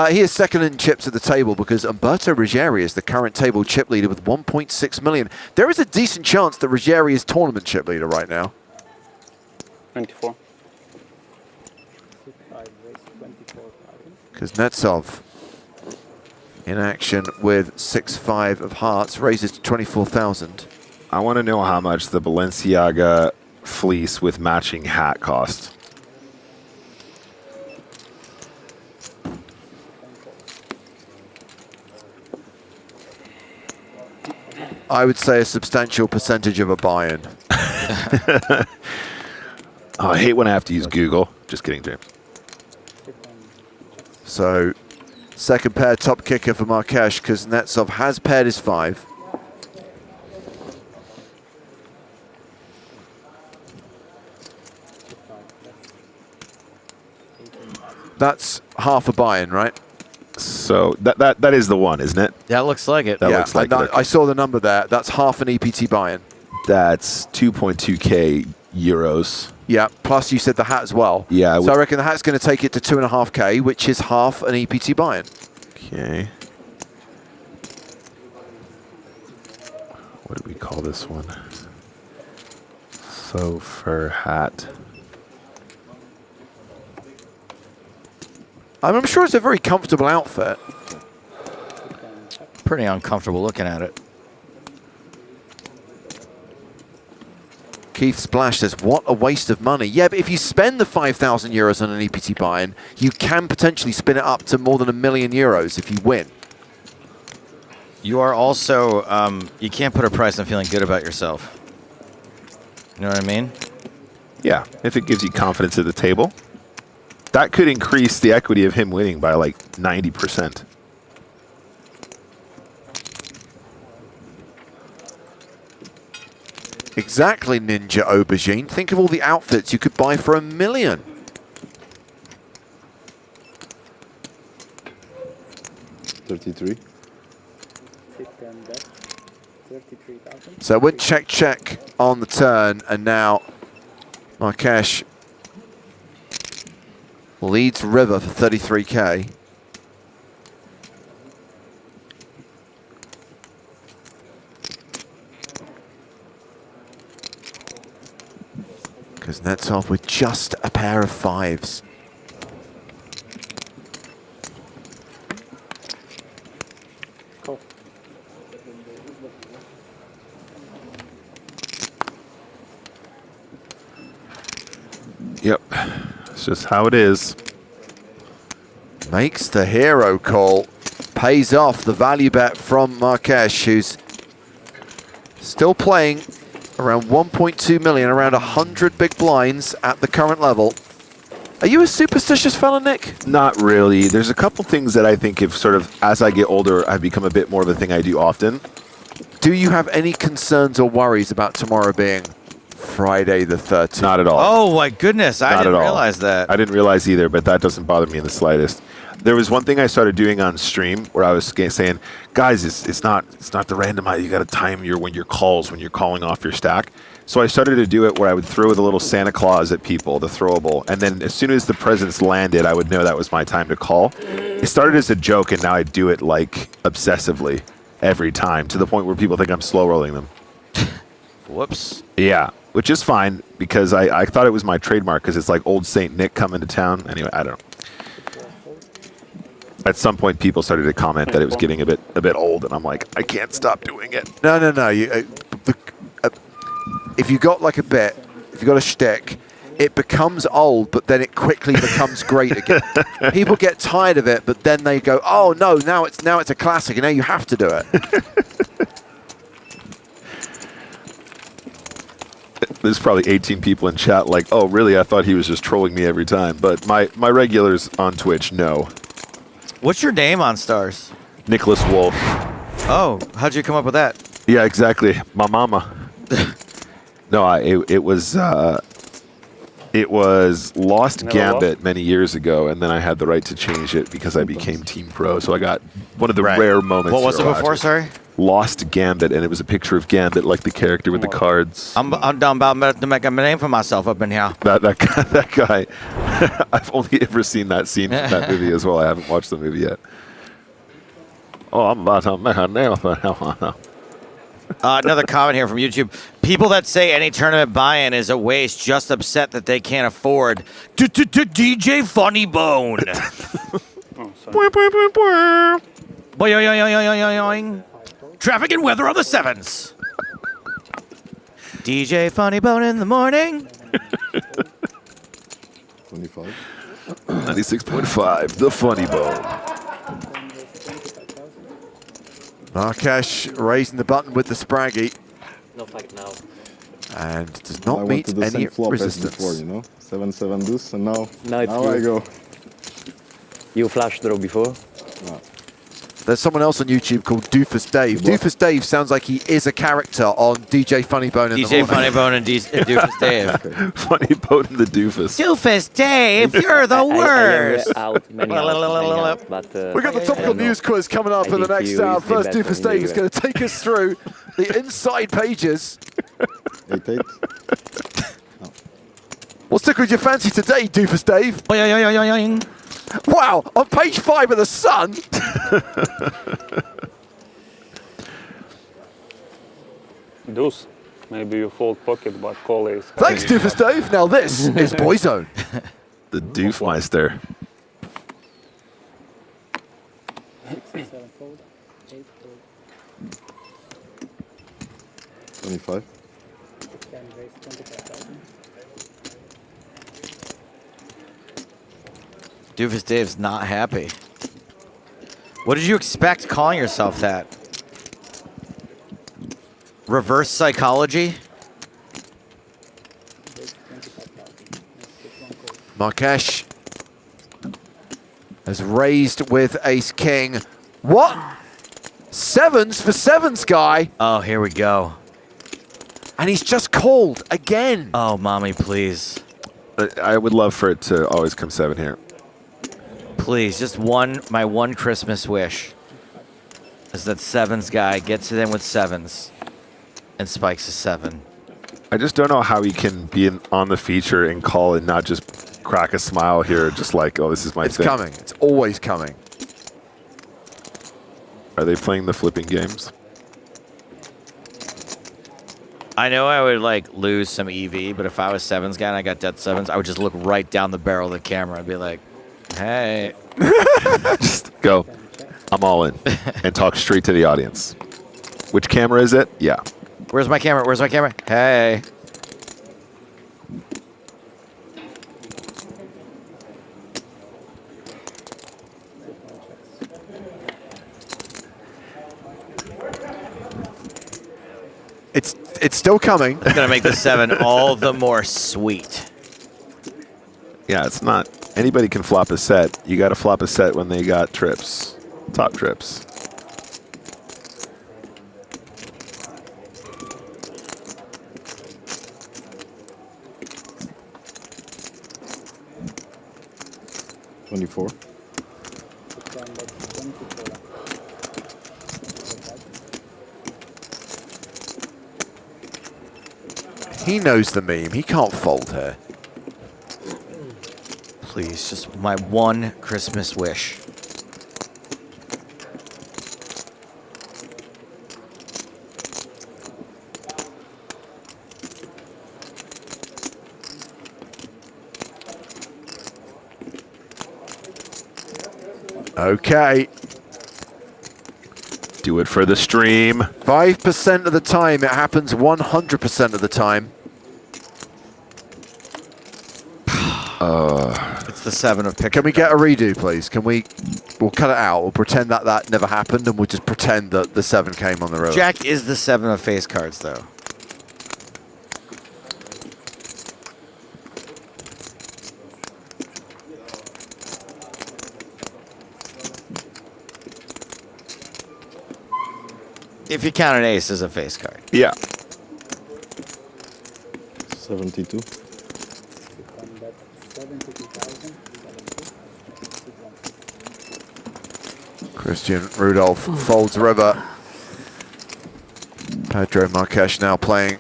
He is second in chips at the table because Umberto Ruggieri is the current table chip leader with 1.6 million. There is a decent chance that Ruggieri is tournament chip leader right now. 24. Kuznetsov in action with 6-5 of hearts, raises to 24,000. I want to know how much the Balenciaga fleece with matching hat cost. I would say a substantial percentage of a buy-in. Oh, I hate when I have to use Google. Just kidding, James. So, second pair top kicker for Marques. Kuznetsov has paired his 5. That's half a buy-in, right? So that is the one, isn't it? That looks like it. That looks like it. I saw the number there. That's half an EPT buy-in. That's 2.2k euros. Yeah, plus you said the hat as well. Yeah. So I reckon the hat's going to take it to 2.5k, which is half an EPT buy-in. Okay. What do we call this one? Faux fur hat. I'm sure it's a very comfortable outfit. Pretty uncomfortable looking at it. Keith Splash says, what a waste of money. Yeah, but if you spend the 5,000 euros on an EPT buy-in, you can potentially spin it up to more than €1 million if you win. You are also, you can't put a price on feeling good about yourself. You know what I mean? Yeah, if it gives you confidence at the table. That could increase the equity of him winning by like 90%. Exactly, Ninja Aubergine. Think of all the outfits you could buy for $1 million. $33. So went check on the turn, and now Marques leads river for 33k. Kuznetsov with just a pair of 5s. Cool. Yep. It's just how it is. Makes the hero call. Pays off the value bet from Marques, who's still playing around 1.2 million, around 100 big blinds at the current level. Are you a superstitious fella, Nick? Not really. There's a couple things that I think have sort of, as I get older, I've become a bit more of a thing I do often. Do you have any concerns or worries about tomorrow being Friday the 13th? Not at all. Oh my goodness, I didn't realize that. I didn't realize either, but that doesn't bother me in the slightest. There was one thing I started doing on stream where I was saying, guys, it's not the randomizer. You got to time when your calls when you're calling off your stack. So I started to do it where I would throw the little Santa Claus at people, the throwable, and then as soon as the presents landed, I would know that was my time to call. It started as a joke, and now I do it like obsessively every time to the point where people think I'm slow rolling them. Whoops. Yeah, which is fine because I thought it was my trademark because it's like old Saint Nick coming to town. Anyway, I don't know. At some point, people started to comment that it was getting a bit old, and I'm like, I can't stop doing it. No. If you got like a bit, if you got a shtick, it becomes old, but then it quickly becomes great again. People get tired of it, but then they go, oh no, now it's a classic, and now you have to do it. There's probably 18 people in chat like, oh really? I thought he was just trolling me every time. But my regulars on Twitch know. What's your name on Stars? Nicholas Walsh. Oh, how'd you come up with that? Yeah, exactly. My mama. No, it was Lost Gambit many years ago, and then I had the right to change it because I became Team Pro. So I got one of the rare moments. What was it before? Sorry. Lost Gambit, and it was a picture of Gambit, like the character with the cards. I'm done about to make a name for myself up in here. That guy. I've only ever seen that scene from that movie as well. I haven't watched the movie yet. Oh, I'm about to make a name for him. Another comment here from YouTube. People that say any tournament buy-in is a waste, just upset that they can't afford DJ Funny Bone. Traffic and weather on the sevens. DJ Funny Bone in the morning. 25. 96.5, the Funny Bone. Marques raising the button with the Spraggy. No fight now. And does not meet the any same flop as resistance. before, you know? 7-7 deuce, and now it's I go. You flash draw before? No. There's someone else on YouTube called Doofus Dave. What? Doofus Dave sounds like he is a character on DJ Funny Bone in the morning. DJ Funny Bone and Doofus Dave. Funny Bone and the Doofus. Doofus Dave, you're the worst. We got the topical news quiz coming up in the next hour. First, Doofus Dave is going to take us through the inside pages. 8-8. What's tickled your fancy today, Doofus Dave? Wow, on page 5 of the Sun. Deuce. Maybe you fold pocket, but call is. Thanks, Doofus Dave. Now this is Boyzone. The Doofmeister. 25. Doofus Dave's not happy. What did you expect calling yourself that? Reverse psychology? Marques has raised with Ace King. What? Sevens for sevens, guy. Oh, here we go. And he's just called again. Oh, mommy, please. I would love for it to always come 7 here. Please, just my one Christmas wish is that sevens guy gets it in with sevens and spikes a 7. I just don't know how he can be on the feature and call and not just crack a smile here, just like, oh, this is my thing. It's coming. It's always coming. Are they playing the flipping games? I know I would like lose some EV, but if I was sevens guy and I got dead sevens, I would just look right down the barrel of the camera and be like, hey. Just go, I'm all in, and talk straight to the audience. Which camera is it? Yeah. Where's my camera? Where's my camera? Hey. It's still coming. It's gonna make the 7 all the more sweet. Yeah, it's not. Anybody can flop a set. You got to flop a set when they got trips, top trips. $24. He knows the meme. He can't fold here. Please, just my one Christmas wish. Okay. Do it for the stream. 5% of the time. It happens 100% of the time. It's the 7 of pick. Can we get a redo, please? We'll cut it out. We'll pretend that never happened, and we'll just pretend that the 7 came on the river. Jack is the 7 of face cards, though. If you count an ace as a face card. Yeah. 72. Christian Rudolph folds river. Pedro Marques now playing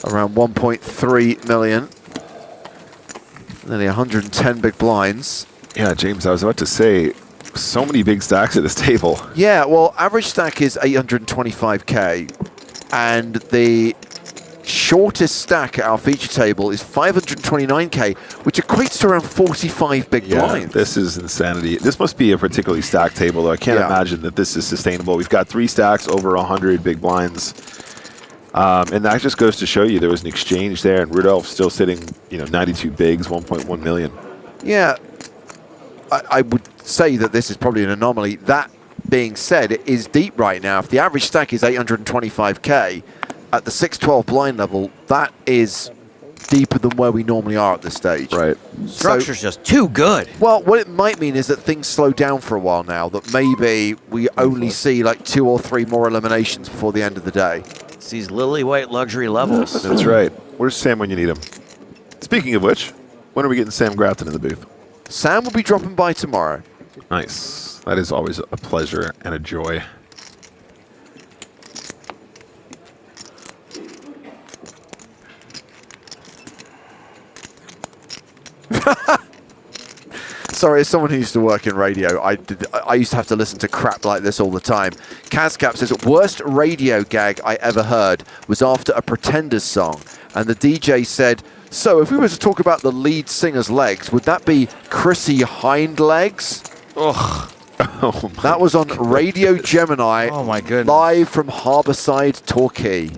around 1.3 million. Nearly 110 big blinds. Yeah, James, I was about to say, so many big stacks at this table. Yeah, well, average stack is 825k, and the shortest stack at our feature table is 529k, which equates to around 45 big blinds. This is insanity. This must be a particularly stacked table, though. I can't imagine that this is sustainable. We've got 3 stacks over 100 big blinds. And that just goes to show you there was an exchange there, and Rudolph's still sitting, 92 bigs, 1.1 million. Yeah, I would say that this is probably an anomaly. That being said, it is deep right now. If the average stack is 825k, at the 612 blind level, that is deeper than where we normally are at this stage. Right. Structure's just too good. Well, what it might mean is that things slow down for a while now, that maybe we only see like 2 or 3 more eliminations before the end of the day. It's these lily white luxury levels. That's right. Where's Sam when you need him? Speaking of which, when are we getting Sam Grafton in the booth? Sam will be dropping by tomorrow. Nice. That is always a pleasure and a joy. Sorry, as someone who used to work in radio, I used to have to listen to crap like this all the time. Kazcap says, worst radio gag I ever heard was after a Pretenders song, and the DJ said, so if we were to talk about the lead singer's legs, would that be Chrissy Hind legs? Ugh. Oh that was on Radio Gemini. Oh my goodness. Live from Harbourside, Torquay.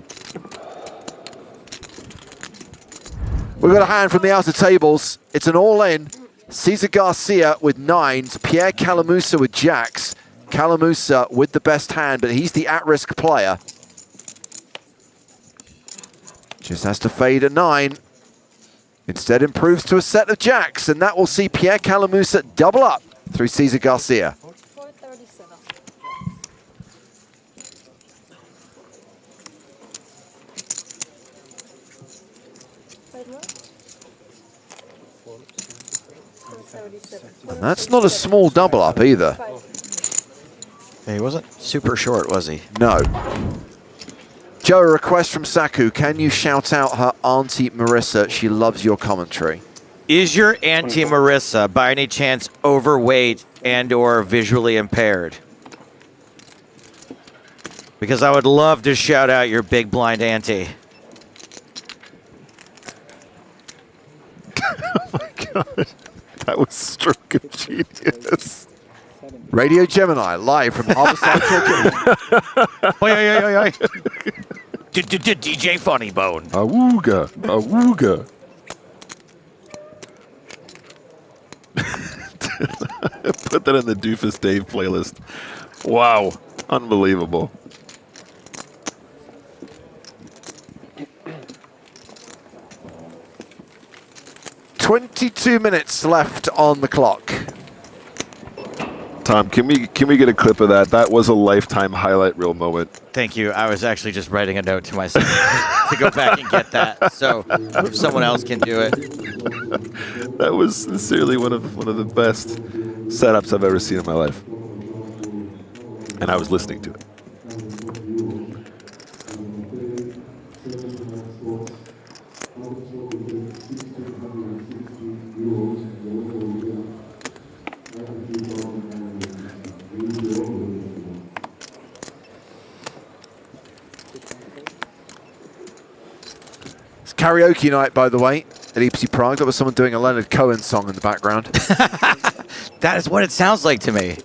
We've got a hand from the outer tables. It's an all-in. Cesar Garcia with 9s, Pierre Calamusa with jacks. Calamusa with the best hand, but he's the at-risk player. Just has to fade a 9. Instead improves to a set of jacks, and that will see Pierre Calamusa double up through Cesar Garcia. And that's not a small double up either. Yeah, he wasn't super short, was he? No. Joe, a request from Saku. Can you shout out her auntie Marissa? She loves your commentary. Is your auntie Marissa, by any chance, overweight and or visually impaired? Because I would love to shout out your big blind auntie. my God. That was stroke of genius. Radio Gemini, live from Harborside, DJ Funny Bone. Awooga, awooga. Put that in the Doofus Dave playlist. Wow, unbelievable. .22 minutes left on the clock. Tom, can we get a clip of that? That was a lifetime highlight reel moment. Thank you. I was actually just writing a note to myself to go back and get that. So if someone else can do it. That was sincerely one of the best setups I've ever seen in my life. And I was listening to it. It's karaoke night, by the way, at EPT Prague. That was someone doing a Leonard Cohen song in the background. That is what it sounds like to me.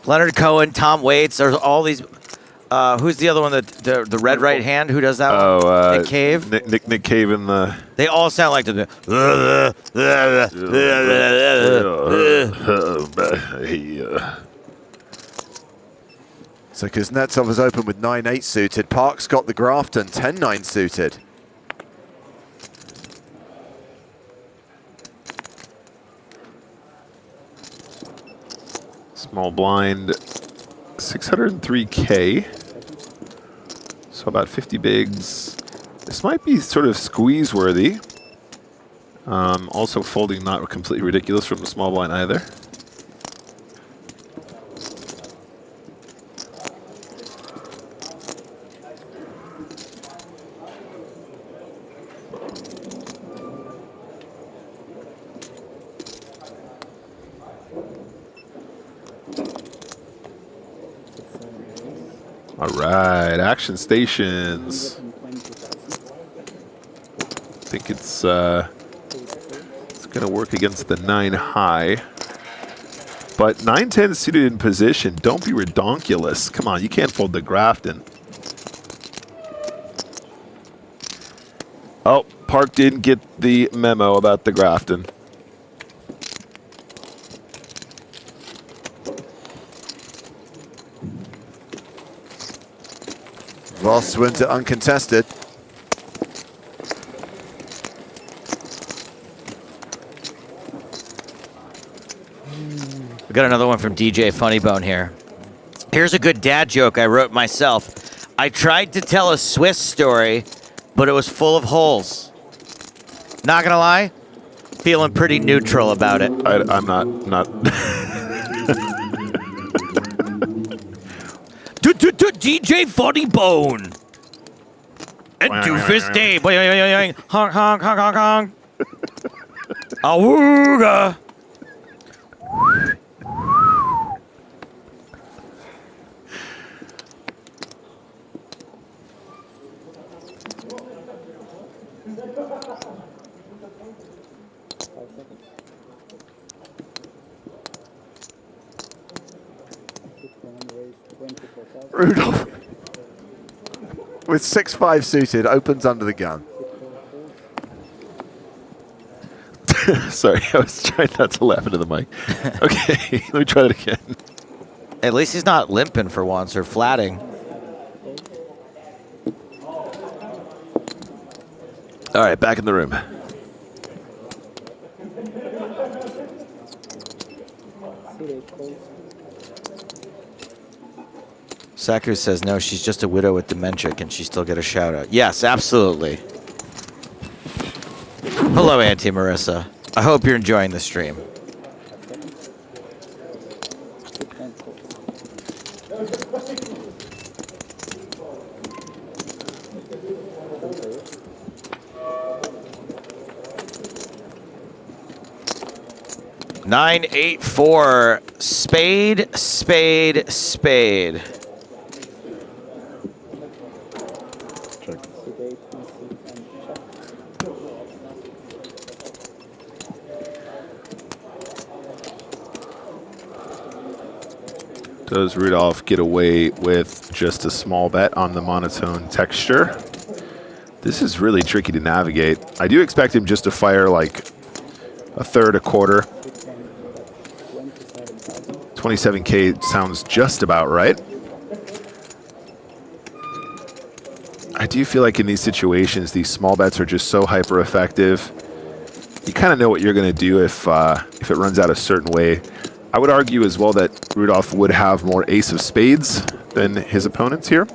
Leonard Cohen, Tom Waits, there's all these. Who's the other one? The red right hand? Who does that one? Nick Cave? Nick Cave in the... They all sound like the... So Kuznetsov is open with 9-8 suited. Park's got the Grafton, 10-9 suited. Small blind, 603K. So about 50 bigs. This might be sort of squeeze worthy. Also folding not completely ridiculous from the small blind either. All right, action stations. I think it's going to work against the 9 high. But 9-10 suited in position. Don't be redonkulous. Come on, you can't fold the Grafton. Oh, Park didn't get the memo about the Grafton. Walsh wins it uncontested. We got another one from DJ Funnybone here. Here's a good dad joke I wrote myself. I tried to tell a Swiss story, but it was full of holes. Not gonna lie, feeling pretty neutral about it. I'm not. DJ Funnybone and Doofus Dave. Honk, honk, honk, honk, honk. Awooga. Rudolph with 6-5 suited, opens under the gun. Sorry, I was trying not to laugh into the mic. Okay, let me try that again. At least he's not limping for once or flatting. All right, back in the room. Saku says, no, she's just a widow with dementia. Can she still get a shout out? Yes, absolutely. Hello, Auntie Marissa. I hope you're enjoying the stream. Nine, 8, 4. Spade, spade, spade. Does Rudolph get away with just a small bet on the monotone texture? This is really tricky to navigate. I do expect him just to fire like a third, a quarter. 27K sounds just about right. I do feel like in these situations, these small bets are just so hyper effective. You kind of know what you're going to do if it runs out a certain way. I would argue as well that Rudolph would have more ace of spades than his opponents here,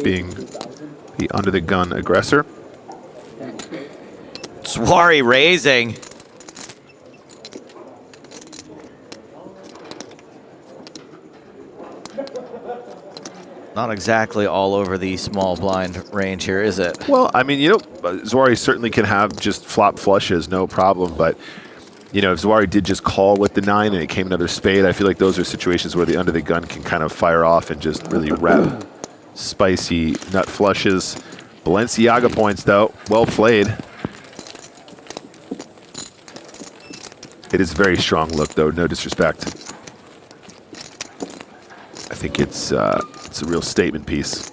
being the under the gun aggressor. Swari raising. Not exactly all over the small blind range here, is it? Well, I mean, you know, Zwari certainly can have just flop flushes, no problem. But, you know, if Zwari did just call with the 9 and it came another spade, I feel like those are situations where the under the gun can kind of fire off and just really rep spicy nut flushes. Balenciaga points, though. Well played. It is a very strong look, though. No disrespect. I think it's a real statement piece.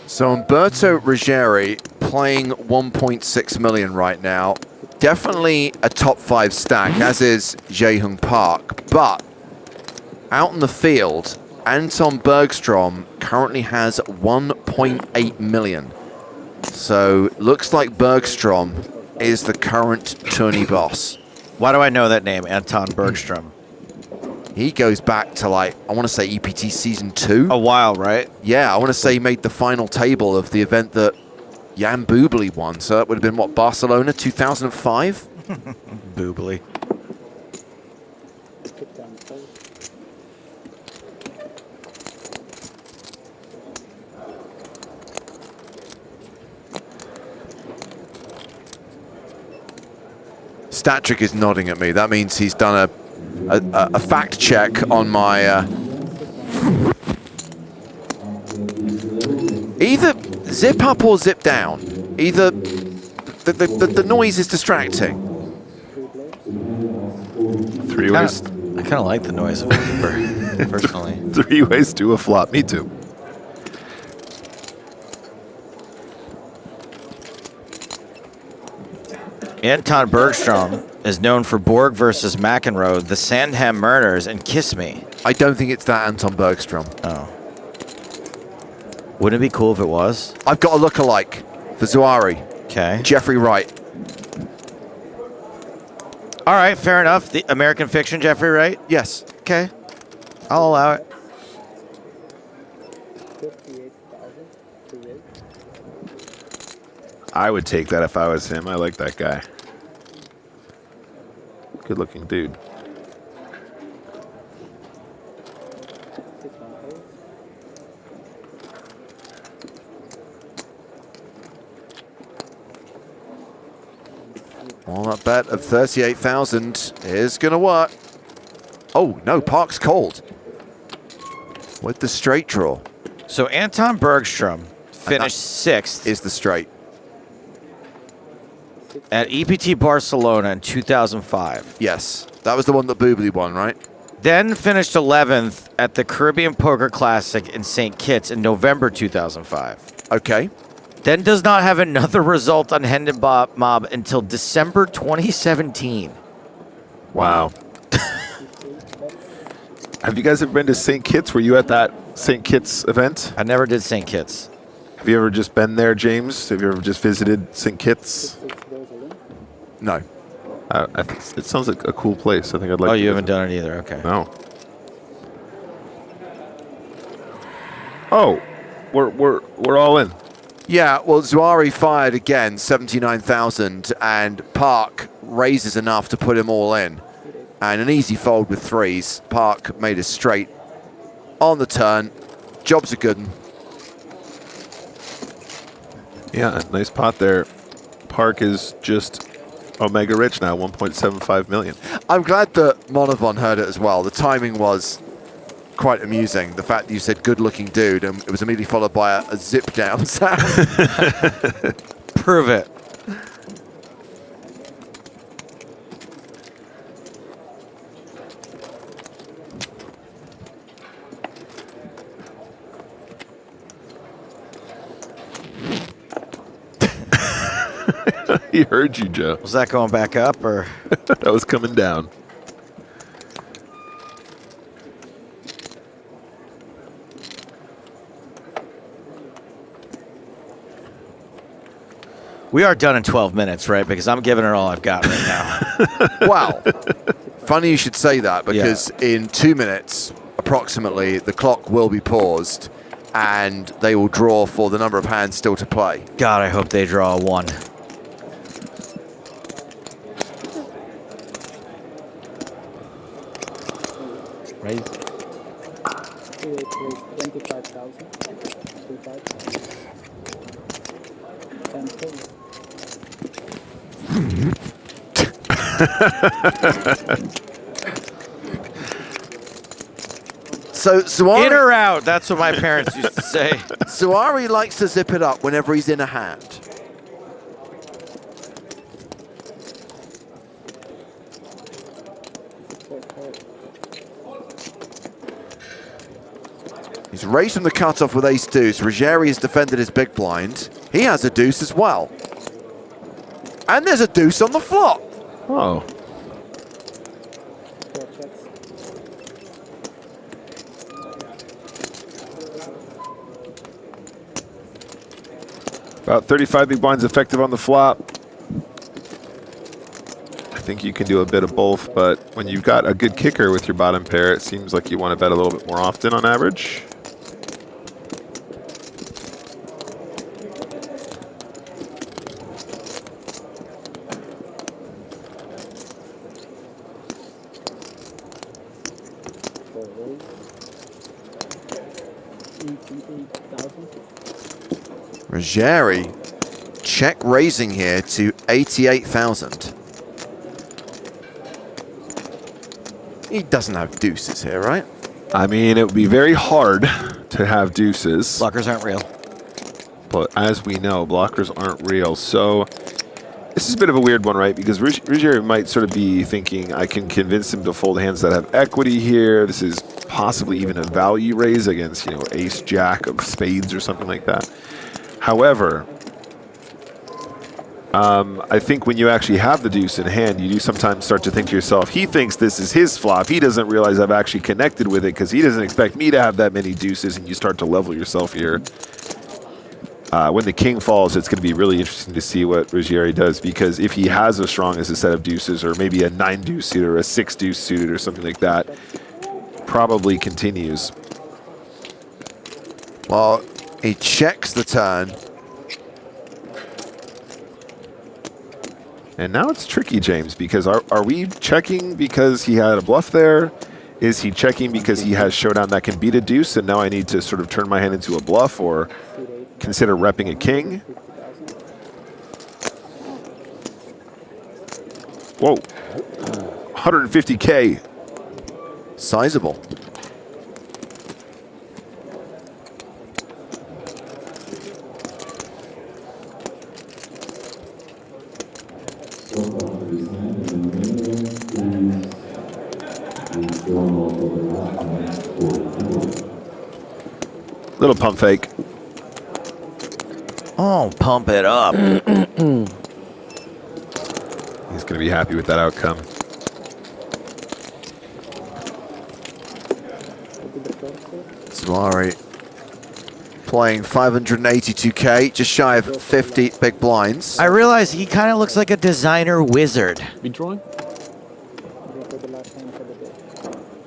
So Umberto Ruggieri playing 1.6 million right now. Definitely a top 5 stack, as is Jaehung Park. But out in the field, Anton Bergstrom currently has 1.8 million. So looks like Bergstrom is the current tourney boss. Why do I know that name, Anton Bergstrom? He goes back to, like, I want to say EPT Season 2. A while, right? Yeah, I want to say he made the final table of the event that Jan Boobly won. So that would have been, what, Barcelona 2005? Boobly. Statric is nodding at me. That means he's done a fact check on my either zip up or zip down. Either the noise is distracting. Three ways. I kind of like the noise of it, personally. 3 ways to a flop. Me too. Anton Bergstrom is known for Borg versus McEnroe, the Sandham Murders, and Kiss Me. I don't think it's that Anton Bergstrom. Oh. Wouldn't it be cool if it was? I've got a lookalike for Zuari. Okay. Jeffrey Wright. All right, fair enough. The American Fiction, Jeffrey Wright? Yes. Okay. I'll allow it. I would take that if I was him. I like that guy. Good looking dude. Well, that bet of 38,000 is going to work. Oh, no, Park's cold. With the straight draw. So Anton Bergstrom finished 6th. Is the straight. At EPT Barcelona in 2005. Yes, that was the one that Boobly won, right? Then finished 11th at the Caribbean Poker Classic in St. Kitts in November 2005. Okay. Then does not have another result on Hendon Mob until December 2017. Wow. Have you guys ever been to St. Kitts? Were you at that St. Kitts event? I never did St. Kitts. Have you ever just been there, James? Have you ever just visited St. Kitts? No. It sounds like a cool place. I think I'd like. Oh, to you haven't visit. done it either. Okay. No. Oh, we're all in. Yeah, well, Zuari fired again, 79,000, and Park raises enough to put him all in. And an easy fold with 3s. Park made a straight on the turn. Job's a good one. Yeah, nice pot there. Park is just Omega rich now, 1.75 million. I'm glad that Monavon heard it as well. The timing was quite amusing. The fact that you said good-looking dude, and it was immediately followed by a zip-down sound. Prove it. He heard you, Joe. Was that going back up, or? That was coming down. We are done in 12 minutes, right? Because I'm giving it all I've got right now. Wow. Funny you should say that, because in 2 minutes, approximately, the clock will be paused, and they will draw for the number of hands still to play. God, I hope they draw a 1. Raise. 25,000. 25. So Suari, in or out, that's what my parents used to say. Suari likes to zip it up whenever he's in a hand. He's raised from the cutoff with ace deuce. Ruggieri has defended his big blind. He has a deuce as well. And there's a deuce on the flop. Oh. About 35 big blinds effective on the flop. I think you can do a bit of both, but when you've got a good kicker with your bottom pair, it seems like you want to bet a little bit more often on average. Ruggieri check raising here to 88,000. He doesn't have deuces here, right? I mean, it would be very hard to have deuces. Blockers aren't real. But as we know, blockers aren't real. So this is a bit of a weird one, right? Because Ruggieri might sort of be thinking, I can convince him to fold hands that have equity here. This is possibly even a value raise against, you know, ace jack of spades or something like that. However, I think when you actually have the deuce in hand, you do sometimes start to think to yourself, he thinks this is his flop. He doesn't realize I've actually connected with it because he doesn't expect me to have that many deuces, and you start to level yourself here. When the king falls, it's going to be really interesting to see what Ruggieri does, because if he has as strong as a set of deuces, or maybe a 9-deuce suited or a 6-deuce suited or something like that, probably continues. Well, he checks the turn. And now it's tricky, James, because are we checking because he had a bluff there? Is he checking because he has showdown that can beat a deuce, and now I need to sort of turn my hand into a bluff, or consider repping a king? Whoa, 150K. Sizable. Little pump fake. Oh, pump it up. He's going to be happy with that outcome. Suari playing 582K, just shy of 50 big blinds. I realize he kind of looks like a designer wizard. Be drawing?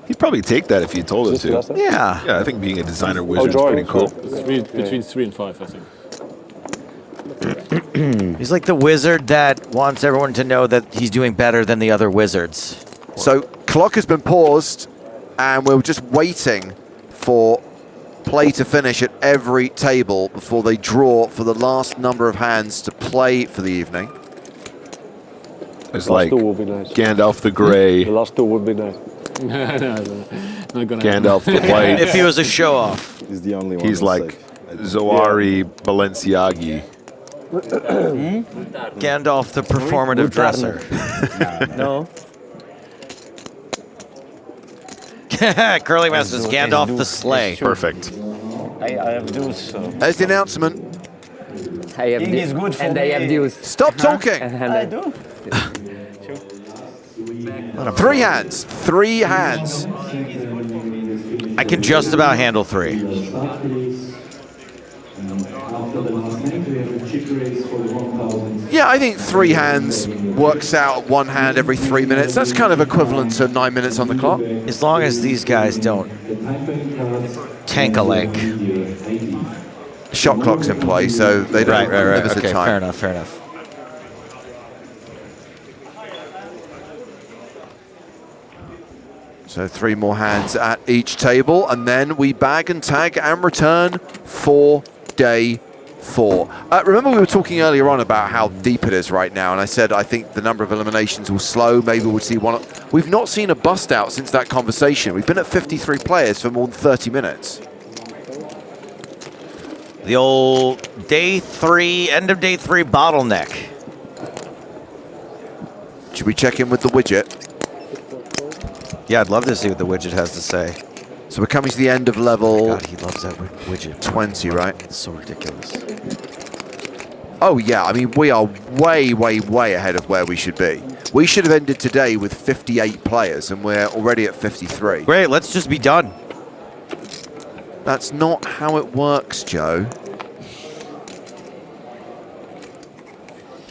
He'd probably take that if you told him to. Yeah. Yeah, I think being a designer wizard is pretty cool. Between 3 and 5, I think. He's like the wizard that wants everyone to know that he's doing better than the other wizards. So clock has been paused, and we're just waiting for play to finish at every table before they draw for the last number of hands to play for the evening. It's like Gandalf the Grey. The last two would be nice. Gandalf the White. If he was a show-off. He's the only one. He's like Zoari Balenciagi. Gandalf the performative dresser. No. Curling Masters, Gandalf the sleigh. Perfect. I have deuce. There's the announcement. I have King is good for and I have me. deuce. Stop talking. I do. 3 hands. 3 hands. I can just about handle 3. Yeah, I think 3 hands works out 1 hand every 3 minutes. That's kind of equivalent to 9 minutes on the clock. As long as these guys don't tank a leg. Shot clock's in play, so they don't Right. limited Okay, time. fair enough. So 3 more hands at each table, and then we bag and tag and return for day 4. Remember we were talking earlier on about how deep it is right now, and I said I think the number of eliminations will slow. Maybe we'll see one. We've not seen a bust out since that conversation. We've been at 53 players for more than 30 minutes. The old day 3, end of day 3 bottleneck. Should we check in with the widget? Yeah, I'd love to see what the widget has to say. So we're coming to the end of level. God, he loves that widget. 20, right? It's so ridiculous. Oh yeah, I mean, we are way, way, way ahead of where we should be. We should have ended today with 58 players, and we're already at 53. Great, let's just be done. That's not how it works, Joe.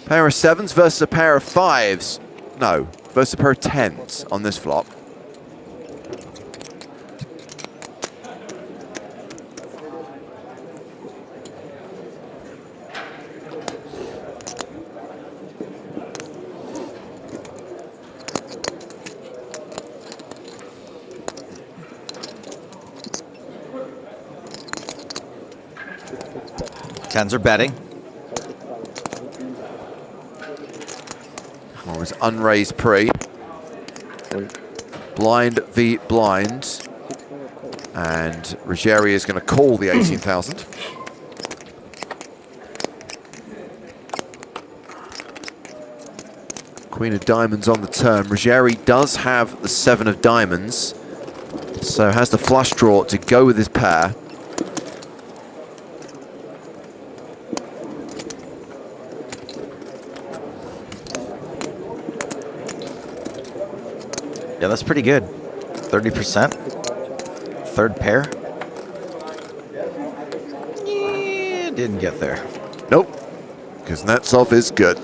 Pair of 7s versus a pair of 5s. No, versus a pair of 10s on this flop. Tens are betting. Well, it was unraised pre. Blind v blind. And Ruggieri is going to call the 18,000. Queen of diamonds on the turn. Ruggieri does have the 7 of diamonds, so has the flush draw to go with his pair. Yeah, that's pretty good. 30%. Third pair. Yeah, didn't get there. Nope, because Kuznetsov is good.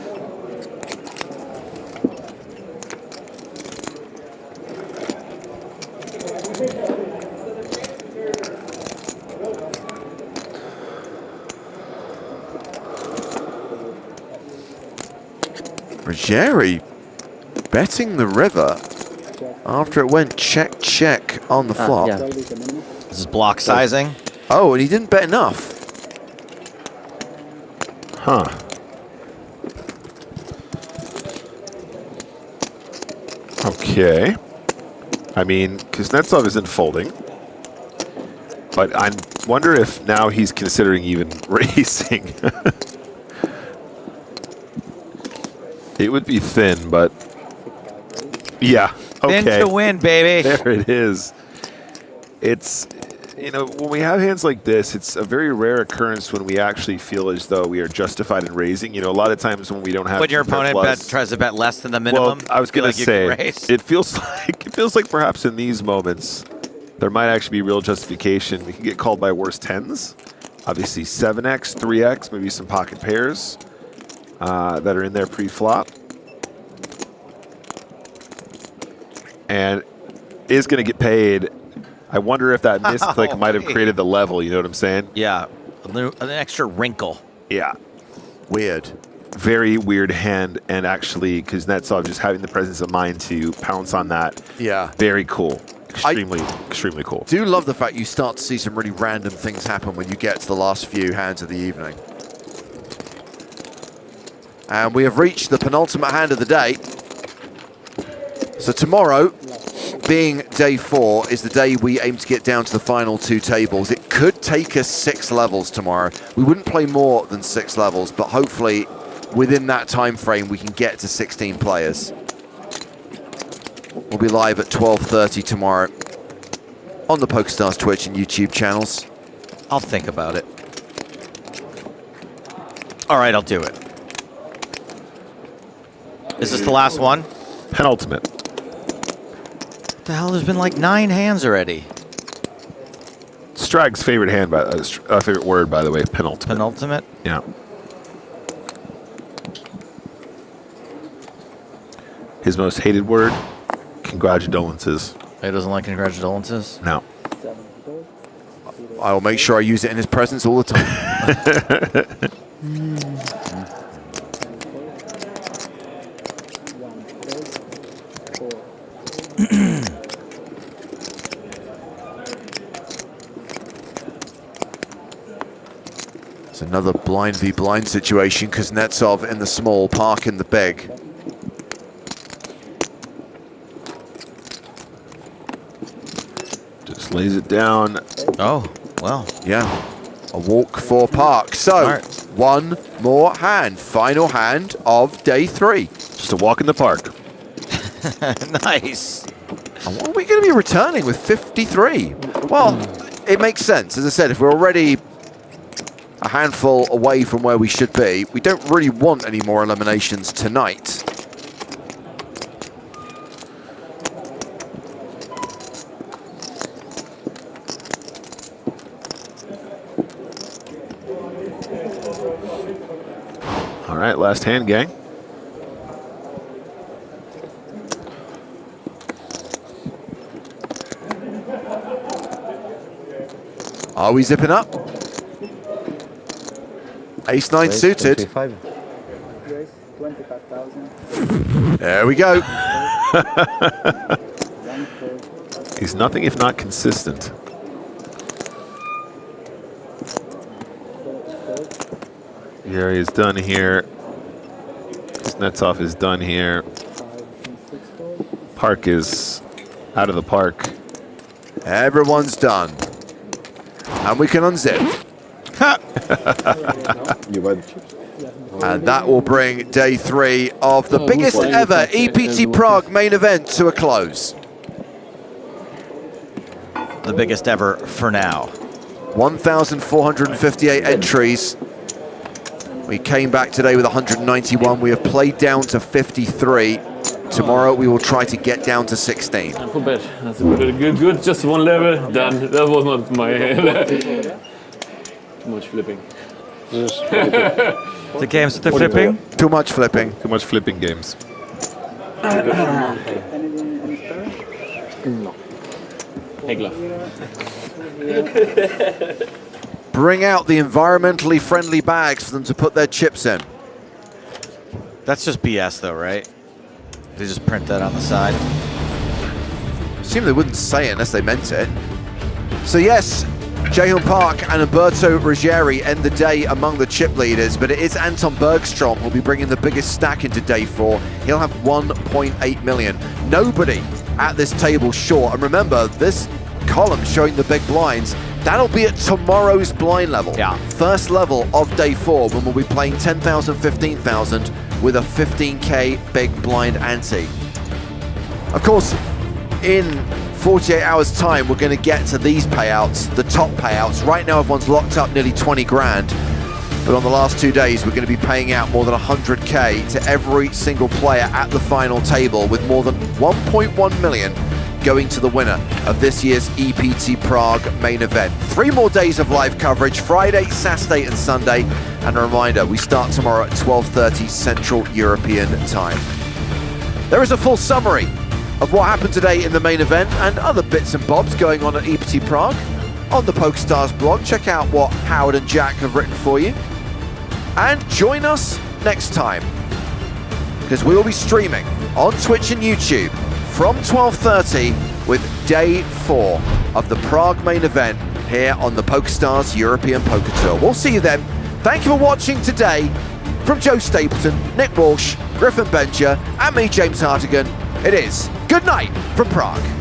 Ruggieri betting the river after it went check, check on the flop. Yeah. This is block sizing. Oh, and he didn't bet enough. Huh. Okay. I mean, Kuznetsov isn't folding. But I wonder if now he's considering even racing. It would be thin, but yeah. Okay. Thin to win, baby. There it is. It's, you know, when we have hands like this, it's a very rare occurrence when we actually feel as though we are justified in raising. You know, a lot of times when we don't have when your opponent tries to bet less than the minimum. Well, I was going to say, raise. it feels like perhaps in these moments there might actually be real justification. We can get called by worse tens. Obviously 7x, 3x, maybe some pocket pairs that are in there pre-flop. And is going to get paid. I wonder if that misclick might have created the level, you know what I'm saying? Yeah, an extra wrinkle. Yeah. Weird. Very weird hand, and actually Kuznetsov just having the presence of mind to pounce on that. Yeah. Very cool. extremely cool. Do love the fact you start to see some really random things happen when you get to the last few hands of the evening. And we have reached the penultimate hand of the day. So tomorrow, being day 4, is the day we aim to get down to the final 2 tables. It could take us 6 levels tomorrow. We wouldn't play more than 6 levels, but hopefully within that time frame we can get to 16 players. We'll be live at 12:30 tomorrow on the PokerStars Twitch and YouTube channels. I'll think about it. All right, I'll do it. Is this the last one? Penultimate. What the hell? There's been like 9 hands already. Strag's favorite hand, favorite word, by the way, penultimate. Penultimate? Yeah. His most hated word, congratulations. He doesn't like congratulations? No. I will make sure I use it in his presence all the time. It's another blind v blind situation. Kuznetsov in the small, Park in the big. Just lays it down. Oh, well. Yeah, a walk for Park. So, one more hand. Final hand of day 3. Just a walk in the park. Nice. And what are we going to be returning with 53? Well, it makes sense. As I said, if we're already a handful away from where we should be, we don't really want any more eliminations tonight. All right, last hand, gang. Are we zipping up? Ace-9 suited. 25. There we go. He's nothing if not consistent. Gary is done here. Kuznetsov is done here. Park is out of the park. Everyone's done. And we can unzip. And that will bring day 3 of the biggest ever EPT Prague main event to a close. The biggest ever for now. 1,458 entries. We came back today with 191. We have played down to 53. Tomorrow we will try to get down to 16. For bet. That's good. Just one level. Done. That was not my. Too much flipping. The games with the flipping? Too much flipping. Too much flipping games. No. Hegla. Bring out the environmentally friendly bags for them to put their chips in. That's just BS though, right? They just print that on the side. Assume they wouldn't say it unless they meant it. So yes, Hilton Park and Umberto Ruggieri end the day among the chip leaders, but it is Anton Bergstrom who'll be bringing the biggest stack into day 4. He'll have 1.8 million. Nobody at this table short. And remember, this column showing the big blinds, that'll be at tomorrow's blind level. Yeah. First level of day 4, when we'll be playing 10,000, 15,000 with a 15K big blind ante. Of course, in 48 hours time, we're going to get to these payouts, the top payouts. Right now, everyone's locked up nearly 20 grand. But on the last 2 days, we're going to be paying out more than 100K to every single player at the final table, with more than 1.1 million going to the winner of this year's EPT Prague main event. 3 more days of live coverage, Friday, Saturday and Sunday. And a reminder, we start tomorrow at 12:30 Central European time. There is a full summary of what happened today in the main event and other bits and bobs going on at EPT Prague on the PokerStars blog. Check out what Howard and Jack have written for you. And join us next time, because we will be streaming on Twitch and YouTube from 12:30 with day 4 of the Prague Main Event here on the PokerStars European Poker Tour. We'll see you then. Thank you for watching today. From Joe Stapleton, Nick Walsh, Griffin Benger, and me, James Hartigan, it is good night from Prague.